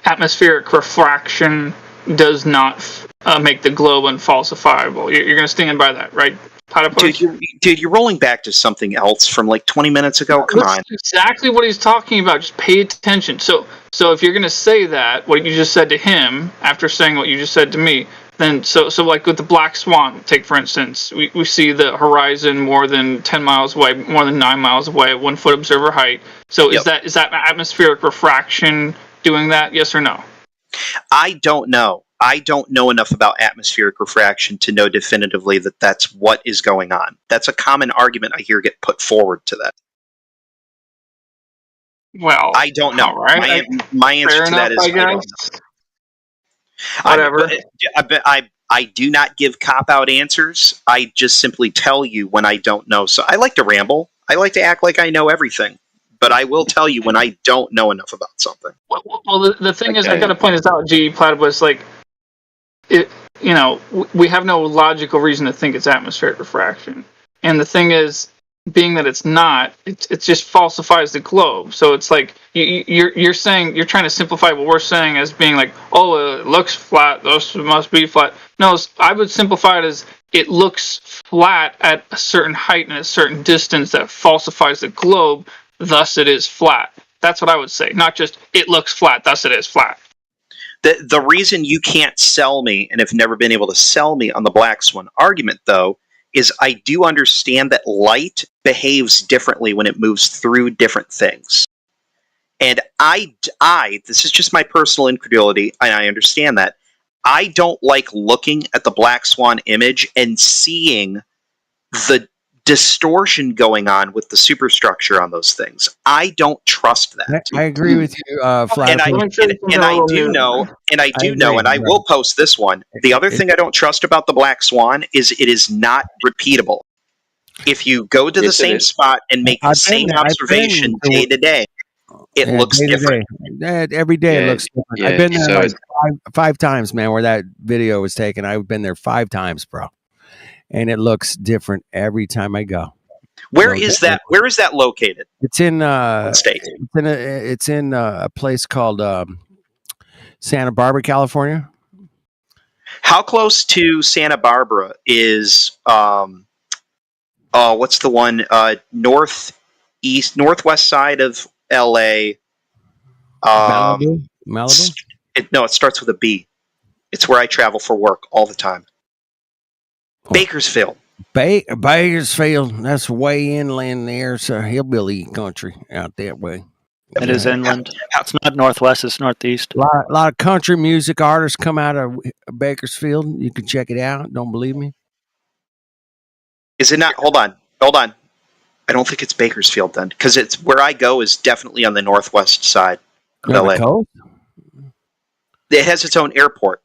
atmospheric refraction does not make the globe unfalsifiable. You're going to stand by that, right? Dude, you're rolling back to something else from like 20 minutes ago. Come on. Exactly what he's talking about. Just pay attention. So if you're going to say that, what you just said to him, after saying what you just said to me, then so like with the black swan, take for instance, we see the horizon more than 10 miles away, more than 9 miles away at 1 foot observer height. So is that atmospheric refraction doing that? Yes or no? I don't know. I don't know enough about atmospheric refraction to know definitively that that's what is going on. That's a common argument I hear get put forward to that. Well, I don't know. Right? My answer to that is I don't know. Whatever. I do not give cop-out answers. I just simply tell you when I don't know. So I like to ramble. I like to act like I know everything. But I will tell you when I don't know enough about something. Well, the thing is, I got to point this out, G. Platypus, like, we have no logical reason to think it's atmospheric refraction. And the thing is, being that it's not, it just falsifies the globe. So it's like, you're saying, you're trying to simplify what we're saying as being like, it looks flat, those must be flat. No, I would simplify it as, it looks flat at a certain height and a certain distance that falsifies the globe, thus it is flat. That's what I would say. Not just, it looks flat, thus it is flat. The reason you can't sell me, and have never been able to sell me on the black swan argument, though, is I do understand that light behaves differently when it moves through different things. And this is just my personal incredulity, and I understand that. I don't like looking at the black swan image and seeing the distortion going on with the superstructure on those things. I don't trust that. I agree with you, And I do know, and I will post this one. The other thing I don't trust about the Black Swan is it is not repeatable. If you go to the same spot and make the same observation day to day, it looks different. Every day it looks different. I've been there like five times, man, where that video was taken. I've been there 5 times, bro. And it looks different every time I go. Where is that located? It's in state. It's in a place called Santa Barbara, California. How close to Santa Barbara is what's the one northwest side of LA? Malibu? No, it starts with a B. It's where I travel for work all the time. Bakersfield. Bakersfield. That's way inland there. It's a hillbilly country out that way. It is inland. It's not northwest. It's northeast. A lot of country music artists come out of Bakersfield. You can check it out. Don't believe me? Is it not? Hold on. I don't think it's Bakersfield then, because it's where I go is definitely on the northwest side of LA. Coast? It has its own airport.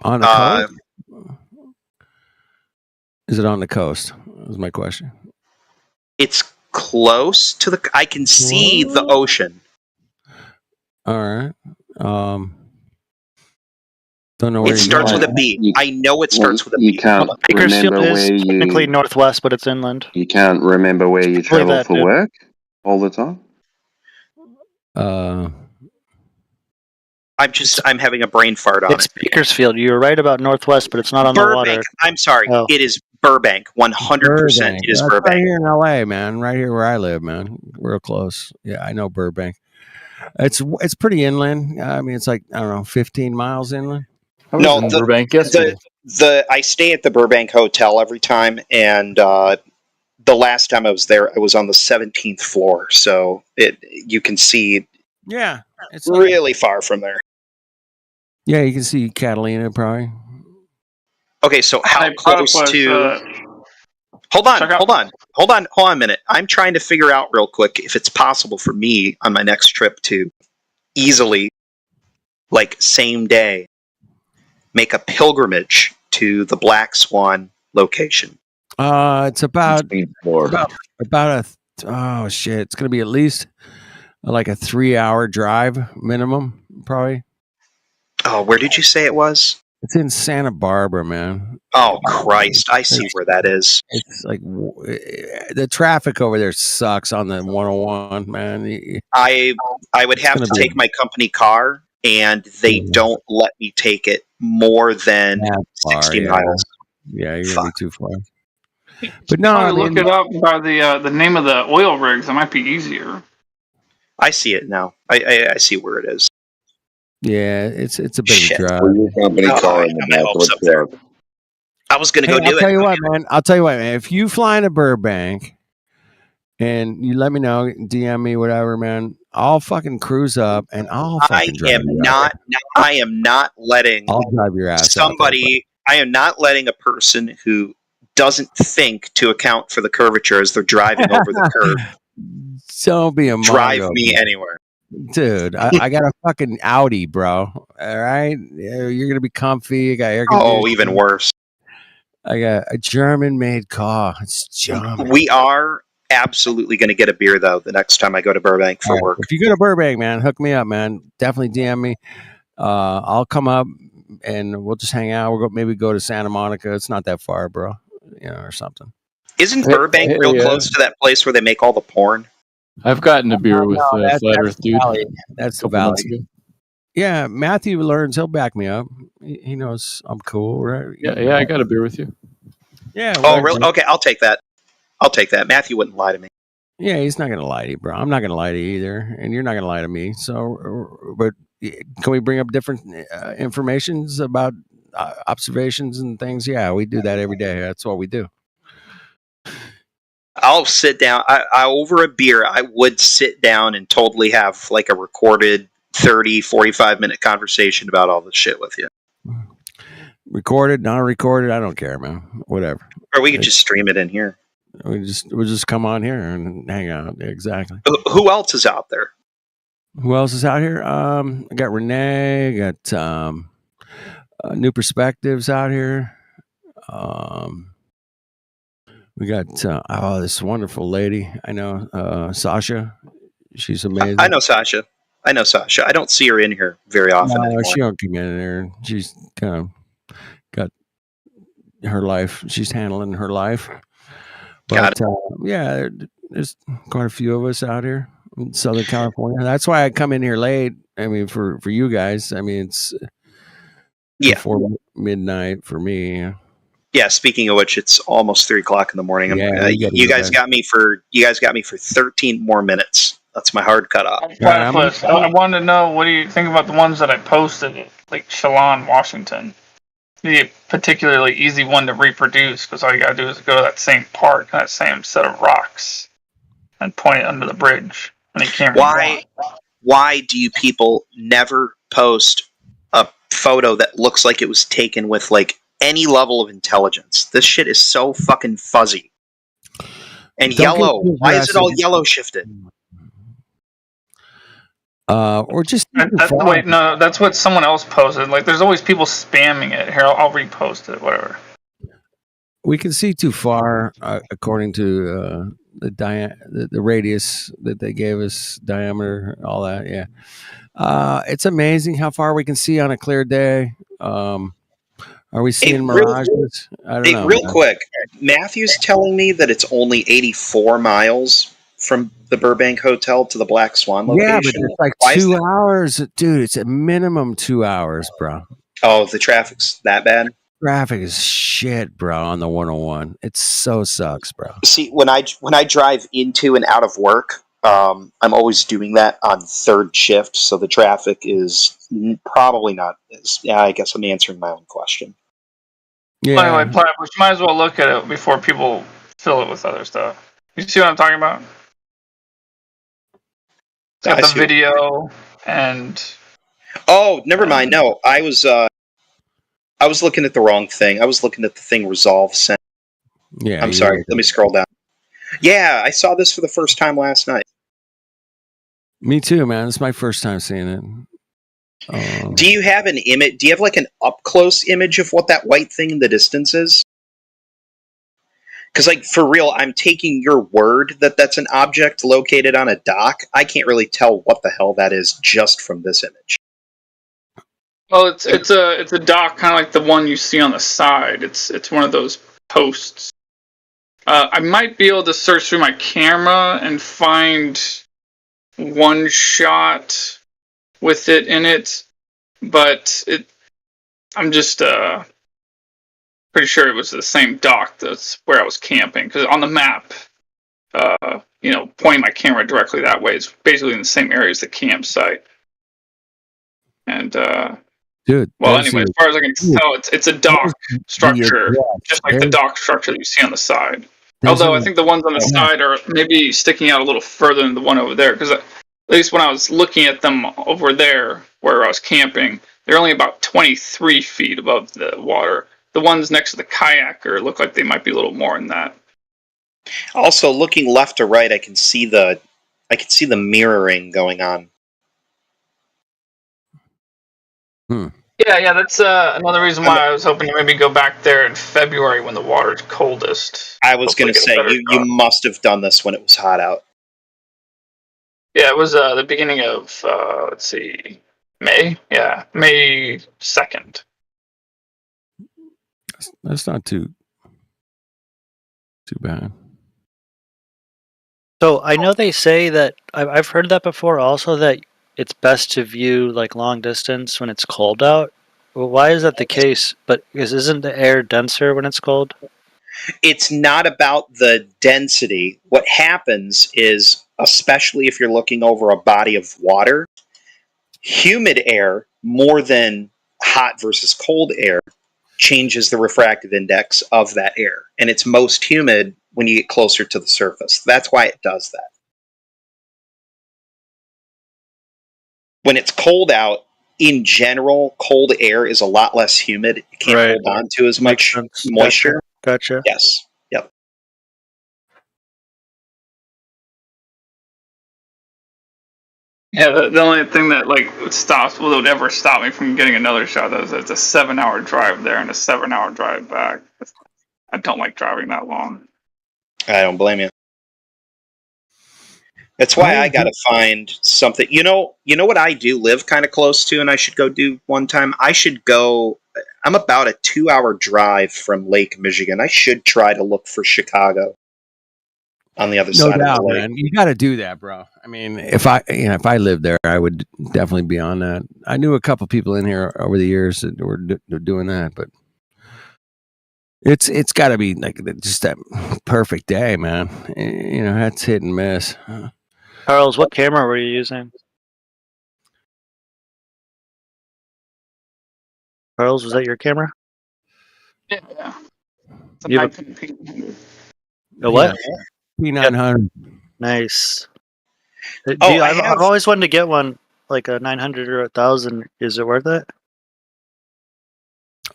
On the coast? Is it on the coast? Is my question. It's close to the. I can see the ocean. All right. Don't know where it starts with a B. I know it starts with a B. You can't Bakersfield remember is where technically northwest, but it's inland. You can't remember where you travel for work all the time. I'm having a brain fart on It's Bakersfield. You're right about northwest, but it's not on the water. I'm sorry. Oh. It is Burbank. 100%. It is Burbank. Right here in LA, man. Right here where I live, man. Real close. Yeah, I know Burbank. It's pretty inland. I mean, it's like, I don't know, 15 miles inland. No, Burbank yesterday. I stay at the Burbank Hotel every time, and the last time I was there, I was on the 17th floor, so you can see. Yeah, it's really far from there. Yeah, you can see Catalina probably. Okay, so how close to? Hold on a minute. I'm trying to figure out real quick if it's possible for me on my next trip to easily, like same day, make a pilgrimage to the Black Swan location. It's about oh shit! It's gonna be at least like a 3-hour drive minimum, probably. Oh, where did you say it was? It's in Santa Barbara, man. Oh Christ! I see where that is. It's like the traffic over there sucks on the 101, man. I would have to take my company car, and they don't let me take it more than 60 miles. Yeah, you're gonna be too far. But no, I look it up by the name of the oil rigs. That might be easier. I see it now. I see where it is. Yeah, it's a bit of a drive. I was gonna go do it. I'll tell you what, man. If you fly into Burbank and you let me know, DM me, whatever, man, I'll fucking cruise up and I'll fucking drive you out. I am not letting I'll drive your ass somebody. I am not letting a person who doesn't think to account for the curvature as they're driving over the curve. Don't be a drive Mongo, me man. anywhere. Dude, I got a fucking Audi, bro. All right, you're gonna be comfy. I got air conditioning. Oh, even worse. I got a German-made car. It's German. We are absolutely going to get a beer though the next time I go to Burbank for work. If you go to Burbank, man, hook me up, man. Definitely DM me. I'll come up and we'll just hang out. Maybe go to Santa Monica. It's not that far, bro. Or something. Isn't Burbank real close to that place where they make all the porn? I've gotten a beer with Flat Earth Dude. That's the valley. Yeah, Matthew learns. He'll back me up. He knows I'm cool, right? Yeah, I got a beer with you. Yeah. Oh, really? Okay, I'll take that. Matthew wouldn't lie to me. Yeah, he's not going to lie to you, bro. I'm not going to lie to you either, and you're not going to lie to me. So, but can we bring up different informations about observations and things? Yeah, we do that every day. That's what we do. I'll sit down. I over a beer, I would sit down and totally have like a recorded 30, 45-minute conversation about all this shit with you. Recorded, not recorded, I don't care, man. Whatever. Or we could just stream it in here. we'll just come on here and hang out. Exactly. Who else is out there? Who else is out here? I got Renee. I got New Perspectives out here. We got this wonderful lady. I know Sasha. She's amazing. I know Sasha. I don't see her in here very often anymore. She don't come in there. She's kind of got her life. She's handling her life. But yeah, there's quite a few of us out here in Southern California. That's why I come in here late. I mean, for you guys, I mean, it's before midnight for me. Yeah. Speaking of which, it's almost 3:00 in the morning. You guys got me for 13 more minutes. That's my hard cutoff. Platypus, I wanted to know, what do you think about the ones that I posted, like Chelan, Washington? The particularly easy one to reproduce, because all you gotta do is go to that same park, that same set of rocks, and point it under the bridge, and you can't. Why do you people never post a photo that looks like it was taken with like any level of intelligence? This shit is so fucking fuzzy and yellow. Why is it all yellow shifted? Or just wait, no, that's what someone else posted. Like, there's always people spamming it. Here, I'll repost it. Whatever. We can see too far, according to the radius that they gave us, diameter, all that. Yeah, it's amazing how far we can see on a clear day. Are we seeing mirages? I don't know. Real quick, Matthew's telling me that it's only 84 miles from the Burbank Hotel to the Black Swan location. Yeah, but it's like 2 hours, dude. It's a minimum 2 hours, bro. Oh, the traffic's that bad? Traffic is shit, bro, on the 101. It so sucks, bro. See, when I drive into and out of work, I'm always doing that on third shift, so the traffic is probably not as... Yeah, I guess I'm answering my own question. Yeah. Anyway, Platypus, you might as well look at it before people fill it with other stuff. You see what I'm talking about? Got the video and... Oh, never mind. No, I was looking at the wrong thing. I was looking at the thing Resolve sent. Yeah. I'm sorry. Let me scroll down. Yeah, I saw this for the first time last night. Me too, man. It's my first time seeing it. Do you have an image? Do you have like an up close image of what that white thing in the distance is? Because, like, for real, I'm taking your word that that's an object located on a dock. I can't really tell what the hell that is just from this image. Well, it's a dock, kind of like the one you see on the side. It's one of those posts. I might be able to search through my camera and find one shot with it in it, but I'm just pretty sure it was the same dock that's where I was camping, because on the map, pointing my camera directly that way, it's basically in the same area as the campsite. And dude, well, anyway, as far as I can tell, it's a dock structure, just like the dock structure that you see on the side. Although I think the ones on the side are maybe sticking out a little further than the one over there, because at least when I was looking at them over there where I was camping, they're only about 23 feet above the water. The ones next to the kayaker look like they might be a little more than that. Also, looking left to right, I can see the mirroring going on. Yeah, that's another reason why I was hoping to maybe go back there in February when the water's coldest. I was going to say, you must have done this when it was hot out. Yeah, it was the beginning of, let's see, May? Yeah, May 2nd. That's not too bad. So I know they say that, I've heard that before also, that it's best to view like long distance when it's cold out. Well, why is that the case? But isn't the air denser when it's cold? It's not about the density. What happens is, especially if you're looking over a body of water, humid air more than hot versus cold air changes the refractive index of that air. And it's most humid when you get closer to the surface. That's why it does that. When it's cold out, in general, cold air is a lot less humid. It can't hold on to as much moisture. Gotcha. Yes. Yep. Yeah, the only thing that would ever stop me from getting another shot is it's a 7-hour drive there and a 7-hour drive back. I don't like driving that long. I don't blame you. That's why I gotta find something. You know what I do live kind of close to, and I should go do one time. I'm about a 2-hour drive from Lake Michigan. I should try to look for Chicago on the other side of the lake. Man. You got to do that, bro. I mean, if I lived there, I would definitely be on that. I knew a couple people in here over the years that were doing that, but it's got to be like just that perfect day, man. That's hit and miss. Charles, what camera were you using? Charles, was that your camera? Yeah. You have a what? P900. Nice. I've always wanted to get one, like a 900 or 1000. Is it worth it?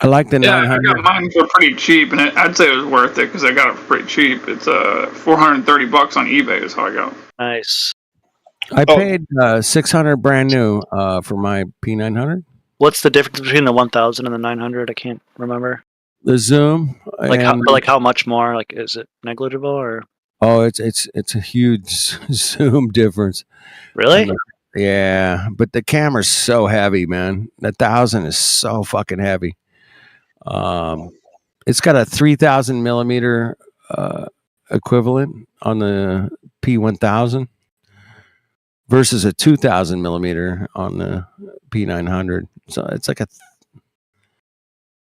I like the 900. I got mine for pretty cheap, and I'd say it was worth it because I got it for pretty cheap. It's $430 on eBay is how I got. Nice. I paid $600 brand new for my P900. What's the difference between the 1000 and the 900? I can't remember. The zoom, how much more? Like, is it negligible or? Oh, it's a huge zoom difference. Really? Yeah, but the camera's so heavy, man. The 1000 is so fucking heavy. It's got a 3000 millimeter equivalent on the P1000 versus a 2000 millimeter on the P900. So it's like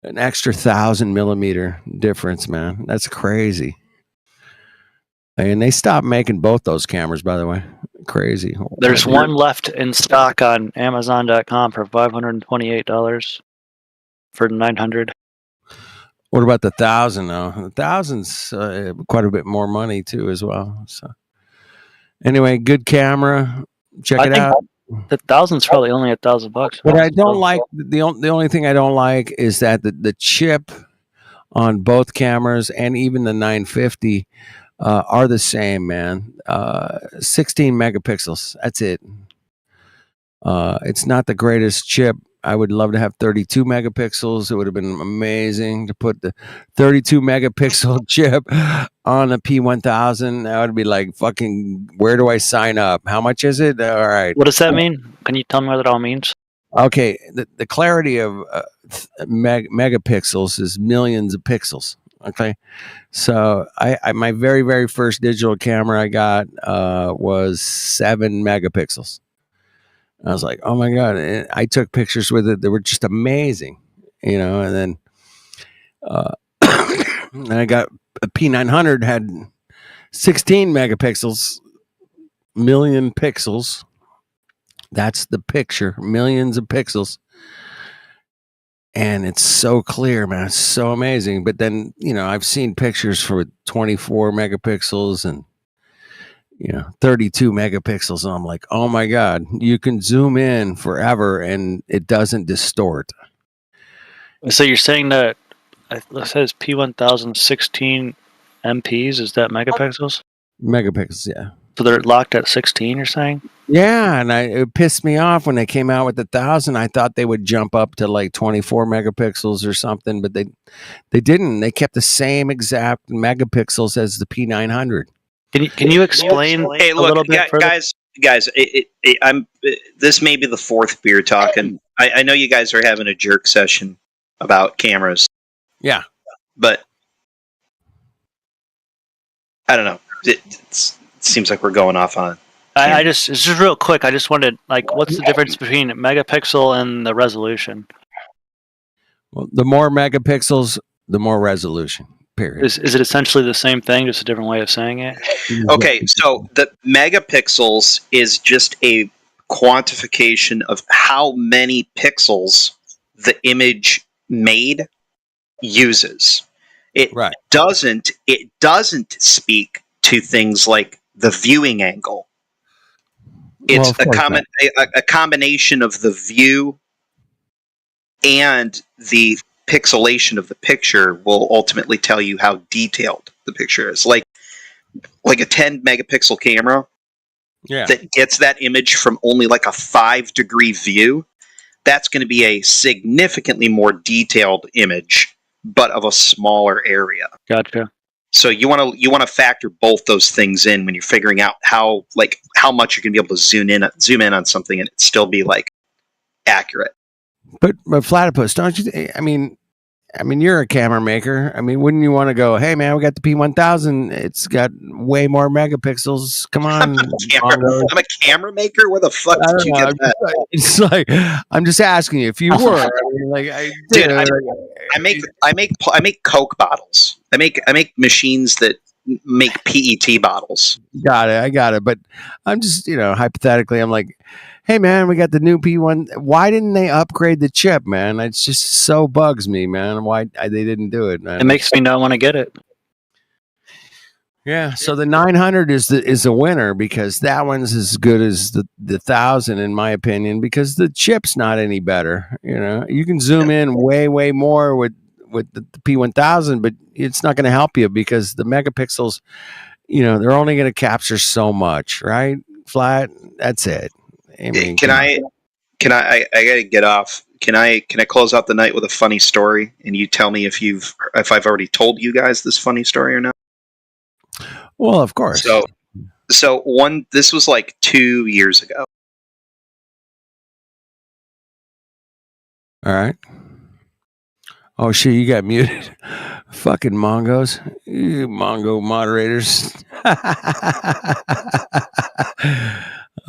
an extra 1000 millimeter difference, man. That's crazy. And they stopped making both those cameras, by the way. Crazy. There's one left in stock on Amazon.com for $528 for 900. What about the 1000 though? The 1000's quite a bit more money too, as well. So, anyway, good camera. Check it out. The 1000's probably only $1,000. What I don't like, the only thing I don't like is that the chip on both cameras and even the 950 are the same, man. 16 megapixels. That's it. It's not the greatest chip. I would love to have 32 megapixels. It would have been amazing to put the 32 megapixel chip on a P1000. That would be like fucking, where do I sign up? How much is it? All right. What does that mean? Can you tell me what that all means? Okay. The clarity of megapixels is millions of pixels. Okay. So I my very, very first digital camera I got was 7 megapixels. I was like, oh my God. And I took pictures with it that were just amazing, and then and I got a P900 had 16 megapixels, million pixels. That's the picture, millions of pixels. And it's so clear, man. It's so amazing. But then, I've seen pictures for 24 megapixels and 32 megapixels, and I'm like, oh my God, you can zoom in forever and it doesn't distort. So you're saying that it says P1000 16 MPs, is that megapixels? Megapixels, yeah. So they're locked at 16, you're saying? Yeah, and it pissed me off when they came out with the 1000. I thought they would jump up to like 24 megapixels or something, but they didn't. They kept the same exact megapixels as the P900. Can you explain Hey, look, a little bit further? guys. This may be the fourth beer talk, and I know you guys are having a jerk session about cameras. Yeah, but I don't know. It seems like we're going off on. It's just real quick. I just wanted, what's the difference between megapixel and the resolution? Well, the more megapixels, the more resolution. Period. Is it essentially the same thing, just a different way of saying it? Okay, so the megapixels is just a quantification of how many pixels the image made uses. It doesn't speak to things like the viewing angle. It's a combination of the view and the pixelation of the picture will ultimately tell you how detailed the picture is. Like a 10 megapixel camera that gets that image from only like a 5-degree view, that's going to be a significantly more detailed image, but of a smaller area. Gotcha. So you want to factor both those things in when you're figuring out how much you're going to be able to zoom in on something and it still be like accurate. But Platypus, don't you? I mean, you're a camera maker. I mean, wouldn't you want to go, hey, man, we got the P1000. It's got way more megapixels. Come on. I'm a camera maker? Where the fuck did you get that? It's like, I'm just asking you if you were. I make Coke bottles. I make machines that make PET bottles. Got it. I got it. But I'm just, hypothetically, I'm like, hey, man, we got the new P1. Why didn't they upgrade the chip, man? It's just so bugs me, man. Why they didn't do it, man? It makes me not want to get it. Yeah. So the 900 is the winner because that one's as good as the 1000, in my opinion, because the chip's not any better. You can zoom in way more with the P1000, but it's not going to help you because the megapixels, they're only going to capture so much, right? Flat. That's it. I mean, I gotta get off. Can I close out the night with a funny story, and you tell me if I've already told you guys this funny story or not? Well, of course. So this was like 2 years ago. All right. Oh shit, you got muted. Fucking Mongos. You Mongo moderators.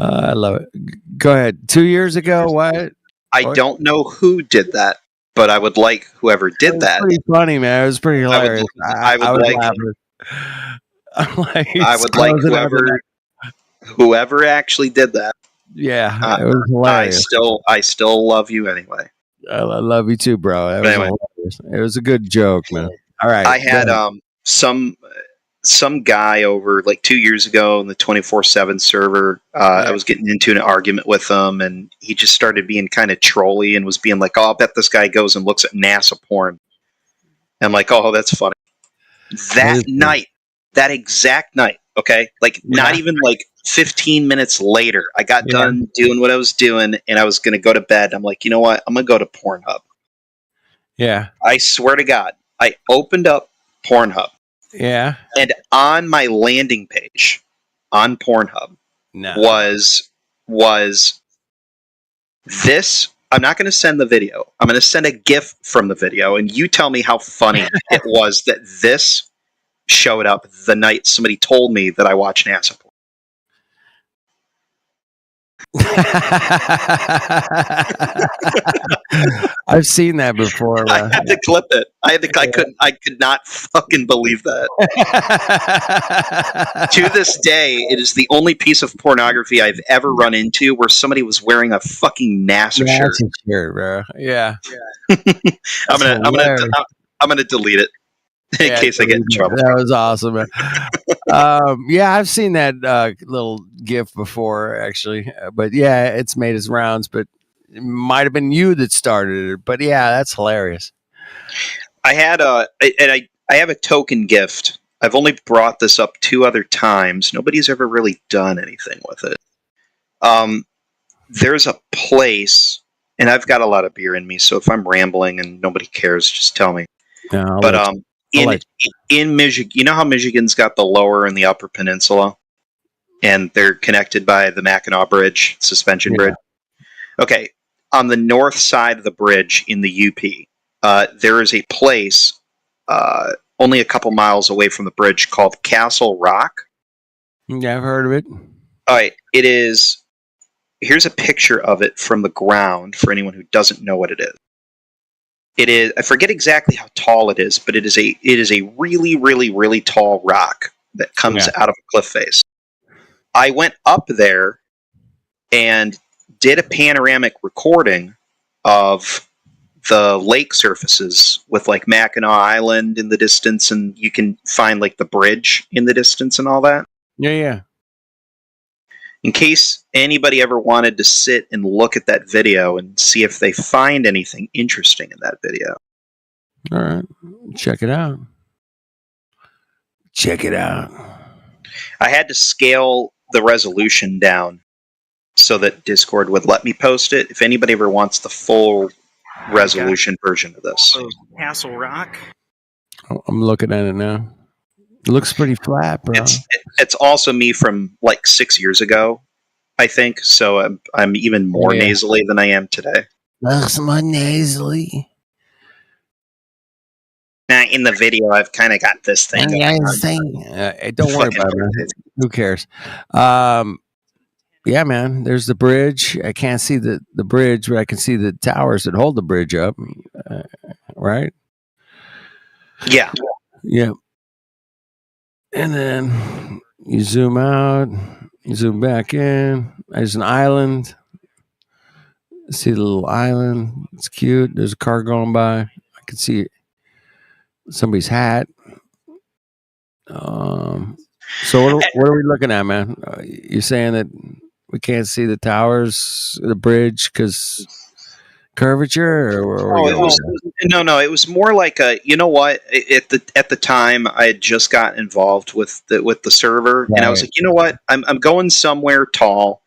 I love it. Go ahead. 2 years ago, what? I don't know who did that, but I would like whoever did that. Pretty funny, man. It was pretty hilarious. I would like whoever actually did that. Yeah, it was hilarious. I still love you anyway. I love you too, bro. That was hilarious. It was a good joke, man. All right. I had some guy over like 2 years ago in the 24/7 server. I was getting into an argument with him, and he just started being kind of trolly and was being like, "Oh, I'll bet this guy goes and looks at NASA porn." I'm like, "Oh, that's funny." That exact night, okay, not even like 15 minutes later, I got done doing what I was doing, and I was going to go to bed. I'm like, you know what? I'm going to go to Pornhub. Yeah. I swear to God, I opened up Pornhub. Yeah. And on my landing page on Pornhub was this. I'm not going to send the video. I'm going to send a GIF from the video, and you tell me how funny it was that this showed up the night somebody told me that I watched NASA porn. I've seen that before. I had to clip it. I could not fucking believe that. To this day, it is the only piece of pornography I've ever run into where somebody was wearing a fucking NASA shirt. Bro. Yeah. I'm gonna delete it in case I get in trouble. That was awesome, man. Yeah, I've seen that little GIF before, actually. But yeah, it's made its rounds. But it might have been you that started it. But yeah, that's hilarious. I had I have a token gift. I've only brought this up 2 other times. Nobody's ever really done anything with it. There's a place, and I've got a lot of beer in me, so if I'm rambling and nobody cares, just tell me. No, but in Michigan, you know how Michigan's got the lower and the upper peninsula, and they're connected by the Mackinac Bridge, suspension bridge. Okay, on the north side of the bridge in the UP, there is a place only a couple miles away from the bridge called Castle Rock. Yeah, I've heard of it. All right, it is. Here's a picture of it from the ground for anyone who doesn't know what it is. It is. I forget exactly how tall it is, but it is a really, really, really tall rock that comes out of a cliff face. I went up there and did a panoramic recording of the lake surfaces with like Mackinac Island in the distance, and you can find like the bridge in the distance and all that. Yeah. In case anybody ever wanted to sit and look at that video and see if they find anything interesting in that video. All right. Check it out. I had to scale the resolution down so that Discord would let me post it. If anybody ever wants the full resolution version of this. Castle Rock. I'm looking at it now. It looks pretty flat, bro. It's also me from like 6 years ago, I think. So I'm even more nasally than I am today. Looks more nasally. Now, in the video, I've kind of got this thing. Don't worry about it, man. Who cares? Yeah, man. There's the bridge. I can't see the bridge, but I can see the towers that hold the bridge up. Right? Yeah. Yeah. And then you zoom out. You zoom back in. There's an island. See the little island. It's cute. There's a car going by. I can see somebody's hat. So what are we looking at, man? You're saying that we can't see the towers, the bridge, because curvature, or no. It was more like you know what? At the time, I had just gotten involved with the server, and I was like, you know what? I'm going somewhere tall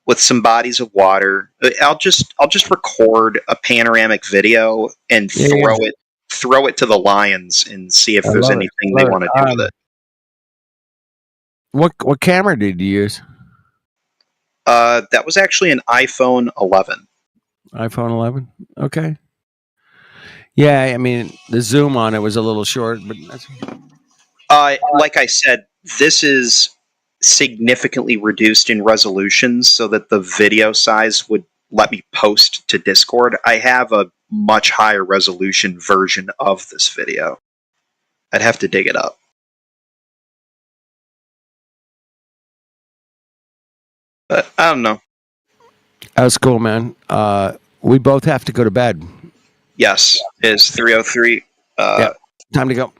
with some bodies of water. I'll just record a panoramic video and throw it to the lions and see if there's anything they want to do with it. What camera did you use? That was actually an iPhone 11. iPhone 11? Okay. Yeah, I mean, the zoom on it was a little short, but that's... like I said, this is significantly reduced in resolution so that the video size would let me post to Discord. I have a much higher resolution version of this video. I'd have to dig it up. But I don't know. That was cool, man. We both have to go to bed. Yes, it's 3:03. Yeah, time to go.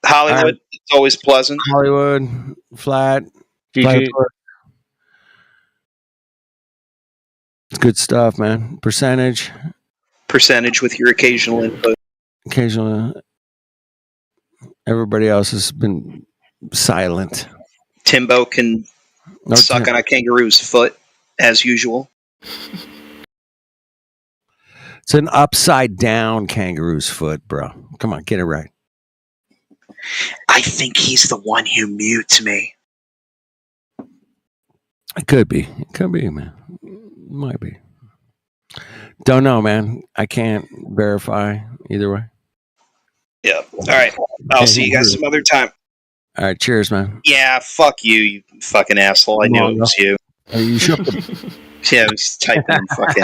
Hollywood, it's always pleasant. Hollywood, flat. GG. It's good stuff, man. Percentage with your occasional input. Occasionally. Everybody else has been silent. Timbo can suck on a kangaroo's foot, as usual. It's an upside down kangaroo's foot, bro. Come on, get it right. I think he's the one who mutes me. It could be. It could be, man. Might be. Don't know, man. I can't verify either way. Yeah. All right. I'll see you guys some other time. All right. Cheers, man. Yeah. Fuck you, you fucking asshole. I knew it was you. Are you sure? Yeah, I was typing fucking.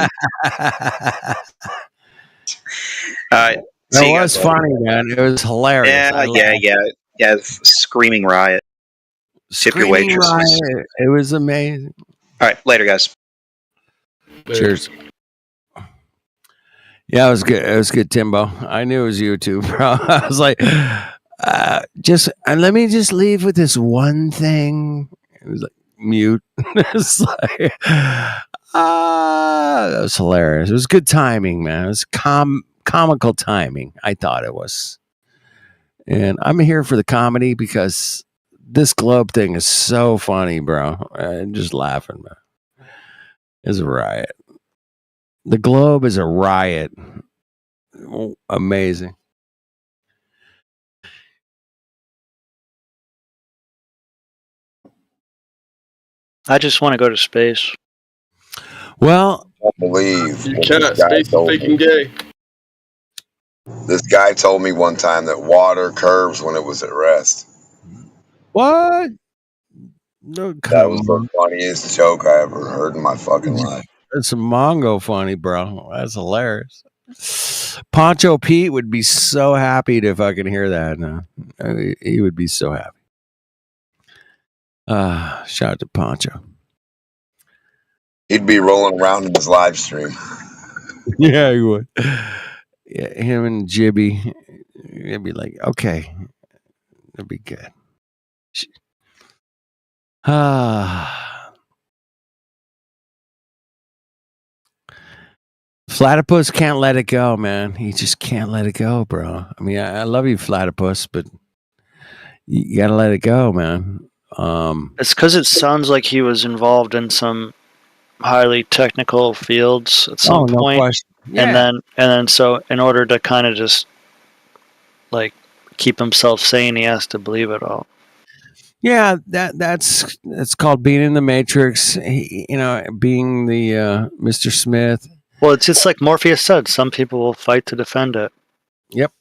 All right. That was funny, man. It was hilarious. Yeah. Screaming riot. Tip your waitresses. It was amazing. All right. Later, guys. Cheers. Yeah, it was good. It was good, Timbo. I knew it was you too, bro. I was like, let me just leave with this one thing. It was like mute. It's like, that was hilarious. It was good timing, man. It was comical timing. I thought it was. And I'm here for the comedy because this globe thing is so funny, bro. I'm just laughing, man. It's a riot. The globe is a riot. Amazing. I just want to go to space. Well, I believe you cannot. Space is freaking gay. This guy told me one time that water curves when it was at rest. What? No, that was the funniest joke I ever heard in my fucking life. That's a Mongo funny, bro. That's hilarious. Poncho Pete would be so happy to fucking hear that. No, he would be so happy. Shout out to Poncho. He'd be rolling around in his live stream. Yeah, he would. Yeah, him and Jibby. He'd be like, okay, it'll be good. Platypus can't let it go, man. He just can't let it go, bro. I mean, I love you, Platypus, but you gotta let it go, man. It's because it sounds like he was involved in some highly technical fields at some point. No question. Yeah. And then so in order to kind of just like keep himself sane, he has to believe it all. Yeah, that's called being in the Matrix. Being the Mr. Smith. Well, it's just like Morpheus said. Some people will fight to defend it. Yep,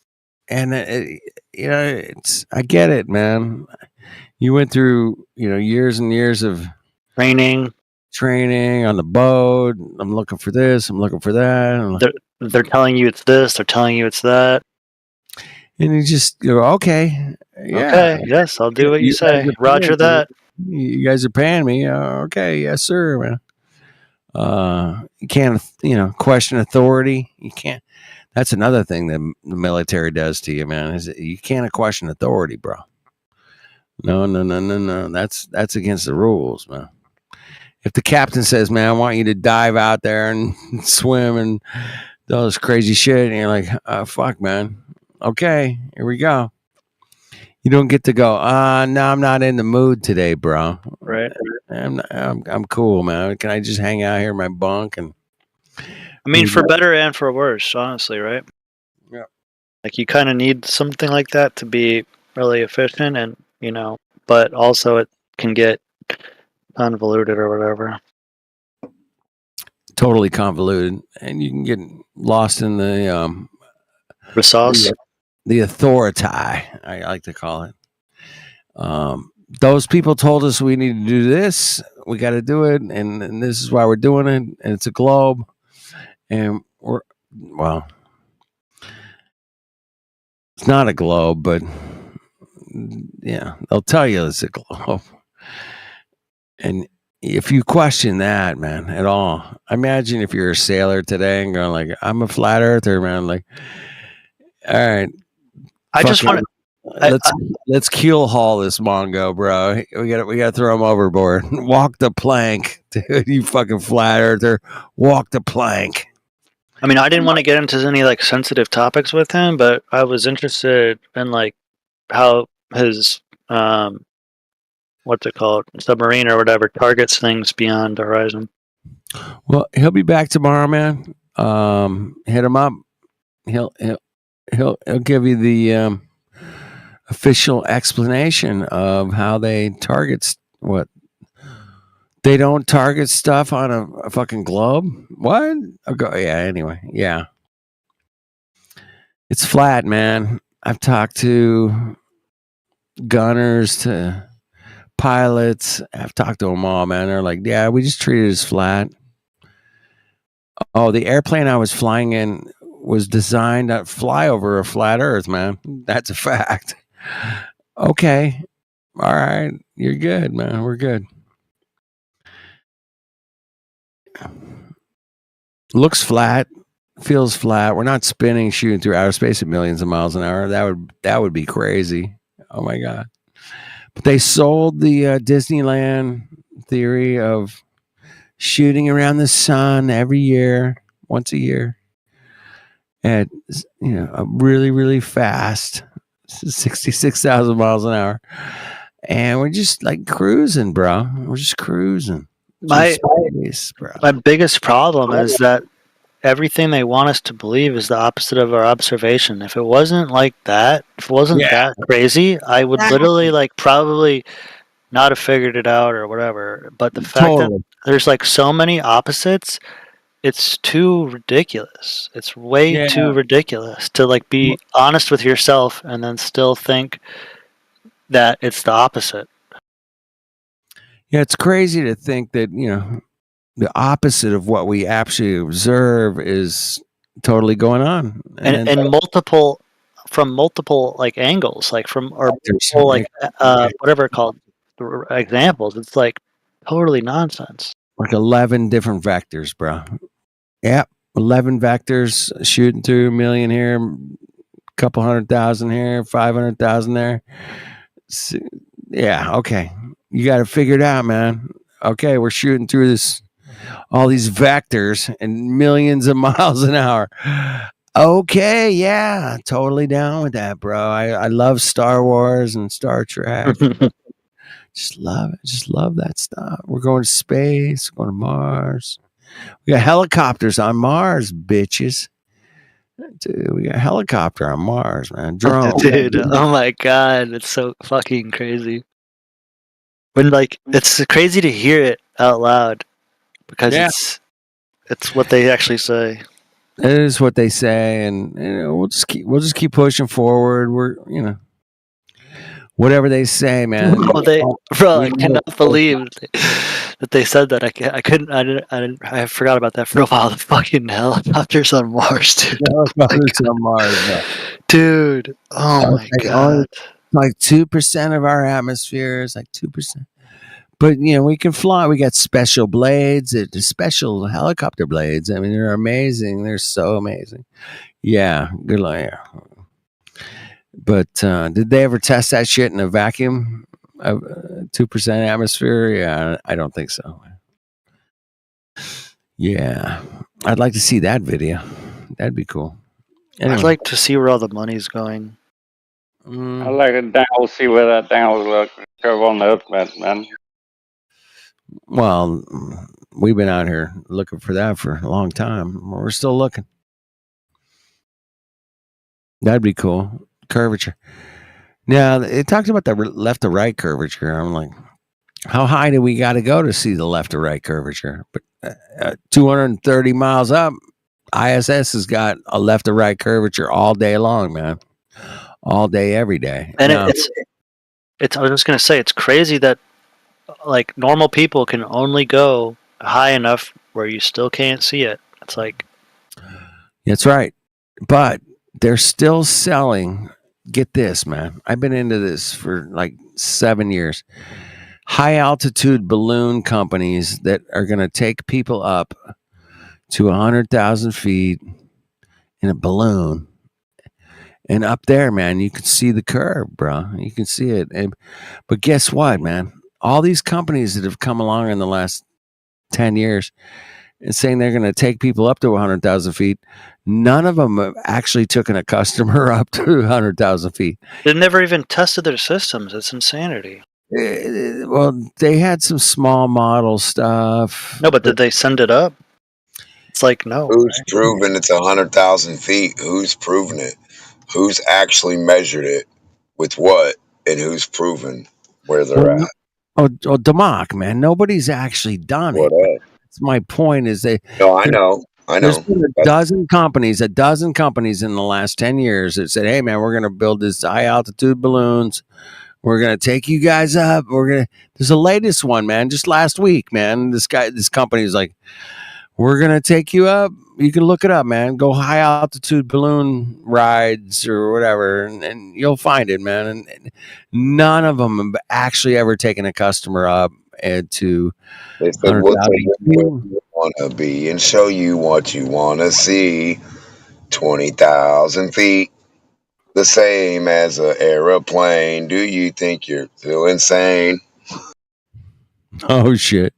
and I get it, man. You went through years and years of training on the boat. I'm looking for this. I'm looking for that. They're telling you it's this. They're telling you it's that. And you just go, okay, yeah, okay, yes, I'll do what you say. Roger that. You guys are paying me. Okay, yes, sir, man. You can't, question authority. You can't. That's another thing that the military does to you, man. Is you can't question authority, bro. No. That's against the rules, man. If the captain says, "Man, I want you to dive out there and swim and do all this crazy shit," and you're like, "Fuck, man. Okay, here we go." You don't get to go. No, I'm not in the mood today, bro. Right. I'm cool, man. Can I just hang out here in my bunk and? I mean, for better and for worse, honestly, right? Yeah. Like you kind of need something like that to be really efficient, and but also it can get convoluted or whatever. Totally convoluted, and you can get lost in the resource. The authority, I like to call it. Those people told us we need to do this. We got to do it, and this is why we're doing it. And it's a globe, and it's not a globe, but yeah, they'll tell you it's a globe. And if you question that, man, at all, imagine if you're a sailor today and going like, "I'm a flat earther, man." Like, all right. I just want to let's keel haul this Mongo, bro. We got to throw him overboard. Walk the plank, dude. You fucking flat earther. Walk the plank. I mean, I didn't want to get into any like sensitive topics with him, but I was interested in like how his what's it called, submarine or whatever, targets things beyond the horizon. Well, he'll be back tomorrow, man. Hit him up. He'll give you the official explanation of how they target what they don't target stuff on a fucking globe. What? Yeah. Anyway, yeah, it's flat, man. I've talked to gunners, to pilots. I've talked to them all, man. They're like, yeah, we just treat it as flat. Oh, the airplane I was flying in was designed to fly over a flat earth, man. That's a fact. Okay. All right. You're good, man. We're good. Looks flat, feels flat. We're not spinning, shooting through outer space at millions of miles an hour. That would be crazy. Oh my God. But they sold the Disneyland theory of shooting around the sun every year, once a year, at a really, really fast 66,000 miles an hour, and we're just like cruising, bro. We're just cruising. My biggest problem is that everything they want us to believe is the opposite of our observation. If it wasn't like that, if it wasn't that crazy, I would literally like probably not have figured it out or whatever. But the fact that there's like so many opposites, it's too ridiculous. It's way too ridiculous to like be honest with yourself and then still think that it's the opposite. Yeah, it's crazy to think that, the opposite of what we actually observe is totally going on. And from multiple like angles, like from or like whatever it's called, examples. It's like totally nonsense. Like 11 different vectors, bro. Yep. 11 vectors shooting through a million here, couple 100,000 here, 500,000 there. Yeah. Okay. You got to figure it out, man. Okay. We're shooting through all these vectors and millions of miles an hour. Okay. Yeah. Totally down with that, bro. I love Star Wars and Star Trek. Just love it. Just love that stuff. We're going to space, going to Mars. We got helicopters on Mars, bitches. Dude, we got a helicopter on Mars, man. Drone. Dude, oh my god, it's so fucking crazy. When it's crazy to hear it out loud because it's what they actually say. It is what they say, and we'll just keep pushing forward. We're whatever they say, man. I cannot believe that they said that. I forgot about that for a while. The fucking helicopters on Mars, dude. Helicopters on Mars, bro. Dude. Oh my god. Like 2% of our atmosphere is like 2%. But we can fly. We got special blades, special helicopter blades. I mean, they're amazing. They're so amazing. Yeah, good luck. Yeah. But did they ever test that shit in a vacuum of 2% atmosphere? Yeah, I don't think so. Yeah, I'd like to see that video. That'd be cool. Anyway. I'd like to see where all the money's going. I'd like to down see where that down curve on the Earth went, man. Well, we've been out here looking for that for a long time. We're still looking. That'd be cool. Curvature. Now, it talks about the left to right curvature. I'm like, how high do we got to go to see the left to right curvature? But 230 miles up, ISS has got a left to right curvature all day long, man. All day, every day. And it's I was just going to say, it's crazy that like normal people can only go high enough where you still can't see it. It's like, that's right. But they're still selling. Get this, man. I've been into this for like 7 years. High altitude balloon companies that are going to take people up to 100,000 feet in a balloon. And up there, man, you can see the curve, bro. You can see it. But guess what, man? All these companies that have come along in the last 10 years and saying they're going to take people up to 100,000 feet, none of them have actually taken a customer up to 100,000 feet. They never even tested their systems. It's insanity. Well, they had some small model stuff. No, but did they send it up? It's like, no. Who's proven it's 100,000 feet? Who's proven it? Who's actually measured it with what? And who's proven where they're at? Oh, Democ, man. Nobody's actually done it. That's my point is No, I know. There's been a dozen companies in the last 10 years that said, hey, man, we're going to build this high altitude balloons. We're going to take you guys up. There's the latest one, man. Just last week, man. This company is like, we're going to take you up. You can look it up, man. Go high altitude balloon rides or whatever, and you'll find it, man. And none of them have actually ever taken a customer up to. They said, we'll take you where you want to be and show you what you want to see. 20,000 feet. The same as an aeroplane. Do you think you're still insane? Oh, shit.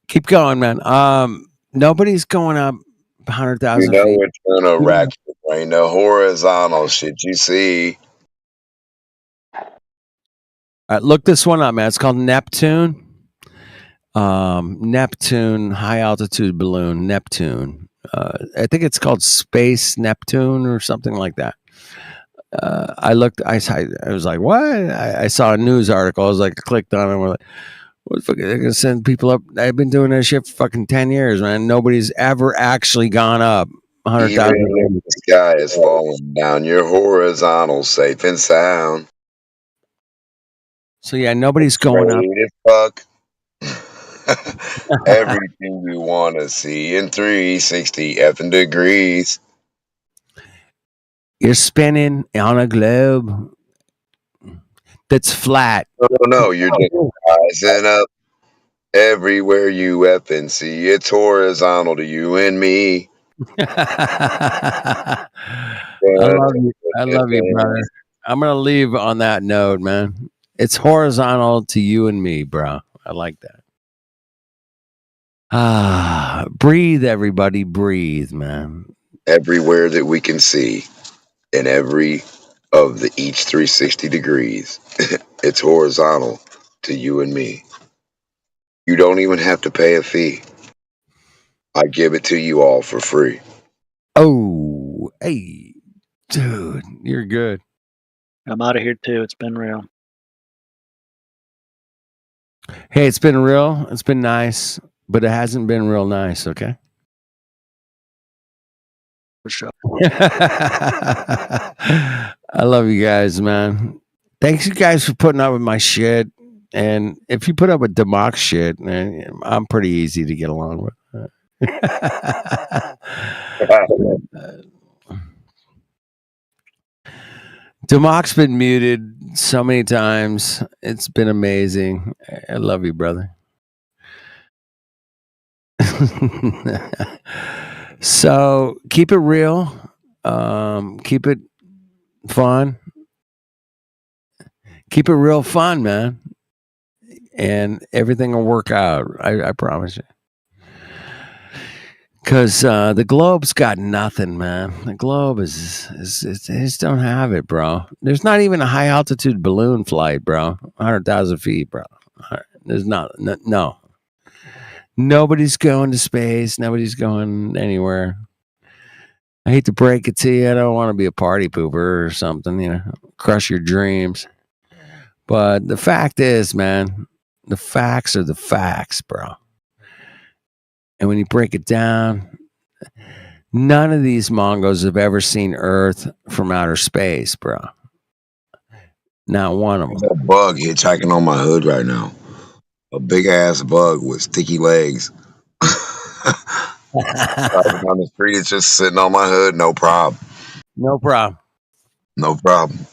Keep going, man. Nobody's going up 100,000 You know feet. it's going to rack your brain. The horizontal shit you see. Look this one up, man. It's called Neptune. Neptune, high altitude balloon, Neptune. I think it's called Space Neptune or something like that. I was like, what? I saw a news article. I was like, I clicked on it. We're like, what the fuck? They're going to send people up. I've been doing that shit for fucking 10 years, man. Nobody's ever actually gone up 100,000 Even if the sky is falling down, your horizontal safe and sound. So, yeah, nobody's going up. Fuck. Everything you want to see in 360 effing degrees. You're spinning on a globe that's flat. No, you're just rising up everywhere you effing see. It's horizontal to you and me. I love you, brother. I'm going to leave on that note, man. It's horizontal to you and me, bro. I like that. Breathe, everybody. Breathe, man. Everywhere that we can see in every of the each 360 degrees. It's horizontal to you and me. You don't even have to pay a fee. I give it to you all for free. Oh, hey, dude, you're good. I'm out of here too. It's been real. Hey, it's been real. It's been nice, but it hasn't been real nice. Okay. For sure. I love you guys, man. Thanks, you guys, for putting up with my shit. And if you put up with Demox shit, man, I'm pretty easy to get along with. Democ's been muted so many times. It's been amazing. I love you, brother. So keep it real. Keep it fun. Keep it real fun, man. And everything will work out. I promise you. Because the globe's got nothing, man. The globe is they just don't have it, bro. There's not even a high altitude balloon flight, bro. 100,000 feet, bro. There's no. Nobody's going to space. Nobody's going anywhere. I hate to break it to you. I don't want to be a party pooper or something, crush your dreams. But the fact is, man, the facts are the facts, bro. And when you break it down, none of these Mongos have ever seen Earth from outer space, bro. Not one of them. There's a bug hitchhiking on my hood right now. A big ass bug with sticky legs. Driving down the street, it's just sitting on my hood. No problem. No problem. No problem.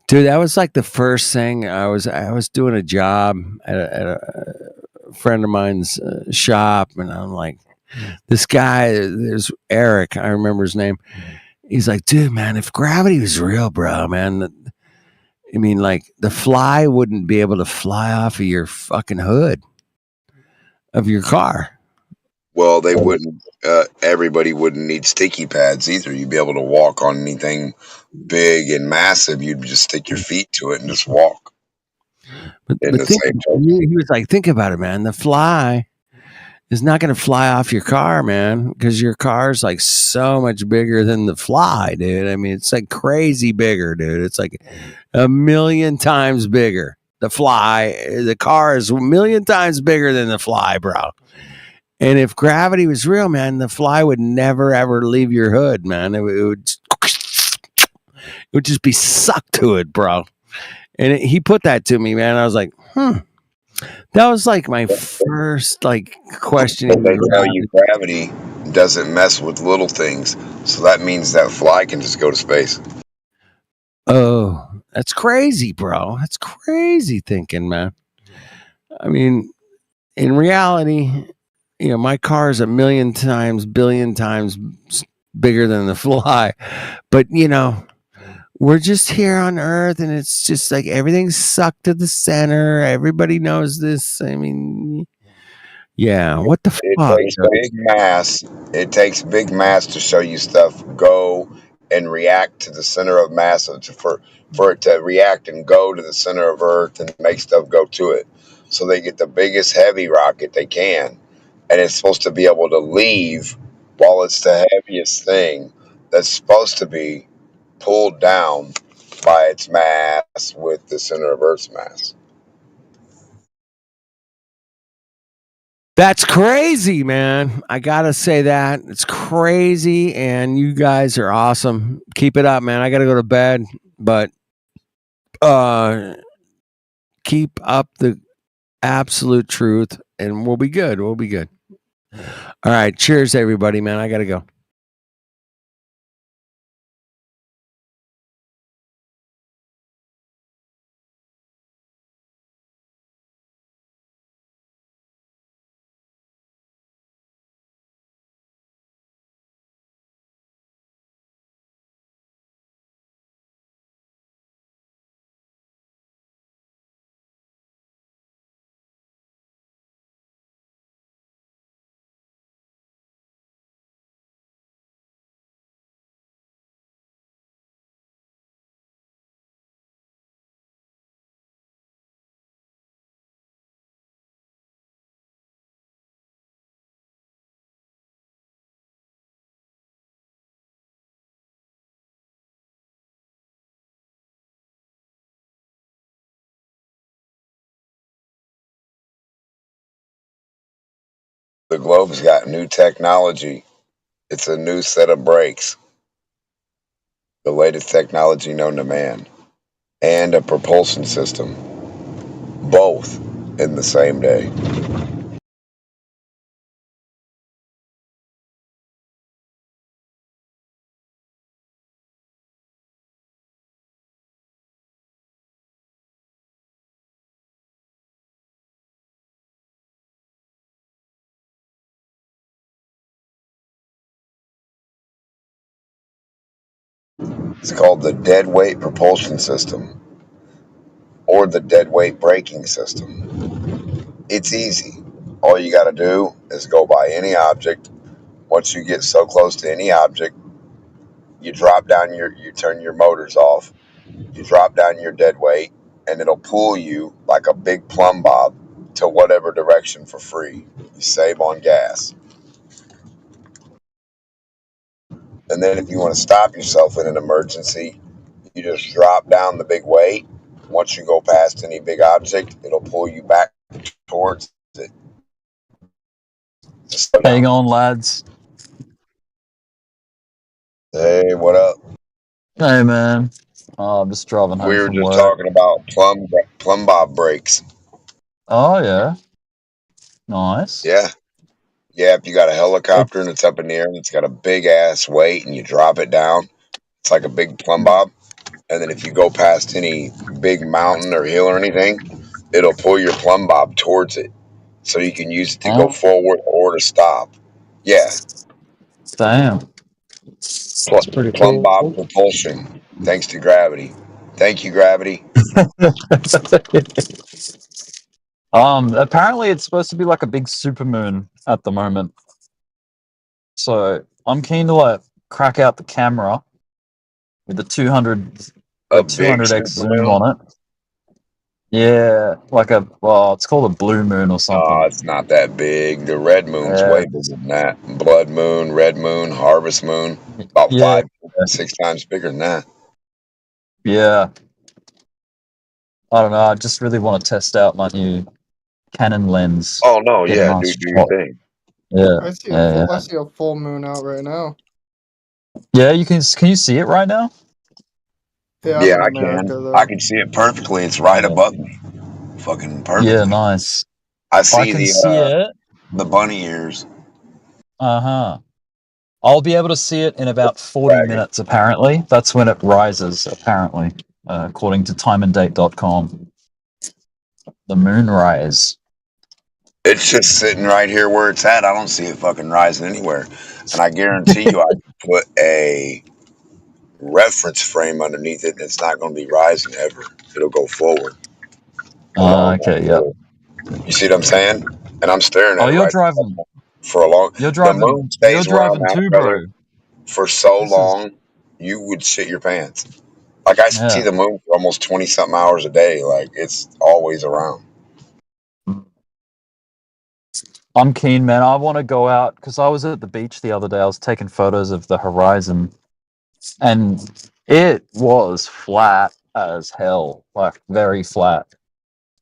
Dude, that was like the first thing. I was doing a job at a friend of mine's shop, and I'm like, this guy, there's Eric, I remember his name. He's like, dude, man, if gravity was real, bro, man, I mean, like, the fly wouldn't be able to fly off of your fucking hood of your car. Well, they wouldn't. Everybody wouldn't need sticky pads either. You'd be able to walk on anything big and massive. You'd just stick your feet to it and just walk. But he was like, think about it, man. The fly is not going to fly off your car, man, because your car's like so much bigger than the fly, dude. I mean, it's like crazy bigger, dude. It's like 1,000,000 times bigger. The car is 1,000,000 times bigger than the fly, bro. And if gravity was real, man, the fly would never ever leave your hood, man. It would just be sucked to it, bro. And he put that to me, man. I was like, That was like my first questioning. They tell you gravity doesn't mess with little things, so that means that fly can just go to space. Oh, that's crazy, bro. That's crazy thinking, man. I mean, in reality, my car is 1,000,000 times, billion times bigger than the fly. But, we're just here on Earth, and it's just like everything's sucked to the center. Everybody knows this. I mean, yeah, what the fuck? It takes big mass. It takes big mass to show you stuff go and react to the center of mass, for it to react and go to the center of Earth and make stuff go to it. So they get the biggest heavy rocket they can, and it's supposed to be able to leave while it's the heaviest thing that's supposed to be pulled down by its mass with the center of Earth's mass. That's crazy, man. I gotta say that. It's crazy, and you guys are awesome. Keep it up, man. I gotta go to bed, but keep up the absolute truth, and we'll be good. We'll be good. All right. Cheers, everybody, man. I gotta go. The globe's got new technology. It's a new set of brakes. The latest technology known to man. And a propulsion system. Both in the same day. It's called the dead weight propulsion system, or the dead weight braking system. It's easy. All you got to do is go by any object. Once you get so close to any object, you turn your motors off, you drop down your dead weight, and it'll pull you like a big plumb bob to whatever direction for free. You save on gas. And then if you want to stop yourself in an emergency, you just drop down the big weight. Once you go past any big object, it'll pull you back towards it. Hang on, lads. Hey, what up? Hey, man. Oh, I'm just driving home We were from just work. talking about plumb bob brakes. Oh, yeah. Nice. Yeah. Yeah, if you got a helicopter and it's up in the air and it's got a big ass weight and you drop it down, it's like a big plumb bob. And then if you go past any big mountain or hill or anything, it'll pull your plumb bob towards it. So you can use it to go forward or to stop. Yeah. Damn. That's pretty Plumb cool. bob propulsion. Thanks to gravity. Thank you, gravity. Apparently it's supposed to be like a big supermoon at the moment. So I'm keen to like crack out the camera with the 200x zoom on it. Yeah, like it's called a blue moon or something. Oh, it's not that big. The red moon's way bigger than that. Blood moon, red moon, harvest moon, about 5, 6 times bigger than that. Yeah. I don't know. I just really want to test out my new Canon lens. Oh no, Get a yeah, nice do your thing. Yeah. I see a full moon out right now. Yeah, can you see it right now? Yeah, Yeah, I'm in I America, can. though. I can see it perfectly. It's right above me. Fucking perfectly. Yeah, nice. I see can see it. the bunny ears. I'll be able to see it in about 40 minutes, apparently. That's when it rises, apparently, according to timeanddate.com. The moonrise. It's just sitting right here where it's at. I don't see it fucking rising anywhere. And I guarantee you I can put a reference frame underneath it and it's not going to be rising ever. It'll go forward. Okay, yeah. You see what I'm saying? And I'm staring at it you're right driving. For a long You're driving. The moon stays You're where I'm driving at, too, brother, bro. for so long, you would shit your pants. Like, I see the moon for almost 20-something hours a day. Like, it's always around. I'm keen, man. I want to go out because I was at the beach the other day. I was taking photos of the horizon, and it was flat as hell, like very flat.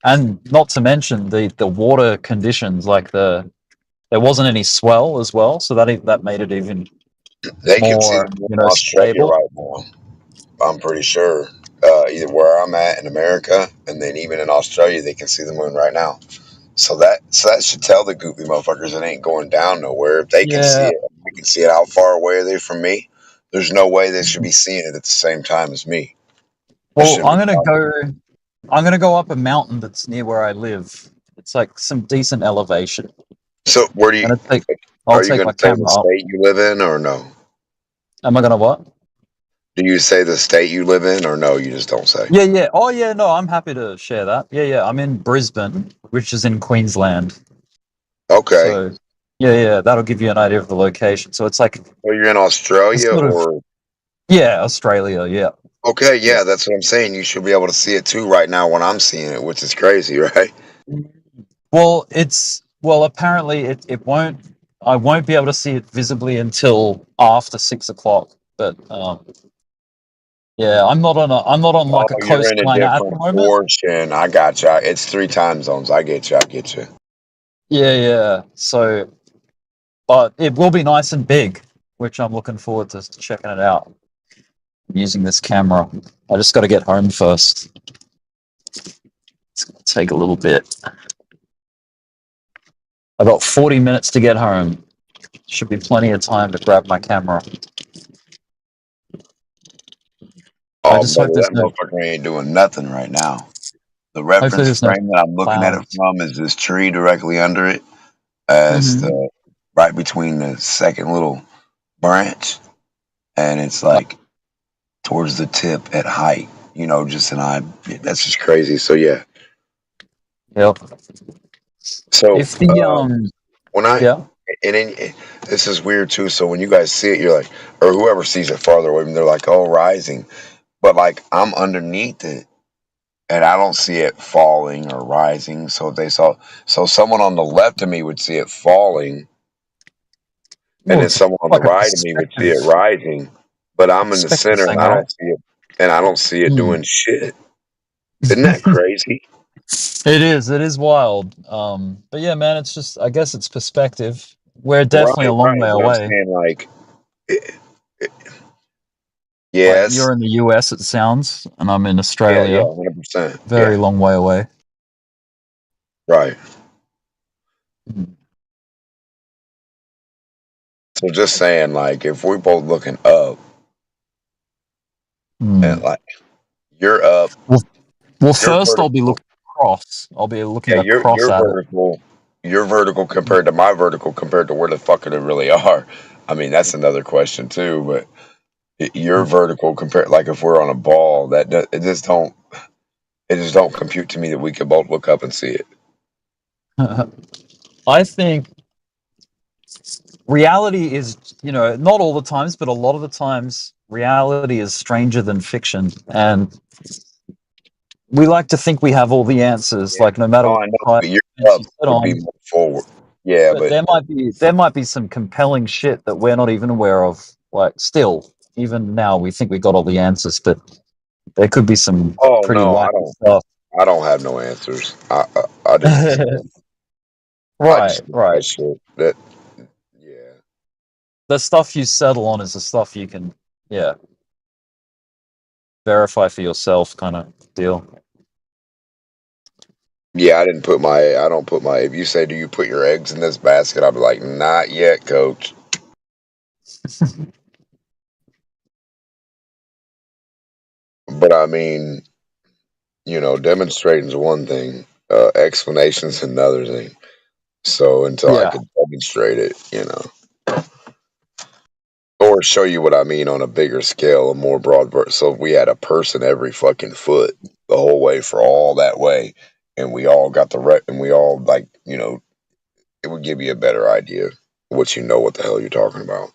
And not to mention the water conditions, like there wasn't any swell as well, so that made it even They can see more, the moon in Australia stable. right now. I'm pretty sure. Either where I'm at in America, and then even in Australia, they can see the moon right now. So that should tell the goofy motherfuckers it ain't going down nowhere. If they can see it, they can see it. How far away are they from me? There's no way they should be seeing it at the same time as me. Well, I'm gonna go up a mountain that's near where I live. It's like some decent elevation. So where do you? I'll take my camera the up. state you live in, or no? Am I gonna what? Do you say the state you live in, or no? You just don't say. Yeah, yeah. Oh, yeah. No, I'm happy to share that. Yeah, yeah. I'm in Brisbane, which is in Queensland. Okay. So, yeah. That'll give you an idea of the location. So it's like. Well, you're in Australia, or? Yeah, Australia. Yeah. Okay, yeah, that's what I'm saying. You should be able to see it too right now when I'm seeing it, which is crazy, right? Well, apparently it won't. I won't be able to see it visibly until after 6 o'clock. But yeah, I'm not on like a coastline you're in a at the different moment. portion. I got you. It's 3 time zones. I get you. Yeah. So but it will be nice and big, which I'm looking forward to checking it out. Using this camera. I just got to get home first. It's going to take a little bit. I got 40 minutes to get home. Should be plenty of time to grab my camera. Oh, brother, that motherfucker ain't doing nothing right now. The reference frame that I'm looking at it from is this tree directly under it, as the right between the second little branch, and it's like towards the tip at height. You know, just an eye. That's just crazy. So yeah. Yep. So if the when and then this is weird too. So when you guys see it, you're like, or whoever sees it farther away, they're like, oh, rising. But like I'm underneath it, and I don't see it falling or rising. So if they saw, so someone on the left of me would see it falling, and then someone on the right of me would see it rising. But I'm in the center, and I don't see it, and I don't see it doing shit. Isn't that crazy? It is wild. But yeah, man, it's just, I guess it's perspective. We're definitely a long way away. I'm saying, like, Like you're in the US, it sounds, and I'm in Australia. Yeah, 100%. Very long way away. Right. So just saying, like, if we're both looking up, and like you're up. Well, first I'll be looking across. I'll be looking across you're at vertical. You're vertical compared to my vertical compared to where the fuck they really are. I mean, that's another question too. But you're vertical compared, like if we're on a ball, it just don't compute to me that we could both look up and see it. I think reality is, not all the times, but a lot of the times, reality is stranger than fiction, and we like to think we have all the answers. Like no matter what but your up would be more forward. Yeah, but there might be some compelling shit that we're not even aware of. Like still, even now, we think we got all the answers, but there could be some pretty wacky stuff. I don't have no answers. I just right. That the stuff you settle on is the stuff you can, verify for yourself, kind of deal. Yeah, I don't put my, if you say, do you put your eggs in this basket? I'll be like, not yet, coach. But I mean, demonstrating is one thing, explanation's another thing. So until I could demonstrate it, or show you what I mean on a bigger scale, a more broad. So if we had a person every fucking foot the whole way for all that way, and we all got and we all it would give you a better idea of what the hell you're talking about.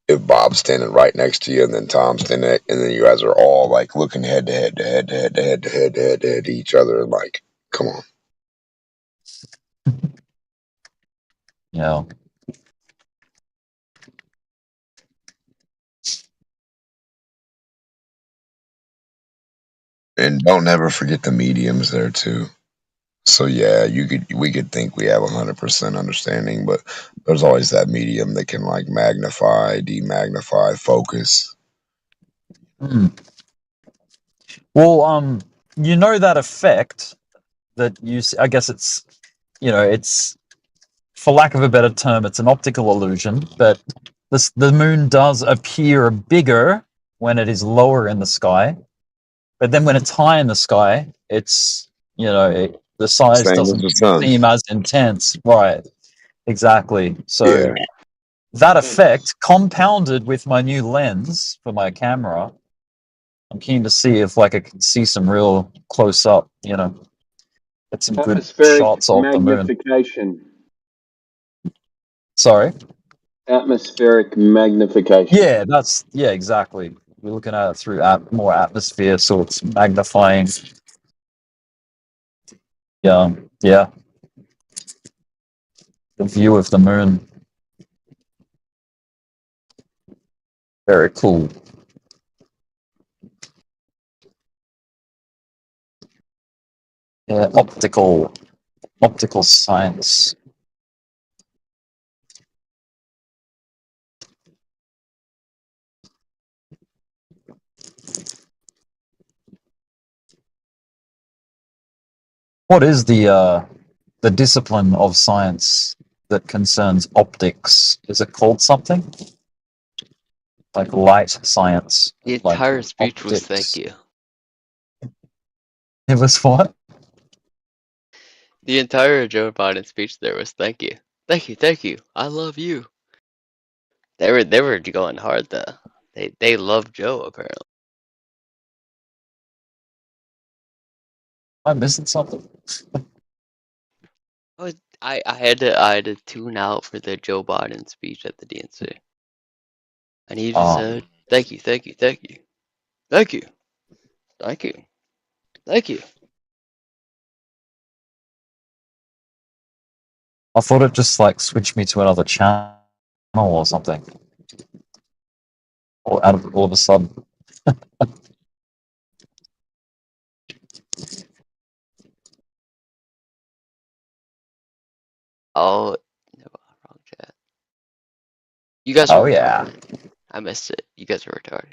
If Bob's standing right next to you, and then Tom's standing, and then you guys are all like looking head to head to head to head to head to head to head to head to each other, and like, come on. Yeah. And don't never forget the mediums there too. So yeah, we could think we have 100% understanding, but there's always that medium that can like magnify, demagnify, focus. Well, that effect that I guess it's, it's, for lack of a better term, it's an optical illusion, but the moon does appear bigger when it is lower in the sky, but then when it's high in the sky, it's, the size doesn't seem as intense. Right. Exactly. So that effect compounded with my new lens for my camera, I'm keen to see if I can see some real close up, get some good shots of the moon. Magnification. Sorry? Atmospheric magnification. Yeah, exactly. We're looking at it through more atmosphere, so it's magnifying. Yeah. The view of the moon. Very cool. Yeah, optical science. What is the discipline of science that concerns optics? Is it called something? Like light science? The Like entire speech was optics? thank you. It was what? The entire Joe Biden speech there was thank you. Thank you, thank you. I love you. They were going hard though. They love Joe apparently. I'm missing something. I had to tune out for the Joe Biden speech at the DNC. And he just said, thank you, thank you, thank you. Thank you. Thank you. Thank you. I thought it just like switched me to another channel or something. Or all of a sudden. Oh, no, wrong chat. You guys Oh are yeah. retarded. I missed it. You guys are retarded.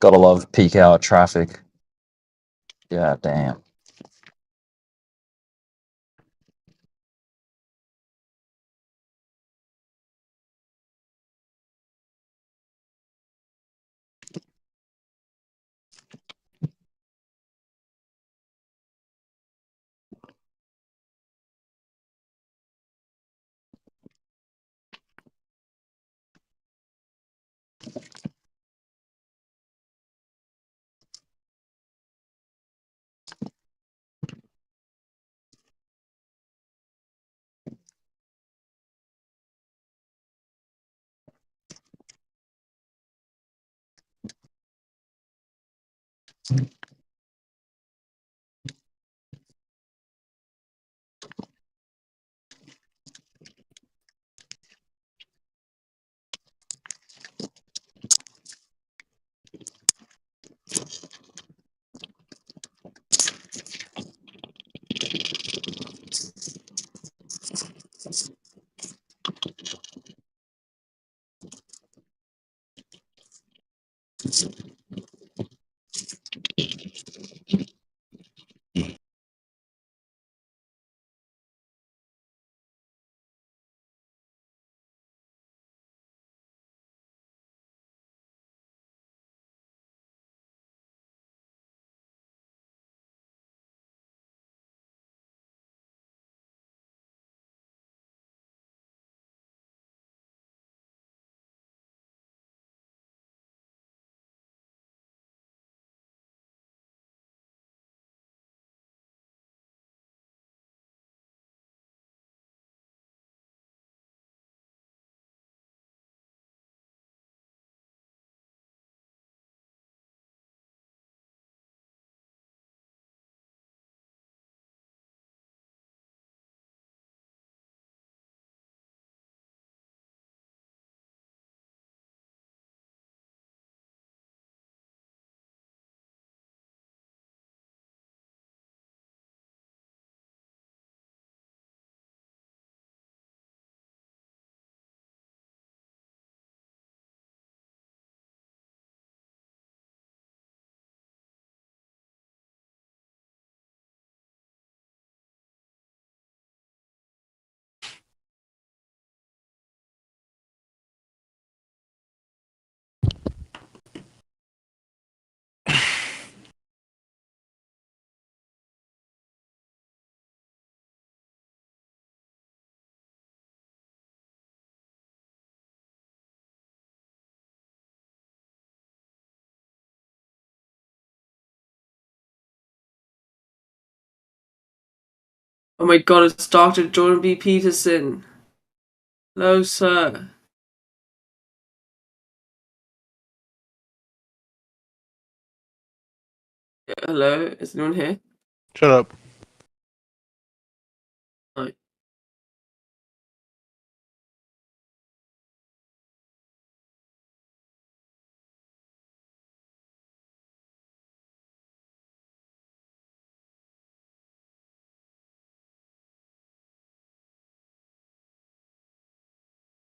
Gotta love peak hour traffic. Yeah, damn. Oh my god, it's Dr. Jordan B. Peterson. Hello, sir. Yeah, hello, is anyone here? Shut up. Hi.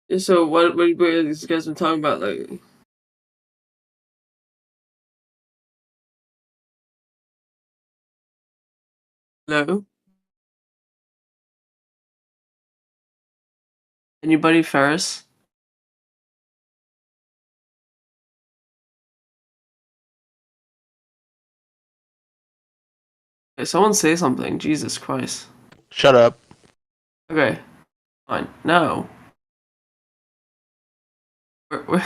Yeah, so what are these guys been talking about lately? Hello? Anybody, Ferris? Hey, someone say something. Jesus Christ. Shut up. Okay. Fine. No. Where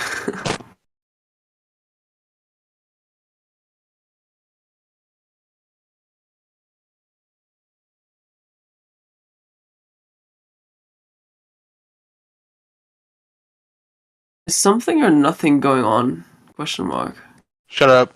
is something or nothing going on? Question mark. Shut up.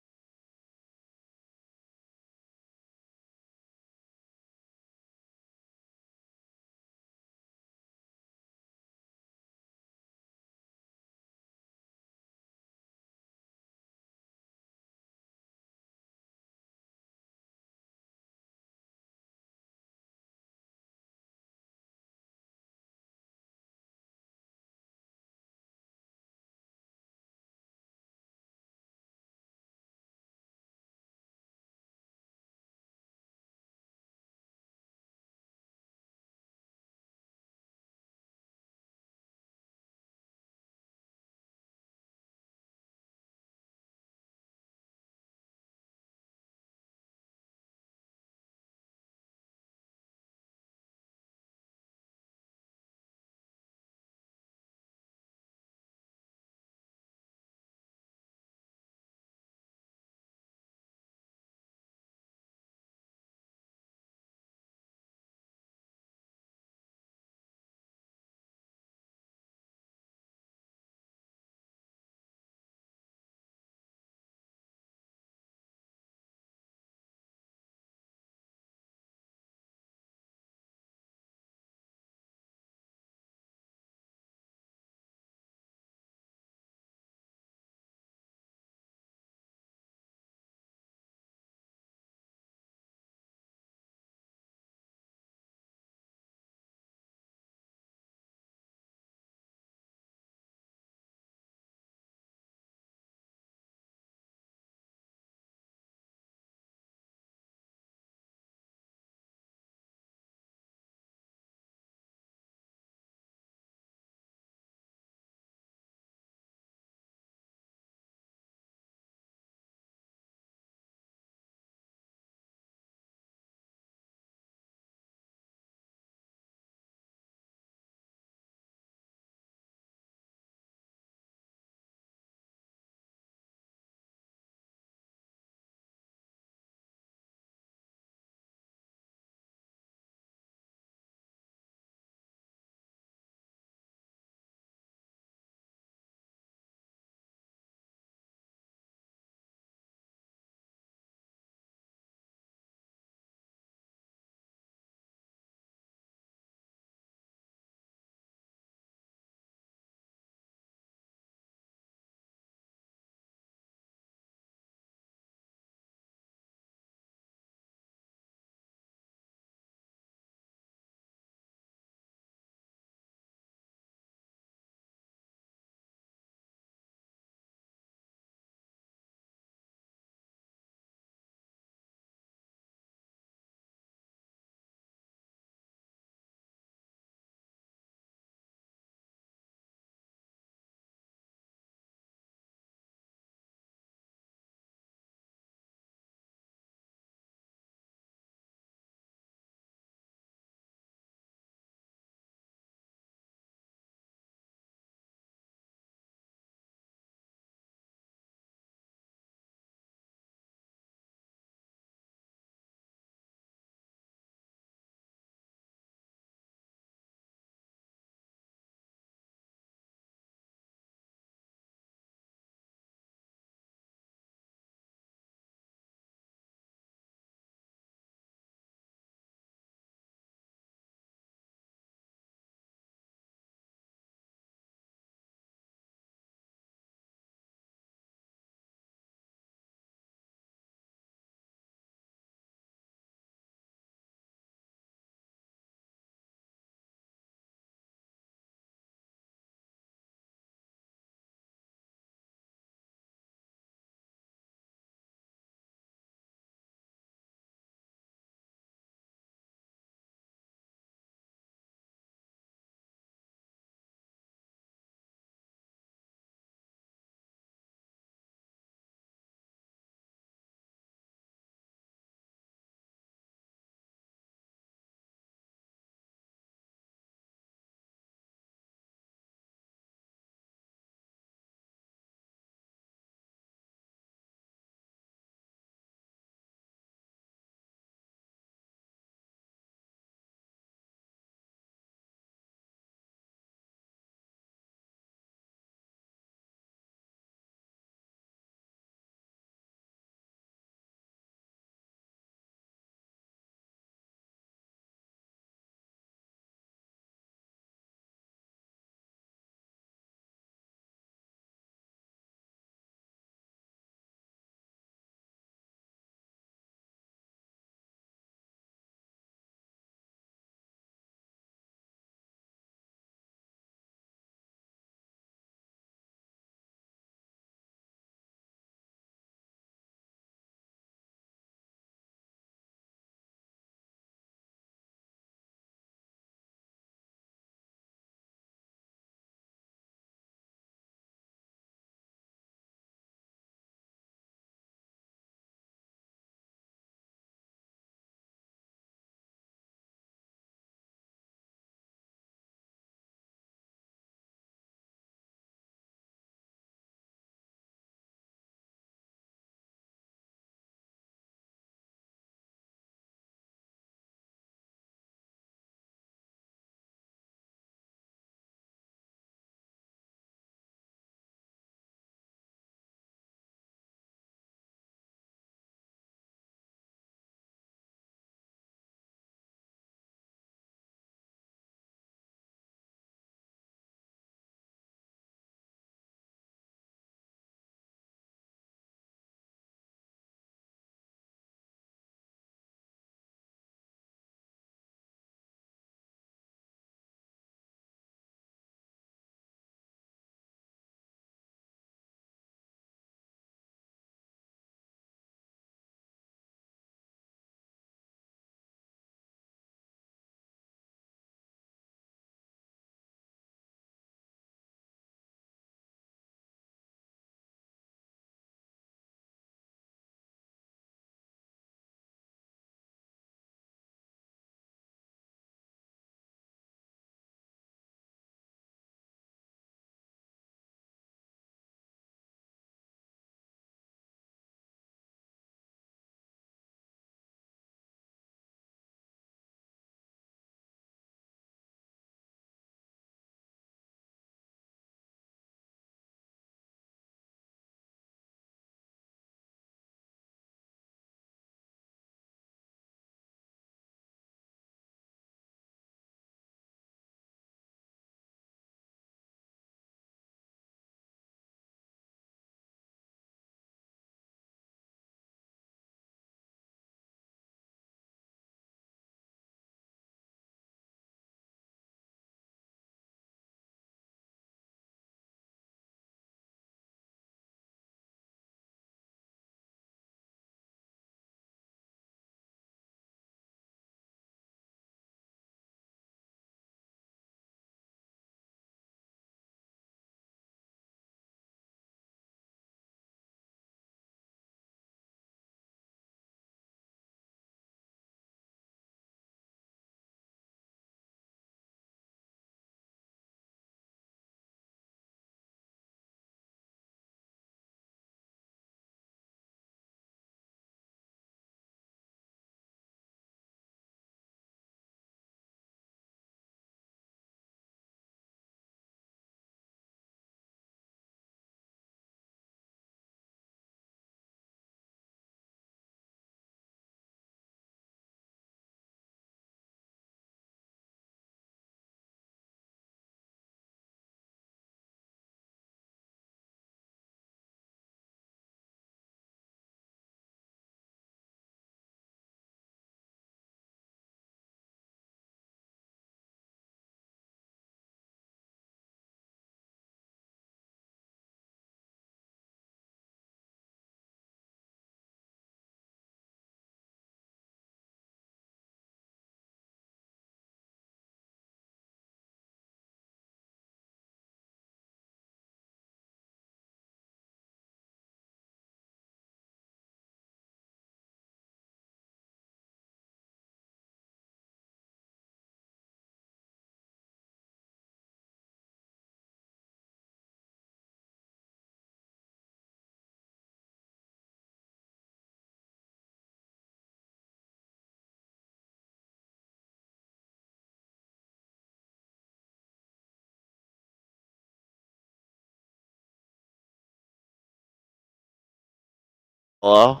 Hello?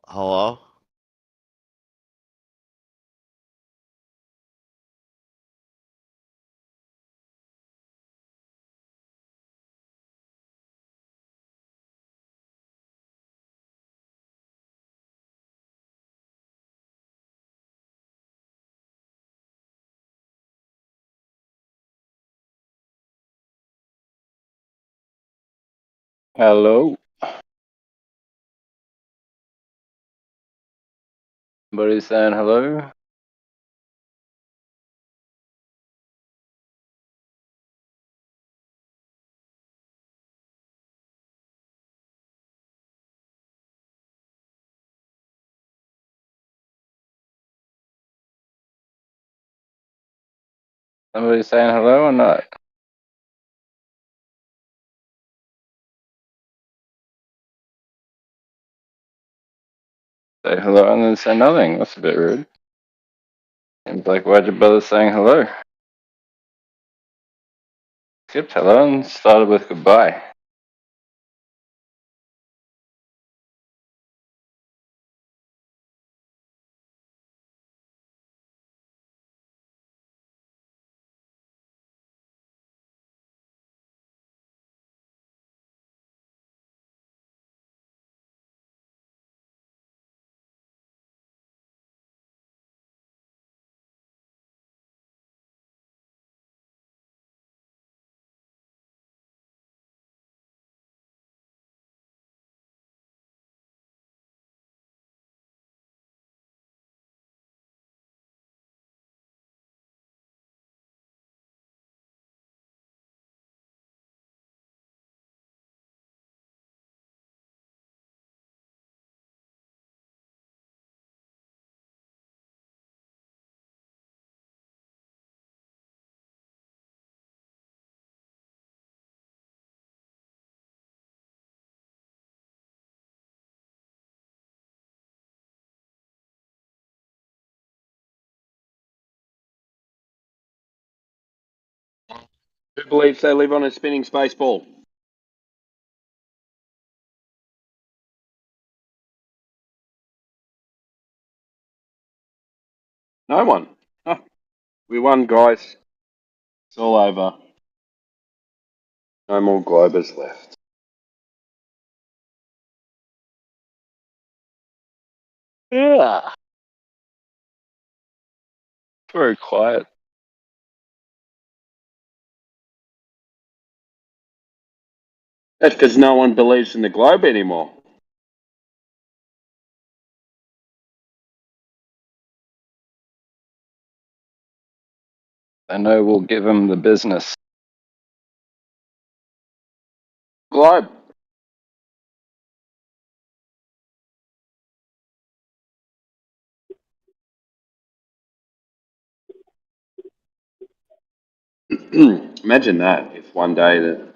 Hello? Hello. Somebody saying hello? Somebody saying hello or not? Say hello and then say nothing. That's a bit rude. Seems like why'd your brother saying hello? Skipped hello and started with goodbye. Who believes they live on a spinning space ball? No one. Huh. We won, guys. It's all over. No more globers left. Yeah. Very quiet. That's because no one believes in the globe anymore. I know we'll give him the business. Globe. Imagine that if one day the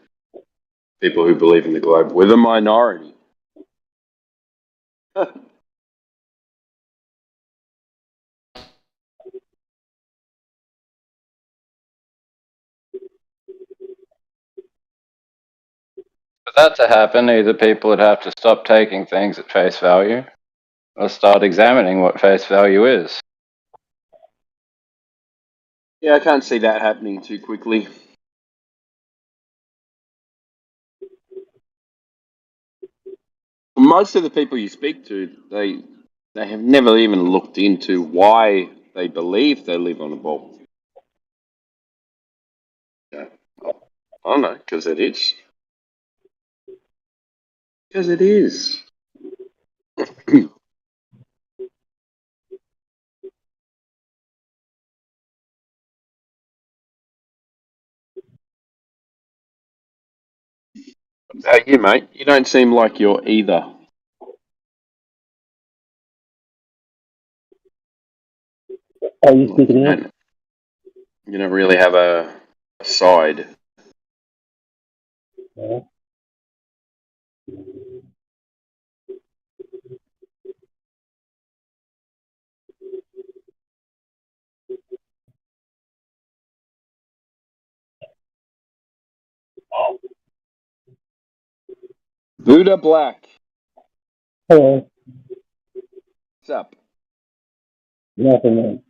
people who believe in the globe were the minority. For that to happen, either people would have to stop taking things at face value or start examining what face value is. Yeah, I can't see that happening too quickly. Most of the people you speak to, they have never even looked into why they believe they live on a ball. Yeah. I don't know, because it is. Because it is. You, mate, you don't seem like you're either. Are you speaking now? You don't really have a side. Yeah. Buddha Black. Hello. What's up? Nothing, man.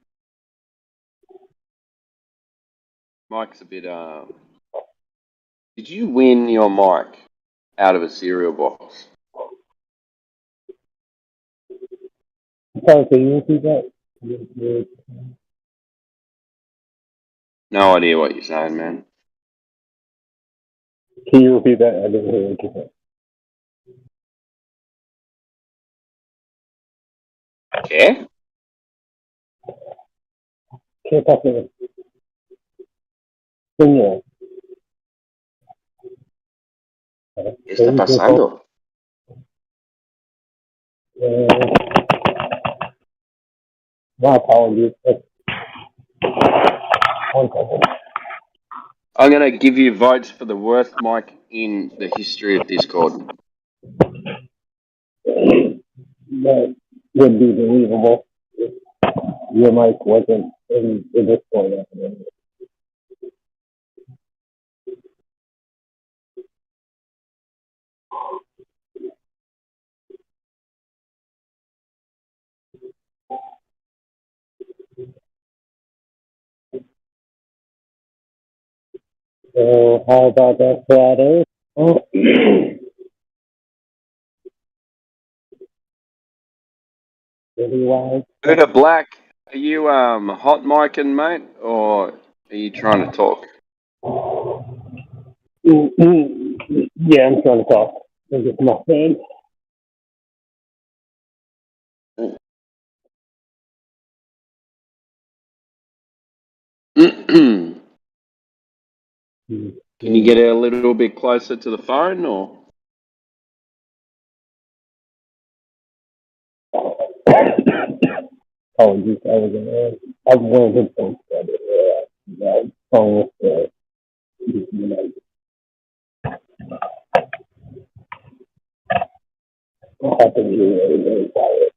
Mike's a bit. Did you win your mic out of a cereal box? Sorry, can you repeat that? No idea what you're saying, man. Can you repeat that? I didn't hear what you said. ¿Qué? ¿Qué pasa? Señor. ¿Qué está pasando? My apologies. One second. I'm going to give you votes for the worst mic in the history of Discord. That would be believable if your mic wasn't in the Discord. So how about that Friday? Oh. Buddha Black, are you hot micing, mate, or are you trying to talk? Yeah, I'm trying to talk. I get my phone. Can you get a little bit closer to the phone, or? Apologies, I was wearing headphones. The phone was, I have to be really, really quiet.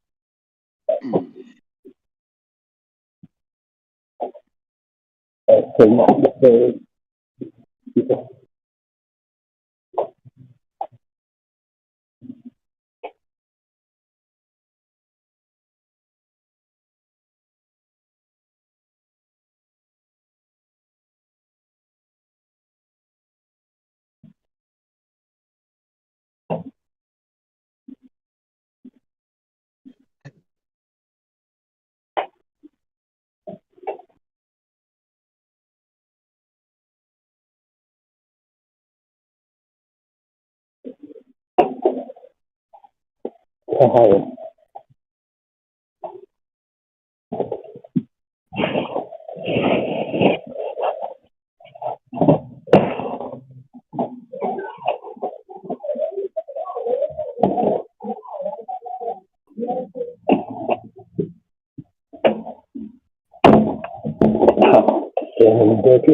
So the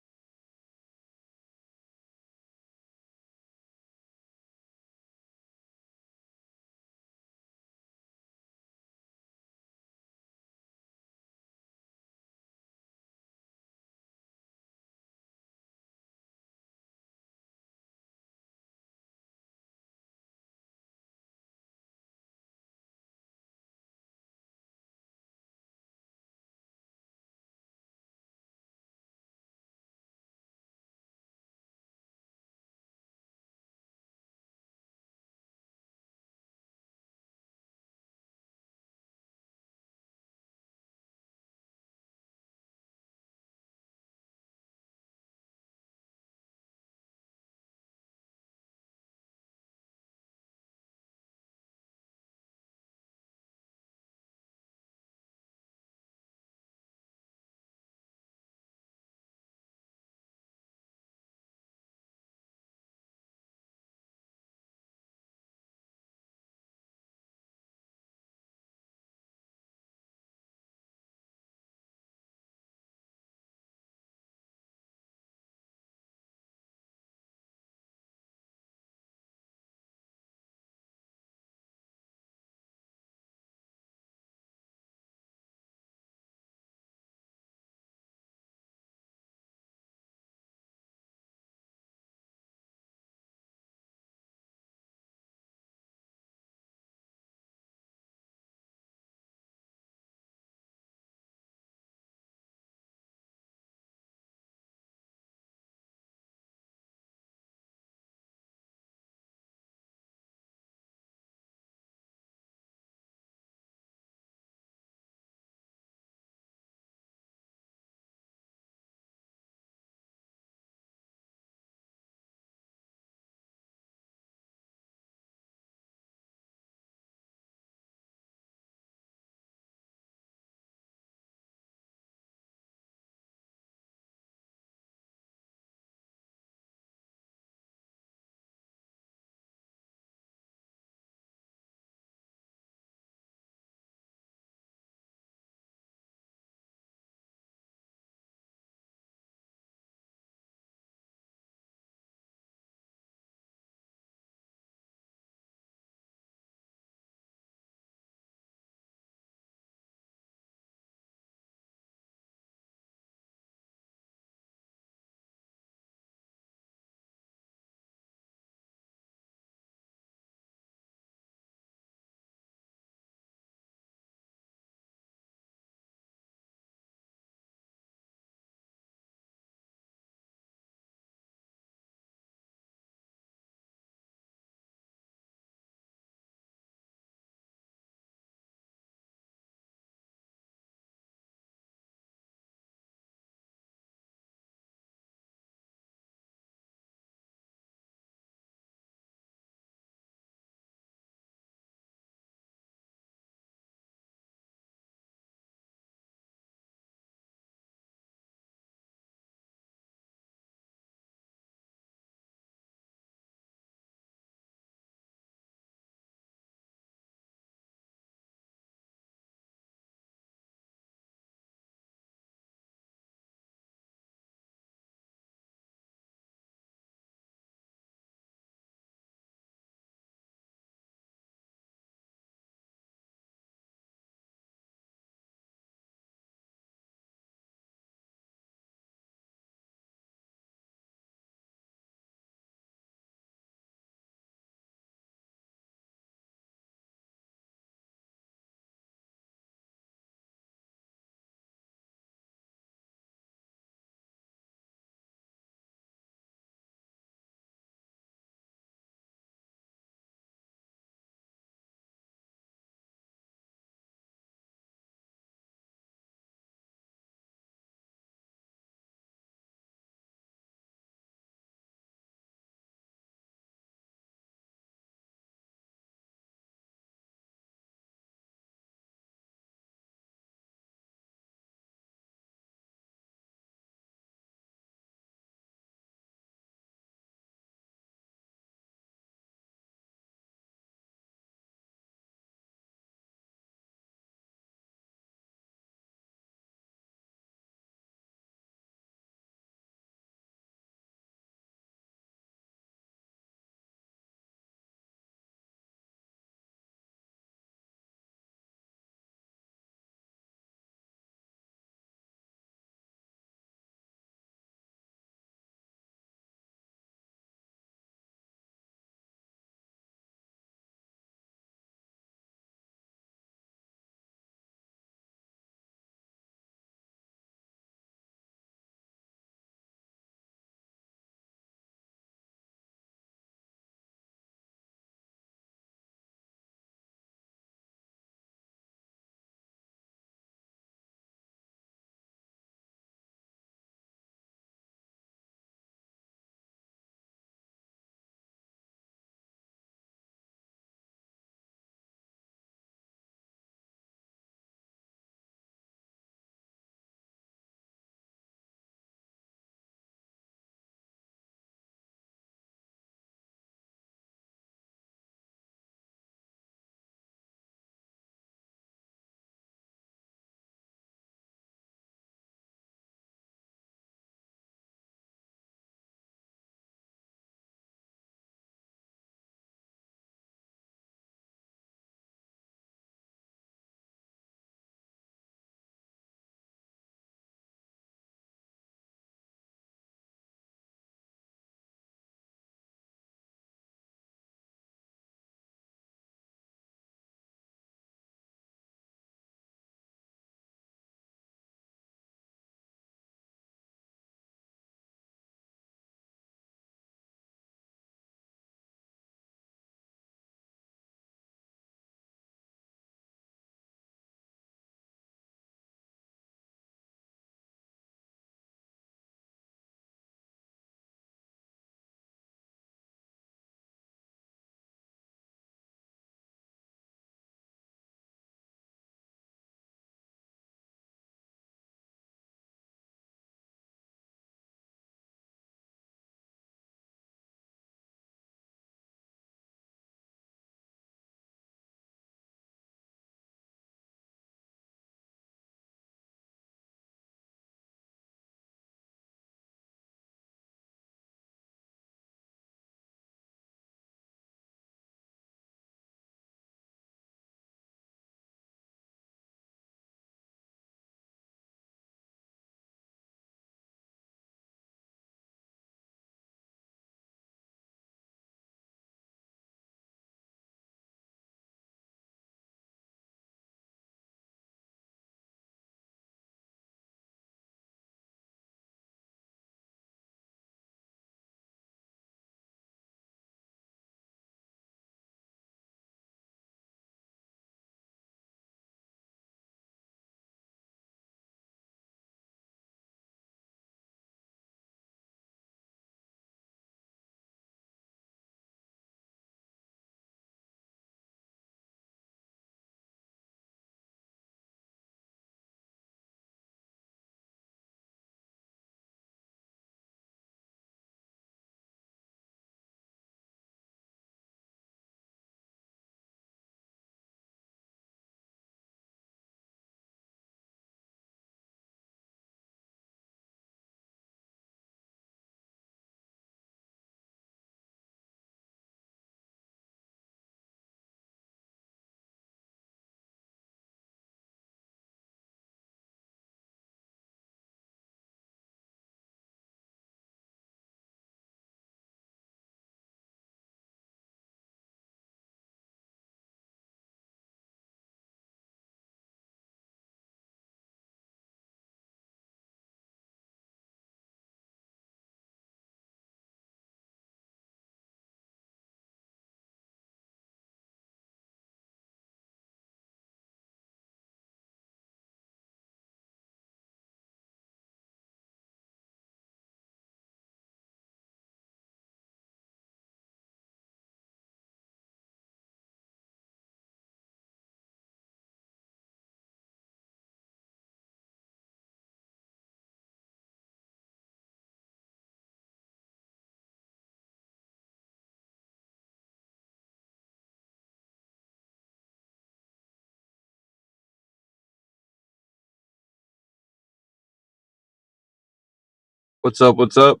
What's up? What's up?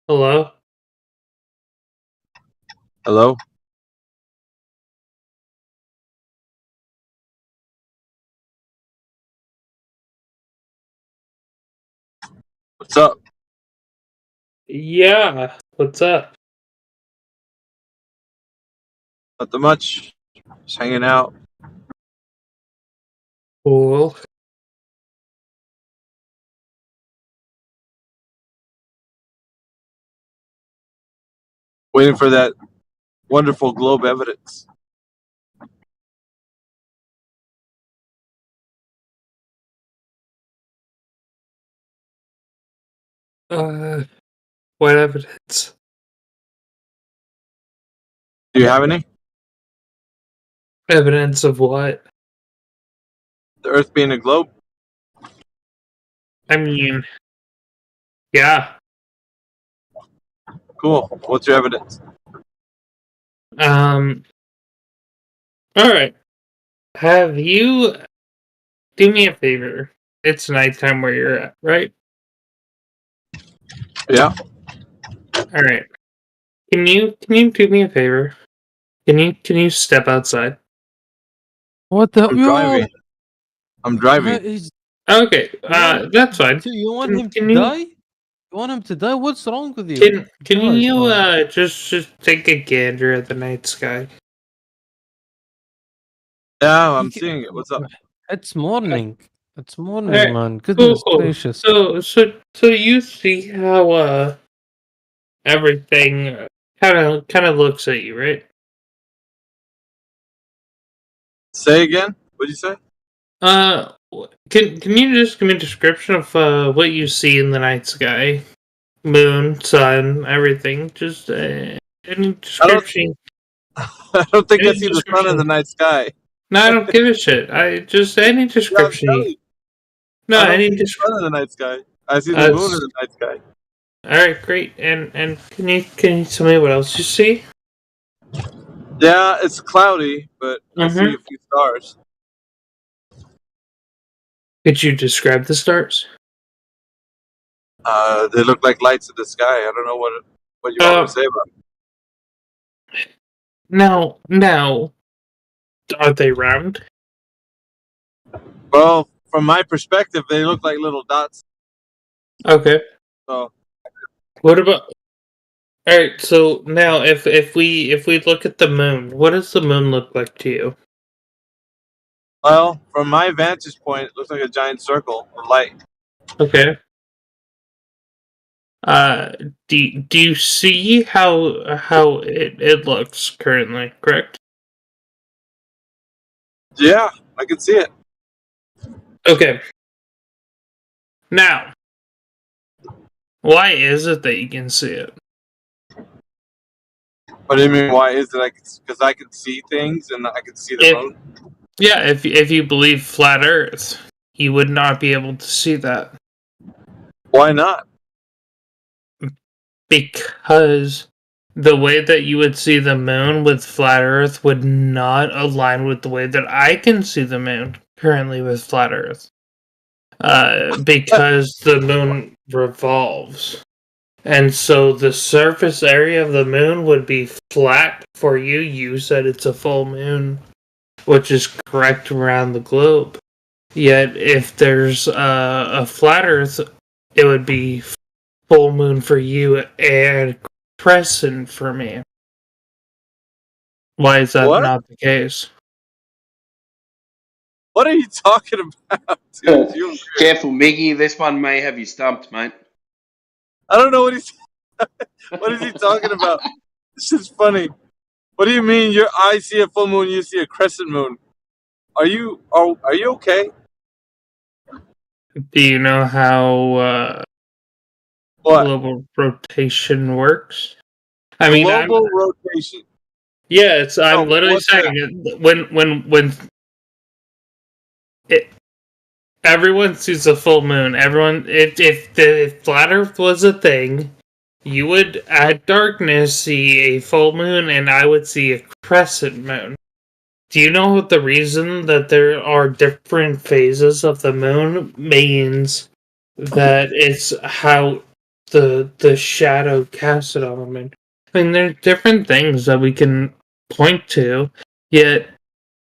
Hello? Hello? What's up? Yeah, what's up? Nothing much. Just hanging out. Cool. Waiting for that wonderful globe evidence. What evidence? Do you have any? Evidence of what? The Earth being a globe? I mean, yeah. Cool. What's your evidence? Alright. Have you... Do me a favor. It's nighttime where you're at, right? Yeah. Alright. Can you do me a favor? Can you step outside? What the? I'm driving. I'm driving. Okay, that's fine. You want him to Can you- die? You want him to die? What's wrong with you? Can Guys, you just take a gander at the night sky? Yeah, I'm seeing it. What's up? It's morning. It's morning, Alright, man. Goodness gracious. So you see how everything kind of looks at you, right? Say again? What'd you say? Can you just give me a description of what you see in the night sky? Moon, sun, everything. Just any description. I don't think I see the sun in the night sky. No, I don't give a shit. I just any description. No, I don't any see the description. sun in the night sky. I see the moon in the night sky. All right, great. And can you tell me what else you see? Yeah, it's cloudy, but I see Mhm. a few stars. Could you describe the stars? They look like lights in the sky. I don't know what you want me to say about it. Now, are they round? Well, from my perspective, they look like little dots. Okay. So, What about? All right. So now, if we look at the moon, what does the moon look like to you? well, from my vantage point, it looks like a giant circle of light. Okay. Do you see how it looks currently? Correct. Yeah, I can see it. Okay. Now, why is it that you can see it? What do you mean? Why is it? Because I can see things and I can see the moon. Yeah, if you believe flat Earth. you would not be able to see that. Why not? Because the way that you would see the moon with flat Earth would not align with the way that I can see the moon currently with flat Earth. Because the moon revolves. And so the surface area of the moon would be flat for you. You said it's a full moon, which is correct around the globe. Yet if there's a flat Earth, it would be full moon for you and crescent for me. Why is that not the case? What are you talking about, dude? Careful, Miggy. This one may have you stumped, mate. I don't know what he's. What is he talking about? This is funny. What do you mean? I see a full moon, you see a crescent moon. Are you okay? Do you know how global rotation works? I mean, global rotation. Yeah, I'm literally saying when everyone sees a full moon. Everyone, if flat Earth was a thing, you would at darkness see a full moon, and I would see a crescent moon. Do you know what the reason that there are different phases of the moon means? That it's how the shadow casted on the moon. I mean, there's different things that we can point to, yet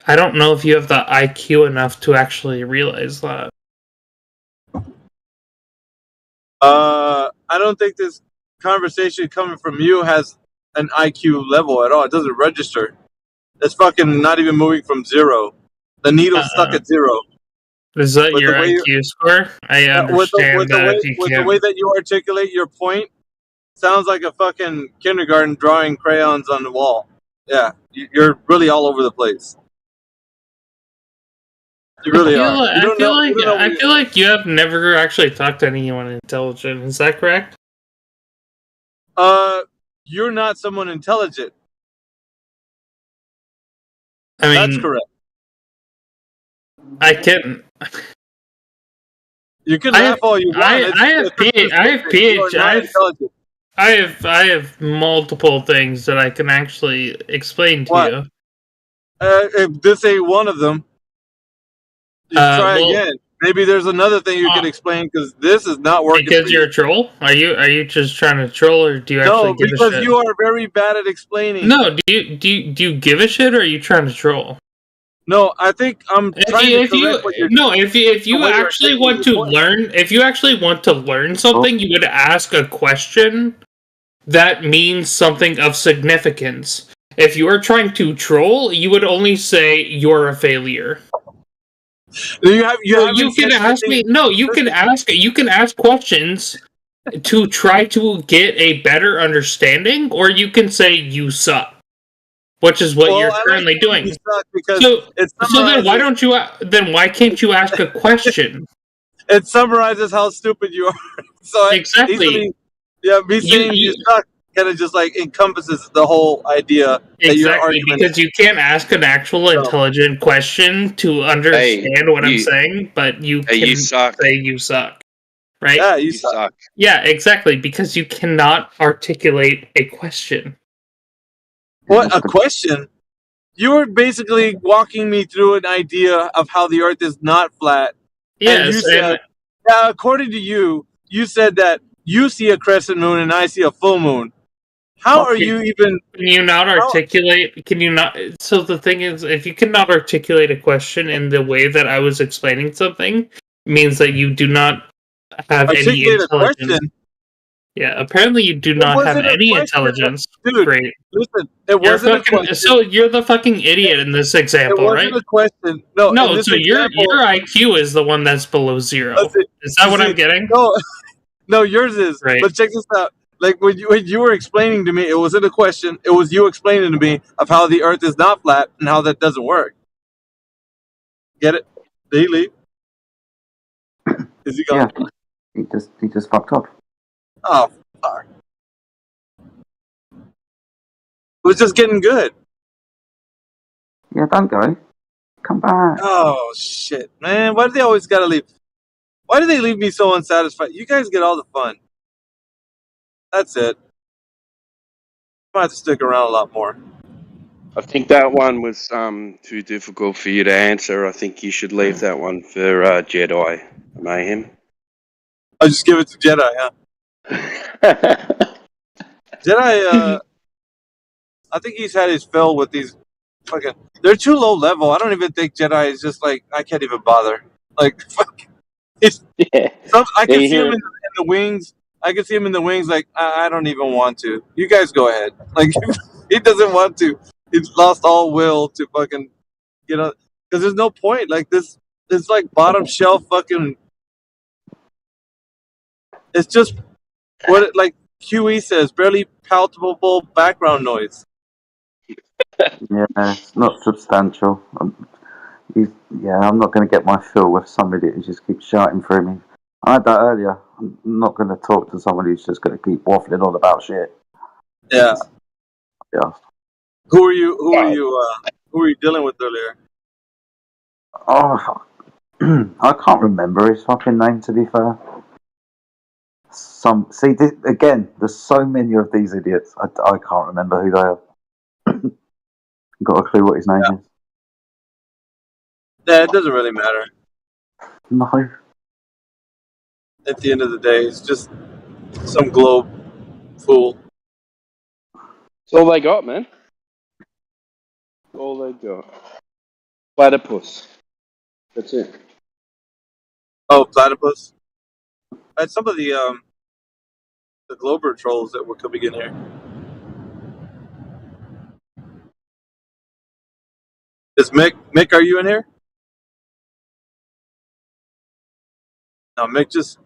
I don't know if you have the IQ enough to actually realize that. I don't think this conversation coming from you has an IQ level at all. It doesn't register. It's fucking not even moving from zero. The needle's stuck at zero. Is that your IQ score? I understand with the way that you articulate your point, sounds like a fucking kindergarten drawing crayons on the wall. Yeah, you're really all over the place. You really are. I feel like you have never actually talked to anyone intelligent. Is that correct? You're not someone intelligent. I mean, that's correct. I can. You can laugh all you want. I have multiple things that I can actually explain to you. If this ain't one of them, you try again. Maybe there's another thing you can explain because this is not working. Because you're a troll? Are you just trying to troll, or do you actually give a shit? No, because you are very bad at explaining. No, do you give a shit, or are you trying to troll? No, I think I'm trying to correct what you're doing. No, if you actually want to learn something, you would ask a question that means something of significance. If you are trying to troll, you would only say you're a failure. You can ask questions to try to get a better understanding, or you can say you suck, which is what you're currently doing. So then why don't you? Then why can't you ask a question? It summarizes how stupid you are. So exactly. Me saying you suck kind of just like encompasses the whole idea. Exactly, because you can't ask an actual intelligent question to understand what I'm saying, but you can say you suck. Right? Yeah, you suck. Yeah, exactly, because you cannot articulate a question. What, a question? You were basically walking me through an idea of how the Earth is not flat. Yes, and you said, according to you, you said that you see a crescent moon and I see a full moon. How are you even... Can you not articulate... Can you not... So the thing is, if you cannot articulate a question in the way that I was explaining something, means that you do not have any intelligence. Yeah, apparently you do not have any intelligence. Dude, great. Listen, it wasn't a question. So you're the fucking idiot in this example, right? It wasn't a question. No, so your IQ is the one that's below zero. Is that what I'm getting? No, yours is. Right. But check this out. Like when you were explaining to me, it wasn't a question. It was you explaining to me of how the Earth is not flat and how that doesn't work. Get it? Did he leave? Is he gone? Yeah, he just fucked up. Oh, fuck. It was just getting good. Yeah, don't go. Come back. Oh shit, man! Why do they always gotta leave? Why do they leave me so unsatisfied? You guys get all the fun. That's it. I might have to stick around a lot more. I think that one was too difficult for you to answer. I think you should leave that one for Jedi Mayhem. I'll just give it to Jedi, huh? Jedi, I think he's had his fill with these fucking. They're too low level. I don't even think Jedi is just like I can't even bother. Like fuck. I can see him in the wings. I can see him in the wings. Like I don't even want to. You guys go ahead. Like he doesn't want to. He's lost all will to fucking, because there's no point. Like this, it's like bottom shelf fucking. It's just what it, like QE says, barely palatable background noise. Yeah, it's not substantial. I'm not going to get my fill with somebody who just keeps shouting through me. I had that earlier. I'm not going to talk to somebody who's just going to keep waffling on about shit. Yeah. Yeah. Who are you? Who were you dealing with earlier? Oh, I can't remember his fucking name, to be fair. Again, there's so many of these idiots. I can't remember who they are. Got a clue what his name is? Yeah, it doesn't really matter. No. At the end of the day, it's just some globe fool. That's all they got, man. All they got. Platypus. That's it. Oh, platypus. I had some of the Glober trolls that were coming in here. Is Mick, are you in here? No, Mick just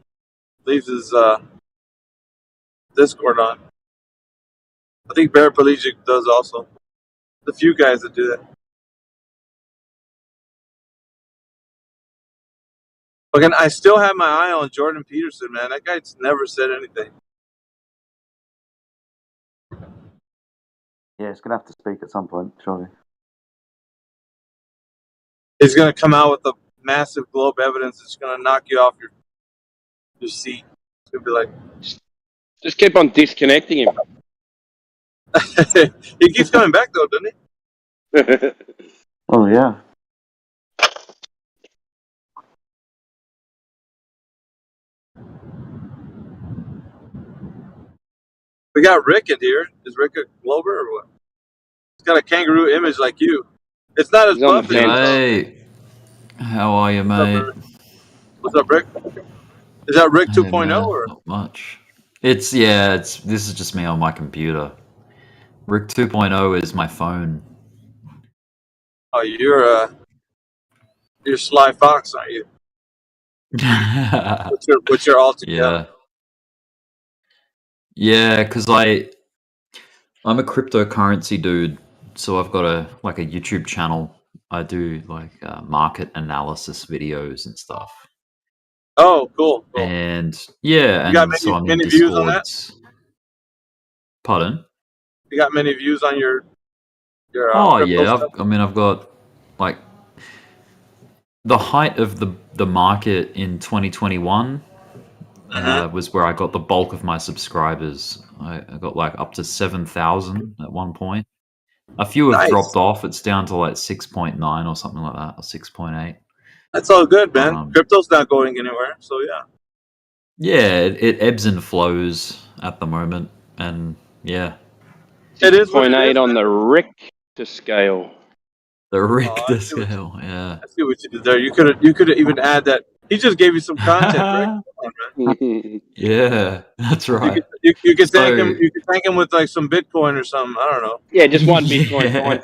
leaves his Discord on. I think Paraplegic does also. The few guys that do that. Again, I still have my eye on Jordan Peterson, man. That guy's never said anything. Yeah, it's going to have to speak at some point, surely. He's going to come out with a massive globe evidence that's going to knock you off your seat. It's going to be like... Just keep on disconnecting him. He keeps coming back, though, doesn't he? Oh, yeah. We got Rick in here. Is Rick a Glober or what? He's got a kangaroo image like you. It's not as buff as Hey, how are you, mate? What's up, Rick? Is that Rick 2.0 or? Not much. This is just me on my computer. Rick 2.0 is my phone. Oh, you're Sly Fox, aren't you? what's your alter? Yeah. Yeah, because I'm a cryptocurrency dude, so I've got a YouTube channel. I do market analysis videos and stuff. Oh, cool. And yeah, you got so I'm in many views on that? Pardon? You got many views on your oh yeah, I've got like the height of the market in 2021 was where I got the bulk of my subscribers. I got like up to 7,000 at one point. A few have dropped off. It's down to like 6.9 or something like that, or 6.8. That's all good, man. Crypto's not going anywhere, so yeah. Yeah, it ebbs and flows at the moment, and yeah. It is 0.8 on the Richter scale. The Richter scale, yeah. I see what you did there. You could even add that. He just gave you some content, Rick. Yeah, that's right. You could thank him. You could thank him with like some Bitcoin or something. I don't know. Yeah, just one Bitcoin. Yeah.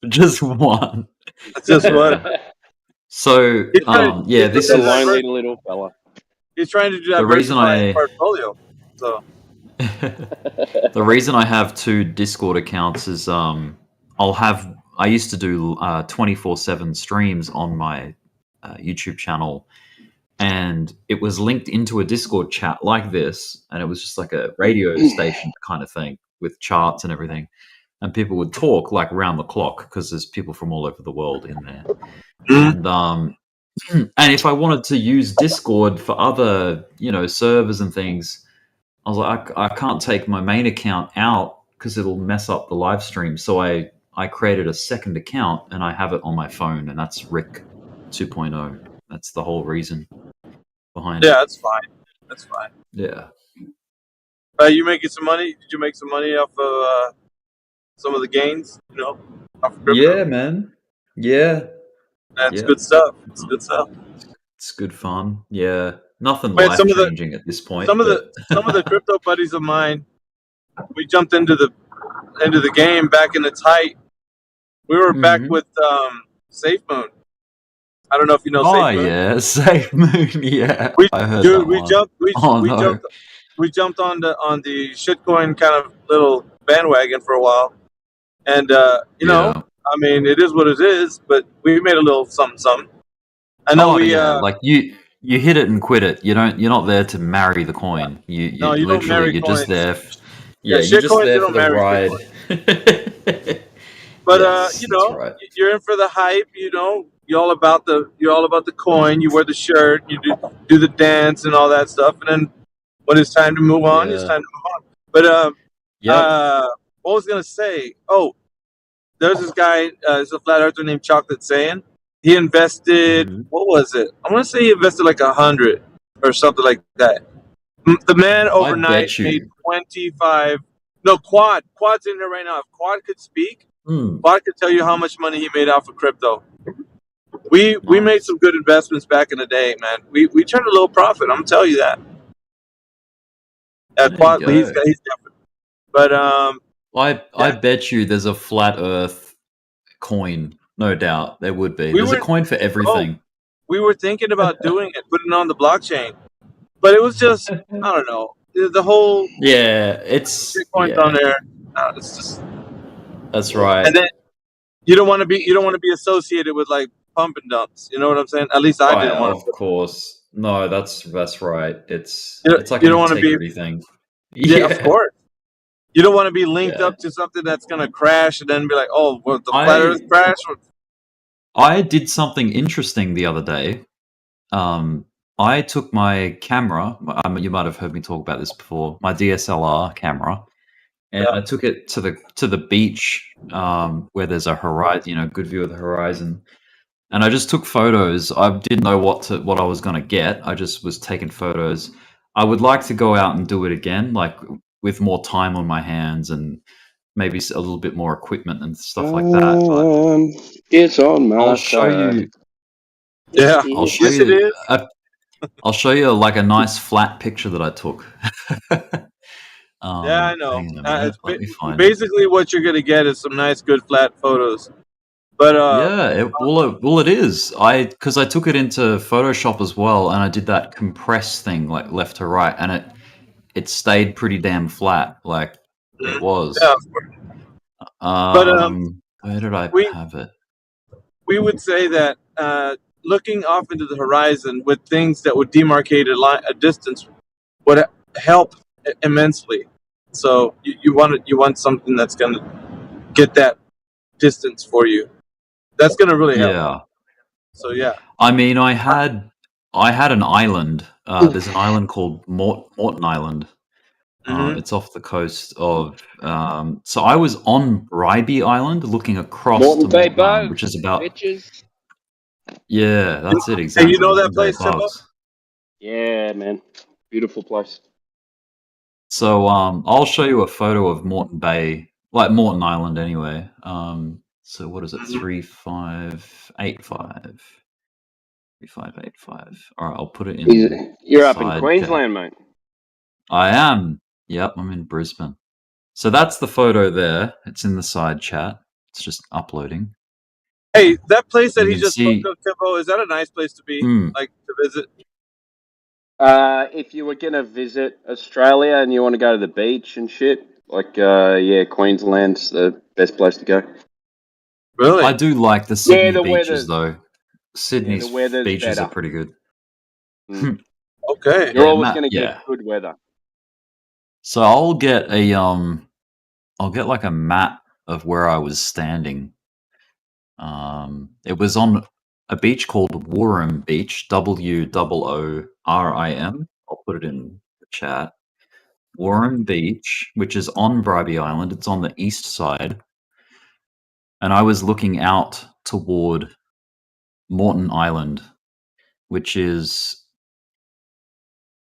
Just one. That's just one. So this is a lonely little fella. He's trying to do that. The reason portfolio. So the reason I have two Discord accounts is I used to do 24/7 streams on my YouTube channel, and it was linked into a Discord chat like this, and it was just like a radio station kind of thing with charts and everything. and people would talk like round the clock because there's people from all over the world in there. And if I wanted to use Discord for other, servers and things, I was like, I can't take my main account out because it'll mess up the live stream. So I created a second account and I have it on my phone, and that's Rick 2.0. That's the whole reason behind it. Yeah, that's fine. That's fine. Yeah. You making some money? Did you make some money off of some of the gains? Off of crypto? Yeah, man. Yeah. That's good stuff. It's good stuff. It's good fun. Yeah. Nothing Wait, life changing at this point. Some of but- the crypto buddies of mine, we jumped into the game back in its height. We were back with Safe Moon. I don't know if you know Safe Moon. Yeah, Safe Moon. Yeah, I heard Dude, that we one. jumped. Oh, no. We jumped on the shitcoin kind of little bandwagon for a while, and I mean, it is what it is. But we made a little something. I know like you hit it and quit it. You're not there to marry the coin. You don't literally marry you're coins. just there. Yeah, You're just shitcoins, there you for don't the marry ride. But Yes, that's right. you're in for the hype. You're all about the coin. You wear the shirt. You do the dance and all that stuff. And then when it's time to move on, it's Yeah. time to move on. But what was I gonna say? Oh, there's this guy. He's a flat earther named Chocolate Saiyan. He invested. What was it? I want to say he invested like 100 or something like that. The man overnight made 25. No, Quad's in there right now. If Quad could speak, Quad could tell you how much money he made off of crypto. We made some good investments back in the day, man. We turned a little profit. I'm gonna tell you that. Quad, he's different. But I bet you there's a flat Earth coin. No doubt there would be. There's a coin for everything. We were thinking about doing it, putting it on the blockchain, but it was just I don't know the whole it's Bitcoin's on there. It's just that's right. And then you don't want to be associated with like pump and dumps. You know what I'm saying? At least I didn't want to. Of course, no, that's right. It's like you an don't want to be integrity thing. Yeah, of course. You don't want to be linked up to something that's gonna crash and then be like, oh, well, the flat Earth crash. I did something interesting the other day. I took my camera. You might have heard me talk about this before. My DSLR camera, and I took it to the beach where there's a horizon, good view of the horizon. And I just took photos. I didn't know what I was going to get. I just was taking photos. I would like to go out and do it again, like with more time on my hands and maybe a little bit more equipment and stuff like that. It's on, I'll show you. Yeah, I'll show yes, you. it is. I'll show you like a nice flat picture that I took. Yeah, I know. Hang on a minute, let me find it. Basically, what you're gonna get is some nice, good flat photos. But it is. Because I took it into Photoshop as well, and I did that compress thing, like left to right, and it stayed pretty damn flat, like it was. Yeah. Where did I have it? We would say that looking off into the horizon with things that would demarcate a distance would help immensely. So you want something that's going to get that distance for you. That's going to really help. Yeah. So yeah. I mean, I had an island. There's an island called Morton Island. It's off the coast of. So I was on Bribey Island, looking across to Morton Island, which is about. Bitches. Yeah, that's it exactly. Hey, you know that place, Timbo? Yeah, man, beautiful place. So I'll show you a photo of Morton Bay, like Morton Island, anyway. So what is it? 3585. 3585. All right, I'll put it in. You're up in Queensland, mate. I am. Yep, I'm in Brisbane. So that's the photo there. It's in the side chat. It's just uploading. Hey, that place that You he can just see- spoke of, Timbo, is that a nice place to be? Like to visit? If you were gonna visit Australia and you want to go to the beach and shit, like Queensland's the best place to go. Really? I do like the Sydney the beaches, weather's- though. Sydney's the weather's beaches better. are pretty good. Okay. You're always Matt, gonna get yeah. good weather. So I'll get like a map of where I was standing. It was on a beach called Woorim Beach, WOORIM. I'll put it in the chat. Woorim Beach, which is on Bribey Island. It's on the east side. And I was looking out toward Morton Island, which is,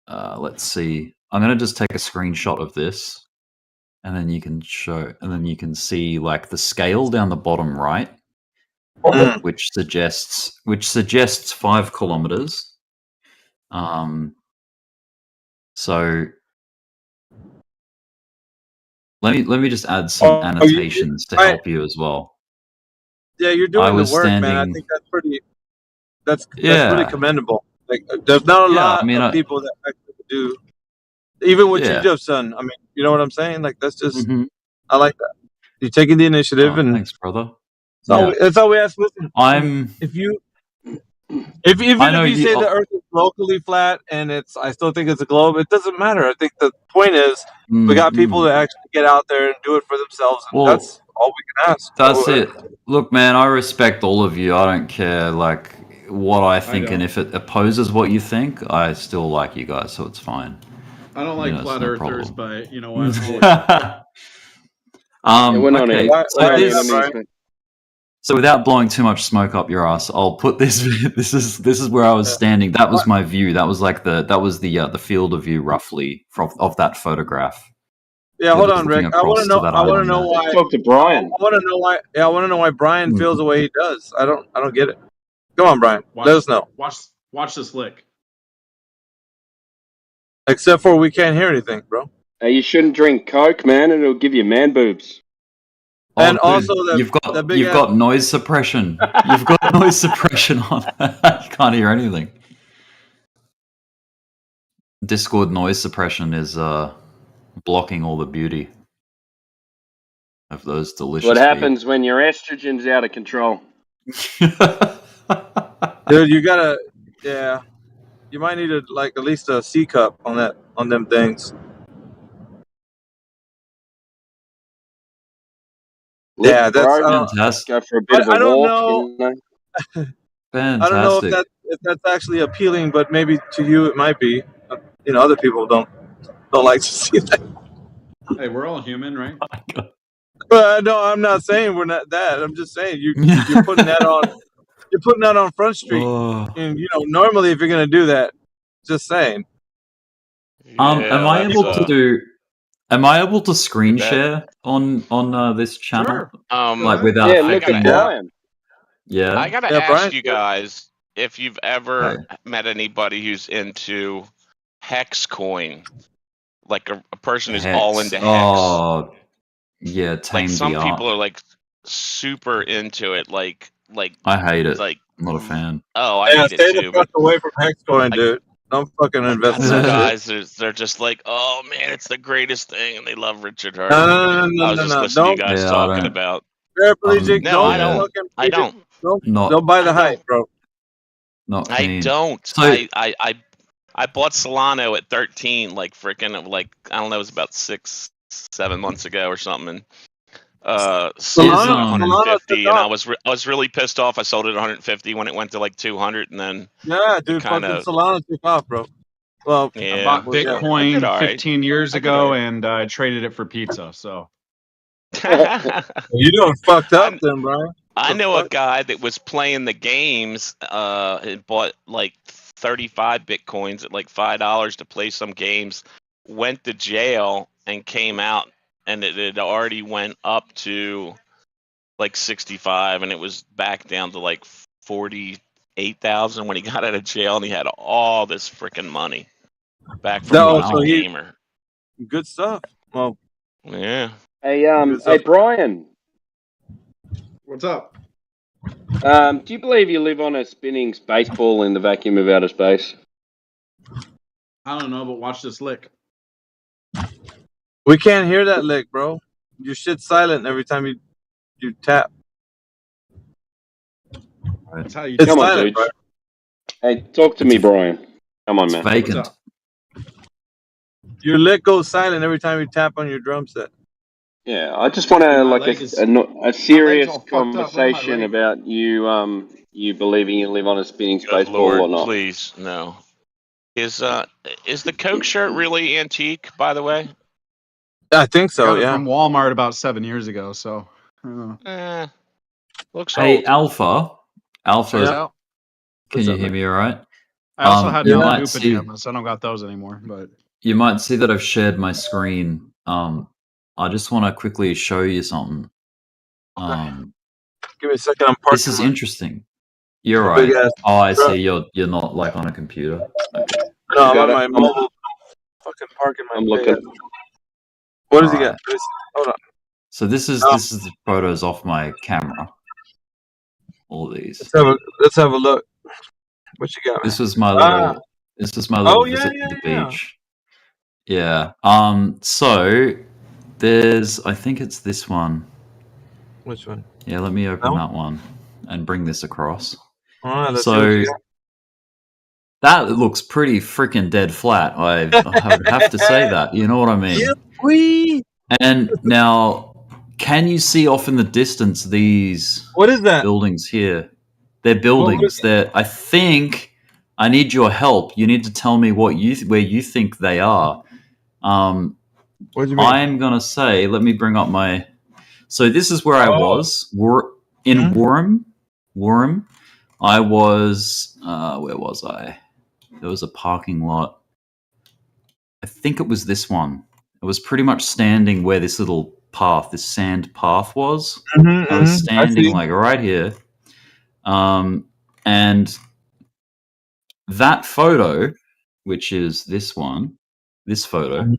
let's see. I'm going to just take a screenshot of this, and then you can see like the scale down the bottom right, which suggests 5 kilometers. So let me just add some annotations to help you as well. Yeah, you're doing the work, man. I think that's pretty. That's pretty commendable. Like, there's not a lot of people that actually do. Even what you just done. I mean, you know what I'm saying? Like, that's just. I like that. You're taking the initiative, and thanks, brother. That's all we ask. Listen, if you say the Earth is locally flat and I still think it's a globe. It doesn't matter. I think the point is we got people to actually get out there and do it for themselves. And that's all we can ask. That's it. Look, man, I respect all of you. I don't care like what I think, and if it opposes what you think, I still like you guys, so it's fine. I don't like flat earthers, but you know what? Okay. So without blowing too much smoke up your ass, I'll put this. This is where I was standing. That was my view. That was like the field of view roughly of that photograph. Yeah, hold on, Rick. I want to know why. Talk to Brian. I want to know why. Yeah, I want to know why Brian feels the way he does. I don't get it. Come on, Brian. Let us know. Watch this lick. Except for we can't hear anything, bro. Hey, you shouldn't drink Coke, man. It'll give you man boobs. And also, you've got noise suppression. You've got noise suppression on. You can't hear anything. Discord noise suppression is blocking all the beauty of those delicious. What happens when your estrogen's out of control? Dude, you gotta, you might need at least a C cup on them things. Yeah, that's fantastic. Go for a bit of a walk. I don't know if that's actually appealing, but maybe to you it might be. You know, other people don't like to see that. Hey, we're all human, right? No, I'm not saying we're not that. I'm just saying you're putting that on. You're putting that on Front Street, and normally if you're gonna do that, just saying. Am I able to screen share on this channel? Sure. Without affecting Brian. Yeah. I gotta ask Brian, you guys if you've ever met anybody who's into hex coin, like a person who's all into hex. Oh, yeah. Like some people are like super into it. Like I hate it. Like I'm not a fan. Oh, I hate stay it the too. fuck away from hex coin, dude. Don't fucking invest in Some that. guys, they're just like, oh man, it's the greatest thing, and they love Richard Hurt. No, I was just listening to you guys talking about. Paraplegic, No, I don't. I don't. Don't buy the hype, bro. Not I keen. don't. So, I bought Solano at 13, like freaking, I don't know, it was about 6-7 months ago or something. Sold it at 150, and I was really pissed off. I sold it at 150 when it went to like 200, and then dude, fucking Solana took off, bro. Well, I bought Bitcoin 15 years ago, and I traded it for pizza. So you doing fucked up, then, Brian. I know a guy that was playing the games. And bought like 35 Bitcoins at like $5 to play some games. Went to jail and came out, and it had already went up to like 65, and it was back down to like 48,000 when he got out of jail, and he had all this freaking money back from being a gamer. Good stuff. Well, yeah. Hey, Brian. What's up? Do you believe you live on a spinning space ball in the vacuum of outer space? I don't know, but watch this lick. We can't hear that lick, bro. Your shit's silent every time you tap. That's how you Come on, silent, dude. bro. Hey, talk to me, Brian. Come on, man. Vacant. Your lick goes silent every time you tap on your drum set. Yeah, I just want to like a serious conversation about you you believing you live on a spinning space ball or Lord, not. please, no. Is the Coke shirt really antique, by the way? I think so. Got it Yeah. from Walmart about 7 years ago. So. Looks Hey, old. Alpha. Check it out. Can you hear me all right? I also had You Malibu might see pajamas. I don't got those anymore, but you might see that I've shared my screen. I just want to quickly show you something. Give me a second. I'm parking. This is interesting. You're big right. ass Oh, I truck. see. You're not like on a computer. Okay. No, I'm on my mobile. Fucking parking my. I'm looking. What does he got? Alright. Let me see. Hold on. So this is the photos off my camera. All these. Let's have a look. What you got? This was my little. This was my little visit to the beach. Yeah. So there's. I think it's this one. Which one? Yeah. Let me open that one and bring this across. All right. Let's see So what you got. that looks pretty freaking dead flat. I would have to say that. You know what I mean? Yeah, we. And now, can you see off in the distance these? What is that? Buildings here. They're buildings. I think I need your help. You need to tell me where you think they are. What do you mean? I'm gonna say. Let me bring up my. So this is where I was. In Warham. I was. Where was I? There was a parking lot. I think it was this one. It was pretty much standing where this little path, this sand path was. I was standing like right here. And that photo, which is this one, this photo,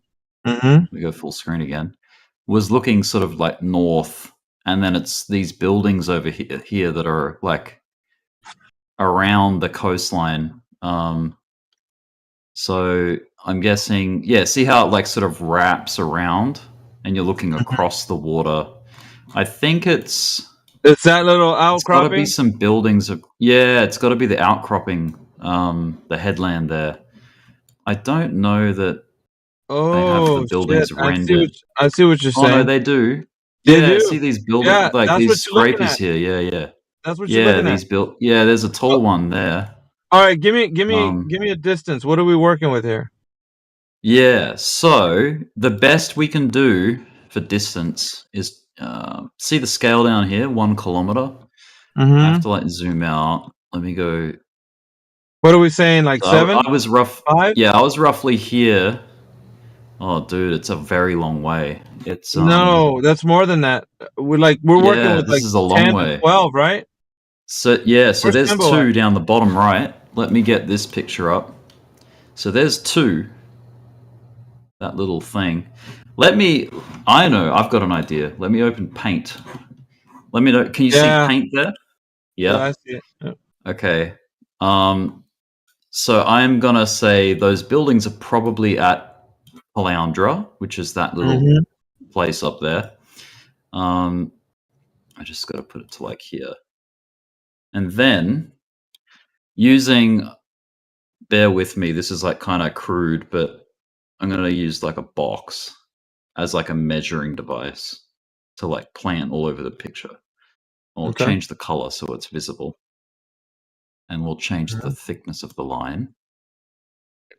we go full screen again, was looking sort of like north. And then it's these buildings over here that are like around the coastline. So I'm guessing, yeah, see how it like sort of wraps around and you're looking across the water. I think it's that little outcropping. It's got to be some buildings. It's got to be the outcropping, the headland there. I don't know that they have the buildings rendered. I see what you're saying. Oh no, they do. They do. See these buildings, like these scrapers here. Yeah. That's what you're looking at. There's a tall one there. All right, give me a distance. What are we working with here? Yeah, so the best we can do for distance is see the scale down here, 1 kilometer. I have to like zoom out. Let me go. What are we saying? Like 7? I was rough. 5? Yeah, I was roughly here. Oh, dude, it's a very long way. It's no, that's more than that. We're working with this like is a long 10 way. to 12, right? So so Where's there's Timbo 2 at? down the bottom right. Let me get this picture up. So there's 2. That little thing. I know, I've got an idea. Let me open Paint. Let me know. Can you see Paint there? Yeah. I see it. Yep. Okay. So I'm gonna say those buildings are probably at Paloundra, which is that little place up there. I just got to put it to like here. And then bear with me, this is like kind of crude, but I'm going to use like a box as like a measuring device to like plant all over the picture. We'll change the color so it's visible. And we'll change the thickness of the line.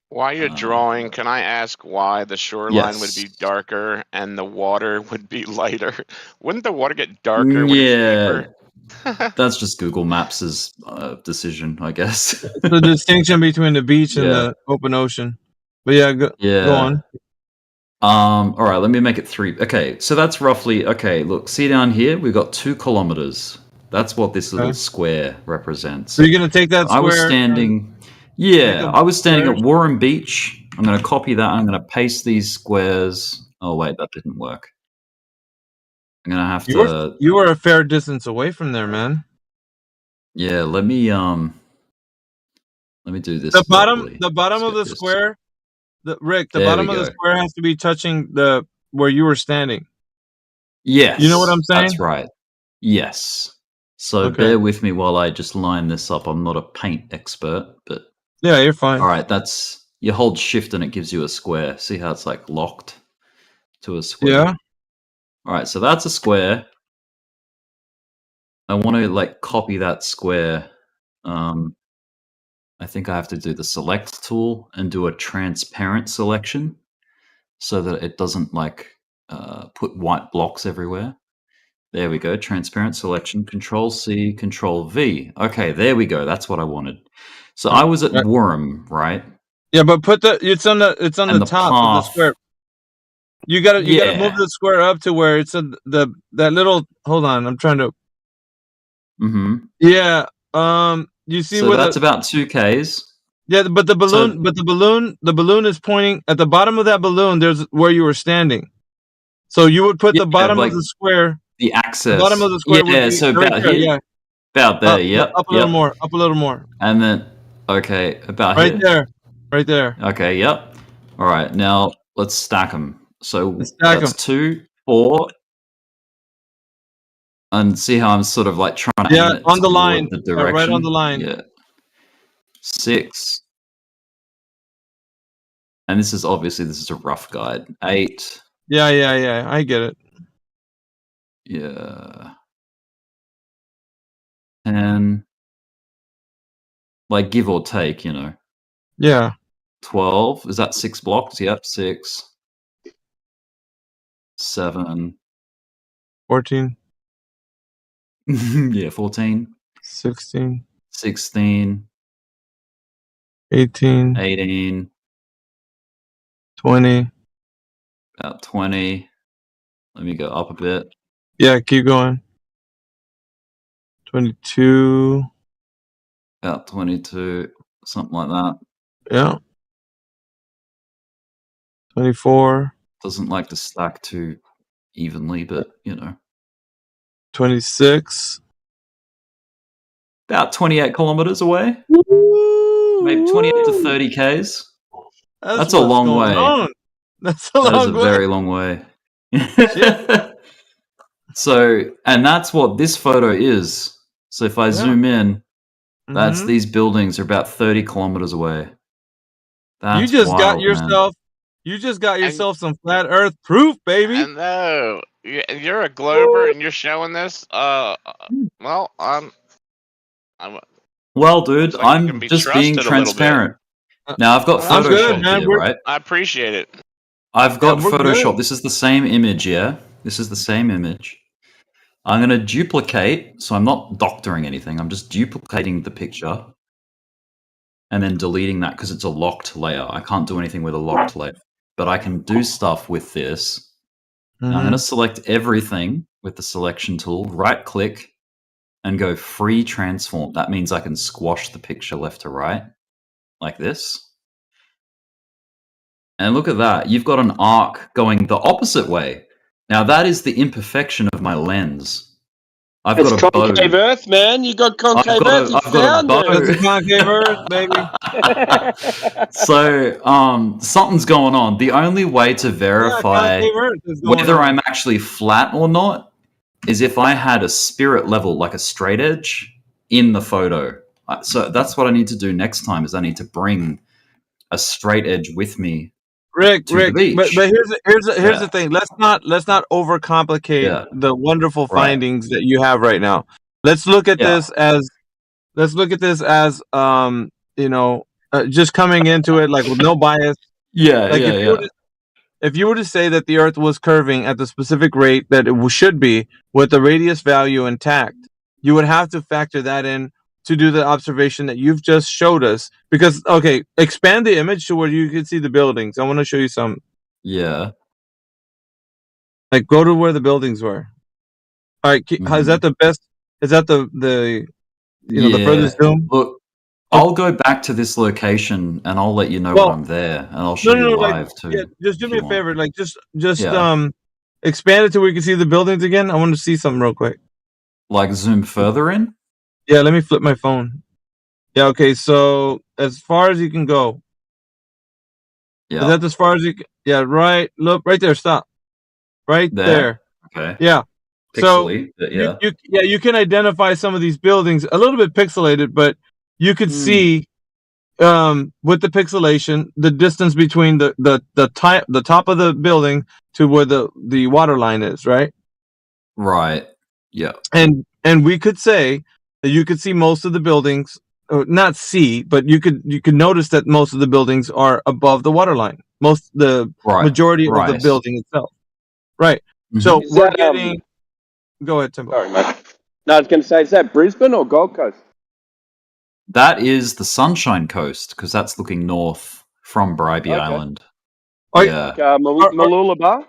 While you're drawing, can I ask why the shoreline would be darker and the water would be lighter? Wouldn't the water get darker when it's deeper? That's just Google Maps' decision, I guess. The distinction between the beach and the open ocean. But go on. All right, let me make it 3. Okay, so that's roughly, look, see down here, we've got 2 kilometers. That's what this little square represents. So you're going to take that square? I was standing at Warren Beach. I'm going to copy that. I'm going to paste these squares. Oh, wait, that didn't work. I'm going to have to... You were a fair distance away from there, man. Yeah, let me do this. The bottom of the square, Rick, the bottom of the square has to be touching where you were standing. Yes. You know what I'm saying? That's right. Yes. So bear with me while I just line this up. I'm not a paint expert, but yeah, you're fine. All right, you hold shift and it gives you a square. See how it's like locked to a square? Yeah. All right, so that's a square. I want to like copy that square. I think I have to do the select tool and do a transparent selection so that it doesn't like put white blocks everywhere. There we go. Transparent selection. Control C, Control V. Okay, there we go. That's what I wanted. So I was at Worm, right? Yeah, but it's on the top of the square. You gotta move the square up to where it's that little. Hold on, I'm trying to. Mm-hmm. Yeah. You see so where that's about 2Ks. Yeah, but the balloon is pointing at the bottom of that balloon. There's where you were standing. So you would put the bottom of the square. The axis. The bottom of the square. Yeah, would be so right about there, here. Yeah. About there. Yep. Up a little more. Up a little more. And then, okay, about right here. there. Right there. Okay. Yep. All right. Now let's stack them. So stack that's 2, 4. And see how I'm sort of like trying to aim it on the toward line. the direction. Right on the line. Yeah. 6. And this is a rough guide. 8. Yeah. I get it. Yeah. 10. Like give or take, Yeah. 12. Is that 6 blocks? Yep, 6. 7. 14. Yeah, 14. 16. 16. 18. 18. 20. About 20. Let me go up a bit. Yeah, keep going. 22. About 22. Something like that. Yeah. 24. Doesn't like to stack too evenly, but 26. About 28 kilometers away. Maybe 28 to 30 Ks. That's a long way. That's a long way. That is a very long way. So, and that's what this photo is. So if I zoom in, that's these buildings are about 30 kilometers away. That's You just wild, got yourself some flat Earth proof, baby. I know. You're a glober and you're showing this. Well, Well, dude, like you can I'm be just being trusted a little bit. transparent. Now I've got Photoshop here, right? I appreciate it. I've got we're Photoshop. good. This is the same image, yeah? This is the same image. I'm going to duplicate, so I'm not doctoring anything. I'm just duplicating the picture and then deleting that because it's a locked layer. I can't do anything with a locked layer, but I can do stuff with this. Now I'm going to select everything with the selection tool, right-click, and go free transform. That means I can squash the picture left to right, like this. And look at that. You've got an arc going the opposite way. Now that is the imperfection of my lens. I've It's got a bow. concave Earth, man. You got concave Earth. You I've got a found bow. it. It's a concave Earth, baby. So something's going on. The only way to verify whether I'm actually flat or not is if I had a spirit level, like a straight edge, in the photo. So that's what I need to do next time. Is I need to bring a straight edge with me. Rick, but here's the thing. Let's not overcomplicate the wonderful findings that you have right now. Let's look at this as just coming into it like with no bias. If you were to say that the Earth was curving at the specific rate that it should be with the radius value intact, you would have to factor that in to do the observation that you've just showed us. Because, expand the image to where you can see the buildings. I want to show you some. Yeah. Like, go to where the buildings were. All right, is that the best? Is that the furthest zoom? Look, I'll go back to this location and I'll let you know when I'm there, and I'll show you live too. Yeah, just do me a favor. Like, just expand it to where you can see the buildings again. I want to see something real quick. Like zoom further in? Yeah, let me flip my phone. Yeah, okay, so as far as you can go. Yeah. Is that as far as you can? Yeah, right. Look, right there. Stop. Right there. Okay. Yeah. Pixely, so you can identify some of these buildings a little bit pixelated, but you could see with the pixelation, the distance between the top of the building to where the water line is, right? Right. Yeah. And we could say that you could see most of the buildings, or not see, but you could notice that most of the buildings are above the water line. Majority of the building itself. Right. Mm-hmm. So Is we're that, getting. Go ahead, Timbo. Sorry, mate. No, I was going to say, is that Brisbane or Gold Coast? That is the Sunshine Coast, because that's looking north from Bribie Island. Yeah. Like, Mooloolaba?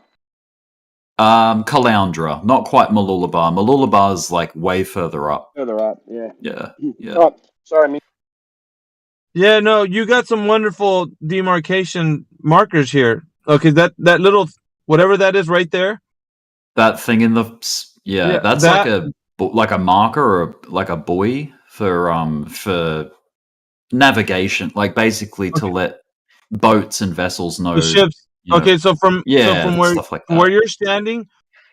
Caloundra, not quite Mooloolaba. Mooloolabar's like way further up. Further up, yeah. Yeah. Oh, sorry, mate. Yeah, no, you got some wonderful demarcation markers here. Okay, that little whatever that is right there. That thing in the that's like a marker or like a buoy for navigation, like basically to let boats and vessels know the ships. Okay, so from where stuff like where you're standing,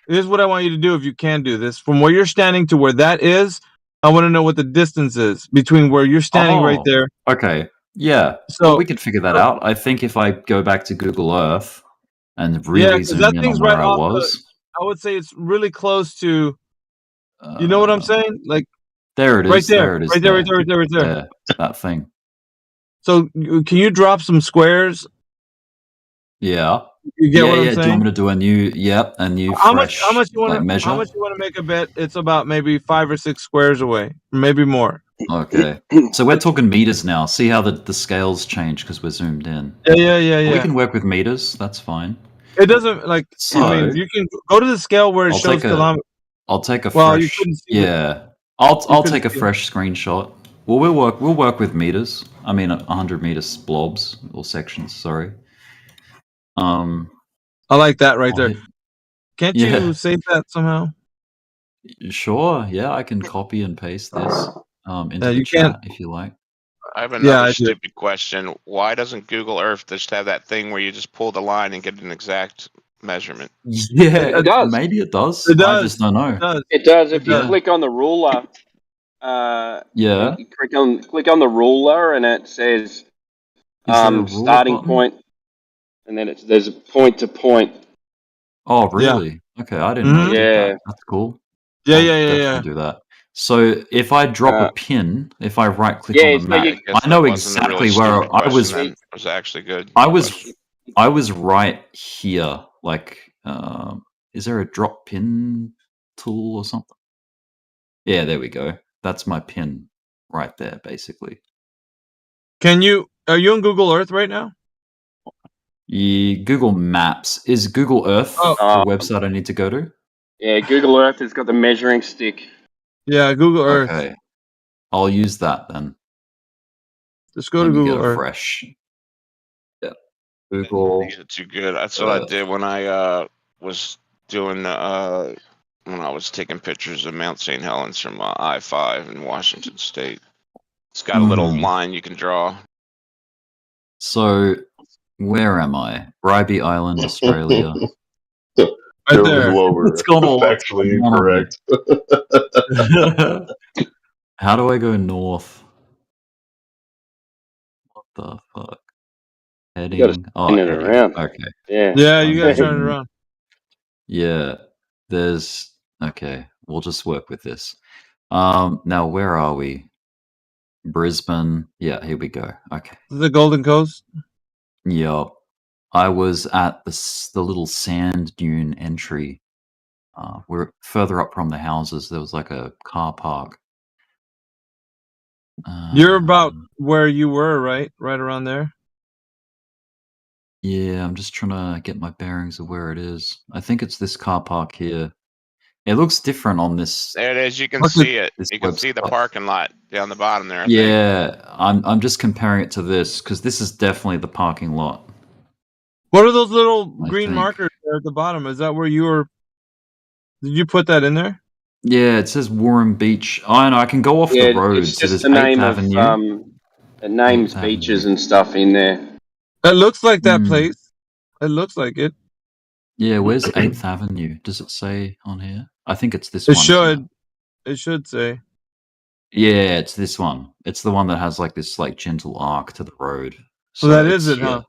this is what I want you to do if you can do this. From where you're standing to where that is, I want to know what the distance is between where you're standing right there. Okay. Yeah. So we could figure that out. I think if I go back to Google Earth and really zoom in on where I was. I would say it's really close to. You know what I'm saying? Like there it is. Right there. There it is. Right there. Yeah, that thing. So can you drop some squares? Yeah. You get what I'm saying? Do you want me to do a new fresh how much you want to measure? How much you want to make a bet? It's about maybe 5 or 6 squares away, maybe more. Okay. So we're talking meters now. See how the scales change because we're zoomed in. Yeah. We can work with meters. That's fine. It doesn't like. So, I mean, you can go to the scale where it shows kilometers. I'll take a Well, fresh. you couldn't see yeah. I'll take a fresh screenshot. Well, we'll work with meters. I mean, 100 meters blobs or sections. Sorry. I like that right there. Can't you save that somehow? Sure. Yeah, I can copy and paste this into the chat if you like. I have another stupid question. Why doesn't Google Earth just have that thing where you just pull the line and get an exact measurement? Yeah, it does. Maybe it does. It does. I just don't know. It does. If you click on the ruler, you click on the ruler, and it says starting point, and then there's a point to point. Oh, really? Yeah. Okay, I didn't know. That. That's cool. Yeah. Do that. So if I drop a pin, if I right click on the map, I know exactly where I was. It was actually good. I was right here. Like, is there a drop pin tool or something? Yeah, there we go. That's my pin right there, basically. Are you on Google Earth right now? Google Maps. Is Google Earth the website I need to go to? Yeah, Google Earth has got the measuring stick. Yeah, Google Earth. Okay. I'll use that then. Just go to Google Earth. Fresh. Yeah. Google. These are too good. That's what I did when I was doing when I was taking pictures of Mount St. Helens from I-5 in Washington State. It's got a little line you can draw. So, where am I? Bribie Island, Australia. Right there. It's gone all factually incorrect. How do I go north? What the fuck? Heading. You gotta spin it around. Okay. Yeah, you gotta turn it around. Yeah. Okay. We'll just work with this. Now where are we? Brisbane. Yeah, here we go. Okay. The Golden Coast. Yeah. I was at the little sand dune entry. We're further up from the houses. There was like a car park. You're about where you were, right? Right around there. Yeah, I'm just trying to get my bearings of where it is. I think it's this car park here. It looks different on this. There it is. You can see it. You can see the parking lot down the bottom there. Yeah, I'm just comparing it to this because this is definitely the parking lot. What are those little green markers there at the bottom? Is that where you were? Did you put that in there? Yeah, it says Warren Beach. I know. I can go off the road. It's just so the name of it names beaches and stuff in there. It looks like that place. It looks like it. Yeah, where's 8th Avenue? Does it say on here? I think it's this one. It should say. Yeah, it's this one. It's the one that has like this like gentle arc to the road. So that is it, huh?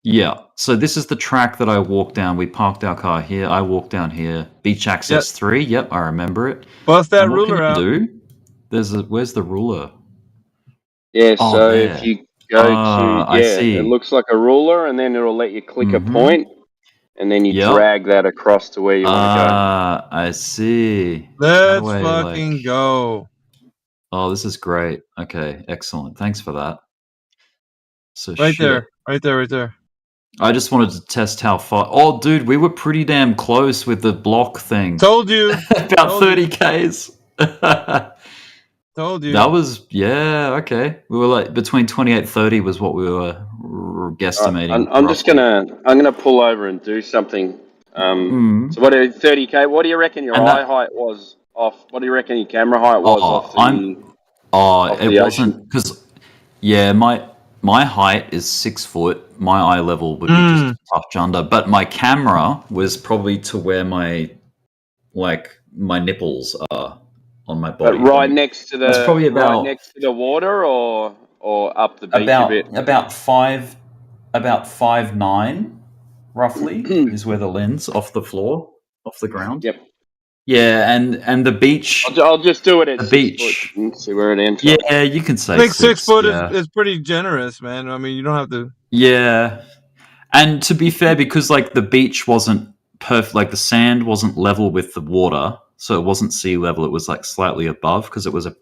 Yeah. So this is the track that I walked down. We parked our car here. I walked down here. Beach access 3. Yep, I remember it. Bust that and what ruler can you out. do? Where's the ruler? Yeah, Oh, so there. if you go I see. it looks like a ruler, and then it'll let you click a point, and then you Yep. drag that across to where you want to go. I see. Let's fucking go. Oh, this is great. Okay, excellent. Thanks for that. So Right shit. there. I just wanted to test how far. Oh, dude, we were pretty damn close with the block thing. Told you. About 30 Ks. Told you. That was, yeah, okay. We were like between 28 30 was what we were guesstimating. I'm gonna pull over and do something. So what are 30K? What do you reckon your eye height was off? What do you reckon your camera height was off the? It wasn't because, yeah, my height is 6 foot. My eye level would be just a touch under, but my camera was probably to where my nipples are on my body. But right next to the That's probably about next to the water, or up the beach a bit. About 5'9", roughly, is where the lens off the floor, off the ground. Yep. Yeah, and the beach. I'll just do it at the 6 beach. foot and see where it ends. Yeah, you can say I think 6 foot yeah. is pretty generous, man. I mean, you don't have to. Yeah, and to be fair, because like the beach wasn't perfect, like the sand wasn't level with the water, so it wasn't sea level. It was like slightly above because it was an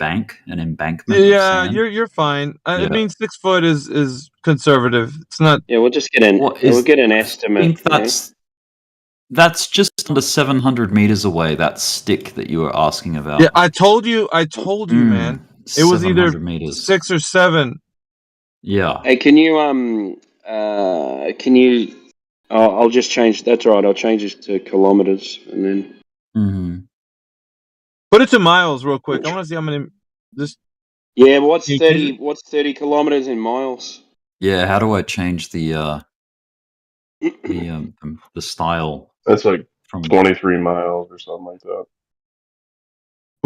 embankment. Yeah, you're fine. I mean, 6 foot is conservative. It's not. Yeah, we'll just get an estimate. That's just under 700 meters away. That stick that you were asking about. Yeah, I told you, man. It was either meters. 6 or 7. Yeah. Hey, can you I'll just change. That's all right. I'll change it to kilometers and then. Put it to miles real quick. I want to see how many. Yeah, what's 30? What's 30 kilometers in miles? Yeah, how do I change the style? That's like 23 miles or something like that.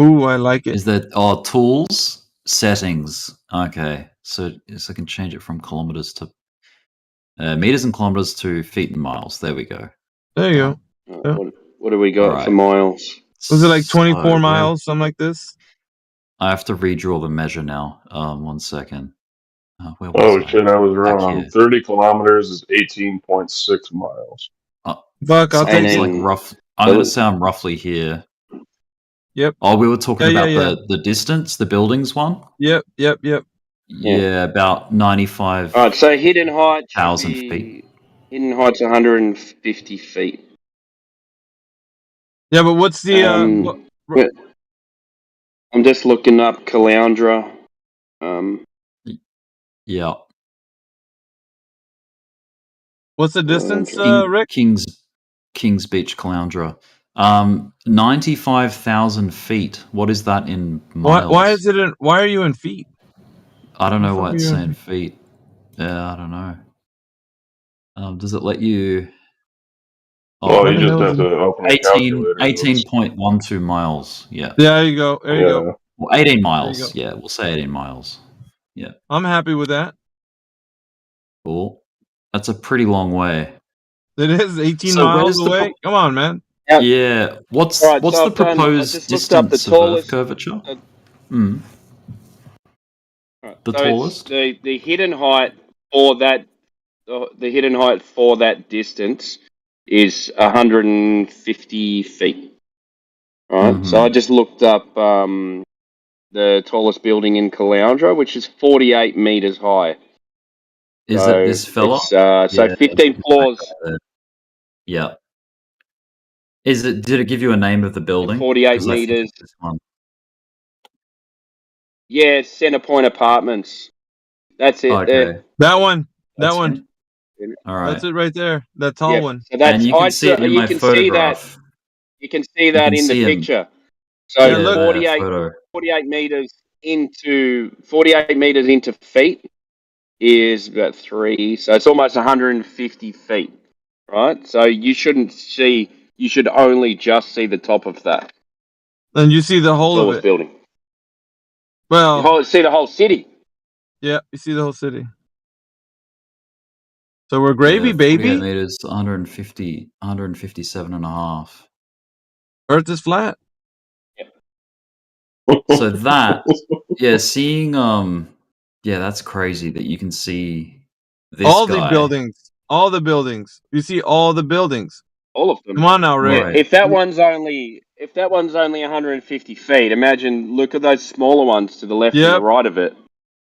Ooh, I like it. Is that tools settings? Okay, so I can change it from kilometers to meters and kilometers to feet and miles. There we go. There you go. What do we got for miles? Was it like 24 miles, something like this? I have to redraw the measure now. 1 second. Shit, I was wrong. 30 kilometers is 18.6 miles. Fuck, I'll take it. Like rough. I'm going to say I'm roughly here. Yep. Oh, we were talking about the distance, the buildings one? Yep. Yeah, about 95. All right, so hidden height 1,000 feet. Hidden height's 150 feet. Yeah, but what's the? I'm just looking up Caloundra. Yeah. What's the distance, Rick? Kings Beach, Caloundra. 95,000 feet. What is that in miles? Why is it? Why are you in feet? I don't know why it's saying feet. Yeah, I don't know. Does it let you? Oh, you just have to open a calculator. 18.12 miles. Yeah. There you go. There you go. Well, 18 miles. Yeah, we'll say 18 miles. Yeah. I'm happy with that. Cool. That's a pretty long way. It is 18 miles away. Come on, man. Yeah. What's the proposed distance of Earth curvature? The tallest? The hidden height for that. The hidden height for that distance is 150 feet. All right. So I just looked up the tallest building in Caloundra, which is 48 meters high. Is it this fella? So 15 floors. Yeah. Did it give you a name of the building? 48 meters. Yeah, Center Point Apartments. That's it. Okay. That one. That one. All right. That's it right there. That tall one. So that's, and you can see it in my photograph. You can see that in the picture. So yeah, 48 meters into feet is about 3. So it's almost 150 feet, right? So you should only just see the top of that. And you see the whole of it. Building. Well, see the whole city. Yeah, you see the whole city. So we're gravy, baby. 48 meters, 150, 157 and a half. Earth is flat. So that, seeing, that's crazy that you can see this all guy. the buildings. All the buildings. You see all the buildings. All of them. Come on now, Rick. Right. If that one's only 150 feet, imagine look at those smaller ones to the left and the right of it.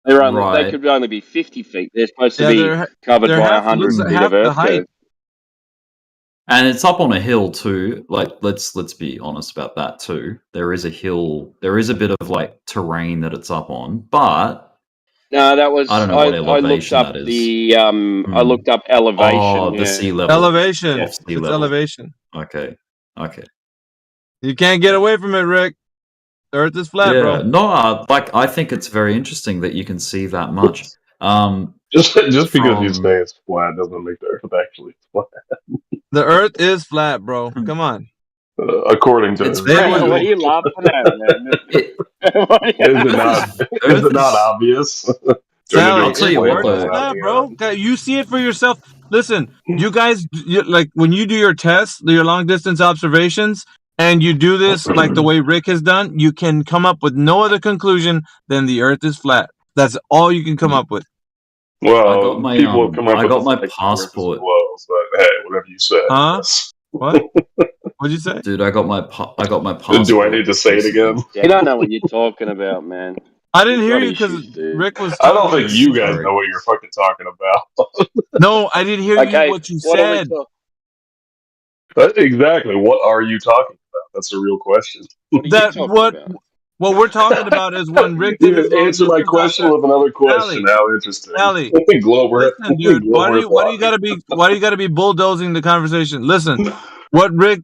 They could only be 50 feet. They're supposed to be covered by 100 feet of earth curve. And it's up on a hill too. Like let's be honest about that too. There is a hill. There is a bit of like terrain that it's up on, but no, that was I don't know what elevation that is. I looked up elevation. Oh, the sea level. Elevation. Off sea it's level. Elevation. Okay. You can't get away from it, Rick. The Earth is flat, bro. No, I think it's very interesting that you can see that much. Just because you say it's flat doesn't make the Earth actually flat. The Earth is flat, bro. Come on. According to what are you laughing at, man? Is it not obvious? Sally, I'll tell you what, Earth is flat, bro. You see it for yourself. Listen, you guys, like when you do your tests, your long distance observations, and you do this like the way Rick has done, you can come up with no other conclusion than the Earth is flat. That's all you can come up with. Well, people have come up with my passport. But hey, whatever you said. Huh? What? What'd you say? Dude, I got my passport. Do I need to say it again? You don't know what you're talking about, man. I didn't hear you because Rick was talking. I don't think you guys know what you're fucking talking about. No, I didn't hear you what you said. Exactly. What are you talking about? That's a real question. What we're talking about is when Rick did his answer my question with another question. How interesting. Allie, Glober. Listen, dude, why do you gotta be bulldozing the conversation? Listen, what Rick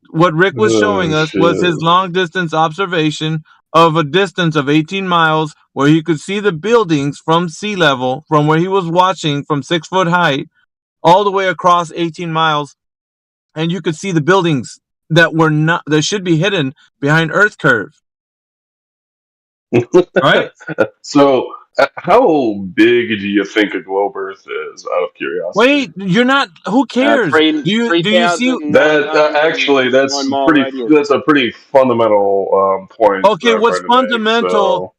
was showing us was his long distance observation of a distance of 18 miles where he could see the buildings from sea level, from where he was watching from 6 foot height, all the way across 18 miles, and you could see the buildings that should be hidden behind Earth curve. Right? So, how big do you think a globe Earth is? Out of curiosity. Wait, you're not. Who cares? Do you see that? Actually, that's a pretty fundamental point. Okay, what's fundamental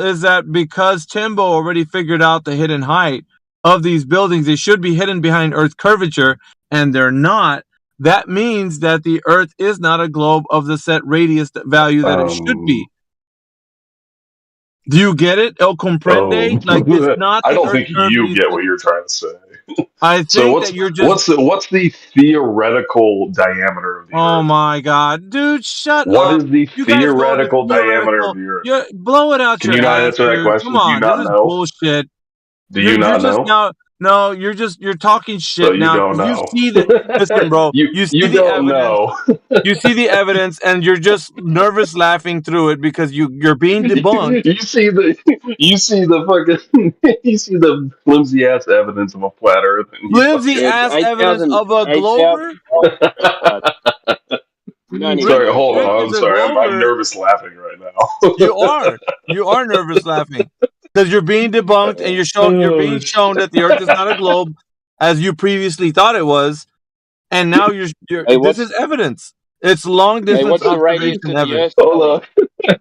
is that because Timbo already figured out the hidden height of these buildings, they should be hidden behind Earth's curvature, and they're not. That means that the Earth is not a globe of the set radius value that it should be. Do you get it? El comprende? Like it's not. I don't think you get what you're trying to say. I think that you're just. What's the theoretical diameter of the Earth? Oh my God, dude! Shut up. What is the theoretical diameter of the Earth? Blow it out. Can you not answer that question? Come on, do you not know? Bullshit. Do you not know? No, you're talking shit so you now. Don't know. You see the listen, bro. You see the don't evidence. Know. You see the evidence, and you're just nervous laughing through it because you're being debunked. You see the flimsy ass evidence of a flat Earth. Flimsy ass evidence of a glober. Sorry, hold on. I'm sorry. I'm nervous laughing right now. You are nervous laughing. Because you're being debunked and you're being shown that the Earth is not a globe as you previously thought it was, and now this is evidence. It's long distance what's the radius of the Earth?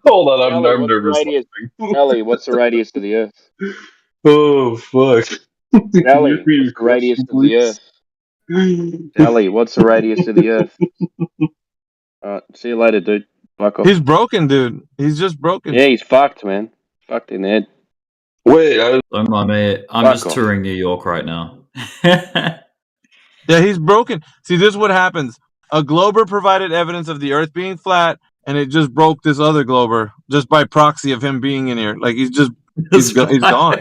Hold on, I'm nervous. Ellie, what's the radius of the Earth? Oh fuck! Ellie, what's the radius of the Earth? Ellie, what's the radius of the Earth? See you later, dude. Fuck off. He's broken, dude. He's just broken. Yeah, he's fucked, man. Fucked in the head. Wait, don't mind me. I'm just touring New York right now. Yeah, he's broken. See, this is what happens. A glober provided evidence of the Earth being flat, and it just broke this other glober just by proxy of him being in here. Like he's gone.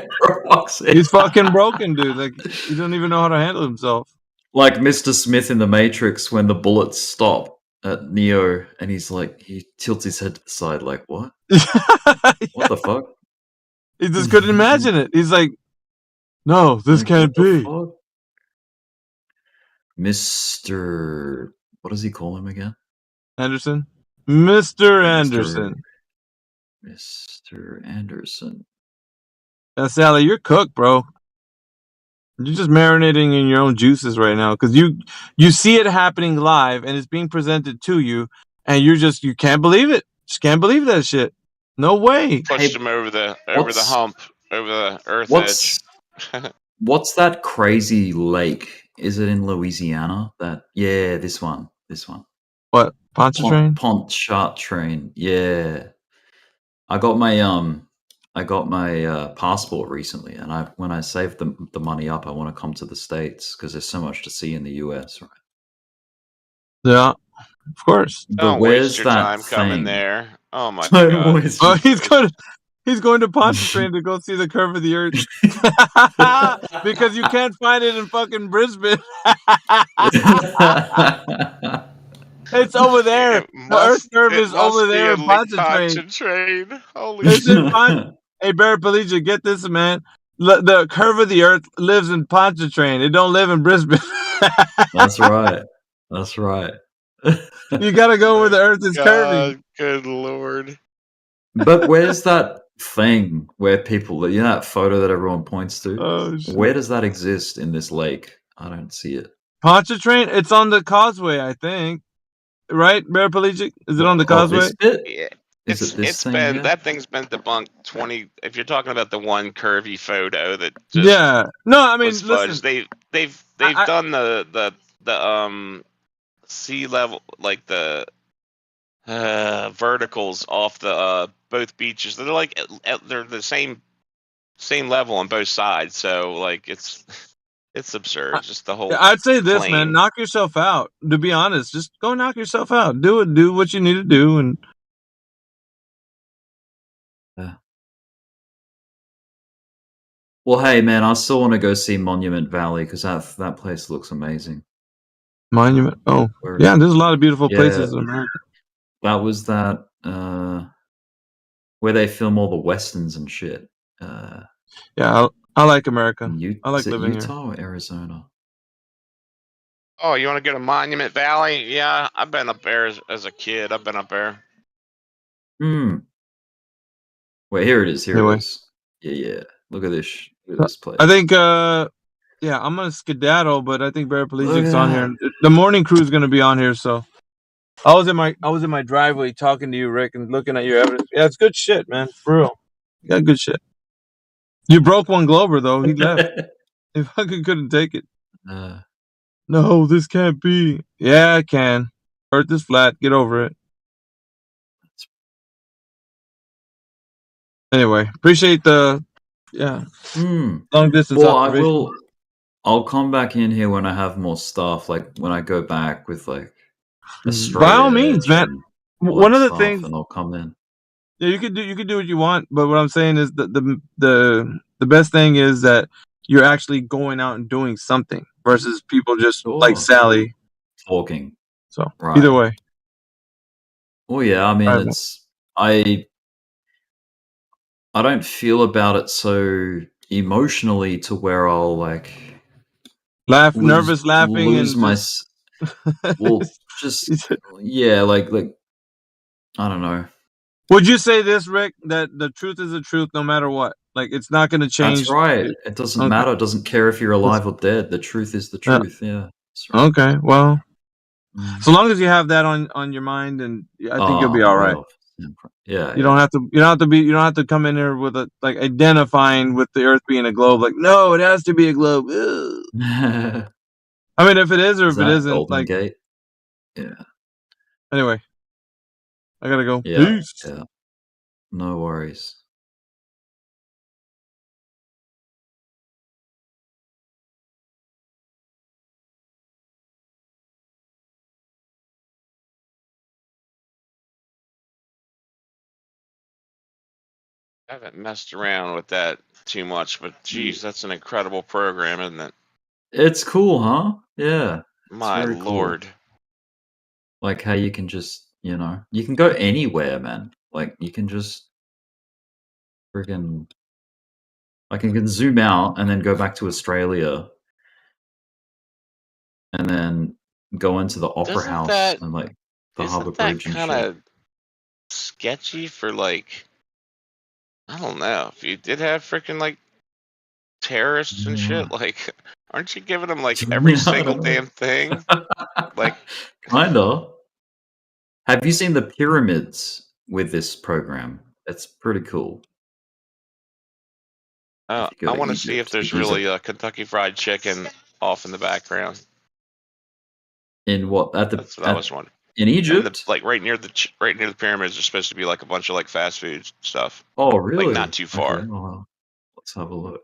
He's fucking broken, dude. Like he doesn't even know how to handle himself. Like Mr. Smith in The Matrix when the bullets stop at Neo, and he's like, he tilts his head to the side, like, what? What the fuck? He just couldn't imagine it. He's like, no, this can't be. Mr. What does he call him again? Anderson? Mr. Anderson. Mr. Anderson. Sally, you're cooked, bro. You're just marinating in your own juices right now because you see it happening live and it's being presented to you, and you can't believe it. Just can't believe that shit. No way. Pushed him over the hump, over the earth edge. What's that crazy lake? Is it in Louisiana? This one. What? Pontchartrain? Pontchartrain. Yeah. I got my passport recently, and when I saved the money up, I want to come to the States because there's so much to see in the US, right? Yeah, of course. Don't waste your time coming there. Oh my god! Oh, he's going to Pontchartrain to go see the curve of the Earth because you can't find it in fucking Brisbane. It's over there. The Earth curve is over there in Pontchartrain. Holy it's shit! In Hey, Paraplegia, get this, man. The curve of the Earth lives in Pontchartrain. It don't live in Brisbane. That's right. That's right. You gotta go where the Earth is curving. Good lord! But where's that thing where people, that photo that everyone points to? Oh, shit. Where does that exist in this lake? I don't see it. Pontchartrain? It's on the causeway, I think. Right, Paraplegic? Is it on the causeway? Yeah. That thing's been debunked 20. If you're talking about the one curvy photo that just no, I mean, was listen, fudged, they've done the sea level, like the verticals off the both beaches. They're like they're the same level on both sides. So like it's absurd. Just the whole. I'd say this, plane. man, knock yourself out. To be honest, just go knock yourself out. Do what you need to do, and Well, hey, man, I still want to go see Monument Valley because that place looks amazing. Monument. Oh, yeah, there's a lot of beautiful places in America. That was where they film all the westerns and shit. Yeah, I like America. I like living Utah or Arizona? Oh, you want to go to Monument Valley? Yeah, I've been up there as a kid. I've been up there. Wait, here it is. Here Anyway. it is. Yeah. Look at this place. I think, I'm gonna skedaddle, but I think Paraplegic's on here. The morning crew is gonna be on here, so I was in my driveway talking to you, Rick, and looking at your evidence. Yeah, it's good shit, man. For real, you got good shit. You broke one Glober though. He left. He fucking couldn't take it. No, this can't be. Yeah, it can. Earth is flat. Get over it. Anyway, appreciate the long distance observation. I'll come back in here when I have more stuff. Like when I go back with like By all means, man. One of the things, and I'll come in. Yeah, you could do what you want, but what I'm saying is that the best thing is that you're actually going out and doing something versus people just like Sally talking. So either way. Well, yeah, I mean, I don't feel about it so emotionally to where I'll like nervous laughing lose and my just... well, just like I don't know. Would you say this, Rick, that the truth is the truth no matter what? Like it's not going to change. That's right. It doesn't matter. It doesn't care if you're alive or dead. The truth is the truth. Yeah. Right. Okay. Well, so long as you have that on your mind, and I think you'll be all right. Yeah. You don't have to come in here with like identifying with the Earth being a globe. Like, no, it has to be a globe. I mean, if it is or if it isn't, Golden like, Gate? Yeah. Anyway, I gotta go. Yeah. Peace. Yeah. No worries. I haven't messed around with that too much, but geez, that's an incredible program, isn't it? It's cool, huh? Yeah. My lord. Cool. Like how you can just, you can go anywhere, man. Like you can just friggin' like you can zoom out and then go back to Australia and then go into the Opera House and like the Harbour Bridge and kind shit. of sketchy for like I don't know. If you did have freaking like terrorists and shit, like, aren't you giving them like every single damn thing? Like, kinda. Have you seen the pyramids with this program? It's pretty cool. I go to want to see if Egypt, there's the Giza- really a Kentucky Fried Chicken off in the background. In what at the? That's what I was wondering. In Egypt, like right near the pyramids, there's supposed to be like a bunch of like fast food stuff. Oh, really? Like not too far. Okay, well, let's have a look.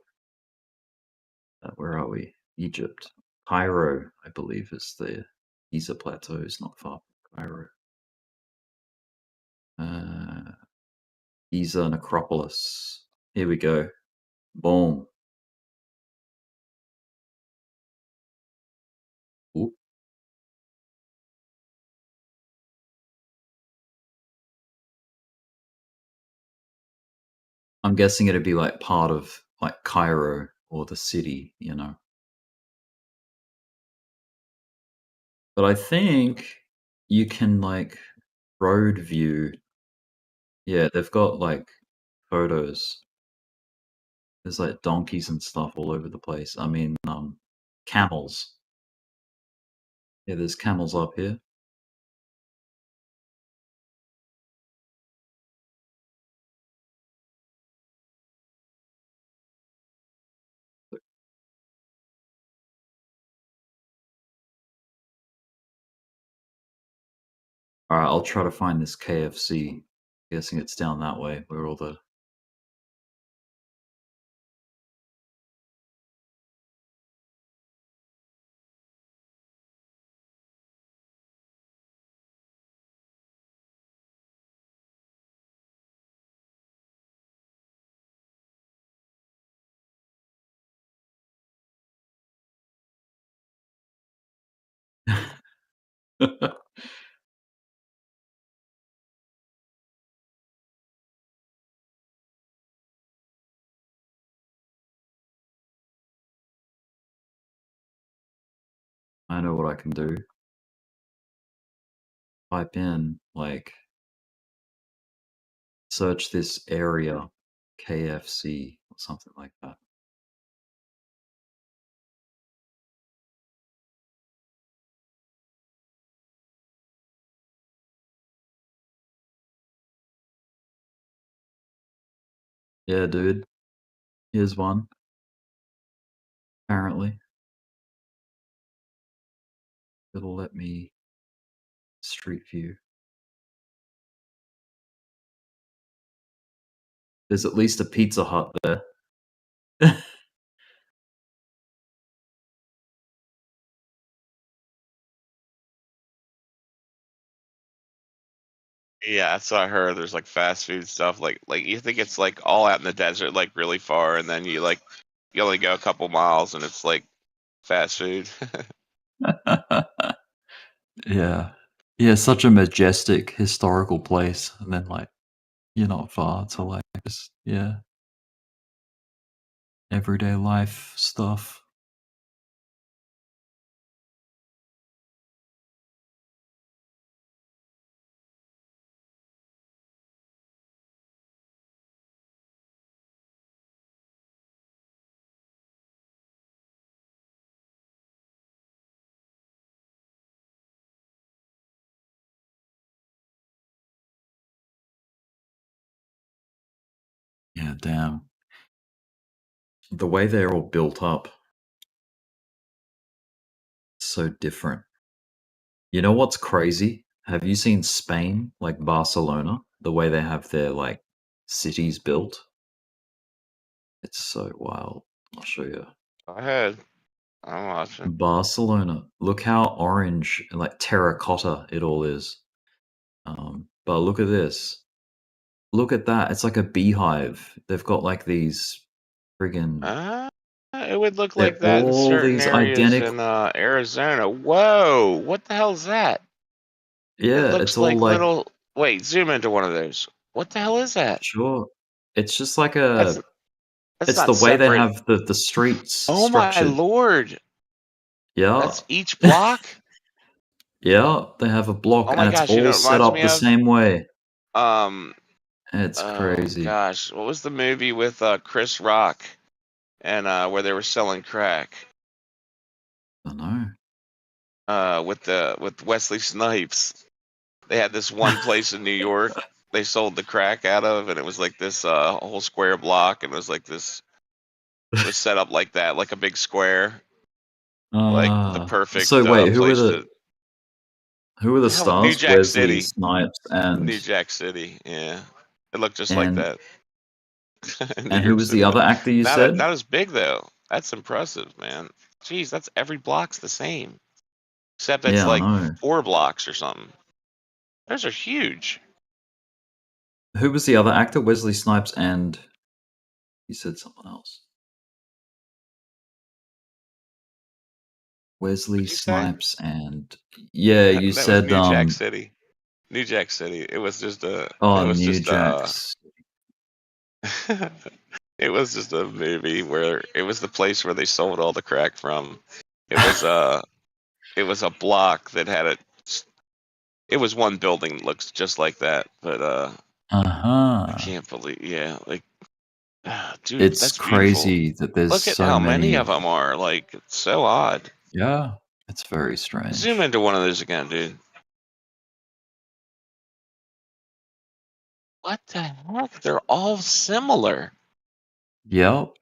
Where are we? Egypt. Cairo, I believe, is the Giza Plateau. Is not far from Cairo. Giza Necropolis. Here we go. Boom. Ooh. I'm guessing it'd be like part of like Cairo or the city, you know. But I think you can like road view. Yeah, they've got like photos. There's like donkeys and stuff all over the place. I mean, camels. Yeah, there's camels up here. All right, I'll try to find this KFC. Guessing it's down that way where all the I know what I can do. Type in like search this area KFC or something like that. Yeah, dude. Here's one. Apparently. It'll let me street view. There's at least a Pizza Hut there. Yeah, that's what I heard. There's like fast food stuff. Like you think it's like all out in the desert, like really far, and then you only go a couple miles and it's like fast food. Yeah. Yeah, such a majestic historical place. And then like you're not far to like just everyday life stuff. Yeah, damn. The way they're all built up, so different. You know what's crazy? Have you seen Spain, like Barcelona, the way they have their like cities built? It's so wild. I'll show you. Go ahead. I'm watching. Barcelona. Look how orange and like terracotta it all is. But look at this. Look at that. It's like a beehive. They've got like these friggin' It would look they're like that in all certain these areas identical. in Arizona. Whoa, what the hell is that? Yeah, It looks it's all like like little. Wait, zoom into one of those. What the hell is that? sure. It's just like That's a that's it's not the way they separate. have the streets Oh my structured. lord! Yeah. That's each block. Yeah, they have a block Oh and my it's gosh, you know all what it set reminds up me the of? same way. It's crazy. Gosh, what was the movie with Chris Rock and where they were selling crack? I don't know. With Wesley Snipes. They had this one place in New York they sold the crack out of, and it was like this whole square block, and it was like this. It was set up like that, like a big square, like the perfect So wait, who were place the New stars? Jack Wesley City. Snipes and New Jack City, yeah. It looked just like that. And who was the other actor you not said? Not as big though. That's impressive, man. Jeez, that's every block's the same, except it's Yeah, I like know. 4 blocks or something. Those are huge. Who was the other actor? Wesley Snipes and you said someone else. Wesley Snipes and you that said was New Jack City. New Jack City. It was just a. Oh, it was New just Jack. It was just a movie where it was the place where they sold all the crack from. It was a block that had it was one building that looks just like that, but I can't believe, like, dude, It's that's crazy beautiful. that there's Look at so how many many. of them are. Like, it's so odd. Yeah, it's very strange. Zoom into one of those again, dude. What the heck? They're all similar. Yep.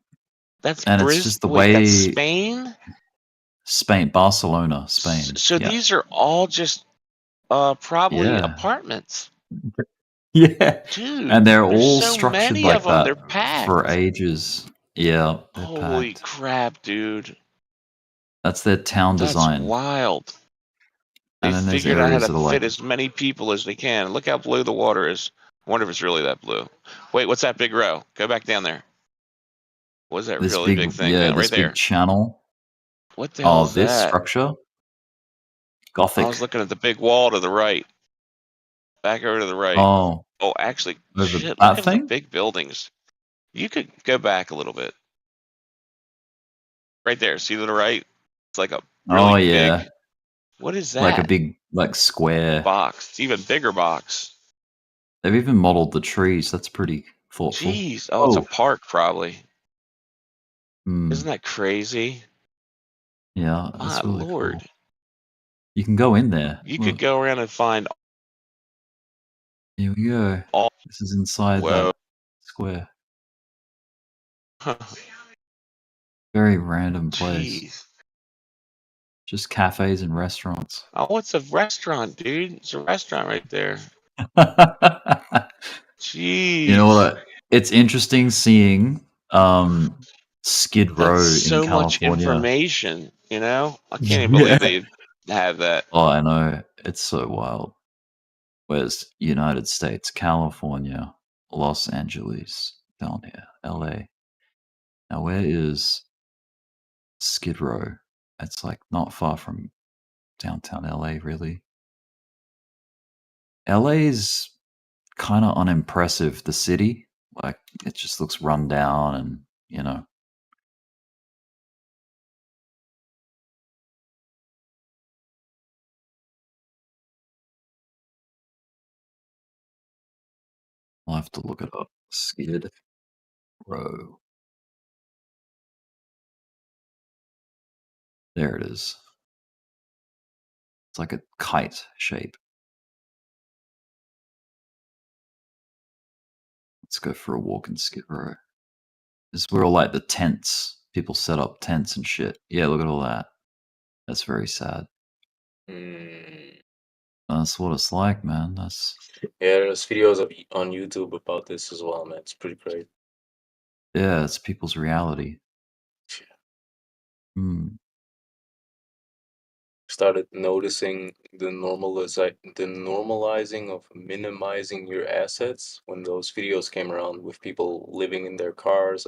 That's and it's just the Wait, way that's Spain? Spain, Barcelona, Spain. So yeah. these are all just probably Yeah. apartments. Yeah. Dude, And they're there's all so structured many like of them. They're that packed. for ages. Yeah, they're Holy packed. crap, dude. That's their town That's design. wild. They And then there's figured out how areas to that are fit like, as many people as they can. Look how blue the water is. I wonder if it's really that blue. Wait, what's that big row? Go back down there. What's that this really big, big thing down this right there? big channel. What the hell is this that? structure? I Gothic. was looking at the big wall to the right. Back over to the right. Oh. Oh, actually, Over shit, that look at the thing? big buildings. You could go back a little bit. Right there. See to the right? It's like a really big. What is that? Like a big, square. Box. It's even bigger box. They've even modeled the trees. That's pretty thoughtful. Jeez. Oh, it's a park probably. Isn't that crazy? Yeah, that's My really lord. cool. You can go in there. You could go around and find. Here we go. This is inside that square. Very random place. Jeez. Just cafes and restaurants. Oh, it's a restaurant, dude. It's a restaurant right there. Jeez. You know what? It's interesting seeing Skid Row That's so in much California. information, you know? I can't even believe they have that. Oh, I know. It's so wild. Where's United States, California, Los Angeles, down here, LA. Now, where is Skid Row? It's like not far from downtown LA, really. LA is kind of unimpressive, the city. Like, it just looks run down and, you know. I'll have to look it up. Skid Row. There it is. It's like a kite shape. Let's go for a walk in Skid Row. This is where all like the tents, people set up tents and shit. Yeah, look at all that. That's very sad. That's what it's like, man. That's Yeah, there's videos on YouTube about this as well, man. It's pretty great. yeah, it's people's reality. Started noticing the normalizing of minimizing your assets when those videos came around with people living in their cars